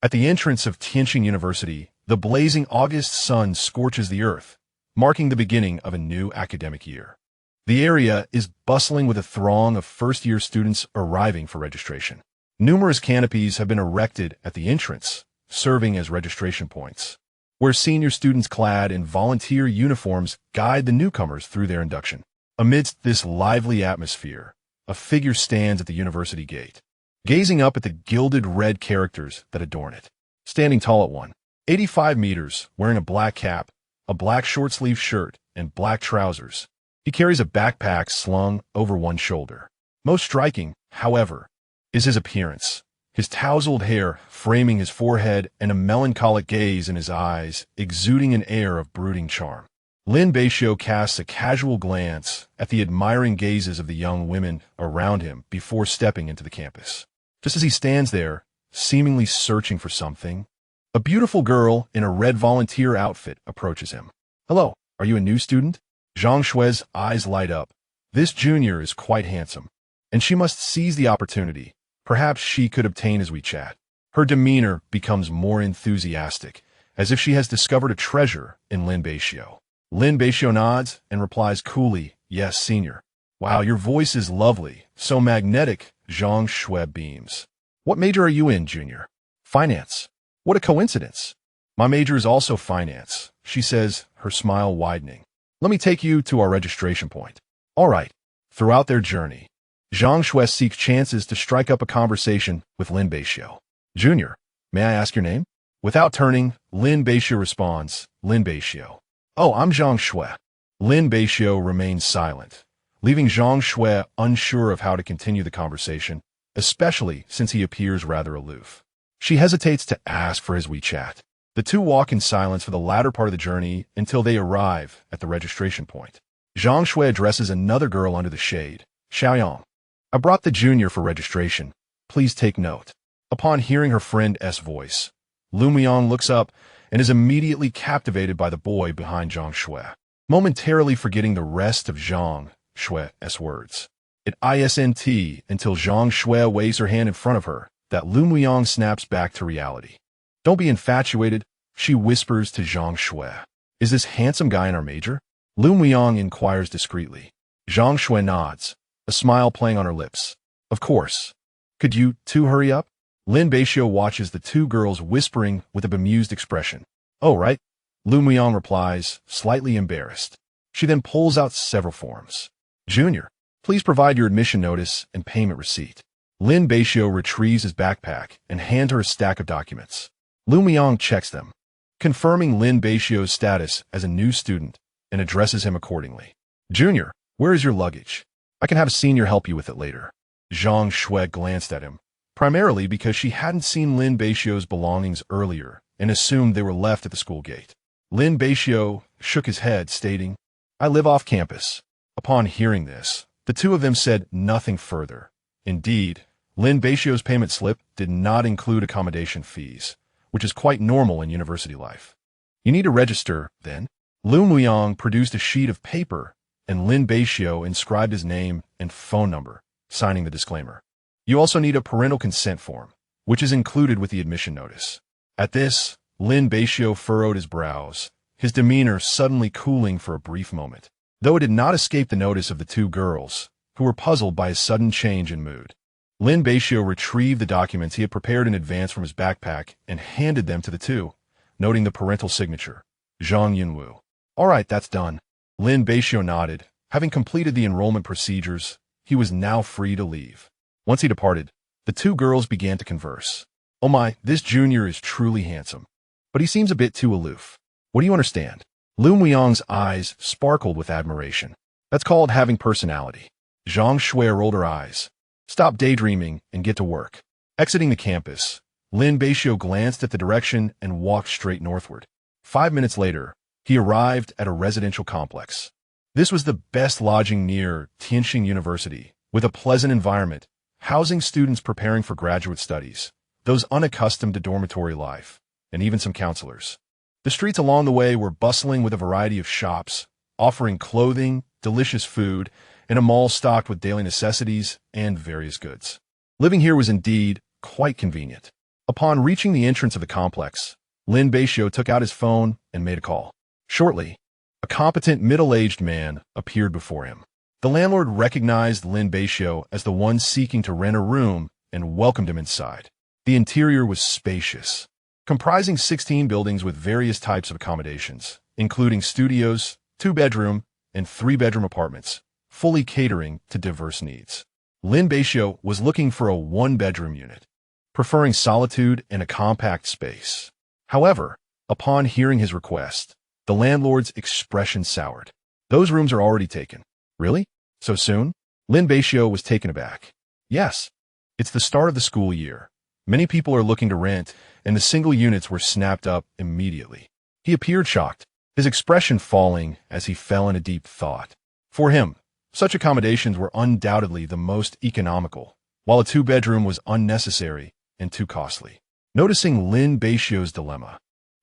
At the entrance of Tianjin University, the blazing August sun scorches the earth, marking the beginning of a new academic year. The area is bustling with a throng of first-year students arriving for registration. Numerous canopies have been erected at the entrance, serving as registration points, where senior students clad in volunteer uniforms guide the newcomers through their induction. Amidst this lively atmosphere, a figure stands at the university gate, gazing up at the gilded red characters that adorn it. Standing tall at 185 meters, wearing a black cap, a black short-sleeved shirt, and black trousers, he carries a backpack slung over one shoulder. Most striking, however, is his appearance. His tousled hair framing his forehead and a melancholic gaze in his eyes, exuding an air of brooding charm. Lin Beixiu casts a casual glance at the admiring gazes of the young women around him before stepping into the campus. Just as he stands there, seemingly searching for something, a beautiful girl in a red volunteer outfit approaches him. "Hello, are you a new student?" Zhang Shui's eyes light up. This junior is quite handsome, and she must seize the opportunity. Perhaps she could obtain his WeChat. Her demeanor becomes more enthusiastic, as if she has discovered a treasure in Lin Beixiu. Lin Beixiu nods and replies coolly, "Yes, senior." "Wow, your voice is lovely, so magnetic," Zhang Shui beams. "What major are you in, junior?" "Finance." "What a coincidence." "My major is also finance," she says, her smile widening. "Let me take you to our registration point." "All right." Throughout their journey, Zhang Shui seeks chances to strike up a conversation with Lin Beixiu. "Junior, may I ask your name?" Without turning, Lin Beixiu responds, "Lin Beixiu." "Oh, I'm Zhang Shui." Lin Beixiu remains silent, leaving Zhang Shui unsure of how to continue the conversation, especially since he appears rather aloof. She hesitates to ask for his WeChat. The two walk in silence for the latter part of the journey until they arrive at the registration point. Zhang Shui addresses another girl under the shade, "Xiaoyang. I brought the junior for registration. Please take note." Upon hearing her friend's voice, Lu Muyang looks up and is immediately captivated by the boy behind Zhang Shui, momentarily forgetting the rest of Zhang Shui's words. It isn't until Zhang Shui waves her hand in front of her that Lu Muyang snaps back to reality. "Don't be infatuated," she whispers to Zhang Shui. "Is this handsome guy in our major?" Lu Muyang inquires discreetly. Zhang Shui nods, a smile playing on her lips. "Of course. Could you two hurry up?" Lin Beixiu watches the two girls whispering with a bemused expression. "Oh, right," Lu Muyang replies, slightly embarrassed. She then pulls out several forms. "Junior, please provide your admission notice and payment receipt." Lin Beixiu retrieves his backpack and hands her a stack of documents. Lu Muyang checks them, confirming Lin Beixiu's status as a new student, and addresses him accordingly. "Junior, where is your luggage? I can have a senior help you with it later." Zhang Shui glanced at him, primarily because she hadn't seen Lin Beixiu's belongings earlier and assumed they were left at the school gate. Lin Beixiu shook his head, stating, "I live off campus." Upon hearing this, the two of them said nothing further. Indeed, Lin Beixiu's payment slip did not include accommodation fees, which is quite normal in university life. "You need to register, then." Lu Muyang produced a sheet of paper, and Lin Beixiu inscribed his name and phone number, signing the disclaimer. "You also need a parental consent form, which is included with the admission notice." At this, Lin Beixiu furrowed his brows, his demeanor suddenly cooling for a brief moment, though it did not escape the notice of the two girls, who were puzzled by his sudden change in mood. Lin Beixiu retrieved the documents he had prepared in advance from his backpack and handed them to the two, noting the parental signature, Zhang Yunwu. "All right, that's done." Lin Beixiu nodded. Having completed the enrollment procedures, he was now free to leave. Once he departed, the two girls began to converse. "Oh my, this junior is truly handsome, but he seems a bit too aloof. What do you understand?" Lu Muyang's eyes sparkled with admiration. "That's called having personality." Zhang Shui rolled her eyes. "Stop daydreaming and get to work." Exiting the campus, Lin Beixiu glanced at the direction and walked straight northward. 5 minutes later, he arrived at a residential complex. This was the best lodging near Tianjin University, with a pleasant environment, housing students preparing for graduate studies, those unaccustomed to dormitory life, and even some counselors. The streets along the way were bustling with a variety of shops, offering clothing, delicious food, and a mall stocked with daily necessities and various goods. Living here was indeed quite convenient. Upon reaching the entrance of the complex, Lin Beixiu took out his phone and made a call. Shortly, a competent middle-aged man appeared before him. The landlord recognized Lin Beixiu as the one seeking to rent a room and welcomed him inside. The interior was spacious, comprising 16 buildings with various types of accommodations, including studios, 2-bedroom, and 3-bedroom apartments, fully catering to diverse needs. Lin Beixiu was looking for a 1-bedroom unit, preferring solitude and a compact space. However, upon hearing his request, the landlord's expression soured. "Those rooms are already taken." "Really? So soon?" Lin Beixiu was taken aback. "Yes. It's the start of the school year. Many people are looking to rent, and the single units were snapped up immediately." He appeared shocked, his expression falling as he fell into deep thought. For him, such accommodations were undoubtedly the most economical, while a 2-bedroom was unnecessary and too costly. Noticing Lin Beixiu's dilemma,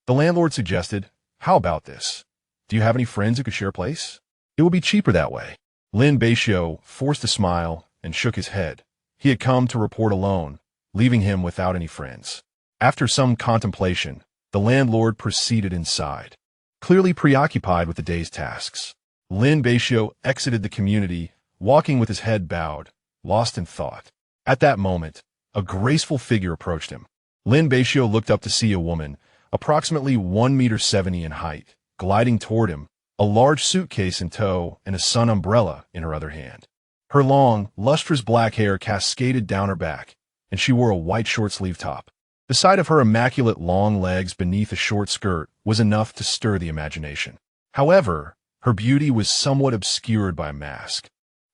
the landlord suggested, "How about this? Do you have any friends who could share a place? It will be cheaper that way." Lin Beixiu forced a smile and shook his head. He had come to report alone, leaving him without any friends. After some contemplation, the landlord proceeded inside. Clearly preoccupied with the day's tasks, Lin Beixiu exited the community, walking with his head bowed, lost in thought. At that moment, a graceful figure approached him. Lin Beixiu looked up to see a woman, approximately 1.70 meters in height, gliding toward him, a large suitcase in tow and a sun umbrella in her other hand. Her long, lustrous black hair cascaded down her back, and she wore a white short-sleeved top. The sight of her immaculate long legs beneath a short skirt was enough to stir the imagination. However, her beauty was somewhat obscured by a mask,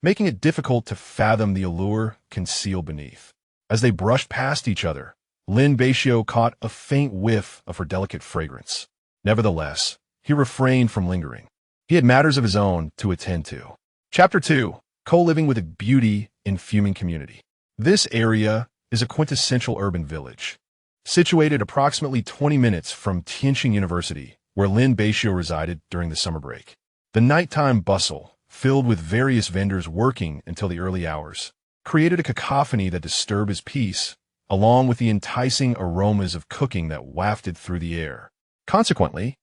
making it difficult to fathom the allure concealed beneath. As they brushed past each other, Lin Beixiu caught a faint whiff of her delicate fragrance. Nevertheless, he refrained from lingering. He had matters of his own to attend to. Chapter 2. Co-living with a beauty in fuming community. This area is a quintessential urban village, situated approximately 20 minutes from Tianjin University, where Lin Beixiu resided during the summer break. The nighttime bustle, filled with various vendors working until the early hours, created a cacophony that disturbed his peace, along with the enticing aromas of cooking that wafted through the air. Consequently,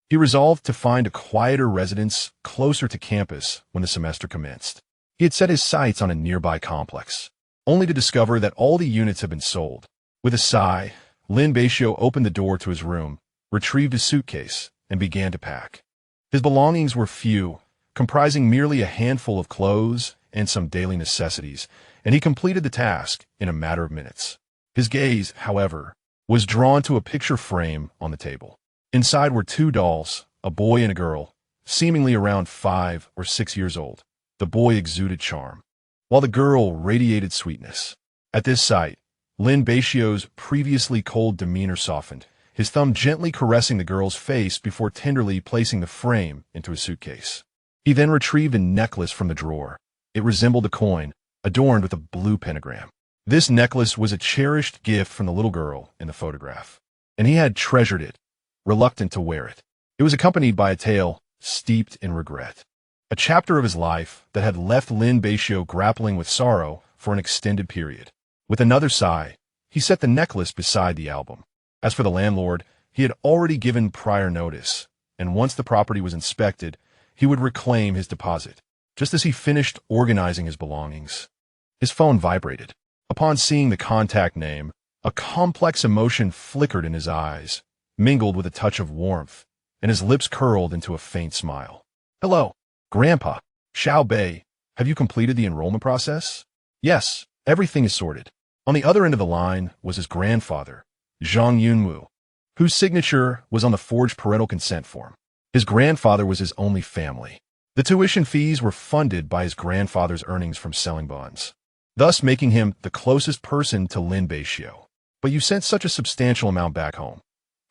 he resolved to find a quieter residence closer to campus when the semester commenced. He had set his sights on a nearby complex, only to discover that all the units had been sold. With a sigh, Lin Beixiu opened the door to his room, retrieved his suitcase, and began to pack. His belongings were few, comprising merely a handful of clothes and some daily necessities, and he completed the task in a matter of minutes. His gaze, however, was drawn to a picture frame on the table. Inside were 2 dolls, a boy and a girl, seemingly around 5 or 6 years old. The boy exuded charm, while the girl radiated sweetness. At this sight, Lin Beixiu's previously cold demeanor softened, his thumb gently caressing the girl's face before tenderly placing the frame into his suitcase. He then retrieved a necklace from the drawer. It resembled a coin, adorned with a blue pentagram. This necklace was a cherished gift from the little girl in the photograph, and he had treasured it, reluctant to wear it. It was accompanied by a tale steeped in regret, a chapter of his life that had left Lin Beixiu grappling with sorrow for an extended period. With another sigh, he set the necklace beside the album. As for the landlord, he had already given prior notice, and once the property was inspected, he would reclaim his deposit. Just as he finished organizing his belongings, his phone vibrated. Upon seeing the contact name, a complex emotion flickered in his eyes, mingled with a touch of warmth, and his lips curled into a faint smile. "Hello, Grandpa. Xiao Bei, have you completed the enrollment process?" "Yes, everything is sorted." On the other end of the line was his grandfather, Zhang Yunwu, whose signature was on the forged parental consent form. His grandfather was his only family. The tuition fees were funded by his grandfather's earnings from selling bonds, thus making him the closest person to Lin Beixiu. "But you sent such a substantial amount back home.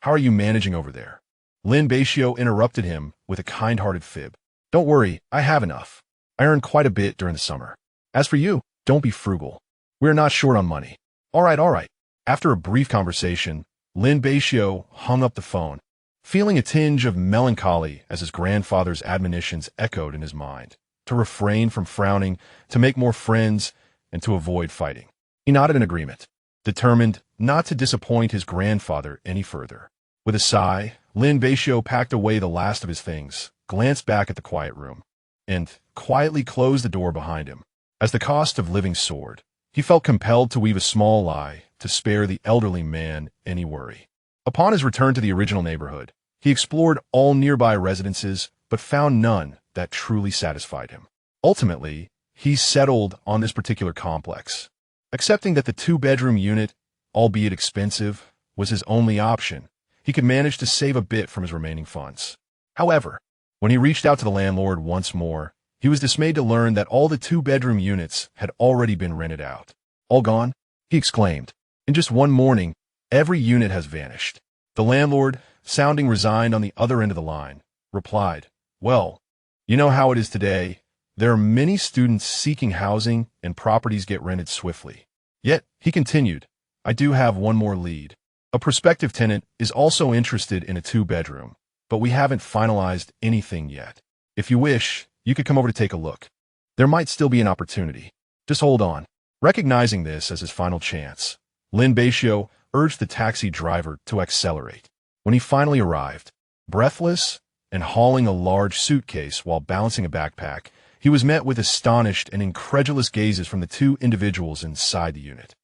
How are you managing over there?" Lin Beixiu interrupted him with a kind-hearted fib. "Don't worry, I have enough. I earned quite a bit during the summer. As for you, don't be frugal. We're not short on money." All right. After a brief conversation, Lin Beixiu hung up the phone, feeling a tinge of melancholy as his grandfather's admonitions echoed in his mind, to refrain from frowning, to make more friends, and to avoid fighting. He nodded in agreement. determined not to disappoint his grandfather any further. With a sigh, Lin Beixiu packed away the last of his things, glanced back at the quiet room, and quietly closed the door behind him. As the cost of living soared, he felt compelled to weave a small lie to spare the elderly man any worry. Upon his return to the original neighborhood, he explored all nearby residences but found none that truly satisfied him. Ultimately, he settled on this particular complex, accepting that the two-bedroom unit, albeit expensive, was his only option. He could manage to save a bit from his remaining funds. However, when he reached out to the landlord once more, he was dismayed to learn that all the two-bedroom units had already been rented out. "All gone?" he exclaimed. "In just one morning, every unit has vanished." The landlord, sounding resigned on the other end of the line, replied, "Well, you know how it is today. There are many students seeking housing and properties get rented swiftly." Yet, he continued, "I do have one more lead. A prospective tenant is also interested in a two-bedroom, but we haven't finalized anything yet. If you wish, you could come over to take a look. There might still be an opportunity. Just hold on." Recognizing this as his final chance, Lin Beixiu urged the taxi driver to accelerate. When he finally arrived, breathless and hauling a large suitcase while balancing a backpack, he was met with astonished and incredulous gazes from the two individuals inside the unit.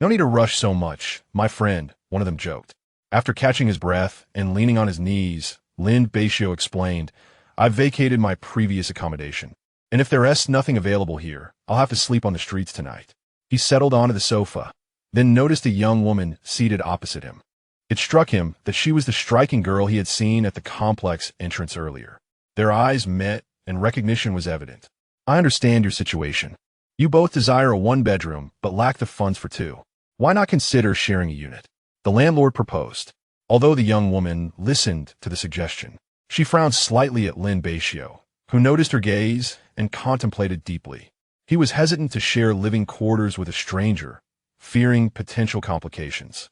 "No need to rush so much, my friend," one of them joked. After catching his breath and leaning on his knees, Lin Beixiu explained, "I've vacated my previous accommodation, and if there's nothing available here, I'll have to sleep on the streets tonight." He settled onto the sofa, then noticed a young woman seated opposite him. It struck him that she was the striking girl he had seen at the complex entrance earlier. Their eyes met, and recognition was evident. "I understand your situation. You both desire a one-bedroom, but lack the funds for two. Why not consider sharing a unit?" the landlord proposed. Although the young woman listened to the suggestion, she frowned slightly at Lin Beixiu, who noticed her gaze and contemplated deeply. He was hesitant to share living quarters with a stranger, fearing potential complications.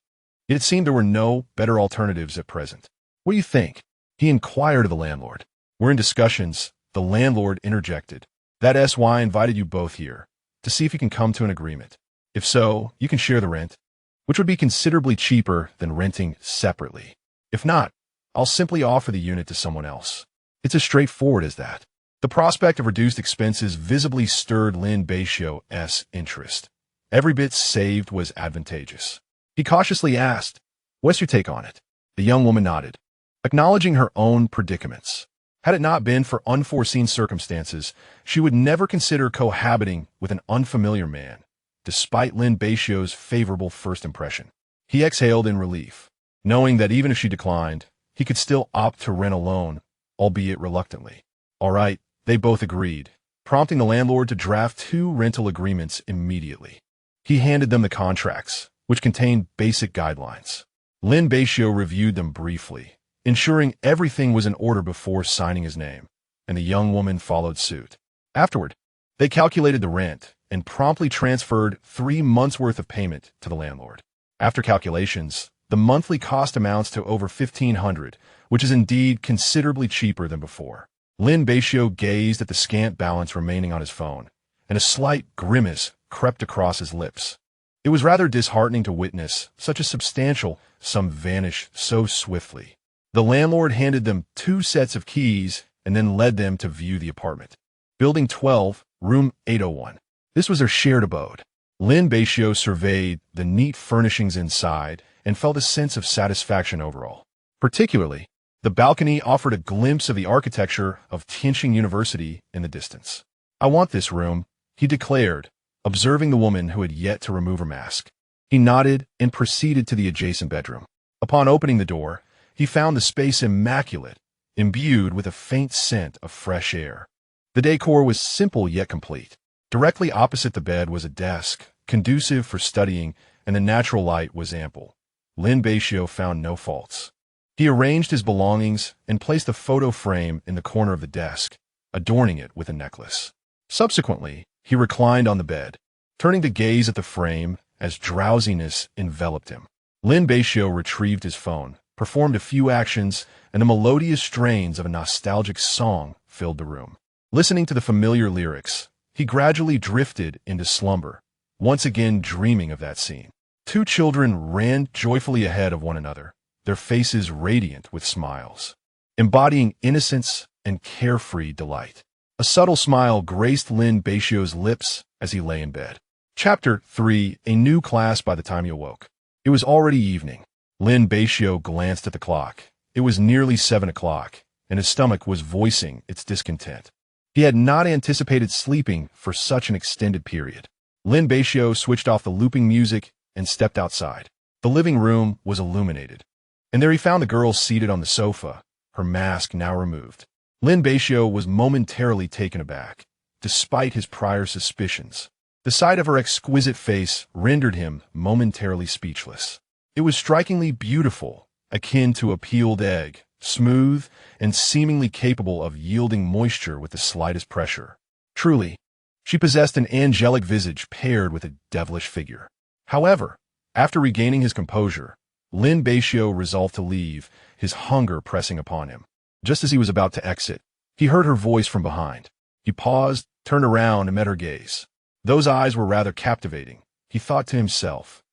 Yet it seemed there were no better alternatives at present. "What do you think?" he inquired of the landlord. "We're in discussions," the landlord interjected. "That's why I invited you both here, to see if you can come to an agreement. If so, you can share the rent, which would be considerably cheaper than renting separately. If not, I'll simply offer the unit to someone else. It's as straightforward as that." The prospect of reduced expenses visibly stirred Lin Beixiu's interest. Every bit saved was advantageous. He cautiously asked, "What's your take on it?" The young woman nodded, acknowledging her own predicaments. Had it not been for unforeseen circumstances, she would never consider cohabiting with an unfamiliar man, despite Lin Beixiu's favorable first impression. He exhaled in relief, knowing that even if she declined, he could still opt to rent alone, albeit reluctantly. "All right," they both agreed, prompting the landlord to draft two rental agreements immediately. He handed them the contracts, which contained basic guidelines. Lin Beixiu reviewed them briefly, ensuring everything was in order before signing his name, and the young woman followed suit. Afterward, they calculated the rent and promptly transferred 3 months' worth of payment to the landlord. After calculations, the monthly cost amounts to over $1,500, which is indeed considerably cheaper than before. Lin Beixiu gazed at the scant balance remaining on his phone, and a slight grimace crept across his lips. It was rather disheartening to witness such a substantial sum vanish so swiftly. The landlord handed them 2 sets of keys and then led them to view the apartment. Building 12, room 801. This was their shared abode. Lin Beixiu surveyed the neat furnishings inside and felt a sense of satisfaction overall. Particularly, the balcony offered a glimpse of the architecture of Tianjin University in the distance. "I want this room," he declared, observing the woman who had yet to remove her mask. He nodded and proceeded to the adjacent bedroom. Upon opening the door, he found the space immaculate, imbued with a faint scent of fresh air. The decor was simple yet complete. Directly opposite the bed was a desk, conducive for studying, and the natural light was ample. Lin Beixiu found no faults. He arranged his belongings and placed a photo frame in the corner of the desk, adorning it with a necklace. Subsequently, he reclined on the bed, turning to gaze at the frame as drowsiness enveloped him. Lin Beixiu retrieved his phone, performed a few actions, and the melodious strains of a nostalgic song filled the room. Listening to the familiar lyrics, he gradually drifted into slumber, once again dreaming of that scene. Two children ran joyfully ahead of one another, their faces radiant with smiles, embodying innocence and carefree delight. A subtle smile graced Lin Beixiu's lips as he lay in bed. Chapter 3: A New Class. By the time he awoke, it was already evening. Lin Beixiu glanced at the clock. It was nearly 7 o'clock, and his stomach was voicing its discontent. He had not anticipated sleeping for such an extended period. Lin Beixiu switched off the looping music and stepped outside. The living room was illuminated, and there he found the girl seated on the sofa, her mask now removed. Lin Beixiu was momentarily taken aback, despite his prior suspicions. The sight of her exquisite face rendered him momentarily speechless. It was strikingly beautiful, akin to a peeled egg, smooth and seemingly capable of yielding moisture with the slightest pressure. Truly, she possessed an angelic visage paired with a devilish figure. However, after regaining his composure, Lin Beixiu resolved to leave, his hunger pressing upon him. Just as he was about to exit, he heard her voice from behind. He paused, turned around, and met her gaze. Those eyes were rather captivating. He thought to himself,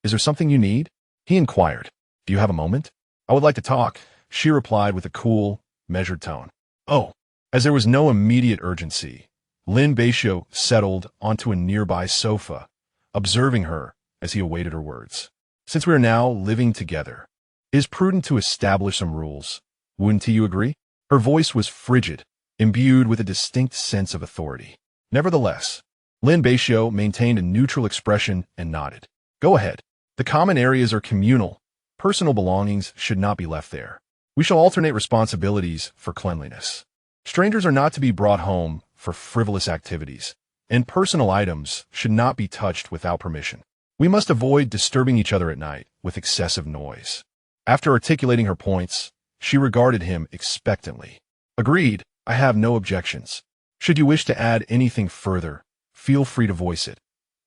"Is there something you need?" He inquired, "Do you have a moment?" "I would like to talk," she replied with a cool, measured tone. "Oh." As there was no immediate urgency, Lin Beixiu settled onto a nearby sofa, observing her as he awaited her words. "Since we are now living together, it is prudent to establish some rules. Wouldn't you agree?" Her voice was frigid, imbued with a distinct sense of authority. Nevertheless, Lin Beixiu maintained a neutral expression and nodded. "Go ahead. The common areas are communal. Personal belongings should not be left there. We shall alternate responsibilities for cleanliness. Strangers are not to be brought home for frivolous activities, and personal items should not be touched without permission. We must avoid disturbing each other at night with excessive noise." After articulating her points, she regarded him expectantly. "Agreed. I have no objections. Should you wish to add anything further, feel free to voice it.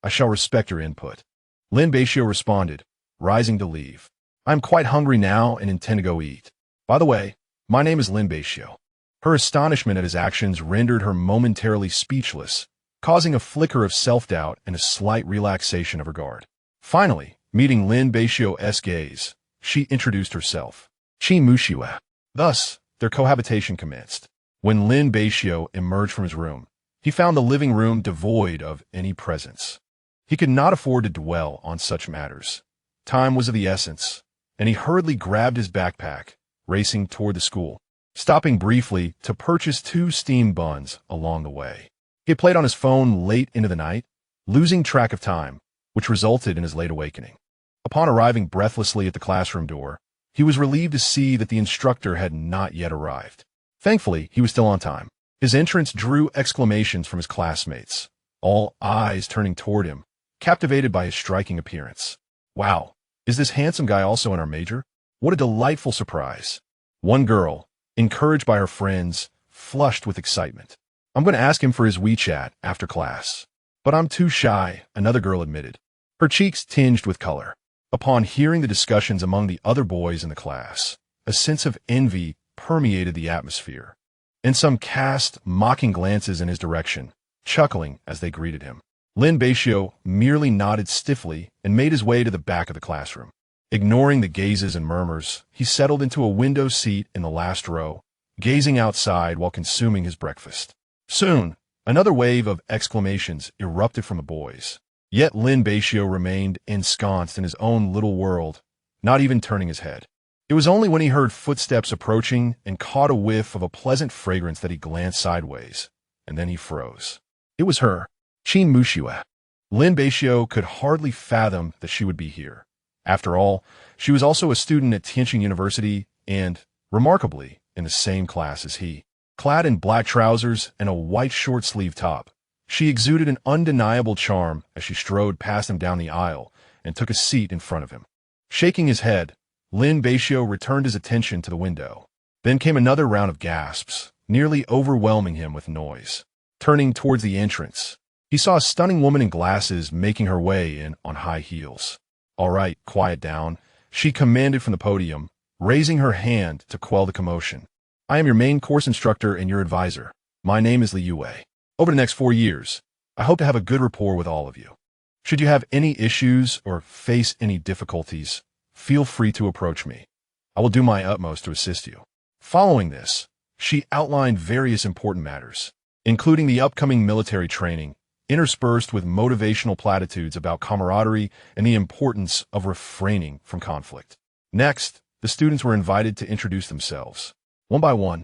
I shall respect your input." Lin Beixiu responded, rising to leave. "I am quite hungry now and intend to go eat. By the way, my name is Lin Beixiu." Her astonishment at his actions rendered her momentarily speechless, causing a flicker of self-doubt and a slight relaxation of her guard. Finally, meeting Lin Beixiu's gaze, she introduced herself. "Qi Mushiwa." Thus, their cohabitation commenced. When Lin Beixiu emerged from his room, he found the living room devoid of any presence. He could not afford to dwell on such matters. Time was of the essence, and he hurriedly grabbed his backpack, racing toward the school, stopping briefly to purchase 2 steamed buns along the way. He had played on his phone late into the night, losing track of time, which resulted in his late awakening. Upon arriving breathlessly at the classroom door, he was relieved to see that the instructor had not yet arrived. Thankfully, he was still on time. His entrance drew exclamations from his classmates, all eyes turning toward him, captivated by his striking appearance. "Wow, is this handsome guy also in our major? What a delightful surprise." One girl, encouraged by her friends, flushed with excitement. "I'm going to ask him for his WeChat after class." "But I'm too shy," another girl admitted, her cheeks tinged with color. Upon hearing the discussions among the other boys in the class, a sense of envy permeated the atmosphere, and some cast mocking glances in his direction, chuckling as they greeted him. Lin Beixiu merely nodded stiffly and made his way to the back of the classroom. Ignoring the gazes and murmurs, he settled into a window seat in the last row, gazing outside while consuming his breakfast. Soon, another wave of exclamations erupted from the boys. Yet Lin Beixiu remained ensconced in his own little world, not even turning his head. It was only when he heard footsteps approaching and caught a whiff of a pleasant fragrance that he glanced sideways, and then he froze. It was her, Qi Mushiwa. Lin Beixiu could hardly fathom that she would be here. After all, she was also a student at Tianjin University and, remarkably, in the same class as he. Clad in black trousers and a white short-sleeved top, she exuded an undeniable charm as she strode past him down the aisle and took a seat in front of him. Shaking his head, Lin Beixiu returned his attention to the window. Then came another round of gasps, nearly overwhelming him with noise. Turning towards the entrance, he saw a stunning woman in glasses making her way in on high heels. "All right, quiet down," she commanded from the podium, raising her hand to quell the commotion. "I am your main course instructor and your advisor. My name is Li Yue. Over the next 4 years, I hope to have a good rapport with all of you." Should you have any issues or face any difficulties, feel free to approach me. I will do my utmost to assist you. Following this, she outlined various important matters, including the upcoming military training, interspersed with motivational platitudes about camaraderie and the importance of refraining from conflict. Next, the students were invited to introduce themselves. One by one,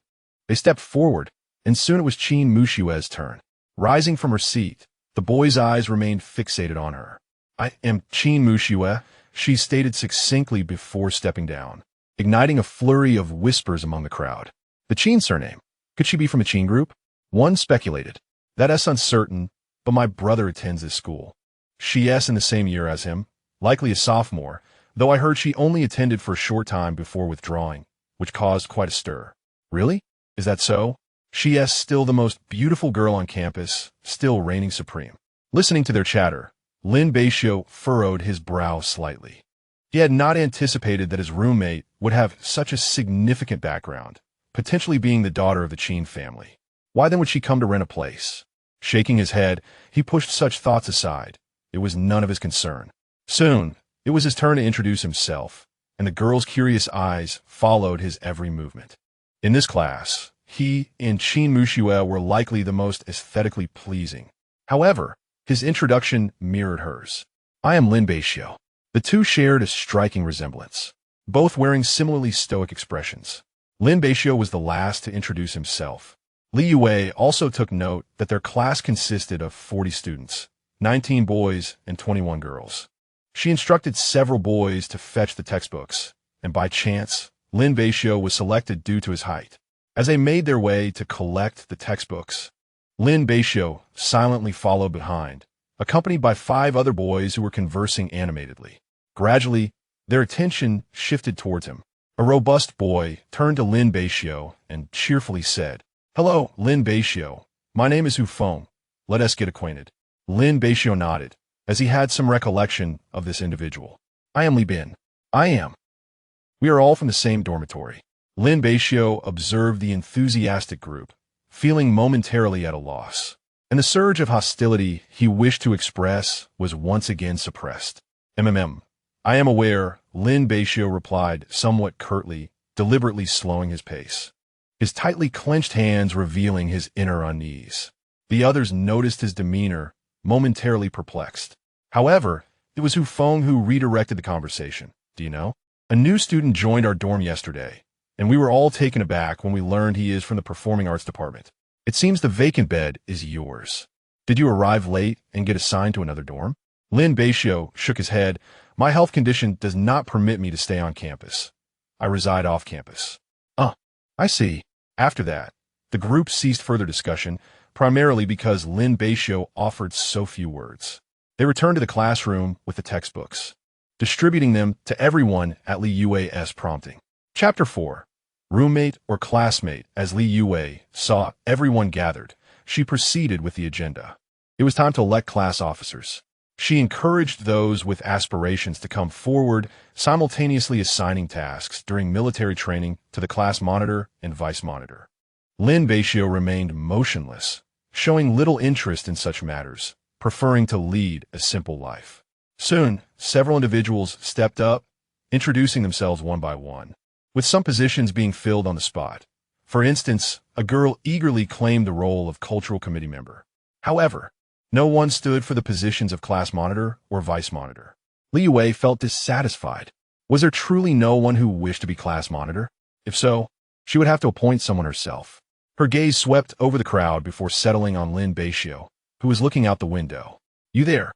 they stepped forward, and soon it was Lin Beixiu's turn. Rising from her seat, the boy's eyes remained fixated on her. "I am Lin Beixiu," she stated succinctly before stepping down, igniting a flurry of whispers among the crowd. The Qin surname. Could she be from a Qin group? One speculated. That's uncertain, but my brother attends this school. She's in the same year as him, likely a sophomore, though I heard she only attended for a short time before withdrawing, which caused quite a stir. Really? Is that so? She's still the most beautiful girl on campus, still reigning supreme. Listening to their chatter, Lin Beixiu furrowed his brow slightly. He had not anticipated that his roommate would have such a significant background, potentially being the daughter of the Qin family. Why then would she come to rent a place? Shaking his head, he pushed such thoughts aside. It was none of his concern. Soon, it was his turn to introduce himself, and the girl's curious eyes followed his every movement. In this class, he and Lin Beixiu were likely the most aesthetically pleasing. However, his introduction mirrored hers. "I am Lin Beixiu." The two shared a striking resemblance, both wearing similarly stoic expressions. Lin Beixiu was the last to introduce himself. Li Yue also took note that their class consisted of 40 students, 19 boys and 21 girls. She instructed several boys to fetch the textbooks, and by chance, Lin Beixiu was selected due to his height. As they made their way to collect the textbooks, Lin Beixiu silently followed behind, accompanied by 5 other boys who were conversing animatedly. Gradually, their attention shifted towards him. A robust boy turned to Lin Beixiu and cheerfully said, "Hello, Lin Beixiu. My name is Hu Feng. Let us get acquainted." Lin Beixiu nodded, as he had some recollection of this individual. "I am Li Bin. I am. We are all from the same dormitory." Lin Beixiu observed the enthusiastic group, feeling momentarily at a loss, and the surge of hostility he wished to express was once again suppressed. I am aware," Lin Beixiu replied somewhat curtly, deliberately slowing his pace, his tightly clenched hands revealing his inner unease. The others noticed his demeanor, momentarily perplexed. However, it was Hu Feng who redirected the conversation. "Do you know? A new student joined our dorm yesterday, and we were all taken aback when we learned he is from the Performing Arts Department. It seems the vacant bed is yours. Did you arrive late and get assigned to another dorm?" Lin Beixiu shook his head. "My health condition does not permit me to stay on campus. I reside off campus." I see." After that, the group ceased further discussion, primarily because Lin Beixiu offered so few words. They returned to the classroom with the textbooks, distributing them to everyone at Li Yue's prompting. Chapter 4. Roommate or classmate. As Li Yue saw everyone gathered, she proceeded with the agenda. It was time to elect class officers. She encouraged those with aspirations to come forward, simultaneously assigning tasks during military training to the class monitor and vice monitor. Lin Beixiu remained motionless, showing little interest in such matters, preferring to lead a simple life. Soon, several individuals stepped up, introducing themselves one by one, with some positions being filled on the spot. For instance, a girl eagerly claimed the role of cultural committee member. However, no one stood for the positions of class monitor or vice monitor. Li Yue felt dissatisfied. Was there truly no one who wished to be class monitor? If so, she would have to appoint someone herself. Her gaze swept over the crowd before settling on Lin Beixiu, who was looking out the window. "You there?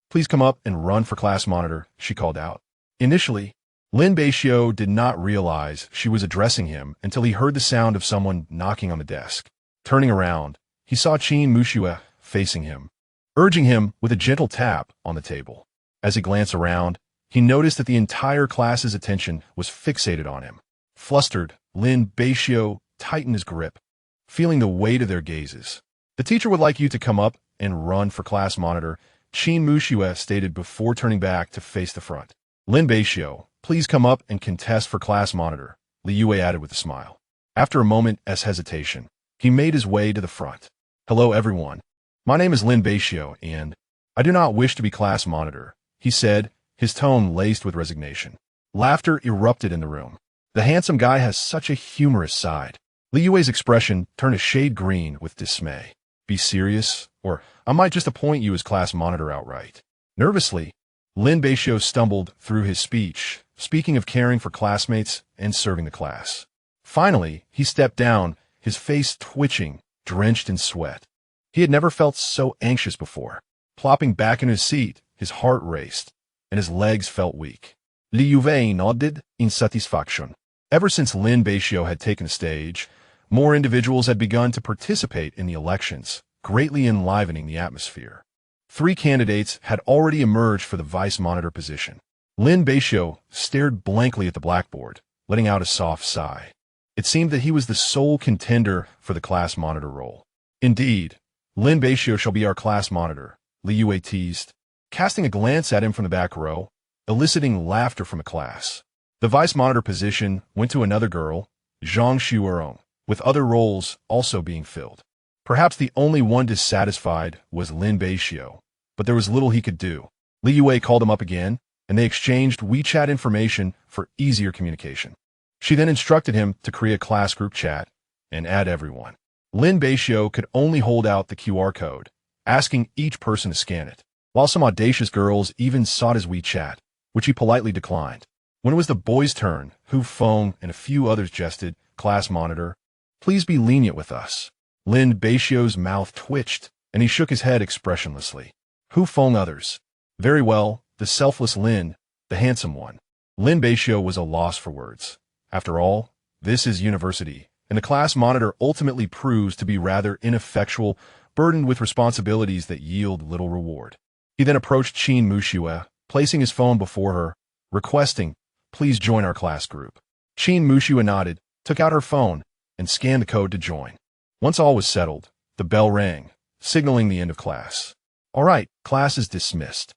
Please come up and run for class monitor," she called out. Initially, Lin Beixiu did not realize she was addressing him until he heard the sound of someone knocking on the desk. Turning around, he saw Lin Beixiu facing him, urging him with a gentle tap on the table. As he glanced around, he noticed that the entire class's attention was fixated on him. Flustered, Lin Beixiu tightened his grip, feeling the weight of their gazes. "The teacher would like you to come up and run for class monitor," Lin Beixiu stated before turning back to face the front. "Lin Beixiu, please come up and contest for class monitor," Li Yue added with a smile. After a moment's hesitation, he made his way to the front. "Hello everyone. My name is Lin Beixiu and..." I do not wish to be class monitor, he said, his tone laced with resignation. Laughter erupted in the room. The handsome guy has such a humorous side. Li Yue's expression turned a shade green with dismay. Be serious, or I might just appoint you as class monitor outright. Nervously, Lin Beixiu stumbled through his speech, speaking of caring for classmates and serving the class. Finally, he stepped down, his face twitching, drenched in sweat. He had never felt so anxious before. Plopping back in his seat, his heart raced, and his legs felt weak. Li Yue nodded in satisfaction. Ever since Lin Beixiu had taken the stage, more individuals had begun to participate in the elections, greatly enlivening the atmosphere. 3 candidates had already emerged for the vice monitor position. Lin Beixiu stared blankly at the blackboard, letting out a soft sigh. It seemed that he was the sole contender for the class monitor role. Indeed, Lin Beixiu shall be our class monitor, Li Yue teased, casting a glance at him from the back row, eliciting laughter from the class. The vice monitor position went to another girl, Zhang Shuerong, with other roles also being filled. Perhaps the only one dissatisfied was Lin Beixiu, but there was little he could do. Li Yue called him up again, and they exchanged WeChat information for easier communication. She then instructed him to create a class group chat and add everyone. Lin Beixiu could only hold out the QR code, asking each person to scan it, while some audacious girls even sought his WeChat, which he politely declined. When it was the boys' turn, Hu Feng and a few others jested, "Class monitor, please be lenient with us." Lin Beixiu's mouth twitched, and he shook his head expressionlessly. Hu Feng others. Very well, the selfless Lin, the handsome one. Lin Beixiu was a loss for words. After all, this is university, and the class monitor ultimately proves to be rather ineffectual, burdened with responsibilities that yield little reward. He then approached Qin Muxue, placing his phone before her, requesting, "Please join our class group." Qin Muxue nodded, took out her phone, and scanned the code to join. Once all was settled, the bell rang, signaling the end of class. All right, class is dismissed.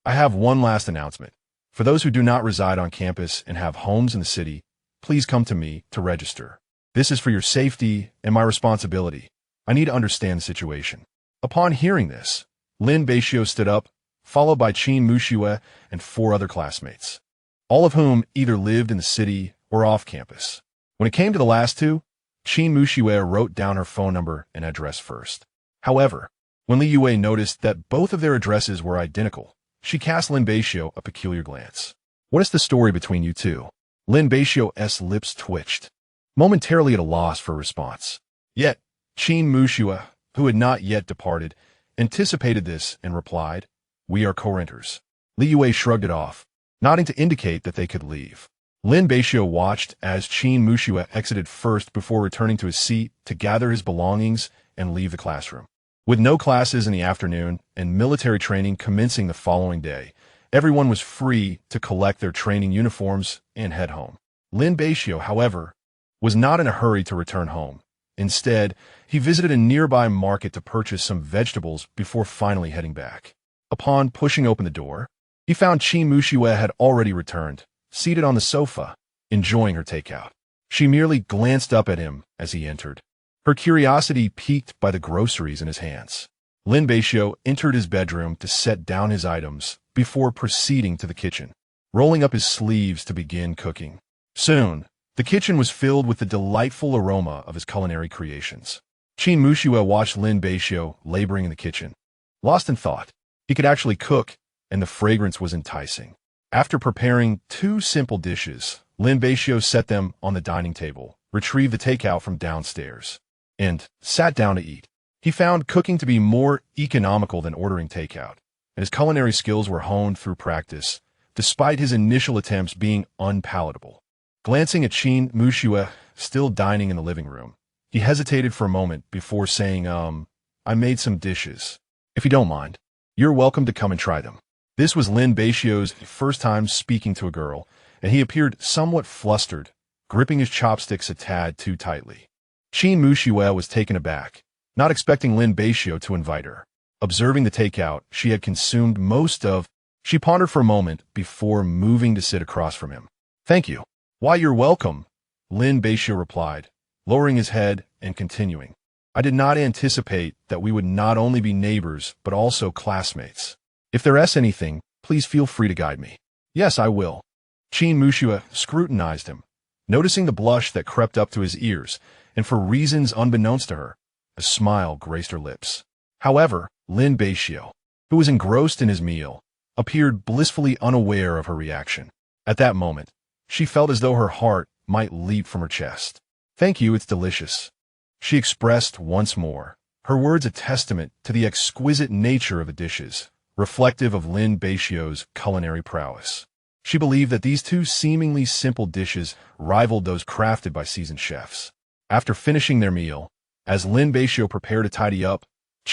I have one last announcement. For those who do not reside on campus and have homes in the city, please come to me to register. This is for your safety and my responsibility. I need to understand the situation. Upon hearing this, Lin Beixiu stood up, followed by Qin Muxue and 4 other classmates, all of whom either lived in the city or off campus. When it came to the last 2, Qin Muxue wrote down her phone number and address first. However, when Li Yue noticed that both of their addresses were identical, she cast Lin Beixiu a peculiar glance. What is the story between you two? Lin Beixiu's lips twitched, momentarily at a loss for a response. Yet, Qin Muxue, who had not yet departed, anticipated this and replied, "We are co-renters." Li Yue shrugged it off, nodding to indicate that they could leave. Lin Beixiu watched as Qin Muxue exited first before returning to his seat to gather his belongings and leave the classroom. With no classes in the afternoon and military training commencing the following day, everyone was free to collect their training uniforms and head home. Lin Beixiu, however, was not in a hurry to return home. Instead, he visited a nearby market to purchase some vegetables before finally heading back. Upon pushing open the door, he found Qin Muxue had already returned, seated on the sofa, enjoying her takeout. She merely glanced up at him as he entered, her curiosity piqued by the groceries in his hands. Lin Beixiu entered his bedroom to set down his items before proceeding to the kitchen, rolling up his sleeves to begin cooking. Soon, the kitchen was filled with the delightful aroma of his culinary creations. Qin Muxue watched Lin Beixiu laboring in the kitchen, lost in thought. He could actually cook, and the fragrance was enticing. After preparing 2 simple dishes, Lin Beixiu set them on the dining table, retrieved the takeout from downstairs, and sat down to eat. He found cooking to be more economical than ordering takeout, and his culinary skills were honed through practice, despite his initial attempts being unpalatable. Glancing at Qin Muxue, still dining in the living room, he hesitated for a moment before saying, "I made some dishes. If you don't mind, you're welcome to come and try them." This was Lin Beixiu's first time speaking to a girl, and he appeared somewhat flustered, gripping his chopsticks a tad too tightly. Qin Muxue was taken aback, not expecting Lin Beixiu to invite her. Observing the takeout she had consumed most of, she pondered for a moment before moving to sit across from him. "Thank you." "Why, you're welcome," Lin Beixiu replied, lowering his head and continuing. "I did not anticipate that we would not only be neighbors but also classmates." If there's anything, please feel free to guide me. Yes, I will. Lin Beixiu scrutinized him, noticing the blush that crept up to his ears, and for reasons unbeknownst to her, a smile graced her lips. However, Lin Beixiu, who was engrossed in his meal, appeared blissfully unaware of her reaction. At that moment, she felt as though her heart might leap from her chest. Thank you, it's delicious, she expressed once more, her words a testament to the exquisite nature of the dishes, reflective of Lin Beixiu's culinary prowess. She believed that these two seemingly simple dishes rivaled those crafted by seasoned chefs. After finishing their meal, as Lin Beixiu prepared to tidy up,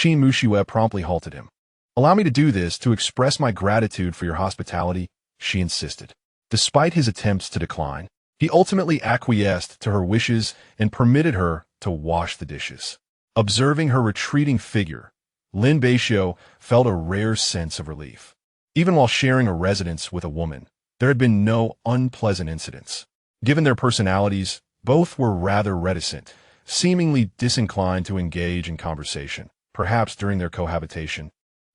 Lin Beixiu promptly halted him. Allow me to do this to express my gratitude for your hospitality, she insisted. Despite his attempts to decline, he ultimately acquiesced to her wishes and permitted her to wash the dishes. Observing her retreating figure, Lin Beixiu felt a rare sense of relief. Even while sharing a residence with a woman, there had been no unpleasant incidents. Given their personalities, both were rather reticent, seemingly disinclined to engage in conversation, perhaps during their cohabitation.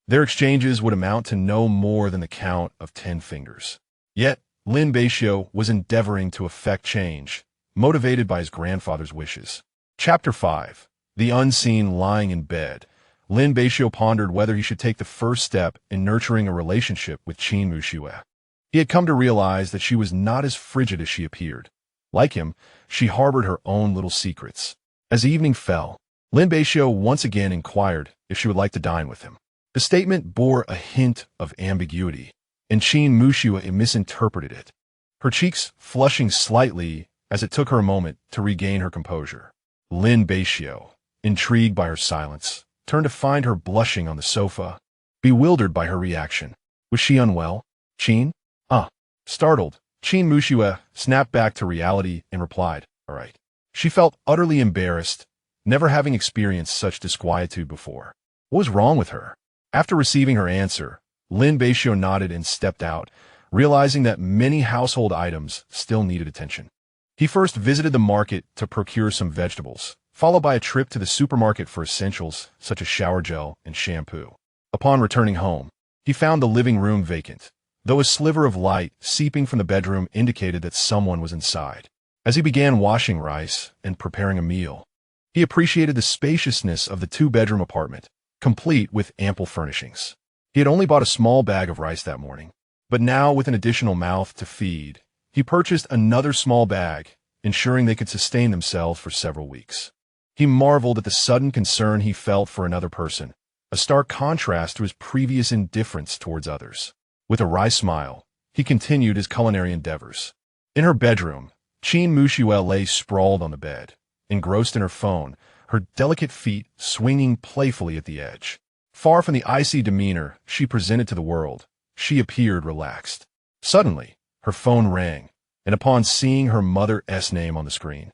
Their exchanges would amount to no more than the count of 10 fingers. Yet, Lin Beixiu was endeavoring to effect change, motivated by his grandfather's wishes. Chapter 5. The Unseen Lying in Bed. Lin Beixiu pondered whether he should take the first step in nurturing a relationship with Lin Beixiu. He had come to realize that she was not as frigid as she appeared. Like him, she harbored her own little secrets. As evening fell, Lin Beixiu once again inquired if she would like to dine with him. The statement bore a hint of ambiguity, and Lin Beixiu misinterpreted it, her cheeks flushing slightly as it took her a moment to regain her composure. Lin Beixiu, intrigued by her silence, turned to find her blushing on the sofa, bewildered by her reaction. Was she unwell? Lin? Startled, Lin Beixiu snapped back to reality and replied, all right. She felt utterly embarrassed, never having experienced such disquietude before. What was wrong with her? After receiving her answer, Lin Beixiu nodded and stepped out, realizing that many household items still needed attention. He first visited the market to procure some vegetables, followed by a trip to the supermarket for essentials such as shower gel and shampoo. Upon returning home, he found the living room vacant, though a sliver of light seeping from the bedroom indicated that someone was inside. As he began washing rice and preparing a meal, he appreciated the spaciousness of the two-bedroom apartment, complete with ample furnishings. He had only bought a small bag of rice that morning, but now with an additional mouth to feed, he purchased another small bag, ensuring they could sustain themselves for several weeks. He marveled at the sudden concern he felt for another person, a stark contrast to his previous indifference towards others. With a wry smile, he continued his culinary endeavors. In her bedroom, Lin Beixiu lay sprawled on the bed, engrossed in her phone, her delicate feet swinging playfully at the edge. Far from the icy demeanor she presented to the world, she appeared relaxed. Suddenly, her phone rang, and upon seeing her mother's name on the screen,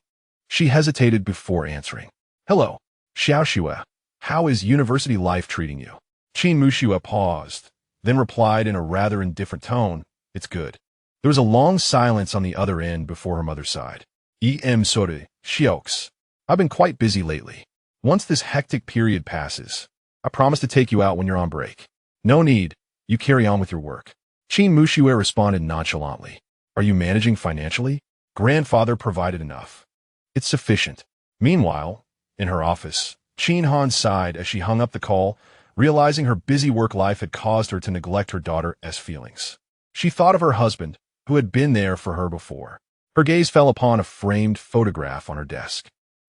she hesitated before answering. Hello, Xiaoxue. How is university life treating you? Lin Beixiu paused, then replied in a rather indifferent tone, it's good. There was a long silence on the other end before her mother sighed. Sorry, Xiaox. I've been quite busy lately. Once this hectic period passes, I promise to take you out when you're on break. No need, you carry on with your work. Lin Beixiu responded nonchalantly. Are you managing financially? Grandfather provided enough. It's sufficient. Meanwhile, in her office, Lin Han sighed as she hung up the call, realizing her busy work life had caused her to neglect her daughter's feelings. She thought of her husband, who had been there for her before. Her gaze fell upon a framed photograph on her desk,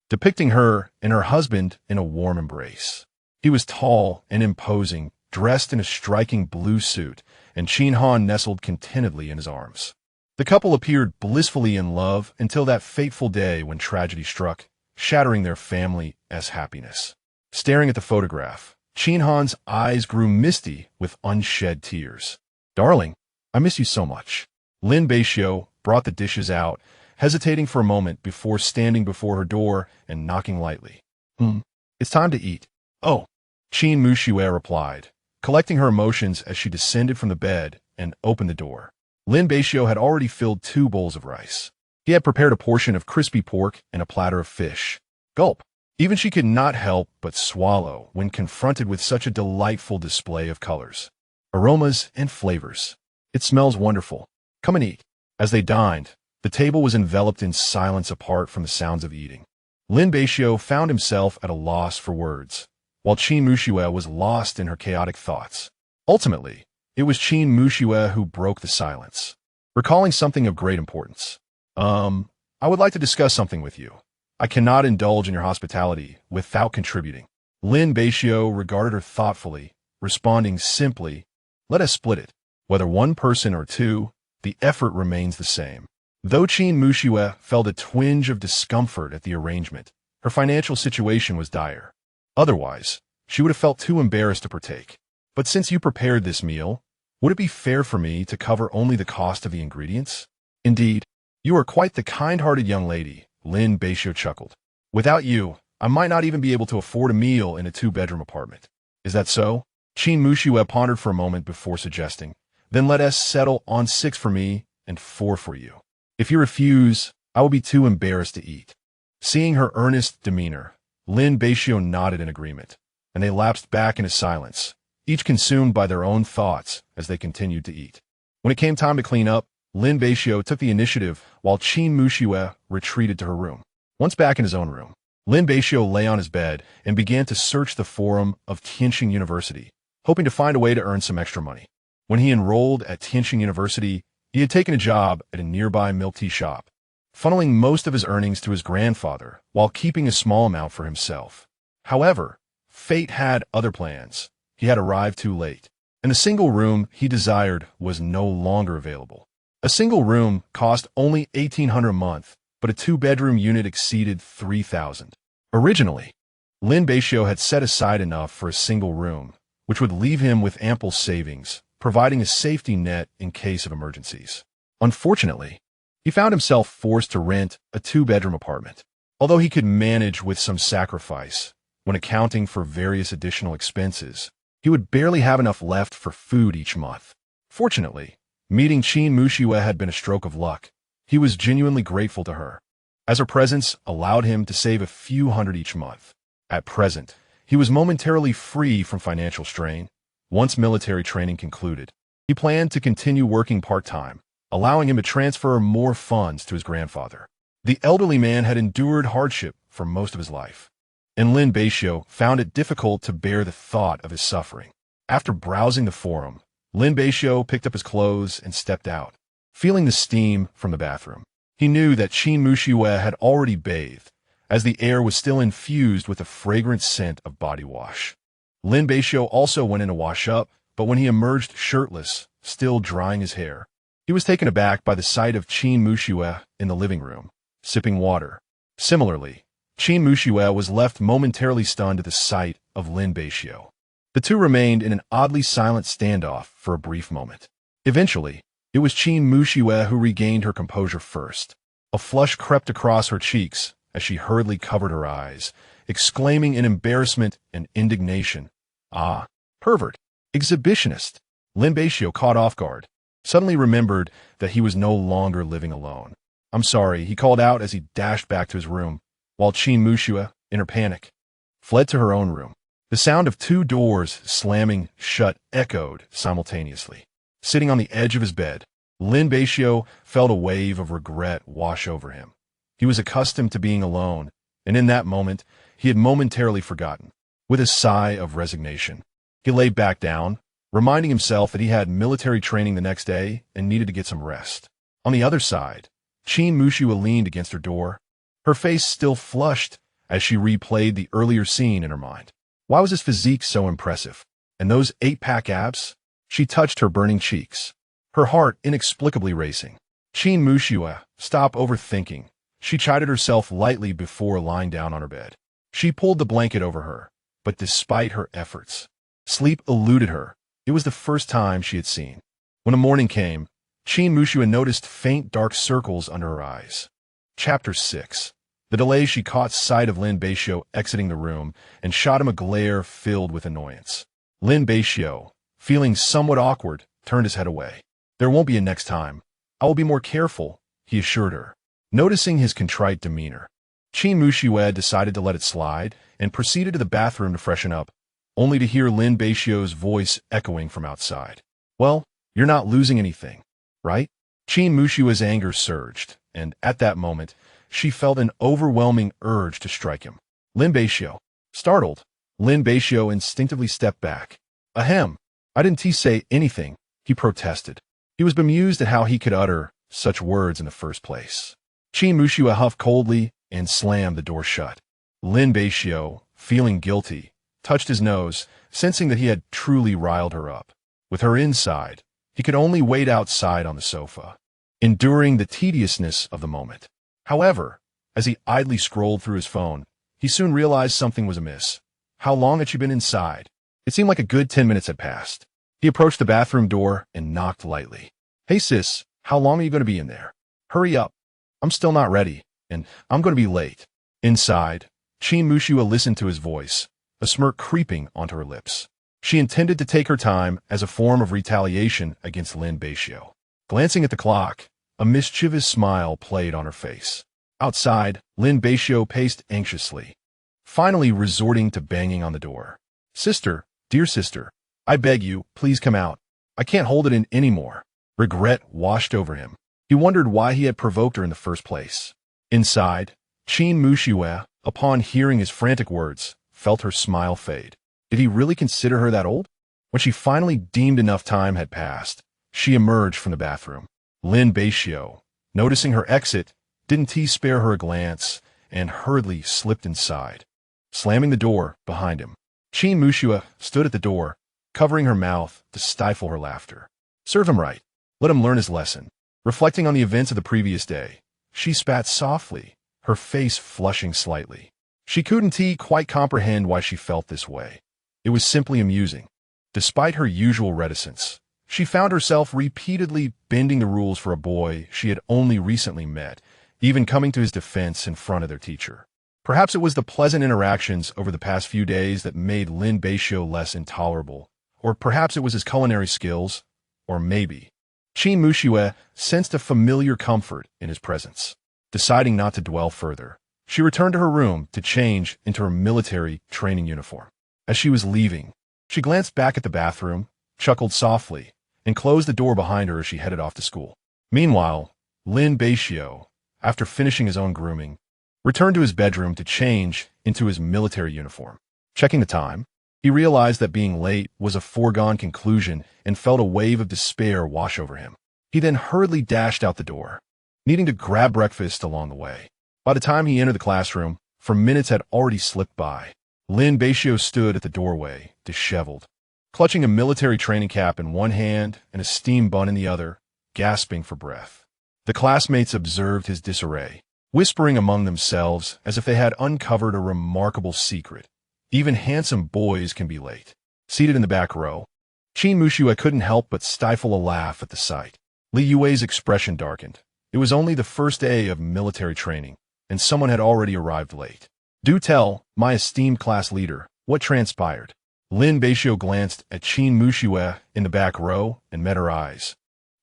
depicting her and her husband in a warm embrace. He was tall and imposing, dressed in a striking blue suit, and Lin Han nestled contentedly in his arms. The couple appeared blissfully in love until that fateful day when tragedy struck, shattering their family's happiness. Staring at the photograph, Lin Han's eyes grew misty with unshed tears. Darling, I miss you so much. Lin Beixiu brought the dishes out, hesitating for a moment before standing before her door and knocking lightly. It's time to eat. Oh, Lin Beixiu replied, collecting her emotions as she descended from the bed and opened the door. Lin Beixiu had already filled 2 bowls of rice. He had prepared a portion of crispy pork and a platter of fish. Gulp. Even she could not help but swallow when confronted with such a delightful display of colors. aromas, and flavors. It smells wonderful. Come and eat. As they dined, the table was enveloped in silence apart from the sounds of eating. Lin Beixiu found himself at a loss for words, while Qin Muxue was lost in her chaotic thoughts. Ultimately, it was Qin Muxue who broke the silence, recalling something of great importance. I would like to discuss something with you. I cannot indulge in your hospitality without contributing. Lin Beixiu regarded her thoughtfully, responding simply, let us split it. Whether one person or two, the effort remains the same. Though Qin Muxue felt a twinge of discomfort at the arrangement, her financial situation was dire. Otherwise, she would have felt too embarrassed to partake. But since you prepared this meal, would it be fair for me to cover only the cost of the ingredients? Indeed, you are quite the kind-hearted young lady, Lin Beixiu chuckled. Without you, I might not even be able to afford a meal in a two-bedroom apartment. Is that so? Qin Muxue pondered for a moment before suggesting, then let us settle on 6 for me and 4 for you. If you refuse, I will be too embarrassed to eat. Seeing her earnest demeanor, Lin Beixiu nodded in agreement, and they lapsed back into silence, each consumed by their own thoughts as they continued to eat. When it came time to clean up, Lin Beixiu took the initiative while Qin Muxue retreated to her room. Once back in his own room, Lin Beixiu lay on his bed and began to search the forum of Tianjin University, hoping to find a way to earn some extra money. When he enrolled at Tianjin University, he had taken a job at a nearby milk tea shop, funneling most of his earnings to his grandfather while keeping a small amount for himself. However, fate had other plans. He had arrived too late, and the single room he desired was no longer available. A single room cost only $1,800 a month, but a two-bedroom unit exceeded $3,000. Originally, Lin Beixiu had set aside enough for a single room, which would leave him with ample savings, providing a safety net in case of emergencies. Unfortunately, he found himself forced to rent a two-bedroom apartment. Although he could manage with some sacrifice, when accounting for various additional expenses, he would barely have enough left for food each month. Fortunately, meeting Qin Muxue had been a stroke of luck. He was genuinely grateful to her, as her presence allowed him to save a few hundred each month. At present, he was momentarily free from financial strain. Once military training concluded, he planned to continue working part-time, allowing him to transfer more funds to his grandfather. The elderly man had endured hardship for most of his life, and Lin Beixiu found it difficult to bear the thought of his suffering. After browsing the forum, Lin Beixiu picked up his clothes and stepped out, feeling the steam from the bathroom. He knew that Qin Muxue had already bathed, as the air was still infused with the fragrant scent of body wash. Lin Beixiu also went in to wash up, but when he emerged shirtless, still drying his hair, he was taken aback by the sight of Qin Muxue in the living room, sipping water. Similarly, Qin Muxue was left momentarily stunned at the sight of Lin Beixiu. The two remained in an oddly silent standoff for a brief moment. Eventually, it was Qin Muxue who regained her composure first. A flush crept across her cheeks as she hurriedly covered her eyes, exclaiming in embarrassment and indignation, "Ah, pervert, exhibitionist!" Lin Beixiu, caught off guard, suddenly remembered that he was no longer living alone. "I'm sorry," he called out as he dashed back to his room, while Qin Muxue, in her panic, fled to her own room. The sound of two doors slamming shut echoed simultaneously. Sitting on the edge of his bed, Lin Beixiu felt a wave of regret wash over him. He was accustomed to being alone, and in that moment, he had momentarily forgotten. With a sigh of resignation, he lay back down, reminding himself that he had military training the next day and needed to get some rest. On the other side, Qin Muxue leaned against her door, her face still flushed as she replayed the earlier scene in her mind. Why was his physique so impressive? And those 8-pack abs? She touched her burning cheeks, her heart inexplicably racing. Qin Muxue, stop overthinking. She chided herself lightly before lying down on her bed. She pulled the blanket over her, but despite her efforts, sleep eluded her. It was the first time she had seen. When the morning came, Qin Muxue noticed faint dark circles under her eyes. Chapter 6. The delay. She caught sight of Lin Beixiu exiting the room and shot him a glare filled with annoyance. Lin Beixiu, feeling somewhat awkward, turned his head away. "There won't be a next time. I will be more careful," he assured her. Noticing his contrite demeanor, Qin Muxue decided to let it slide and proceeded to the bathroom to freshen up, only to hear Lin Beixiu's voice echoing from outside. Well, you're not losing anything, right? Qin Mushua's anger surged, and at that moment, she felt an overwhelming urge to strike him. Lin Beixiu. Startled, Lin Beixiu instinctively stepped back. Ahem. I didn't say anything, he protested. He was bemused at how he could utter such words in the first place. Qin Mushua huffed coldly and slammed the door shut. Lin Beixiu, feeling guilty, touched his nose, sensing that he had truly riled her up. With her inside, he could only wait outside on the sofa, enduring the tediousness of the moment. However, as he idly scrolled through his phone, he soon realized something was amiss. How long had she been inside? It seemed like a good 10 minutes had passed. He approached the bathroom door and knocked lightly. Hey sis, how long are you going to be in there? Hurry up. I'm still not ready, and I'm going to be late. Inside, Qin Mushua listened to his voice, a smirk creeping onto her lips. She intended to take her time as a form of retaliation against Lin Beixiu. Glancing at the clock, a mischievous smile played on her face. Outside, Lin Beixiu paced anxiously, finally resorting to banging on the door. Sister, dear sister, I beg you, please come out. I can't hold it in anymore. Regret washed over him. He wondered why he had provoked her in the first place. Inside, Qin Mushua, upon hearing his frantic words, felt her smile fade. Did he really consider her that old? When she finally deemed enough time had passed, she emerged from the bathroom. Lin Beixiu, noticing her exit, didn't spare her a glance and hurriedly slipped inside, slamming the door behind him. Qin Mushua stood at the door, covering her mouth to stifle her laughter. Serve him right. Let him learn his lesson. Reflecting on the events of the previous day, she spat softly, her face flushing slightly. She couldn't quite comprehend why she felt this way. It was simply amusing. Despite her usual reticence, she found herself repeatedly bending the rules for a boy she had only recently met, even coming to his defense in front of their teacher. Perhaps it was the pleasant interactions over the past few days that made Lin Beixiu less intolerable, or perhaps it was his culinary skills, or maybe. Qin Mushua sensed a familiar comfort in his presence. Deciding not to dwell further, she returned to her room to change into her military training uniform. As she was leaving, she glanced back at the bathroom, chuckled softly, and closed the door behind her as she headed off to school. Meanwhile, Lin Beixiu, after finishing his own grooming, returned to his bedroom to change into his military uniform. Checking the time, he realized that being late was a foregone conclusion and felt a wave of despair wash over him. He then hurriedly dashed out the door, needing to grab breakfast along the way. By the time he entered the classroom, for minutes had already slipped by. Lin Beixiu stood at the doorway, disheveled, clutching a military training cap in one hand and a steam bun in the other, gasping for breath. The classmates observed his disarray, whispering among themselves as if they had uncovered a remarkable secret. Even handsome boys can be late. Seated in the back row, Qin Mushua couldn't help but stifle a laugh at the sight. Li Yue's expression darkened. It was only the first day of military training, and someone had already arrived late. Do tell, my esteemed class leader, what transpired. Lin Beixiu glanced at Qin Mushua in the back row and met her eyes,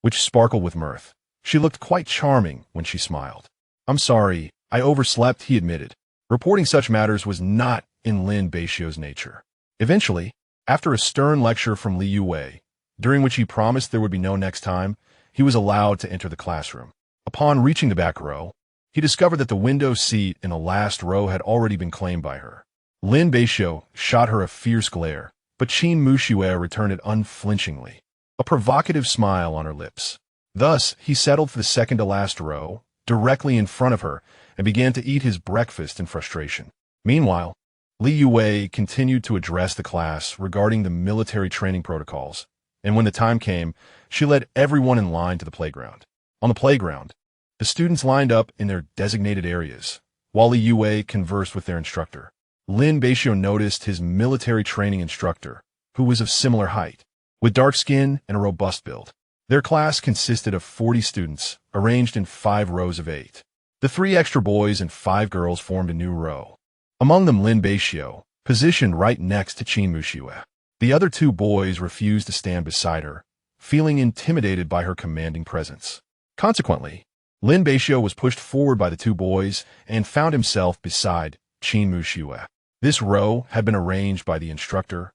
which sparkled with mirth. She looked quite charming when she smiled. I'm sorry, I overslept, he admitted. Reporting such matters was not in Lin Beixiu's nature. Eventually, after a stern lecture from Li Yue, during which he promised there would be no next time, he was allowed to enter the classroom. Upon reaching the back row, he discovered that the window seat in the last row had already been claimed by her. Lin Beixiu shot her a fierce glare, but Qin Mushua returned it unflinchingly, a provocative smile on her lips. Thus, he settled for the second-to-last row, directly in front of her, and began to eat his breakfast in frustration. Meanwhile, Li Yue continued to address the class regarding the military training protocols, and when the time came, she led everyone in line to the playground. On the playground, the students lined up in their designated areas, while Li Yue conversed with their instructor. Lin Beixiu noticed his military training instructor, who was of similar height, with dark skin and a robust build. Their class consisted of 40 students, arranged in 5 rows of 8. The 3 extra boys and 5 girls formed a new row. Among them Lin Beixiu, positioned right next to Qin Mushua. The other 2 boys refused to stand beside her, feeling intimidated by her commanding presence. Consequently, Lin Beixiu was pushed forward by the 2 boys and found himself beside Qin Mushua. This row had been arranged by the instructor,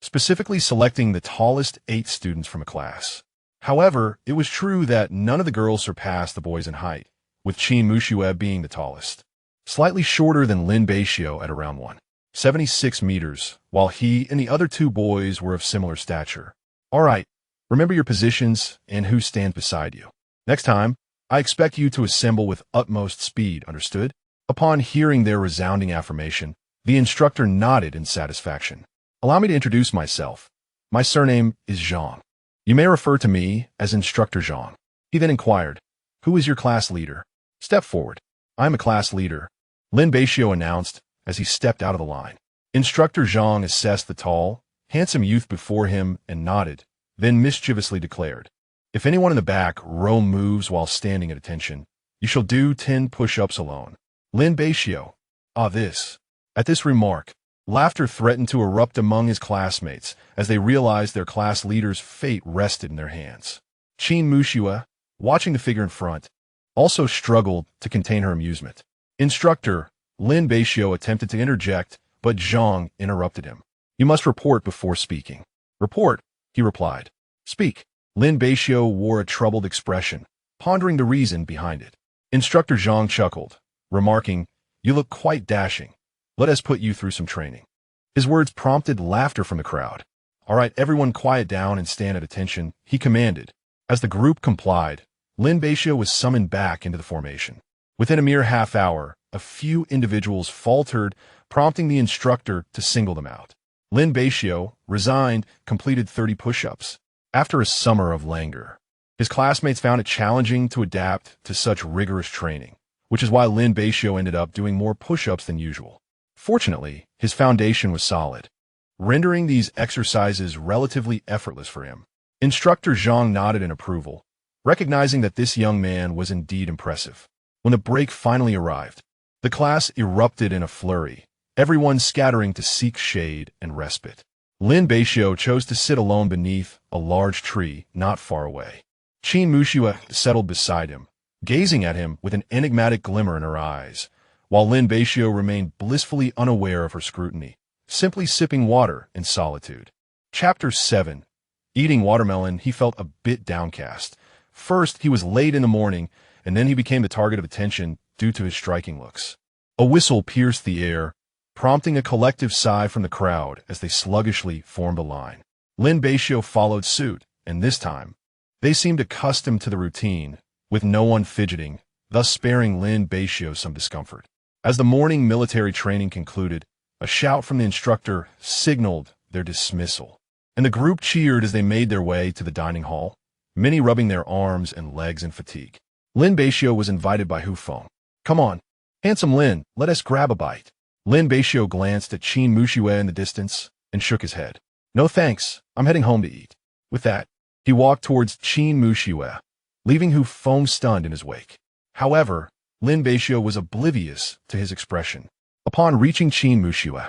specifically selecting the tallest 8 students from a class. However, it was true that none of the girls surpassed the boys in height, with Lin Beixiu being the tallest, slightly shorter than Lin Beixiu at around 176 meters, while he and the other 2 boys were of similar stature. All right, remember your positions and who stands beside you. Next time, I expect you to assemble with utmost speed, understood? Upon hearing their resounding affirmation, the instructor nodded in satisfaction. Allow me to introduce myself. My surname is Zhang. You may refer to me as Instructor Zhang. He then inquired, who is your class leader? Step forward. I am a class leader, Lin Beixiu announced as he stepped out of the line. Instructor Zhang assessed the tall, handsome youth before him and nodded, then mischievously declared, if anyone in the back row moves while standing at attention, you shall do 10 push-ups alone. Lin Beixiu. At this remark, laughter threatened to erupt among his classmates as they realized their class leader's fate rested in their hands. Lin Beixiu, watching the figure in front, also struggled to contain her amusement. Instructor Lin Beixiu attempted to interject, but Zhang interrupted him. You must report before speaking. Report, he replied. Speak. Lin Beixiu wore a troubled expression, pondering the reason behind it. Instructor Zhang chuckled, remarking, you look quite dashing. Let us put you through some training. His words prompted laughter from the crowd. All right, everyone quiet down and stand at attention, he commanded. As the group complied, Lin Beixiu was summoned back into the formation. Within a mere half hour, a few individuals faltered, prompting the instructor to single them out. Lin Beixiu, resigned, completed 30 push-ups. After a summer of languor, his classmates found it challenging to adapt to such rigorous training, which is why Lin Beixiu ended up doing more push-ups than usual. Fortunately, his foundation was solid, rendering these exercises relatively effortless for him. Instructor Zhang nodded in approval, recognizing that this young man was indeed impressive. When the break finally arrived, the class erupted in a flurry, everyone scattering to seek shade and respite. Lin Beixiu chose to sit alone beneath a large tree not far away. Lin Beixiu settled beside him, gazing at him with an enigmatic glimmer in her eyes, while Lin Beixiu remained blissfully unaware of her scrutiny, simply sipping water in solitude. Chapter 7. Eating watermelon, he felt a bit downcast. First, he was late in the morning, and then he became the target of attention due to his striking looks. A whistle pierced the air, prompting a collective sigh from the crowd as they sluggishly formed a line. Lin Beixiu followed suit, and this time, they seemed accustomed to the routine, with no one fidgeting, thus sparing Lin Beixiu some discomfort. As the morning military training concluded, a shout from the instructor signaled their dismissal, and the group cheered as they made their way to the dining hall, many rubbing their arms and legs in fatigue. Lin Beixiu was invited by Hu Feng. Come on, handsome Lin, let us grab a bite. Lin Beixiu glanced at Lin Beixiu in the distance and shook his head. No thanks, I'm heading home to eat. With that, he walked towards Lin Beixiu, leaving Hu Feng stunned in his wake. However, Lin Beixiu was oblivious to his expression. Upon reaching Lin Beixiu,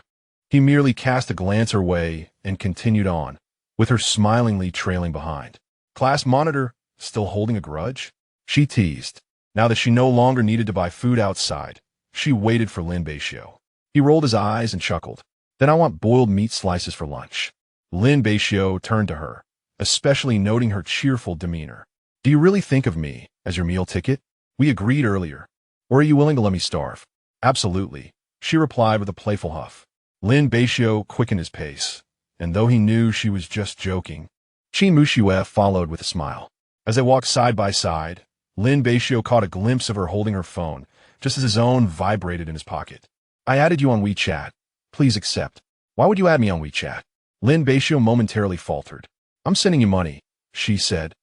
he merely cast a glance her way and continued on, with her smilingly trailing behind. Class monitor, still holding a grudge? She teased. Now that she no longer needed to buy food outside, she waited for Lin Beixiu. He rolled his eyes and chuckled. Then I want boiled meat slices for lunch. Lin Beixiu turned to her, especially noting her cheerful demeanor. Do you really think of me as your meal ticket? We agreed earlier. Or are you willing to let me starve? Absolutely, she replied with a playful huff. Lin Beixiu quickened his pace, and though he knew she was just joking, Lin Beixiu followed with a smile. As they walked side by side, Lin Beixiu caught a glimpse of her holding her phone, just as his own vibrated in his pocket. I added you on WeChat. Please accept. Why would you add me on WeChat? Lin Beixiu momentarily faltered. I'm sending you money, she said,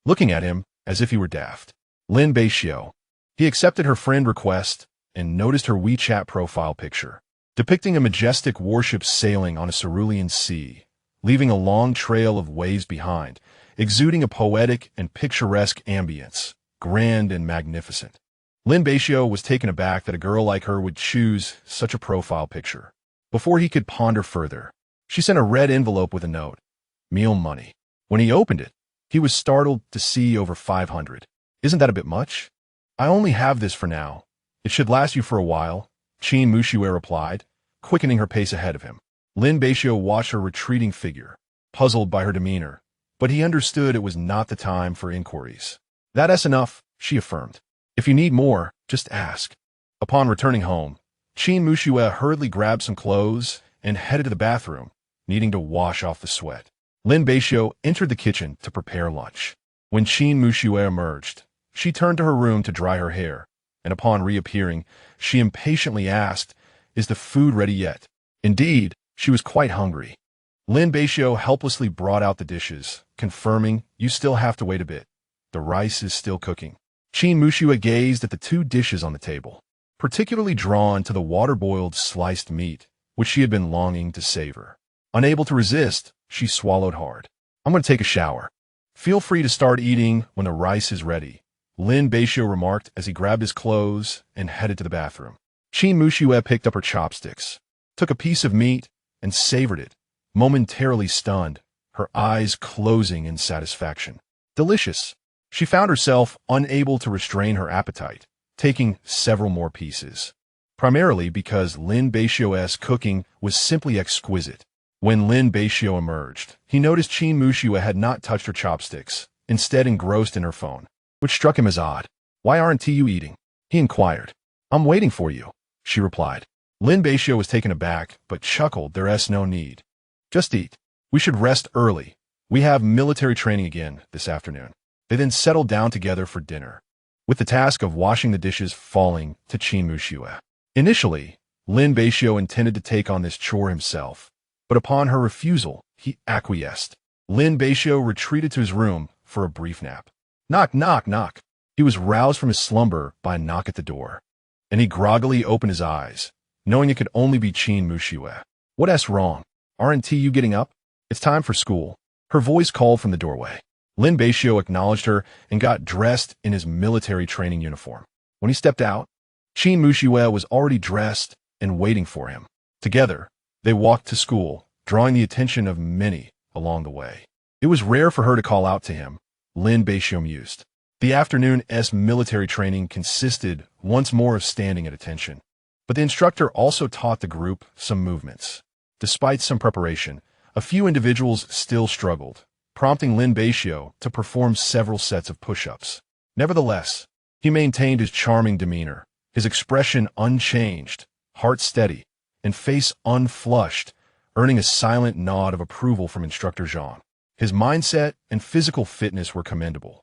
looking at him as if he were daft. Lin Beixiu. He accepted her friend request and noticed her WeChat profile picture, depicting a majestic warship sailing on a cerulean sea, leaving a long trail of waves behind, exuding a poetic and picturesque ambience, grand and magnificent. Lin Beixiu was taken aback that a girl like her would choose such a profile picture. Before he could ponder further, she sent a red envelope with a note. Meal money. When he opened it, he was startled to see over 500. Isn't that a bit much? I only have this for now. It should last you for a while, Lin Beixiu replied, quickening her pace ahead of him. Lin Beixiu watched her retreating figure, puzzled by her demeanor, but he understood it was not the time for inquiries. "That's enough," she affirmed. "If you need more, just ask." Upon returning home, Qin Muxue hurriedly grabbed some clothes and headed to the bathroom, needing to wash off the sweat. Lin Beixiu entered the kitchen to prepare lunch. When Qin Muxue emerged, she turned to her room to dry her hair, and upon reappearing, she impatiently asked, "Is the food ready yet?" Indeed, she was quite hungry. Lin Beixiu helplessly brought out the dishes, confirming, "You still have to wait a bit. The rice is still cooking." Qin Muxue gazed at the two dishes on the table, particularly drawn to the water-boiled sliced meat, which she had been longing to savor. Unable to resist, she swallowed hard. "I'm going to take a shower. Feel free to start eating when the rice is ready," Lin Beixiu remarked as he grabbed his clothes and headed to the bathroom. Qin Muxue picked up her chopsticks, took a piece of meat, and savored it, momentarily stunned, her eyes closing in satisfaction. Delicious. She found herself unable to restrain her appetite, taking several more pieces, primarily because Lin Beixiu's cooking was simply exquisite. When Lin Beixiu emerged, he noticed Qin Muxue had not touched her chopsticks, instead engrossed in her phone, which struck him as odd. "Why aren't you eating?" he inquired. "I'm waiting for you," she replied. Lin Beixiu was taken aback, but chuckled, "There's no need. Just eat. We should rest early. We have military training again this afternoon." They then settled down together for dinner, with the task of washing the dishes falling to Qin Muxue. Initially, Lin Beixiu intended to take on this chore himself, but upon her refusal, he acquiesced. Lin Beixiu retreated to his room for a brief nap. Knock, knock, knock. He was roused from his slumber by a knock at the door, and he groggily opened his eyes, knowing it could only be Qin Muxue. "What's wrong? Aren't you getting up? It's time for school." Her voice called from the doorway. Lin Beixiu acknowledged her and got dressed in his military training uniform. When he stepped out, Qin Muxue was already dressed and waiting for him. Together, they walked to school, drawing the attention of many along the way. It was rare for her to call out to him, Lin Beixiu mused. The afternoon's military training consisted once more of standing at attention, but the instructor also taught the group some movements. Despite some preparation, a few individuals still struggled, prompting Lin Beixiu to perform several sets of push-ups. Nevertheless, he maintained his charming demeanor, his expression unchanged, heart steady, and face unflushed, earning a silent nod of approval from Instructor Zhang. His mindset and physical fitness were commendable.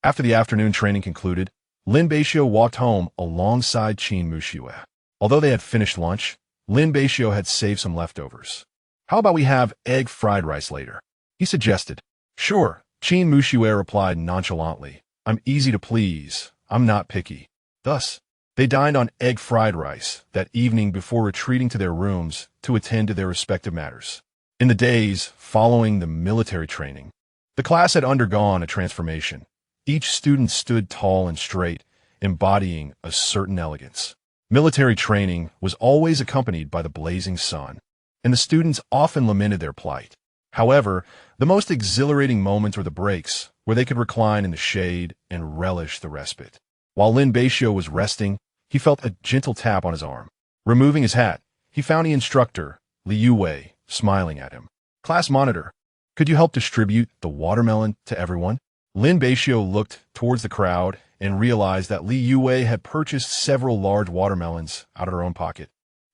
After the afternoon training concluded, Lin Beixiu walked home alongside Qin Muxue. Although they had finished lunch, Lin Beixiu had saved some leftovers. "How about we have egg fried rice later?" he suggested. "Sure," Qin Muxue replied nonchalantly. "I'm easy to please. I'm not picky." Thus, they dined on egg fried rice that evening before retreating to their rooms to attend to their respective matters. In the days following the military training, the class had undergone a transformation. Each student stood tall and straight, embodying a certain elegance. Military training was always accompanied by the blazing sun, and the students often lamented their plight. However, the most exhilarating moments were the breaks, where they could recline in the shade and relish the respite. While Lin Beixiu was resting, he felt a gentle tap on his arm. Removing his hat, he found the instructor, Liu Wei, smiling at him. "Class monitor, could you help distribute the watermelon to everyone?" Lin Beixiu looked towards the crowd and realized that Liu Wei had purchased several large watermelons out of her own pocket,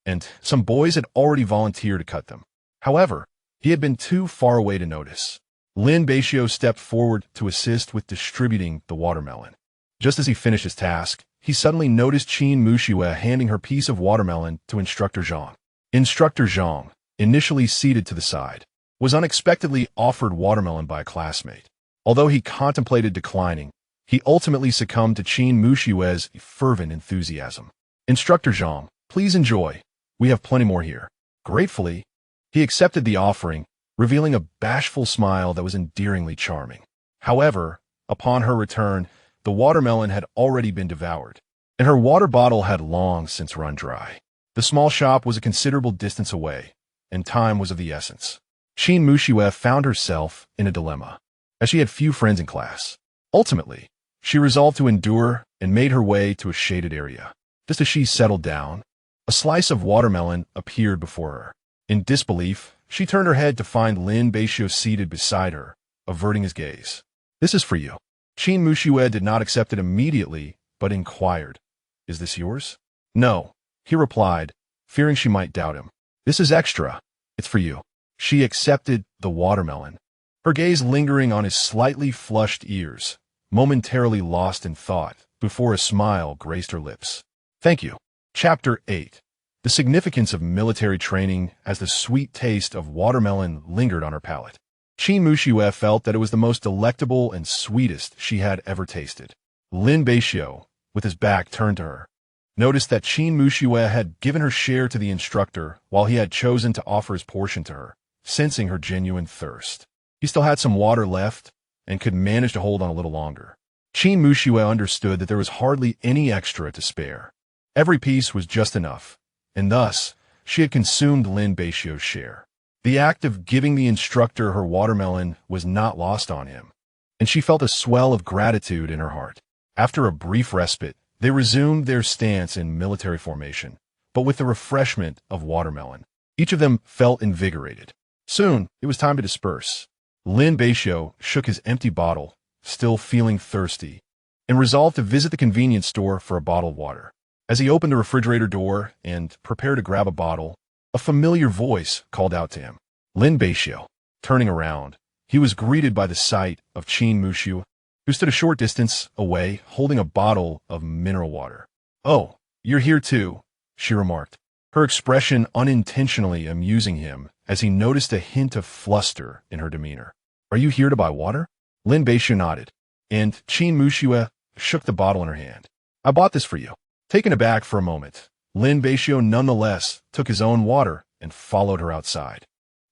and some boys had already volunteered to cut them. However, he had been too far away to notice. Lin Beixiu stepped forward to assist with distributing the watermelon. Just as he finished his task, he suddenly noticed Qin Muxue handing her piece of watermelon to Instructor Zhang. Instructor Zhang, initially seated to the side, was unexpectedly offered watermelon by a classmate. Although he contemplated declining, he ultimately succumbed to Qin Muxue's fervent enthusiasm. "Instructor Zhang, please enjoy. We have plenty more here." Gratefully, he accepted the offering, revealing a bashful smile that was endearingly charming. However, upon her return, the watermelon had already been devoured, and her water bottle had long since run dry. The small shop was a considerable distance away, and time was of the essence. Qin Muxue found herself in a dilemma, as she had few friends in class. Ultimately, she resolved to endure and made her way to a shaded area. Just as she settled down, a slice of watermelon appeared before her. In disbelief, she turned her head to find Lin Beixiu seated beside her, averting his gaze. "This is for you." Qin Muxue did not accept it immediately, but inquired, "Is this yours?" "No," he replied, fearing she might doubt him. "This is extra. It's for you." She accepted the watermelon, her gaze lingering on his slightly flushed ears, momentarily lost in thought, before a smile graced her lips. "Thank you." Chapter 8. The significance of military training as the sweet taste of watermelon lingered on her palate. Qin Muxue felt that it was the most delectable and sweetest she had ever tasted. Lin Beixiu, with his back turned to her, noticed that Qin Muxue had given her share to the instructor while he had chosen to offer his portion to her, sensing her genuine thirst. He still had some water left and could manage to hold on a little longer. Qin Muxue understood that there was hardly any extra to spare. Every piece was just enough, and thus she had consumed Lin Beixiu's share. The act of giving the instructor her watermelon was not lost on him, and she felt a swell of gratitude in her heart. After a brief respite, they resumed their stance in military formation, but with the refreshment of watermelon. Each of them felt invigorated. Soon, it was time to disperse. Lin Beixiu shook his empty bottle, still feeling thirsty, and resolved to visit the convenience store for a bottle of water. As he opened the refrigerator door and prepared to grab a bottle, a familiar voice called out to him. Lin Beixiu. Turning around, he was greeted by the sight of Qin Muxue, who stood a short distance away holding a bottle of mineral water. "Oh, you're here too," she remarked, her expression unintentionally amusing him as he noticed a hint of fluster in her demeanor. "Are you here to buy water?" Lin Beixiu nodded, and Qin Muxue shook the bottle in her hand. "I bought this for you." Taken aback for a moment, Lin Beixiu nonetheless took his own water and followed her outside.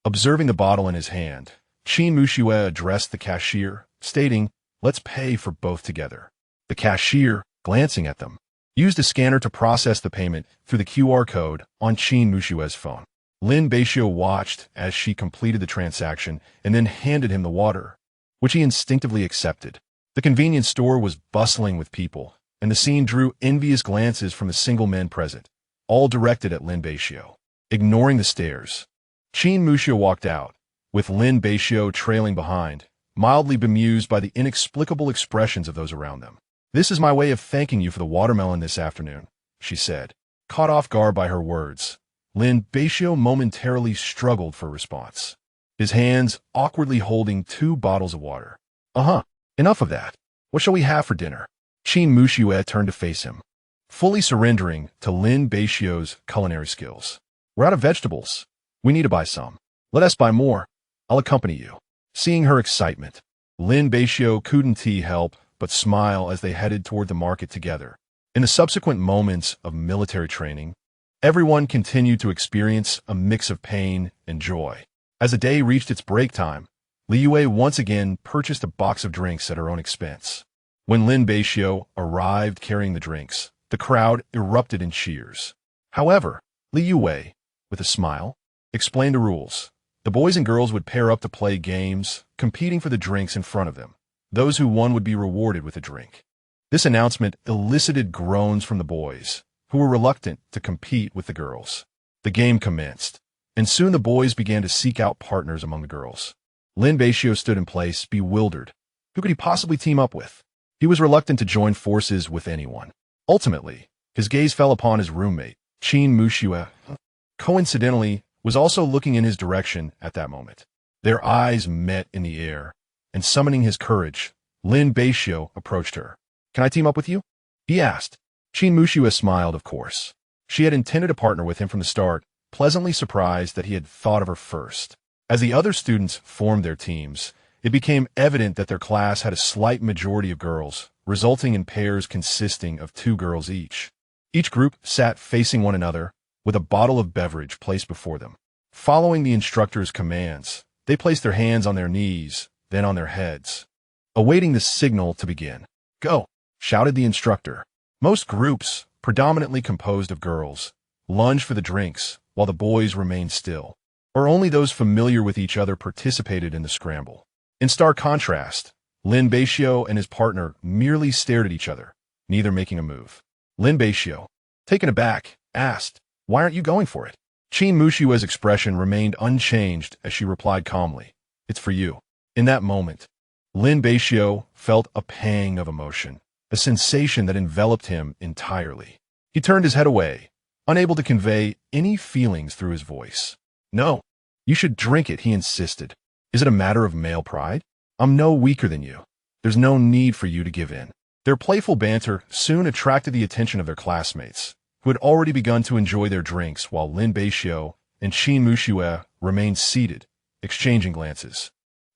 Observing the bottle in his hand, Qin Muxue addressed the cashier, stating, "Let's pay for both together." The cashier, glancing at them, used a scanner to process the payment through the QR code on Qin Muxue's phone. Lin Beixiu watched as she completed the transaction and then handed him the water, which he instinctively accepted. The convenience store was bustling with people, and the scene drew envious glances from the single men present, all directed at Lin Beixiu. Ignoring the stares, Qin Muxue walked out, with Lin Beixiu trailing behind, mildly bemused by the inexplicable expressions of those around them. "This is my way of thanking you for the watermelon this afternoon," she said. Caught off guard by her words, Lin Beixiu momentarily struggled for a response, his hands awkwardly holding 2 bottles of water. Enough of that. What shall we have for dinner?" Qin Muxue turned to face him, fully surrendering to Lin Beixiu's culinary skills. "We're out of vegetables. We need to buy some." "Let us buy more. I'll accompany you." Seeing her excitement, Lin Beixiu couldn't help but smile as they headed toward the market together. In the subsequent moments of military training, everyone continued to experience a mix of pain and joy. As the day reached its break time, Li Yue once again purchased a box of drinks at her own expense. When Lin Beixiu arrived carrying the drinks, the crowd erupted in cheers. However, Li Yue, with a smile, explained the rules. The boys and girls would pair up to play games, competing for the drinks in front of them. Those who won would be rewarded with a drink. This announcement elicited groans from the boys, who were reluctant to compete with the girls. The game commenced, and soon the boys began to seek out partners among the girls. Lin Beixiu stood in place, bewildered. Who could he possibly team up with? He was reluctant to join forces with anyone. Ultimately, his gaze fell upon his roommate, Qin Muxue. Coincidentally, was also looking in his direction at that moment. Their eyes met in the air, and summoning his courage, Lin Beixiu approached her. "Can I team up with you?" he asked. Qin Muxue smiled, of course. She had intended to partner with him from the start, pleasantly surprised that he had thought of her first. As the other students formed their teams, it became evident that their class had a slight majority of girls, resulting in pairs consisting of 2 girls each. Each group sat facing one another, with a bottle of beverage placed before them. Following the instructor's commands, they placed their hands on their knees, then on their heads, awaiting the signal to begin. "Go!" shouted the instructor. Most groups, predominantly composed of girls, lunged for the drinks, while the boys remained still, or only those familiar with each other participated in the scramble. In stark contrast, Lin Beixiu and his partner merely stared at each other, neither making a move. Lin Beixiu, taken aback, asked, "Why aren't you going for it?" Qin Mushue's expression remained unchanged as she replied calmly, "It's for you." In that moment, Lin Beixiu felt a pang of emotion, a sensation that enveloped him entirely. He turned his head away, unable to convey any feelings through his voice. "No, you should drink it," he insisted. "Is it a matter of male pride? I'm no weaker than you. There's no need for you to give in." Their playful banter soon attracted the attention of their classmates, who had already begun to enjoy their drinks while Lin Beixiu and Qin Mushuo remained seated, exchanging glances.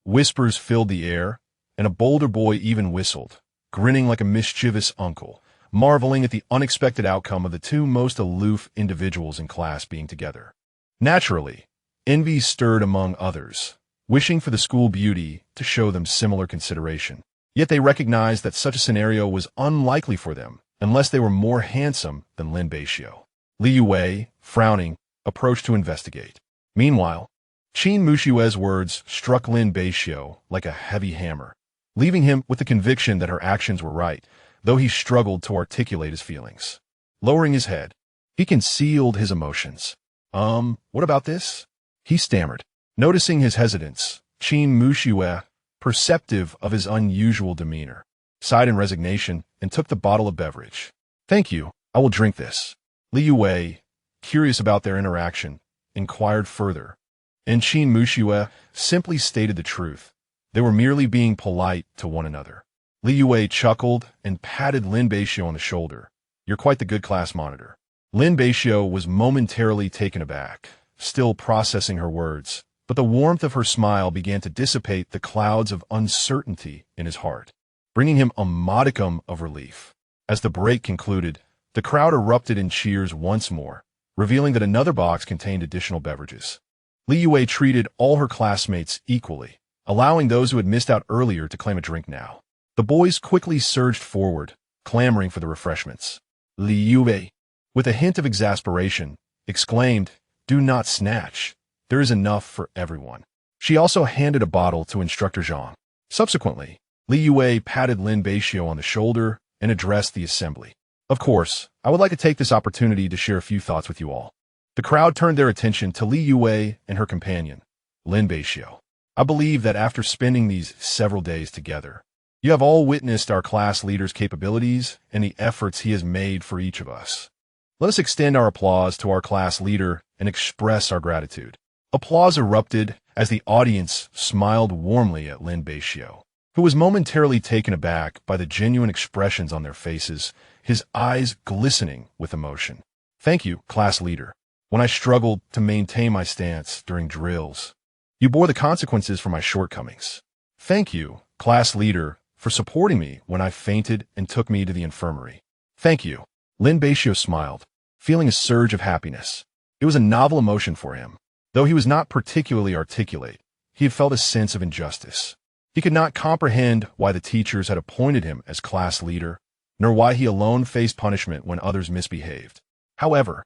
Whispers filled the air, and a bolder boy even whistled, grinning like a mischievous uncle, marveling at the unexpected outcome of the two most aloof individuals in class being together. Naturally, envy stirred among others, wishing for the school beauty to show them similar consideration. Yet they recognized that such a scenario was unlikely for them unless they were more handsome than Lin Beixiu. Li Yue, frowning, approached to investigate. Meanwhile, Qin Mushue's words struck Lin Beixiu like a heavy hammer, leaving him with the conviction that her actions were right, though he struggled to articulate his feelings. Lowering his head, he concealed his emotions. What about this?" he stammered. Noticing his hesitance, Qin Mushuo, perceptive of his unusual demeanor, sighed in resignation and took the bottle of beverage. "Thank you, I will drink this." Li Yue, curious about their interaction, inquired further, and Qin Mushuo simply stated the truth. They were merely being polite to one another. Li Yue chuckled and patted Lin Beixiu on the shoulder. "You're quite the good class monitor." Lin Beixiu was momentarily taken aback, still processing her words, but the warmth of her smile began to dissipate the clouds of uncertainty in his heart, bringing him a modicum of relief. As the break concluded, the crowd erupted in cheers once more, revealing that another box contained additional beverages. Li Yue treated all her classmates equally, allowing those who had missed out earlier to claim a drink now. The boys quickly surged forward, clamoring for the refreshments. Li Yue, with a hint of exasperation, exclaimed, "Do not snatch. There is enough for everyone." She also handed a bottle to Instructor Zhang. Subsequently, Li Yue patted Lin Beixiu on the shoulder and addressed the assembly. "Of course, I would like to take this opportunity to share a few thoughts with you all." The crowd turned their attention to Li Yue and her companion, Lin Beixiu. "I believe that after spending these several days together, you have all witnessed our class leader's capabilities and the efforts he has made for each of us. Let us extend our applause to our class leader and express our gratitude." Applause erupted as the audience smiled warmly at Lin Beixiu, who was momentarily taken aback by the genuine expressions on their faces, his eyes glistening with emotion. "Thank you, class leader. When I struggled to maintain my stance during drills, you bore the consequences for my shortcomings. Thank you, class leader, for supporting me when I fainted and took me to the infirmary." "Thank you." Lin Beixiu smiled, feeling a surge of happiness. It was a novel emotion for him. Though he was not particularly articulate, he had felt a sense of injustice. He could not comprehend why the teachers had appointed him as class leader, nor why he alone faced punishment when others misbehaved. However,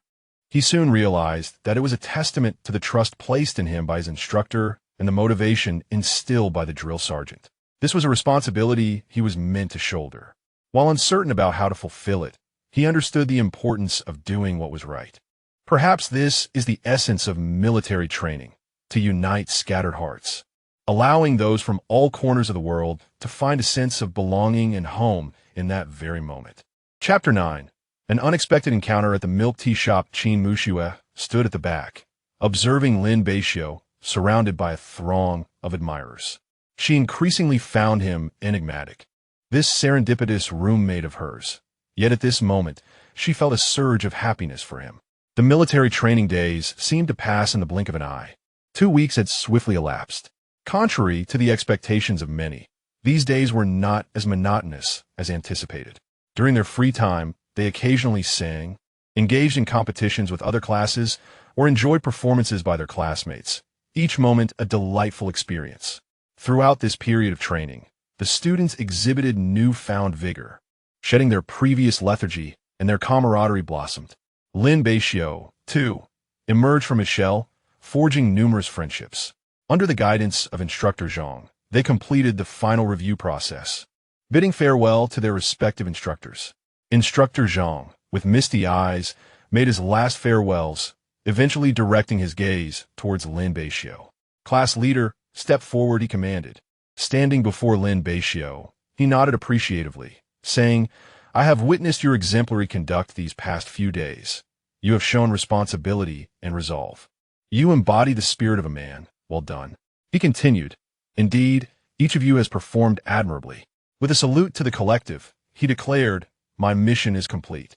he soon realized that it was a testament to the trust placed in him by his instructor and the motivation instilled by the drill sergeant. This was a responsibility he was meant to shoulder. While uncertain about how to fulfill it, he understood the importance of doing what was right. Perhaps this is the essence of military training, to unite scattered hearts, allowing those from all corners of the world to find a sense of belonging and home in that very moment. Chapter 9. An unexpected encounter at the milk tea shop. Qin Mushuo stood at the back, observing Lin Beixiu surrounded by a throng of admirers. She increasingly found him enigmatic, this serendipitous roommate of hers. Yet at this moment, she felt a surge of happiness for him. The military training days seemed to pass in the blink of an eye. 2 weeks had swiftly elapsed. Contrary to the expectations of many, these days were not as monotonous as anticipated. During their free time, they occasionally sang, engaged in competitions with other classes, or enjoyed performances by their classmates, each moment a delightful experience. Throughout this period of training, the students exhibited newfound vigor. Shedding their previous lethargy, and their camaraderie blossomed. Lin Beixiu, too, emerged from his shell, forging numerous friendships. Under the guidance of Instructor Zhang, they completed the final review process, bidding farewell to their respective instructors. Instructor Zhang, with misty eyes, made his last farewells, eventually directing his gaze towards Lin Beixiu. Class leader, step forward, he commanded. Standing before Lin Beixiu, he nodded appreciatively, saying, I have witnessed your exemplary conduct these past few days. You have shown responsibility and resolve. You embody the spirit of a man. Well done. He continued, Indeed, each of you has performed admirably. With a salute to the collective, he declared, My mission is complete.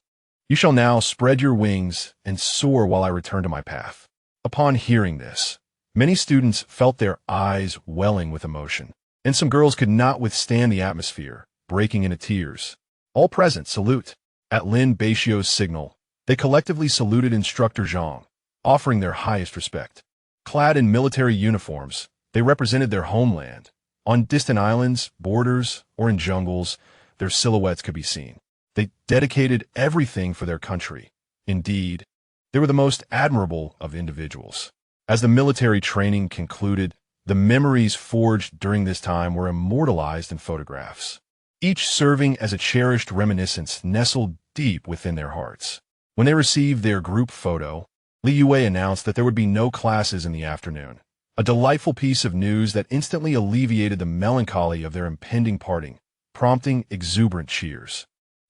You shall now spread your wings and soar while I return to my path. Upon hearing this, many students felt their eyes welling with emotion, and some girls could not withstand the atmosphere, breaking into tears. All present salute. At Lin Beixiu's signal, they collectively saluted Instructor Zhang, offering their highest respect. Clad in military uniforms, they represented their homeland. On distant islands, borders, or in jungles, their silhouettes could be seen. They dedicated everything for their country. Indeed, they were the most admirable of individuals. As the military training concluded, the memories forged during this time were immortalized in photographs, each serving as a cherished reminiscence nestled deep within their hearts. When they received their group photo, Li Yue announced that there would be no classes in the afternoon, a delightful piece of news that instantly alleviated the melancholy of their impending parting, prompting exuberant cheers.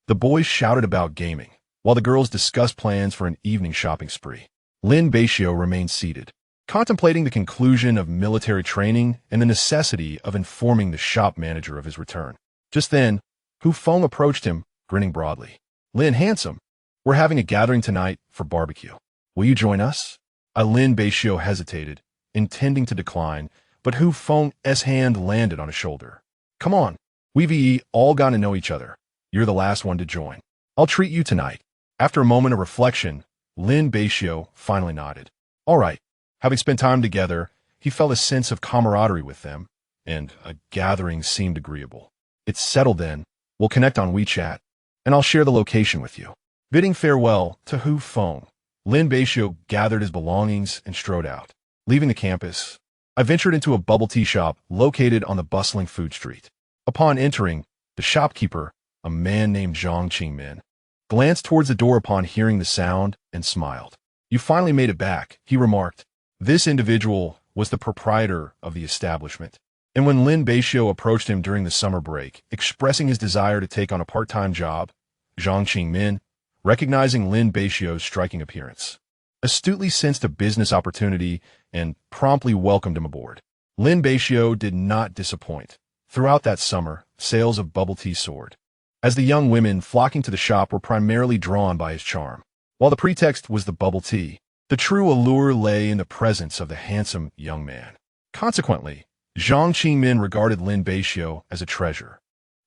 The boys shouted about gaming, while the girls discussed plans for an evening shopping spree. Lin Beixiu remained seated, contemplating the conclusion of military training and the necessity of informing the shop manager of his return. Just then, Hu Feng approached him, grinning broadly. Lin, handsome, we're having a gathering tonight for barbecue. Will you join us? Lin Beixiu hesitated, intending to decline, but Hu Feng's hand landed on his shoulder. Come on, we've all got to know each other. You're the last one to join. I'll treat you tonight. After a moment of reflection, Lin Beixiu finally nodded. All right. Having spent time together, he felt a sense of camaraderie with them, and a gathering seemed agreeable. It's settled then. We'll connect on WeChat, and I'll share the location with you. Bidding farewell to Hu Feng, Lin Beixiu gathered his belongings and strode out. Leaving the campus, I ventured into a bubble tea shop located on the bustling food street. Upon entering, the shopkeeper, a man named Zhang Qingmin, glanced towards the door upon hearing the sound and smiled. You finally made it back, he remarked. This individual was the proprietor of the establishment, and when Lin Beixiu approached him during the summer break, expressing his desire to take on a part-time job, Zhang Qingmin, recognizing Lin Beixiu's striking appearance, astutely sensed a business opportunity and promptly welcomed him aboard. Lin Beixiu did not disappoint. Throughout that summer, sales of bubble tea soared, as the young women flocking to the shop were primarily drawn by his charm. While the pretext was the bubble tea, the true allure lay in the presence of the handsome young man. Consequently, Zhang Qingmin regarded Lin Beixiu as a treasure,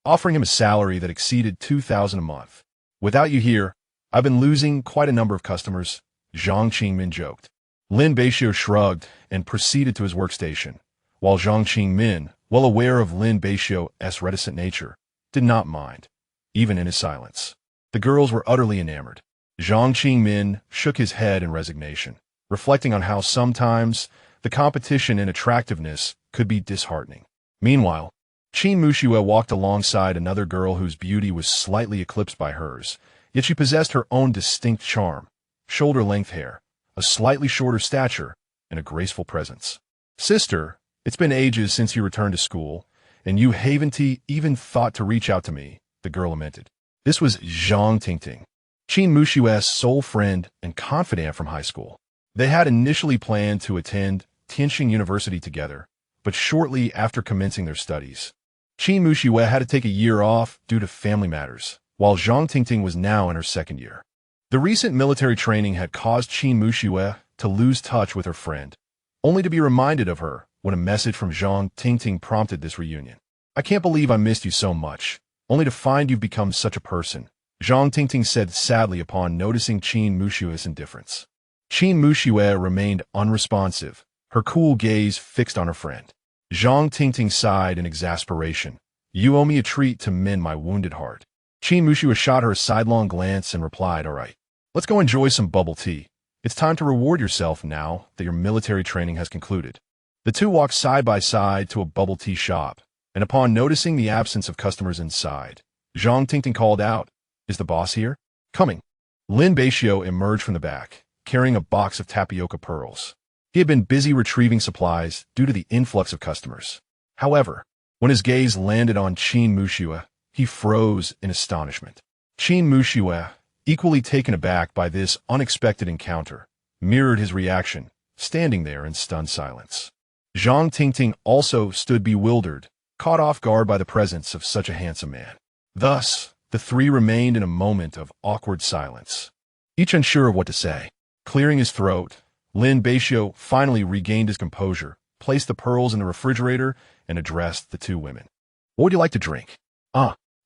offering him a salary that exceeded 2,000 a month. Without you here, I've been losing quite a number of customers, Zhang Qingmin joked. Lin Beixiu shrugged and proceeded to his workstation, while Zhang Qingmin, well aware of Lin Beixiu's reticent nature, did not mind, even in his silence. The girls were utterly enamored. Zhang Qingmin shook his head in resignation, reflecting on how sometimes the competition in attractiveness could be disheartening. Meanwhile, Qin Muxue walked alongside another girl whose beauty was slightly eclipsed by hers, yet she possessed her own distinct charm, shoulder-length hair, a slightly shorter stature, and a graceful presence. Sister, it's been ages since you returned to school, and you haven't even thought to reach out to me, the girl lamented. This was Zhang Tingting, Qin Muxue's sole friend and confidant from high school. They had initially planned to attend Tianjin University together, but shortly after commencing their studies, Qin Muxue had to take a year off due to family matters, while Zhang Tingting was now in her second year. The recent military training had caused Qin Muxue to lose touch with her friend, only to be reminded of her when a message from Zhang Tingting prompted this reunion. I can't believe I missed you so much, only to find you've become such a person, Zhang Tingting said sadly upon noticing Qin Muxue's indifference. Qin Muxue remained unresponsive, her cool gaze fixed on her friend. Zhang Tingting sighed in exasperation. You owe me a treat to mend my wounded heart. Qin Muxue shot her a sidelong glance and replied, all right, let's go enjoy some bubble tea. It's time to reward yourself now that your military training has concluded. The two walked side by side to a bubble tea shop, and upon noticing the absence of customers inside, Zhang Tingting called out, is the boss here? Coming. Lin Beixiu emerged from the back, carrying a box of tapioca pearls. He had been busy retrieving supplies due to the influx of customers. However, when his gaze landed on Qin Muxue, he froze in astonishment. Qin Muxue, equally taken aback by this unexpected encounter, mirrored his reaction, standing there in stunned silence. Zhang Tingting also stood bewildered, caught off guard by the presence of such a handsome man. Thus, the three remained in a moment of awkward silence, each unsure of what to say. Clearing his throat, Lin Beixiu finally regained his composure, placed the pearls in the refrigerator, and addressed the two women. "What would you like to drink?"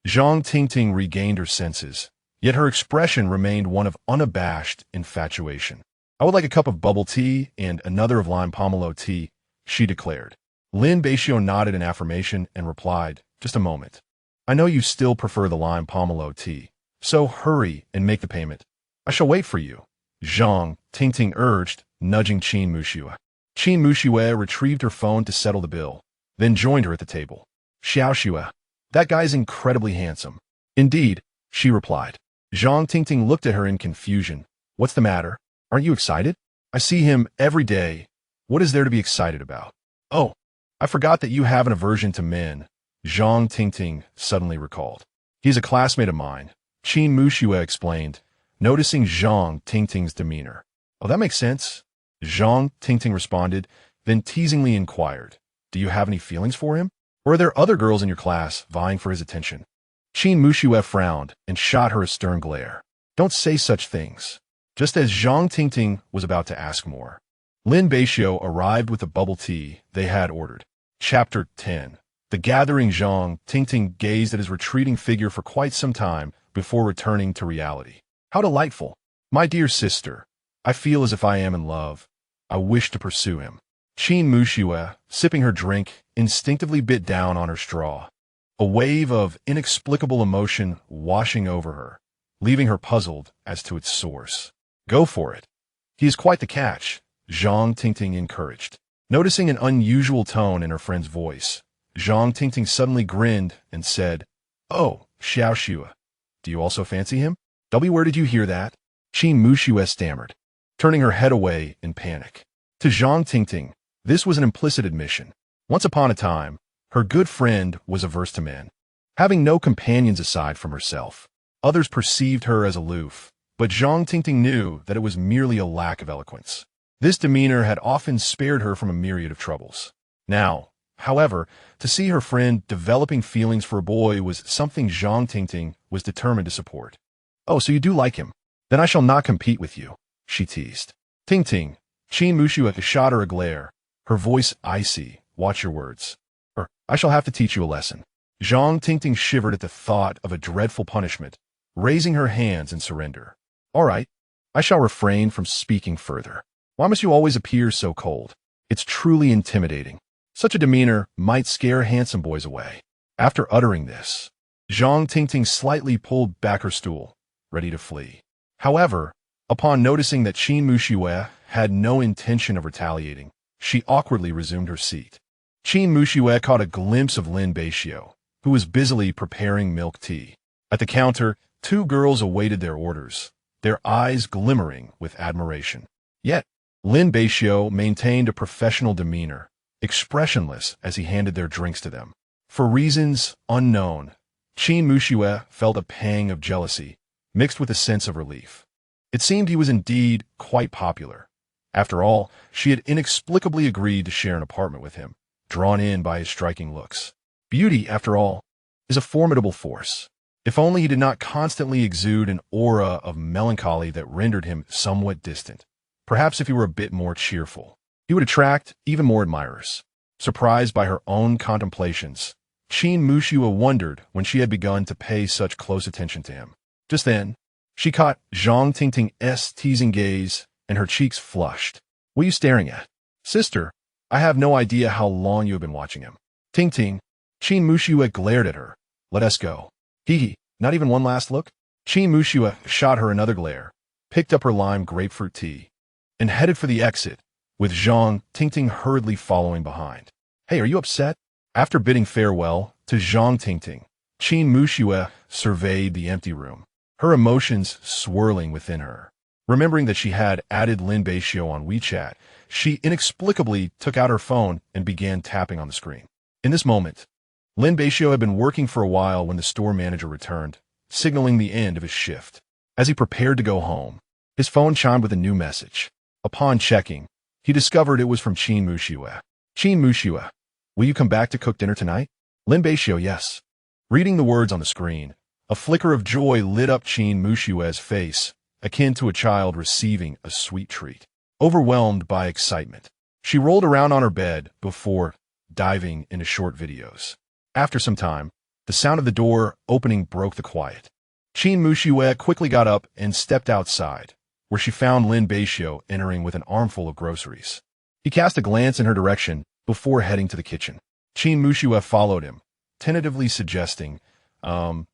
Zhang Tingting regained her senses, yet her expression remained one of unabashed infatuation. "I would like a cup of bubble tea and another of lime pomelo tea," she declared. Lin Beixiu nodded in affirmation and replied, "Just a moment. I know you still prefer the lime pomelo tea, so hurry and make the payment. I shall wait for you," Zhang Tingting urged, nudging Qin Muxue. Qin Muxue retrieved her phone to settle the bill, then joined her at the table. "Xiaoxue, that guy's incredibly handsome." "Indeed," she replied. Zhang Tingting looked at her in confusion. "What's the matter? Aren't you excited? I see him every day. What is there to be excited about?" "Oh, I forgot that you have an aversion to men," Zhang Tingting suddenly recalled. "He's a classmate of mine," Qin Muxue explained, noticing Zhang Tingting's demeanor. "Oh, that makes sense," Zhang Tingting responded, then teasingly inquired, "Do you have any feelings for him? Or are there other girls in your class vying for his attention?" Qin Muxue frowned and shot her a stern glare. "Don't say such things." Just as Zhang Tingting was about to ask more, Lin Beixiu arrived with the bubble tea they had ordered. Chapter 10. The gathering. Zhang Tingting gazed at his retreating figure for quite some time before returning to reality. "How delightful. My dear sister, I feel as if I am in love. I wish to pursue him." Qin Muxue, sipping her drink, instinctively bit down on her straw. A wave of inexplicable emotion washing over her, leaving her puzzled as to its source. "Go for it. He is quite the catch," Zhang Tingting encouraged. Noticing an unusual tone in her friend's voice, Zhang Tingting suddenly grinned and said, "Oh, Xiaoxue, do you also fancy him?" "Where did you hear that?" Qin Muxue stammered, turning her head away in panic. To Zhang Tingting, this was an implicit admission. Once upon a time, her good friend was averse to men. Having no companions aside from herself, others perceived her as aloof, but Zhang Tingting knew that it was merely a lack of eloquence. This demeanor had often spared her from a myriad of troubles. Now, however, to see her friend developing feelings for a boy was something Zhang Tingting was determined to support. "Oh, so you do like him? Then I shall not compete with you," she teased. "Tingting," Qin Muxue shot her a glare, her voice icy. "Watch your words, or I shall have to teach you a lesson." Zhang Tingting shivered at the thought of a dreadful punishment, raising her hands in surrender. "All right, I shall refrain from speaking further. Why must you always appear so cold? It's truly intimidating. Such a demeanor might scare handsome boys away." After uttering this, Zhang Tingting slightly pulled back her stool, ready to flee. However, upon noticing that Qin Muxue had no intention of retaliating, she awkwardly resumed her seat. Qin Muxue caught a glimpse of Lin Beixiu, who was busily preparing milk tea. At the counter, two girls awaited their orders, their eyes glimmering with admiration. Yet, Lin Beixiu maintained a professional demeanor, expressionless as he handed their drinks to them. For reasons unknown, Qin Muxue felt a pang of jealousy, mixed with a sense of relief. It seemed he was indeed quite popular. After all, she had inexplicably agreed to share an apartment with him, drawn in by his striking looks. Beauty, after all, is a formidable force. If only he did not constantly exude an aura of melancholy that rendered him somewhat distant. Perhaps if he were a bit more cheerful, he would attract even more admirers. Surprised by her own contemplations, Qin Muxue wondered when she had begun to pay such close attention to him. Just then, she caught Zhang Tingting's teasing gaze, and her cheeks flushed. "What are you staring at?" "Sister, I have no idea how long you have been watching him." "Tingting," Qin Muxue glared at her. "Let us go." "Hee, not even one last look?" Qin Muxue shot her another glare, picked up her lime grapefruit tea, and headed for the exit, with Zhang Tingting hurriedly following behind. "Hey, are you upset?" After bidding farewell to Zhang Tingting, Qin Muxue surveyed the empty room, her emotions swirling within her. Remembering that she had added Lin Beixiu on WeChat, she inexplicably took out her phone and began tapping on the screen. In this moment, Lin Beixiu had been working for a while when the store manager returned, signaling the end of his shift. As he prepared to go home, his phone chimed with a new message. Upon checking, he discovered it was from Lin Beixiu. Lin Beixiu, will you come back to cook dinner tonight? Lin Beixiu, yes. Reading the words on the screen, a flicker of joy lit up Lin Beixiu's face, akin to a child receiving a sweet treat. Overwhelmed by excitement, she rolled around on her bed before diving into short videos. After some time, the sound of the door opening broke the quiet. Lin Beixiu quickly got up and stepped outside, where she found Lin Beixiu entering with an armful of groceries. He cast a glance in her direction before heading to the kitchen. Lin Beixiu followed him, tentatively suggesting, can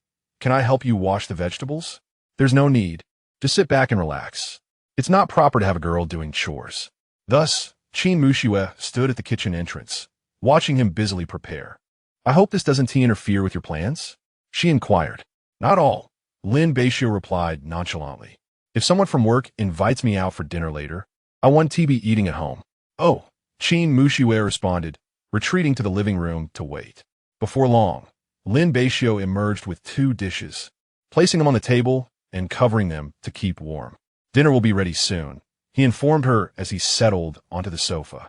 I help you wash the vegetables? There's no need. Just sit back and relax. It's not proper to have a girl doing chores. Thus, Lin Beixiu stood at the kitchen entrance, watching him busily prepare. I hope this doesn't interfere with your plans? She inquired. Not all, Lin Beixiu replied nonchalantly. If someone from work invites me out for dinner later, I want to be eating at home. Oh, Lin Beixiu responded, retreating to the living room to wait. Before long, Lin Beixiu emerged with 2 dishes, placing them on the table and covering them to keep warm. Dinner will be ready soon, he informed her as he settled onto the sofa.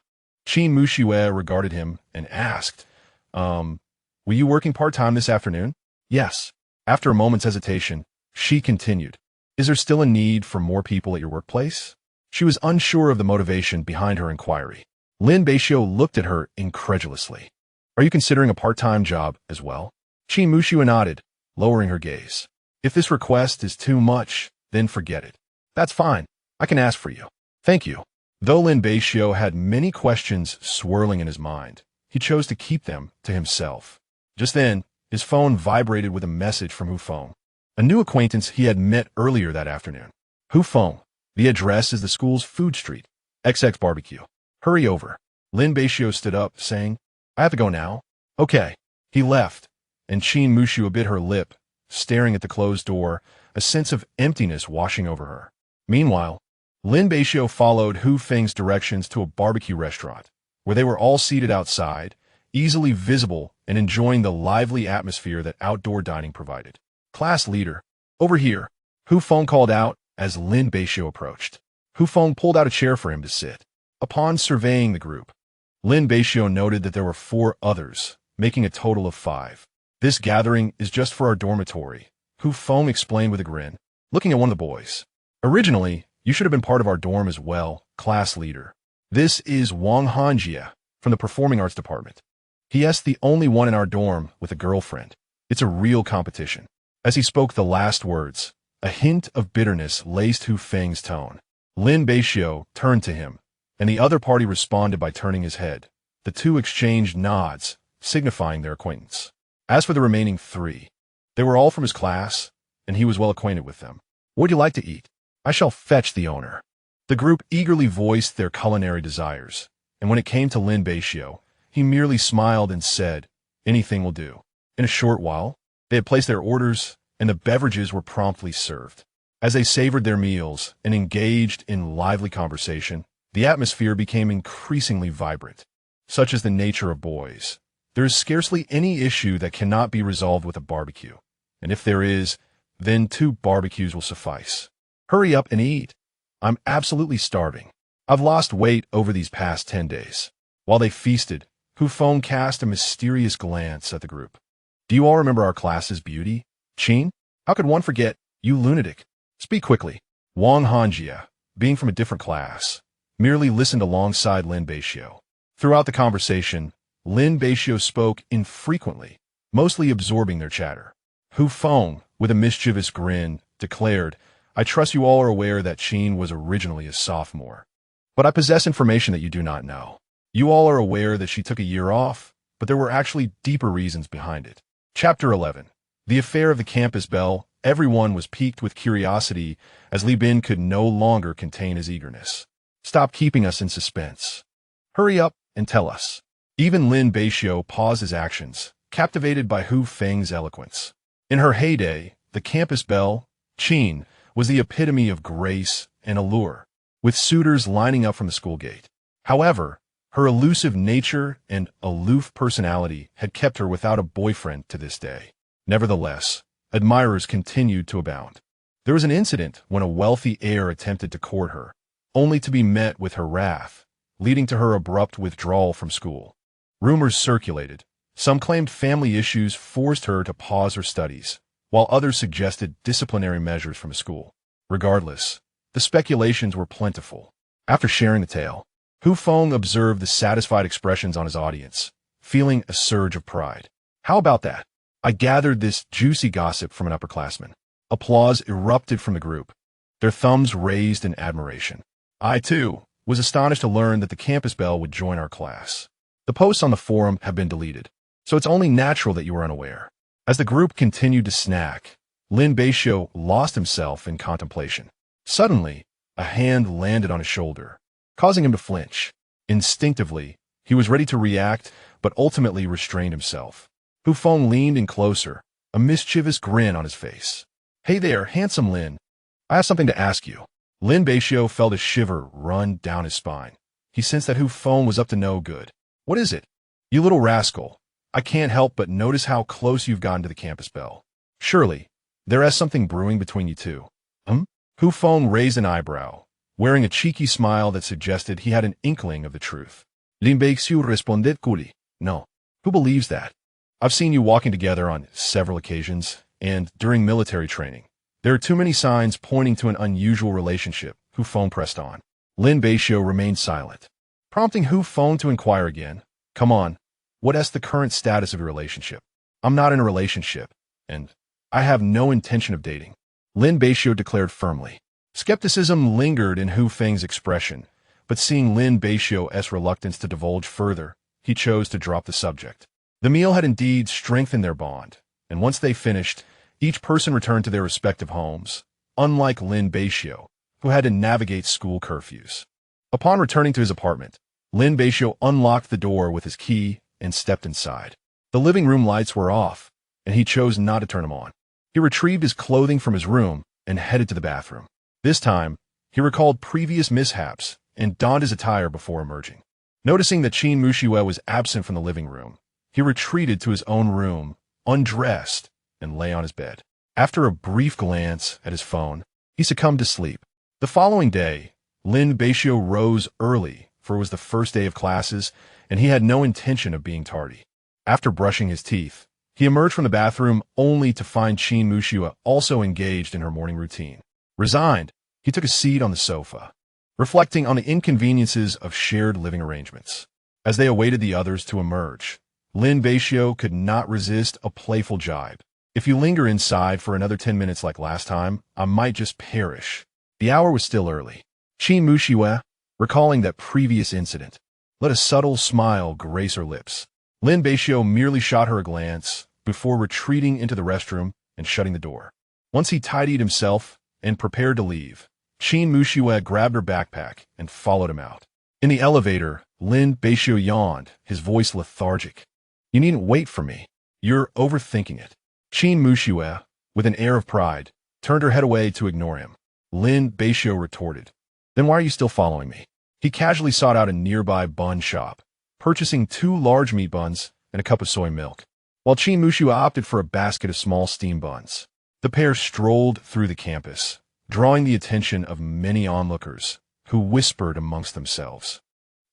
Lin Beixiu regarded him and asked, were you working part-time this afternoon? Yes. After a moment's hesitation, she continued, is there still a need for more people at your workplace? She was unsure of the motivation behind her inquiry. Lin Beixiu looked at her incredulously. Are you considering a part-time job as well? Lin Beixiu nodded, lowering her gaze. If this request is too much, then forget it. That's fine. I can ask for you. Thank you. Though Lin Beixiu had many questions swirling in his mind, he chose to keep them to himself. Just then, his phone vibrated with a message from Hu Feng, a new acquaintance he had met earlier that afternoon. Hu Feng, the address is the school's food street, XX Barbecue. Hurry over. Lin Beixiu stood up, saying, I have to go now. Okay. He left, and Lin Beixiu bit her lip, staring at the closed door, a sense of emptiness washing over her. Meanwhile, Lin Beixiu followed Hu Feng's directions to a barbecue restaurant, where they were all seated outside, easily visible and enjoying the lively atmosphere that outdoor dining provided. Class leader, over here, Hu Feng called out as Lin Beixiu approached. Hu Feng pulled out a chair for him to sit. Upon surveying the group, Lin Beixiu noted that there were 4 others, making a total of 5. This gathering is just for our dormitory, Hu Feng explained with a grin, looking at one of the boys. Originally, you should have been part of our dorm as well, class leader. This is Wang Hanjie from the Performing Arts Department. He.S. the only one in our dorm with a girlfriend. It's a real competition. As he spoke the last words, a hint of bitterness laced Hu Feng's tone. Lin Beixiu turned to him, and the other party responded by turning his head. The 2 exchanged nods, signifying their acquaintance. As for the remaining 3, they were all from his class, and he was well acquainted with them. What would you like to eat? I shall fetch the owner. The group eagerly voiced their culinary desires, and when it came to Lin Beixiu, he merely smiled and said, anything will do. In a short while, they had placed their orders, and the beverages were promptly served. As they savored their meals and engaged in lively conversation, the atmosphere became increasingly vibrant. Such is the nature of boys. There is scarcely any issue that cannot be resolved with a barbecue, and if there is, then 2 barbecues will suffice. Hurry up and eat. I'm absolutely starving. I've lost weight over these past 10 days. While they feasted, Hu Feng cast a mysterious glance at the group. Do you all remember our class's beauty? Qin? How could one forget, you lunatic? Speak quickly. Wang Hanjie, being from a different class, merely listened alongside Lin Beixiu. Throughout the conversation, Lin Beixiu spoke infrequently, mostly absorbing their chatter. Hu Feng, with a mischievous grin, declared, I trust you all are aware that Qin was originally a sophomore. But I possess information that you do not know. You all are aware that she took a year off, but there were actually deeper reasons behind it. Chapter 11. The affair of the campus bell. Everyone was piqued with curiosity as Li Bin could no longer contain his eagerness. Stop keeping us in suspense. Hurry up and tell us. Even Lin Beixiu paused his actions, captivated by Hu Feng's eloquence. In her heyday, the campus belle, Qin, was the epitome of grace and allure, with suitors lining up from the school gate. However, her elusive nature and aloof personality had kept her without a boyfriend to this day. Nevertheless, admirers continued to abound. There was an incident when a wealthy heir attempted to court her, only to be met with her wrath, leading to her abrupt withdrawal from school. Rumors circulated. Some claimed family issues forced her to pause her studies, while others suggested disciplinary measures from the school. Regardless, the speculations were plentiful. After sharing the tale, Hu Feng observed the satisfied expressions on his audience, feeling a surge of pride. How about that? I gathered this juicy gossip from an upperclassman. Applause erupted from the group, their thumbs raised in admiration. I, too, was astonished to learn that the campus belle would join our class. The posts on the forum have been deleted, so it's only natural that you were unaware. As the group continued to snack, Lin Beixiu lost himself in contemplation. Suddenly, a hand landed on his shoulder, causing him to flinch. Instinctively, he was ready to react, but ultimately restrained himself. Hu Feng leaned in closer, a mischievous grin on his face. Hey there, handsome Lin. I have something to ask you. Lin Beixiu felt a shiver run down his spine. He sensed that Hu Feng was up to no good. What is it? You little rascal. I can't help but notice how close you've gotten to the campus belle. Surely, there is something brewing between you two. Hu Feng raised an eyebrow, wearing a cheeky smile that suggested he had an inkling of the truth. Lin Beixiu responded coolly. No. Who believes that? I've seen you walking together on several occasions, and during military training. There are too many signs pointing to an unusual relationship, Hu Feng pressed on. Lin Beixiu remained silent, prompting Hu Feng to inquire again. Come on, what is the current status of your relationship? I'm not in a relationship, and I have no intention of dating, Lin Beixiu declared firmly. Skepticism lingered in Hu Feng's expression, but seeing Lin Beixiu's reluctance to divulge further, he chose to drop the subject. The meal had indeed strengthened their bond, and once they finished, each person returned to their respective homes, unlike Lin Beixiu, who had to navigate school curfews. Upon returning to his apartment, Lin Beixiu unlocked the door with his key and stepped inside. The living room lights were off, and he chose not to turn them on. He retrieved his clothing from his room and headed to the bathroom. This time, he recalled previous mishaps and donned his attire before emerging. Noticing that Qin Mushiue was absent from the living room, he retreated to his own room, undressed, and lay on his bed. After a brief glance at his phone, he succumbed to sleep. The following day, Lin Beixiu rose early, for it was the first day of classes, and he had no intention of being tardy. After brushing his teeth, he emerged from the bathroom only to find Qin Mushiue also engaged in her morning routine. Resigned, he took a seat on the sofa, reflecting on the inconveniences of shared living arrangements. As they awaited the others to emerge, Lin Beixiu could not resist a playful jibe. If you linger inside for another 10 minutes like last time, I might just perish. The hour was still early. Qin Mushiue, recalling that previous incident, let a subtle smile grace her lips. Lin Beixiu merely shot her a glance before retreating into the restroom and shutting the door. Once he tidied himself and prepared to leave, Qin Mushiue grabbed her backpack and followed him out. In the elevator, Lin Beixiu yawned, his voice lethargic. You needn't wait for me. You're overthinking it. Qin Mushiue, with an air of pride, turned her head away to ignore him. Lin Beixiu retorted. Then why are you still following me? He casually sought out a nearby bun shop, purchasing 2 large meat buns and a cup of soy milk, while Qin Mushiue opted for a basket of small steam buns. The pair strolled through the campus, drawing the attention of many onlookers, who whispered amongst themselves.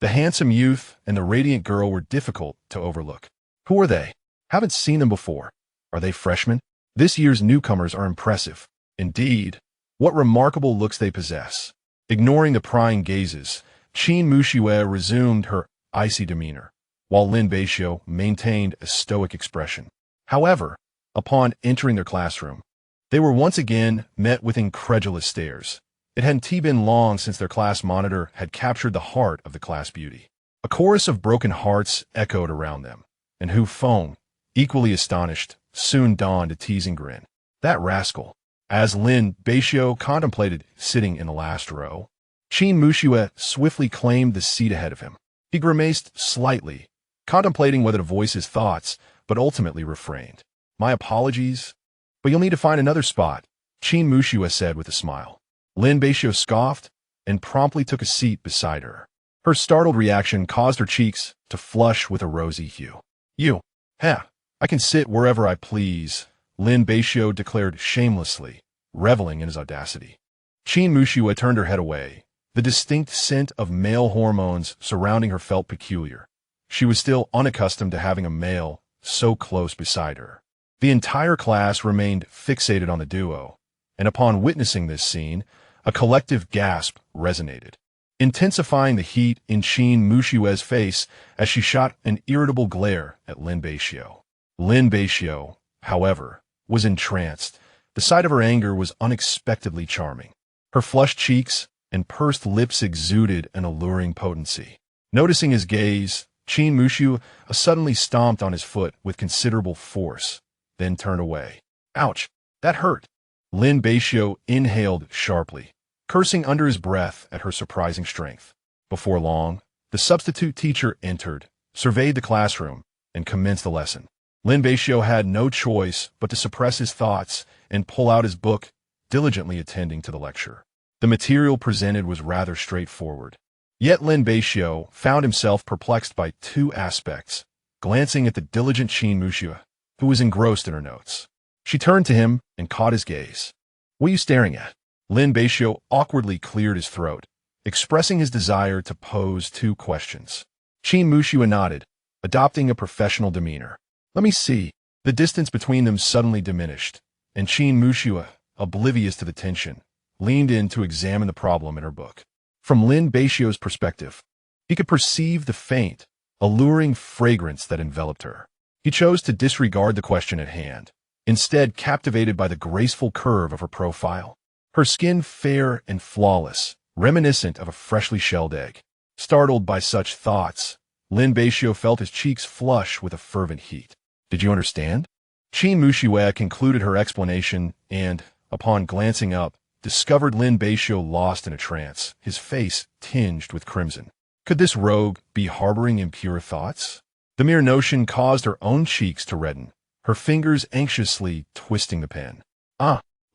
The handsome youth and the radiant girl were difficult to overlook. Who are they? Haven't seen them before. Are they freshmen? This year's newcomers are impressive. Indeed, what remarkable looks they possess. Ignoring the prying gazes, Qin Mushiue resumed her icy demeanor, while Lin Beixiu maintained a stoic expression. However, upon entering their classroom, they were once again met with incredulous stares. It hadn't been long since their class monitor had captured the heart of the class beauty. A chorus of broken hearts echoed around them, and Hu Feng, equally astonished, soon donned a teasing grin. That rascal. As Lin Beixiu contemplated sitting in the last row, Qin Mushiue swiftly claimed the seat ahead of him. He grimaced slightly, contemplating whether to voice his thoughts, but ultimately refrained. My apologies, but you'll need to find another spot, Qin Muxue said with a smile. Lin Beixiu scoffed and promptly took a seat beside her. Her startled reaction caused her cheeks to flush with a rosy hue. You, I can sit wherever I please, Lin Beixiu declared shamelessly, reveling in his audacity. Qin Muxue turned her head away. The distinct scent of male hormones surrounding her felt peculiar. She was still unaccustomed to having a male so close beside her. The entire class remained fixated on the duo, and upon witnessing this scene, a collective gasp resonated, intensifying the heat in Qin Muxue's face as she shot an irritable glare at Lin Beixiu. Lin Beixiu, however, was entranced. The sight of her anger was unexpectedly charming. Her flushed cheeks and pursed lips exuded an alluring potency. Noticing his gaze, Qin Muxue suddenly stomped on his foot with considerable force, then turned away. Ouch, that hurt. Lin Beixiu inhaled sharply, cursing under his breath at her surprising strength. Before long, the substitute teacher entered, surveyed the classroom, and commenced the lesson. Lin Beixiu had no choice but to suppress his thoughts and pull out his book, diligently attending to the lecture. The material presented was rather straightforward. Yet Lin Beixiu found himself perplexed by two aspects, glancing at the diligent Qin Muxue, who was engrossed in her notes. She turned to him and caught his gaze. What are you staring at? Lin Beixiu awkwardly cleared his throat, expressing his desire to pose two questions. Qin Muxue nodded, adopting a professional demeanor. Let me see. The distance between them suddenly diminished, and Qin Muxue, oblivious to the tension, leaned in to examine the problem in her book. From Lin Beixiu's perspective, he could perceive the faint, alluring fragrance that enveloped her. He chose to disregard the question at hand, instead captivated by the graceful curve of her profile. Her skin fair and flawless, reminiscent of a freshly shelled egg. Startled by such thoughts, Lin Beixiu felt his cheeks flush with a fervent heat. Did you understand? Qin Muxue concluded her explanation and, upon glancing up, discovered Lin Beixiu lost in a trance, his face tinged with crimson. Could this rogue be harboring impure thoughts? The mere notion caused her own cheeks to redden, her fingers anxiously twisting the pen.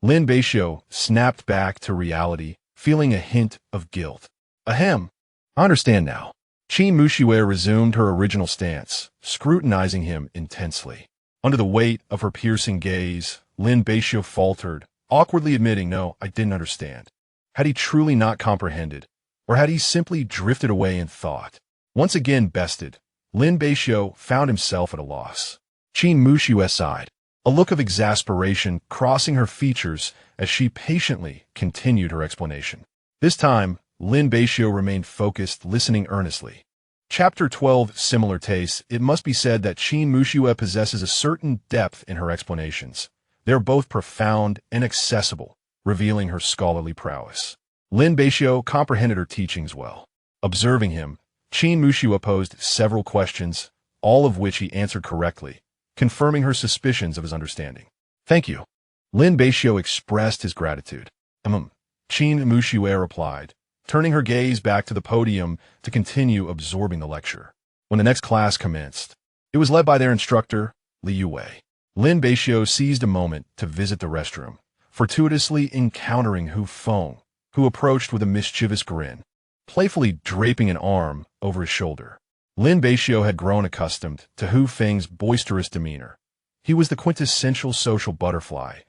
Lin Beixiu snapped back to reality, feeling a hint of guilt. Ahem. I understand now. Qin Muxue resumed her original stance, scrutinizing him intensely. Under the weight of her piercing gaze, Lin Beixiu faltered, awkwardly admitting, no, I didn't understand. Had he truly not comprehended, or had he simply drifted away in thought? Once again bested, Lin Beixiu found himself at a loss. Qin Muxue sighed, a look of exasperation crossing her features as she patiently continued her explanation. This time, Lin Beixiu remained focused, listening earnestly. Chapter 12, Similar Tastes. It must be said that Qin Muxue possesses a certain depth in her explanations. They are both profound and accessible, revealing her scholarly prowess. Lin Beixiu comprehended her teachings well. Observing him, Qin Muxue posed several questions, all of which he answered correctly, confirming her suspicions of his understanding. Thank you. Lin Beixiu expressed his gratitude. Qin Muxue replied, turning her gaze back to the podium to continue absorbing the lecture. When the next class commenced, it was led by their instructor, Li Yue. Lin Beixiu seized a moment to visit the restroom, fortuitously encountering Hu Feng, who approached with a mischievous grin, playfully draping an arm over his shoulder. Lin Beixiu had grown accustomed to Hu Feng's boisterous demeanor. He was the quintessential social butterfly,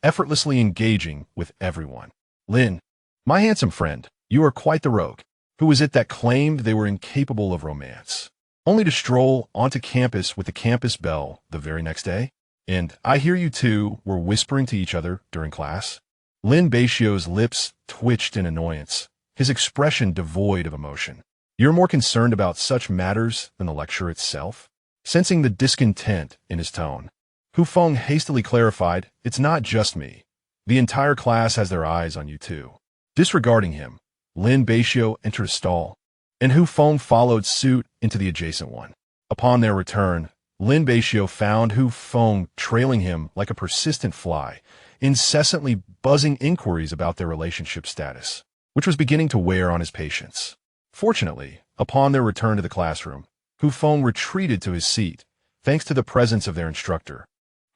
effortlessly engaging with everyone. Lin, my handsome friend, you are quite the rogue. Who was it that claimed they were incapable of romance, only to stroll onto campus with the campus bell the very next day? And I hear you two were whispering to each other during class? Lin Beixiu's lips twitched in annoyance, his expression devoid of emotion. You're more concerned about such matters than the lecture itself? Sensing the discontent in his tone, Hu Feng hastily clarified, it's not just me. The entire class has their eyes on you too. Disregarding him, Lin Beixiu entered a stall, and Hu Feng followed suit into the adjacent one. Upon their return, Lin Beixiu found Hu Feng trailing him like a persistent fly, incessantly buzzing inquiries about their relationship status, which was beginning to wear on his patience. Fortunately, upon their return to the classroom, Hu Feng retreated to his seat, thanks to the presence of their instructor,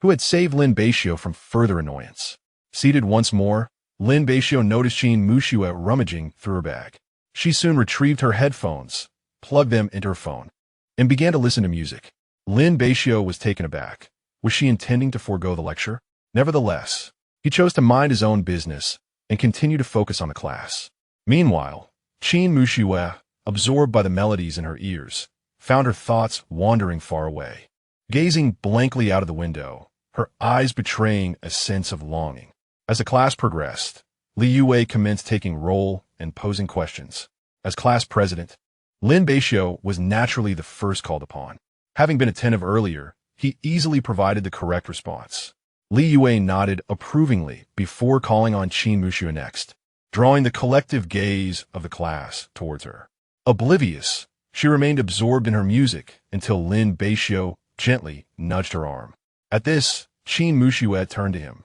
who had saved Lin Beixiu from further annoyance. Seated once more, Lin Beixiu noticed Qin Muxue rummaging through her bag. She soon retrieved her headphones, plugged them into her phone, and began to listen to music. Lin Beixiu was taken aback. Was she intending to forego the lecture? Nevertheless, he chose to mind his own business and continue to focus on the class. Meanwhile, Qin Muxue, absorbed by the melodies in her ears, found her thoughts wandering far away. Gazing blankly out of the window, her eyes betraying a sense of longing. As the class progressed, Li Yue commenced taking role and posing questions. As class president, Lin Beixiu was naturally the first called upon. Having been attentive earlier, he easily provided the correct response. Li Yue nodded approvingly before calling on Qin Muxue next, drawing the collective gaze of the class towards her. Oblivious, she remained absorbed in her music until Lin Beixiu gently nudged her arm. At this, Qin Muxue turned to him,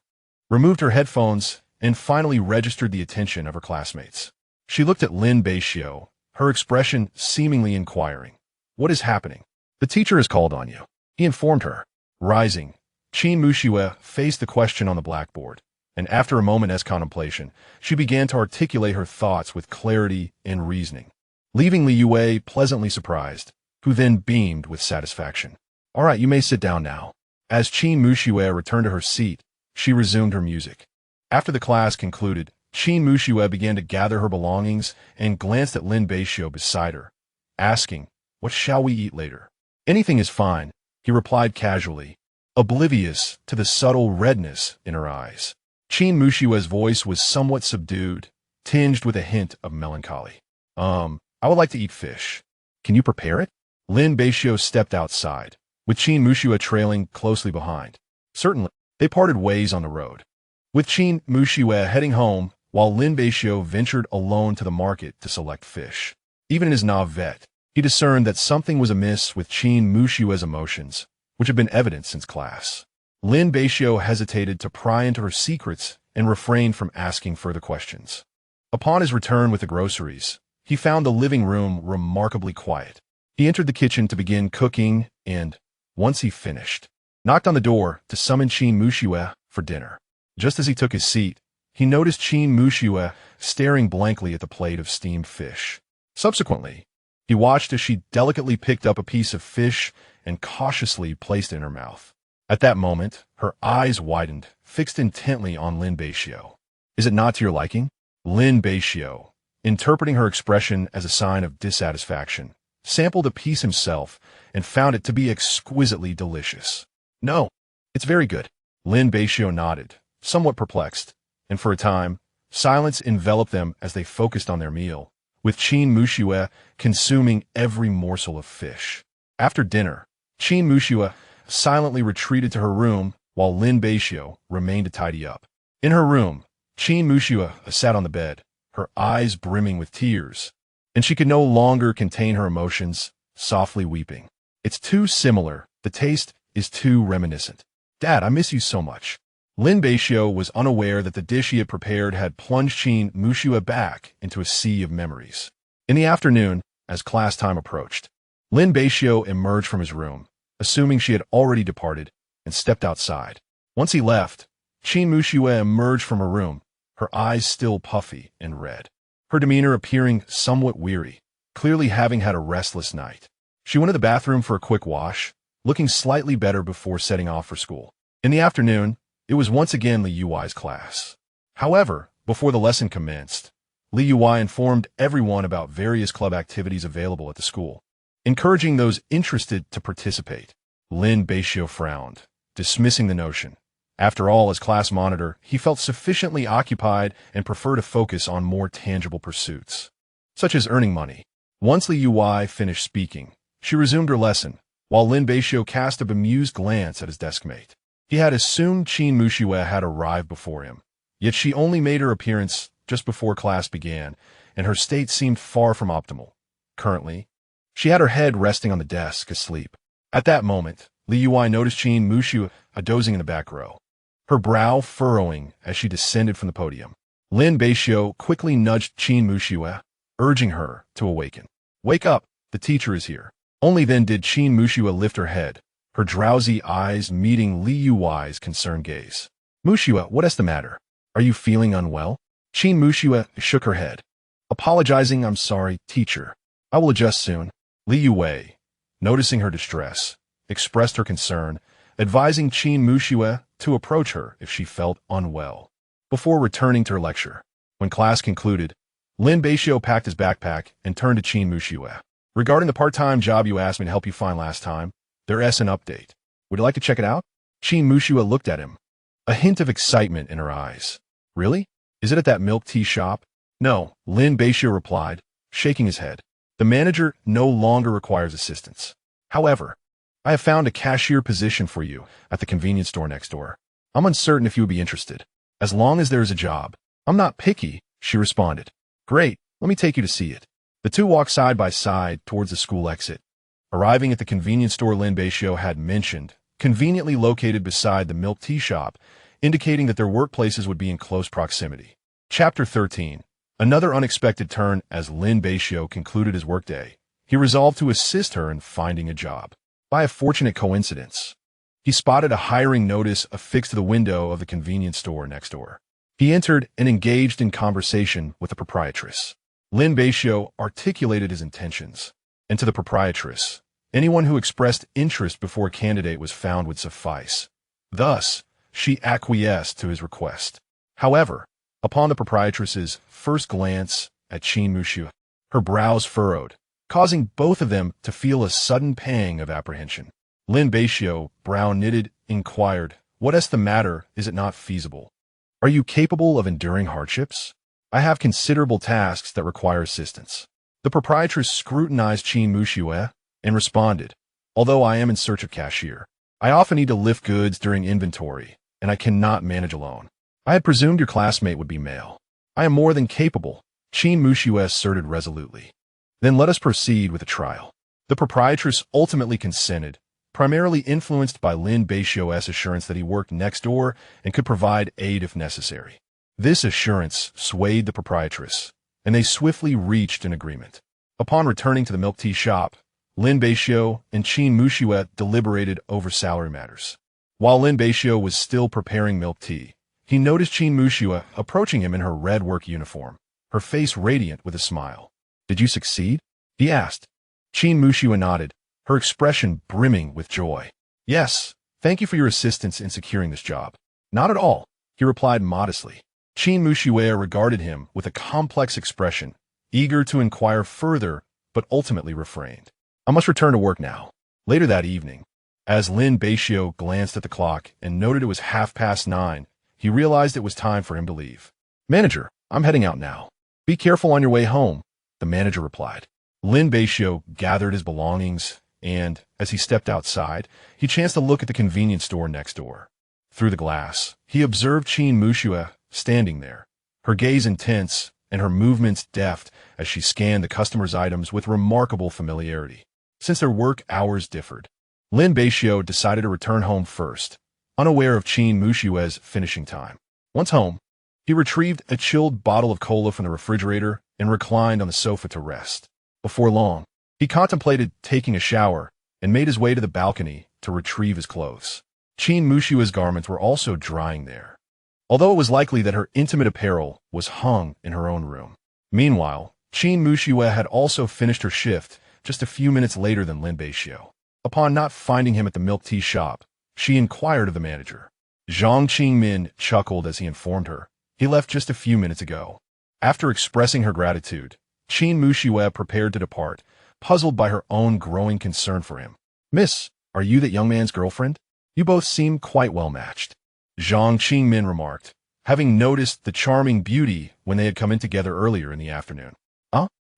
removed her headphones, and finally registered the attention of her classmates. She looked at Lin Beixiu, her expression seemingly inquiring. "What is happening?" "The teacher has called on you," he informed her. Rising, Qin Muxue faced the question on the blackboard, and after a moment's contemplation, she began to articulate her thoughts with clarity and reasoning, leaving Li Yue pleasantly surprised, who then beamed with satisfaction. "All right, you may sit down now." As Qin Muxue returned to her seat, she resumed her music. After the class concluded, Qin Muxue began to gather her belongings and glanced at Lin Beixiu beside her, asking, "What shall we eat later?" "Anything is fine," he replied casually, oblivious to the subtle redness in her eyes. Qin Muxue's voice was somewhat subdued, tinged with a hint of melancholy. I would like to eat fish. Can you prepare it?" Lin Beixiu stepped outside, with Qin Muxue trailing closely behind. Certainly. They parted ways on the road, with Qin Muxue heading home while Lin Beixiu ventured alone to the market to select fish. Even in his navette, he discerned that something was amiss with Qin Muxue's emotions, which had been evident since class. Lin Beixiu hesitated to pry into her secrets and refrained from asking further questions. Upon his return with the groceries, he found the living room remarkably quiet. He entered the kitchen to begin cooking and, once he finished, knocked on the door to summon Qin Muxue for dinner. Just as he took his seat, he noticed Qin Muxue staring blankly at the plate of steamed fish. Subsequently, he watched as she delicately picked up a piece of fish and cautiously placed it in her mouth. At that moment, her eyes widened, fixed intently on Lin Beixiu. "Is it not to your liking?" Lin Beixiu, interpreting her expression as a sign of dissatisfaction, sampled a piece himself and found it to be exquisitely delicious. "No, it's very good." Lin Beixiu nodded, somewhat perplexed, and for a time, silence enveloped them as they focused on their meal, with Qin Muxue consuming every morsel of fish. After dinner, Qin Muxue silently retreated to her room while Lin Beixiu remained to tidy up. In her room, Qin Muxue sat on the bed, her eyes brimming with tears, and she could no longer contain her emotions, softly weeping. "It's too similar. The taste is too reminiscent. Dad, I miss you so much." Lin Beixiu was unaware that the dish he had prepared had plunged Qin Muxue back into a sea of memories. In the afternoon, as class time approached, Lin Beixiu emerged from his room, assuming she had already departed, and stepped outside. Once he left, Qin Muxue emerged from her room, her eyes still puffy and red, her demeanor appearing somewhat weary, clearly having had a restless night. She went to the bathroom for a quick wash, looking slightly better before setting off for school. In the afternoon, it was once again Li Yui's class. However, before the lesson commenced, Li Yui informed everyone about various club activities available at the school, encouraging those interested to participate. Lin Beixiu frowned, dismissing the notion. After all, as class monitor, he felt sufficiently occupied and preferred to focus on more tangible pursuits, such as earning money. Once Li Yui finished speaking, she resumed her lesson, while Lin Beixiu cast a bemused glance at his deskmate. He had assumed Qin Muxue had arrived before him, yet she only made her appearance just before class began, and her state seemed far from optimal. Currently, she had her head resting on the desk, asleep. At that moment, Li Yui noticed Qin Muxue dozing in the back row, her brow furrowing as she descended from the podium. Lin Beixiu quickly nudged Qin Muxue, urging her to awaken. "Wake up, the teacher is here." Only then did Qin Muxue lift her head, her drowsy eyes meeting Li Yui's concerned gaze. "Muxue, what is the matter?" Are you feeling unwell? Qin Muxue shook her head. Apologizing, I'm sorry, teacher. I will adjust soon. Li Yue, noticing her distress, expressed her concern, advising Qin Muxue to approach her if she felt unwell. Before returning to her lecture, when class concluded, Lin Beixiu packed his backpack and turned to Qin Muxue. Regarding the part-time job you asked me to help you find last time, there's an update. Would you like to check it out? Qin Muxue looked at him, a hint of excitement in her eyes. Really? Is it at that milk tea shop? No, Lin Beixiu replied, shaking his head. The manager no longer requires assistance. However, I have found a cashier position for you at the convenience store next door. I'm uncertain if you would be interested. As long as there is a job. I'm not picky, she responded. Great, let me take you to see it. The two walked side by side towards the school exit. Arriving at the convenience store Lin Beixiu had mentioned, conveniently located beside the milk tea shop, indicating that their workplaces would be in close proximity. Chapter 13. Another unexpected turn as Lin Beixiu concluded his workday. He resolved to assist her in finding a job. By a fortunate coincidence, he spotted a hiring notice affixed to the window of the convenience store next door. He entered and engaged in conversation with the proprietress. Lin Beixiu articulated his intentions, and to the proprietress, anyone who expressed interest before a candidate was found would suffice. Thus, she acquiesced to his request. However, upon the proprietress's first glance at Qin Muxue, her brows furrowed, causing both of them to feel a sudden pang of apprehension. Lin Beixiu, brow knitted, inquired, "What's the matter? Is it not feasible? Are you capable of enduring hardships? I have considerable tasks that require assistance." The proprietress scrutinized Qin Muxue and responded, "Although I am in search of cashier, I often need to lift goods during inventory, and I cannot manage alone. I had presumed your classmate would be male. I am more than capable," Qin Muxue asserted resolutely. "Then let us proceed with the trial." The proprietress ultimately consented, primarily influenced by Lin Beixiu's assurance that he worked next door and could provide aid if necessary. This assurance swayed the proprietress, and they swiftly reached an agreement. Upon returning to the milk tea shop, Lin Beixiu and Qin Muxue deliberated over salary matters. While Lin Beixiu was still preparing milk tea, he noticed Qin Muxue approaching him in her red work uniform, her face radiant with a smile. "Did you succeed?" he asked. Qin Muxue nodded, her expression brimming with joy. "Yes, thank you for your assistance in securing this job." "Not at all," he replied modestly. Qin Muxue regarded him with a complex expression, eager to inquire further, but ultimately refrained. "I must return to work now." Later that evening, as Lin Beixiu glanced at the clock and noted it was 9:30, he realized it was time for him to leave. "Manager, I'm heading out now. Be careful on your way home," the manager replied. Lin Beixiu gathered his belongings, and, as he stepped outside, he chanced to look at the convenience store next door. Through the glass, he observed Qin Muxue standing there, her gaze intense and her movements deft as she scanned the customer's items with remarkable familiarity. Since their work hours differed, Lin Beixiu decided to return home first, unaware of Qin Muxue's finishing time. Once home, he retrieved a chilled bottle of cola from the refrigerator and reclined on the sofa to rest. Before long, he contemplated taking a shower and made his way to the balcony to retrieve his clothes. Qin Muxue's garments were also drying there, although it was likely that her intimate apparel was hung in her own room. Meanwhile, Qin Muxue had also finished her shift just a few minutes later than Lin Beixiu. Upon not finding him at the milk tea shop, she inquired of the manager. Zhang Qingmin chuckled as he informed her. He left just a few minutes ago. After expressing her gratitude, Qin Muxue prepared to depart, puzzled by her own growing concern for him. "Miss, are you that young man's girlfriend? You both seem quite well matched," Zhang Qingmin remarked, having noticed the charming beauty when they had come in together earlier in the afternoon.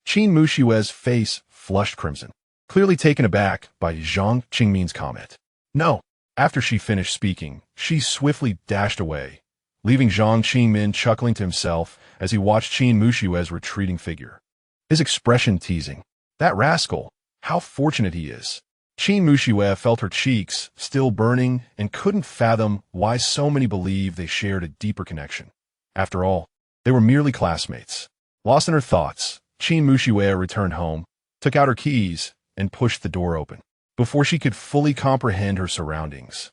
Qin Muxue's face flushed crimson, clearly taken aback by Zhang Qingmin's comment. "No." After she finished speaking, she swiftly dashed away, leaving Zhang Qingmin chuckling to himself as he watched Qin Muxue's retreating figure. His expression teasing. "That rascal, how fortunate he is." Qin Muxue felt her cheeks still burning and couldn't fathom why so many believed they shared a deeper connection. After all, they were merely classmates. Lost in her thoughts, Qin Muxue returned home, took out her keys, and pushed the door open. Before she could fully comprehend her surroundings,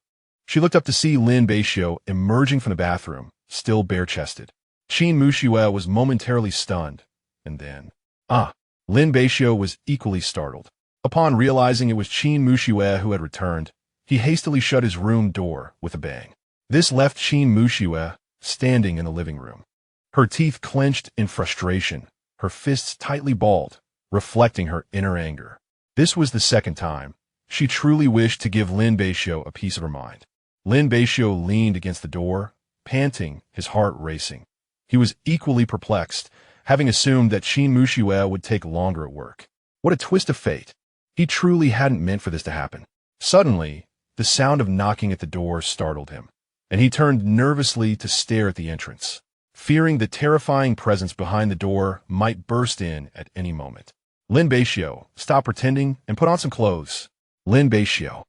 she looked up to see Lin Beixiu emerging from the bathroom, still bare-chested. Qin Muxue was momentarily stunned, and then, Lin Beixiu was equally startled. Upon realizing it was Qin Muxue who had returned, he hastily shut his room door with a bang. This left Qin Muxue standing in the living room. Her teeth clenched in frustration, her fists tightly balled, reflecting her inner anger. This was the second time she truly wished to give Lin Beixiu a piece of her mind. Lin Beixiu leaned against the door, panting, his heart racing. He was equally perplexed, having assumed that Qin Muxue would take longer at work. What a twist of fate. He truly hadn't meant for this to happen. Suddenly, the sound of knocking at the door startled him, and he turned nervously to stare at the entrance, fearing the terrifying presence behind the door might burst in at any moment. Lin Beixiu, stop pretending and put on some clothes. Lin Beixiu.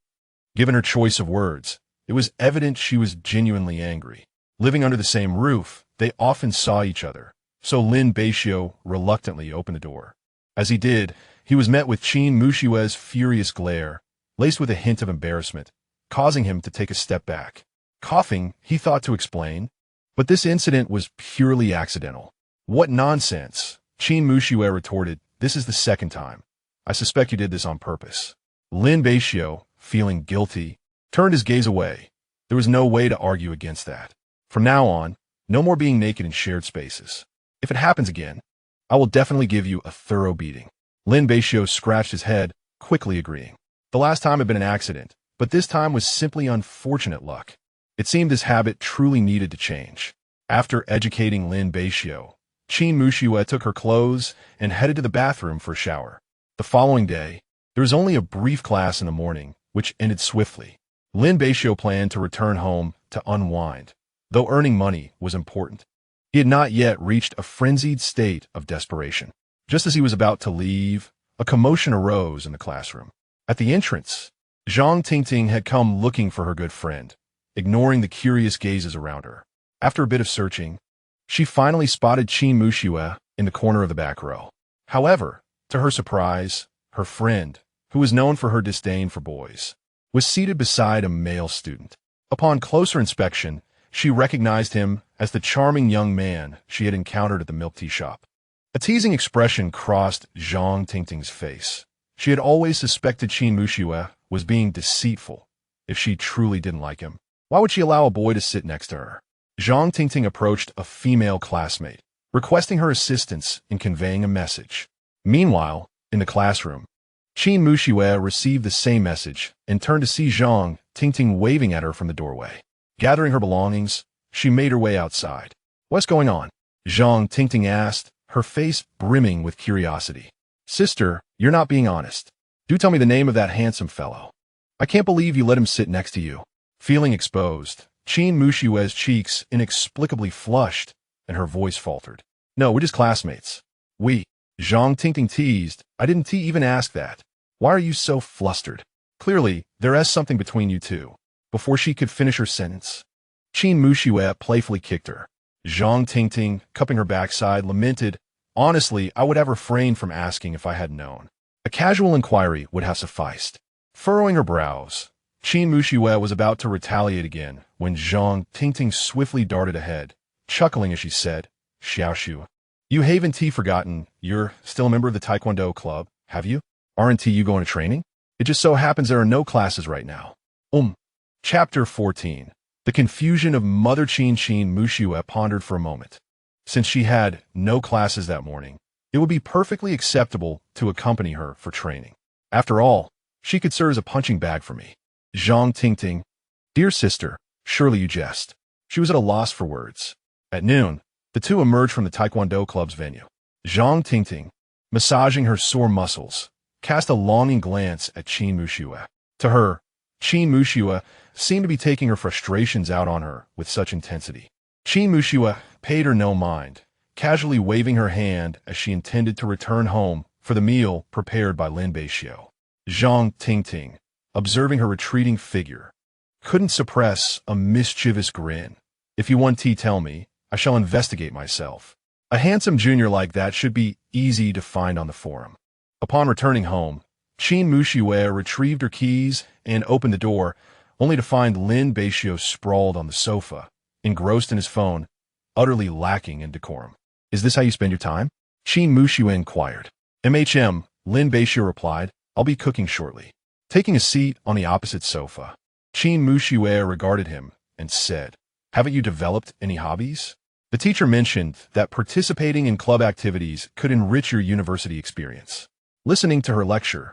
Given her choice of words, it was evident she was genuinely angry. Living under the same roof, they often saw each other, so Lin Beixiu reluctantly opened the door. As he did, he was met with Qin Muxue's furious glare, laced with a hint of embarrassment, causing him to take a step back. Coughing, he thought to explain, but this incident was purely accidental. What nonsense, Qin Muxue retorted. This is the second time. I suspect you did this on purpose. Lin Beixiu, feeling guilty, turned his gaze away. There was no way to argue against that. From now on, no more being naked in shared spaces. If it happens again, I will definitely give you a thorough beating. Lin Beixiu scratched his head, quickly agreeing. The last time had been an accident, but this time was simply unfortunate luck. It seemed this habit truly needed to change. After educating Lin Beixiu, Qin Muxue took her clothes and headed to the bathroom for a shower. The following day, there was only a brief class in the morning, which ended swiftly. Lin Beixiu planned to return home to unwind, though earning money was important. He had not yet reached a frenzied state of desperation. Just as he was about to leave, a commotion arose in the classroom. At the entrance, Zhang Tingting had come looking for her good friend, ignoring the curious gazes around her. After a bit of searching, she finally spotted Qin Muxue in the corner of the back row. However, to her surprise, her friend, who was known for her disdain for boys, was seated beside a male student. Upon closer inspection, she recognized him as the charming young man she had encountered at the milk tea shop. A teasing expression crossed Zhang Tingting's face. She had always suspected Qin Muxue was being deceitful. If she truly didn't like him, why would she allow a boy to sit next to her? Zhang Tingting approached a female classmate, requesting her assistance in conveying a message. Meanwhile, in the classroom, Qin Muxue received the same message and turned to see Zhang Tingting waving at her from the doorway. Gathering her belongings, she made her way outside. What's going on? Zhang Tingting asked, her face brimming with curiosity. Sister, you're not being honest. Do tell me the name of that handsome fellow. I can't believe you let him sit next to you. Feeling exposed, Qin Muxue's cheeks inexplicably flushed, and her voice faltered. No, we're just classmates. We. Zhang Tingting teased. I didn't even ask that. Why are you so flustered? Clearly, there is something between you two. Before she could finish her sentence, Qin Muxue playfully kicked her. Zhang Tingting, cupping her backside, lamented, honestly, I would have refrained from asking if I had known. A casual inquiry would have sufficed. Furrowing her brows, Qin Muxue was about to retaliate again when Zhang Tingting swiftly darted ahead, chuckling as she said, Xiaoshu, you haven't forgotten you're still a member of the Taekwondo club, have you? Aren't you going to training? It just so happens there are no classes right now. Chapter 14. The confusion of Mother Qin Muxue pondered for a moment. Since she had no classes that morning, it would be perfectly acceptable to accompany her for training. After all, she could serve as a punching bag for me. Zhang Tingting. Dear sister, surely you jest. She was at a loss for words. At noon, the two emerged from the Taekwondo club's venue. Zhang Tingting, massaging her sore muscles, cast a longing glance at Qin Muxue. To her, Qin Muxue seemed to be taking her frustrations out on her with such intensity. Qin Muxue paid her no mind, casually waving her hand as she intended to return home for the meal prepared by Lin Beixiu. Zhang Tingting, observing her retreating figure, couldn't suppress a mischievous grin. If you want tea, tell me. I shall investigate myself. A handsome junior like that should be easy to find on the forum. Upon returning home, Qin Muxue retrieved her keys and opened the door, only to find Lin Beixiu sprawled on the sofa, engrossed in his phone, utterly lacking in decorum. "Is this how you spend your time?" Qin Muxue inquired. Lin Beixiu replied, "I'll be cooking shortly." Taking a seat on the opposite sofa, Qin Muxue regarded him and said, "Haven't you developed any hobbies?" The teacher mentioned that participating in club activities could enrich your university experience. Listening to her lecture,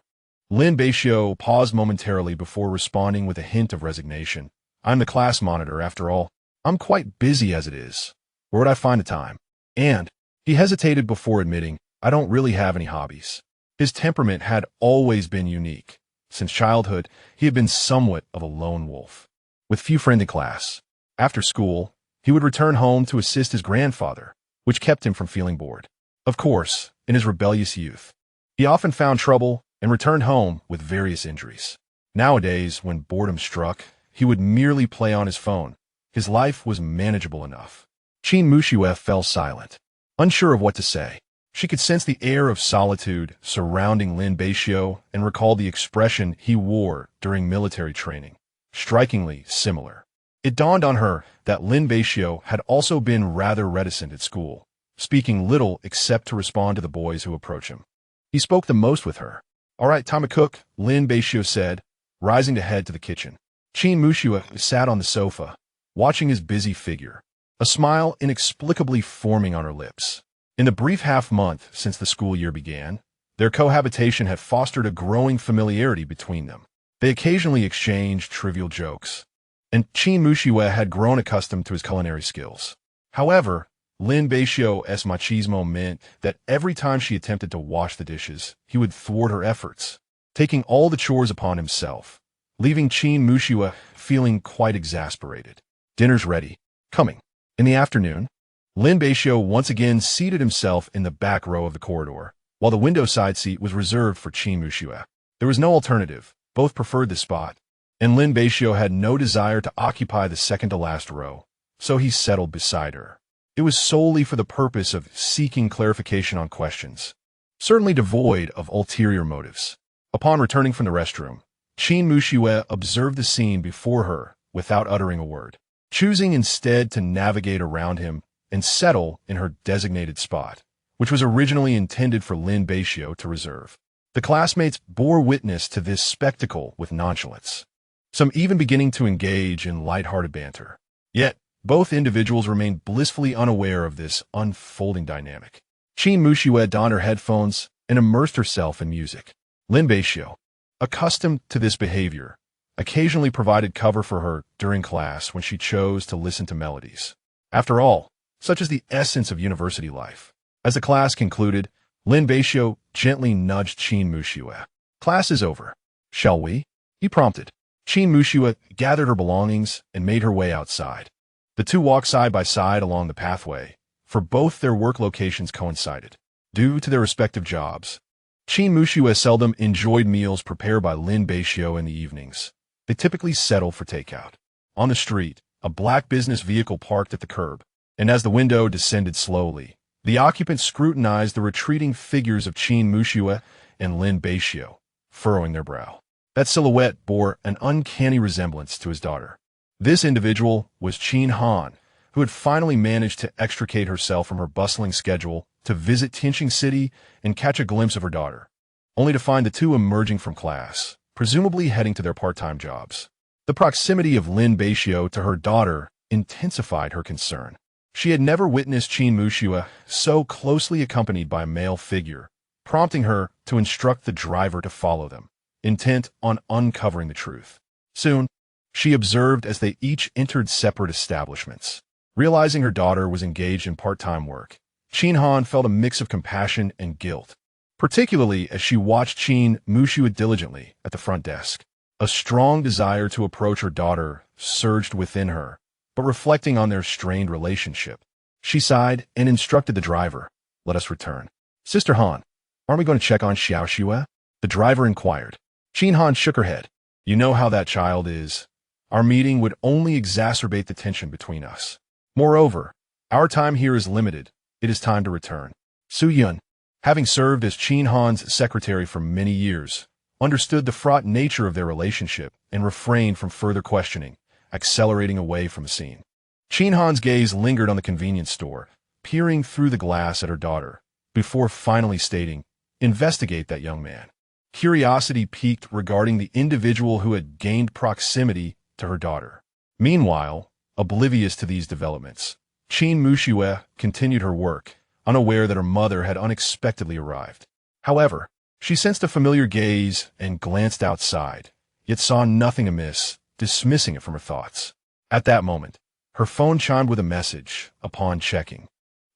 Lin Beixiu paused momentarily before responding with a hint of resignation. "I'm the class monitor, after all. I'm quite busy as it is. Where would I find the time?" And he hesitated before admitting, "I don't really have any hobbies." His temperament had always been unique. Since childhood, he had been somewhat of a lone wolf, with few friends in class. After school, he would return home to assist his grandfather, which kept him from feeling bored. Of course, in his rebellious youth, he often found trouble and returned home with various injuries. Nowadays, when boredom struck, he would merely play on his phone. His life was manageable enough. Qin Muxue fell silent, unsure of what to say. She could sense the air of solitude surrounding Lin Beixiu and recalled the expression he wore during military training, strikingly similar. It dawned on her that Lin Beixiu had also been rather reticent at school, speaking little except to respond to the boys who approached him. He spoke the most with her. "All right, time to cook," Lin Beixiu said, rising to head to the kitchen. Qin Muxue sat on the sofa, watching his busy figure, a smile inexplicably forming on her lips. In the brief half-month since the school year began, their cohabitation had fostered a growing familiarity between them. They occasionally exchanged trivial jokes, and Qin Muxue had grown accustomed to his culinary skills. However, Lin Beixiu's machismo meant that every time she attempted to wash the dishes, he would thwart her efforts, taking all the chores upon himself, leaving Qin Muxue feeling quite exasperated. "Dinner's ready. Coming." In the afternoon, Lin Beixiu once again seated himself in the back row of the corridor, while the window side seat was reserved for Qin Muxue. There was no alternative. Both preferred this spot, and Lin Beixiu had no desire to occupy the second-to-last row, so he settled beside her. It was solely for the purpose of seeking clarification on questions, certainly devoid of ulterior motives. Upon returning from the restroom, Qin Muxue observed the scene before her without uttering a word, choosing instead to navigate around him and settle in her designated spot, which was originally intended for Lin Beixiu to reserve. The classmates bore witness to this spectacle with nonchalance, some even beginning to engage in light-hearted banter. Yet, both individuals remained blissfully unaware of this unfolding dynamic. Qin Muxue donned her headphones and immersed herself in music. Lin Beixiu, accustomed to this behavior, occasionally provided cover for her during class when she chose to listen to melodies. After all, such is the essence of university life. As the class concluded, Lin Beixiu gently nudged Qin Muxue. "Class is over. Shall we?" he prompted. Qin Muxue gathered her belongings and made her way outside. The two walked side by side along the pathway, for both their work locations coincided. Due to their respective jobs, Qin Muxue seldom enjoyed meals prepared by Lin Beixiu in the evenings. They typically settled for takeout. On the street, a black business vehicle parked at the curb, and as the window descended slowly, the occupants scrutinized the retreating figures of Qin Muxue and Lin Beixiu, furrowing their brow. That silhouette bore an uncanny resemblance to his daughter. This individual was Qin Han, who had finally managed to extricate herself from her bustling schedule to visit Tianqing City and catch a glimpse of her daughter, only to find the two emerging from class, presumably heading to their part-time jobs. The proximity of Lin Beixiu to her daughter intensified her concern. She had never witnessed Qin Muxue so closely accompanied by a male figure, prompting her to instruct the driver to follow them, intent on uncovering the truth. Soon, she observed as they each entered separate establishments. Realizing her daughter was engaged in part-time work, Qin Han felt a mix of compassion and guilt, particularly as she watched Qin Muxue diligently at the front desk. A strong desire to approach her daughter surged within her, but reflecting on their strained relationship, she sighed and instructed the driver, "Let us return." "Sister Han, aren't we going to check on Xiao Xue?" the driver inquired. Qin Han shook her head. "You know how that child is. Our meeting would only exacerbate the tension between us. Moreover, our time here is limited. It is time to return." Su Yun, having served as Qin Han's secretary for many years, understood the fraught nature of their relationship and refrained from further questioning, accelerating away from the scene. Qin Han's gaze lingered on the convenience store, peering through the glass at her daughter, before finally stating, "Investigate that young man." Curiosity piqued regarding the individual who had gained proximity to her daughter. Meanwhile, oblivious to these developments, Qin Mushiue continued her work, unaware that her mother had unexpectedly arrived. However, she sensed a familiar gaze and glanced outside, yet saw nothing amiss, dismissing it from her thoughts. At that moment, her phone chimed with a message. Upon checking,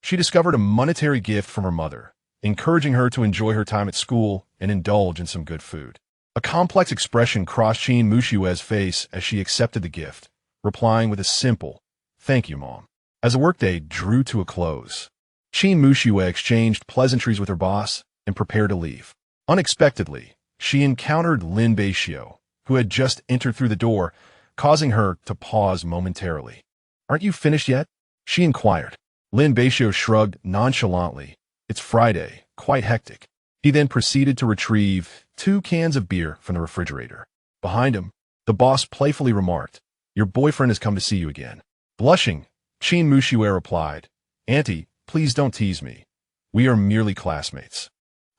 she discovered a monetary gift from her mother, encouraging her to enjoy her time at school and indulge in some good food. A complex expression crossed Qin Mushiue's face as she accepted the gift, replying with a simple, "Thank you, Mom." As the workday drew to a close, Qin Mushiue exchanged pleasantries with her boss and prepared to leave. Unexpectedly, she encountered Lin Beixiu, who had just entered through the door, causing her to pause momentarily. "Aren't you finished yet?" she inquired. Lin Beixiu shrugged nonchalantly. "It's Friday, quite hectic." He then proceeded to retrieve 2 cans of beer from the refrigerator. Behind him, the boss playfully remarked, "Your boyfriend has come to see you again." Blushing, Qin Mushiue replied, "Auntie, please don't tease me. We are merely classmates."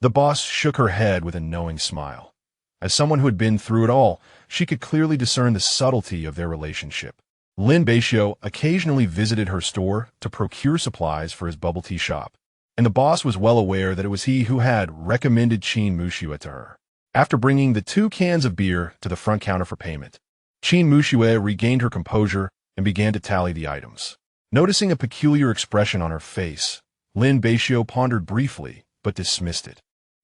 The boss shook her head with a knowing smile. As someone who had been through it all, she could clearly discern the subtlety of their relationship. Lin Beixiu occasionally visited her store to procure supplies for his bubble tea shop, and the boss was well aware that it was he who had recommended Qin Mushiue to her. After bringing the 2 cans of beer to the front counter for payment, Qin Mushiue regained her composure and began to tally the items. Noticing a peculiar expression on her face, Lin Beixiu pondered briefly, but dismissed it.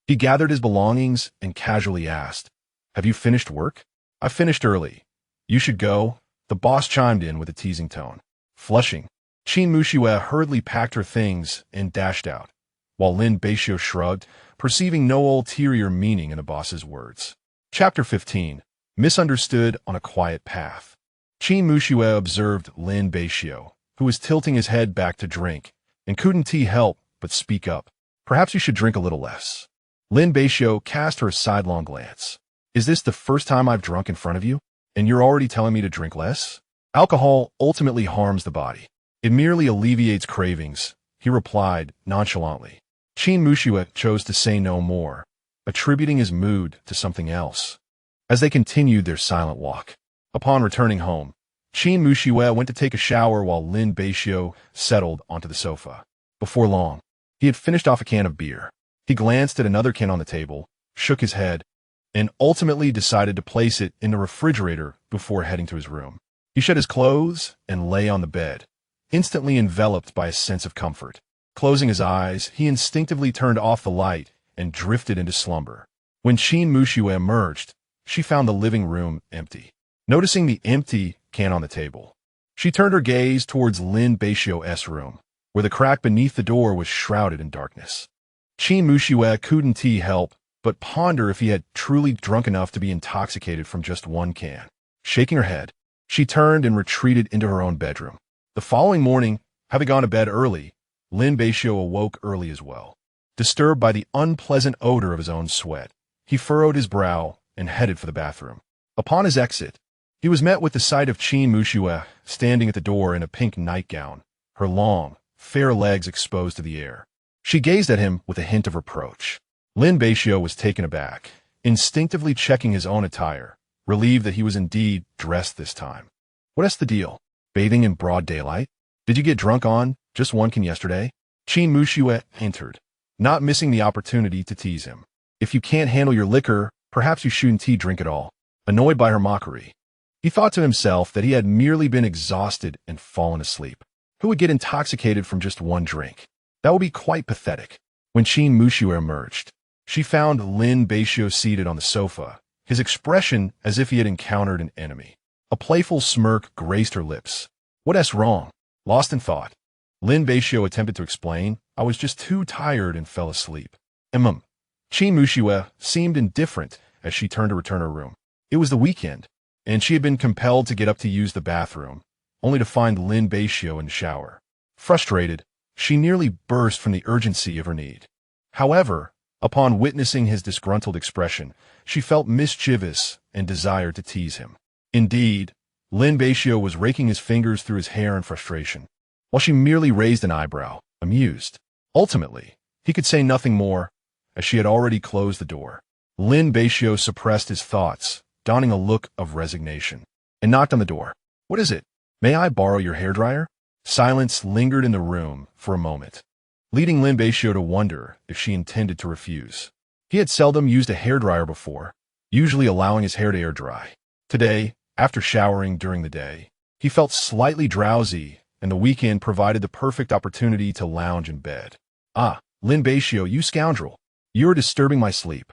He gathered his belongings and casually asked, "Have you finished work?" "I finished early. You should go," the boss chimed in with a teasing tone. Flushing, Qin Mushiue hurriedly packed her things and dashed out, while Lin Beixiu shrugged, perceiving no ulterior meaning in the boss's words. Chapter 15. Misunderstood on a Quiet Path. Qin Mushiue observed Lin Beixiu, who was tilting his head back to drink, and couldn't he help but speak up. "Perhaps you should drink a little less." Lin Beixiu cast her a sidelong glance. "Is this the first time I've drunk in front of you, and you're already telling me to drink less?" "Alcohol ultimately harms the body. It merely alleviates cravings," he replied nonchalantly. Qin Mushiue chose to say no more, attributing his mood to something else. As they continued their silent walk, upon returning home, Qin Mushiue went to take a shower while Lin Beixiu settled onto the sofa. Before long, he had finished off a can of beer. He glanced at another can on the table, shook his head, and ultimately decided to place it in the refrigerator before heading to his room. He shed his clothes and lay on the bed, instantly enveloped by a sense of comfort. Closing his eyes, he instinctively turned off the light and drifted into slumber. When Qin Mushiue emerged, she found the living room empty. Noticing the empty can on the table, she turned her gaze towards Lin Beixiu's room, where the crack beneath the door was shrouded in darkness. Qin Mushiue couldn't help but ponder if he had truly drunk enough to be intoxicated from just 1 can. Shaking her head, she turned and retreated into her own bedroom. The following morning, having gone to bed early, Lin Beixiu awoke early as well. Disturbed by the unpleasant odor of his own sweat, he furrowed his brow and headed for the bathroom. Upon his exit, he was met with the sight of Qin Mushiue standing at the door in a pink nightgown, her long, fair legs exposed to the air. She gazed at him with a hint of reproach. Lin Beixiu was taken aback, instinctively checking his own attire, relieved that he was indeed dressed this time. "What's the deal? Bathing in broad daylight? Did you get drunk on just 1 can yesterday?" Qin Mushiue entered, not missing the opportunity to tease him. "If you can't handle your liquor, perhaps you shouldn't drink at all." Annoyed by her mockery, he thought to himself that he had merely been exhausted and fallen asleep. Who would get intoxicated from just 1 drink? That would be quite pathetic. When Qin Mushiue emerged, she found Lin Beixiu seated on the sofa, his expression as if he had encountered an enemy. A playful smirk graced her lips. "What's wrong?" Lost in thought, Lin Beixiu attempted to explain, "I was just too tired and fell asleep." Qin Mushiue seemed indifferent as she turned to return to her room. It was the weekend, and she had been compelled to get up to use the bathroom, only to find Lin Beixiu in the shower. Frustrated, she nearly burst from the urgency of her need. However, upon witnessing his disgruntled expression, she felt mischievous and desired to tease him. Indeed, Lin Beixiu was raking his fingers through his hair in frustration, while she merely raised an eyebrow, amused. Ultimately, he could say nothing more, as she had already closed the door. Lin Beixiu suppressed his thoughts, donning a look of resignation, and knocked on the door. "What is it? May I borrow your hairdryer?" Silence lingered in the room for a moment, leading Lin Beixiu to wonder if she intended to refuse. He had seldom used a hairdryer before, usually allowing his hair to air dry. Today, after showering during the day, he felt slightly drowsy, and the weekend provided the perfect opportunity to lounge in bed. "Ah, Lin Beixiu, you scoundrel! You are disturbing my sleep."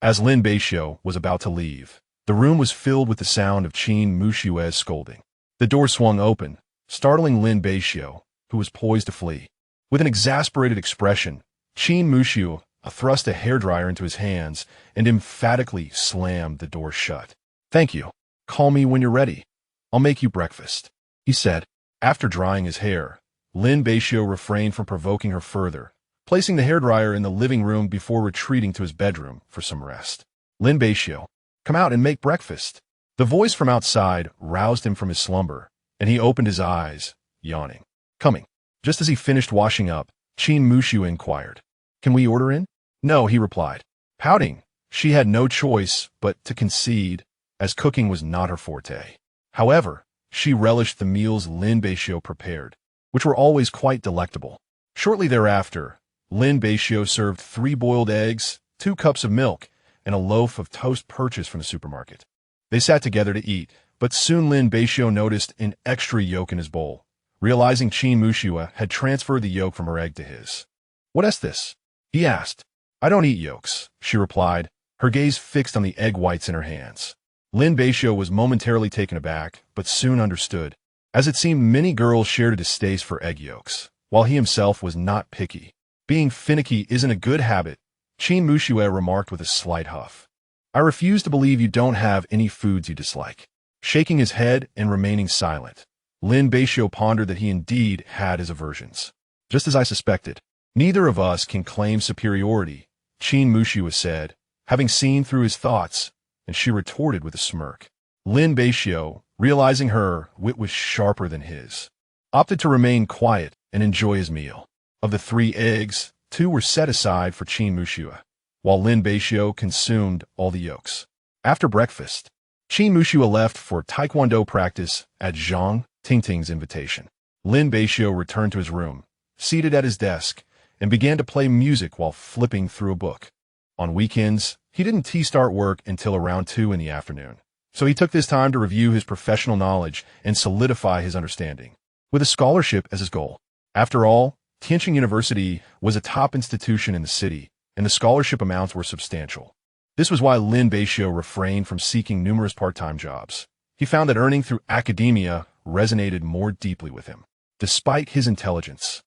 As Lin Beixiu was about to leave, the room was filled with the sound of Qin Mushue's scolding. The door swung open, startling Lin Beixiu, who was poised to flee. With an exasperated expression, Qin Mushu thrust a hairdryer into his hands and emphatically slammed the door shut. "Thank you. Call me when you're ready. I'll make you breakfast," he said. After drying his hair, Lin Beixiu refrained from provoking her further, placing the hairdryer in the living room before retreating to his bedroom for some rest. "Lin Beixiu, come out and make breakfast." The voice from outside roused him from his slumber, and he opened his eyes, yawning. "Coming." Just as he finished washing up, Qin Mushu inquired, "Can we order in?" "No," he replied. Pouting, she had no choice but to concede, as cooking was not her forte. However, she relished the meals Lin Beixiu prepared, which were always quite delectable. Shortly thereafter, Lin Beixiu served 3 boiled eggs, 2 cups of milk, and a loaf of toast purchased from the supermarket. They sat together to eat, but soon Lin Beixiu noticed an extra yolk in his bowl, realizing Qin Mushu had transferred the yolk from her egg to his. "What is this?" he asked. "I don't eat yolks," she replied, her gaze fixed on the egg whites in her hands. Lin Beixiu was momentarily taken aback, but soon understood, as it seemed many girls shared a distaste for egg yolks, while he himself was not picky. "Being finicky isn't a good habit," Qin Mushu remarked with a slight huff. "I refuse to believe you don't have any foods you dislike." Shaking his head and remaining silent, Lin Beixiu pondered that he indeed had his aversions. "Just as I suspected. Neither of us can claim superiority," Qin Mushu said, having seen through his thoughts, and she retorted with a smirk. Lin Beixiu, realizing her wit was sharper than his, opted to remain quiet and enjoy his meal. Of the 3 eggs, 2 were set aside for Qin Mushu, while Lin Beixiu consumed all the yolks. After breakfast, Qin Mushu left for taekwondo practice at Zhang Tingting's invitation. Lin Beixiu returned to his room, seated at his desk, and began to play music while flipping through a book. On weekends, he didn't start work until around 2 in the afternoon, so he took this time to review his professional knowledge and solidify his understanding, with a scholarship as his goal. After all, Tianjin University was a top institution in the city, and the scholarship amounts were substantial. This was why Lin Beixiu refrained from seeking numerous part-time jobs. He found that earning through academia resonated more deeply with him. Despite his intelligence,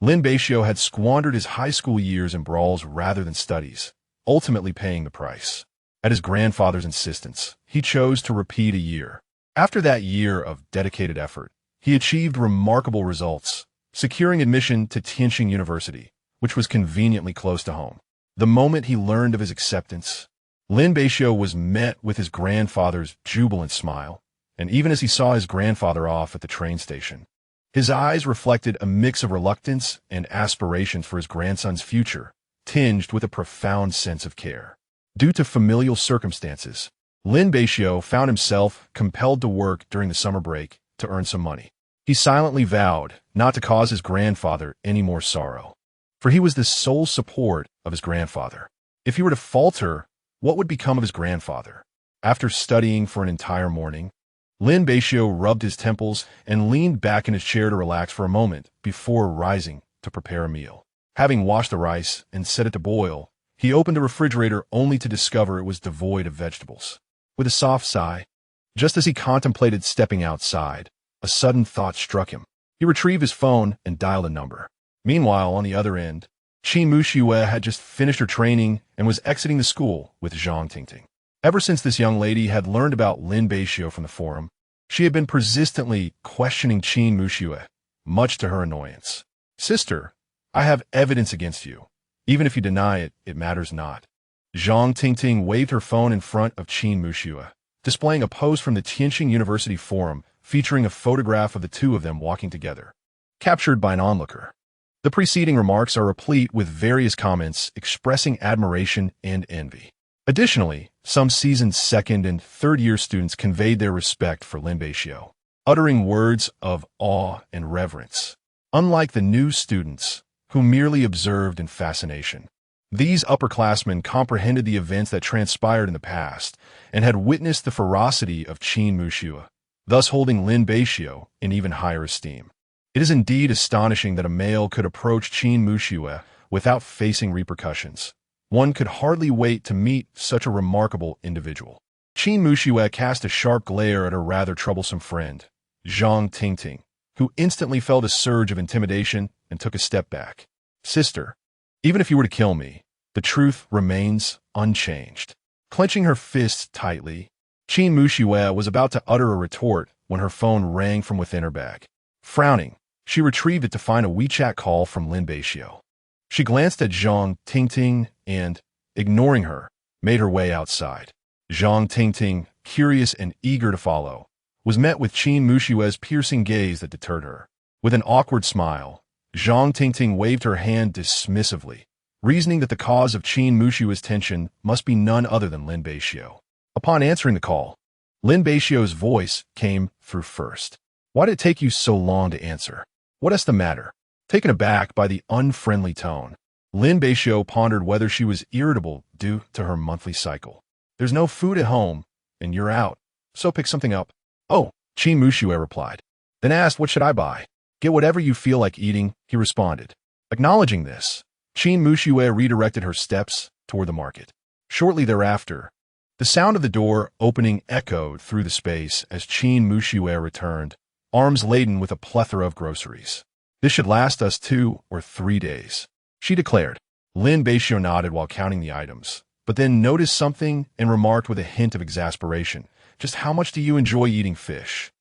Lin Beixiu had squandered his high school years in brawls rather than studies, ultimately paying the price. At his grandfather's insistence, he chose to repeat a year. After that year of dedicated effort, he achieved remarkable results, securing admission to Tianjin University, which was conveniently close to home. The moment he learned of his acceptance, Lin Beixiu was met with his grandfather's jubilant smile, and even as he saw his grandfather off at the train station, his eyes reflected a mix of reluctance and aspiration for his grandson's future, tinged with a profound sense of care. Due to familial circumstances, Lin Beixiu found himself compelled to work during the summer break to earn some money. He silently vowed not to cause his grandfather any more sorrow, for he was the sole support of his grandfather. If he were to falter, what would become of his grandfather? After studying for an entire morning, Lin Beixiu rubbed his temples and leaned back in his chair to relax for a moment before rising to prepare a meal. Having washed the rice and set it to boil, he opened the refrigerator only to discover it was devoid of vegetables. With a soft sigh, just as he contemplated stepping outside, a sudden thought struck him. He retrieved his phone and dialed a number. Meanwhile, on the other end, Qin Mushu had just finished her training and was exiting the school with Zhang Tingting. Ever since this young lady had learned about Lin Beixiu from the forum, she had been persistently questioning Qin Mushu, much to her annoyance. "Sister, I have evidence against you. Even if you deny it, it matters not." Zhang Tingting waved her phone in front of Qin Mushu, displaying a post from the Tianjin University forum featuring a photograph of the two of them walking together, captured by an onlooker. The preceding remarks are replete with various comments expressing admiration and envy. Additionally, some seasoned second and third-year students conveyed their respect for Lin Beixiu, uttering words of awe and reverence. Unlike the new students, who merely observed in fascination, these upperclassmen comprehended the events that transpired in the past and had witnessed the ferocity of Qin Mushui, thus holding Lin Beixiu in even higher esteem. It is indeed astonishing that a male could approach Qin Mushui without facing repercussions. One could hardly wait to meet such a remarkable individual. Qin Mushui cast a sharp glare at her rather troublesome friend, Zhang Tingting, who instantly felt a surge of intimidation and took a step back. Sister, even if you were to kill me, the truth remains unchanged. Clenching her fists tightly, Qin Mushui was about to utter a retort when her phone rang from within her bag. Frowning, she retrieved it to find a WeChat call from Lin Beixiu. She glanced at Zhang Tingting and, ignoring her, made her way outside. Zhang Tingting, curious and eager to follow, was met with Qin Mushui's piercing gaze that deterred her. With an awkward smile, Zhang Tingting waved her hand dismissively, reasoning that the cause of Qin Mushui's tension must be none other than Lin Beixiu. Upon answering the call, Lin Beixiu's voice came through first. Why did it take you so long to answer? What is the matter? Taken aback by the unfriendly tone, Lin Beixiu pondered whether she was irritable due to her monthly cycle. There's no food at home, and you're out, so pick something up. Oh, Qin Mushui replied. Then asked, what should I buy? Get whatever you feel like eating, he responded. Acknowledging this, Qin Mushui redirected her steps toward the market. Shortly thereafter, the sound of the door opening echoed through the space as Qin Mushui returned, arms laden with a plethora of groceries. This should last us 2 or 3 days, she declared. Lin Beixiu nodded while counting the items, but then noticed something and remarked with a hint of exasperation, just how much do you enjoy eating fish?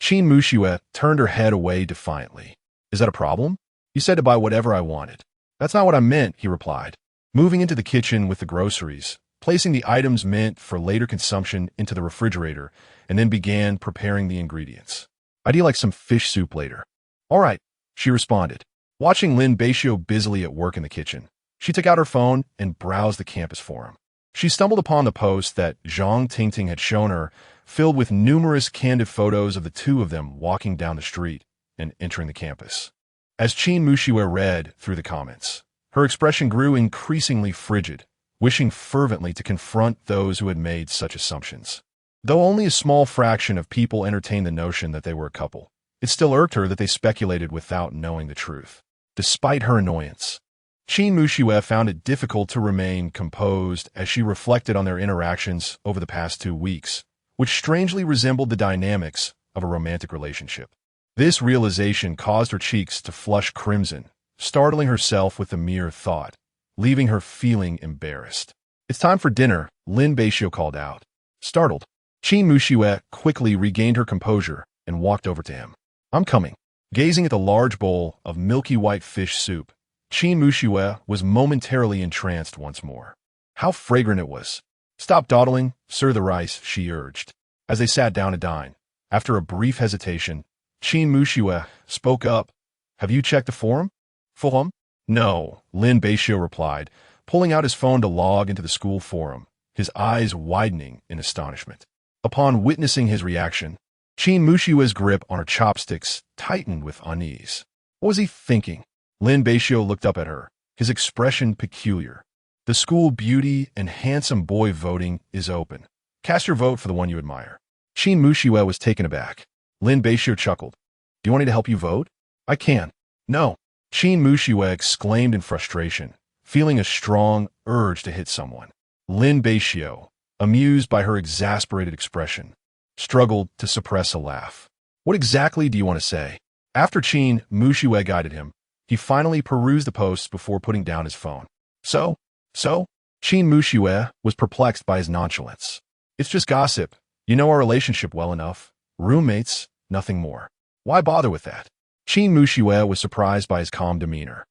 Qin Mushui turned her head away defiantly. Is that a problem? You said to buy whatever I wanted. That's not what I meant, he replied, moving into the kitchen with the groceries, placing the items meant for later consumption into the refrigerator, and then began preparing the ingredients. I'd like some fish soup later. All right, she responded. Watching Lin Beixiu busily at work in the kitchen, she took out her phone and browsed the campus forum. She stumbled upon the post that Zhang Tingting had shown her, filled with numerous candid photos of the two of them walking down the street and entering the campus. As Qin Mushui read through the comments, her expression grew increasingly frigid, wishing fervently to confront those who had made such assumptions. Though only a small fraction of people entertained the notion that they were a couple, it still irked her that they speculated without knowing the truth. Despite her annoyance, Qin Mushui found it difficult to remain composed as she reflected on their interactions over the past 2 weeks, which strangely resembled the dynamics of a romantic relationship. This realization caused her cheeks to flush crimson, startling herself with the mere thought, leaving her feeling embarrassed. It's time for dinner, Lin Beixiu called out. Startled, Qin Mushui quickly regained her composure and walked over to him. I'm coming. Gazing at the large bowl of milky white fish soup, Qin Mushui was momentarily entranced once more. How fragrant it was. Stop dawdling, serve the rice, she urged. As they sat down to dine, after a brief hesitation, Qin Mushui spoke up. Have you checked the forum? Forum? No, Lin Beixiu replied, pulling out his phone to log into the school forum, his eyes widening in astonishment. Upon witnessing his reaction, Qin Mushui's grip on her chopsticks tightened with unease. What was he thinking? Lin Beixiu looked up at her, his expression peculiar. The school beauty and handsome boy voting is open. Cast your vote for the one you admire. Qin Mushui was taken aback. Lin Beixiu chuckled. Do you want me to help you vote? I can. No. Qin Mushui exclaimed in frustration, feeling a strong urge to hit someone. Lin Beixiu, amused by her exasperated expression, struggled to suppress a laugh. What exactly do you want to say? After Qin Mushui guided him, he finally perused the posts before putting down his phone. So? Qin Mushui was perplexed by his nonchalance. It's just gossip. You know our relationship well enough. Roommates, nothing more. Why bother with that? Qin Mushui was surprised by his calm demeanor,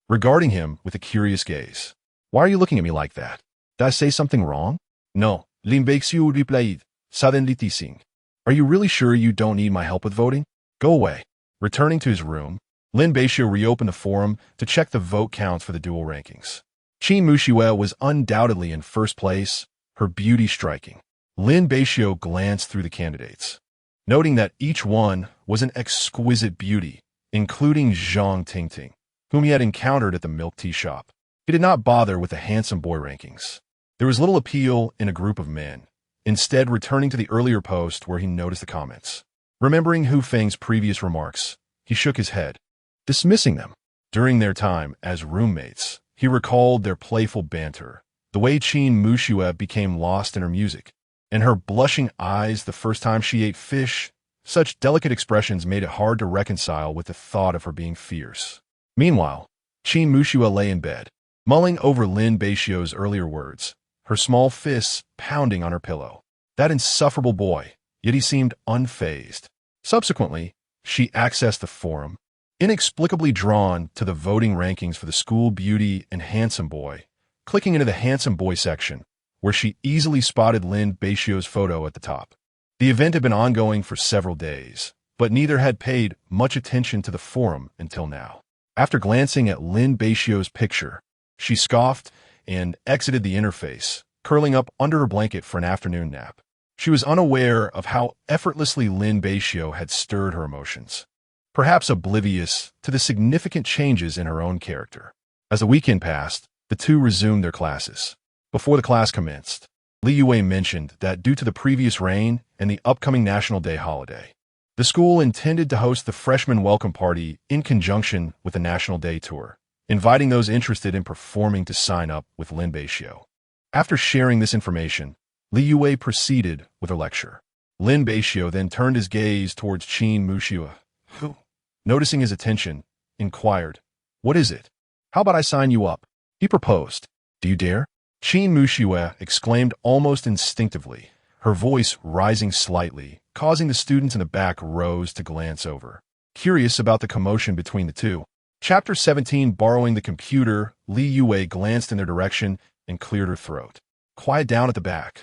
regarding him with a curious gaze. Why are you looking at me like that? Did I say something wrong? No, Lin Beixiu replied. Suddenly Singh. Are you really sure you don't need my help with voting? Go away. Returning to his room, Lin Beixiu reopened the forum to check the vote counts for the dual rankings. Qin Muxue was undoubtedly in first place, her beauty striking. Lin Beixiu glanced through the candidates, noting that each one was an exquisite beauty, including Zhang Tingting, whom he had encountered at the milk tea shop. He did not bother with the handsome boy rankings. There was little appeal in a group of men, instead returning to the earlier post where he noticed the comments. Remembering Hu Feng's previous remarks, he shook his head, dismissing them. During their time as roommates, he recalled their playful banter, the way Qin Muxue became lost in her music, and her blushing eyes the first time she ate fish. Such delicate expressions made it hard to reconcile with the thought of her being fierce. Meanwhile, Qin Muxue lay in bed, mulling over Lin Beixiu's earlier words, her small fists pounding on her pillow. That insufferable boy, yet he seemed unfazed. Subsequently, she accessed the forum, inexplicably drawn to the voting rankings for the school beauty and handsome boy, clicking into the handsome boy section, where she easily spotted Lin Beixiu's photo at the top. The event had been ongoing for several days, but neither had paid much attention to the forum until now. After glancing at Lin Beixiu's picture, she scoffed and exited the interface, curling up under her blanket for an afternoon nap. She was unaware of how effortlessly Lin Beixiu had stirred her emotions, perhaps oblivious to the significant changes in her own character. As the weekend passed, the two resumed their classes. Before the class commenced, Li Yue mentioned that due to the previous rain and the upcoming National Day holiday, the school intended to host the freshman welcome party in conjunction with the National Day tour, inviting those interested in performing to sign up with Lin Beixiu. After sharing this information, Li Yue proceeded with her lecture. Lin Beixiu then turned his gaze towards Qin Muxue, who, noticing his attention, inquired, "What is it? How about I sign you up?" He proposed. "Do you dare?" Qin Muxue exclaimed almost instinctively, her voice rising slightly, causing the students in the back rows to glance over, curious about the commotion between the two. Chapter 17. Borrowing the computer. Li Yue glanced in their direction and cleared her throat. "Quiet down at the back."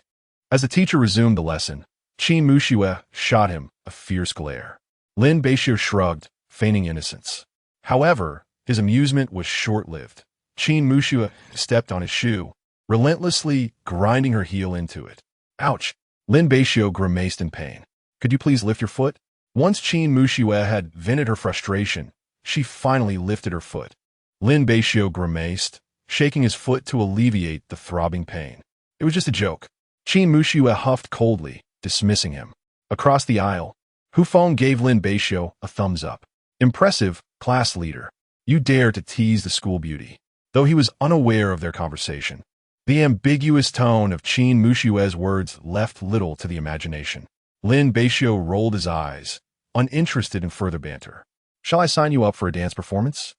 As the teacher resumed the lesson, Qin Muxue shot him a fierce glare. Lin Beixiu shrugged, feigning innocence. However, his amusement was short-lived. Qin Muxue stepped on his shoe, relentlessly grinding her heel into it. "Ouch!" Lin Beixiu grimaced in pain. "Could you please lift your foot?" Once Qin Muxue had vented her frustration, she finally lifted her foot. Lin Beixiu grimaced, shaking his foot to alleviate the throbbing pain. "It was just a joke." Qin Muxue huffed coldly, dismissing him. Across the aisle, Hu Feng gave Lin Beixiu a thumbs up. "Impressive, class leader. You dare to tease the school beauty." Though he was unaware of their conversation, the ambiguous tone of Qin Muxue's words left little to the imagination. Lin Beixiu rolled his eyes, uninterested in further banter. "Shall I sign you up for a dance performance?"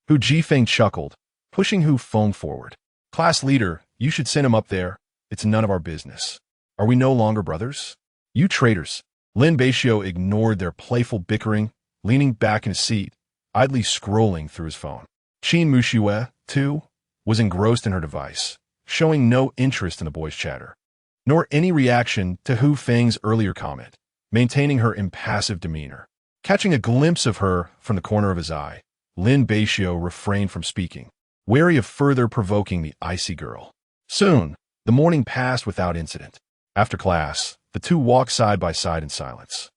Hu Jifeng chuckled, pushing Hu Feng forward. "Class leader, you should send him up there. It's none of our business. Are we no longer brothers?" "You traitors." Lin Beixiu ignored their playful bickering, leaning back in his seat, idly scrolling through his phone. Qin Muxue, too, was engrossed in her device, showing no interest in the boys' chatter, nor any reaction to Hu Feng's earlier comment, maintaining her impassive demeanor. Catching a glimpse of her from the corner of his eye, Lin Beixiu refrained from speaking, wary of further provoking the icy girl. Soon, the morning passed without incident. After class, the two walked side by side in silence.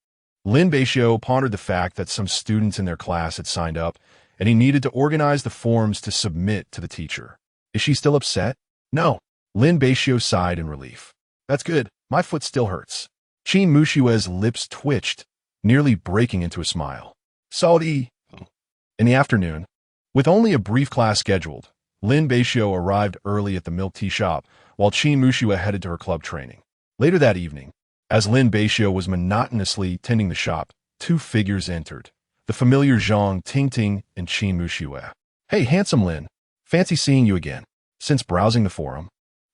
Lin Beixiu pondered the fact that some students in their class had signed up, and he needed to organize the forms to submit to the teacher. Is she still upset? No. Lin Beixiu sighed in relief. That's good. My foot still hurts. Qin Muxue's lips twitched, nearly breaking into a smile. Saudi. In the afternoon, with only a brief class scheduled, Lin Beixiu arrived early at the milk tea shop, while Qin Muxue headed to her club training. Later that evening, as Lin Beixiu was monotonously tending the shop, two figures entered, the familiar Zhang Tingting and Qin Muxue. "Hey, handsome Lin. Fancy seeing you again." Since browsing the forum,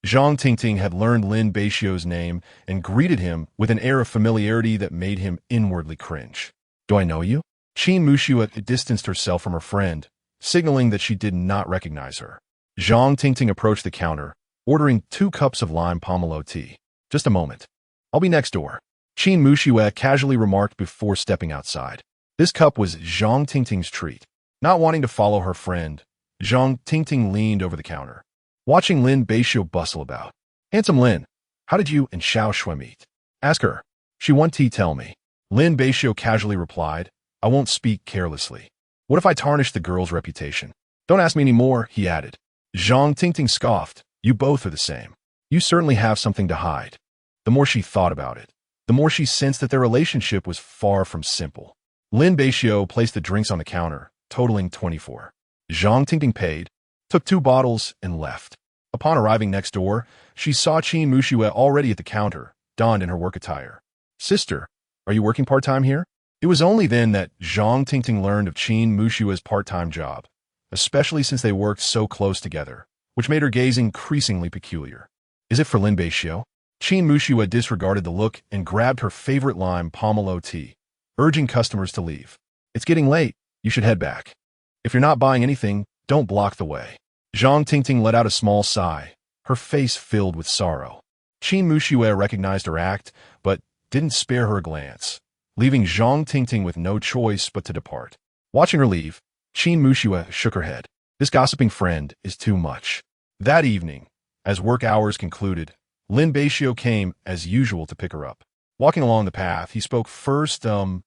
Zhang Tingting had learned Lin Beixiu's name and greeted him with an air of familiarity that made him inwardly cringe. "Do I know you?" Qin Muxue distanced herself from her friend, signaling that she did not recognize her. Zhang Tingting approached the counter, ordering 2 cups of lime pomelo tea. "Just a moment." I'll be next door, Qin Muxue casually remarked before stepping outside. This cup was Zhang Tingting's treat. Not wanting to follow her friend, Zhang Tingting leaned over the counter, watching Lin Beixiu bustle about. Handsome Lin, how did you and Xiao Shui meet? Ask her. She want tea, tell me. Lin Beixiu casually replied, I won't speak carelessly. What if I tarnish the girl's reputation? Don't ask me any more, he added. Zhang Tingting scoffed. You both are the same. You certainly have something to hide. The more she thought about it, the more she sensed that their relationship was far from simple. Lin Beixiu placed the drinks on the counter, totaling 24. Zhang Tingting paid, took 2 bottles, and left. Upon arriving next door, she saw Qin Muxue already at the counter, donned in her work attire. Sister, are you working part-time here? It was only then that Zhang Tingting learned of Qin Muxue's part-time job, especially since they worked so close together, which made her gaze increasingly peculiar. Is it for Lin Beixiu? Qin Muxue disregarded the look and grabbed her favorite lime pomelo tea, urging customers to leave. It's getting late. You should head back. If you're not buying anything, don't block the way. Zhang Tingting let out a small sigh, her face filled with sorrow. Qin Muxue recognized her act, but didn't spare her a glance, leaving Zhang Tingting with no choice but to depart. Watching her leave, Qin Muxue shook her head. This gossiping friend is too much. That evening, as work hours concluded, Lin Beixiu came, as usual, to pick her up. Walking along the path, he spoke first, Can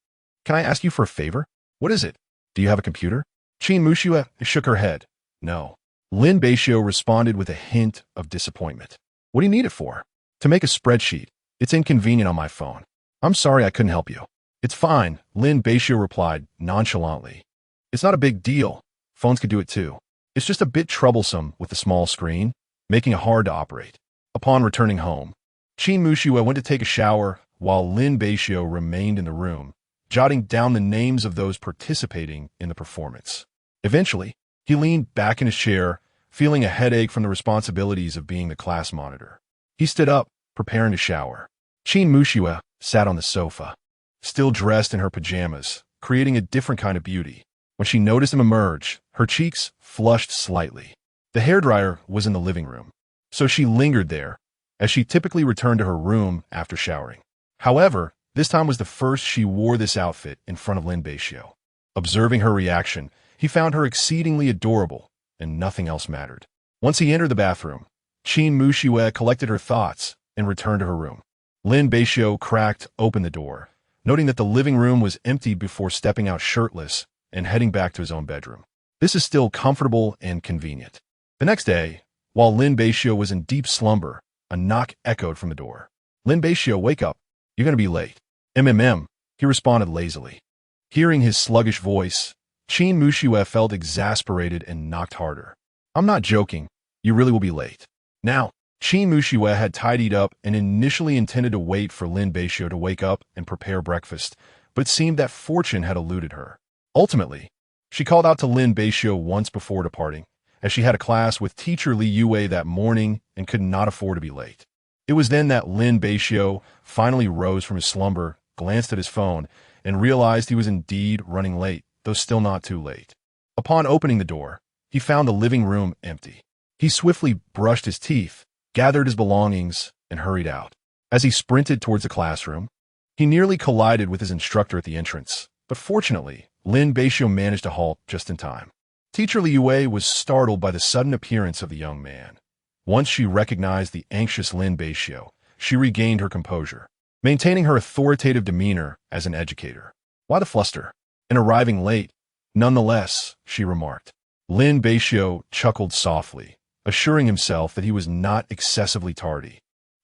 I ask you for a favor? What is it? Do you have a computer? Qin Muxue shook her head. No. Lin Beixiu responded with a hint of disappointment. What do you need it for? To make a spreadsheet. It's inconvenient on my phone. I'm sorry I couldn't help you. It's fine, Lin Beixiu replied nonchalantly. It's not a big deal. Phones could do it too. It's just a bit troublesome with the small screen, making it hard to operate. Upon returning home, Qin Muxue went to take a shower while Lin Beixiu remained in the room, jotting down the names of those participating in the performance. Eventually, he leaned back in his chair, feeling a headache from the responsibilities of being the class monitor. He stood up, preparing to shower. Qin Muxue sat on the sofa, still dressed in her pajamas, creating a different kind of beauty. When she noticed him emerge, her cheeks flushed slightly. The hairdryer was in the living room, so she lingered there, as she typically returned to her room after showering. However, this time was the first she wore this outfit in front of Lin Beixiu. Observing her reaction, he found her exceedingly adorable, and nothing else mattered. Once he entered the bathroom, Qin Muxue collected her thoughts and returned to her room. Lin Beixiu cracked open the door, noting that the living room was empty before stepping out shirtless and heading back to his own bedroom. This is still comfortable and convenient. The next day, while Lin Beixiu was in deep slumber, a knock echoed from the door. Lin Beixiu, wake up. You're going to be late. He responded lazily. Hearing his sluggish voice, Qin Muxue felt exasperated and knocked harder. I'm not joking. You really will be late. Now, Qin Muxue had tidied up and initially intended to wait for Lin Beixiu to wake up and prepare breakfast, but it seemed that fortune had eluded her. Ultimately, she called out to Lin Beixiu once before departing, as she had a class with teacher Li Yue that morning and could not afford to be late. It was then that Lin Beixiu finally rose from his slumber, glanced at his phone, and realized he was indeed running late, though still not too late. Upon opening the door, he found the living room empty. He swiftly brushed his teeth, gathered his belongings, and hurried out. As he sprinted towards the classroom, he nearly collided with his instructor at the entrance, but fortunately, Lin Beixiu managed to halt just in time. Teacher Li Yue was startled by the sudden appearance of the young man. Once she recognized the anxious Lin Beixiu, she regained her composure, maintaining her authoritative demeanor as an educator. Why the fluster? And arriving late. Nonetheless, she remarked. Lin Beixiu chuckled softly, assuring himself that he was not excessively tardy.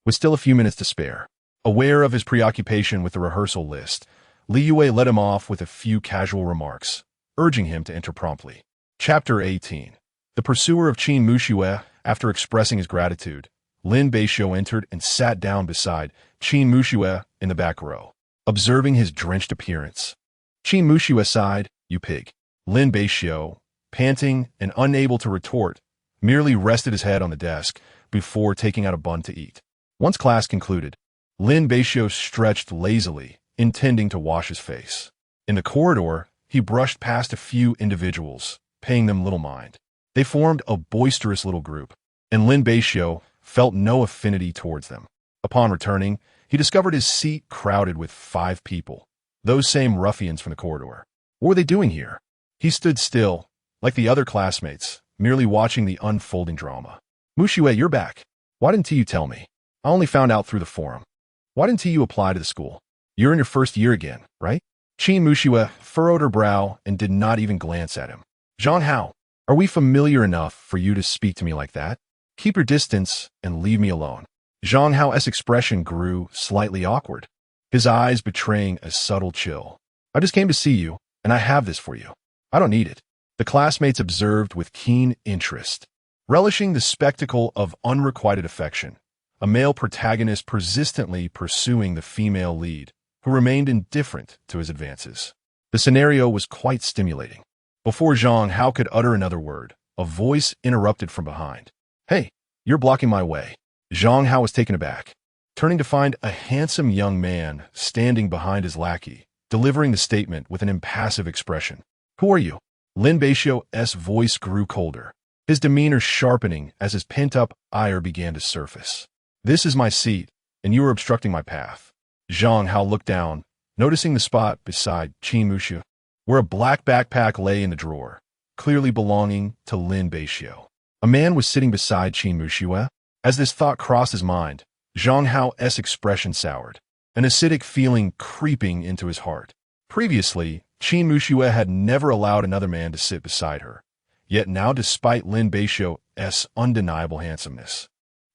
With still a few minutes to spare, aware of his preoccupation with the rehearsal list, Li Yue let him off with a few casual remarks, urging him to enter promptly. Chapter 18. The pursuer of Qin Muxue. After expressing his gratitude, Lin Beixiu entered and sat down beside Qin Muxue in the back row, observing his drenched appearance. Qin Muxue sighed, "You pig." Lin Beixiu, panting and unable to retort, merely rested his head on the desk before taking out a bun to eat. Once class concluded, Lin Beixiu stretched lazily, intending to wash his face. In the corridor, he brushed past a few individuals, paying them little mind. They formed a boisterous little group, and Lin Beixiu felt no affinity towards them. Upon returning, he discovered his seat crowded with 5 people, those same ruffians from the corridor. What were they doing here? He stood still, like the other classmates, merely watching the unfolding drama. Beixiu, you're back. Why didn't you tell me? I only found out through the forum. Why didn't you apply to the school? You're in your first year again, right? Beixiu furrowed her brow and did not even glance at him. Zhang Hao, are we familiar enough for you to speak to me like that? Keep your distance and leave me alone. Zhang Hao's expression grew slightly awkward, his eyes betraying a subtle chill. I just came to see you, and I have this for you. I don't need it. The classmates observed with keen interest, relishing the spectacle of unrequited affection, a male protagonist persistently pursuing the female lead, who remained indifferent to his advances. The scenario was quite stimulating. Before Zhang Hao could utter another word, a voice interrupted from behind. Hey, you're blocking my way. Zhang Hao was taken aback, turning to find a handsome young man standing behind his lackey, delivering the statement with an impassive expression. Who are you? Lin Beixiu's voice grew colder, his demeanor sharpening as his pent-up ire began to surface. This is my seat, and you are obstructing my path. Zhang Hao looked down, noticing the spot beside Beixiu, where a black backpack lay in the drawer, clearly belonging to Lin Beixiu. A man was sitting beside Beixiu. As this thought crossed his mind, Zhang Hao's expression soured, an acidic feeling creeping into his heart. Previously, Beixiu had never allowed another man to sit beside her, yet now despite Lin Beixiu's undeniable handsomeness,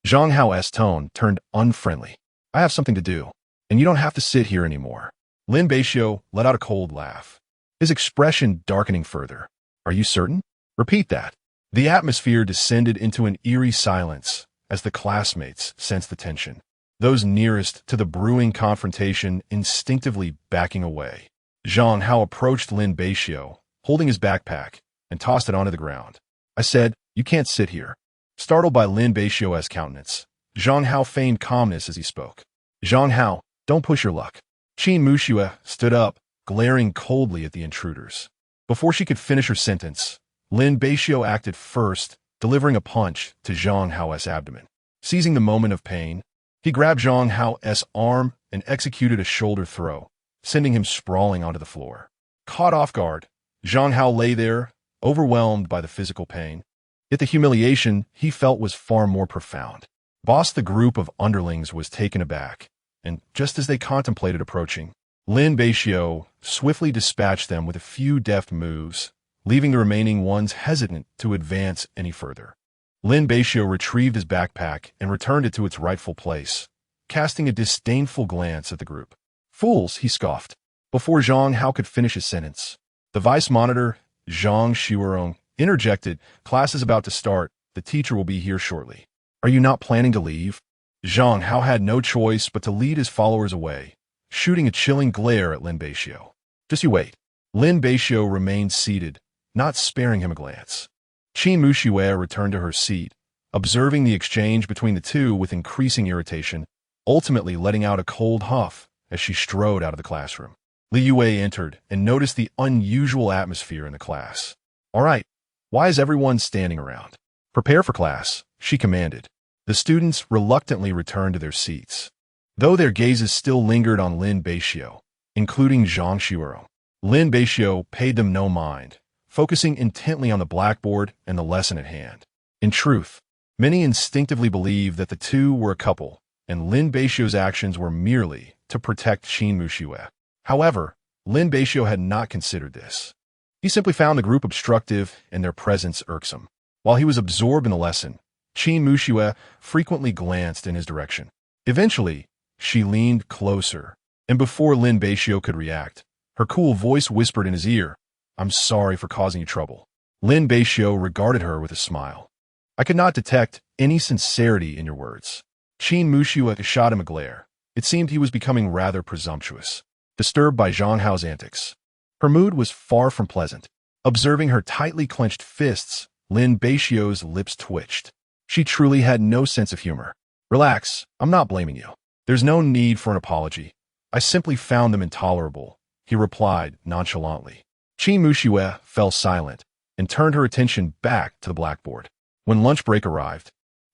Zhang Hao's tone turned unfriendly. I have something to do, and you don't have to sit here anymore. Lin Beixiu let out a cold laugh, his expression darkening further. Are you certain? Repeat that. The atmosphere descended into an eerie silence as the classmates sensed the tension, those nearest to the brewing confrontation instinctively backing away. Zhang Hao approached Lin Beixiu, holding his backpack, and tossed it onto the ground. I said, you can't sit here. Startled by Lin Beixiu's countenance, Zhang Hao feigned calmness as he spoke. Zhang Hao, don't push your luck. Beixiu stood up, glaring coldly at the intruders. Before she could finish her sentence, Lin Beixiu acted first, delivering a punch to Zhang Hao's abdomen. Seizing the moment of pain, he grabbed Zhang Hao's arm and executed a shoulder throw, sending him sprawling onto the floor. Caught off guard, Zhang Hao lay there, overwhelmed by the physical pain. Yet the humiliation he felt was far more profound. The group of underlings was taken aback, and just as they contemplated approaching, Lin Beixiu swiftly dispatched them with a few deft moves, leaving the remaining ones hesitant to advance any further. Lin Beixiu retrieved his backpack and returned it to its rightful place, casting a disdainful glance at the group. Fools, he scoffed. Before Zhang Hao could finish his sentence, the vice monitor, Zhang Xiurong, interjected, class is about to start, the teacher will be here shortly. Are you not planning to leave? Zhang Hao had no choice but to lead his followers away, shooting a chilling glare at Lin Beixiu. Just you wait. Lin Beixiu remained seated, not sparing him a glance. Beixiu returned to her seat, observing the exchange between the two with increasing irritation, ultimately letting out a cold huff as she strode out of the classroom. Li Yue entered and noticed the unusual atmosphere in the class. All right, why is everyone standing around? Prepare for class, she commanded. The students reluctantly returned to their seats, though their gazes still lingered on Lin Beixiu, including Zhang Xiurong. Lin Beixiu paid them no mind, focusing intently on the blackboard and the lesson at hand. In truth, many instinctively believed that the two were a couple, and Lin Beixiu's actions were merely to protect Beixiu. However, Lin Beixiu had not considered this. He simply found the group obstructive and their presence irksome. While he was absorbed in the lesson, Beixiu frequently glanced in his direction. Eventually, she leaned closer, and before Lin Beixiu could react, her cool voice whispered in his ear, I'm sorry for causing you trouble. Lin Beixiu regarded her with a smile. I could not detect any sincerity in your words. Beixiu shot him a glare. It seemed he was becoming rather presumptuous, disturbed by Zhang Hao's antics. Her mood was far from pleasant. Observing her tightly clenched fists, Lin Beixiu's lips twitched. She truly had no sense of humor. Relax, I'm not blaming you. There's no need for an apology. I simply found them intolerable, he replied nonchalantly. Beixiu fell silent and turned her attention back to the blackboard. When lunch break arrived,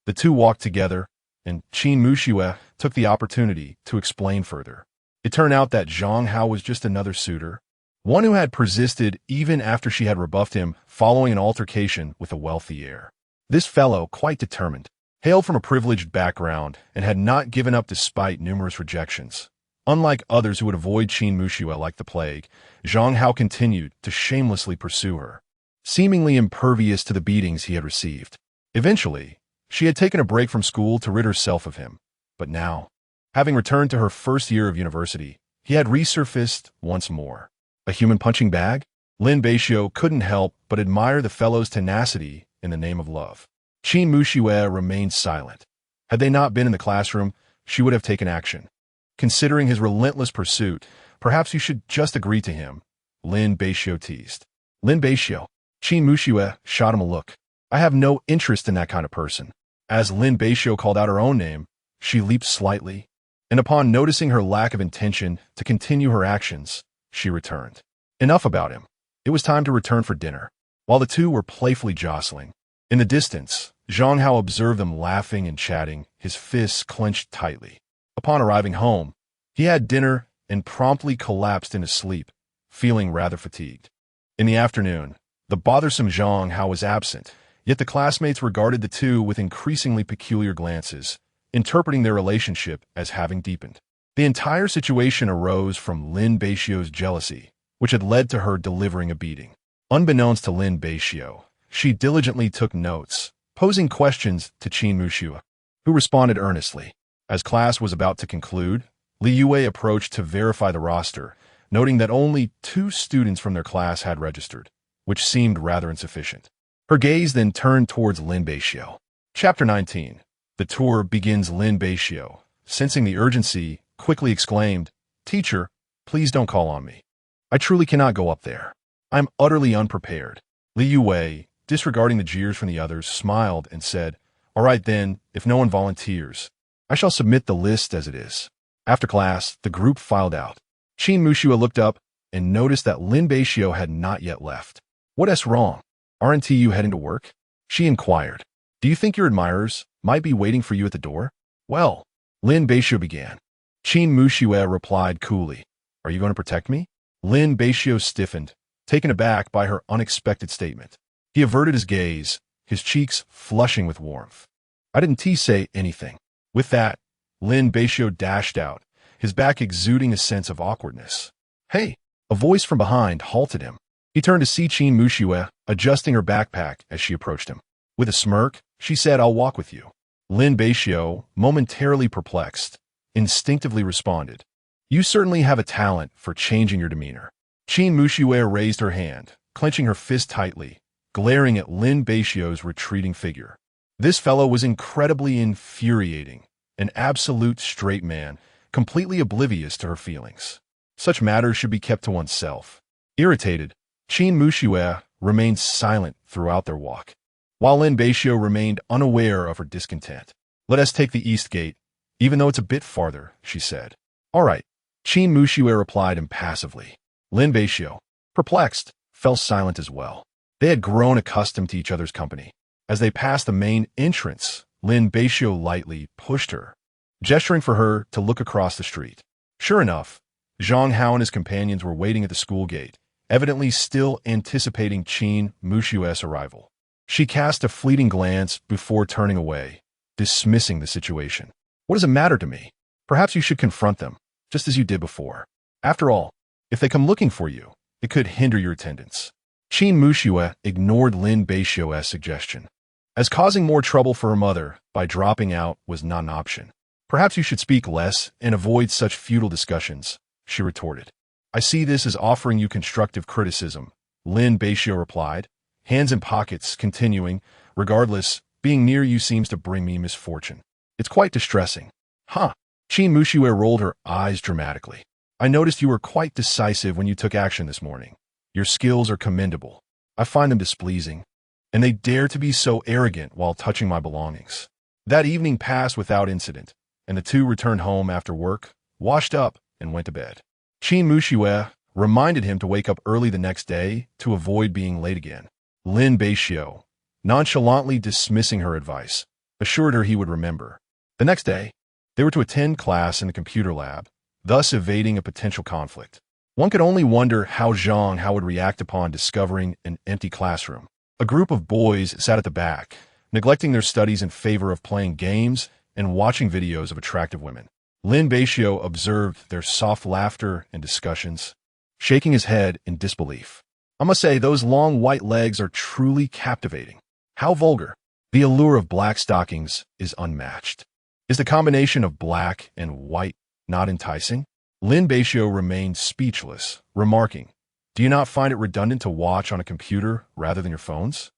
the two walked together, and Beixiu took the opportunity to explain further. It turned out that Zhang Hao was just another suitor, one who had persisted even after she had rebuffed him following an altercation with a wealthy heir. This fellow, quite determined, hailed from a privileged background and had not given up despite numerous rejections. Unlike others who would avoid Qin Muxue like the plague, Zhang Hao continued to shamelessly pursue her, seemingly impervious to the beatings he had received. Eventually, she had taken a break from school to rid herself of him, but now, having returned to her first year of university, he had resurfaced once more. A human punching bag? Lin Beixiu couldn't help but admire the fellow's tenacity in the name of love. Qin Muxue remained silent. Had they not been in the classroom, she would have taken action. Considering his relentless pursuit, perhaps you should just agree to him, Lin Beixiu teased. Lin Beixiu. Qin Muxue shot him a look. I have no interest in that kind of person. As Lin Beixiu called out her own name, she leaped slightly, and upon noticing her lack of intention to continue her actions, she returned. Enough about him. It was time to return for dinner. While the two were playfully jostling, in the distance, Zhang Hao observed them laughing and chatting, his fists clenched tightly. Upon arriving home, he had dinner and promptly collapsed into sleep, feeling rather fatigued. In the afternoon, the bothersome Zhang Hao was absent, yet the classmates regarded the two with increasingly peculiar glances, interpreting their relationship as having deepened. The entire situation arose from Lin Beixiu's jealousy, which had led to her delivering a beating. Unbeknownst to Lin Beixiu, she diligently took notes, posing questions to Qin Muxue, who responded earnestly. As class was about to conclude, Li Yue approached to verify the roster, noting that only 2 students from their class had registered, which seemed rather insufficient. Her gaze then turned towards Lin Beixiu. Chapter 19. The tour begins. Lin Beixiu, sensing the urgency, quickly exclaimed, "Teacher, please don't call on me. I truly cannot go up there. I'm utterly unprepared." Li Yue, disregarding the jeers from the others, smiled and said, "All right then, if no one volunteers, I shall submit the list as it is." After class, the group filed out. Qin Muxue looked up and noticed that Lin Beixiu had not yet left. "What's wrong? Aren't you heading to work?" she inquired. "Do you think your admirers might be waiting for you at the door?" "Well," Lin Beixiu began. Qin Muxue replied coolly, "Are you going to protect me?" Lin Beixiu stiffened, taken aback by her unexpected statement. He averted his gaze, his cheeks flushing with warmth. "I didn't say anything." With that, Lin Beixiu dashed out, his back exuding a sense of awkwardness. "Hey!" A voice from behind halted him. He turned to see Qin Muxue adjusting her backpack as she approached him. With a smirk, she said, "I'll walk with you." Lin Beixiu, momentarily perplexed, instinctively responded, "You certainly have a talent for changing your demeanor." Qin Muxue raised her hand, clenching her fist tightly, glaring at Lin Beixiu's retreating figure. This fellow was incredibly infuriating, an absolute straight man, completely oblivious to her feelings. Such matters should be kept to oneself. Irritated, Qin Muxue remained silent throughout their walk, while Lin Beixiu remained unaware of her discontent. "Let us take the east gate, even though it's a bit farther," she said. "All right," Qin Muxue replied impassively. Lin Beixiu, perplexed, fell silent as well. They had grown accustomed to each other's company. As they passed the main entrance, Lin Beixiu lightly pushed her, gesturing for her to look across the street. Sure enough, Zhang Hao and his companions were waiting at the school gate, evidently still anticipating Qin Muxue's arrival. She cast a fleeting glance before turning away, dismissing the situation. "What does it matter to me? Perhaps you should confront them, just as you did before. After all, if they come looking for you, it could hinder your attendance." Qin Muxue ignored Lin Beixiu's suggestion, as causing more trouble for her mother by dropping out was not an option. "Perhaps you should speak less and avoid such futile discussions," she retorted. "I see this as offering you constructive criticism," Lin Beixiu replied, hands in pockets, continuing, "Regardless, being near you seems to bring me misfortune. It's quite distressing." "Huh." Qin Muxue rolled her eyes dramatically. "I noticed you were quite decisive when you took action this morning. Your skills are commendable. I find them displeasing. And they dare to be so arrogant while touching my belongings." That evening passed without incident, and the two returned home after work, washed up, and went to bed. Qin Muxue reminded him to wake up early the next day to avoid being late again. Lin Beixiu, nonchalantly dismissing her advice, assured her he would remember. The next day, They were to attend class in the computer lab, thus evading a potential conflict. One could only wonder how Zhang would react upon discovering an empty classroom. A group of boys sat at the back, neglecting their studies in favor of playing games and watching videos of attractive women. Lin Beixiu observed their soft laughter and discussions, shaking his head in disbelief. I must say, those long white legs are truly captivating. How vulgar. The allure of black stockings is unmatched. Is the combination of black and white not enticing? Lin Beixiu remained speechless, remarking, "Do you not find it redundant to watch on a computer rather than your phones?"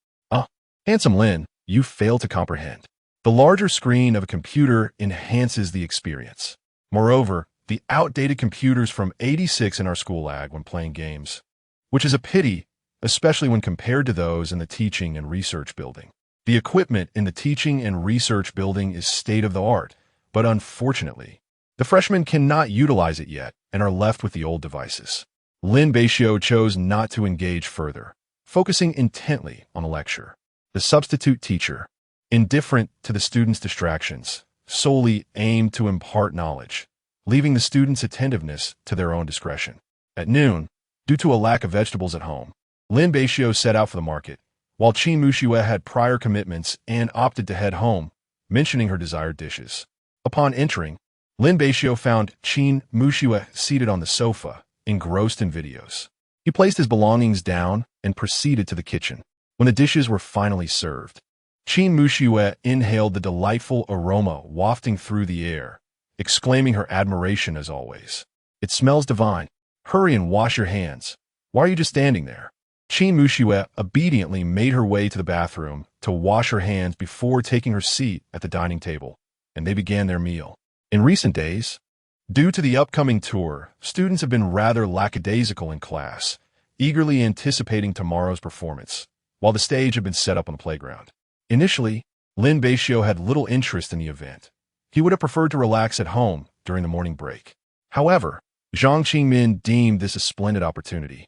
Handsome Lin, you fail to comprehend. The larger screen of a computer enhances the experience. Moreover, the outdated computers from '86 in our school lag when playing games, which is a pity, especially when compared to those in the teaching and research building. The equipment in the teaching and research building is state-of-the-art, but unfortunately, the freshmen cannot utilize it yet and are left with the old devices. Lin Beixiu chose not to engage further, focusing intently on the lecture. The substitute teacher, indifferent to the students' distractions, solely aimed to impart knowledge, leaving the students' attentiveness to their own discretion. At noon, due to a lack of vegetables at home, Lin Beixiu set out for the market, while Qin Muxue had prior commitments and opted to head home, mentioning her desired dishes. Upon entering, Lin Beixiu found Qin Muxue seated on the sofa, engrossed in videos. He placed his belongings down and proceeded to the kitchen. When the dishes were finally served, Qin Muxue inhaled the delightful aroma wafting through the air, exclaiming her admiration as always. "It smells divine. Hurry and wash your hands. Why are you just standing there?" Qin Muxue obediently made her way to the bathroom to wash her hands before taking her seat at the dining table, and they began their meal. In recent days, due to the upcoming tour, students have been rather lackadaisical in class, eagerly anticipating tomorrow's performance, while the stage had been set up on the playground. Initially, Lin Beixiu had little interest in the event. He would have preferred to relax at home during the morning break. However, Zhang Qingmin deemed this a splendid opportunity,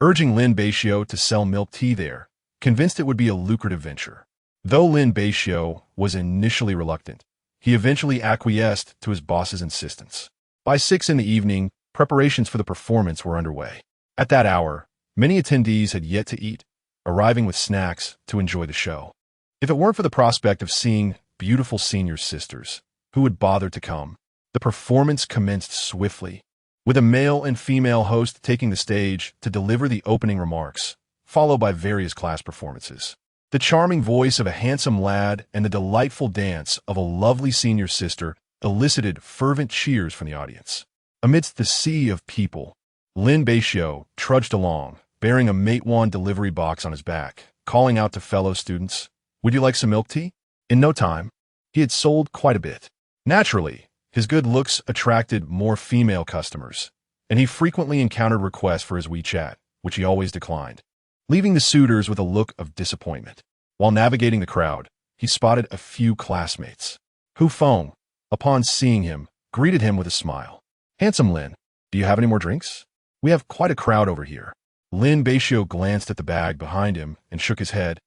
urging Lin Beixiu to sell milk tea there, convinced it would be a lucrative venture. Though Lin Beixiu was initially reluctant, he eventually acquiesced to his boss's insistence. By 6 in the evening, preparations for the performance were underway. At that hour, many attendees had yet to eat, arriving with snacks to enjoy the show. If it weren't for the prospect of seeing beautiful senior sisters, who would bother to come? The performance commenced swiftly, with a male and female host taking the stage to deliver the opening remarks, followed by various class performances. The charming voice of a handsome lad and the delightful dance of a lovely senior sister elicited fervent cheers from the audience. Amidst the sea of people, Lin Beixiu trudged along, bearing a Matewan delivery box on his back, calling out to fellow students, "Would you like some milk tea?" In no time, he had sold quite a bit. Naturally, his good looks attracted more female customers, and he frequently encountered requests for his WeChat, which he always declined, leaving the suitors with a look of disappointment. While navigating the crowd, he spotted a few classmates. Hu Feng, upon seeing him, greeted him with a smile. "Handsome Lin, do you have any more drinks? We have quite a crowd over here." Lin Beixiu glanced at the bag behind him and shook his head.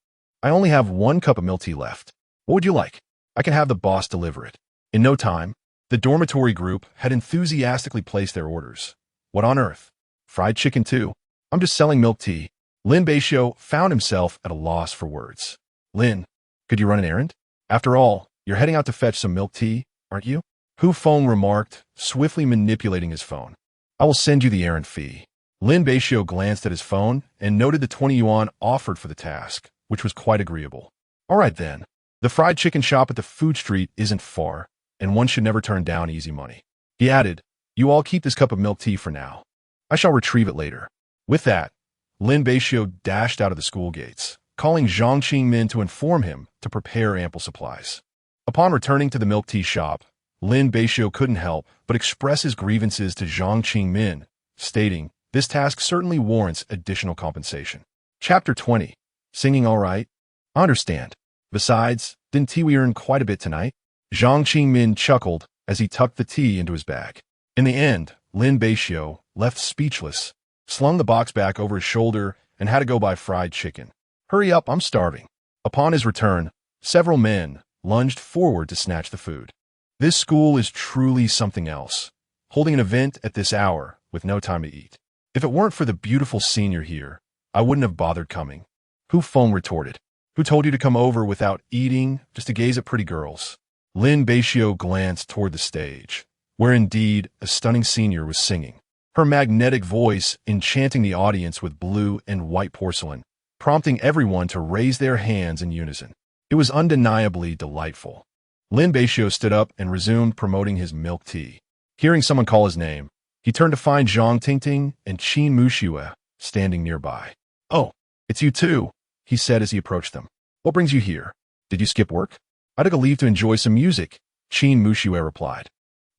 "I only have 1 cup of milk tea left. What would you like? I can have the boss deliver it." In no time, the dormitory group had enthusiastically placed their orders. "What on earth? Fried chicken too? I'm just selling milk tea." Lin Beixiu found himself at a loss for words. "Lin, could you run an errand? After all, you're heading out to fetch some milk tea, aren't you?" Hu Feng remarked, swiftly manipulating his phone. "I will send you the errand fee." Lin Beixiu glanced at his phone and noted the 20 yuan offered for the task, which was quite agreeable. "All right then. The fried chicken shop at the food street isn't far, and one should never turn down easy money." He added, "You all keep this cup of milk tea for now. I shall retrieve it later." With that, Lin Beixiu dashed out of the school gates, calling Zhang Qingmin to inform him to prepare ample supplies. Upon returning to the milk tea shop, Lin Beixiu couldn't help but express his grievances to Zhang Qingmin, stating, "This task certainly warrants additional compensation." Chapter 20. Singing all right? I understand. Besides, didn't Tiwi earn quite a bit tonight? Zhang Qingmin chuckled as he tucked the tea into his bag. In the end, Lin Beixiu, left speechless, slung the box back over his shoulder and had to go buy fried chicken. "Hurry up, I'm starving." Upon his return, several men lunged forward to snatch the food. This school is truly something else, holding an event at this hour with no time to eat. If it weren't for the beautiful senior here, I wouldn't have bothered coming. Hu Feng retorted. Who told you to come over without eating, just to gaze at pretty girls? Lin Beixiu glanced toward the stage, where indeed a stunning senior was singing, her magnetic voice enchanting the audience with blue and white porcelain, prompting everyone to raise their hands in unison. It was undeniably delightful. Lin Beixiu stood up and resumed promoting his milk tea. Hearing someone call his name, he turned to find Zhang Tingting and Qin Muxue standing nearby. "Oh, it's you too," he said as he approached them. "What brings you here? Did you skip work?" "I took a leave to enjoy some music," Qin Muxue replied.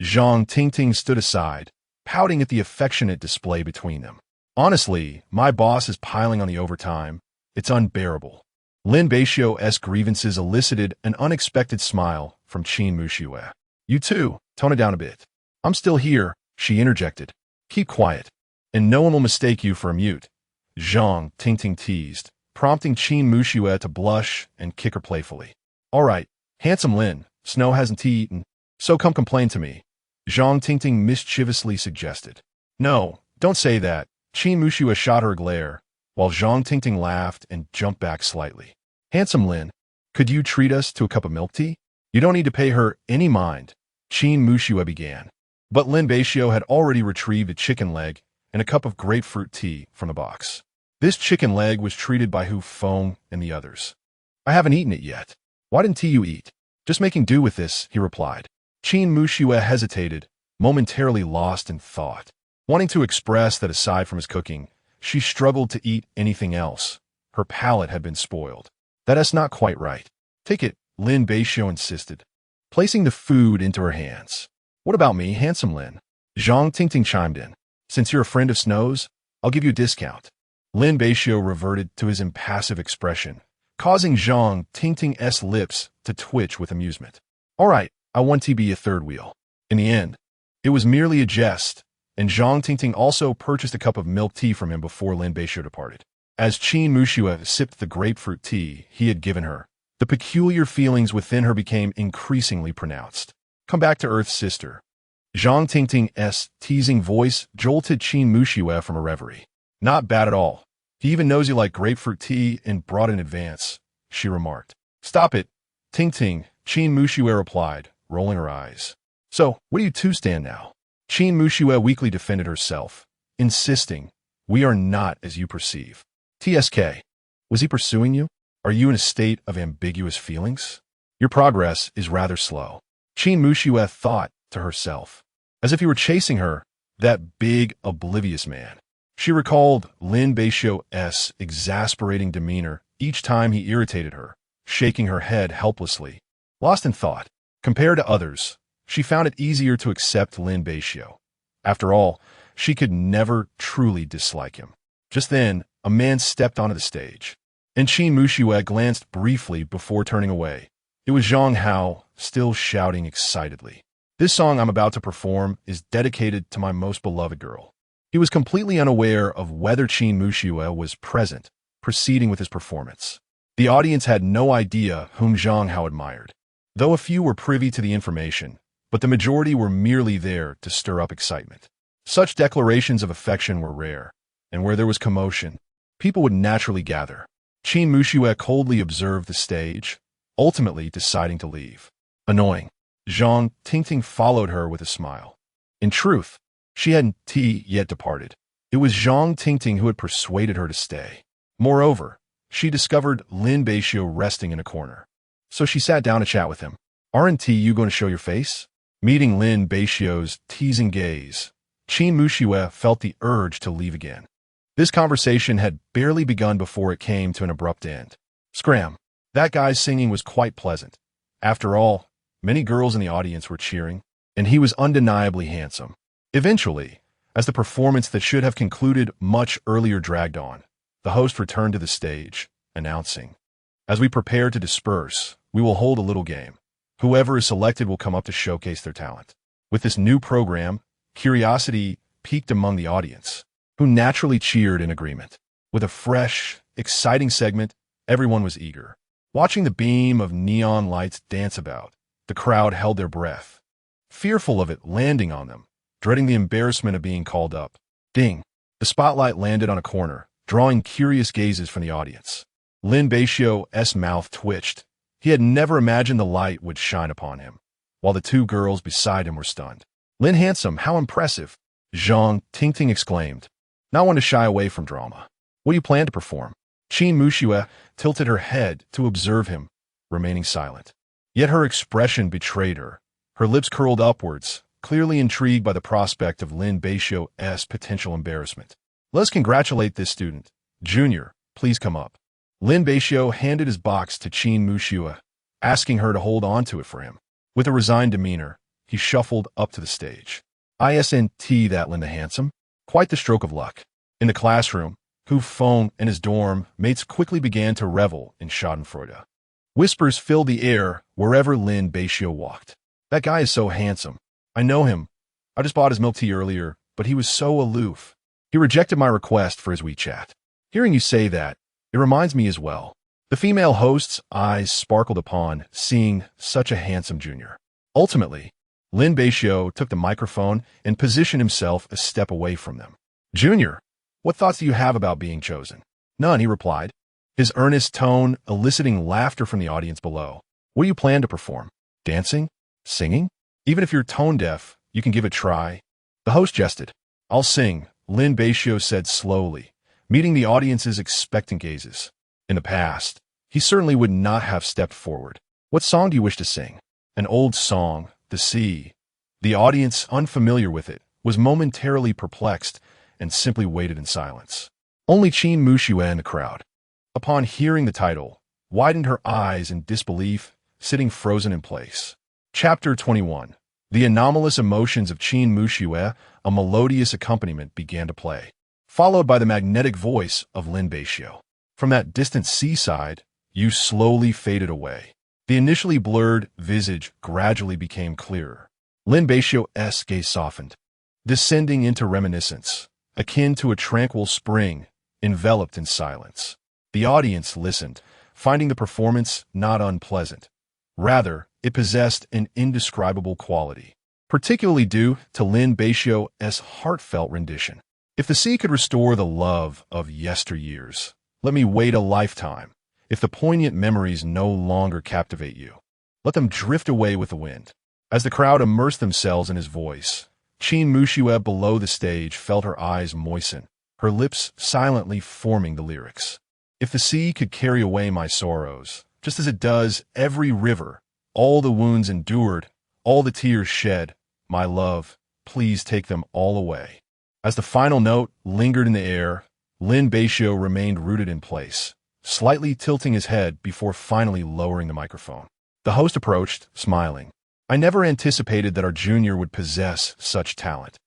Zhang Tingting stood aside, pouting at the affectionate display between them. "Honestly, my boss is piling on the overtime. It's unbearable." Lin Beixiu's grievances elicited an unexpected smile from Qin Muxue. "You too, tone it down a bit." "I'm still here," she interjected. "Keep quiet, and no one will mistake you for a mute," Zhang Tingting teased, prompting Qin Muxue to blush and kick her playfully. "All right, handsome Lin, Snow hasn't tea eaten, so come complain to me," Zhang Tingting mischievously suggested. "No, don't say that," Qin Muxue shot her a glare, while Zhang Tingting laughed and jumped back slightly. "Handsome Lin, could you treat us to a cup of milk tea?" "You don't need to pay her any mind," Qin Muxue began. But Lin Beixiu had already retrieved a chicken leg and a cup of grapefruit tea from the box. This chicken leg was treated by Hu Feng and the others. "I haven't eaten it yet." "Why didn't you eat?" "Just making do with this," he replied. Qin Muxue hesitated, momentarily lost in thought. Wanting to express that aside from his cooking, she struggled to eat anything else. Her palate had been spoiled. "That's not quite right." "Take it," Lin Beixiu insisted, placing the food into her hands. "What about me, handsome Lin?" Zhang Tingting chimed in. "Since you're a friend of Snow's, I'll give you a discount." Lin Beixiu reverted to his impassive expression, causing Zhang Tingting's lips to twitch with amusement. "All right, I want to be a third wheel." In the end, it was merely a jest, and Zhang Tingting also purchased a cup of milk tea from him before Lin Beixiu departed. As Qin Muxue sipped the grapefruit tea he had given her, the peculiar feelings within her became increasingly pronounced. "Come back to Earth, sister." Zhang Tingting's teasing voice jolted Qin Muxue from a reverie. "Not bad at all. He even knows you like grapefruit tea and brought in advance," she remarked. "Stop it, Tingting," Qin Muxue replied, rolling her eyes. "So, where do you two stand now?" Qin Muxue weakly defended herself, insisting, "We are not as you perceive." "TSK, was he pursuing you? Are you in a state of ambiguous feelings? Your progress is rather slow." Qin Muxue thought to herself. As if he were chasing her, that big, oblivious man. She recalled Lin Beixiu's exasperating demeanor each time he irritated her, shaking her head helplessly. Lost in thought, compared to others, she found it easier to accept Lin Beixiu. After all, she could never truly dislike him. Just then, a man stepped onto the stage, and Qin Muxue glanced briefly before turning away. It was Zhang Hao, still shouting excitedly. "This song I'm about to perform is dedicated to my most beloved girl." He was completely unaware of whether Qin Muxue was present, proceeding with his performance. The audience had no idea whom Zhang Hao admired, though a few were privy to the information, but the majority were merely there to stir up excitement. Such declarations of affection were rare, and where there was commotion, people would naturally gather. Qin Muxue coldly observed the stage, ultimately deciding to leave. Annoying. Zhang Tingting followed her with a smile. In truth, she hadn't yet departed. It was Zhang Tingting who had persuaded her to stay. Moreover, she discovered Lin Beixiu resting in a corner. So she sat down to chat with him. "Aren't you going to show your face?" Meeting Lin Beixiu's teasing gaze, Qin Muxue felt the urge to leave again. This conversation had barely begun before it came to an abrupt end. Scram. That guy's singing was quite pleasant. After all, many girls in the audience were cheering, and he was undeniably handsome. Eventually, as the performance that should have concluded much earlier dragged on, the host returned to the stage, announcing, "As we prepare to disperse, we will hold a little game. Whoever is selected will come up to showcase their talent." With this new program, curiosity piqued among the audience, who naturally cheered in agreement. With a fresh, exciting segment, everyone was eager. Watching the beam of neon lights dance about, the crowd held their breath, fearful of it landing on them, dreading the embarrassment of being called up. Ding! The spotlight landed on a corner, drawing curious gazes from the audience. Lin Beixiu's mouth twitched. He had never imagined the light would shine upon him, while the two girls beside him were stunned. "Lin Handsome, how impressive!" Zhang Tingting exclaimed, not one to shy away from drama. "What do you plan to perform?" Qin Muxue tilted her head to observe him, remaining silent. Yet her expression betrayed her. Her lips curled upwards, clearly intrigued by the prospect of Lin Beixiu's potential embarrassment. "Let's congratulate this student. Junior, please come up." Lin Beixiu handed his box to Qin Muxue, asking her to hold on to it for him. With a resigned demeanor, he shuffled up to the stage. "Isn't that Lin the Handsome? Quite the stroke of luck." In the classroom, Hu Feng and his dorm mates quickly began to revel in schadenfreude. Whispers filled the air wherever Lin Beixiu walked. "That guy is so handsome. I know him. I just bought his milk tea earlier, but he was so aloof. He rejected my request for his WeChat. Hearing you say that, it reminds me as well." The female host's eyes sparkled upon seeing such a handsome junior. Ultimately, Lin Beixiu took the microphone and positioned himself a step away from them. "Junior, what thoughts do you have about being chosen?" "None," he replied, his earnest tone eliciting laughter from the audience below. "What do you plan to perform? Dancing? Singing? Even if you're tone deaf, you can give it a try." The host jested. "I'll sing," Lin Beixiu said slowly, meeting the audience's expectant gazes. In the past, he certainly would not have stepped forward. "What song do you wish to sing?" "An old song, The Sea." The audience, unfamiliar with it, was momentarily perplexed and simply waited in silence. Only Qin Muxue in the crowd, upon hearing the title, widened her eyes in disbelief, sitting frozen in place. Chapter 21. The anomalous emotions of Qin Muxue, a melodious accompaniment began to play, followed by the magnetic voice of Lin Beixiu. From that distant seaside, you slowly faded away. The initially blurred visage gradually became clearer. Lin Beixiu's gaze softened, descending into reminiscence, akin to a tranquil spring, enveloped in silence. The audience listened, finding the performance not unpleasant. Rather, it possessed an indescribable quality, particularly due to Lin Beixiu's heartfelt rendition. "If the sea could restore the love of yesteryears, let me wait a lifetime. If the poignant memories no longer captivate you, let them drift away with the wind." As the crowd immersed themselves in his voice, Qin Muxue below the stage felt her eyes moisten, her lips silently forming the lyrics. "If the sea could carry away my sorrows, just as it does every river, all the wounds endured, all the tears shed, my love, please take them all away." As the final note lingered in the air, Lin Beixiu remained rooted in place, slightly tilting his head before finally lowering the microphone. The host approached, smiling. "I never anticipated that our junior would possess such talent.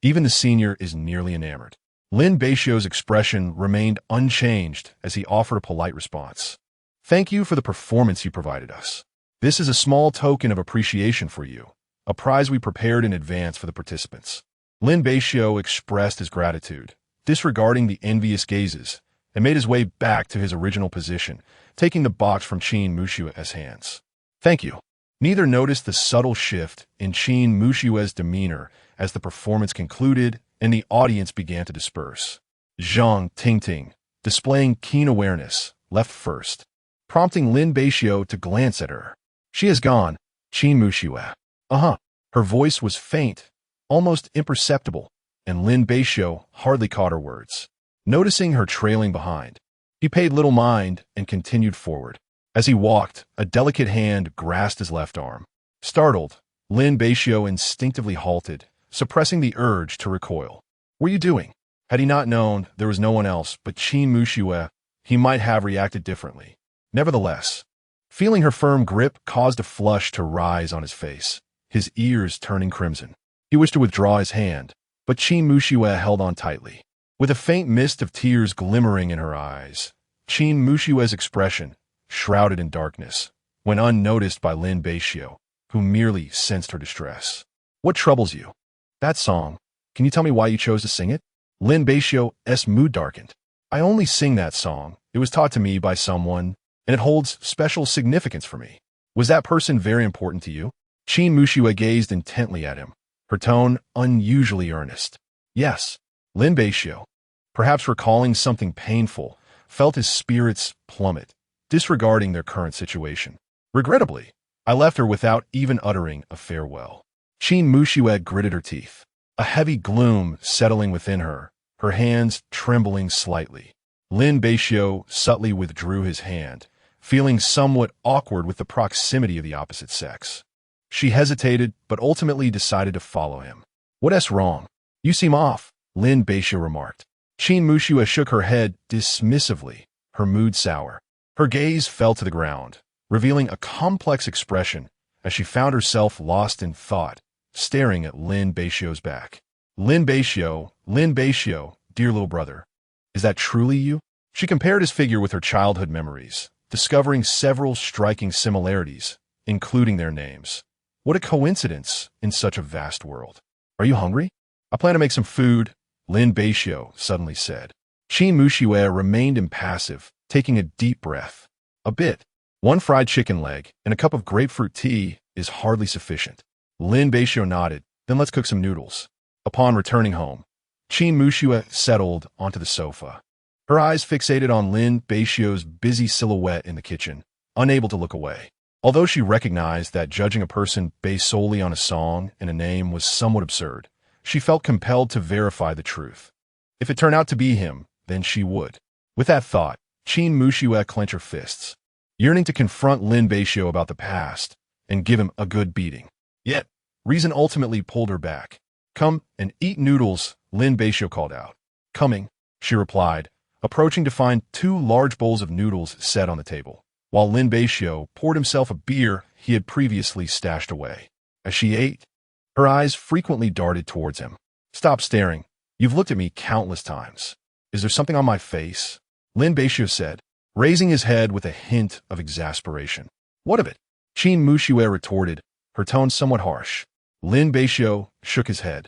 Even the senior is nearly enamored." Lin Beixiu's expression remained unchanged as he offered a polite response. "Thank you for the performance you provided us. This is a small token of appreciation for you, a prize we prepared in advance for the participants." Lin Beixiu expressed his gratitude, disregarding the envious gazes, and made his way back to his original position, taking the box from Qin Muxue's hands. "Thank you." Neither noticed the subtle shift in Qin Muxue's demeanor as the performance concluded and the audience began to disperse. Zhang Tingting, displaying keen awareness, left first, prompting Lin Beixiu to glance at her. "She has gone." Qin Muxue. "Uh-huh." Her voice was faint, almost imperceptible, and Lin Beixiu hardly caught her words. Noticing her trailing behind, he paid little mind and continued forward. As he walked, a delicate hand grasped his left arm. Startled, Lin Beixiu instinctively halted, suppressing the urge to recoil. "What are you doing?" Had he not known there was no one else but Qin Muxue, he might have reacted differently. Nevertheless, feeling her firm grip caused a flush to rise on his face, his ears turning crimson. He wished to withdraw his hand, but Qin Muxue held on tightly. With a faint mist of tears glimmering in her eyes, Qin Muxue's expression, shrouded in darkness, went unnoticed by Lin Beixiu, who merely sensed her distress. "What troubles you?" "That song. Can you tell me why you chose to sing it?" Lin Beixiu's mood darkened. "I only sing that song. It was taught to me by someone, and it holds special significance for me." "Was that person very important to you?" Qin Muxue gazed intently at him, her tone unusually earnest. Yes, Lin Beixiu, perhaps recalling something painful, felt his spirits plummet, disregarding their current situation. Regrettably, I left her without even uttering a farewell. Qin Muxue gritted her teeth, a heavy gloom settling within her, her hands trembling slightly. Lin Beixiu subtly withdrew his hand, feeling somewhat awkward with the proximity of the opposite sex. She hesitated, but ultimately decided to follow him. What's wrong? You seem off, Lin Beixiu remarked. Qin Muxue shook her head dismissively, her mood sour. Her gaze fell to the ground, revealing a complex expression as she found herself lost in thought, staring at Lin Beixiu's back. Lin Beixiu, dear little brother. Is that truly you? She compared his figure with her childhood memories, discovering several striking similarities, including their names. What a coincidence in such a vast world. Are you hungry? I plan to make some food, Lin Beixiu suddenly said. Qin Muxue remained impassive, taking a deep breath. A bit. One fried chicken leg and a cup of grapefruit tea is hardly sufficient. Lin Beixiu nodded, then let's cook some noodles. Upon returning home, Qin Muxue settled onto the sofa. Her eyes fixated on Lin Beixiu's busy silhouette in the kitchen, unable to look away. Although she recognized that judging a person based solely on a song and a name was somewhat absurd, she felt compelled to verify the truth. If it turned out to be him, then she would. With that thought, Qin Muxue clenched her fists, yearning to confront Lin Beixiu about the past and give him a good beating. Yet, reason ultimately pulled her back. Come and eat noodles, Lin Beixiu called out. Coming, she replied, approaching to find 2 large bowls of noodles set on the table, while Lin Beixiu poured himself a beer he had previously stashed away. As she ate, her eyes frequently darted towards him. Stop staring. You've looked at me countless times. Is there something on my face? Lin Beixiu said, raising his head with a hint of exasperation. What of it? Qin Muxue retorted, her tone somewhat harsh. Lin Beixiu shook his head,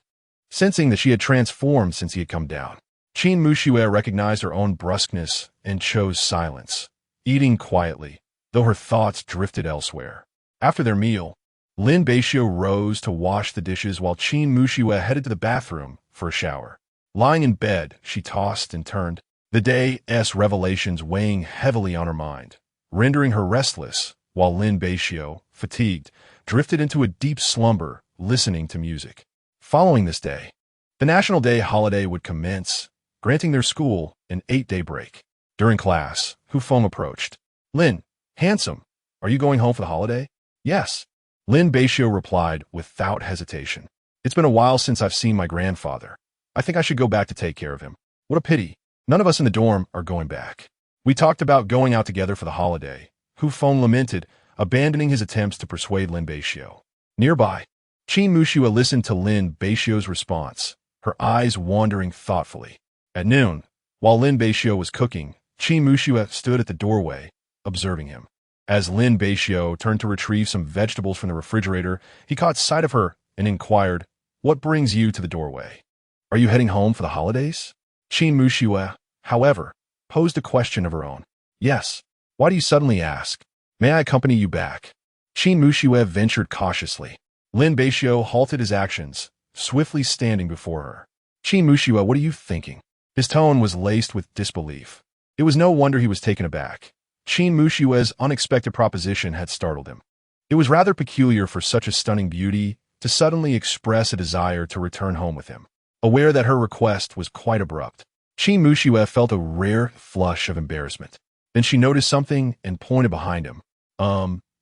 sensing that she had transformed since he had come down. Qin Muxue recognized her own brusqueness and chose silence, eating quietly, though her thoughts drifted elsewhere. After their meal, Lin Beixiu rose to wash the dishes while Qin Muxue headed to the bathroom for a shower. Lying in bed, she tossed and turned, the day's revelations weighing heavily on her mind, rendering her restless, while Lin Beixiu, fatigued, drifted into a deep slumber, listening to music. Following this day, the National Day holiday would commence, granting their school an 8-day break. During class, Hu Feng approached. Lin, handsome, are you going home for the holiday? Yes. Lin Beixiu replied without hesitation. It's been a while since I've seen my grandfather. I think I should go back to take care of him. What a pity. None of us in the dorm are going back. We talked about going out together for the holiday, Hu Feng lamented, abandoning his attempts to persuade Lin Beixiu. Nearby, Qin Muxue listened to Lin Beixiu's response, her eyes wandering thoughtfully. At noon, while Lin Beixiu was cooking, Qin Muxue stood at the doorway, observing him. As Lin Beixiu turned to retrieve some vegetables from the refrigerator, he caught sight of her and inquired, What brings you to the doorway? Are you heading home for the holidays? Qin Muxue, however, posed a question of her own. Yes. Why do you suddenly ask? May I accompany you back? Qin Muxue ventured cautiously. Lin Beixiu halted his actions, swiftly standing before her. Qin Muxue, what are you thinking? His tone was laced with disbelief. It was no wonder he was taken aback. Qin Muxue's unexpected proposition had startled him. It was rather peculiar for such a stunning beauty to suddenly express a desire to return home with him. Aware that her request was quite abrupt, Qin Muxue felt a rare flush of embarrassment. Then she noticed something and pointed behind him.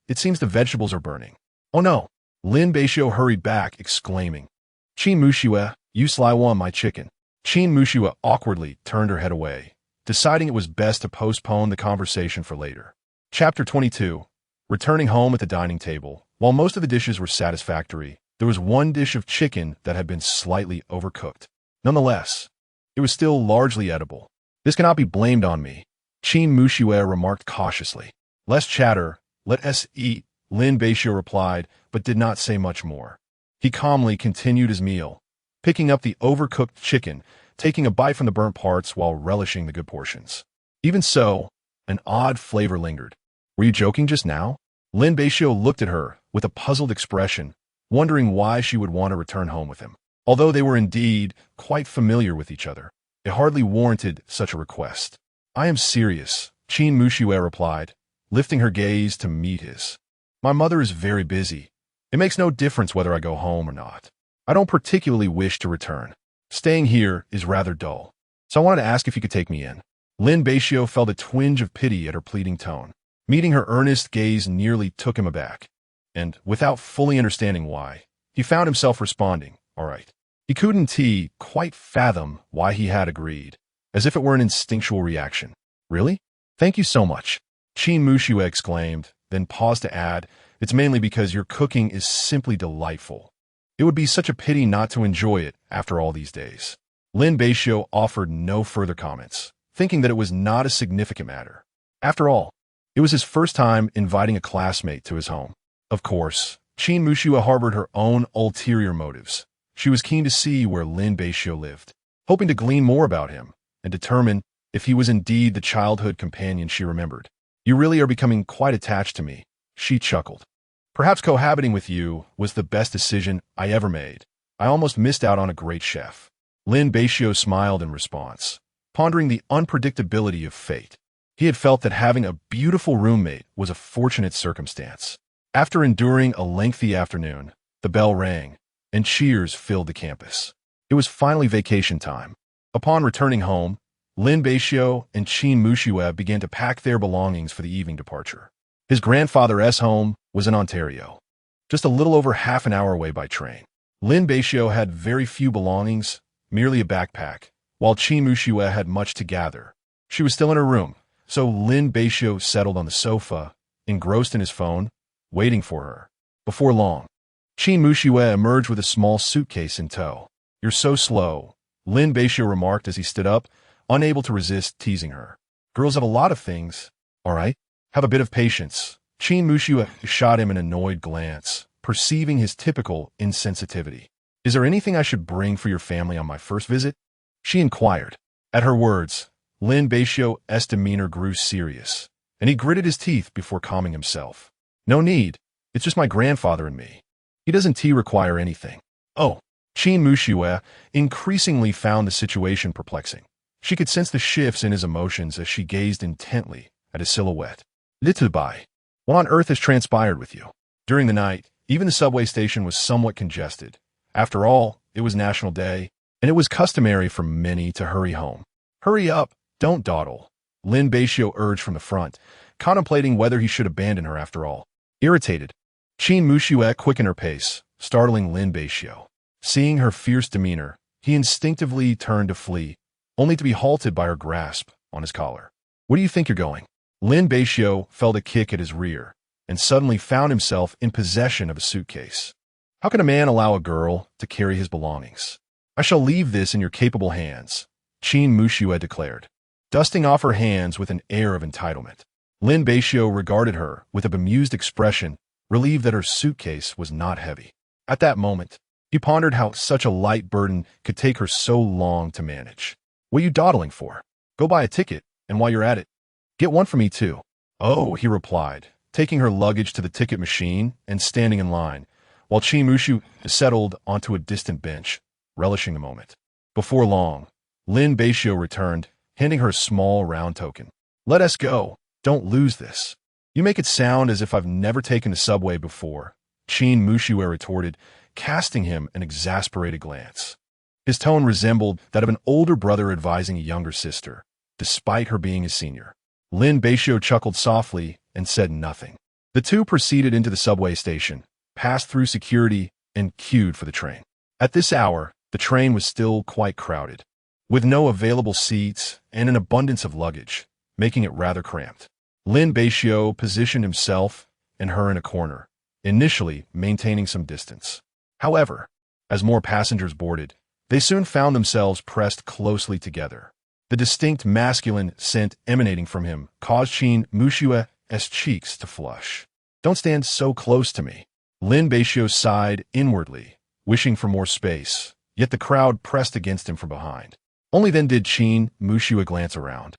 It seems the vegetables are burning. Oh no! Lin Beixiu hurried back, exclaiming. Qin Muxue, you sly one, my chicken. Qin Muxue awkwardly turned her head away, deciding it was best to postpone the conversation for later. Chapter 22. Returning home at the dining table, while most of the dishes were satisfactory, there was one dish of chicken that had been slightly overcooked. Nonetheless, it was still largely edible. This cannot be blamed on me, Qin Muxue remarked cautiously. Less chatter, let us eat, Lin Beixiu replied, but did not say much more. He calmly continued his meal, picking up the overcooked chicken, taking a bite from the burnt parts while relishing the good portions. Even so, an odd flavor lingered. Were you joking just now? Lin Beixiu looked at her, with a puzzled expression, wondering why she would want to return home with him. Although they were indeed quite familiar with each other, it hardly warranted such a request. "I am serious," Qin Muxue replied, lifting her gaze to meet his. "My mother is very busy. It makes no difference whether I go home or not. I don't particularly wish to return. Staying here is rather dull. So I wanted to ask if you could take me in." Lin Beixiu felt a twinge of pity at her pleading tone. Meeting her earnest gaze nearly took him aback, and, without fully understanding why, he found himself responding, "All right." He couldn't quite fathom why he had agreed, as if it were an instinctual reaction. "Really? Thank you so much," Qin Muxue exclaimed, then paused to add, "It's mainly because your cooking is simply delightful. It would be such a pity not to enjoy it after all these days." Lin Beixiu offered no further comments, thinking that it was not a significant matter. After all, it was his first time inviting a classmate to his home. Of course, Qin Muxue harbored her own ulterior motives. She was keen to see where Lin Beixiu lived, hoping to glean more about him and determine if he was indeed the childhood companion she remembered. "You really are becoming quite attached to me," she chuckled. "Perhaps cohabiting with you was the best decision I ever made. I almost missed out on a great chef." Lin Beixiu smiled in response, pondering the unpredictability of fate. He had felt that having a beautiful roommate was a fortunate circumstance. After enduring a lengthy afternoon, the bell rang, and cheers filled the campus. It was finally vacation time. Upon returning home, Lin Beixiu and Qin Muxue began to pack their belongings for the evening departure. His grandfather's home was in Ontario, just a little over half an hour away by train. Lin Beixiu had very few belongings, merely a backpack, while Qin Muxue had much to gather. She was still in her room, so Lin Beixiu settled on the sofa, engrossed in his phone, waiting for her. Before long, Qin Muxue emerged with a small suitcase in tow. "You're so slow," Lin Beixiu remarked as he stood up, unable to resist teasing her. "Girls have a lot of things. All right, have a bit of patience." Qin Muxue shot him an annoyed glance, perceiving his typical insensitivity. "Is there anything I should bring for your family on my first visit?" she inquired. At her words, Lin Beixiu's demeanor grew serious, and he gritted his teeth before calming himself. "No need. It's just my grandfather and me. He doesn't require anything." "Oh." Qin Muxue increasingly found the situation perplexing. She could sense the shifts in his emotions as she gazed intently at his silhouette. "Little bai. What on earth has transpired with you?" During the night, even the subway station was somewhat congested. After all, it was National Day, and it was customary for many to hurry home. "Hurry up, don't dawdle," Lin Beixiu urged from the front, contemplating whether he should abandon her after all. Irritated, Qin Muxue quickened her pace, startling Lin Beixiu. Seeing her fierce demeanor, he instinctively turned to flee, only to be halted by her grasp on his collar. "Where do you think you're going?" Lin Beixiu felt a kick at his rear, and suddenly found himself in possession of a suitcase. How can a man allow a girl to carry his belongings? "I shall leave this in your capable hands," Qin Muxue declared, dusting off her hands with an air of entitlement. Lin Beixiu regarded her with a bemused expression, relieved that her suitcase was not heavy. At that moment, he pondered how such a light burden could take her so long to manage. "What are you dawdling for? Go buy a ticket, and while you're at it, get one for me too." "Oh," he replied, taking her luggage to the ticket machine and standing in line, while Qin Muxue settled onto a distant bench, relishing the moment. Before long, Lin Beixiu returned, handing her a small round token. "Let us go. Don't lose this." "You make it sound as if I've never taken the subway before," Qin Muxue retorted, casting him an exasperated glance. His tone resembled that of an older brother advising a younger sister, despite her being his senior. Lin Beixiu chuckled softly and said nothing. The two proceeded into the subway station, passed through security, and queued for the train. At this hour, the train was still quite crowded, with no available seats and an abundance of luggage, making it rather cramped. Lin Beixiu positioned himself and her in a corner, initially maintaining some distance. However, as more passengers boarded, they soon found themselves pressed closely together. The distinct masculine scent emanating from him caused Qin Muxue's cheeks to flush. "Don't stand so close to me." Lin Beixiu sighed inwardly, wishing for more space, yet the crowd pressed against him from behind. Only then did Qin Muxue glance around.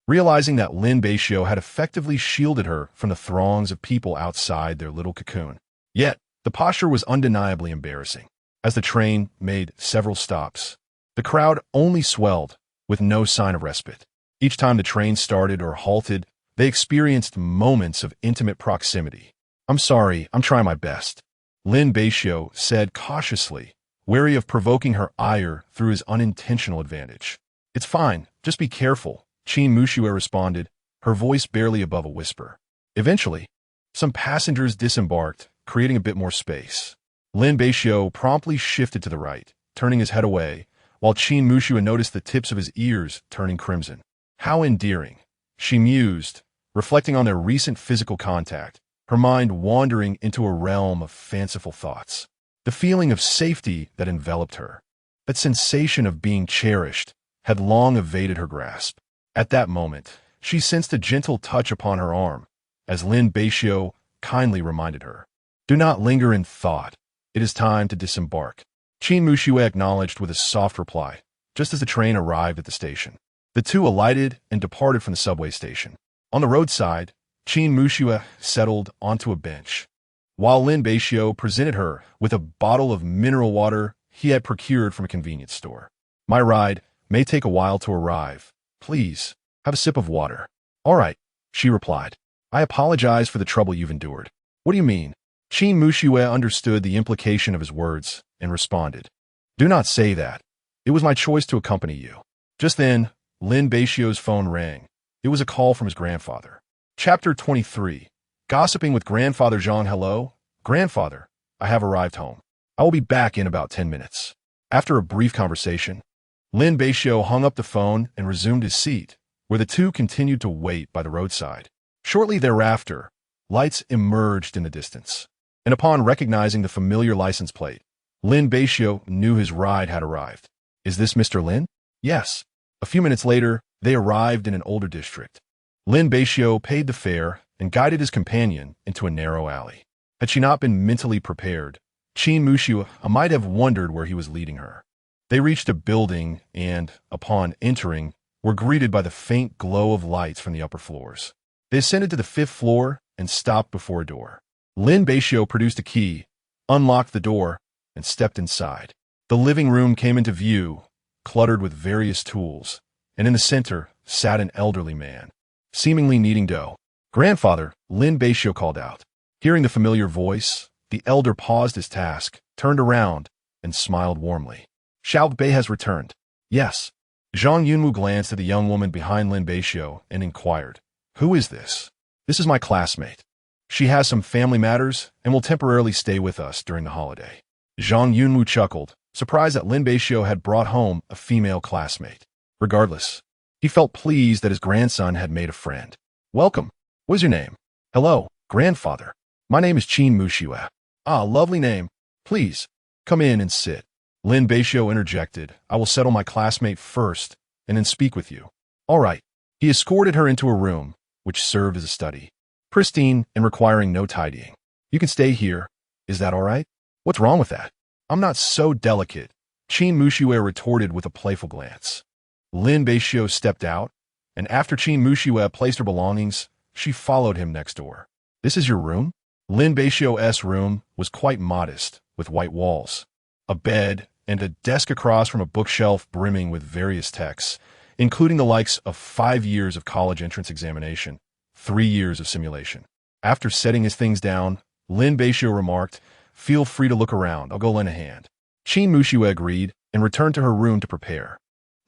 Realizing that Lin Beixiu had effectively shielded her from the throngs of people outside their little cocoon, Yet, the posture was undeniably embarrassing. As the train made several stops, the crowd only swelled, with no sign of respite. Each time the train started or halted, they experienced moments of intimate proximity. "I'm sorry, I'm trying my best," Lin Beixiu said cautiously, wary of provoking her ire through his unintentional advantage. "It's fine, just be careful," Qin Muxue responded, her voice barely above a whisper. Eventually, some passengers disembarked, creating a bit more space. Lin Beixiu promptly shifted to the right, turning his head away, while Qin Muxue noticed the tips of his ears turning crimson. How endearing, she mused, reflecting on their recent physical contact, her mind wandering into a realm of fanciful thoughts. The feeling of safety that enveloped her, that sensation of being cherished, had long evaded her grasp. At that moment, she sensed a gentle touch upon her arm, as Lin Beixiu kindly reminded her. "Do not linger in thought. It is time to disembark." Qin Muxue acknowledged with a soft reply, just as the train arrived at the station. The two alighted and departed from the subway station. On the roadside, Qin Muxue settled onto a bench, while Lin Beixiu presented her with a bottle of mineral water he had procured from a convenience store. "My ride may take a while to arrive. Please, have a sip of water." "All right," she replied. "I apologize for the trouble you've endured." "What do you mean?" Qin Muxue understood the implication of his words and responded. "Do not say that. It was my choice to accompany you." Just then, Lin Beixiu's phone rang. It was a call from his grandfather. Chapter 23. Gossiping with Grandfather Zhang. "Hello, Grandfather. I have arrived home. I will be back in about 10 minutes. After a brief conversation, Lin Beixiu hung up the phone and resumed his seat, where the two continued to wait by the roadside. Shortly thereafter, lights emerged in the distance, and upon recognizing the familiar license plate, Lin Beixiu knew his ride had arrived. "Is this Mr. Lin?" "Yes." A few minutes later, they arrived in an older district. Lin Beixiu paid the fare and guided his companion into a narrow alley. Had she not been mentally prepared, Qin Muxue might have wondered where he was leading her. They reached a building and, upon entering, were greeted by the faint glow of lights from the upper floors. They ascended to the 5th floor and stopped before a door. Lin Beixiu produced a key, unlocked the door, and stepped inside. The living room came into view, cluttered with various tools, and in the center sat an elderly man, seemingly kneading dough. "Grandfather," Lin Beixiu called out. Hearing the familiar voice, the elder paused his task, turned around, and smiled warmly. "Xiao Bei has returned." "Yes." Zhang Yunwu glanced at the young woman behind Lin Beixiu and inquired, "Who is this?" "This is my classmate. She has some family matters and will temporarily stay with us during the holiday." Zhang Yunwu chuckled, surprised that Lin Beixiu had brought home a female classmate. Regardless, he felt pleased that his grandson had made a friend. "Welcome. What is your name?" "Hello, Grandfather. My name is Qin Muxue." "Ah, lovely name. Please, come in and sit." Lin Beixiu interjected, "I will settle my classmate first and then speak with you." "All right." He escorted her into a room, which served as a study. Pristine and requiring no tidying. "You can stay here. Is that all right?" "What's wrong with that?" "I'm not so delicate," Qin Muxue retorted with a playful glance. Lin Beixiu stepped out, and after Qin Muxue placed her belongings, she followed him next door. "This is your room?" Lin Beixiu's room was quite modest, with white walls, a bed, and a desk across from a bookshelf brimming with various texts, including the likes of 5 years of college entrance examination, 3 years of simulation. After setting his things down, Lin Beixiu remarked, "Feel free to look around. I'll go lend a hand." Qin Muxue agreed and returned to her room to prepare.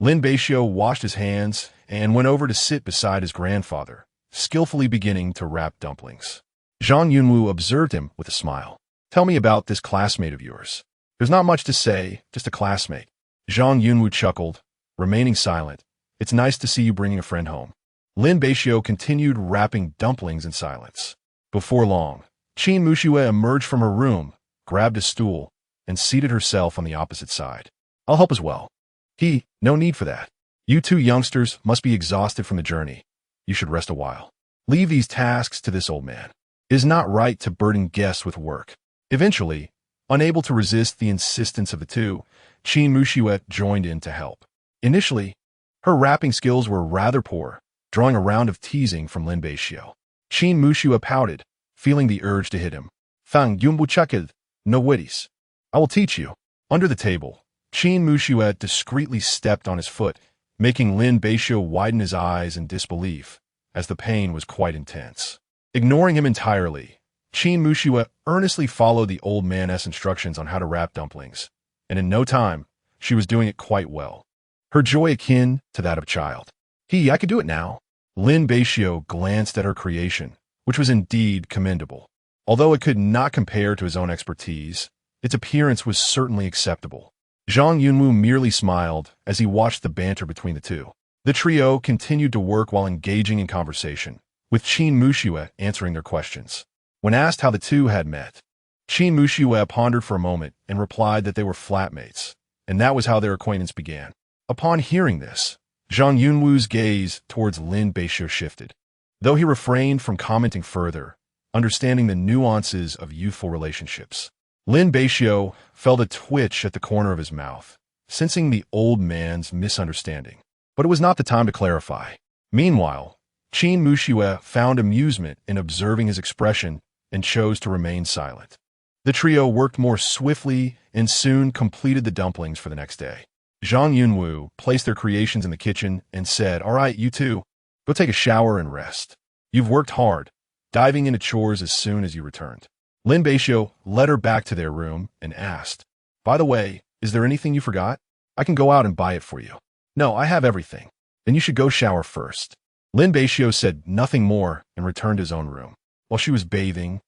Lin Beixiu washed his hands and went over to sit beside his grandfather, skillfully beginning to wrap dumplings. Zhang Yunwu observed him with a smile. "Tell me about this classmate of yours." "There's not much to say, just a classmate." Zhang Yunwu chuckled, remaining silent. "It's nice to see you bringing a friend home." Lin Beixiu continued wrapping dumplings in silence. Before long, Qin Muxue emerged from her room, grabbed a stool, and seated herself on the opposite side. "I'll help as well." "No need for that. You two youngsters must be exhausted from the journey. You should rest a while. Leave these tasks to this old man. It is not right to burden guests with work." Eventually, unable to resist the insistence of the two, Qin Muxue joined in to help. Initially, her rapping skills were rather poor, drawing a round of teasing from Lin Beixiu. Qin Muxue pouted, feeling the urge to hit him. Fang yumbuchakid, no witties. I will teach you. Under the table, Qin Mushuet discreetly stepped on his foot, making Lin Beixiu widen his eyes in disbelief, as the pain was quite intense. Ignoring him entirely, Qin Mushuet earnestly followed the old man's instructions on how to wrap dumplings, and in no time, she was doing it quite well. Her joy akin to that of a child. I could do it now. Lin Beixiu glanced at her creation, which was indeed commendable. Although it could not compare to his own expertise, its appearance was certainly acceptable. Zhang Yunwu merely smiled as he watched the banter between the two. The trio continued to work while engaging in conversation, with Qin Mushuet answering their questions. When asked how the two had met, Qin Mushuet pondered for a moment and replied that they were flatmates, and that was how their acquaintance began. Upon hearing this, Zhang Yunwu's gaze towards Lin Beixiu shifted. Though he refrained from commenting further, understanding the nuances of youthful relationships, Lin Beixiu felt a twitch at the corner of his mouth, sensing the old man's misunderstanding. But it was not the time to clarify. Meanwhile, Qin Mushuet found amusement in observing his expression and chose to remain silent. The trio worked more swiftly and soon completed the dumplings for the next day. Zhang Yunwu placed their creations in the kitchen and said, "All right, you two, go take a shower and rest. You've worked hard, diving into chores as soon as you returned." Lin Beixiu led her back to their room and asked, "By the way, is there anything you forgot? I can go out and buy it for you." "No, I have everything. Then you should go shower first." Lin Beixiu said nothing more and returned to his own room. While she was bathing,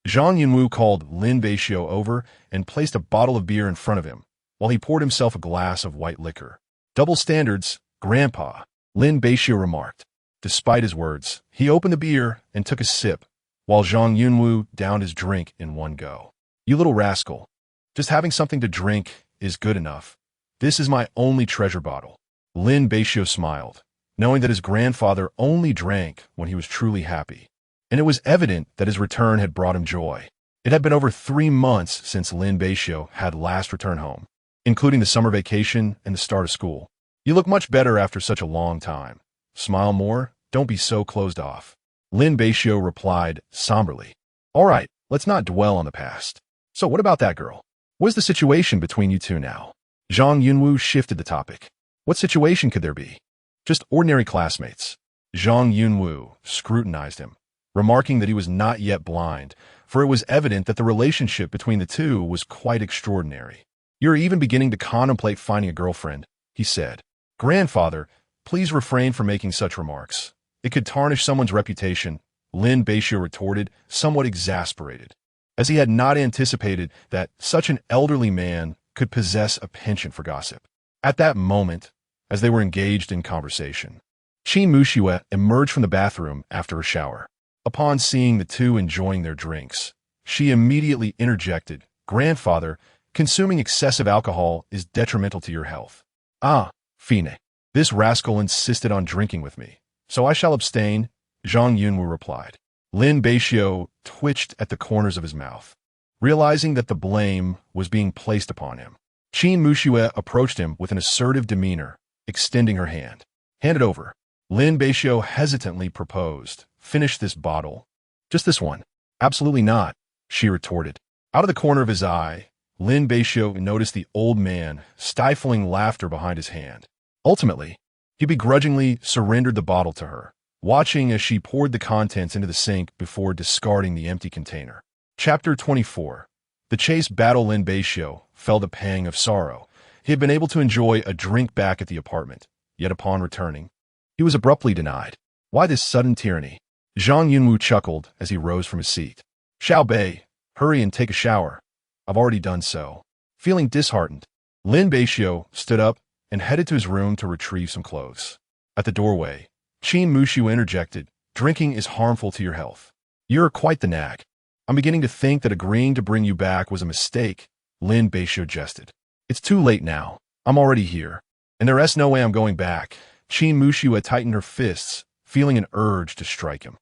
Zhang Yunwu called Lin Beixiu over and placed a bottle of beer in front of him, while he poured himself a glass of white liquor. "Double standards, Grandpa," Lin Beixiu remarked. Despite his words, he opened the beer and took a sip, while Zhang Yunwu downed his drink in one go. "You little rascal. Just having something to drink is good enough. This is my only treasure bottle." Lin Beixiu smiled, knowing that his grandfather only drank when he was truly happy, and it was evident that his return had brought him joy. It had been over 3 months since Lin Beixiu had last returned home, including the summer vacation and the start of school. "You look much better after such a long time. Smile more, don't be so closed off," Lin Beixiu replied somberly. "All right, let's not dwell on the past. So what about that girl? What's the situation between you two now?" Zhang Yunwu shifted the topic. "What situation could there be?" "Just ordinary classmates." Zhang Yunwu scrutinized him, remarking that he was not yet blind, for it was evident that the relationship between the two was quite extraordinary. "You're even beginning to contemplate finding a girlfriend," he said. "Grandfather, please refrain from making such remarks. It could tarnish someone's reputation," Lin Beixiu retorted, somewhat exasperated, as he had not anticipated that such an elderly man could possess a penchant for gossip. At that moment, as they were engaged in conversation, Qin Mushuet emerged from the bathroom after a shower. Upon seeing the two enjoying their drinks, she immediately interjected, "Grandfather, consuming excessive alcohol is detrimental to your health." "Ah, Fine. This rascal insisted on drinking with me, so I shall abstain," Zhang Yunwu replied. Lin Beixiu twitched at the corners of his mouth, realizing that the blame was being placed upon him. Qin Mushuet approached him with an assertive demeanor, extending her hand. "Hand it over." Lin Beixiu hesitantly proposed, "Finish this bottle." "Just this one." "Absolutely not," she retorted. Out of the corner of his eye, Lin Beixiu noticed the old man stifling laughter behind his hand. Ultimately, he begrudgingly surrendered the bottle to her, watching as she poured the contents into the sink before discarding the empty container. Chapter 24. The chase battle. Lin Beixiu felt a pang of sorrow. He had been able to enjoy a drink back at the apartment, yet upon returning, he was abruptly denied. Why this sudden tyranny? Zhang Yunwu chuckled as he rose from his seat. "Xiao Bei, hurry and take a shower." "I've already done so." Feeling disheartened, Lin Beixiu stood up and headed to his room to retrieve some clothes. At the doorway, Qin Mushu interjected, "Drinking is harmful to your health. You're quite the nag. I'm beginning to think that agreeing to bring you back was a mistake," Lin Beixiu jested. "It's too late now. I'm already here, and there's no way I'm going back." Qin Mushu had tightened her fists, feeling an urge to strike him.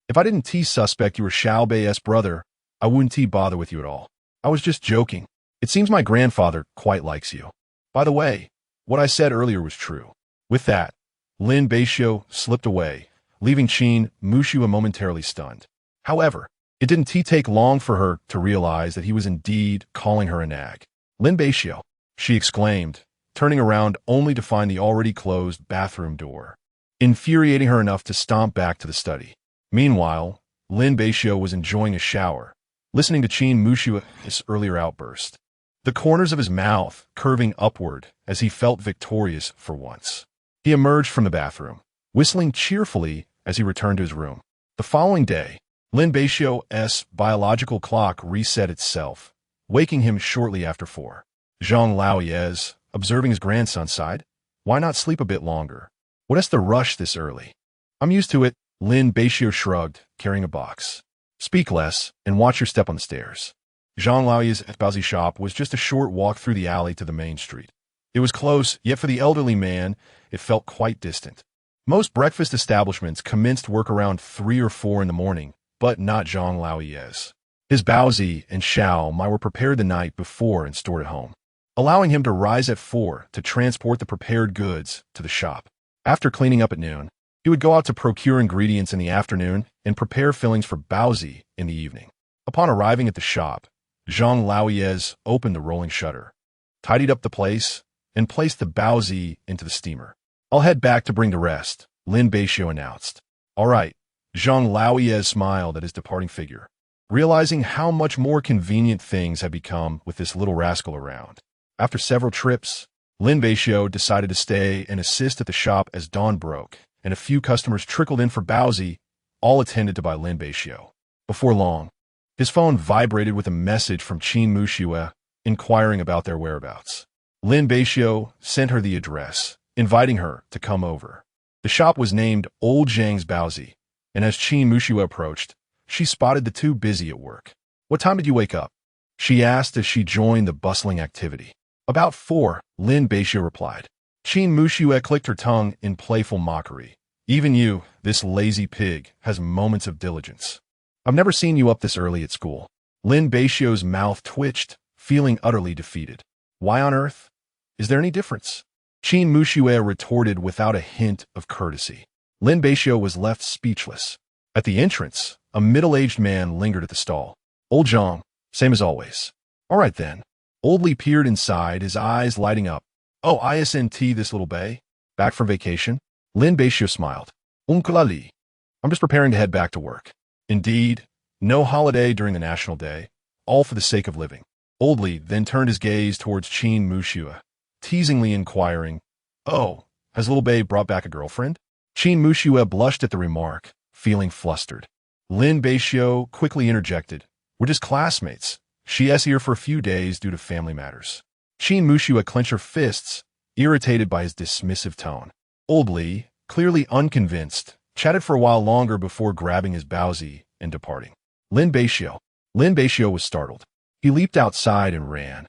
"If I didn't suspect you were Xiao Bei's brother, I wouldn't bother with you at all. I was just joking. It seems my grandfather quite likes you. By the way, what I said earlier was true." With that, Lin Beixiu slipped away, leaving Qin Mushu momentarily stunned. However, It didn't take long for her to realize that he was indeed calling her a nag. Lin Beixiu, she exclaimed, turning around only to find the already closed bathroom door, infuriating her enough to stomp back to the study. Meanwhile, Lin Beixiu was enjoying a shower, listening to Qin Mushua's earlier outburst, the corners of his mouth curving upward as he felt victorious for once. He emerged from the bathroom, whistling cheerfully as he returned to his room. The following day, Lin Beixiu's biological clock reset itself, waking him shortly after 4. Zhang Laoyes, observing his grandson, sighed. Why not sleep a bit longer? What is the rush this early? I'm used to it, Lin Beixiu shrugged, carrying a box. Speak less, and watch your step on the stairs. Zhang Laoyes' Baozi shop was just a short walk through the alley to the main street. It was close, yet for the elderly man, it felt quite distant. Most breakfast establishments commenced work around 3 or 4 in the morning, but not Zhang Laoyes. His Baozi and Xiao Mai were prepared the night before and stored at home, allowing him to rise at 4 to transport the prepared goods to the shop. After cleaning up at noon, he would go out to procure ingredients in the afternoon and prepare fillings for Baozi in the evening. Upon arriving at the shop, Zhang Laoyes opened the rolling shutter, tidied up the place, and placed the Baozi into the steamer. I'll head back to bring the rest, Lin Beixiu announced. All right, Zhang Laoyes smiled at his departing figure, realizing how much more convenient things had become with this little rascal around. After several trips, Lin Beixiu decided to stay and assist at the shop as dawn broke, and a few customers trickled in for Baozi, all attended to by Lin Beixiu. Before long, his phone vibrated with a message from Qin Mushu, inquiring about their whereabouts. Lin Beixiu sent her the address, inviting her to come over. The shop was named Old Zhang's Baozi, and as Qin Mushu approached, she spotted the two busy at work. What time did you wake up? She asked as she joined the bustling activity. About 4, Lin Beixiu replied. Qin Mushu clicked her tongue in playful mockery. Even you, this lazy pig, has moments of diligence. I've never seen you up this early at school. Lin Beixiu's mouth twitched, feeling utterly defeated. Why on earth? Is there any difference? Qin Mushu retorted without a hint of courtesy. Lin Beixiu was left speechless. At the entrance, a middle-aged man lingered at the stall. Old Zhang, same as always. All right then. Old Li peered inside, his eyes lighting up. Oh, isn't this little bay? Back from vacation? Lin Beixiu smiled. Uncle Li. I'm just preparing to head back to work. Indeed, no holiday during the national day, all for the sake of living. Old Li then turned his gaze towards Qin Mushu, teasingly inquiring, Oh, has little Bei brought back a girlfriend? Qin Mushu blushed at the remark, feeling flustered. Lin Beixiu quickly interjected, We're just classmates. She's here for a few days due to family matters. Qin Mushu clenched her fists, irritated by his dismissive tone. Old Li, clearly unconvinced, chatted for a while longer before grabbing his Baozi and departing. Lin Beixiu was startled. He leaped outside and ran,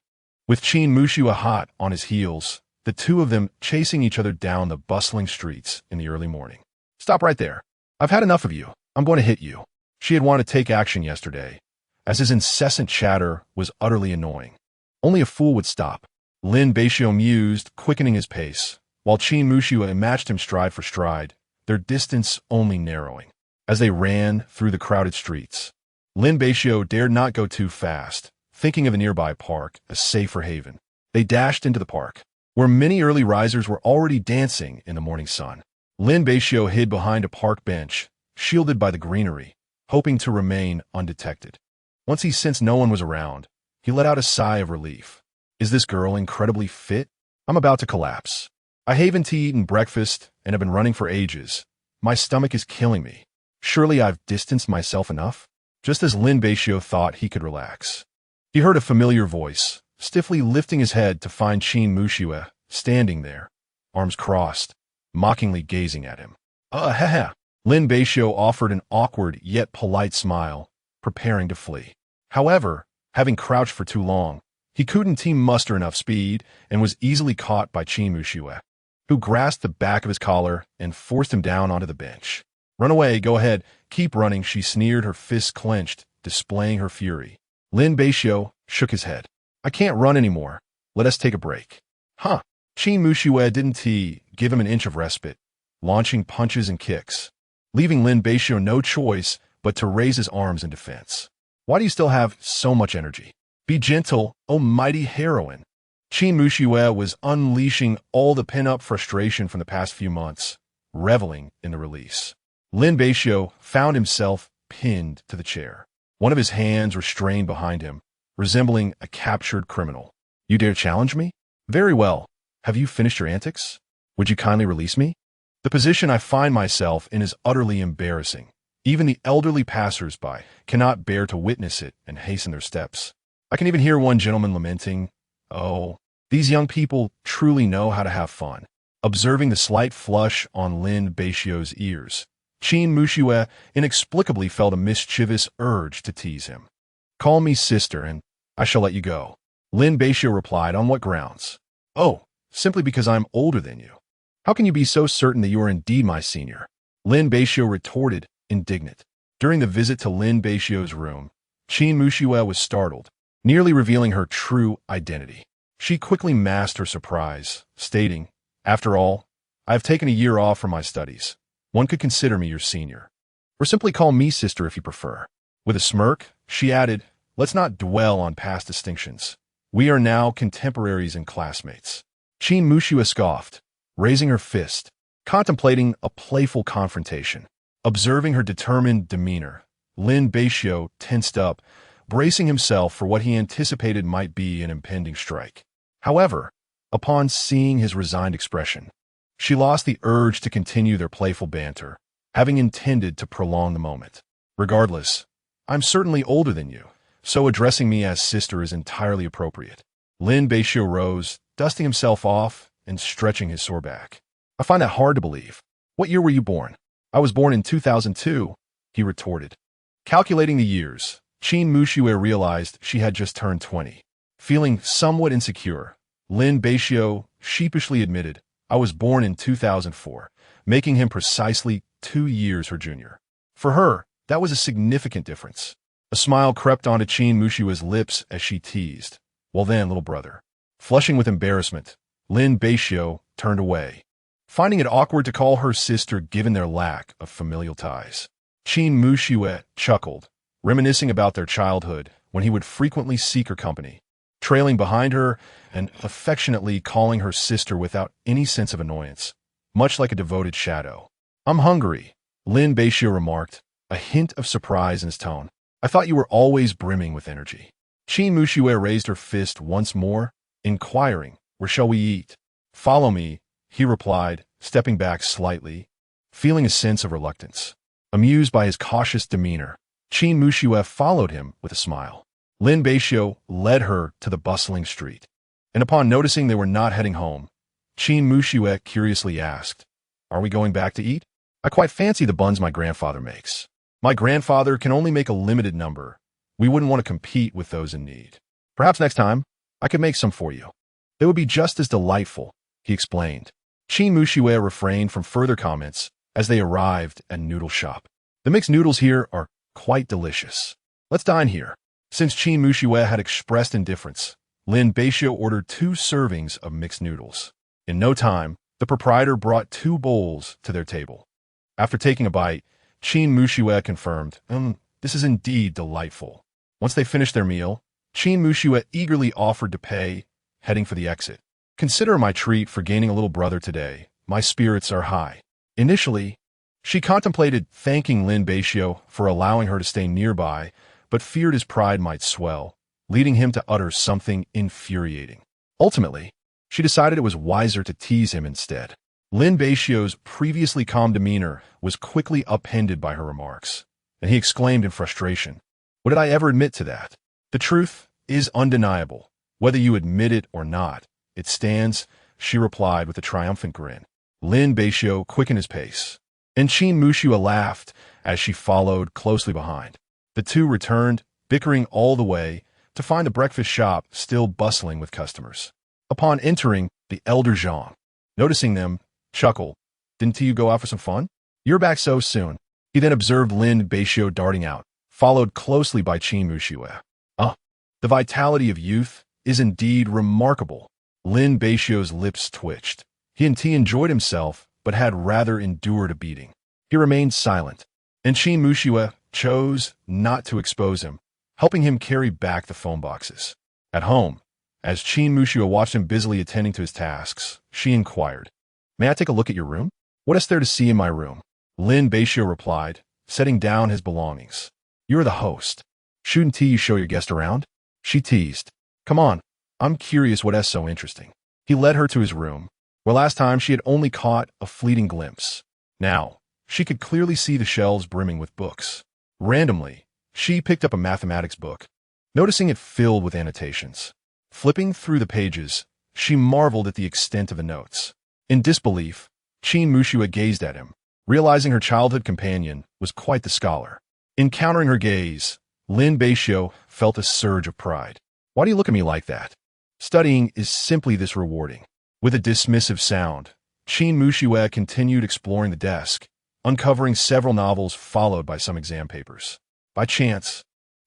with Qin Mushu hot on his heels, the two of them chasing each other down the bustling streets in the early morning. Stop right there. I've had enough of you. I'm going to hit you. She had wanted to take action yesterday, as his incessant chatter was utterly annoying. Only a fool would stop. Lin Beixiu mused, quickening his pace, while Qin Mushu matched him stride for stride, their distance only narrowing. As they ran through the crowded streets, Lin Beixiu dared not go too fast, thinking of a nearby park, a safer haven. They dashed into the park, where many early risers were already dancing in the morning sun. Lin Beixiu hid behind a park bench, shielded by the greenery, hoping to remain undetected. Once he sensed no one was around, he let out a sigh of relief. Is this girl incredibly fit? I'm about to collapse. I haven't eaten breakfast and have been running for ages. My stomach is killing me. Surely I've distanced myself enough? Just as Lin Beixiu thought he could relax, he heard a familiar voice, stiffly lifting his head to find Qin Mushu standing there, arms crossed, mockingly gazing at him. Heh. Lin Beixiu offered an awkward yet polite smile, preparing to flee. However, having crouched for too long, he couldn't muster enough speed and was easily caught by Qin Mushu, who grasped the back of his collar and forced him down onto the bench. Run away, go ahead, keep running, she sneered, her fists clenched, displaying her fury. Lin Beixiu shook his head. I can't run anymore. Let us take a break. Huh. Qin Mushu didn't give him an inch of respite, launching punches and kicks, leaving Lin Beixiu no choice but to raise his arms in defense. Why do you still have so much energy? Be gentle, O mighty heroine. Qin Muxue was unleashing all the pent-up frustration from the past few months, reveling in the release. Lin Beixiu found himself pinned to the chair. One of his hands restrained behind him, resembling a captured criminal. You dare challenge me? Very well. Have you finished your antics? Would you kindly release me? The position I find myself in is utterly embarrassing. Even the elderly passers-by cannot bear to witness it and hasten their steps. I can even hear one gentleman lamenting, "Oh, these young people truly know how to have fun." Observing the slight flush on Lin Beixiu's ears, Qin Muxue inexplicably felt a mischievous urge to tease him. "Call me sister, and I shall let you go." Lin Beixiu replied, "On what grounds?" "Oh, simply because I'm older than you." "How can you be so certain that you are indeed my senior?" Lin Beixiu retorted, indignant. During the visit to Lin Beixiu's room, Qin Muxue was startled, nearly revealing her true identity. She quickly masked her surprise, stating, "After all, I have taken a year off from my studies. One could consider me your senior. Or simply call me sister if you prefer." With a smirk, she added, "Let's not dwell on past distinctions. We are now contemporaries and classmates." Qin Muxue scoffed, raising her fist, contemplating a playful confrontation. Observing her determined demeanor, Lin Beixiu tensed up, bracing himself for what he anticipated might be an impending strike. However, upon seeing his resigned expression, she lost the urge to continue their playful banter, having intended to prolong the moment. "Regardless, I'm certainly older than you, so addressing me as sister is entirely appropriate." Lin Beixiu rose, dusting himself off and stretching his sore back. "I find that hard to believe. What year were you born?" "I was born in 2002, he retorted. Calculating the years, Qin Muxue realized she had just turned 20. Feeling somewhat insecure, Lin Beixiu sheepishly admitted, "I was born in 2004, making him precisely 2 years her junior." For her, that was a significant difference. A smile crept onto Qin Muxue's lips as she teased, "Well then, little brother." Flushing with embarrassment, Lin Beixiu turned away, finding it awkward to call her sister given their lack of familial ties. Qin Muxue chuckled, reminiscing about their childhood when he would frequently seek her company, trailing behind her and affectionately calling her sister without any sense of annoyance, much like a devoted shadow. "I'm hungry," Lin Beixiu remarked, a hint of surprise in his tone. "I thought you were always brimming with energy." Qin Muxue raised her fist once more, inquiring, "Where shall we eat?" "Follow me," he replied, stepping back slightly, feeling a sense of reluctance. Amused by his cautious demeanor, Qin Muxue followed him with a smile. Lin Beixiu led her to the bustling street, and upon noticing they were not heading home, Qin Muxue curiously asked, "Are we going back to eat? I quite fancy the buns my grandfather makes. My grandfather can only make a limited number. We wouldn't want to compete with those in need. Perhaps next time, I could make some for you. They would be just as delightful," he explained. Qin Muxue refrained from further comments as they arrived at Noodle Shop. "The mixed noodles here are quite delicious. Let's dine here." Since Qin Muxue had expressed indifference, Lin Beixiu ordered 2 servings of mixed noodles. In no time, the proprietor brought 2 bowls to their table. After taking a bite, Qin Muxue confirmed, "This is indeed delightful." Once they finished their meal, Qin Muxue eagerly offered to pay, heading for the exit. "Consider my treat for gaining a little brother today. My spirits are high." Initially, she contemplated thanking Lin Beixiu for allowing her to stay nearby, but feared his pride might swell, leading him to utter something infuriating. Ultimately, she decided it was wiser to tease him instead. Lin Beixiu's previously calm demeanor was quickly upended by her remarks, and he exclaimed in frustration, "What did I ever admit to that? The truth is undeniable. Whether you admit it or not, it stands," she replied with a triumphant grin. Lin Beixiu quickened his pace, and Qin Muxue laughed as she followed closely behind. The two returned, bickering all the way, to find the breakfast shop still bustling with customers. Upon entering, the elder Zhang, noticing them, chuckled, "Didn't you go out for some fun? You're back so soon." He then observed Lin Beixiu darting out, followed closely by Qin Muxue. The vitality of youth is indeed remarkable." Lin Beixiu's lips twitched. He enjoyed himself, but had rather endured a beating. He remained silent, and Qin Muxue chose not to expose him, helping him carry back the phone boxes. At home, as Qin Muxue watched him busily attending to his tasks, she inquired, "May I take a look at your room? What is there to see in my room?" Lin Beixiu replied, setting down his belongings. "You are the host. Shouldn't you show your guest around?" She teased. "Come on, I'm curious what is so interesting." He led her to his room, where last time she had only caught a fleeting glimpse. Now, she could clearly see the shelves brimming with books. Randomly, she picked up a mathematics book, noticing it filled with annotations. Flipping through the pages, she marveled at the extent of the notes. In disbelief, Qin Muxue gazed at him, realizing her childhood companion was quite the scholar. Encountering her gaze, Lin Beixiu felt a surge of pride. "Why do you look at me like that? Studying is simply this rewarding." With a dismissive sound, Qin Muxue continued exploring the desk, uncovering several novels followed by some exam papers. By chance,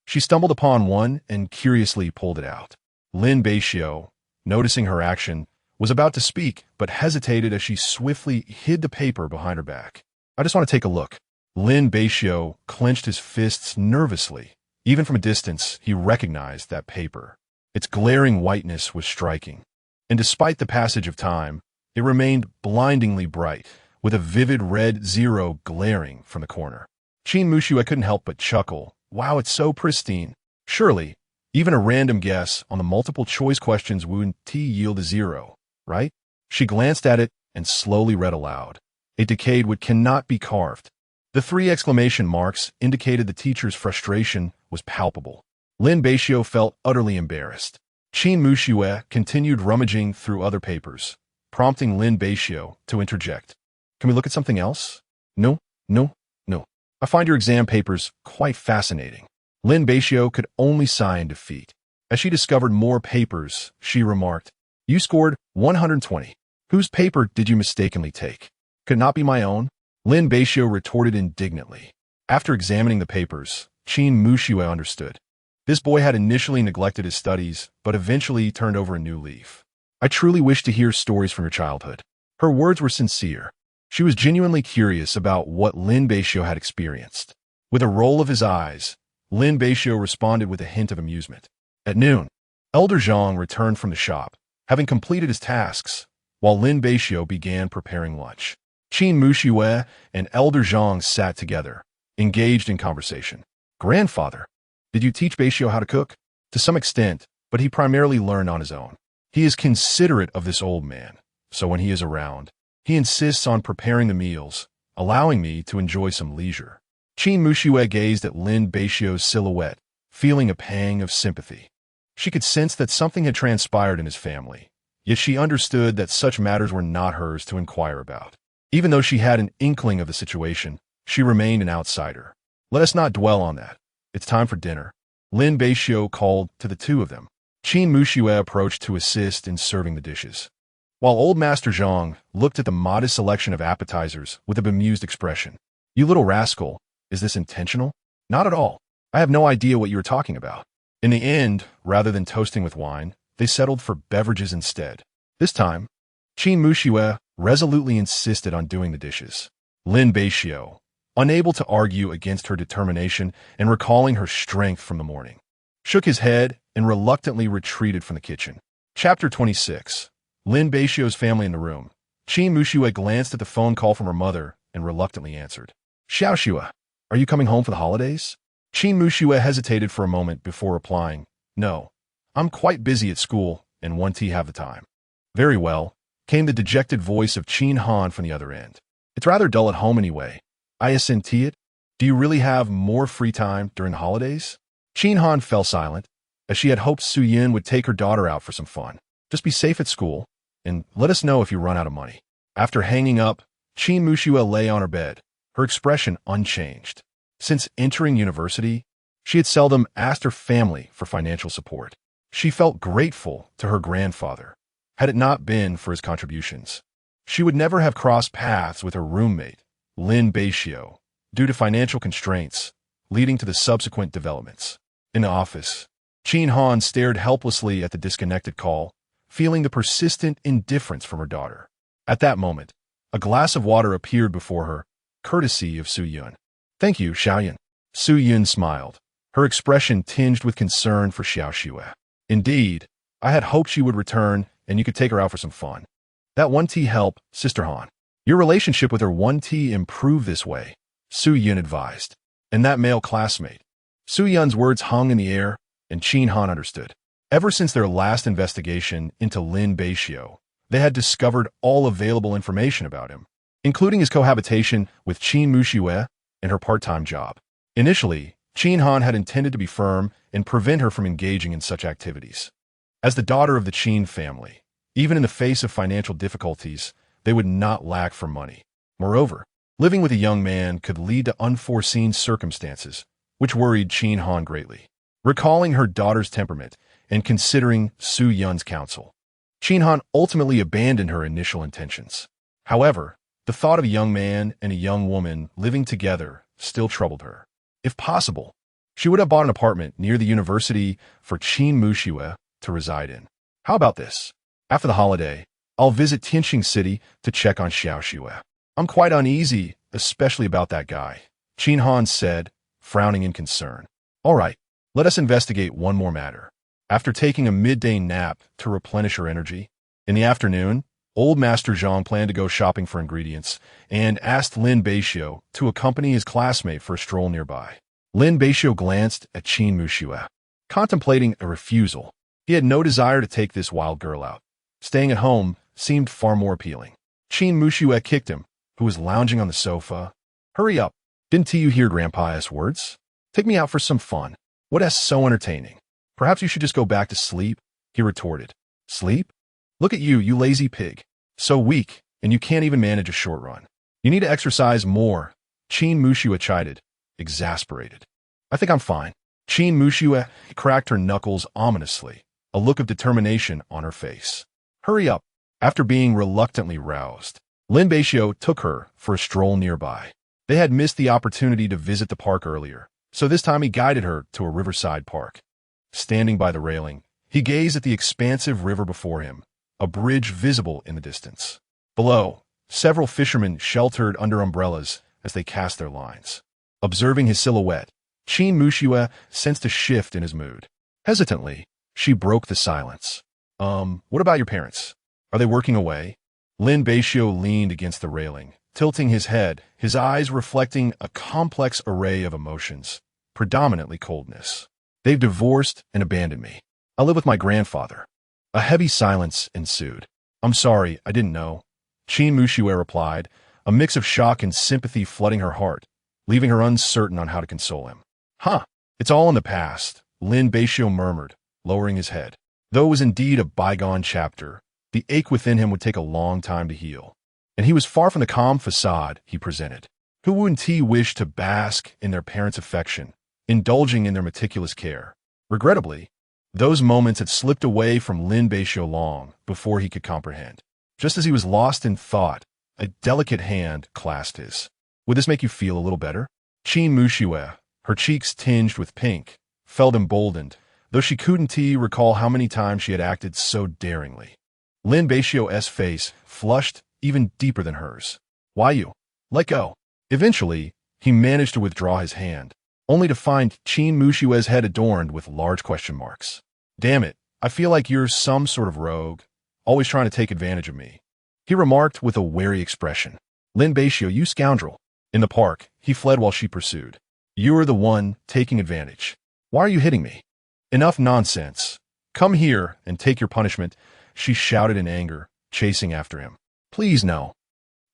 she stumbled upon one and curiously pulled it out. Lin Beixiu, noticing her action, was about to speak, but hesitated as she swiftly hid the paper behind her back. "I just want to take a look." Lin Beixiu clenched his fists nervously. Even from a distance, he recognized that paper. Its glaring whiteness was striking. And despite the passage of time, it remained blindingly bright, with a vivid red zero glaring from the corner. Qin Muxue couldn't help but chuckle. "Wow, it's so pristine. Surely, even a random guess on the multiple choice questions wouldn't yield a zero, right?" She glanced at it and slowly read aloud. "A decade which cannot be carved." The 3 exclamation marks indicated the teacher's frustration was palpable. Lin Beixiu felt utterly embarrassed. Qin Muxue continued rummaging through other papers, prompting Lin Beixiu to interject. "Can we look at something else?" No. "I find your exam papers quite fascinating." Lin Beixiu could only sigh in defeat. As she discovered more papers, she remarked, "You scored 120. Whose paper did you mistakenly take?" "Could not be my own," Lin Beixiu retorted indignantly. After examining the papers, Qin Muxue understood. This boy had initially neglected his studies, but eventually turned over a new leaf. "I truly wish to hear stories from your childhood." Her words were sincere. She was genuinely curious about what Lin Beixiu had experienced. With a roll of his eyes, Lin Beixiu responded with a hint of amusement. At noon, Elder Zhang returned from the shop, having completed his tasks, while Lin Beixiu began preparing lunch. Qin Muxue and Elder Zhang sat together, engaged in conversation. "Grandfather, did you teach Beixiu how to cook?" "To some extent, but he primarily learned on his own. He is considerate of this old man, so when he is around, he insists on preparing the meals, allowing me to enjoy some leisure." Qin Muxue gazed at Lin Beixiu's silhouette, feeling a pang of sympathy. She could sense that something had transpired in his family, yet she understood that such matters were not hers to inquire about. Even though she had an inkling of the situation, she remained an outsider. "Let us not dwell on that. It's time for dinner." Lin Beixiu called to the 2 of them. Qin Muxue approached to assist in serving the dishes, while Old Master Zhang looked at the modest selection of appetizers with a bemused expression. "You little rascal, is this intentional?" "Not at all. I have no idea what you were talking about." In the end, rather than toasting with wine, they settled for beverages instead. This time, Qin Muxue resolutely insisted on doing the dishes. Lin Beixiu, unable to argue against her determination and recalling her strength from the morning, shook his head and reluctantly retreated from the kitchen. Chapter 26. Lin Beixiu's family in the room. Qin Muxue glanced at the phone call from her mother and reluctantly answered. "Xiaoxue, are you coming home for the holidays?" Qin Muxue hesitated for a moment before replying, "No, I'm quite busy at school and won't have the time." "Very well," came the dejected voice of Qin Han from the other end. "It's rather dull at home anyway. I assent it. Do you really have more free time during the holidays?" Qin Han fell silent, as she had hoped Su Yin would take her daughter out for some fun. "Just be safe at school, and let us know if you run out of money." After hanging up, Qin Muxue lay on her bed, her expression unchanged. Since entering university, she had seldom asked her family for financial support. She felt grateful to her grandfather. Had it not been for his contributions, she would never have crossed paths with her roommate, Lin Beixiu, due to financial constraints, leading to the subsequent developments. In the office, Qin Han stared helplessly at the disconnected call, feeling the persistent indifference from her daughter. At that moment, a glass of water appeared before her, courtesy of Su Yun. "Thank you, Xiaoyan." Su Yun smiled, her expression tinged with concern for Xiaoxue. Indeed, I had hoped she would return and you could take her out for some fun. That 1T help, Sister Han. Your relationship with her 1T improved this way, Su Yun advised. And that male classmate. Su Yun's words hung in the air, and Qin Han understood. Ever since their last investigation into Lin Beixiu, they had discovered all available information about him, including his cohabitation with Qin Muxue and her part-time job. Initially, Qin Han had intended to be firm and prevent her from engaging in such activities. As the daughter of the Qin family, even in the face of financial difficulties, they would not lack for money. Moreover, living with a young man could lead to unforeseen circumstances, which worried Qin Han greatly. Recalling her daughter's temperament and considering Su Yun's counsel, Qin Han ultimately abandoned her initial intentions. However, the thought of a young man and a young woman living together still troubled her. If possible, she would have bought an apartment near the university for Qin Muxue to reside in. How about this? After the holiday, I'll visit Tianqing City to check on Xiaoxue. I'm quite uneasy, especially about that guy, Qin Han said, frowning in concern. All right, let us investigate one more matter. After taking a midday nap to replenish her energy, in the afternoon, old Master Zhang planned to go shopping for ingredients and asked Lin Beixiu to accompany his classmate for a stroll nearby. Lin Beixiu glanced at Qin Muxue, contemplating a refusal. He had no desire to take this wild girl out. Staying at home seemed far more appealing. Qin Muxue kicked him, who was lounging on the sofa. Hurry up. Didn't you hear Grandpa's words? Take me out for some fun. What is so entertaining? Perhaps you should just go back to sleep, he retorted. Sleep? Look at you, you lazy pig. So weak, and you can't even manage a short run. You need to exercise more, Qin Muxue chided, exasperated. I think I'm fine. Qin Muxue cracked her knuckles ominously, a look of determination on her face. Hurry up. After being reluctantly roused, Lin Beixiu took her for a stroll nearby. They had missed the opportunity to visit the park earlier, so this time he guided her to a riverside park. Standing by the railing, he gazed at the expansive river before him, a bridge visible in the distance. Below, several fishermen sheltered under umbrellas as they cast their lines. Observing his silhouette, Qin Muxue sensed a shift in his mood. Hesitantly, she broke the silence. What about your parents? Are they working away? Lin Beixiu leaned against the railing, tilting his head, his eyes reflecting a complex array of emotions, predominantly coldness. They've divorced and abandoned me. I live with my grandfather. A heavy silence ensued. I'm sorry, I didn't know. Qin Muxue replied, a mix of shock and sympathy flooding her heart, leaving her uncertain on how to console him. Huh, it's all in the past, Lin Beixiu murmured, lowering his head. Though it was indeed a bygone chapter, the ache within him would take a long time to heal. And he was far from the calm facade he presented. Who wouldn't he wish to bask in their parents' affection, indulging in their meticulous care? Regrettably, those moments had slipped away from Lin Beixiu long before he could comprehend. Just as he was lost in thought, a delicate hand clasped his. Would this make you feel a little better? Qin Muxue, her cheeks tinged with pink, felt emboldened, though she couldn't recall how many times she had acted so daringly. Lin Beixiu's face flushed even deeper than hers. Why you? Let go. Eventually, he managed to withdraw his hand, only to find Qin Muxue's head adorned with large question marks. Damn it, I feel like you're some sort of rogue, always trying to take advantage of me, he remarked with a wary expression. Lin Beixiu, you scoundrel. In the park, he fled while she pursued. You are the one taking advantage. Why are you hitting me? Enough nonsense. Come here and take your punishment, she shouted in anger, chasing after him. Please no.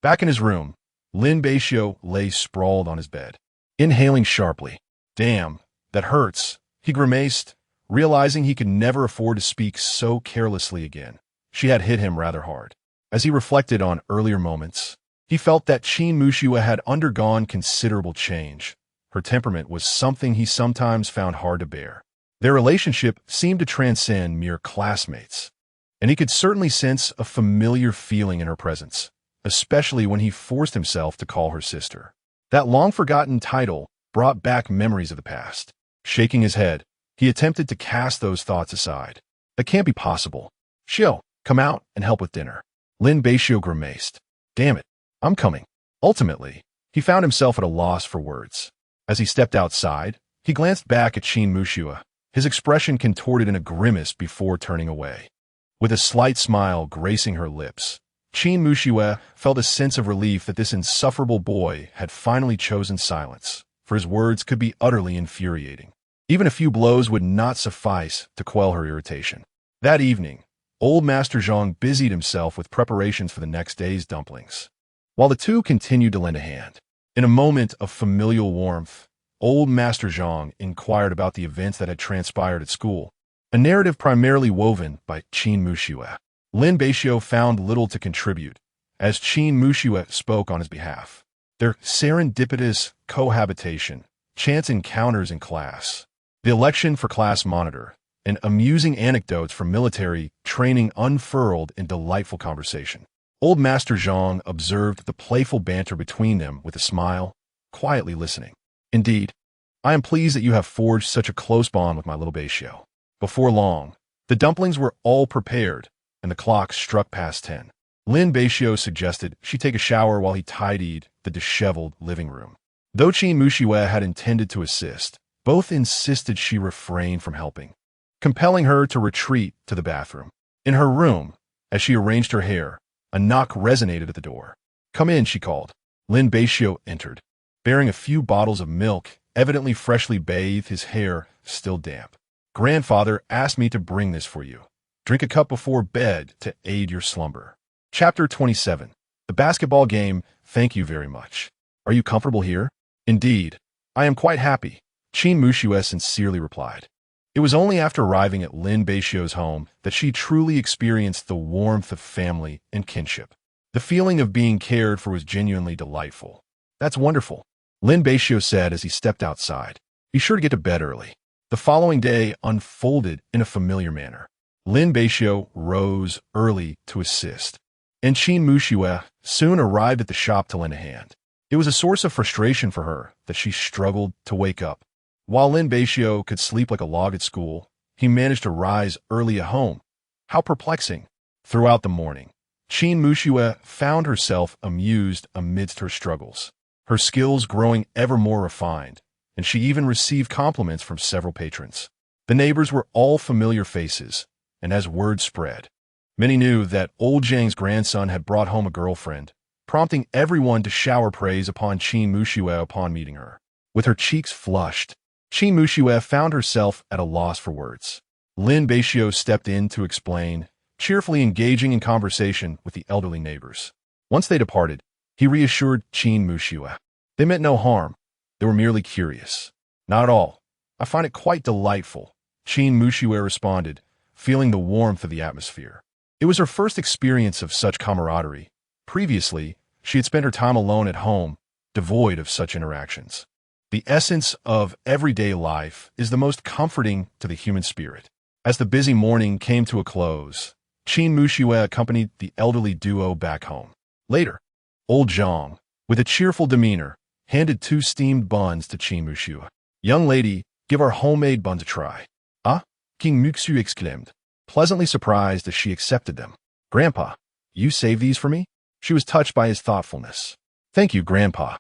Back in his room, Lin Beixiu lay sprawled on his bed, inhaling sharply. Damn, that hurts, he grimaced, realizing he could never afford to speak so carelessly again. She had hit him rather hard. As he reflected on earlier moments, he felt that Qin Muxue had undergone considerable change. Her temperament was something he sometimes found hard to bear. Their relationship seemed to transcend mere classmates, and he could certainly sense a familiar feeling in her presence, especially when he forced himself to call her sister. That long-forgotten title brought back memories of the past. Shaking his head, he attempted to cast those thoughts aside. That can't be possible. Xiu, come out and help with dinner. Lin Beixiu grimaced. Damn it, I'm coming. Ultimately, he found himself at a loss for words. As he stepped outside, he glanced back at Qin Muxue, his expression contorted in a grimace before turning away. With a slight smile gracing her lips, Qin Muxue felt a sense of relief that this insufferable boy had finally chosen silence, for his words could be utterly infuriating. Even a few blows would not suffice to quell her irritation. That evening, old Master Zhang busied himself with preparations for the next day's dumplings, while the two continued to lend a hand. In a moment of familial warmth, old Master Zhang inquired about the events that had transpired at school, a narrative primarily woven by Qin Muxue. Lin Beixiu found little to contribute, as Qin Muxue spoke on his behalf. Their serendipitous cohabitation, chance encounters in class, the election for class monitor, and amusing anecdotes from military training unfurled in delightful conversation. Old Master Zhang observed the playful banter between them with a smile, quietly listening. Indeed, I am pleased that you have forged such a close bond with my little Beixiu. Before long, the dumplings were all prepared, and the clock struck past 10. Lin Beixiu suggested she take a shower while he tidied the disheveled living room. Though Qin Muxue had intended to assist, both insisted she refrain from helping, compelling her to retreat to the bathroom. In her room, as she arranged her hair, a knock resonated at the door. "Come in," she called. Lin Beixiu entered, bearing a few bottles of milk, evidently freshly bathed, his hair still damp. "Grandfather asked me to bring this for you. Drink a cup before bed to aid your slumber." Chapter 27. The basketball game. Thank you very much. Are you comfortable here? Indeed, I am quite happy, Qin Muxue sincerely replied. It was only after arriving at Lin Beixiu's home that she truly experienced the warmth of family and kinship. The feeling of being cared for was genuinely delightful. "That's wonderful," Lin Beixiu said as he stepped outside. "Be sure to get to bed early." The following day unfolded in a familiar manner. Lin Beixiu rose early to assist, and Qin Muxue soon arrived at the shop to lend a hand. It was a source of frustration for her that she struggled to wake up. While Lin Beixiu could sleep like a log at school, he managed to rise early at home. How perplexing. Throughout the morning, Qin Muxue found herself amused amidst her struggles, her skills growing ever more refined, and she even received compliments from several patrons. The neighbors were all familiar faces, and as word spread, many knew that old Zhang's grandson had brought home a girlfriend, prompting everyone to shower praise upon Qin Muxue upon meeting her. With her cheeks flushed, Qin Muxue found herself at a loss for words. Lin Beixiu stepped in to explain, cheerfully engaging in conversation with the elderly neighbors. Once they departed, he reassured Qin Muxue. They meant no harm. They were merely curious. "Not at all. I find it quite delightful," Qin Muxue responded, feeling the warmth of the atmosphere. It was her first experience of such camaraderie. Previously, she had spent her time alone at home, devoid of such interactions. The essence of everyday life is the most comforting to the human spirit. As the busy morning came to a close, Qin Muxue accompanied the elderly duo back home. Later, old Zhang, with a cheerful demeanor, handed 2 steamed buns to Qin Muxue. "Young lady, give our homemade buns a try." "Ah?" Qin Muxue exclaimed, pleasantly surprised as she accepted them. "Grandpa, you saved these for me?" She was touched by his thoughtfulness. "Thank you, Grandpa."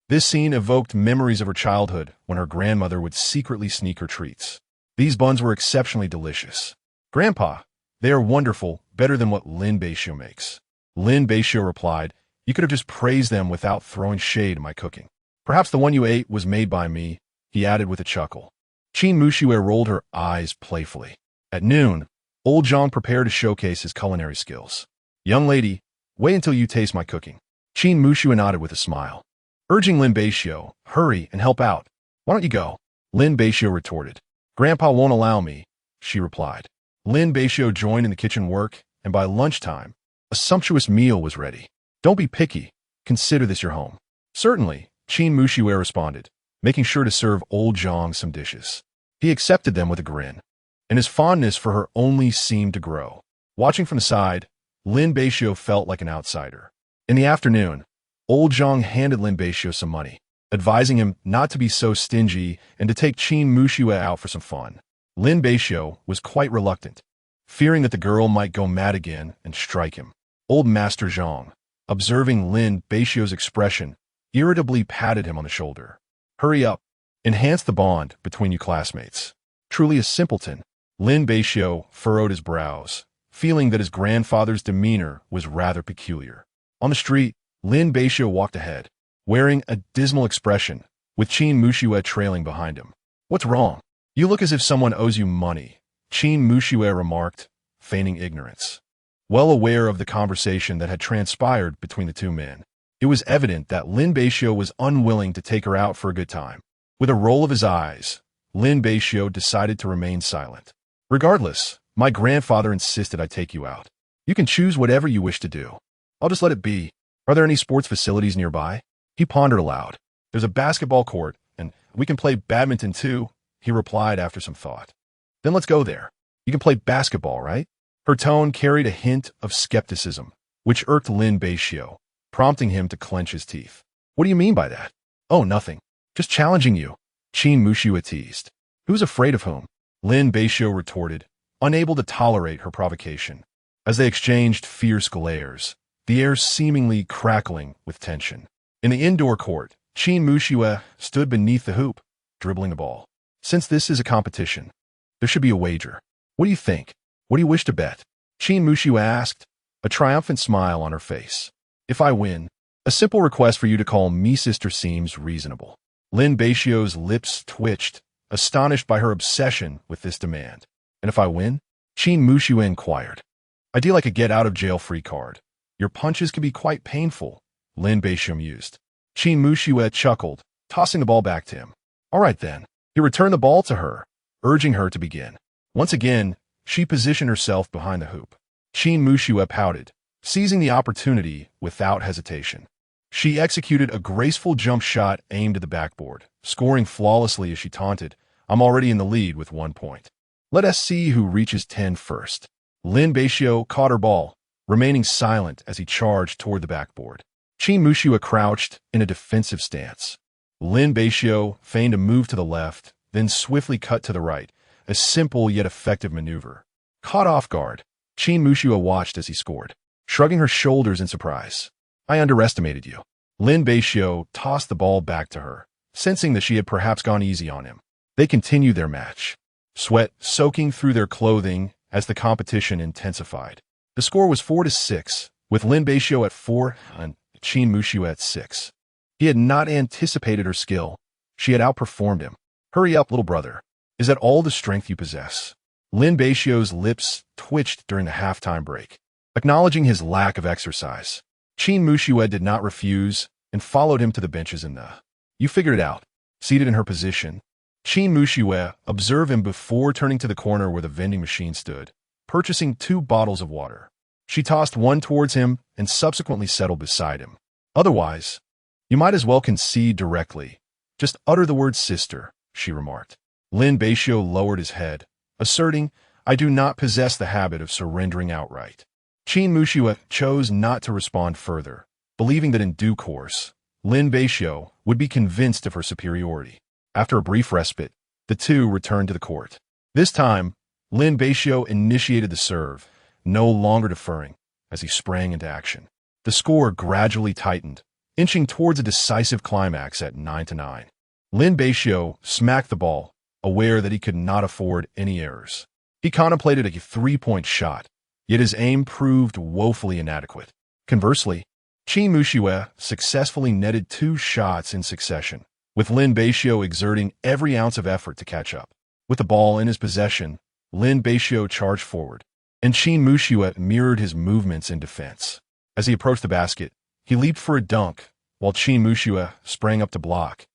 This scene evoked memories of her childhood when her grandmother would secretly sneak her treats. These buns were exceptionally delicious. "Grandpa, they are wonderful, better than what Lin Beixiu makes." Lin Beixiu replied, "You could have just praised them without throwing shade at my cooking. Perhaps the one you ate was made by me," he added with a chuckle. Qin Muxue rolled her eyes playfully. At noon, old Zhang prepared to showcase his culinary skills. "Young lady, wait until you taste my cooking." Qin Muxue nodded with a smile, urging Lin Beixiu, "Hurry and help out." "Why don't you go?" Lin Beixiu retorted. "Grandpa won't allow me," she replied. Lin Beixiu joined in the kitchen work, and by lunchtime, a sumptuous meal was ready. "Don't be picky. Consider this your home." "Certainly," Qin Muxue responded, making sure to serve old Zhang some dishes. He accepted them with a grin, and his fondness for her only seemed to grow. Watching from the side, Lin Beixiu felt like an outsider. In the afternoon, old Zhang handed Lin Beixiu some money, advising him not to be so stingy and to take Qin Muxue out for some fun. Lin Beixiu was quite reluctant, fearing that the girl might go mad again and strike him. Old Master Zhang, observing Lin Beixiu's expression, irritably patted him on the shoulder. "Hurry up. enhance the bond between you classmates. Truly a simpleton. Lin Beixiu furrowed his brows, feeling that his grandfather's demeanor was rather peculiar. On the street, Lin Beixiu walked ahead, wearing a dismal expression, with Qin Muxue trailing behind him. "What's wrong? You look as if someone owes you money," Qin Muxue remarked, feigning ignorance. Well aware of the conversation that had transpired between the two men, it was evident that Lin Beixiu was unwilling to take her out for a good time. With a roll of his eyes, Lin Beixiu decided to remain silent. "Regardless, my grandfather insisted I take you out. You can choose whatever you wish to do. I'll just let it be. Are there any sports facilities nearby?" He pondered aloud. "There's a basketball court, and we can play badminton too," he replied after some thought. "Then let's go there. You can play basketball, right?" Her tone carried a hint of skepticism, which irked Lin Beixiu, prompting him to clench his teeth. "What do you mean by that?" "Oh, nothing. Just challenging you," Qin Muxue teased. "Who's afraid of whom?" Lin Beixiu retorted, unable to tolerate her provocation. As they exchanged fierce glares, the air seemingly crackling with tension. In the indoor court, Qin Muxue stood beneath the hoop, dribbling the ball. "Since this is a competition, there should be a wager. What do you think? What do you wish to bet?" Qin Muxue asked, a triumphant smile on her face. "If I win, a simple request for you to call me sister seems reasonable." Lin Beixiu's lips twitched, astonished by her obsession with this demand. "And if I win?" Qin Muxue inquired. "I'd deal like a get-out-of-jail-free card. Your punches can be quite painful," Lin Beixiu mused. Qin Muxue chuckled, tossing the ball back to him. "All right then." He returned the ball to her, urging her to begin. Once again, she positioned herself behind the hoop. Qin Muxue pouted, seizing the opportunity without hesitation. She executed a graceful jump shot aimed at the backboard, scoring flawlessly as she taunted, "I'm already in the lead with 1 point. Let us see who reaches 10 first." Lin Beixiu caught her ball, remaining silent as he charged toward the backboard. Qin Muxue crouched in a defensive stance. Lin Beixiu feigned a move to the left, then swiftly cut to the right, a simple yet effective maneuver. Caught off guard, Qin Muxue watched as he scored, shrugging her shoulders in surprise. "I underestimated you." Lin Beixiu tossed the ball back to her, sensing that she had perhaps gone easy on him. They continued their match, sweat soaking through their clothing as the competition intensified. The score was 4-6, with Lin Beixiu at 4 and Qin Muxue at 6. He had not anticipated her skill. She had outperformed him. "Hurry up, little brother. Is that all the strength you possess?" Lin Beixiu's lips twitched during the halftime break, acknowledging his lack of exercise. Qin Muxue did not refuse and followed him to the benches in the. "You figured it out." Seated in her position, Qin Muxue observed him before turning to the corner where the vending machine stood, purchasing 2 bottles of water. She tossed one towards him and subsequently settled beside him. "Otherwise, you might as well concede directly. Just utter the word sister," she remarked. Lin Beixiu lowered his head, asserting, "I do not possess the habit of surrendering outright." Qin Muxue chose not to respond further, believing that in due course, Lin Beixiu would be convinced of her superiority. After a brief respite, the two returned to the court. This time, Lin Beixiu initiated the serve, no longer deferring, as he sprang into action. The score gradually tightened, inching towards a decisive climax at 9-9. Lin Beixiu smacked the ball, aware that he could not afford any errors. He contemplated a 3-point shot, yet his aim proved woefully inadequate. Conversely, Qin Muxue successfully netted 2 shots in succession, with Lin Beixiu exerting every ounce of effort to catch up. With the ball in his possession, Lin Beixiu charged forward, and Qin Muxue mirrored his movements in defense. As he approached the basket, he leaped for a dunk, while Qin Muxue sprang up to block,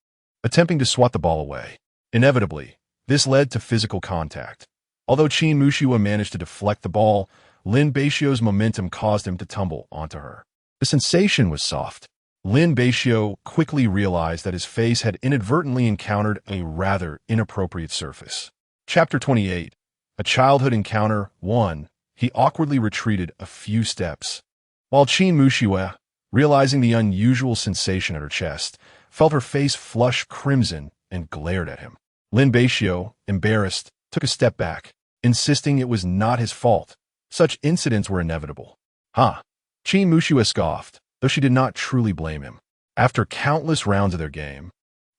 attempting to swat the ball away. Inevitably, this led to physical contact. Although Qin Muxue managed to deflect the ball, Lin Beixiu's momentum caused him to tumble onto her. The sensation was soft. Lin Beixiu quickly realized that his face had inadvertently encountered a rather inappropriate surface. Chapter 28. A Childhood Encounter 1. He awkwardly retreated a few steps, while Qin Muxue, realizing the unusual sensation at her chest, felt her face flush crimson and glared at him. Lin Beixiu, embarrassed, took a step back, insisting it was not his fault. Such incidents were inevitable. "Huh?" Qin Muxue scoffed, though she did not truly blame him. After countless rounds of their game,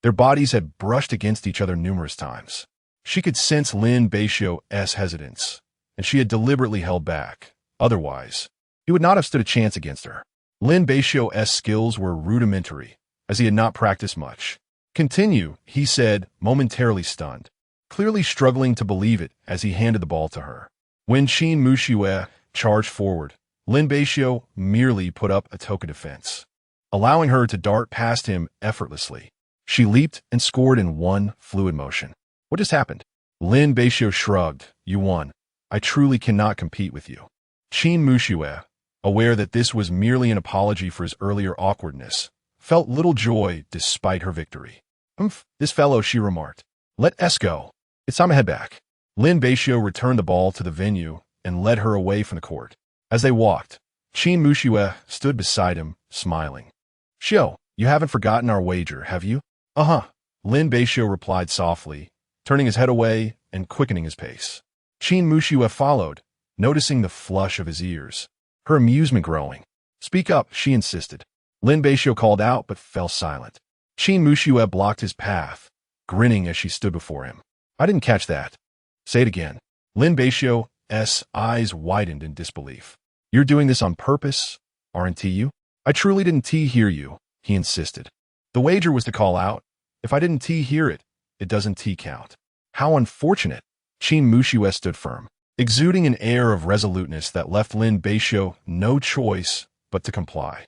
Their bodies had brushed against each other numerous times. She could sense Lin Beixiu's hesitance, and she had deliberately held back. Otherwise, he would not have stood a chance against her. Lin Beixiu's skills were rudimentary, as he had not practiced much. "Continue," he said, momentarily stunned, clearly struggling to believe it as he handed the ball to her. When Lin Beixiu charged forward, Lin Beixiu merely put up a token defense, allowing her to dart past him effortlessly. She leaped and scored in one fluid motion. "What just happened?" Lin Beixiu shrugged. "You won. I truly cannot compete with you." Lin Beixiu, aware that this was merely an apology for his earlier awkwardness, felt little joy despite her victory. This fellow," she remarked. "Let us go. It's time to head back." Lin Beixiu returned the ball to the venue and led her away from the court. As they walked, Lin Beixiu stood beside him, smiling. "Xiu, you haven't forgotten our wager, have you?" "Uh-huh," Lin Beixiu replied softly, turning his head away and quickening his pace. Lin Beixiu followed, noticing the flush of his ears, her amusement growing. "Speak up," she insisted. Lin Beixiu called out but fell silent. Lin Beixiu blocked his path, grinning as she stood before him. "I didn't catch that." "Say it again." Lin Beixiu's eyes widened in disbelief. "You're doing this on purpose, aren't you?" "I truly didn't hear you," he insisted. "The wager was to call out. If I didn't hear it, it doesn't count." "How unfortunate." Lin Beixiu stood firm, exuding an air of resoluteness that left Lin Beixiu no choice but to comply.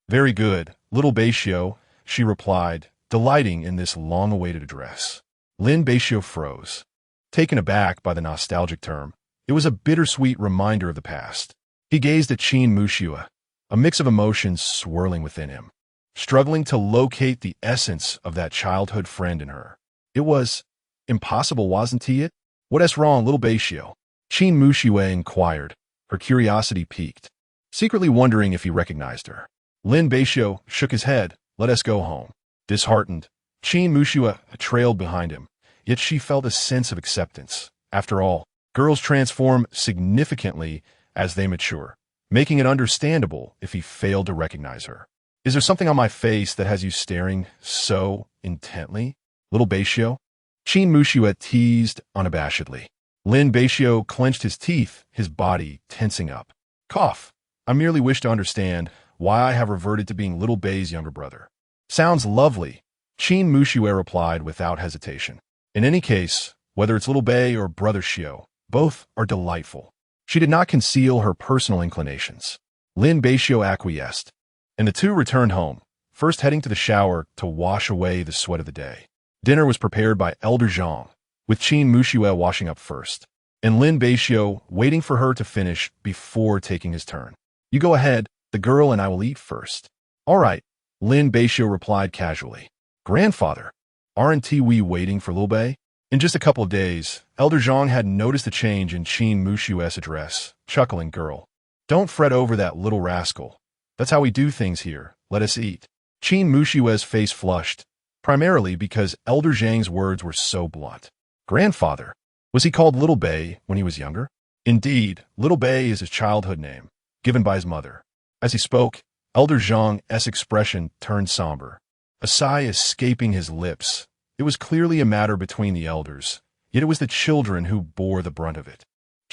"Very good, little Beixiu," she replied, delighting in this long-awaited address. Lin Beixiu froze, taken aback by the nostalgic term. It was a bittersweet reminder of the past. He gazed at Lin Beixiu, a mix of emotions swirling within him, struggling to locate the essence of that childhood friend in her. It was impossible, wasn't it? "What's wrong, little Beixiu?" Lin Beixiu inquired, her curiosity piqued, secretly wondering if he recognized her. Lin Beixiu shook his head. "Let us go home." Disheartened, Lin Beixiu trailed behind him, yet she felt a sense of acceptance. After all, girls transform significantly as they mature, making it understandable if he failed to recognize her. "Is there something on my face that has you staring so intently, little Beixiu?" Lin Beixiu teased unabashedly. Lin Beixiu clenched his teeth, his body tensing up. "Cough. I merely wish to understand why I have reverted to being little Bei's younger brother." "Sounds lovely," Lin Beixiu replied without hesitation. "In any case, whether it's little Bei or brother Xiu, both are delightful." She did not conceal her personal inclinations. Lin Beixiu acquiesced, and the two returned home, first heading to the shower to wash away the sweat of the day. Dinner was prepared by Elder Zhang, with Lin Beixiu washing up first, and Lin Beixiu waiting for her to finish before taking his turn. "You go ahead, the girl and I will eat first." "All right," Lin Beixiu replied casually. "Grandfather, aren't we waiting for Liu Bei?" In just a couple of days, Elder Zhang had noticed a change in Lin Beixiu's address, chuckling, "Girl, don't fret over that little rascal. That's how we do things here. Let us eat." Lin Beixiu's face flushed, primarily because Elder Zhang's words were so blunt. "Grandfather? Was he called Little Bei when he was younger?" "Indeed, Little Bei is his childhood name, given by his mother." As he spoke, Elder Zhang's expression turned somber, a sigh escaping his lips. It was clearly a matter between the elders, yet it was the children who bore the brunt of it.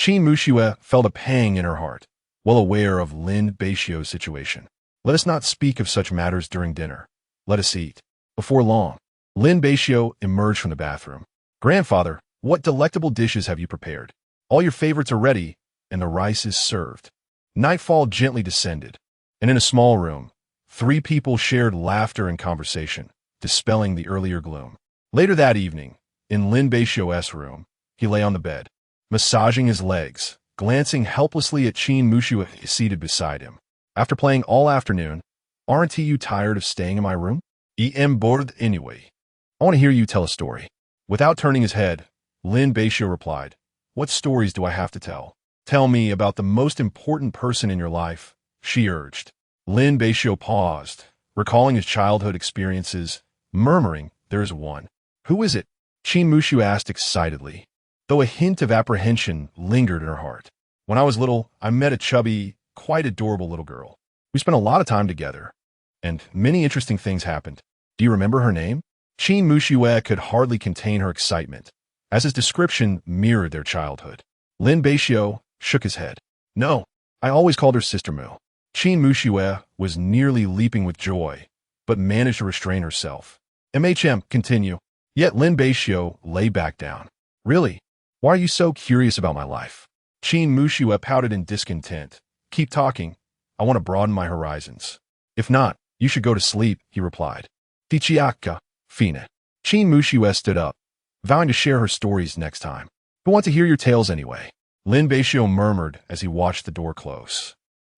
Lin Beixiu felt a pang in her heart, well aware of Lin Beixiu's situation. "Let us not speak of such matters during dinner. Let us eat." Before long, Lin Beixiu emerged from the bathroom. "Grandfather, what delectable dishes have you prepared? All your favorites are ready, and the rice is served." Nightfall gently descended, and in a small room, three people shared laughter and conversation, dispelling the earlier gloom. Later that evening, in Lin Beixiu's room, he lay on the bed, massaging his legs, glancing helplessly at Lin Beixiu seated beside him. "After playing all afternoon, aren't you tired of staying in my room?" "I'm bored anyway. I want to hear you tell a story." Without turning his head, Lin Beixiu replied, "What stories do I have to tell?" "Tell me about the most important person in your life," she urged. Lin Beixiu paused, recalling his childhood experiences, murmuring, "There is one." "Who is it?" Lin Beixiu asked excitedly, though a hint of apprehension lingered in her heart. "When I was little, I met a chubby, quite adorable little girl. We spent a lot of time together, and many interesting things happened." "Do you remember her name?" Qin Muxue could hardly contain her excitement, as his description mirrored their childhood. Lin Beixiu shook his head. No, I always called her Sister Mu. Qin Muxue was nearly leaping with joy, but managed to restrain herself. Continue. Yet Lin Beixiu lay back down. Really? Why are you so curious about my life? Qin Muxue pouted in discontent. Keep talking. I want to broaden my horizons. If not, you should go to sleep, he replied. Tichiaka, fine. Qin Muxue stood up, vowing to share her stories next time. I want to hear your tales anyway. Lin Beixiu murmured as he watched the door close,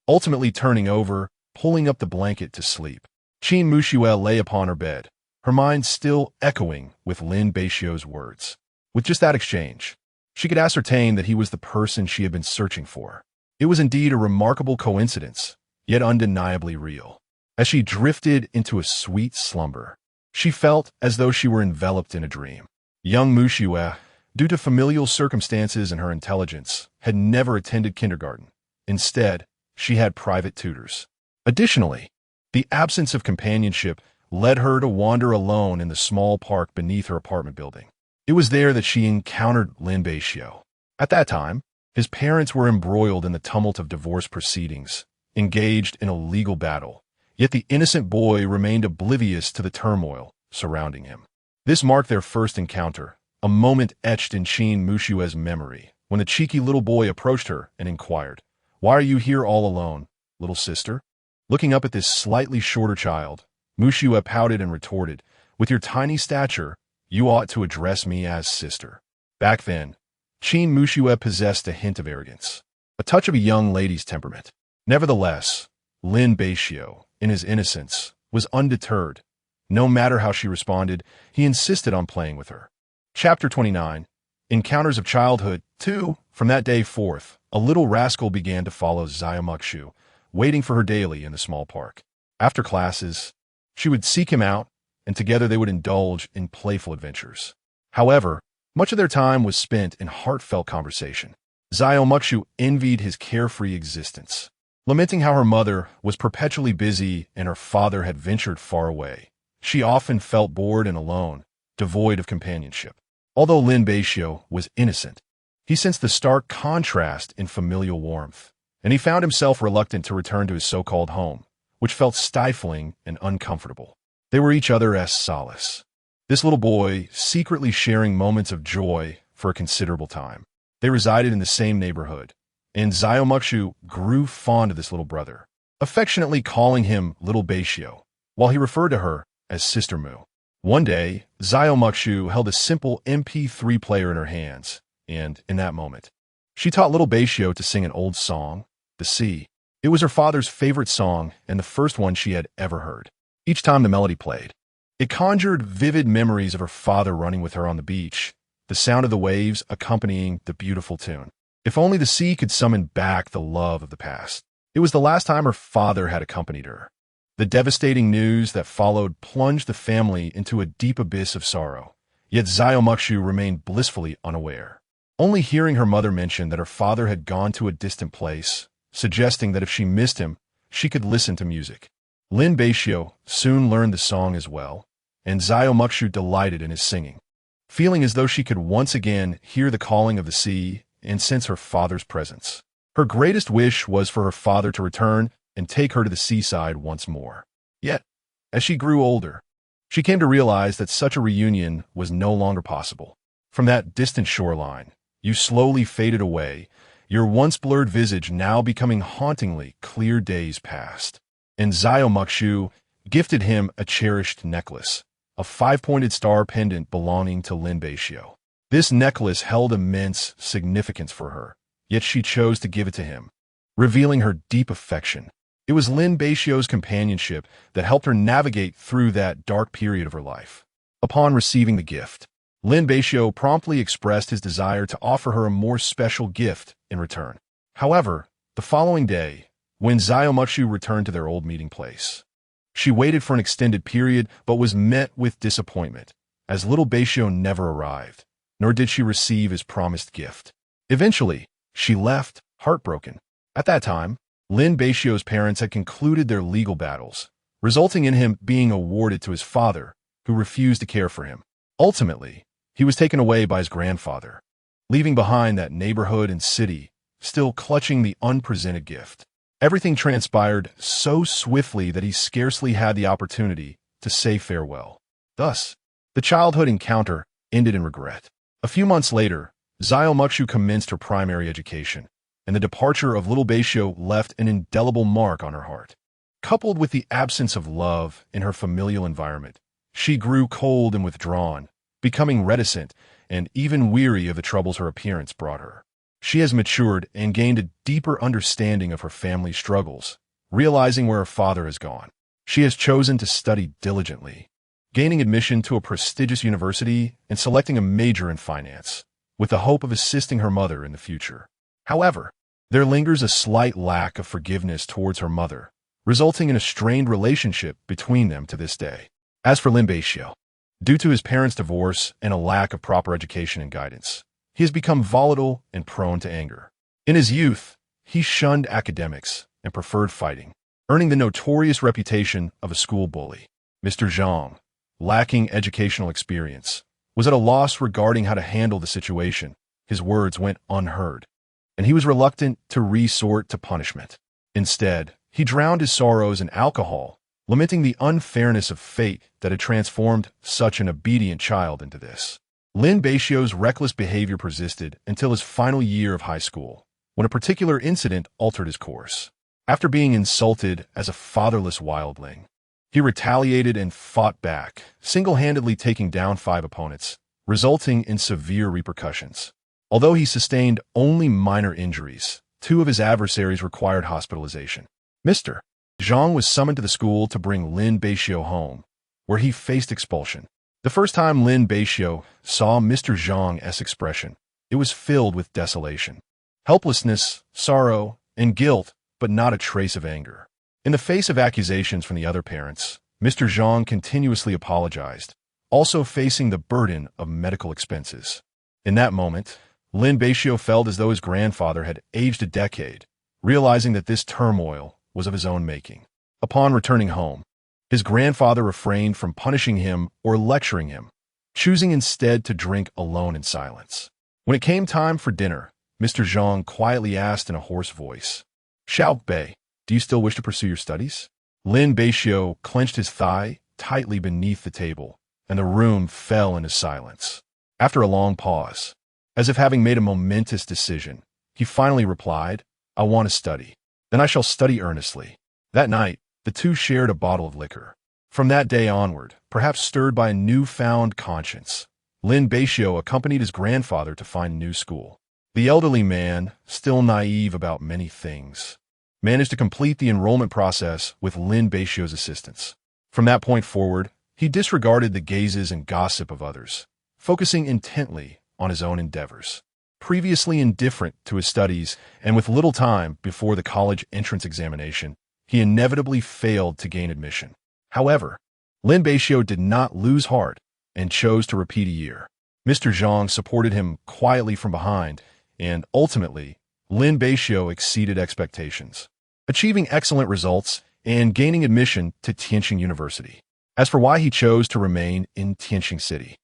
ultimately turning over, pulling up the blanket to sleep. Qin Muxue lay upon her bed, her mind still echoing with Lin Beixiu's words. With just that exchange, she could ascertain that he was the person she had been searching for. It was indeed a remarkable coincidence, yet undeniably real. As she drifted into a sweet slumber, she felt as though she were enveloped in a dream. Young Muxue, due to familial circumstances and her intelligence, had never attended kindergarten. Instead, she had private tutors. Additionally, the absence of companionship led her to wander alone in the small park beneath her apartment building. It was there that she encountered Lin Beixiu. At that time, his parents were embroiled in the tumult of divorce proceedings, engaged in a legal battle, yet the innocent boy remained oblivious to the turmoil surrounding him. This marked their first encounter, a moment etched in Qin Muxue's memory, when the cheeky little boy approached her and inquired, "Why are you here all alone, little sister?" Looking up at this slightly shorter child, Muxue pouted and retorted, "With your tiny stature, you ought to address me as sister." Back then, Qin Muxue possessed a hint of arrogance, a touch of a young lady's temperament. Nevertheless, Lin Beixiu, in his innocence, was undeterred. No matter how she responded, he insisted on playing with her. Chapter 29. Encounters of Childhood 2. From that day forth, a little rascal began to follow Xiao Muxu, waiting for her daily in the small park. After classes, she would seek him out, and together they would indulge in playful adventures. However, much of their time was spent in heartfelt conversation. Xiao Muxu envied his carefree existence, lamenting how her mother was perpetually busy and her father had ventured far away. She often felt bored and alone, devoid of companionship. Although Lin Beixiu was innocent, he sensed the stark contrast in familial warmth, and he found himself reluctant to return to his so-called home, which felt stifling and uncomfortable. They were each other's solace. This little boy secretly sharing moments of joy for a considerable time. They resided in the same neighborhood, and Xiao Muxu grew fond of this little brother, affectionately calling him Little Beixiu, while he referred to her as Sister Mu. One day, Xiao Muxu held a simple MP3 player in her hands, and, in that moment, she taught Little Beixiu to sing an old song, The Sea. It was her father's favorite song and the first one she had ever heard. Each time the melody played, it conjured vivid memories of her father running with her on the beach, the sound of the waves accompanying the beautiful tune. If only the sea could summon back the love of the past. It was the last time her father had accompanied her. The devastating news that followed plunged the family into a deep abyss of sorrow, yet Xiao Muxu remained blissfully unaware. Only hearing her mother mention that her father had gone to a distant place, suggesting that if she missed him, she could listen to music. Lin Beixiu soon learned the song as well, and Xiao Muxu delighted in his singing, feeling as though she could once again hear the calling of the sea and sense her father's presence. Her greatest wish was for her father to return and take her to the seaside once more. Yet, as she grew older, she came to realize that such a reunion was no longer possible. From that distant shoreline, you slowly faded away, your once blurred visage now becoming hauntingly clear days past. And Xiao Muxu gifted him a cherished necklace, a 5-pointed star pendant belonging to Lin Beixiu. This necklace held immense significance for her, yet she chose to give it to him, revealing her deep affection. It was Lin Beixiu's companionship that helped her navigate through that dark period of her life. Upon receiving the gift, Lin Beixiu promptly expressed his desire to offer her a more special gift in return. However, the following day, when Xiao Muxu returned to their old meeting place, she waited for an extended period but was met with disappointment, as Little Beixiu never arrived, nor did she receive his promised gift. Eventually, she left, heartbroken. At that time, Lin Beixiu's parents had concluded their legal battles, resulting in him being awarded to his father, who refused to care for him. Ultimately, he was taken away by his grandfather, leaving behind that neighborhood and city, still clutching the unpresented gift. Everything transpired so swiftly that he scarcely had the opportunity to say farewell. Thus, the childhood encounter ended in regret. A few months later, Lin Beixiu commenced her primary education, and the departure of Lin Beixiu left an indelible mark on her heart. Coupled with the absence of love in her familial environment, she grew cold and withdrawn, becoming reticent and even weary of the troubles her appearance brought her. She has matured and gained a deeper understanding of her family's struggles, realizing where her father has gone. She has chosen to study diligently, gaining admission to a prestigious university and selecting a major in finance, with the hope of assisting her mother in the future. However, there lingers a slight lack of forgiveness towards her mother, resulting in a strained relationship between them to this day. As for Lin Beixiu, due to his parents' divorce and a lack of proper education and guidance, he has become volatile and prone to anger. In his youth, he shunned academics and preferred fighting, earning the notorious reputation of a school bully. Mr. Zhang, lacking educational experience, was at a loss regarding how to handle the situation. His words went unheard, and he was reluctant to resort to punishment. Instead, he drowned his sorrows in alcohol, lamenting the unfairness of fate that had transformed such an obedient child into this. Lin Beixiu's reckless behavior persisted until his final year of high school, when a particular incident altered his course. After being insulted as a fatherless wildling, he retaliated and fought back, single-handedly taking down 5 opponents, resulting in severe repercussions. Although he sustained only minor injuries, 2 of his adversaries required hospitalization. Mr. Zhang was summoned to the school to bring Lin Beixiu home, where he faced expulsion. The first time Lin Beixiu saw Mr. Zhang's expression, it was filled with desolation, helplessness, sorrow, and guilt, but not a trace of anger. In the face of accusations from the other parents, Mr. Zhang continuously apologized, also facing the burden of medical expenses. In that moment, Lin Beixiu felt as though his grandfather had aged a decade, realizing that this turmoil was of his own making. Upon returning home, his grandfather refrained from punishing him or lecturing him, choosing instead to drink alone in silence. When it came time for dinner, Mr. Zhang quietly asked in a hoarse voice, "Xiao Bei, do you still wish to pursue your studies?" Lin Beixiu clenched his thigh tightly beneath the table, and the room fell into silence. After a long pause, as if having made a momentous decision, he finally replied, "I want to study. Then I shall study earnestly." That night, the two shared a bottle of liquor. From that day onward, perhaps stirred by a newfound conscience, Lin Beixiu accompanied his grandfather to find a new school. The elderly man, still naive about many things, managed to complete the enrollment process with Lin Beixiu's assistance. From that point forward, he disregarded the gazes and gossip of others, focusing intently on his own endeavors. Previously indifferent to his studies and with little time before the college entrance examination, he inevitably failed to gain admission. However, Lin Beixiu did not lose heart and chose to repeat a year. Mr. Zhang supported him quietly from behind, and ultimately, Lin Beixiu exceeded expectations, achieving excellent results and gaining admission to Tianjin University. As for why he chose to remain in Tianjin City,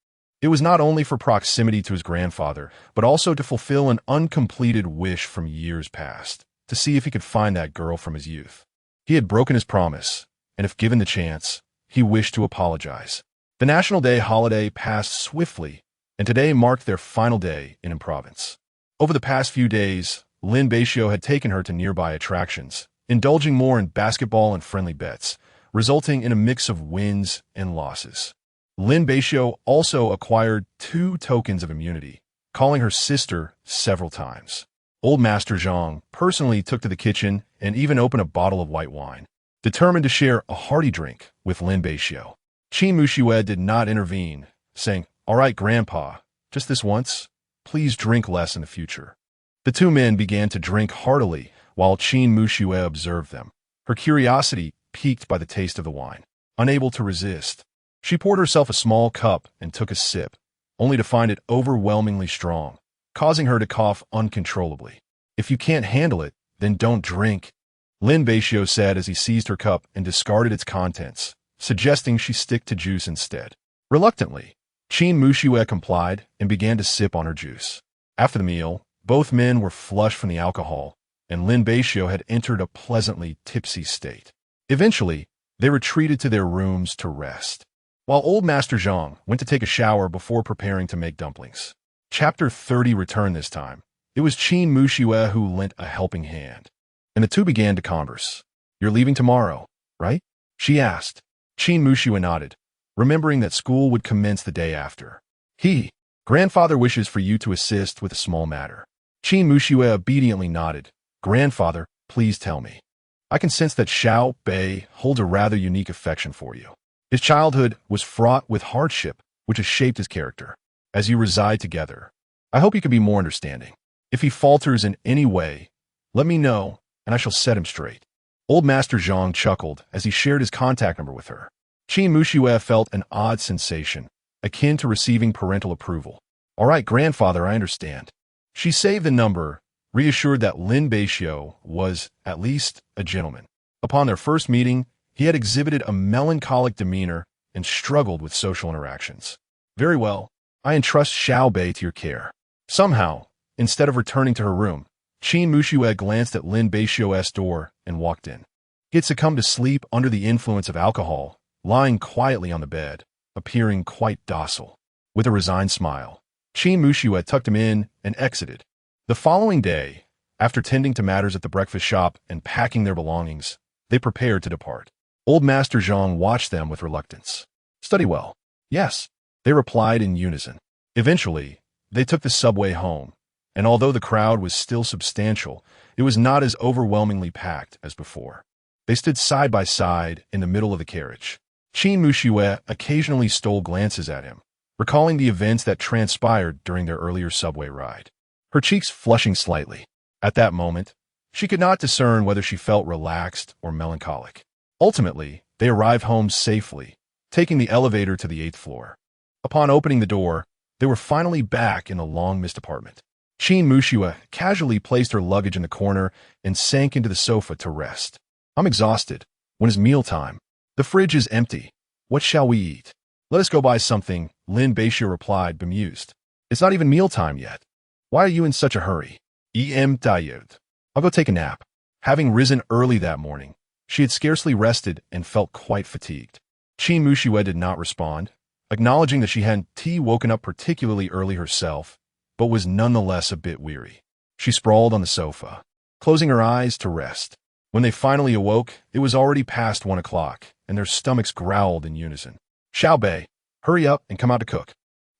it was not only for proximity to his grandfather, but also to fulfill an uncompleted wish from years past, to see if he could find that girl from his youth. He had broken his promise, and if given the chance, he wished to apologize. The National Day holiday passed swiftly, and today marked their final day in province. Over the past few days, Lin Beixiu had taken her to nearby attractions, indulging more in basketball and friendly bets, resulting in a mix of wins and losses. Lin Beixiu also acquired 2 tokens of immunity, calling her sister several times. Old Master Zhang personally took to the kitchen and even opened a bottle of white wine, determined to share a hearty drink with Lin Beixiu. Qin Mushued did not intervene, saying, "All right, Grandpa, just this once. Please drink less in the future." The 2 men began to drink heartily while Qin Mushued observed them, her curiosity piqued by the taste of the wine. Unable to resist, she poured herself a small cup and took a sip, only to find it overwhelmingly strong, causing her to cough uncontrollably. "If you can't handle it, then don't drink," Lin Beixiu said as he seized her cup and discarded its contents, suggesting she stick to juice instead. Reluctantly, Qin Muxue complied and began to sip on her juice. After the meal, both men were flushed from the alcohol, and Lin Beixiu had entered a pleasantly tipsy state. Eventually, they retreated to their rooms to rest, while old Master Zhang went to take a shower before preparing to make dumplings. Chapter 30 returned this time. It was Qin Muxue who lent a helping hand, and the two began to converse. "You're leaving tomorrow, right?" she asked. Qin Muxue nodded, remembering that school would commence the day after. Grandfather wishes for you to assist with a small matter." Qin Muxue obediently nodded. "Grandfather, please tell me." "I can sense that Xiao Bei holds a rather unique affection for you. His childhood was fraught with hardship, which has shaped his character. As you reside together, I hope you can be more understanding. If he falters in any way, let me know, and I shall set him straight." Old Master Zhang chuckled as he shared his contact number with her. Qin Muxue felt an odd sensation, akin to receiving parental approval. "All right, grandfather, I understand." She saved the number, reassured that Lin Beixiu was, at least, a gentleman. Upon their first meeting, he had exhibited a melancholic demeanor and struggled with social interactions. "Very well, I entrust Xiao Bei to your care." Somehow, instead of returning to her room, Qin Muxue glanced at Lin Beixiu's door and walked in. He had succumbed to sleep under the influence of alcohol, lying quietly on the bed, appearing quite docile. With a resigned smile, Qin Muxue tucked him in and exited. The following day, after tending to matters at the breakfast shop and packing their belongings, they prepared to depart. Old Master Zhang watched them with reluctance. "Study well." "Yes," they replied in unison. Eventually, they took the subway home, and although the crowd was still substantial, it was not as overwhelmingly packed as before. They stood side by side in the middle of the carriage. Qin Muxue occasionally stole glances at him, recalling the events that transpired during their earlier subway ride, her cheeks flushing slightly. At that moment, she could not discern whether she felt relaxed or melancholic. Ultimately, they arrived home safely, taking the elevator to the 8th floor. Upon opening the door, they were finally back in the long-missed apartment. Qin Muxue casually placed her luggage in the corner and sank into the sofa to rest. "I'm exhausted. When is mealtime? The fridge is empty. What shall we eat?" "Let us go buy something," Lin Beixiu replied, bemused. "It's not even mealtime yet. Why are you in such a hurry?" Tired. "I'll go take a nap." Having risen early that morning, she had scarcely rested and felt quite fatigued. Qin Muxue did not respond, acknowledging that she hadn't woken up particularly early herself, but was nonetheless a bit weary. She sprawled on the sofa, closing her eyes to rest. When they finally awoke, it was already past 1 o'clock, and their stomachs growled in unison. "Xiao Bei, hurry up and come out to cook."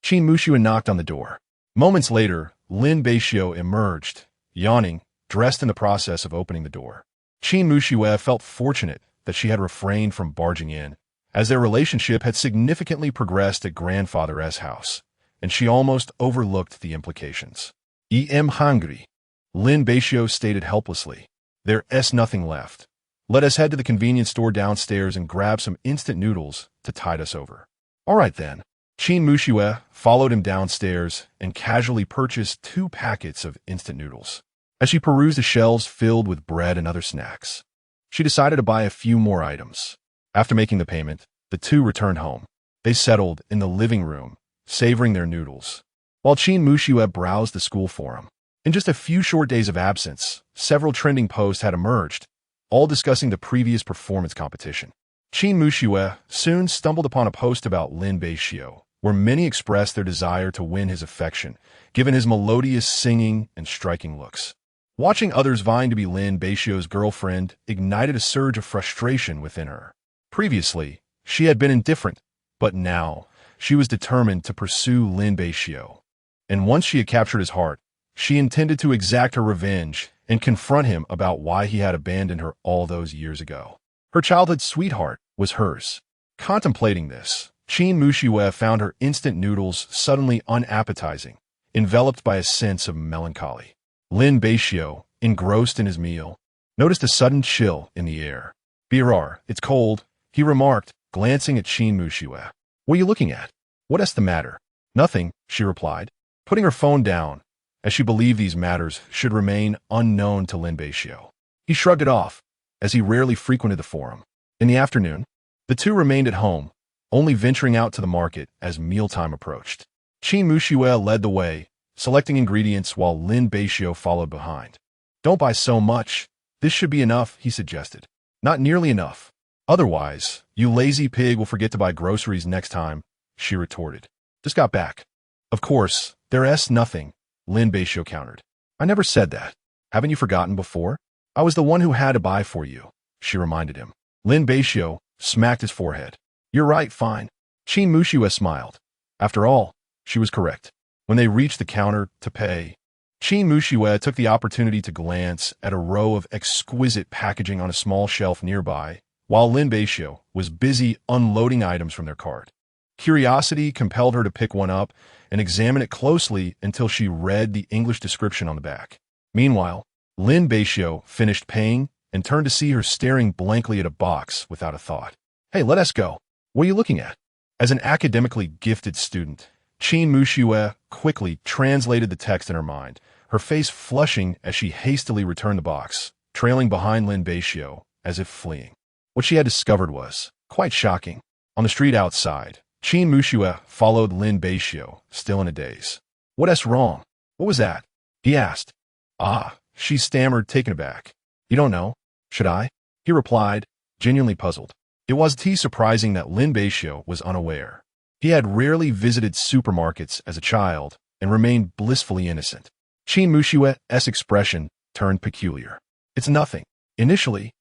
Qin Muxue knocked on the door. Moments later, Lin Beixiu emerged, yawning, dressed in the process of opening the door. Qin Muxue felt fortunate that she had refrained from barging in, as their relationship had significantly progressed at Grandfather S. house, and she almost overlooked the implications. "I'm hungry," Lin Beixiu stated helplessly. "There's nothing left. Let us head to the convenience store downstairs and grab some instant noodles to tide us over." "All right then." Qin Muxue followed him downstairs and casually purchased 2 packets of instant noodles. As she perused the shelves filled with bread and other snacks, she decided to buy a few more items. After making the payment, the two returned home. They settled in the living room, savoring their noodles, while Qin Muxue browsed the school forum. In just a few short days of absence, several trending posts had emerged, all discussing the previous performance competition. Qin Muxue soon stumbled upon a post about Lin Beixiu, where many expressed their desire to win his affection, given his melodious singing and striking looks. Watching others vying to be Lin Beixiu's girlfriend ignited a surge of frustration within her. Previously, she had been indifferent, but now she was determined to pursue Lin Beixiu. And once she had captured his heart, she intended to exact her revenge and confront him about why he had abandoned her all those years ago. Her childhood sweetheart was hers. Contemplating this, Qin Muxue found her instant noodles suddenly unappetizing, enveloped by a sense of melancholy. Lin Beixiu, engrossed in his meal, noticed a sudden chill in the air. "Birar, it's cold," he remarked, glancing at Qin Muxue. "What are you looking at?" "What's the matter?" "Nothing," she replied, putting her phone down, as she believed these matters should remain unknown to Lin Beixiu. He shrugged it off, as he rarely frequented the forum. In the afternoon, the two remained at home, only venturing out to the market as mealtime approached. Qin Muxue led the way, selecting ingredients while Lin Beixiu followed behind. "Don't buy so much. This should be enough," he suggested. "Not nearly enough. Otherwise, you lazy pig will forget to buy groceries next time," she retorted. "Just got back." "Of course, there's nothing," Lin Beixiu countered. "I never said that. Haven't you forgotten before? I was the one who had to buy for you," she reminded him. Lin Beixiu smacked his forehead. "You're right, fine." Qin Muxue smiled. After all, she was correct. When they reached the counter to pay, Qin Muxue took the opportunity to glance at a row of exquisite packaging on a small shelf nearby, while Lin Beixiu was busy unloading items from their cart. Curiosity compelled her to pick one up and examine it closely until she read the English description on the back. Meanwhile, Lin Beixiu finished paying and turned to see her staring blankly at a box without a thought. "Hey, let us go. What are you looking at?" As an academically gifted student, Qin Muxue quickly translated the text in her mind, her face flushing as she hastily returned the box, trailing behind Lin Beixiu as if fleeing. What she had discovered was quite shocking. On the street outside, Qin Muxue followed Lin Beixiu, still in a daze. "What's wrong? What was that?" he asked. "Ah," she stammered, taken aback. "You don't know? Should I?" he replied, genuinely puzzled. It was surprising that Lin Beixiu was unaware. He had rarely visited supermarkets as a child and remained blissfully innocent. Qin Muxue's expression turned peculiar. "It's nothing." Initially,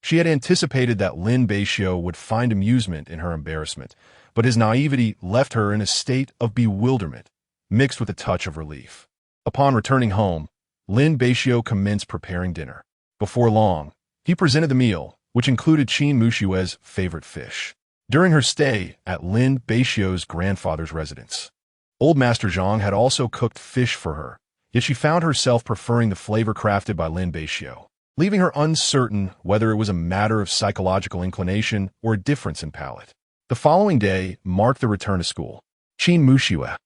she had anticipated that Lin Beixiu would find amusement in her embarrassment, but his naivety left her in a state of bewilderment, mixed with a touch of relief. Upon returning home, Lin Beixiu commenced preparing dinner. Before long, he presented the meal, which included Qin Muxue's favorite fish. During her stay at Lin Beixiu's grandfather's residence, Old Master Zhang had also cooked fish for her, yet she found herself preferring the flavor crafted by Lin Beixiu, leaving her uncertain whether it was a matter of psychological inclination or a difference in palate. The following day marked the return to school. Qin Muxue,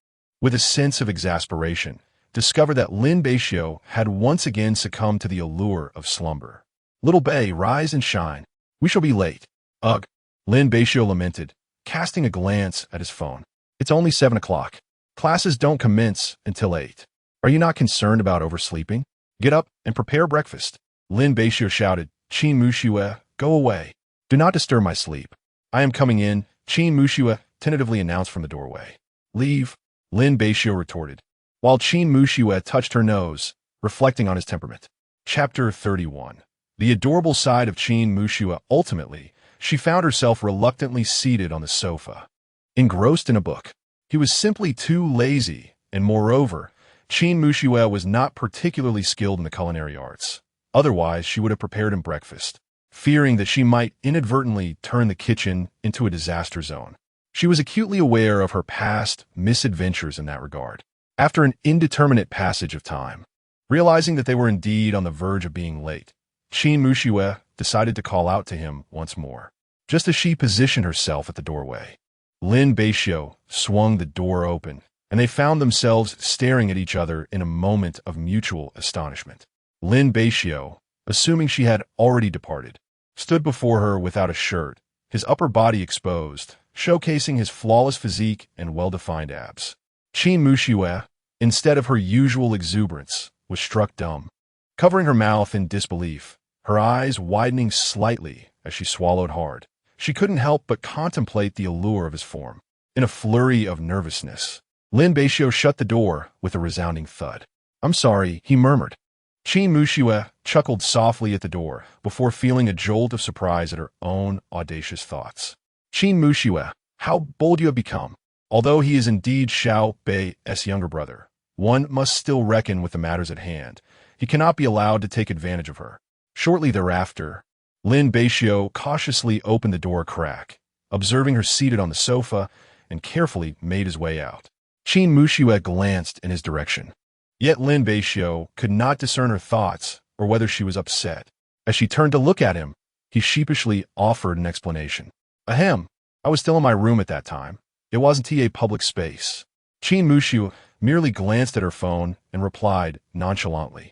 with a sense of exasperation, discovered that Lin Beixiu had once again succumbed to the allure of slumber. "Little Bei, rise and shine. We shall be late." "Ugh," Lin Beixiu lamented, casting a glance at his phone. "It's only 7 o'clock. Classes don't commence until 8. Are you not concerned about oversleeping? Get up and prepare breakfast." Lin Beixiu shouted. "Qin Muxue, go away. Do not disturb my sleep. I am coming in," Qin Muxue tentatively announced from the doorway. "Leave," Lin Beixiu retorted, while Qin Muxue touched her nose, reflecting on his temperament. Chapter 31. The adorable side of Qin Muxue. Ultimately, she found herself reluctantly seated on the sofa, engrossed in a book. He was simply too lazy, and moreover, Qin Muxue was not particularly skilled in the culinary arts. Otherwise, she would have prepared him breakfast, fearing that she might inadvertently turn the kitchen into a disaster zone. She was acutely aware of her past misadventures in that regard. After an indeterminate passage of time, realizing that they were indeed on the verge of being late, Qin Muxue decided to call out to him once more. Just as she positioned herself at the doorway, Lin Beixiu swung the door open, and they found themselves staring at each other in a moment of mutual astonishment. Lin Beixiu, assuming she had already departed, stood before her without a shirt, his upper body exposed, showcasing his flawless physique and well-defined abs. Qin Muxue, instead of her usual exuberance, was struck dumb, covering her mouth in disbelief, her eyes widening slightly as she swallowed hard. She couldn't help but contemplate the allure of his form. In a flurry of nervousness, Lin Beixiu shut the door with a resounding thud. "I'm sorry," he murmured. Qin Muxue chuckled softly at the door before feeling a jolt of surprise at her own audacious thoughts. "Qin Muxue, how bold you have become. Although he is indeed Xiao Bei's younger brother, one must still reckon with the matters at hand. He cannot be allowed to take advantage of her." Shortly thereafter, Lin Beixiu cautiously opened the door a crack, observing her seated on the sofa, and carefully made his way out. Qin Muxue glanced in his direction. Yet Lin Beixiu could not discern her thoughts or whether she was upset. As she turned to look at him, he sheepishly offered an explanation. "Ahem, I was still in my room at that time. It wasn't a public space." Qin Muxue merely glanced at her phone and replied nonchalantly,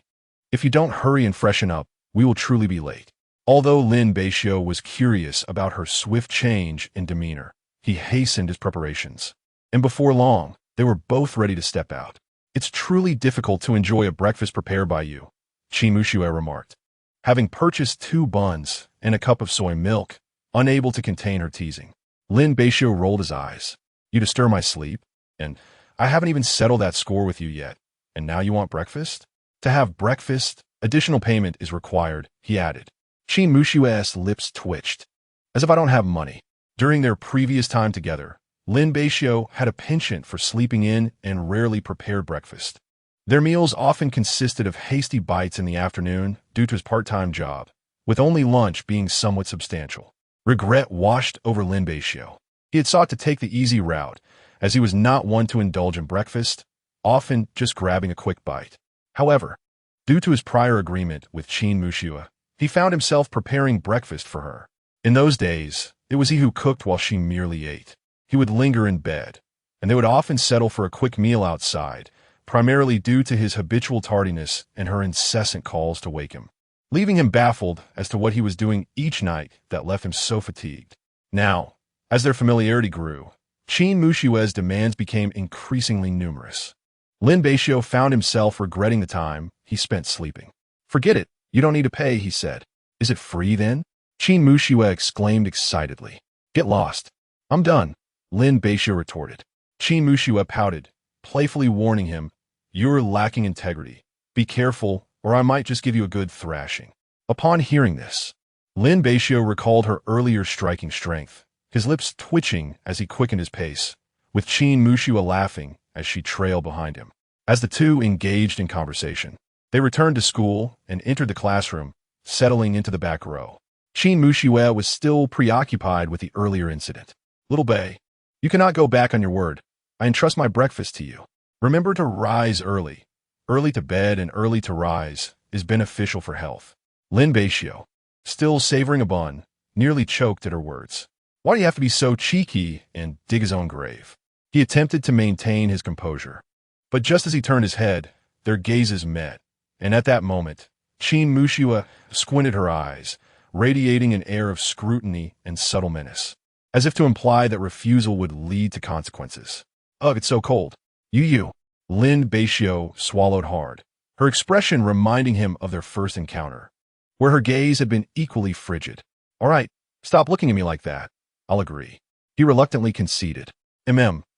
"If you don't hurry and freshen up, we will truly be late." Although Lin Beixiu was curious about her swift change in demeanor, he hastened his preparations. And before long, they were both ready to step out. "It's truly difficult to enjoy a breakfast prepared by you," Qin Muxue remarked. Having purchased 2 buns and a cup of soy milk, unable to contain her teasing. Lin Beixiu rolled his eyes. "You disturb my sleep? And I haven't even settled that score with you yet. And now you want breakfast?" "To have breakfast, additional payment is required," he added. Qin Muxue's lips twitched. "As if I don't have money." During their previous time together, Lin Beixiu had a penchant for sleeping in and rarely prepared breakfast. Their meals often consisted of hasty bites in the afternoon due to his part-time job, with only lunch being somewhat substantial. Regret washed over Lin Beixiu. He had sought to take the easy route, as he was not one to indulge in breakfast, often just grabbing a quick bite. However, due to his prior agreement with Qin Muxue, he found himself preparing breakfast for her. In those days, it was he who cooked while she merely ate. He would linger in bed, and they would often settle for a quick meal outside, primarily due to his habitual tardiness and her incessant calls to wake him, leaving him baffled as to what he was doing each night that left him so fatigued. Now, as their familiarity grew, Qin Muxue's demands became increasingly numerous. Lin Beixiu found himself regretting the time he spent sleeping. "Forget it, you don't need to pay," he said. "Is it free then?" Qin Muxue exclaimed excitedly. "Get lost. I'm done," Lin Beixiu retorted. Qin Muxue pouted, playfully warning him, "You're lacking integrity. Be careful, or I might just give you a good thrashing." Upon hearing this, Lin Beixiu recalled her earlier striking strength, his lips twitching as he quickened his pace, with Qin Muxue laughing as she trailed behind him. As the two engaged in conversation, they returned to school and entered the classroom, settling into the back row. Qin Muxue was still preoccupied with the earlier incident. "Little Bei, you cannot go back on your word. I entrust my breakfast to you. Remember to rise early. Early to bed and early to rise is beneficial for health." Lin Beixiu, still savoring a bun, nearly choked at her words. Why do you have to be so cheeky and dig his own grave? He attempted to maintain his composure. But just as he turned his head, their gazes met, and at that moment, Qin Muxue squinted her eyes, radiating an air of scrutiny and subtle menace, as if to imply that refusal would lead to consequences. "Ugh, it's so cold." You. Lin Beixiu swallowed hard, her expression reminding him of their first encounter, where her gaze had been equally frigid. "All right, stop looking at me like that. I'll agree." He reluctantly conceded.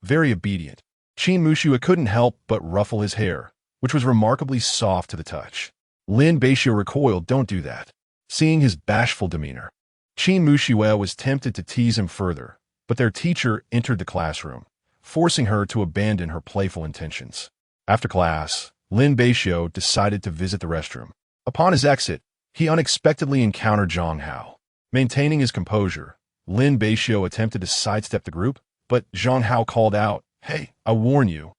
Very obedient. Qin Muxue couldn't help but ruffle his hair, which was remarkably soft to the touch. Lin Beixiu recoiled. "Don't do that." Seeing his bashful demeanor, Qin Muxue was tempted to tease him further, but their teacher entered the classroom, forcing her to abandon her playful intentions. After class, Lin Beixiu decided to visit the restroom. Upon his exit, he unexpectedly encountered Zhang Hao. Maintaining his composure, Lin Beixiu attempted to sidestep the group, but Zhang Hao called out, "Hey, I warn you.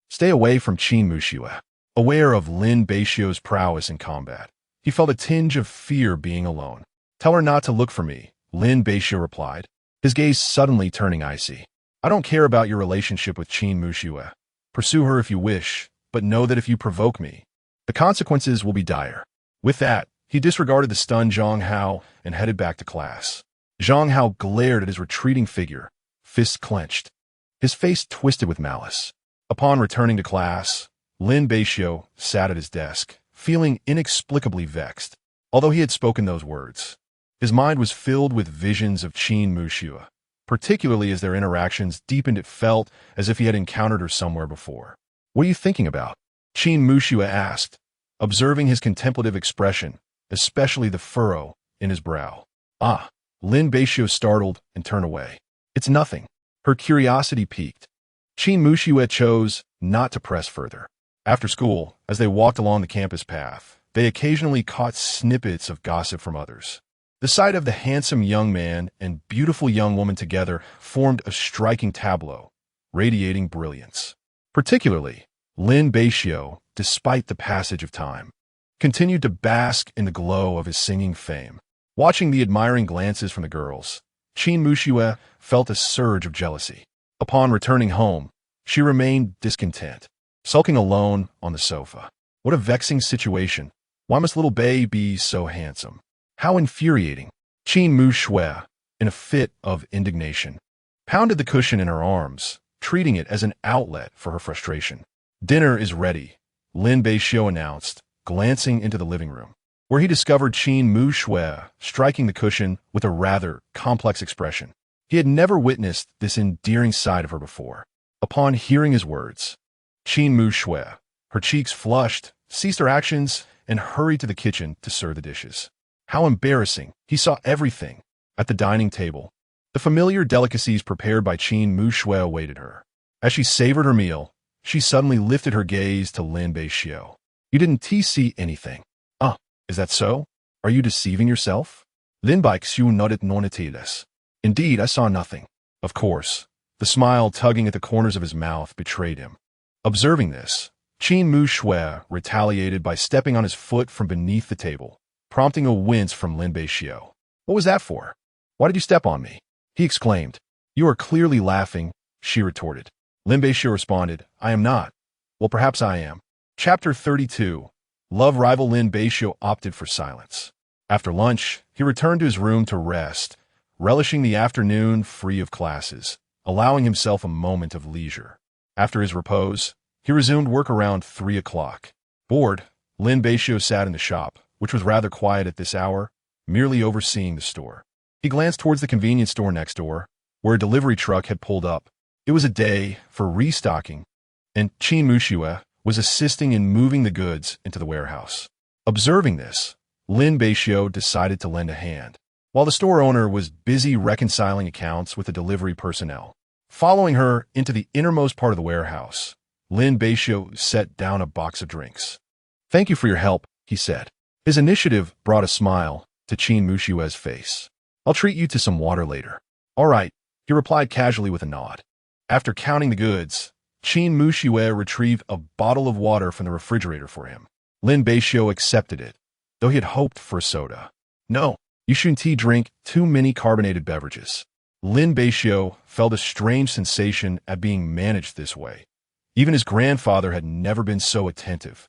Stay away from Qin Muxue." Aware of Lin Beixiu's prowess in combat, he felt a tinge of fear being alone. "Tell her not to look for me," Lin Beixiu replied, his gaze suddenly turning icy. "I don't care about your relationship with Qin Muxue. Pursue her if you wish, but know that if you provoke me, the consequences will be dire." With that, he disregarded the stunned Zhang Hao and headed back to class. Zhang Hao glared at his retreating figure, fists clenched, his face twisted with malice. Upon returning to class, Lin Beixiu sat at his desk, feeling inexplicably vexed. Although he had spoken those words, his mind was filled with visions of Qin Muxue, particularly as their interactions deepened. It felt as if he had encountered her somewhere before. "What are you thinking about?" Qin Muxue asked, observing his contemplative expression, especially the furrow in his brow. "Ah," Lin Beixiu startled and turned away. "It's nothing." Her curiosity piqued. Qin Muxue chose not to press further. After school, as they walked along the campus path, they occasionally caught snippets of gossip from others. The sight of the handsome young man and beautiful young woman together formed a striking tableau, radiating brilliance. Particularly, Lin Beixiu, despite the passage of time, continued to bask in the glow of his singing fame. Watching the admiring glances from the girls, Qin Muxue felt a surge of jealousy. Upon returning home, she remained discontent, sulking alone on the sofa. What a vexing situation. Why must little Bei be so handsome? How infuriating. Qin Muxue, in a fit of indignation, pounded the cushion in her arms, treating it as an outlet for her frustration. "Dinner is ready," Lin Beixiu announced, glancing into the living room, where he discovered Qin Mu Shui striking the cushion with a rather complex expression. He had never witnessed this endearing side of her before. Upon hearing his words, Qin Mu Shui, her cheeks flushed, ceased her actions, and hurried to the kitchen to serve the dishes. How embarrassing! He saw everything. At the dining table, the familiar delicacies prepared by Qin Mu Shui awaited her. As she savored her meal, she suddenly lifted her gaze to Lin Beixiu. "You didn't see anything." "Ah, is that so? Are you deceiving yourself?" Lin Beixiu nodded non-atides. "Indeed, I saw nothing." Of course, the smile tugging at the corners of his mouth betrayed him. Observing this, Qin Mu Shui retaliated by stepping on his foot from beneath the table, prompting a wince from Lin Beixiu. "What was that for? Why did you step on me?" he exclaimed. "You are clearly laughing," she retorted. Lin Beixiu responded, "I am not." "Well, perhaps I am." Chapter 32. Love rival Lin Beixiu opted for silence. After lunch, he returned to his room to rest, relishing the afternoon free of classes, allowing himself a moment of leisure. After his repose, he resumed work around 3 o'clock. Bored, Lin Beixiu sat in the shop, which was rather quiet at this hour, merely overseeing the store. He glanced towards the convenience store next door, where a delivery truck had pulled up. It was a day for restocking, and Qin Mu Shui was assisting in moving the goods into the warehouse. Observing this, Lin Beixiu decided to lend a hand, while the store owner was busy reconciling accounts with the delivery personnel. Following her into the innermost part of the warehouse, Lin Beixiu set down a box of drinks. "Thank you for your help," he said. His initiative brought a smile to Qin Mu Shui's face. "I'll treat you to some water later." "All right," he replied casually with a nod. After counting the goods, Qin Mu Shui retrieved a bottle of water from the refrigerator for him. Lin Beixiu accepted it, though he had hoped for a soda. "No, you shouldn't drink too many carbonated beverages." Lin Beixiu felt a strange sensation at being managed this way. Even his grandfather had never been so attentive,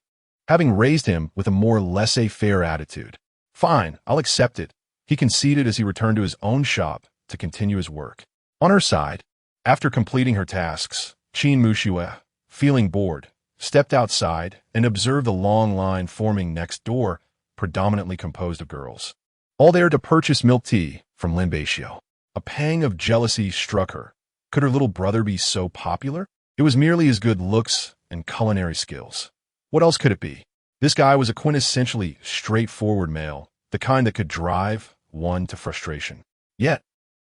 having raised him with a more laissez-faire attitude. "Fine, I'll accept it," he conceded as he returned to his own shop to continue his work. On her side, after completing her tasks, Qin Mu Shui, feeling bored, stepped outside and observed the long line forming next door, predominantly composed of girls, all there to purchase milk tea from Lin Beixiu. A pang of jealousy struck her. Could her little brother be so popular? It was merely his good looks and culinary skills. What else could it be? This guy was a quintessentially straightforward male, the kind that could drive one to frustration. Yet,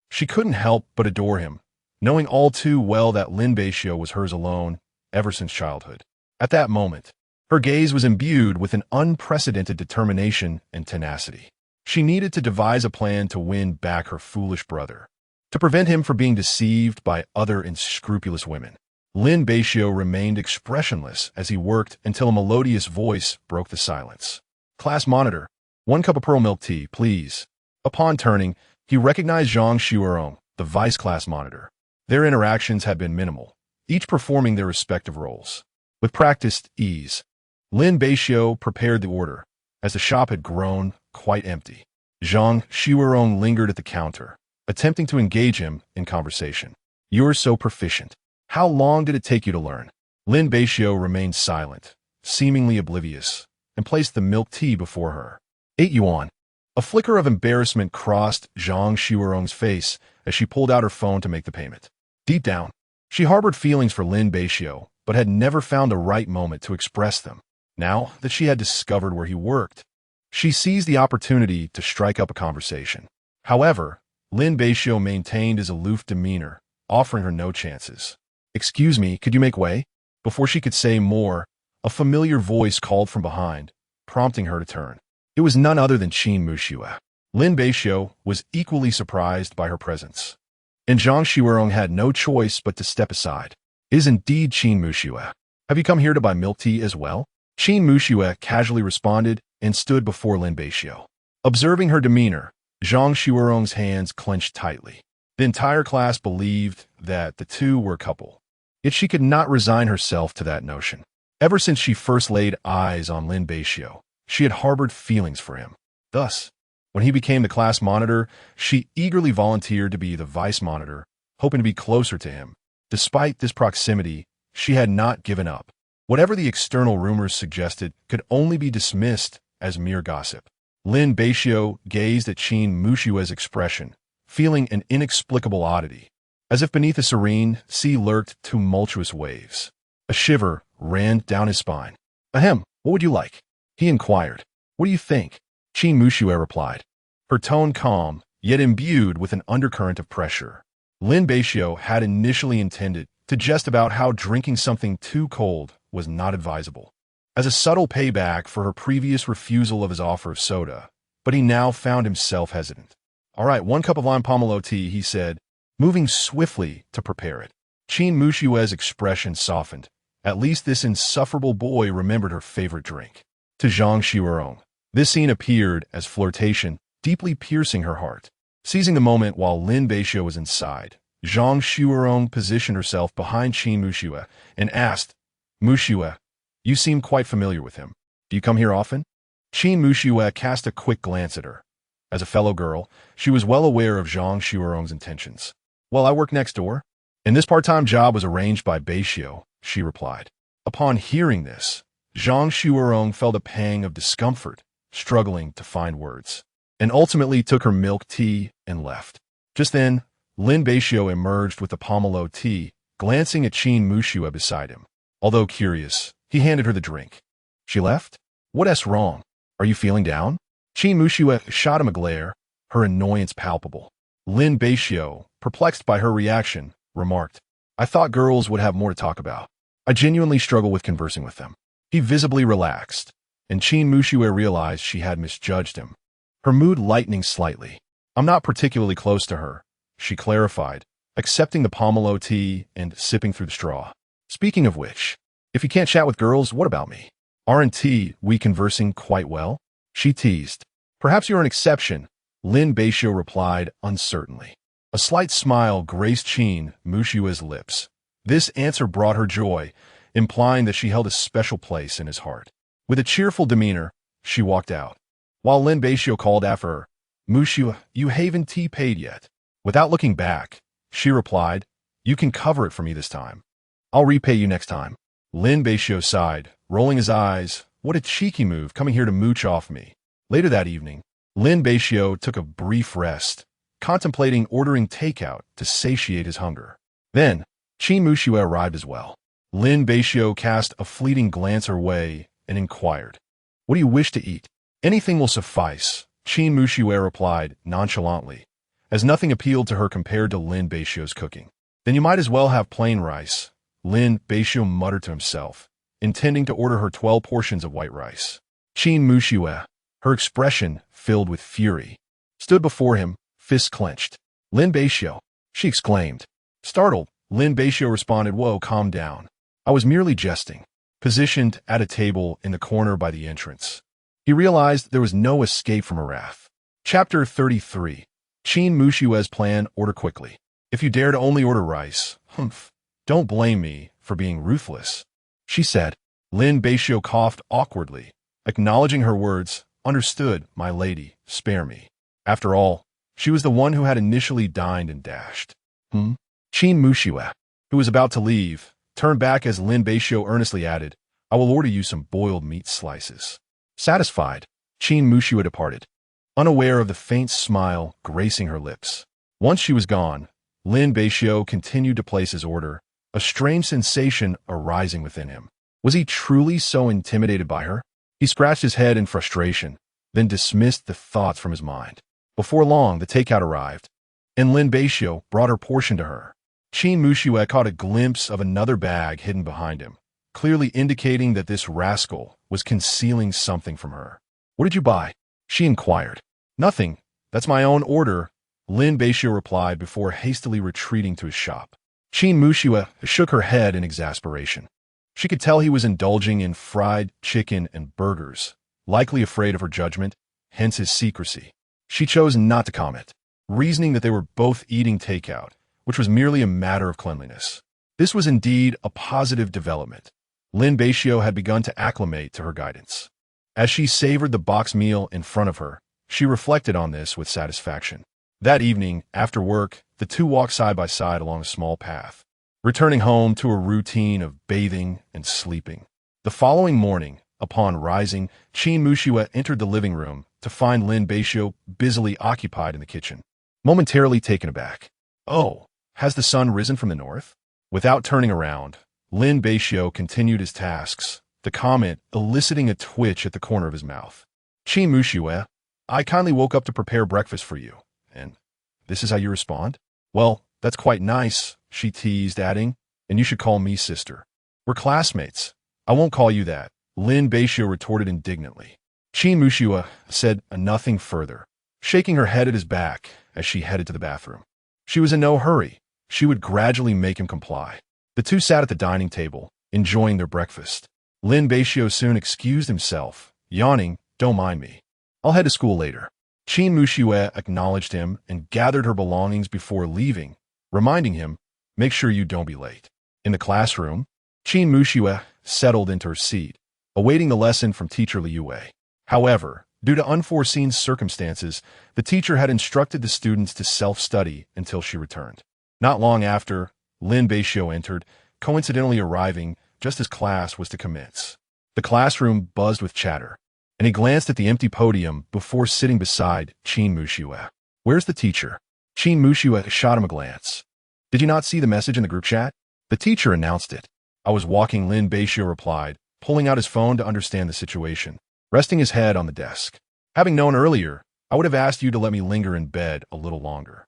she couldn't help but adore him, knowing all too well that Lin Beixiu was hers alone ever since childhood. At that moment, her gaze was imbued with an unprecedented determination and tenacity. She needed to devise a plan to win back her foolish brother, to prevent him from being deceived by other unscrupulous women. Lin Beixiu remained expressionless as he worked until a melodious voice broke the silence. "Class monitor, 1 cup of pearl milk tea, please." Upon turning, he recognized Zhang Xuerong, the vice class monitor. Their interactions had been minimal, each performing their respective roles. With practiced ease, Lin Beixiu prepared the order, as the shop had grown quite empty. Zhang Xuerong lingered at the counter, attempting to engage him in conversation. "You're so proficient. How long did it take you to learn?" Lin Beixiu remained silent, seemingly oblivious, and placed the milk tea before her. 8 yuan. A flicker of embarrassment crossed Zhang Xuerong's face as she pulled out her phone to make the payment. Deep down, she harbored feelings for Lin Beixiu, but had never found the right moment to express them. Now that she had discovered where he worked, she seized the opportunity to strike up a conversation. However, Lin Beixiu maintained his aloof demeanor, offering her no chances. "Excuse me, could you make way?" Before she could say more, a familiar voice called from behind, prompting her to turn. It was none other than Qin Mu Shui. Lin Beixiu was equally surprised by her presence, and Zhang Xuerong had no choice but to step aside. "It is indeed Qin Mu Shui. Have you come here to buy milk tea as well?" Qin Mu Shui casually responded and stood before Lin Beixiu. Observing her demeanor, Zhang Xuerong's hands clenched tightly. The entire class believed that the two were a couple, yet she could not resign herself to that notion. Ever since she first laid eyes on Lin Beixiu, she had harbored feelings for him. Thus, when he became the class monitor, she eagerly volunteered to be the vice monitor, hoping to be closer to him. Despite this proximity, she had not given up. Whatever the external rumors suggested could only be dismissed as mere gossip. Lin Beixiu gazed at Qin Mushue's expression, feeling an inexplicable oddity. As if beneath a serene sea lurked tumultuous waves. A shiver ran down his spine. Ahem, what would you like? He inquired. What do you think? Qin Mushue replied, her tone calm, yet imbued with an undercurrent of pressure. Lin Beixiu had initially intended to jest about how drinking something too cold was not advisable, as a subtle payback for her previous refusal of his offer of soda, but he now found himself hesitant. All right, 1 cup of lime pomelo tea, he said, moving swiftly to prepare it. Qin Mushue's expression softened. At least this insufferable boy remembered her favorite drink. To Zhang Xiurong, this scene appeared as flirtation, deeply piercing her heart. Seizing the moment while Lin Beixiu was inside, Zhang Xiurong positioned herself behind Qin Mushue and asked, Mushue, you seem quite familiar with him. Do you come here often? Qin Mushue cast a quick glance at her. As a fellow girl, she was well aware of Zhang Xiurong's intentions. Well, I work next door. And this part-time job was arranged by Beixiu, she replied. Upon hearing this, Zhang Xiurong felt a pang of discomfort, struggling to find words, and ultimately took her milk tea and left. Just then, Lin Beixiu emerged with the pomelo tea, glancing at Qin Mushue beside him. Although curious, he handed her the drink. She left? What's wrong? Are you feeling down? Qin Mushue shot him a glare, her annoyance palpable. Lin Beixiu, perplexed by her reaction, remarked, I thought girls would have more to talk about. I genuinely struggle with conversing with them. He visibly relaxed, and Qin Mushue realized she had misjudged him. Her mood lightening slightly. I'm not particularly close to her, she clarified, accepting the pomelo tea and sipping through the straw. Speaking of which, if you can't chat with girls, what about me? Aren't we conversing quite well? She teased. Perhaps you're an exception, Lin Beixiu replied uncertainly. A slight smile graced Qin Mushue's lips. This answer brought her joy, implying that she held a special place in his heart. With a cheerful demeanor, she walked out. While Lin Beixiu called after her, Mushue, you haven't tea paid yet. Without looking back, she replied, you can cover it for me this time. I'll repay you next time. Lin Beixiu sighed, rolling his eyes. What a cheeky move, coming here to mooch off me. Later that evening, Lin Beixiu took a brief rest, contemplating ordering takeout to satiate his hunger. Then, Qin Mushue arrived as well. Lin Beixiu cast a fleeting glance her way and inquired, what do you wish to eat? Anything will suffice, Qin Mushue replied nonchalantly, as nothing appealed to her compared to Lin Beixiu's cooking. Then you might as well have plain rice, Lin Beixiu muttered to himself, intending to order her 12 portions of white rice. Qin Mushue, her expression filled with fury, stood before him, fists clenched. Lin Beixiu, she exclaimed. Startled, Lin Beixiu responded, whoa, calm down. I was merely jesting. Positioned at a table in the corner by the entrance, he realized there was no escape from her wrath. Chapter 33. Qin Mushue's plan, order quickly. If you dare to only order rice, don't blame me for being ruthless, she said. Lin Beixiu coughed awkwardly, acknowledging her words. Understood, my lady, spare me. After all, she was the one who had initially dined and dashed. Qin Mushue, who was about to leave, turned back as Lin Beixiu earnestly added, I will order you some boiled meat slices. Satisfied, Qin Mushue departed, unaware of the faint smile gracing her lips. Once she was gone, Lin Beixiu continued to place his order, a strange sensation arising within him. Was he truly so intimidated by her? He scratched his head in frustration, then dismissed the thoughts from his mind. Before long, the takeout arrived, and Lin Beixiu brought her portion to her. Qin Mushue caught a glimpse of another bag hidden behind him, clearly indicating that this rascal was concealing something from her. What did you buy? She inquired. Nothing. That's my own order, Lin Beixiu replied before hastily retreating to his shop. Qin Mushue shook her head in exasperation. She could tell he was indulging in fried chicken and burgers, likely afraid of her judgment, hence his secrecy. She chose not to comment, reasoning that they were both eating takeout, which was merely a matter of cleanliness. This was indeed a positive development. Lin Beixiu had begun to acclimate to her guidance. As she savored the box meal in front of her, she reflected on this with satisfaction. That evening, after work, the two walked side by side along a small path, returning home to a routine of bathing and sleeping. The following morning, upon rising, Qin Muxue entered the living room to find Lin Beixiu busily occupied in the kitchen. Momentarily taken aback. "Oh, has the sun risen from the north?" Without turning around, Lin Beixiu continued his tasks, the comment eliciting a twitch at the corner of his mouth. "Qin Muxue, I kindly woke up to prepare breakfast for you, and this is how you respond? Well, that's quite nice," she teased, adding, "and you should call me sister. We're classmates." "I won't call you that," Lin Beixiu retorted indignantly. Qin Muxue said nothing further, shaking her head at his back as she headed to the bathroom. She was in no hurry. She would gradually make him comply. The two sat at the dining table, enjoying their breakfast. Lin Beixiu soon excused himself, yawning, "Don't mind me. I'll head to school later." Qin Muxue acknowledged him and gathered her belongings before leaving, reminding him, "Make sure you don't be late." In the classroom, Qin Muxue settled into her seat, awaiting the lesson from teacher Liu. However, due to unforeseen circumstances, the teacher had instructed the students to self-study until she returned. Not long after, Lin Beixiu entered, coincidentally arriving just as class was to commence. The classroom buzzed with chatter, and he glanced at the empty podium before sitting beside Qin Muxue. "Where's the teacher?" Qin Muxue shot him a glance. "Did you not see the message in the group chat?" The teacher announced it. "I was walking," Lin Beixiu replied, pulling out his phone to understand the situation, resting his head on the desk. "Having known earlier, I would have asked you to let me linger in bed a little longer."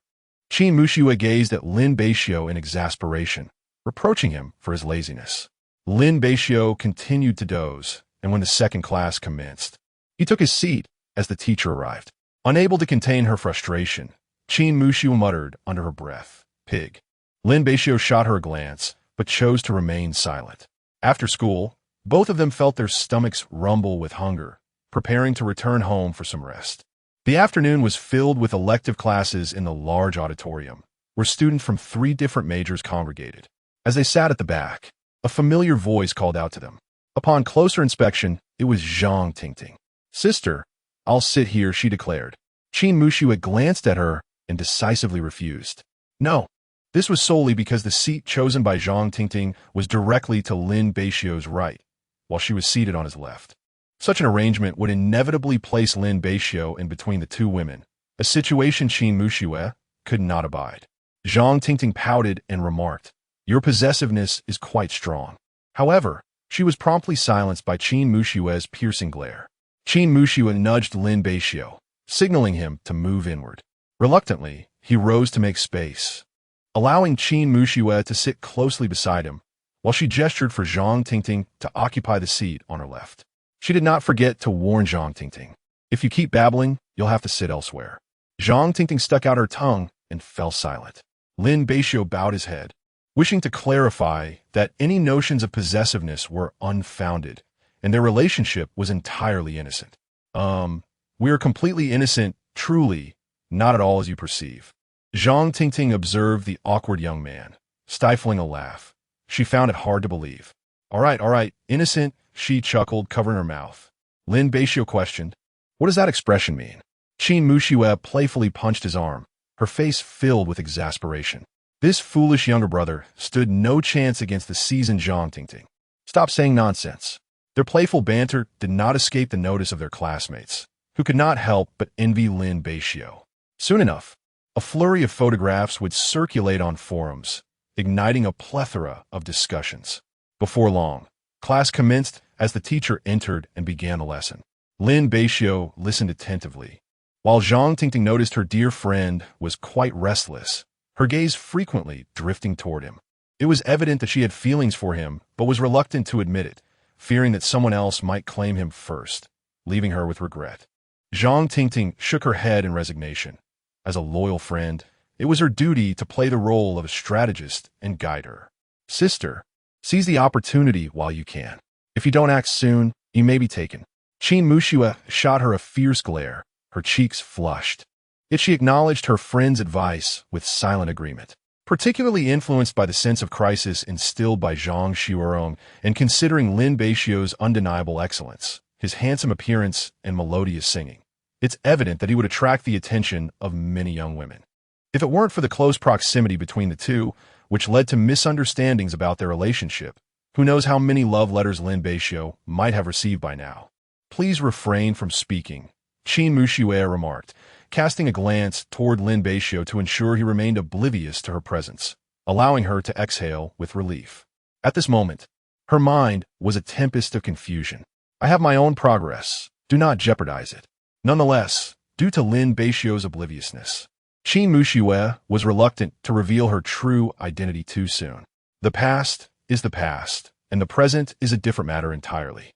Qin Muxue gazed at Lin Beixiu in exasperation, reproaching him for his laziness. Lin Beixiu continued to doze, and when the second class commenced, he took his seat as the teacher arrived. Unable to contain her frustration, Qin Muxue muttered under her breath, "Pig." Lin Beixiu shot her a glance, but chose to remain silent. After school, both of them felt their stomachs rumble with hunger, preparing to return home for some rest. The afternoon was filled with elective classes in the large auditorium, where students from 3 different majors congregated. As they sat at the back, a familiar voice called out to them. Upon closer inspection, it was Zhang Tingting. "Sister, I'll sit here," she declared. Qin Muxue glanced at her and decisively refused. No, this was solely because the seat chosen by Zhang Tingting was directly to Lin Beixiu's right, while she was seated on his left. Such an arrangement would inevitably place Lin Beixiu in between the two women, a situation Qin Muxue could not abide. Zhang Tingting pouted and remarked, "Your possessiveness is quite strong." However, she was promptly silenced by Qin Muxue's piercing glare. Qin Muxue nudged Lin Beixiu, signaling him to move inward. Reluctantly, he rose to make space, allowing Qin Muxue to sit closely beside him, while she gestured for Zhang Tingting to occupy the seat on her left. She did not forget to warn Zhang Tingting, "If you keep babbling, you'll have to sit elsewhere." Zhang Tingting stuck out her tongue and fell silent. Lin Beixiu bowed his head, wishing to clarify that any notions of possessiveness were unfounded, and their relationship was entirely innocent. We are completely innocent, truly, not at all as you perceive." Zhang Tingting observed the awkward young man, stifling a laugh. She found it hard to believe. All right, innocent," she chuckled, covering her mouth. Lin Beixiu questioned, "What does that expression mean?" Qin Muxue playfully punched his arm, her face filled with exasperation. This foolish younger brother stood no chance against the seasoned Zhang Tingting. "Stop saying nonsense." Their playful banter did not escape the notice of their classmates, who could not help but envy Lin Beixiu. Soon enough, a flurry of photographs would circulate on forums, igniting a plethora of discussions. Before long, class commenced as the teacher entered and began the lesson. Lin Beixiu listened attentively. While Zhang Tingting noticed her dear friend was quite restless, her gaze frequently drifting toward him. It was evident that she had feelings for him, but was reluctant to admit it, fearing that someone else might claim him first, leaving her with regret. Zhang Tingting shook her head in resignation. As a loyal friend, it was her duty to play the role of a strategist and guide her. "Sister, seize the opportunity while you can. If you don't act soon, you may be taken." Qin Muxue shot her a fierce glare, her cheeks flushed. Yet she acknowledged her friend's advice with silent agreement. Particularly influenced by the sense of crisis instilled by Zhang Xiurong and considering Lin Beixiu's undeniable excellence, his handsome appearance and melodious singing, it's evident that he would attract the attention of many young women. If it weren't for the close proximity between the two, which led to misunderstandings about their relationship, who knows how many love letters Lin Beixiu might have received by now. Please refrain from speaking, Qin Muxue remarked, casting a glance toward Lin Beixiu to ensure he remained oblivious to her presence, allowing her to exhale with relief. At this moment, her mind was a tempest of confusion. I have my own progress. Do not jeopardize it. Nonetheless, due to Lin Beixiu's obliviousness, Qin Muxue was reluctant to reveal her true identity too soon. The past is the past, and the present is a different matter entirely.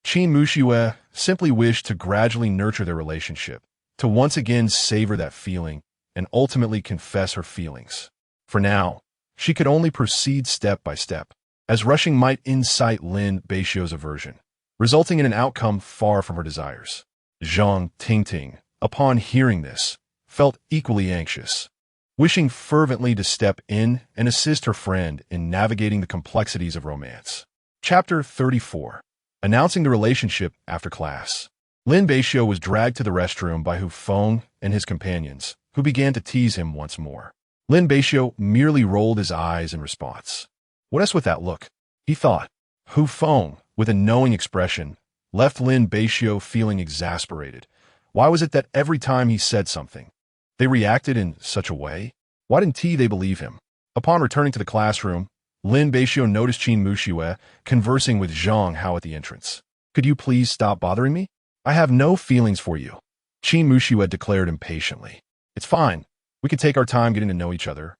Qin Muxue simply wished to gradually nurture their relationship, to once again savor that feeling, and ultimately confess her feelings. For now, she could only proceed step by step, as rushing might incite Lin Beixiu's aversion, resulting in an outcome far from her desires. Zhang Tingting, upon hearing this, felt equally anxious, wishing fervently to step in and assist her friend in navigating the complexities of romance. Chapter 34. Announcing the relationship after class. Lin Beixiu was dragged to the restroom by Hu Feng and his companions, who began to tease him once more. Lin Beixiu merely rolled his eyes in response. What is with that look? He thought. Hu Feng, with a knowing expression, left Lin Beixiu feeling exasperated. Why was it that every time he said something, they reacted in such a way? Why didn't they believe him? Upon returning to the classroom, Lin Beixiu noticed Qin Muxue conversing with Zhang Hao at the entrance. Could you please stop bothering me? I have no feelings for you, Qin Muxue declared impatiently. It's fine. We can take our time getting to know each other,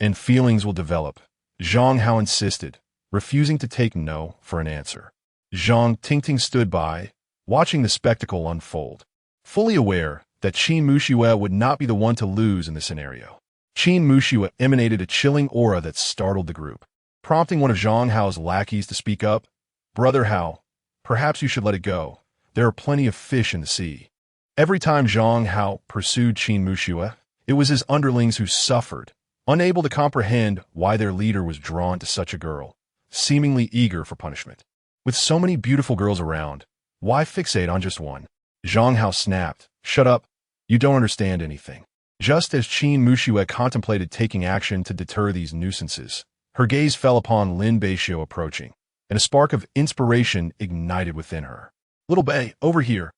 and feelings will develop, Zhang Hao insisted, refusing to take no for an answer. Zhang Tingting stood by, watching the spectacle unfold, fully aware that Qin Muxue would not be the one to lose in the scenario. Qin Muxue emanated a chilling aura that startled the group, prompting one of Zhang Hao's lackeys to speak up. Brother Hao, perhaps you should let it go. There are plenty of fish in the sea. Every time Zhang Hao pursued Qin Muxue, it was his underlings who suffered, unable to comprehend why their leader was drawn to such a girl, seemingly eager for punishment. With so many beautiful girls around, why fixate on just one? Zhang Hao snapped. Shut up. You don't understand anything. Just as Qin Muxue contemplated taking action to deter these nuisances, her gaze fell upon Lin Beixiu approaching, and a spark of inspiration ignited within her. Little Bei, over here,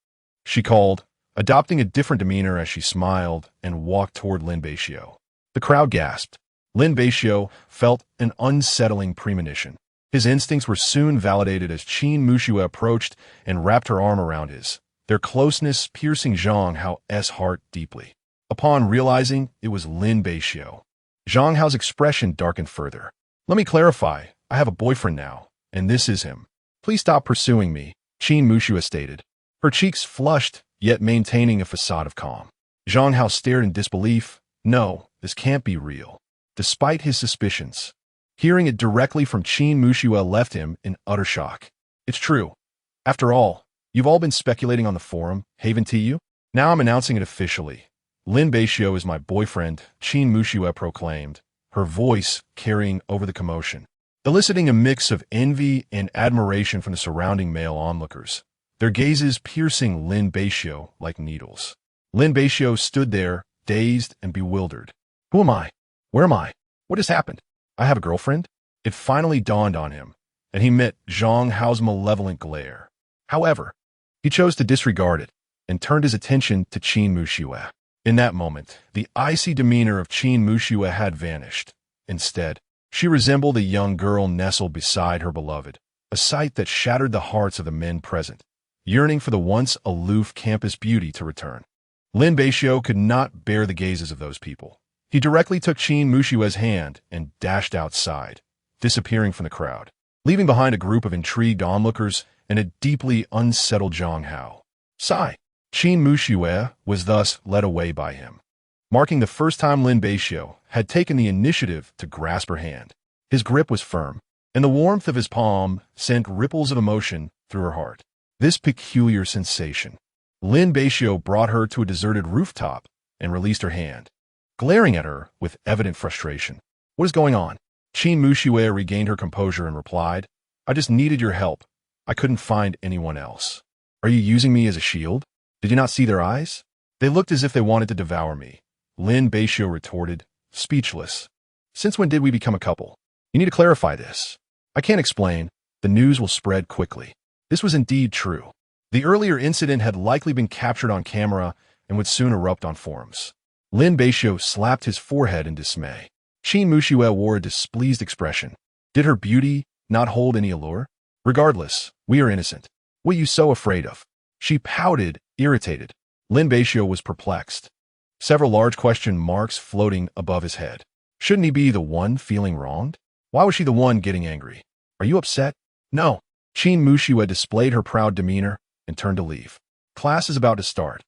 she called, adopting a different demeanor as she smiled and walked toward Lin Beixiu. The crowd gasped. Lin Beixiu felt an unsettling premonition. His instincts were soon validated as Qin Muxue approached and wrapped her arm around his, their closeness piercing Zhang Hao's heart deeply. Upon realizing it was Lin Beixiu, Zhang Hao's expression darkened further. Let me clarify, I have a boyfriend now, and this is him. Please stop pursuing me, Qin Muxue stated, her cheeks flushed, yet maintaining a facade of calm. Zhang Hao stared in disbelief. No, this can't be real. Despite his suspicions, hearing it directly from Qin Muxue left him in utter shock. It's true. After all, you've all been speculating on the forum, haven't you? Now I'm announcing it officially. Lin Beixiu is my boyfriend, Qin Muxue proclaimed, her voice carrying over the commotion, eliciting a mix of envy and admiration from the surrounding male onlookers, their gazes piercing Lin Beixiu like needles. Lin Beixiu stood there, dazed and bewildered. Who am I? Where am I? What has happened? I have a girlfriend? It finally dawned on him, and he met Zhang Hao's malevolent glare. However, he chose to disregard it and turned his attention to Qin Muxue. In that moment, the icy demeanor of Qin Muxue had vanished. Instead, she resembled a young girl nestled beside her beloved, a sight that shattered the hearts of the men present, yearning for the once aloof campus beauty to return. Lin Beixiu could not bear the gazes of those people. He directly took Qin Muxue's hand and dashed outside, disappearing from the crowd, leaving behind a group of intrigued onlookers and a deeply unsettled Zhang Hao. Sigh. Qin Muxue was thus led away by him, marking the first time Lin Beixiu had taken the initiative to grasp her hand. His grip was firm, and the warmth of his palm sent ripples of emotion through her heart. This peculiar sensation. Lin Beixiu brought her to a deserted rooftop and released her hand, glaring at her with evident frustration. What is going on? Qin Muxue regained her composure and replied, I just needed your help. I couldn't find anyone else. Are you using me as a shield? Did you not see their eyes? They looked as if they wanted to devour me. Lin Beixiu retorted, speechless. Since when did we become a couple? You need to clarify this. I can't explain. The news will spread quickly. This was indeed true. The earlier incident had likely been captured on camera and would soon erupt on forums. Lin Beixiu slapped his forehead in dismay. Qin Muxue wore a displeased expression. Did her beauty not hold any allure? Regardless, we are innocent. What are you so afraid of? She pouted, irritated. Lin Beixiu was perplexed. Several large question marks floating above his head. Shouldn't he be the one feeling wronged? Why was she the one getting angry? Are you upset? No. Qin Muxue displayed her proud demeanor and turned to leave. Class is about to start.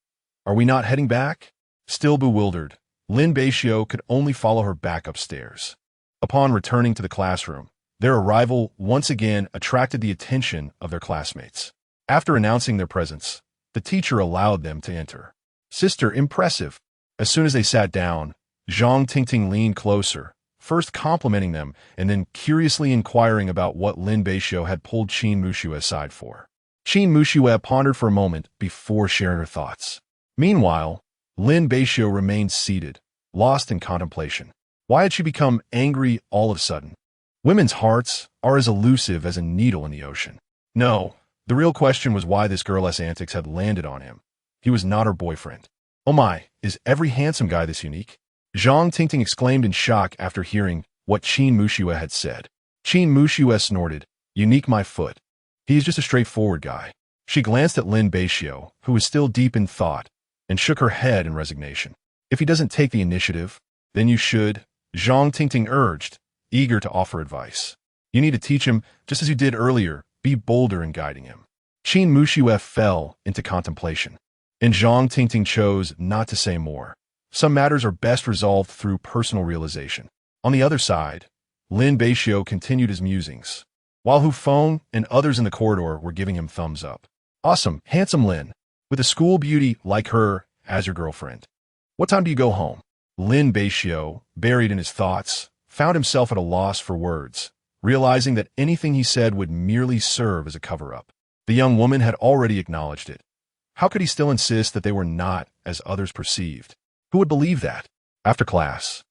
Are we not heading back? Still bewildered, Lin Beixiu could only follow her back upstairs. Upon returning to the classroom, their arrival once again attracted the attention of their classmates. After announcing their presence, the teacher allowed them to enter. Sister, impressive. As soon as they sat down, Zhang Tingting leaned closer, first complimenting them and then curiously inquiring about what Lin Beixiu had pulled Qin Muxue aside for. Qin Muxue pondered for a moment before sharing her thoughts. Meanwhile, Lin Beixiu remained seated, lost in contemplation. Why had she become angry all of a sudden? Women's hearts are as elusive as a needle in the ocean. No, the real question was why this girl's antics had landed on him. He was not her boyfriend. Oh my, is every handsome guy this unique? Zhang Tingting exclaimed in shock after hearing what Qin Muxue had said. Qin Muxue snorted, unique my foot. He is just a straightforward guy. She glanced at Lin Beixiu, who was still deep in thought, and shook her head in resignation. If he doesn't take the initiative, then you should, Zhang Tingting urged, eager to offer advice. You need to teach him, just as you did earlier, be bolder in guiding him. Qin Muxue fell into contemplation, and Zhang Tingting chose not to say more. Some matters are best resolved through personal realization. On the other side, Lin Beixiu continued his musings, while Hu Feng and others in the corridor were giving him thumbs up. Awesome, handsome Lin, with a school beauty like her as your girlfriend. What time do you go home? Lin Beixiu, buried in his thoughts, found himself at a loss for words, realizing that anything he said would merely serve as a cover-up. The young woman had already acknowledged it. How could he still insist that they were not as others perceived? Who would believe that? After class,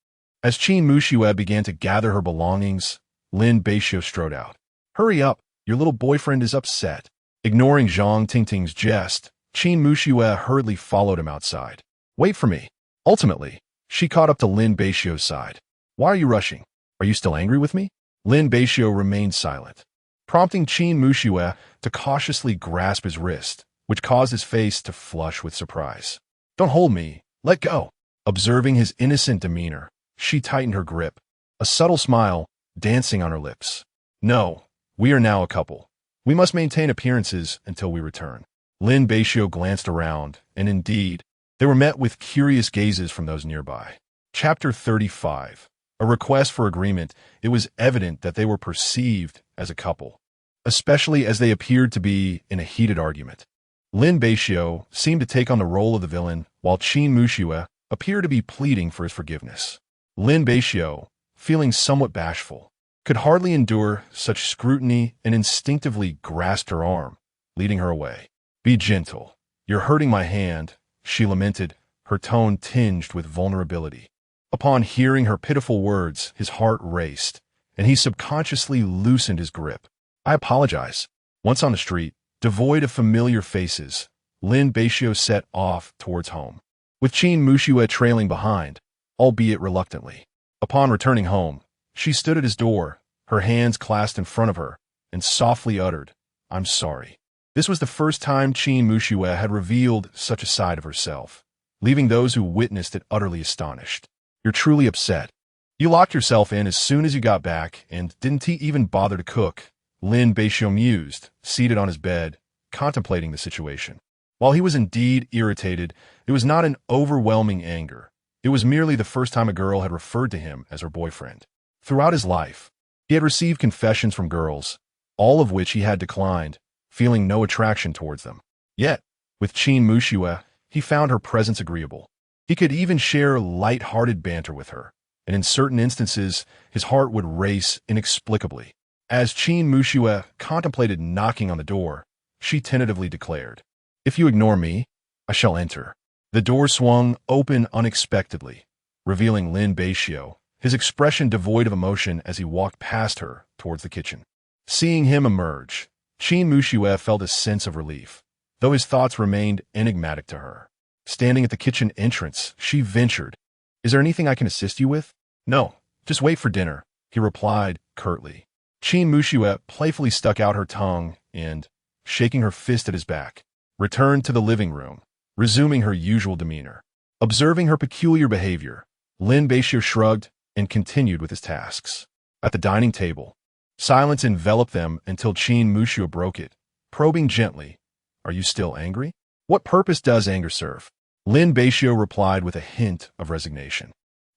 as Qin Muxue began to gather her belongings, Lin Beixiu strode out. Hurry up, your little boyfriend is upset. Ignoring Zhang Tingting's jest, Qin Muxue hurriedly followed him outside. Wait for me. Ultimately, she caught up to Lin Beixiu's side. Why are you rushing? Are you still angry with me? Lin Beixiu remained silent, prompting Qin Muxue to cautiously grasp his wrist, which caused his face to flush with surprise. Don't hold me. Let go. Observing his innocent demeanor, she tightened her grip, a subtle smile dancing on her lips. No, we are now a couple. We must maintain appearances until we return. Lin Beixiu glanced around, and indeed, they were met with curious gazes from those nearby. Chapter 35. A request for agreement. It was evident that they were perceived as a couple, especially as they appeared to be in a heated argument. Lin Beixiu seemed to take on the role of the villain, while Qin Muxue appeared to be pleading for his forgiveness. Lin Beixiu, feeling somewhat bashful, could hardly endure such scrutiny and instinctively grasped her arm, leading her away. Be gentle. You're hurting my hand, she lamented, her tone tinged with vulnerability. Upon hearing her pitiful words, his heart raced, and he subconsciously loosened his grip. I apologize. Once on the street, devoid of familiar faces, Lin Beixiu set off towards home, with Qin Muxue trailing behind, albeit reluctantly. Upon returning home, she stood at his door, her hands clasped in front of her, and softly uttered, I'm sorry. This was the first time Qin Muxue had revealed such a side of herself, leaving those who witnessed it utterly astonished. You're truly upset. You locked yourself in as soon as you got back and didn't even bother to cook, Lin Beixiu mused, seated on his bed, contemplating the situation. While he was indeed irritated, it was not an overwhelming anger. It was merely the first time a girl had referred to him as her boyfriend. Throughout his life, he had received confessions from girls, all of which he had declined, feeling no attraction towards them. Yet, with Qin Muxue, he found her presence agreeable. He could even share light-hearted banter with her, and in certain instances, his heart would race inexplicably. As Qin Muxue contemplated knocking on the door, she tentatively declared, If you ignore me, I shall enter. The door swung open unexpectedly, revealing Lin Beixiu, his expression devoid of emotion as he walked past her towards the kitchen. Seeing him emerge, Qin Muxue felt a sense of relief, though his thoughts remained enigmatic to her. Standing at the kitchen entrance, she ventured, "Is there anything I can assist you with?" "No, just wait for dinner," he replied curtly. Qin Muxue playfully stuck out her tongue and, shaking her fist at his back, returned to the living room, resuming her usual demeanor. Observing her peculiar behavior, Lin Beixiu shrugged and continued with his tasks. At the dining table, silence enveloped them until Qin Muxue broke it, probing gently, "Are you still angry?" "What purpose does anger serve?" Lin Beixiu replied with a hint of resignation.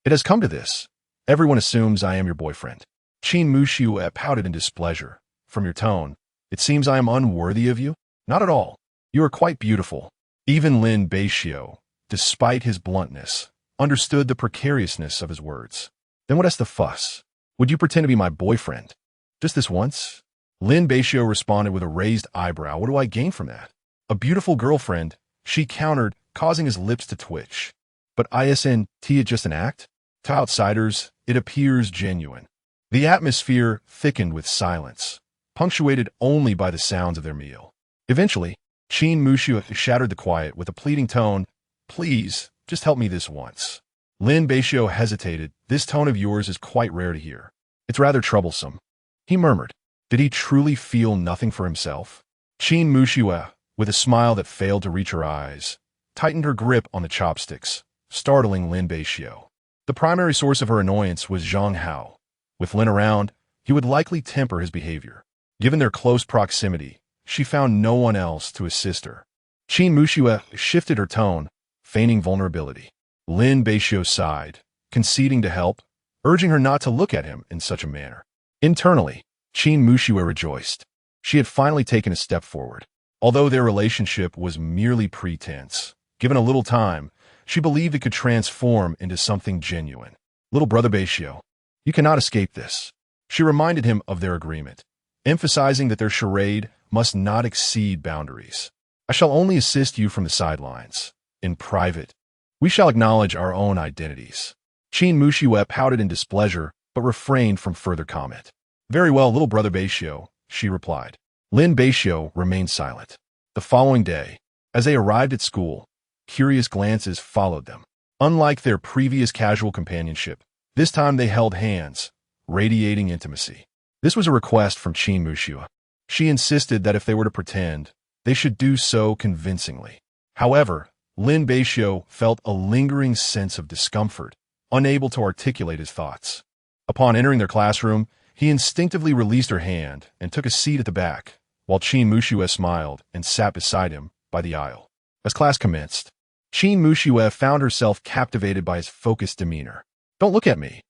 "It has come to this. Everyone assumes I am your boyfriend." Qin Muxue pouted in displeasure. "From your tone, it seems I am unworthy of you?" "Not at all. You are quite beautiful." Even Lin Beixiu, despite his bluntness, understood the precariousness of his words. "Then what is the fuss? Would you pretend to be my boyfriend? Just this once?" Lin Beixiu responded with a raised eyebrow. "What do I gain from that?" "A beautiful girlfriend," she countered, causing his lips to twitch. "But isn't it just an act? To outsiders, it appears genuine." The atmosphere thickened with silence, punctuated only by the sounds of their meal. Eventually, Qin Muxue shattered the quiet with a pleading tone. "Please, just help me this once." Lin Beixiu hesitated. "This tone of yours is quite rare to hear. It's rather troublesome," he murmured. Did he truly feel nothing for himself? Qin Muxue, with a smile that failed to reach her eyes, tightened her grip on the chopsticks, startling Lin Beixiu. The primary source of her annoyance was Zhang Hao. With Lin around, he would likely temper his behavior. Given their close proximity, she found no one else to assist her. Qin Muxue shifted her tone, feigning vulnerability. Lin Beixiu sighed, conceding to help, urging her not to look at him in such a manner. Internally, Qin Muxue rejoiced. She had finally taken a step forward. Although their relationship was merely pretense, given a little time, she believed it could transform into something genuine. "Little brother Beixiu, you cannot escape this." She reminded him of their agreement, emphasizing that their charade must not exceed boundaries. "I shall only assist you from the sidelines. In private, we shall acknowledge our own identities." Qin Muxue pouted in displeasure, but refrained from further comment. "Very well, little brother Beixiu," she replied. Lin Beixiu remained silent. The following day, as they arrived at school, curious glances followed them. Unlike their previous casual companionship, this time they held hands, radiating intimacy. This was a request from Qin Muxue. She insisted that if they were to pretend, they should do so convincingly. However, Lin Beixiu felt a lingering sense of discomfort, unable to articulate his thoughts. Upon entering their classroom, he instinctively released her hand and took a seat at the back, while Qin Muxue smiled and sat beside him by the aisle. As class commenced, Qin Muxue found herself captivated by his focused demeanor. "Don't look at me.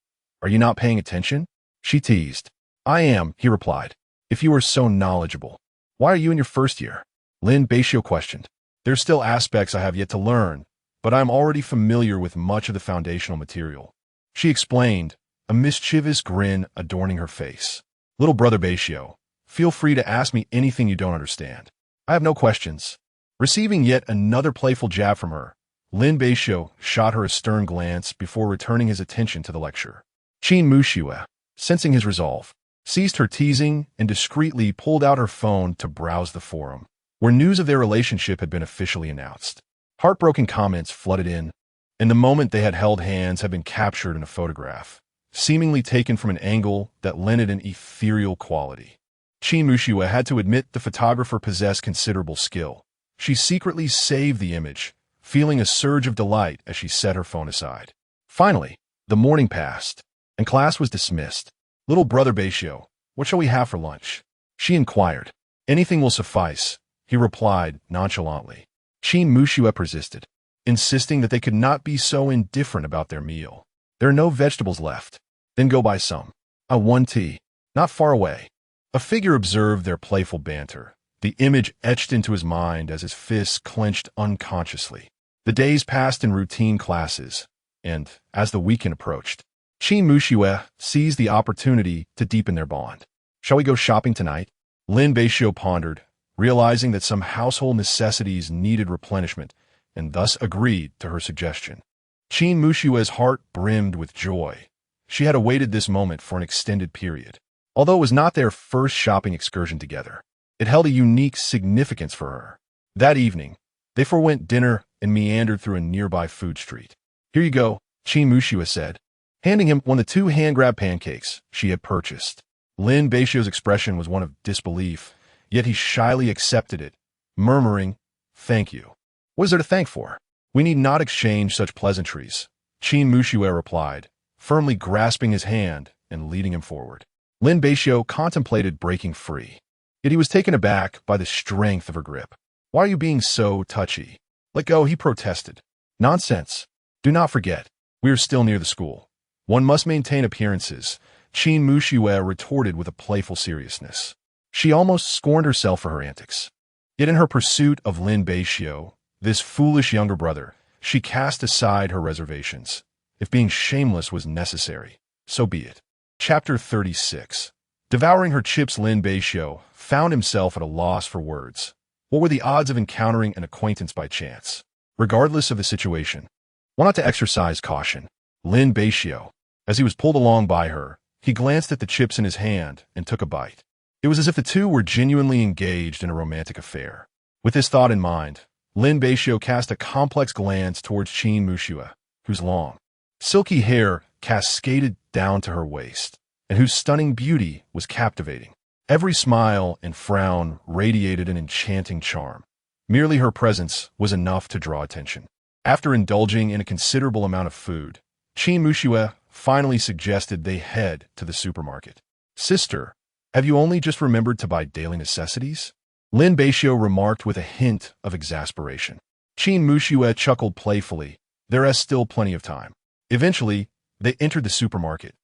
Are you not paying attention?" she teased. "I am," he replied. "If you are so knowledgeable, why are you in your first year?" Lin Beixiu questioned. "There's still aspects I have yet to learn, but I'm already familiar with much of the foundational material," she explained, a mischievous grin adorning her face. "Little brother Beixiu, feel free to ask me anything you don't understand. I have no questions." Receiving yet another playful jab from her, Lin Beixiu shot her a stern glance before returning his attention to the lecture. Qin Muxue, sensing his resolve, ceased her teasing and discreetly pulled out her phone to browse the forum, where news of their relationship had been officially announced. Heartbroken comments flooded in, and the moment they had held hands had been captured in a photograph, seemingly taken from an angle that lent it an ethereal quality. Qin Muxue had to admit the photographer possessed considerable skill. She secretly saved the image, feeling a surge of delight as she set her phone aside. Finally, the morning passed, and class was dismissed. "Little brother Beixiu, what shall we have for lunch?" she inquired. "Anything will suffice," he replied nonchalantly. Qin Muxue persisted, insisting that they could not be so indifferent about their meal. "There are no vegetables left." "Then go buy some. I want tea. Not far away." A figure observed their playful banter, the image etched into his mind as his fists clenched unconsciously. The days passed in routine classes, and, as the weekend approached, Qin Muxue seized the opportunity to deepen their bond. "Shall we go shopping tonight?" Lin Beixiu pondered, realizing that some household necessities needed replenishment, and thus agreed to her suggestion. Qin Mushue's heart brimmed with joy. She had awaited this moment for an extended period. Although it was not their first shopping excursion together, it held a unique significance for her. That evening, they forewent dinner and meandered through a nearby food street. "Here you go," Qin Mushue said, handing him one of the 2 hand-grabbed pancakes she had purchased. Lin Beixiu's expression was one of disbelief, yet he shyly accepted it, murmuring, "Thank you." "What is there to thank for? We need not exchange such pleasantries," Qin Mushue replied, firmly grasping his hand and leading him forward. Lin Beixiu contemplated breaking free, yet he was taken aback by the strength of her grip. "Why are you being so touchy?" "Let go," he protested. "Nonsense. Do not forget, we are still near the school. One must maintain appearances," Qin Mushue retorted with a playful seriousness. She almost scorned herself for her antics. Yet in her pursuit of Lin Beixiu, this foolish younger brother, she cast aside her reservations. If being shameless was necessary, so be it. Chapter 36. Devouring her chips, Lin Beixiu found himself at a loss for words. What were the odds of encountering an acquaintance by chance? Regardless of the situation, why not to exercise caution? Lin Beixiu, as he was pulled along by her, he glanced at the chips in his hand and took a bite. It was as if the two were genuinely engaged in a romantic affair. With this thought in mind, Lin Beixiu cast a complex glance towards Qin Mushue, whose long, silky hair cascaded down to her waist, and whose stunning beauty was captivating. Every smile and frown radiated an enchanting charm. Merely her presence was enough to draw attention. After indulging in a considerable amount of food, Qin Mushue finally suggested they head to the supermarket. "Sister, have you only just remembered to buy daily necessities?" Lin Beixiu remarked with a hint of exasperation. Qin Mushue chuckled playfully. "There is still plenty of time." Eventually, they entered the supermarket,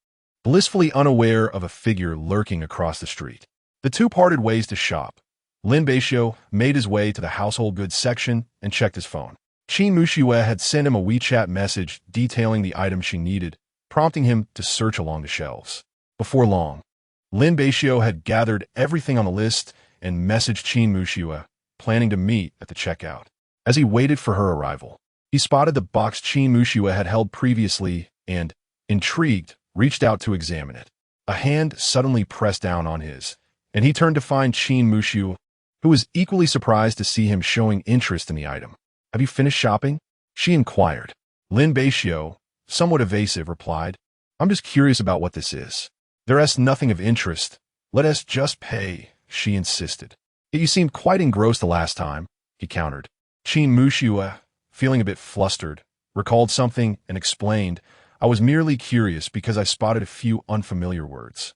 blissfully unaware of a figure lurking across the street. The two parted ways to shop. Lin Beixiu made his way to the household goods section and checked his phone. Qin Mushue had sent him a WeChat message detailing the items she needed, prompting him to search along the shelves. Before long, Lin Beixiu had gathered everything on the list and messaged Qin Mushue, planning to meet at the checkout. As he waited for her arrival, he spotted the box Qin Mushue had held previously and, intrigued, reached out to examine it. A hand suddenly pressed down on his, and he turned to find Qin Mushue, who was equally surprised to see him showing interest in the item. "Have you finished shopping?" she inquired. Lin Beixiu, somewhat evasive, replied, "I'm just curious about what this is." "There is nothing of interest. Let us just pay," she insisted. "Yet you seemed quite engrossed the last time," he countered. Qin Mushue, feeling a bit flustered, recalled something and explained, "I was merely curious because I spotted a few unfamiliar words."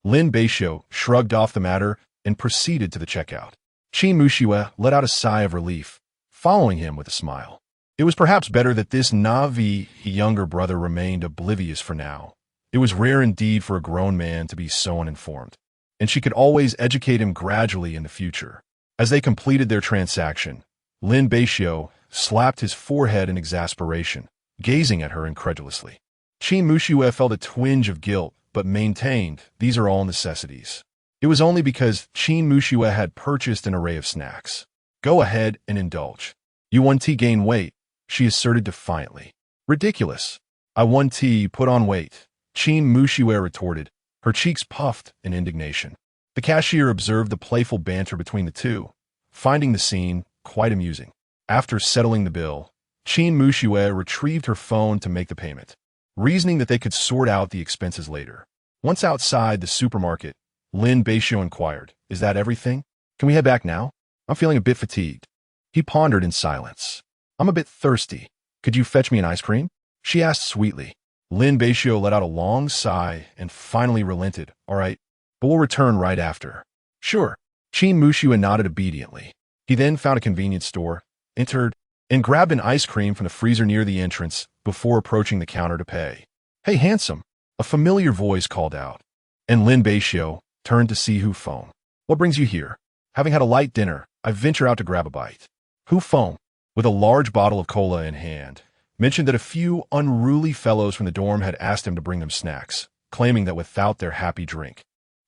Lin Beixiu shrugged off the matter and proceeded to the checkout. Qin Mushue let out a sigh of relief, following him with a smile. It was perhaps better that this naive younger brother remained oblivious for now. It was rare indeed for a grown man to be so uninformed, and she could always educate him gradually in the future. As they completed their transaction, Lin Beixiu slapped his forehead in exasperation, gazing at her incredulously. Qin Mushue felt a twinge of guilt, but maintained these are all necessities. It was only because Qin Mushue had purchased an array of snacks. "Go ahead and indulge. You won tea, gain weight," she asserted defiantly. "Ridiculous. I won tea, put on weight," Qin Mushue retorted, her cheeks puffed in indignation. The cashier observed the playful banter between the two, finding the scene quite amusing. After settling the bill, Qin Mushue retrieved her phone to make the payment, reasoning that they could sort out the expenses later. Once outside the supermarket, Lin Beixiu inquired, "Is that everything? Can we head back now? I'm feeling a bit fatigued." He pondered in silence. "I'm a bit thirsty. Could you fetch me an ice cream?" she asked sweetly. Lin Beixiu let out a long sigh and finally relented. "All right, but we'll return right after." "Sure." Qin Mushue nodded obediently. He then found a convenience store, entered, and grabbed an ice cream from the freezer near the entrance before approaching the counter to pay. "Hey, handsome," a familiar voice called out, and Lin Beixiu turned to see Hu Feng. "What brings you here?" "Having had a light dinner, I venture out to grab a bite." Hu Feng, with a large bottle of cola in hand, mentioned that a few unruly fellows from the dorm had asked him to bring them snacks, claiming that without their happy drink,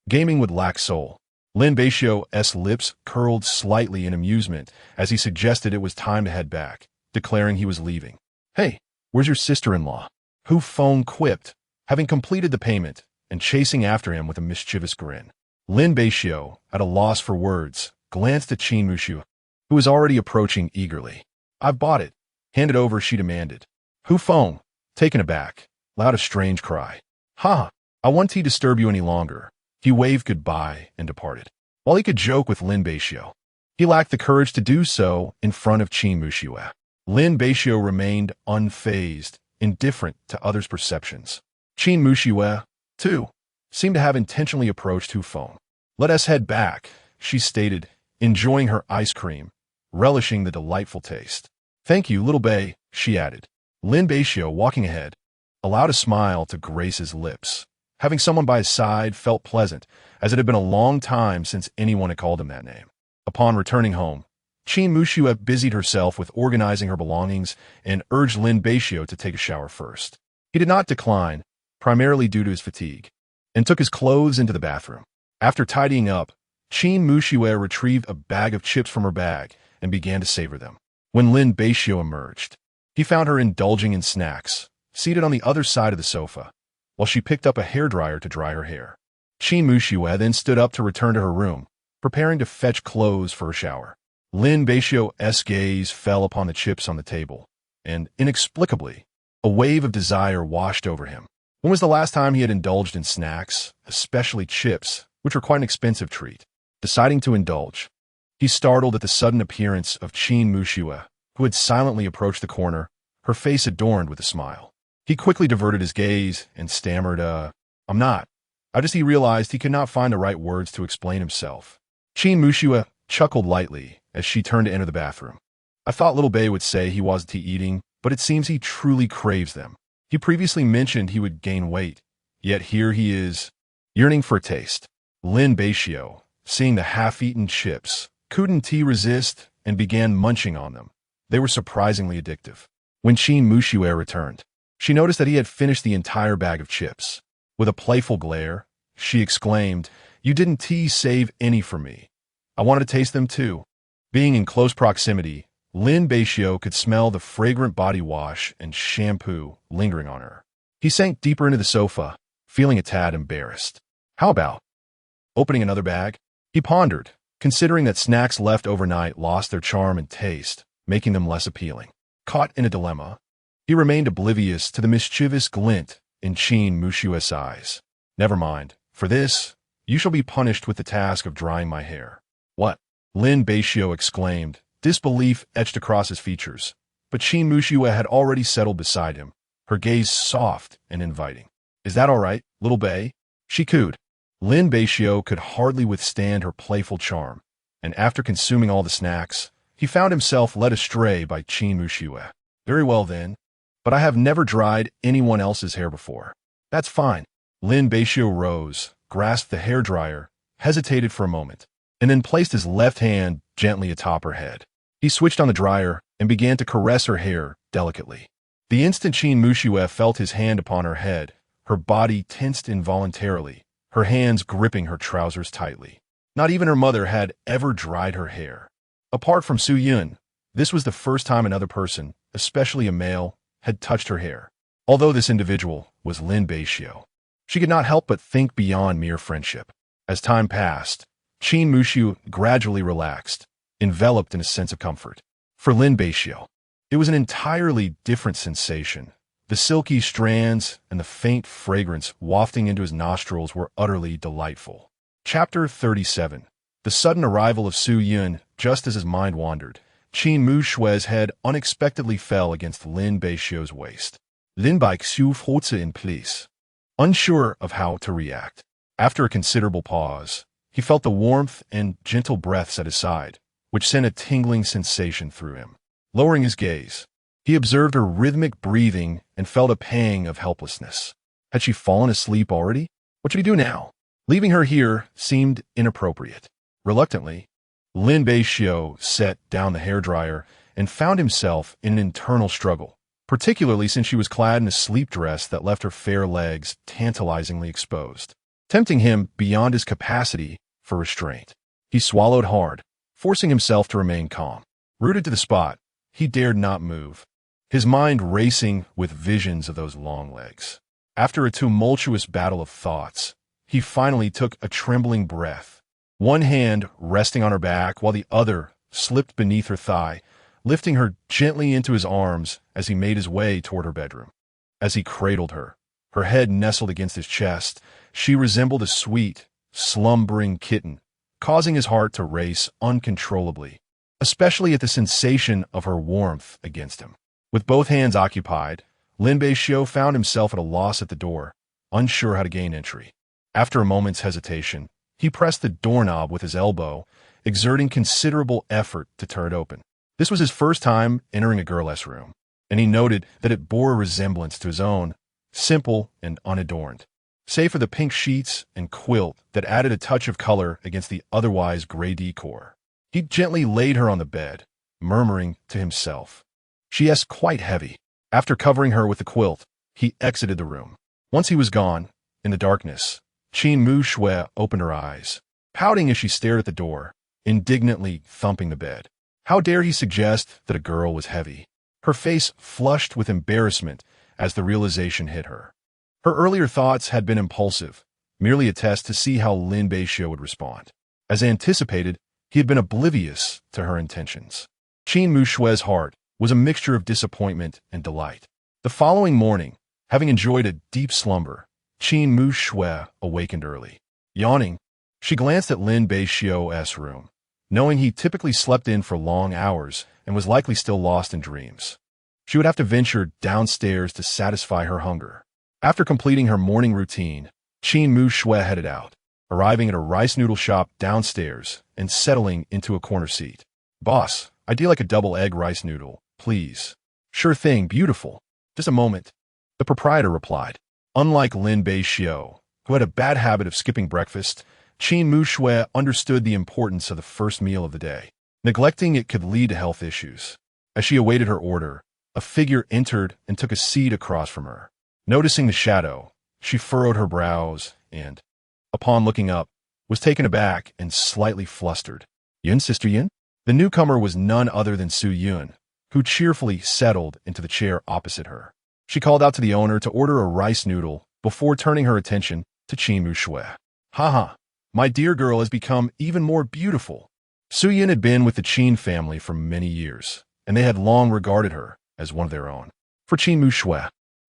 gaming would lack soul. Lin Beixiu's lips curled slightly in amusement as he suggested it was time to head back, declaring he was leaving. "Hey, where's your sister-in-law?" Hu Feng quipped, having completed the payment and chasing after him with a mischievous grin. Lin Beixiu, at a loss for words, glanced at Qin Mushu, who was already approaching eagerly. "I've bought it. Hand it over," she demanded. Hu Feng, taken aback, let a strange cry. "Ha! I won't disturb you any longer." He waved goodbye and departed. While he could joke with Lin Beixiu, he lacked the courage to do so in front of Qin Mushu. Lin Beixiu remained unfazed, indifferent to others' perceptions. Qin Mushu, too, seemed to have intentionally approached Hu Feng. "Let us head back," she stated, enjoying her ice cream, relishing the delightful taste. "Thank you, little Bei," she added. Lin Beixiu, walking ahead, allowed a smile to grace his lips. Having someone by his side felt pleasant, as it had been a long time since anyone had called him that name. Upon returning home, Qin Mushu busied herself with organizing her belongings and urged Lin Beixiu to take a shower first. He did not decline, primarily due to his fatigue, and took his clothes into the bathroom. After tidying up, Qin Mushu retrieved a bag of chips from her bag and began to savor them. When Lin Beixiu emerged, he found her indulging in snacks, seated on the other side of the sofa, while she picked up a hairdryer to dry her hair. Qin Mushu then stood up to return to her room, preparing to fetch clothes for a shower. Lin Beixiu's gaze fell upon the chips on the table, and, inexplicably, a wave of desire washed over him. When was the last time he had indulged in snacks, especially chips, which were quite an expensive treat? Deciding to indulge, he startled at the sudden appearance of Qin Mushu, who had silently approached the corner, her face adorned with a smile. He quickly diverted his gaze and stammered, "I'm not." He realized he could not find the right words to explain himself. Qin Mushu chuckled lightly as she turned to enter the bathroom. "I thought little Bei would say he wasn't eating, but it seems he truly craves them. He previously mentioned he would gain weight, yet here he is, yearning for a taste." Lin Beixiu, seeing the half-eaten chips, couldn't resist and began munching on them. They were surprisingly addictive. When Qin Mushu returned, she noticed that he had finished the entire bag of chips. With a playful glare, she exclaimed, "You didn't save any for me. I wanted to taste them too." Being in close proximity, Lin Beixiu could smell the fragrant body wash and shampoo lingering on her. He sank deeper into the sofa, feeling a tad embarrassed. How about opening another bag? He pondered, considering that snacks left overnight lost their charm and taste, making them less appealing. Caught in a dilemma, he remained oblivious to the mischievous glint in Qin Mushu's eyes. "Never mind. For this, you shall be punished with the task of drying my hair." "What?" Lin Beixiu exclaimed, disbelief etched across his features. But Qin Mushu had already settled beside him, her gaze soft and inviting. "Is that all right, little Bei?" she cooed. Lin Beixiu could hardly withstand her playful charm, and after consuming all the snacks, he found himself led astray by Qin Mushu. "Very well then, but I have never dried anyone else's hair before." "That's fine." Lin Beixiu rose, grasped the hairdryer, hesitated for a moment, and then placed his left hand gently atop her head. He switched on the dryer and began to caress her hair delicately. The instant Qin Mushu felt his hand upon her head, her body tensed involuntarily, her hands gripping her trousers tightly. Not even her mother had ever dried her hair. Apart from Su Yun, this was the first time another person, especially a male, had touched her hair. Although this individual was Lin Beixiu, she could not help but think beyond mere friendship. As time passed, Qin Mushu gradually relaxed, enveloped in a sense of comfort. For Lin Beixiu, it was an entirely different sensation. The silky strands and the faint fragrance wafting into his nostrils were utterly delightful. Chapter 37. The sudden arrival of Su Yun. Just as his mind wandered, Qin Mushu's head unexpectedly fell against Lin Beixiu's waist. Lin Beixiu froze in place, unsure of how to react. After a considerable pause, he felt the warmth and gentle breaths at his side, which sent a tingling sensation through him. Lowering his gaze, he observed her rhythmic breathing and felt a pang of helplessness. Had she fallen asleep already? What should he do now? Leaving her here seemed inappropriate. Reluctantly, Lin Beixiu set down the hairdryer and found himself in an internal struggle, particularly since she was clad in a sleep dress that left her fair legs tantalizingly exposed, tempting him beyond his capacity for restraint. He swallowed hard, forcing himself to remain calm. Rooted to the spot, he dared not move, his mind racing with visions of those long legs. After a tumultuous battle of thoughts, he finally took a trembling breath, one hand resting on her back while the other slipped beneath her thigh, lifting her gently into his arms as he made his way toward her bedroom. As he cradled her, her head nestled against his chest, she resembled a sweet, slumbering kitten, causing his heart to race uncontrollably, especially at the sensation of her warmth against him. With both hands occupied, Lin Beixiu found himself at a loss at the door, unsure how to gain entry. After a moment's hesitation, he pressed the doorknob with his elbow, exerting considerable effort to turn it open. This was his first time entering a girl's room, and he noted that it bore a resemblance to his own, simple and unadorned, save for the pink sheets and quilt that added a touch of color against the otherwise gray decor. He gently laid her on the bed, murmuring to himself, "She is quite heavy." After covering her with the quilt, he exited the room. Once he was gone, in the darkness, Qin Mu Shui opened her eyes, pouting as she stared at the door, indignantly thumping the bed. How dare he suggest that a girl was heavy? Her face flushed with embarrassment as the realization hit her. Her earlier thoughts had been impulsive, merely a test to see how Lin Beixiu would respond. As anticipated, he had been oblivious to her intentions. Qin Mu Shui's heart was a mixture of disappointment and delight. The following morning, having enjoyed a deep slumber, Qin Mu Shui awakened early. Yawning, she glanced at Lin Beixiu's room, knowing he typically slept in for long hours and was likely still lost in dreams. She would have to venture downstairs to satisfy her hunger. After completing her morning routine, Qin Mu Shui headed out, arriving at a rice noodle shop downstairs and settling into a corner seat. "Boss, I'd like a double egg rice noodle, please." "Sure thing, beautiful. Just a moment," the proprietor replied. Unlike Lin Beixiu, who had a bad habit of skipping breakfast, Qin Mu Shui understood the importance of the first meal of the day. Neglecting it could lead to health issues. As she awaited her order, a figure entered and took a seat across from her. Noticing the shadow, she furrowed her brows and, upon looking up, was taken aback and slightly flustered. "Yun, Sister Yun?" The newcomer was none other than Su Yun, who cheerfully settled into the chair opposite her. She called out to the owner to order a rice noodle before turning her attention to Qin Mu Shui. "Haha, my dear girl has become even more beautiful." Su Yun had been with the Qin family for many years, and they had long regarded her as one of their own. For Qin Mu Shui,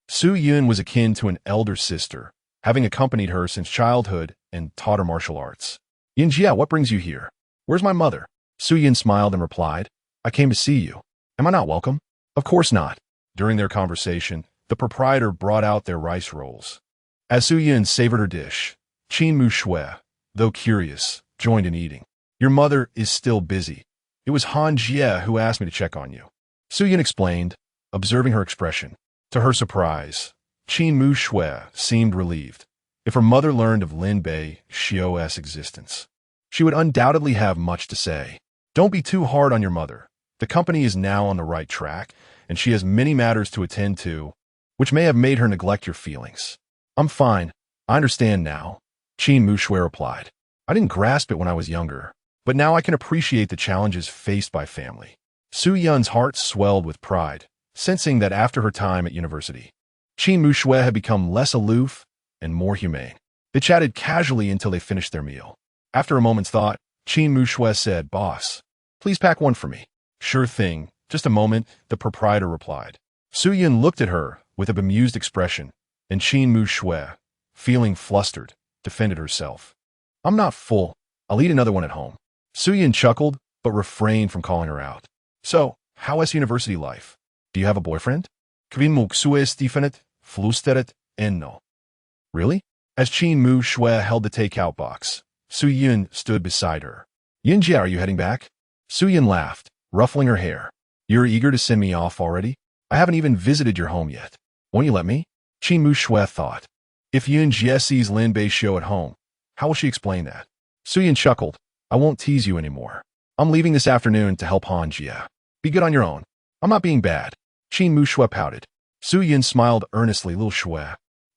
Su Yun was akin to an elder sister, having accompanied her since childhood and taught her martial arts. "Yin Jia, what brings you here? Where's my mother?" Su Yun smiled and replied, "I came to see you. Am I not welcome?" "Of course not." During their conversation, the proprietor brought out their rice rolls. As Su Yun savored her dish, Qin Mu Shui, though curious, joined in eating. "Your mother is still busy. It was Han Jie who asked me to check on you," Su Yun explained, observing her expression. To her surprise, Qin Mu Shui seemed relieved. If her mother learned of Lin Beixiu's existence, she would undoubtedly have much to say. "Don't be too hard on your mother. The company is now on the right track, and she has many matters to attend to, which may have made her neglect your feelings." "I'm fine. I understand now," Qin Mu Shui replied. "I didn't grasp it when I was younger, but now I can appreciate the challenges faced by family." Su Yun's heart swelled with pride, sensing that after her time at university, Qin Mu Shui had become less aloof and more humane. They chatted casually until they finished their meal. After a moment's thought, Qin Mu Shui said, "Boss, please pack one for me." "Sure thing. Just a moment," the proprietor replied. Su Yun looked at her with a bemused expression, and Qin Mu Shui, feeling flustered, defended herself. "I'm not full. I'll eat another one at home." Su Yun chuckled, but refrained from calling her out. "So, how is university life? Do you have a boyfriend?" "Kvin Muksues Stefanet, Flusteret, Enno." "Really?" As Qin Mu Shui held the takeout box, Su Yun stood beside her. "Yin Jia, are you heading back?" Su Yun laughed, ruffling her hair. "You're eager to send me off already? I haven't even visited your home yet. Won't you let me?" Qin Mu Shui thought. If Yun Jie sees Lin Beixiu at home, how will she explain that? Su Yun chuckled. "I won't tease you anymore. I'm leaving this afternoon to help Han Jie. Be good on your own. I'm not being bad." Qin Mu Shui pouted. Su Yun smiled earnestly. "Little Shui,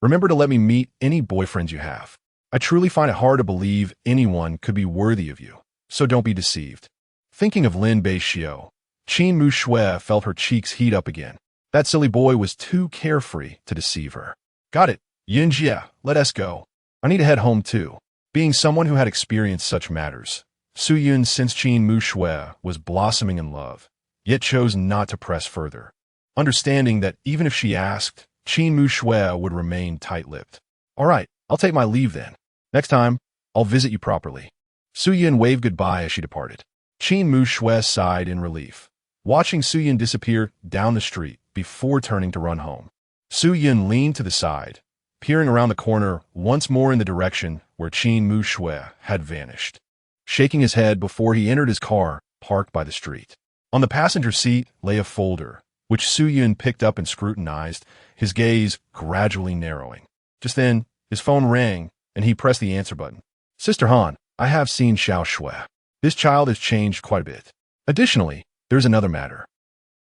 remember to let me meet any boyfriends you have. I truly find it hard to believe anyone could be worthy of you, so don't be deceived." Thinking of Lin Beixiu, Qin Mu Shui felt her cheeks heat up again. That silly boy was too carefree to deceive her. Got it, Yin Jia, let us go. I need to head home too. Being someone who had experienced such matters, Su Yun sensed Qin Mu Shui was blossoming in love, yet chose not to press further, understanding that even if she asked, Qin Mu Shui would remain tight-lipped. All right, I'll take my leave then. Next time, I'll visit you properly. Su Yun waved goodbye as she departed. Qin Mu Shui sighed in relief, watching Su Yun disappear down the street before turning to run home. Su Yun leaned to the side, peering around the corner once more in the direction where Qin Mu Shui had vanished, shaking his head before he entered his car parked by the street. On the passenger seat lay a folder, which Su Yun picked up and scrutinized, his gaze gradually narrowing. Just then, his phone rang, and he pressed the answer button. Sister Han, I have seen Xiao Shui. This child has changed quite a bit. Additionally, there's another matter.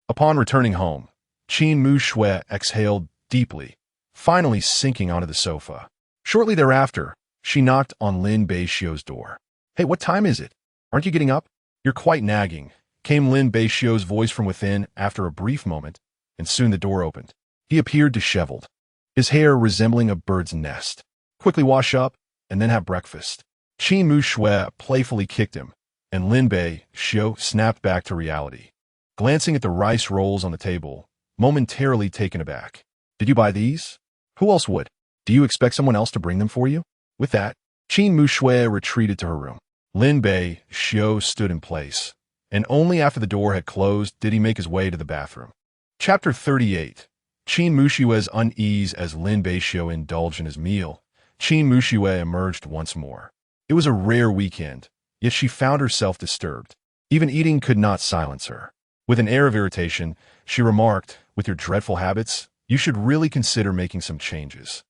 Upon returning home, Qin Mu Shui exhaled deeply, finally sinking onto the sofa. Shortly thereafter, she knocked on Lin Beixiu's door. Hey, what time is it? Aren't you getting up? You're quite nagging, came Lin Beixiu's voice from within after a brief moment, and soon the door opened. He appeared disheveled, his hair resembling a bird's nest. Quickly wash up, and then have breakfast. Qin Mu Shui playfully kicked him, and Lin Beixiu snapped back to reality, glancing at the rice rolls on the table, momentarily taken aback. Did you buy these? Who else would? Do you expect someone else to bring them for you? With that, Qin Mu Shui retreated to her room. Lin Beixiu stood in place, and only after the door had closed did he make his way to the bathroom. Chapter 38. Qin Mu Shui's unease as Lin Beixiu indulged in his meal. Qin Mu Shui emerged once more. It was a rare weekend, yet she found herself disturbed. Even eating could not silence her. With an air of irritation, she remarked, with your dreadful habits, you should really consider making some changes.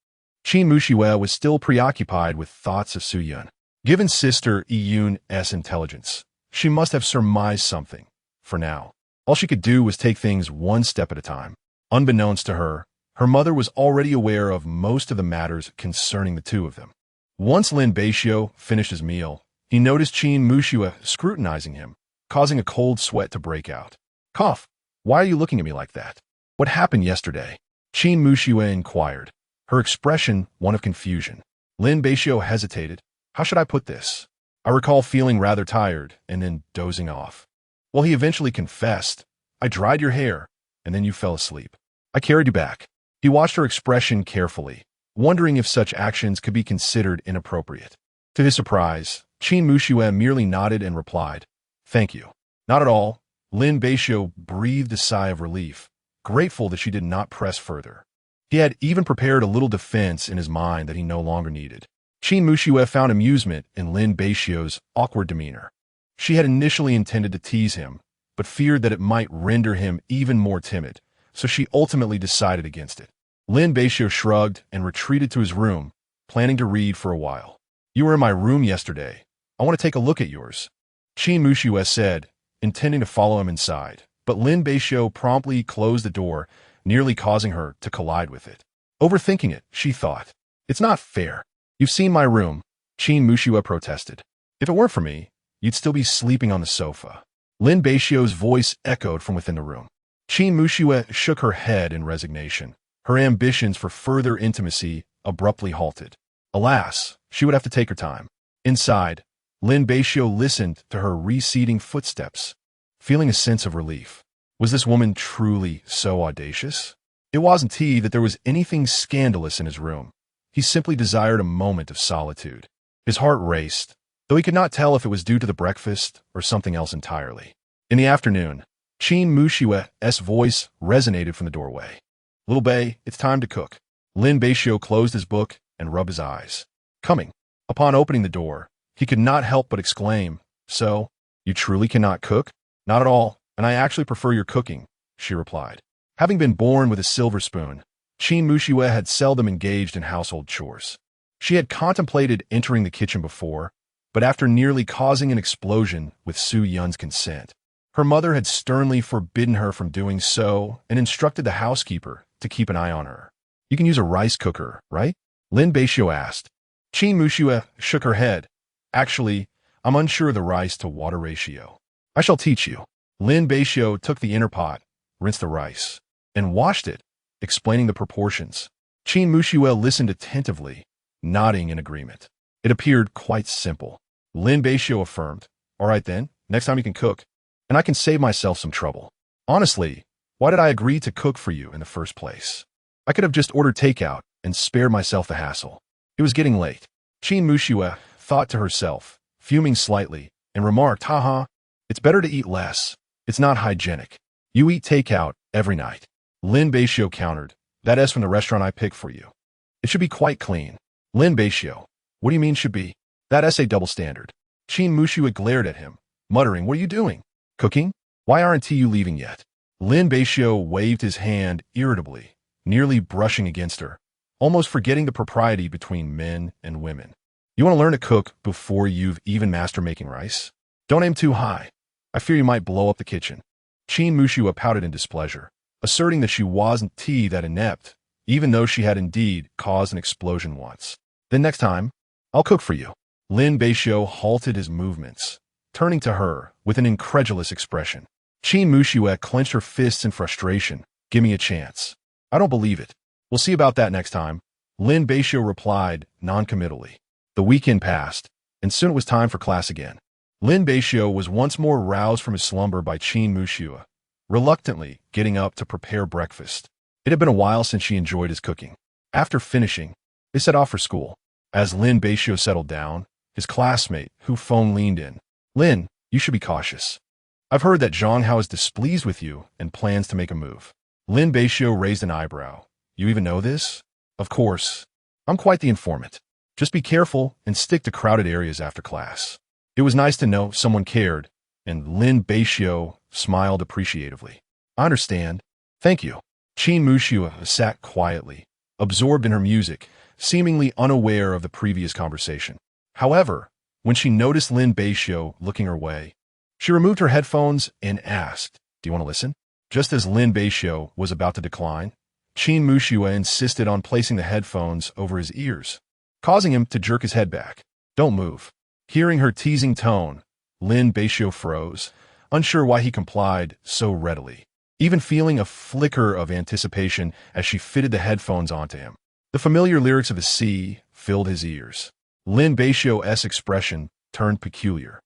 Qin Mu Shui was still preoccupied with thoughts of Su Yun. Given Sister Yun's intelligence, she must have surmised something. For now, all she could do was take things one step at a time. Unbeknownst to her, her mother was already aware of most of the matters concerning the two of them. Once Lin Beixiu finished his meal, he noticed Qin Mu Shui scrutinizing him, causing a cold sweat to break out. Cough, why are you looking at me like that? What happened yesterday? Qin Mu Shui inquired, her expression one of confusion. Lin Beixiu hesitated. How should I put this? I recall feeling rather tired and then dozing off. Well, he eventually confessed. I dried your hair, and then you fell asleep. I carried you back. He watched her expression carefully, wondering if such actions could be considered inappropriate. To his surprise, Qin Mu Shui merely nodded and replied, Thank you. Not at all. Lin Beixiu breathed a sigh of relief, grateful that she did not press further. He had even prepared a little defense in his mind that he no longer needed. Qin Mu Shui found amusement in Lin Beixiu's awkward demeanor. She had initially intended to tease him, but feared that it might render him even more timid, so she ultimately decided against it. Lin Beixiu shrugged and retreated to his room, planning to read for a while. You were in my room yesterday. I want to take a look at yours. Qin Mu Shui said, intending to follow him inside, but Lin Beixiu promptly closed the door, nearly causing her to collide with it. Overthinking it, she thought. It's not fair. You've seen my room, Qin Mu Shui protested. If it weren't for me, you'd still be sleeping on the sofa. Lin Beixiu's voice echoed from within the room. Qin Mu Shui shook her head in resignation. Her ambitions for further intimacy abruptly halted. Alas, she would have to take her time. Inside, Lin Beixiu listened to her receding footsteps, feeling a sense of relief. Was this woman truly so audacious? It wasn't he that there was anything scandalous in his room. He simply desired a moment of solitude. His heart raced, though he could not tell if it was due to the breakfast or something else entirely. In the afternoon, Qin Mu Shui's voice resonated from the doorway. Little Bei, it's time to cook. Lin Beixiu closed his book and rubbed his eyes. Coming. Upon opening the door, he could not help but exclaim, So, you truly cannot cook? Not at all, and I actually prefer your cooking, she replied. Having been born with a silver spoon, Qin Mu Shui had seldom engaged in household chores. She had contemplated entering the kitchen before, but after nearly causing an explosion with Su Yun's consent, her mother had sternly forbidden her from doing so and instructed the housekeeper to keep an eye on her. You can use a rice cooker, right? Lin Beixiu asked. Qin Mu Shui shook her head. Actually, I'm unsure of the rice-to-water ratio. I shall teach you. Lin Beixiu took the inner pot, rinsed the rice, and washed it, explaining the proportions. Qin Muxue listened attentively, nodding in agreement. It appeared quite simple. Lin Beixiu affirmed, "All right then, next time you can cook, and I can save myself some trouble. Honestly, why did I agree to cook for you in the first place? I could have just ordered takeout and spared myself the hassle." It was getting late. Qin Muxue thought to herself, fuming slightly, and remarked, "Haha, it's better to eat less. It's not hygienic. You eat takeout every night." Lin Beixiu countered, "That is from the restaurant I picked for you. It should be quite clean." Lin Beixiu, "What do you mean should be? That is a double standard." Qin Muxue glared at him, muttering, "What are you doing? Cooking? Why aren't you leaving yet?" Lin Beixiu waved his hand irritably, nearly brushing against her, almost forgetting the propriety between men and women. "You want to learn to cook before you've even mastered making rice? Don't aim too high. I fear you might blow up the kitchen." Qin Muxue pouted in displeasure, asserting that she wasn't that inept, even though she had indeed caused an explosion once. "Then next time, I'll cook for you." Lin Beixiu halted his movements, turning to her with an incredulous expression. Qin Muxue clenched her fists in frustration. "Give me a chance." "I don't believe it. We'll see about that next time," Lin Beixiu replied noncommittally. The weekend passed, and soon it was time for class again. Lin Beixiu was once more roused from his slumber by Qin Muxue, reluctantly getting up to prepare breakfast. It had been a while since she enjoyed his cooking. After finishing, they set off for school. As Lin Beixiu settled down, his classmate, Hu Feng, leaned in. "Lin, you should be cautious. I've heard that Zhang Hao is displeased with you and plans to make a move." Lin Beixiu raised an eyebrow. "You even know this?" "Of course. I'm quite the informant. Just be careful and stick to crowded areas after class." It was nice to know someone cared, and Lin Beixiu smiled appreciatively. "I understand. Thank you." Qin Muxue sat quietly, absorbed in her music, seemingly unaware of the previous conversation. However, when she noticed Lin Beixiu looking her way, she removed her headphones and asked, "Do you want to listen?" Just as Lin Beixiu was about to decline, Qin Muxue insisted on placing the headphones over his ears, causing him to jerk his head back. "Don't move." Hearing her teasing tone, Lin Beixiu froze, unsure why he complied so readily, even feeling a flicker of anticipation as she fitted the headphones onto him. The familiar lyrics of the sea filled his ears. Lin Beixiu's expression turned peculiar,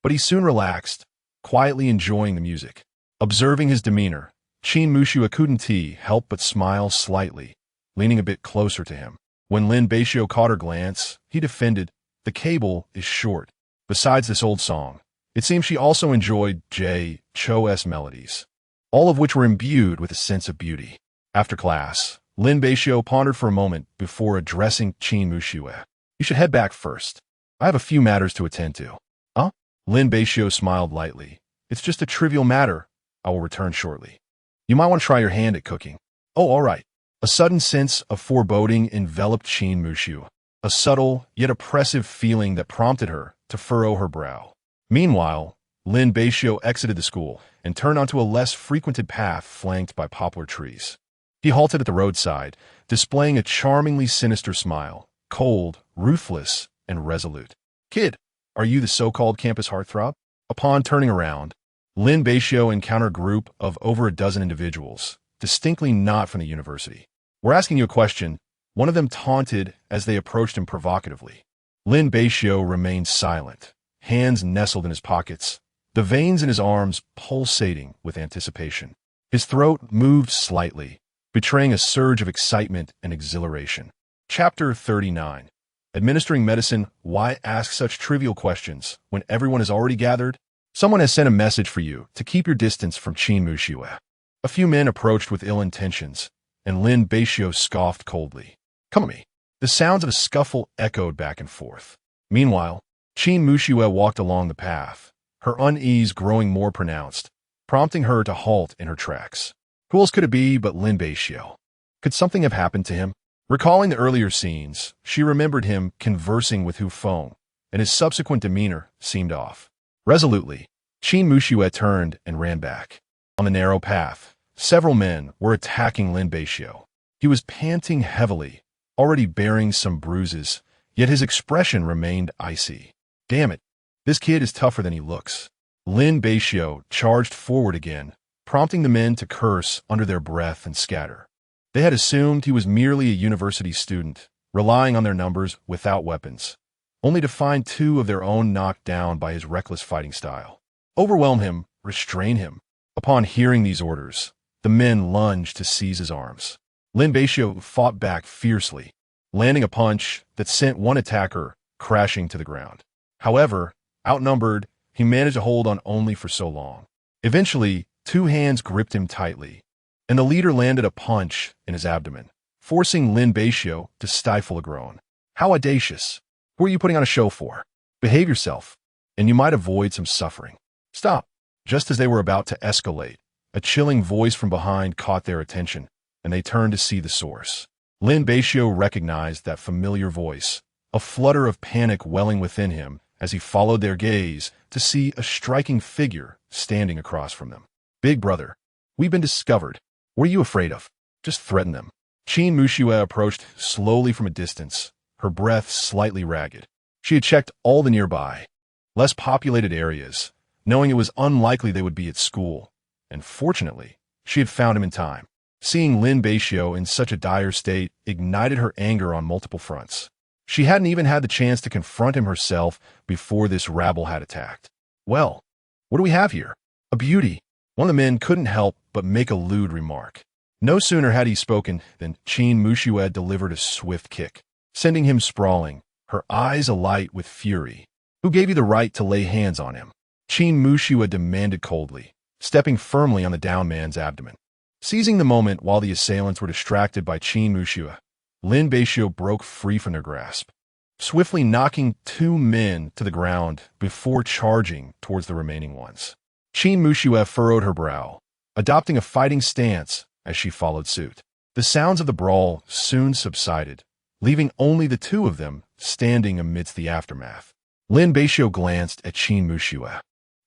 but he soon relaxed, quietly enjoying the music. Observing his demeanor, Qin Muxue couldn't help but smile slightly, leaning a bit closer to him. When Lin Beixiu caught her glance, he defended, "The cable is short. Besides this old song, it seems she also enjoyed J. Cho's melodies, all of which were imbued with a sense of beauty." After class, Lin Beixiu pondered for a moment before addressing Qin Muxue. "You should head back first. I have a few matters to attend to." "Huh?" Lin Beixiu smiled lightly. "It's just a trivial matter. I will return shortly. You might want to try your hand at cooking." "Oh, all right." A sudden sense of foreboding enveloped Qin Muxue, a subtle yet oppressive feeling that prompted her to furrow her brow. Meanwhile, Lin Beixiu exited the school and turned onto a less frequented path flanked by poplar trees. He halted at the roadside, displaying a charmingly sinister smile, cold, ruthless, and resolute. "Kid, are you the so-called campus heartthrob?" Upon turning around, Lin Beixiu encountered a group of over a dozen individuals, distinctly not from the university. "We're asking you a question," one of them taunted as they approached him provocatively. Lin Beixiu remained silent, hands nestled in his pockets, the veins in his arms pulsating with anticipation. His throat moved slightly, betraying a surge of excitement and exhilaration. Chapter 39. Administering medicine. Why ask such trivial questions when everyone is already gathered? Someone has sent a message for you to keep your distance from Qin Muxue. A few men approached with ill intentions, and Lin Beixiu scoffed coldly. "Come at me." The sounds of a scuffle echoed back and forth. Meanwhile, Qin Muxue walked along the path, her unease growing more pronounced, prompting her to halt in her tracks. Who else could it be but Lin Beixiu? Could something have happened to him? Recalling the earlier scenes, she remembered him conversing with Hu Feng, and his subsequent demeanor seemed off. Resolutely, Qin Muxue turned and ran back. On the narrow path, several men were attacking Lin Beixiu. He was panting heavily, already bearing some bruises, yet his expression remained icy. "Damn it, this kid is tougher than he looks." Lin Beixiu charged forward again, prompting the men to curse under their breath and scatter. They had assumed he was merely a university student, relying on their numbers without weapons, only to find two of their own knocked down by his reckless fighting style. Overwhelm him, restrain him. Upon hearing these orders, the men lunged to seize his arms. Lin Beixiu fought back fiercely, landing a punch that sent one attacker crashing to the ground. However, outnumbered, he managed to hold on only for so long. Eventually, two hands gripped him tightly, and the leader landed a punch in his abdomen, forcing Lin Beixiu to stifle a groan. How audacious! Who are you putting on a show for? Behave yourself, and you might avoid some suffering. Stop! Just as they were about to escalate, a chilling voice from behind caught their attention, and they turned to see the source. Lin Beixiu recognized that familiar voice, a flutter of panic welling within him as he followed their gaze to see a striking figure standing across from them. Big brother, we've been discovered. What are you afraid of? Just threaten them. Qin Muxue approached slowly from a distance, her breath slightly ragged. She had checked all the nearby, less populated areas, knowing it was unlikely they would be at school, and fortunately, she had found him in time. Seeing Lin Beixiu in such a dire state ignited her anger on multiple fronts. She hadn't even had the chance to confront him herself before this rabble had attacked. Well, what do we have here? A beauty. One of the men couldn't help but make a lewd remark. No sooner had he spoken than Qin Muxue delivered a swift kick, sending him sprawling, her eyes alight with fury. Who gave you the right to lay hands on him? Qin Muxue demanded coldly, stepping firmly on the downed man's abdomen. Seizing the moment while the assailants were distracted by Qin Muxue, Lin Beixiu broke free from their grasp, swiftly knocking two men to the ground before charging towards the remaining ones. Qin Muxue furrowed her brow, adopting a fighting stance as she followed suit. The sounds of the brawl soon subsided, leaving only the two of them standing amidst the aftermath. Lin Beixiu glanced at Qin Muxue,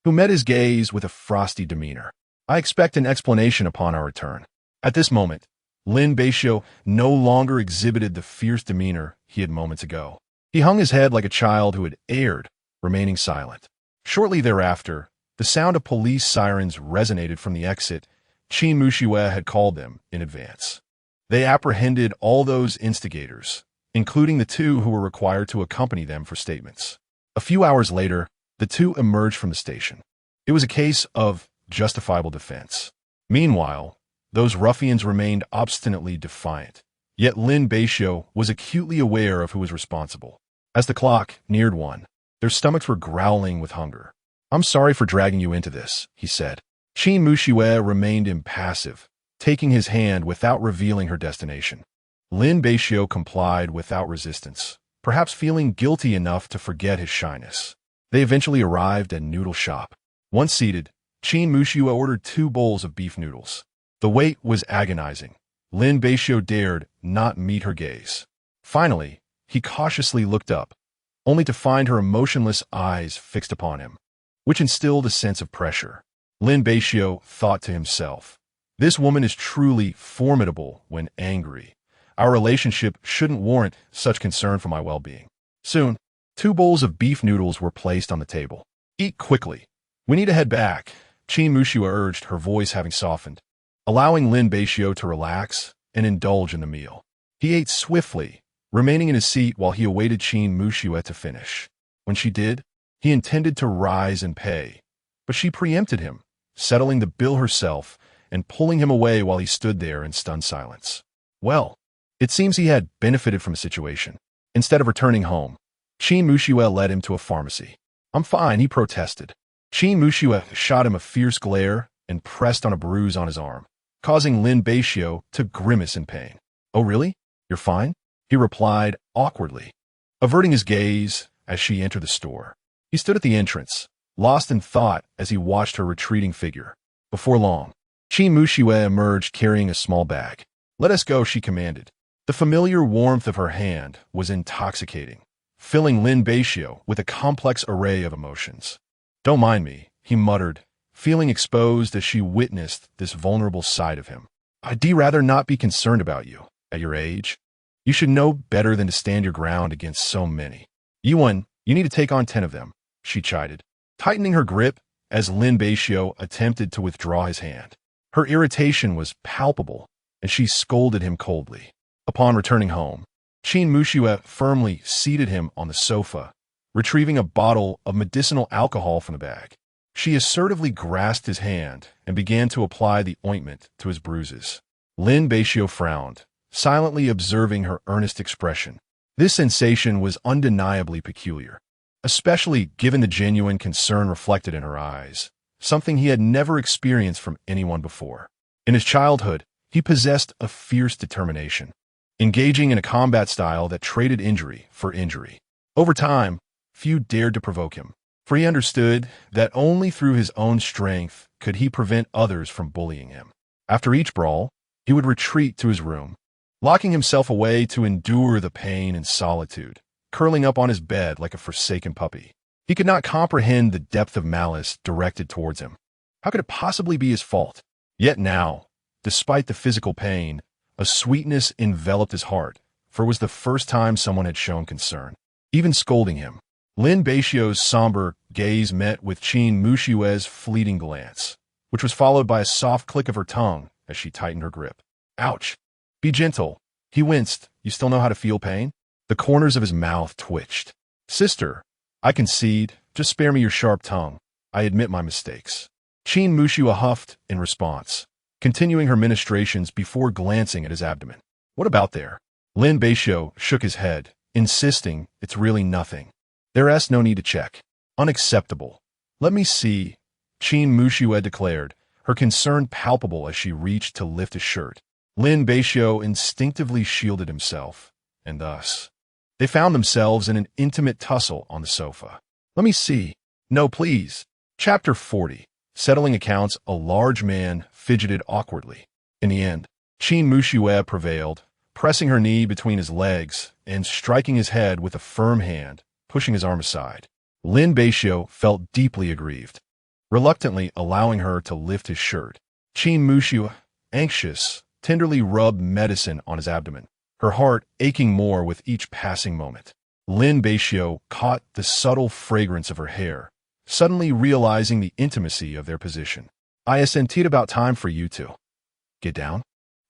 who met his gaze with a frosty demeanor. I expect an explanation upon our return. At this moment, Lin Beixiu no longer exhibited the fierce demeanor he had moments ago. He hung his head like a child who had erred, remaining silent. Shortly thereafter, the sound of police sirens resonated from the exit Qin Muxue had called them in advance. They apprehended all those instigators, including the two who were required to accompany them for statements. A few hours later, the two emerged from the station. It was a case of justifiable defense. Meanwhile, those ruffians remained obstinately defiant, yet Lin Beixiu was acutely aware of who was responsible. As the clock neared 1, their stomachs were growling with hunger. I'm sorry for dragging you into this, he said. Qin Muxue remained impassive, taking his hand without revealing her destination. Lin Beixiu complied without resistance, perhaps feeling guilty enough to forget his shyness. They eventually arrived at Noodle Shop. Once seated, Qin Muxue ordered 2 bowls of beef noodles. The wait was agonizing. Lin Beixiu dared not meet her gaze. Finally, he cautiously looked up, only to find her emotionless eyes fixed upon him, which instilled a sense of pressure. Lin Beixiu thought to himself, this woman is truly formidable when angry. Our relationship shouldn't warrant such concern for my well-being. Soon, 2 bowls of beef noodles were placed on the table. Eat quickly. We need to head back, Qin Muxue urged, her voice having softened, allowing Lin Beixiu to relax and indulge in the meal. He ate swiftly, remaining in his seat while he awaited Qin Muxue to finish. When she did, he intended to rise and pay, but she preempted him, settling the bill herself and pulling him away while he stood there in stunned silence. Well, it seems he had benefited from the situation. Instead of returning home, Qin Muxue led him to a pharmacy. I'm fine, he protested. Qin Muxue shot him a fierce glare and pressed on a bruise on his arm, causing Lin Beixiu to grimace in pain. Oh really? You're fine? He replied awkwardly, averting his gaze as she entered the store. He stood at the entrance, lost in thought as he watched her retreating figure. Before long, Qin Muxue emerged carrying a small bag. Let us go, she commanded. The familiar warmth of her hand was intoxicating, filling Lin Beixiu with a complex array of emotions. Don't mind me, he muttered, feeling exposed as she witnessed this vulnerable side of him. I'd rather not be concerned about you. At your age, you should know better than to stand your ground against so many. You need to take on 10 of them, she chided. Tightening her grip, as Lin Beixiu attempted to withdraw his hand. Her irritation was palpable, and she scolded him coldly. Upon returning home, Qin Muxue firmly seated him on the sofa, retrieving a bottle of medicinal alcohol from the bag. She assertively grasped his hand and began to apply the ointment to his bruises. Lin Beixiu frowned, silently observing her earnest expression. This sensation was undeniably peculiar, especially given the genuine concern reflected in her eyes, something he had never experienced from anyone before. In his childhood, he possessed a fierce determination, engaging in a combat style that traded injury for injury. Over time, few dared to provoke him, for he understood that only through his own strength could he prevent others from bullying him. After each brawl, he would retreat to his room, locking himself away to endure the pain and solitude, curling up on his bed like a forsaken puppy. He could not comprehend the depth of malice directed towards him. How could it possibly be his fault? Yet now, despite the physical pain, a sweetness enveloped his heart, for it was the first time someone had shown concern, even scolding him. Lin Beixiu's somber gaze met with Qin Muxue's fleeting glance, which was followed by a soft click of her tongue as she tightened her grip. Ouch! Be gentle. He winced. You still know how to feel pain? The corners of his mouth twitched. Sister, I concede. Just spare me your sharp tongue. I admit my mistakes. Qin Muxue huffed in response, continuing her ministrations before glancing at his abdomen. What about there? Lin Beixiu shook his head, insisting it's really nothing. There's no need to check. Unacceptable. Let me see, Qin Muxue declared, her concern palpable as she reached to lift his shirt. Lin Beixiu instinctively shielded himself, and thus, they found themselves in an intimate tussle on the sofa. Let me see. No, please. Chapter 40. Settling accounts, a large man fidgeted awkwardly. In the end, Qin Muxue prevailed, pressing her knee between his legs and striking his head with a firm hand, pushing his arm aside. Lin Beixiu felt deeply aggrieved, reluctantly allowing her to lift his shirt. Qin Muxue, anxious, tenderly rubbed medicine on his abdomen, her heart aching more with each passing moment. Lin Beixiu caught the subtle fragrance of her hair, suddenly realizing the intimacy of their position. I sent about time for you to get down.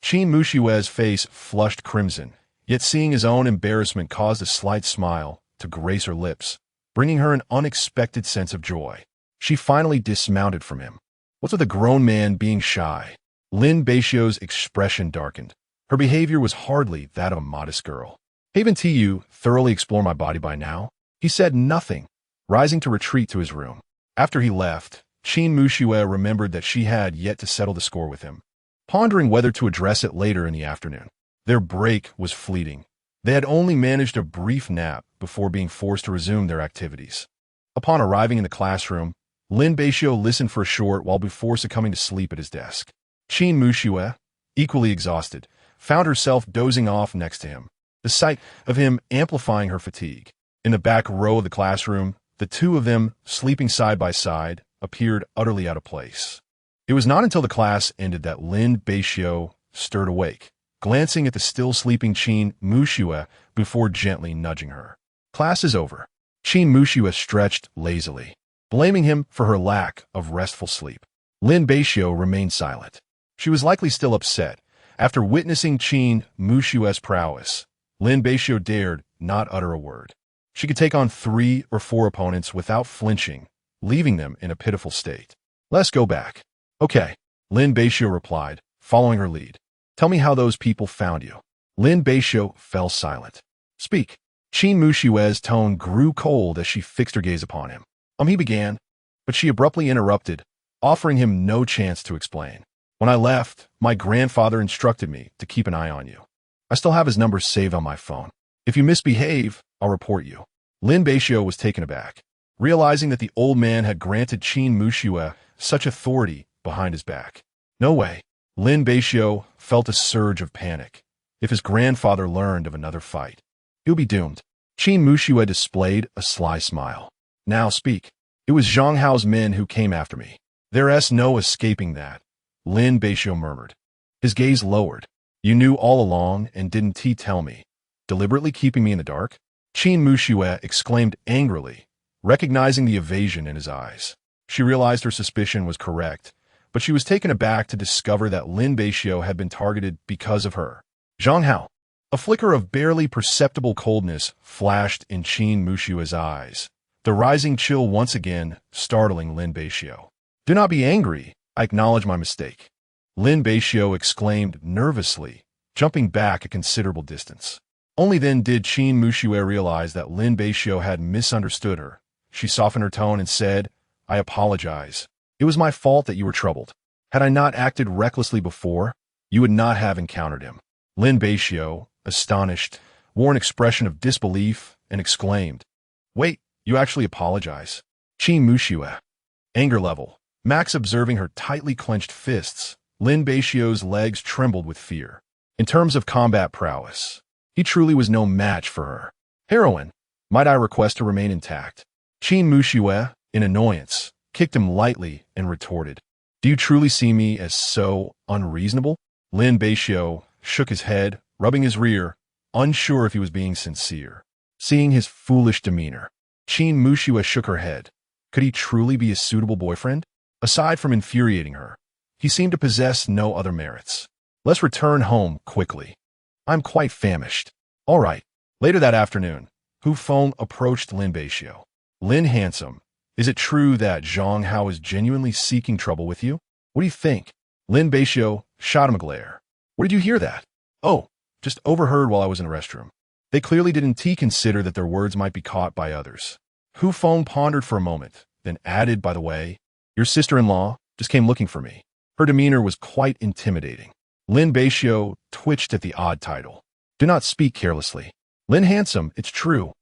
Qin Muxue's face flushed crimson, yet seeing his own embarrassment caused a slight smile to grace her lips, bringing her an unexpected sense of joy. She finally dismounted from him. What's with a grown man being shy? Lin Beixiu's expression darkened. Her behavior was hardly that of a modest girl. Haven't you thoroughly explored my body by now? He said nothing, rising to retreat to his room. After he left, Qin Muxue remembered that she had yet to settle the score with him, pondering whether to address it later in the afternoon. Their break was fleeting. They had only managed a brief nap before being forced to resume their activities. Upon arriving in the classroom, Lin Beixiu listened for a short while before succumbing to sleep at his desk. Qin Muxue, equally exhausted, found herself dozing off next to him, the sight of him amplifying her fatigue. In the back row of the classroom, the two of them, sleeping side by side, appeared utterly out of place. It was not until the class ended that Lin Beixiu stirred awake, glancing at the still sleeping Qin Muxue before gently nudging her. Class is over. Qin Muxue stretched lazily, blaming him for her lack of restful sleep. Lin Beixiu remained silent. She was likely still upset. After witnessing Qin Muxue's prowess, Lin Beixiu dared not utter a word. She could take on 3 or 4 opponents without flinching, leaving them in a pitiful state. Let's go back. Okay, Lin Beixiu replied, following her lead. Tell me how those people found you. Lin Beixiu fell silent. Speak. Qin Muxue's tone grew cold as she fixed her gaze upon him. He began, but she abruptly interrupted, offering him no chance to explain. When I left, my grandfather instructed me to keep an eye on you. I still have his number saved on my phone. If you misbehave, I'll report you. Lin Beixiu was taken aback, realizing that the old man had granted Qin Muxue such authority behind his back. No way. Lin Beixiu felt a surge of panic. If his grandfather learned of another fight, he would be doomed. Qin Muxue displayed a sly smile. Now speak. It was Zhang Hao's men who came after me. There's no escaping that, Lin Beixiu murmured. His gaze lowered. You knew all along and didn't tell me, deliberately keeping me in the dark? Qin Muxue exclaimed angrily, recognizing the evasion in his eyes. She realized her suspicion was correct, but she was taken aback to discover that Lin Beixiu had been targeted because of her. Zhang Hao. A flicker of barely perceptible coldness flashed in Qin Mushua's eyes, the rising chill once again startling Lin Beixiu. "Do not be angry. I acknowledge my mistake," Lin Beixiu exclaimed nervously, jumping back a considerable distance. Only then did Qin Mushue realize that Lin Beixiu had misunderstood her. She softened her tone and said, "I apologize. It was my fault that you were troubled. Had I not acted recklessly before, you would not have encountered him." Lin Beixiu, astonished, wore an expression of disbelief and exclaimed, "Wait, you actually apologize?" Qin Mushue. Anger level. Max observing her tightly clenched fists, Lin Beixiu's legs trembled with fear. In terms of combat prowess, he truly was no match for her. "Heroine, might I request to remain intact?" Qin Mushue, in annoyance, kicked him lightly and retorted, "Do you truly see me as so unreasonable?" Lin Beixiu shook his head, rubbing his rear, unsure if he was being sincere. Seeing his foolish demeanor, Qin Mushue shook her head. Could he truly be a suitable boyfriend? Aside from infuriating her, he seemed to possess no other merits. "Let's return home quickly. I'm quite famished." "All right." Later that afternoon, Hu Feng approached Lin Beixiu. "Lin Handsome, is it true that Zhang Hao is genuinely seeking trouble with you? What do you think?" Lin Beixiu shot him a glare. "Where did you hear that?" "Oh, just overheard while I was in the restroom." They clearly didn't consider that their words might be caught by others. Hu Feng pondered for a moment, then added, "By the way, your sister-in-law just came looking for me." Her demeanor was quite intimidating. Lin Beixiu twitched at the odd title. "Do not speak carelessly. Lin Handsome, it's true.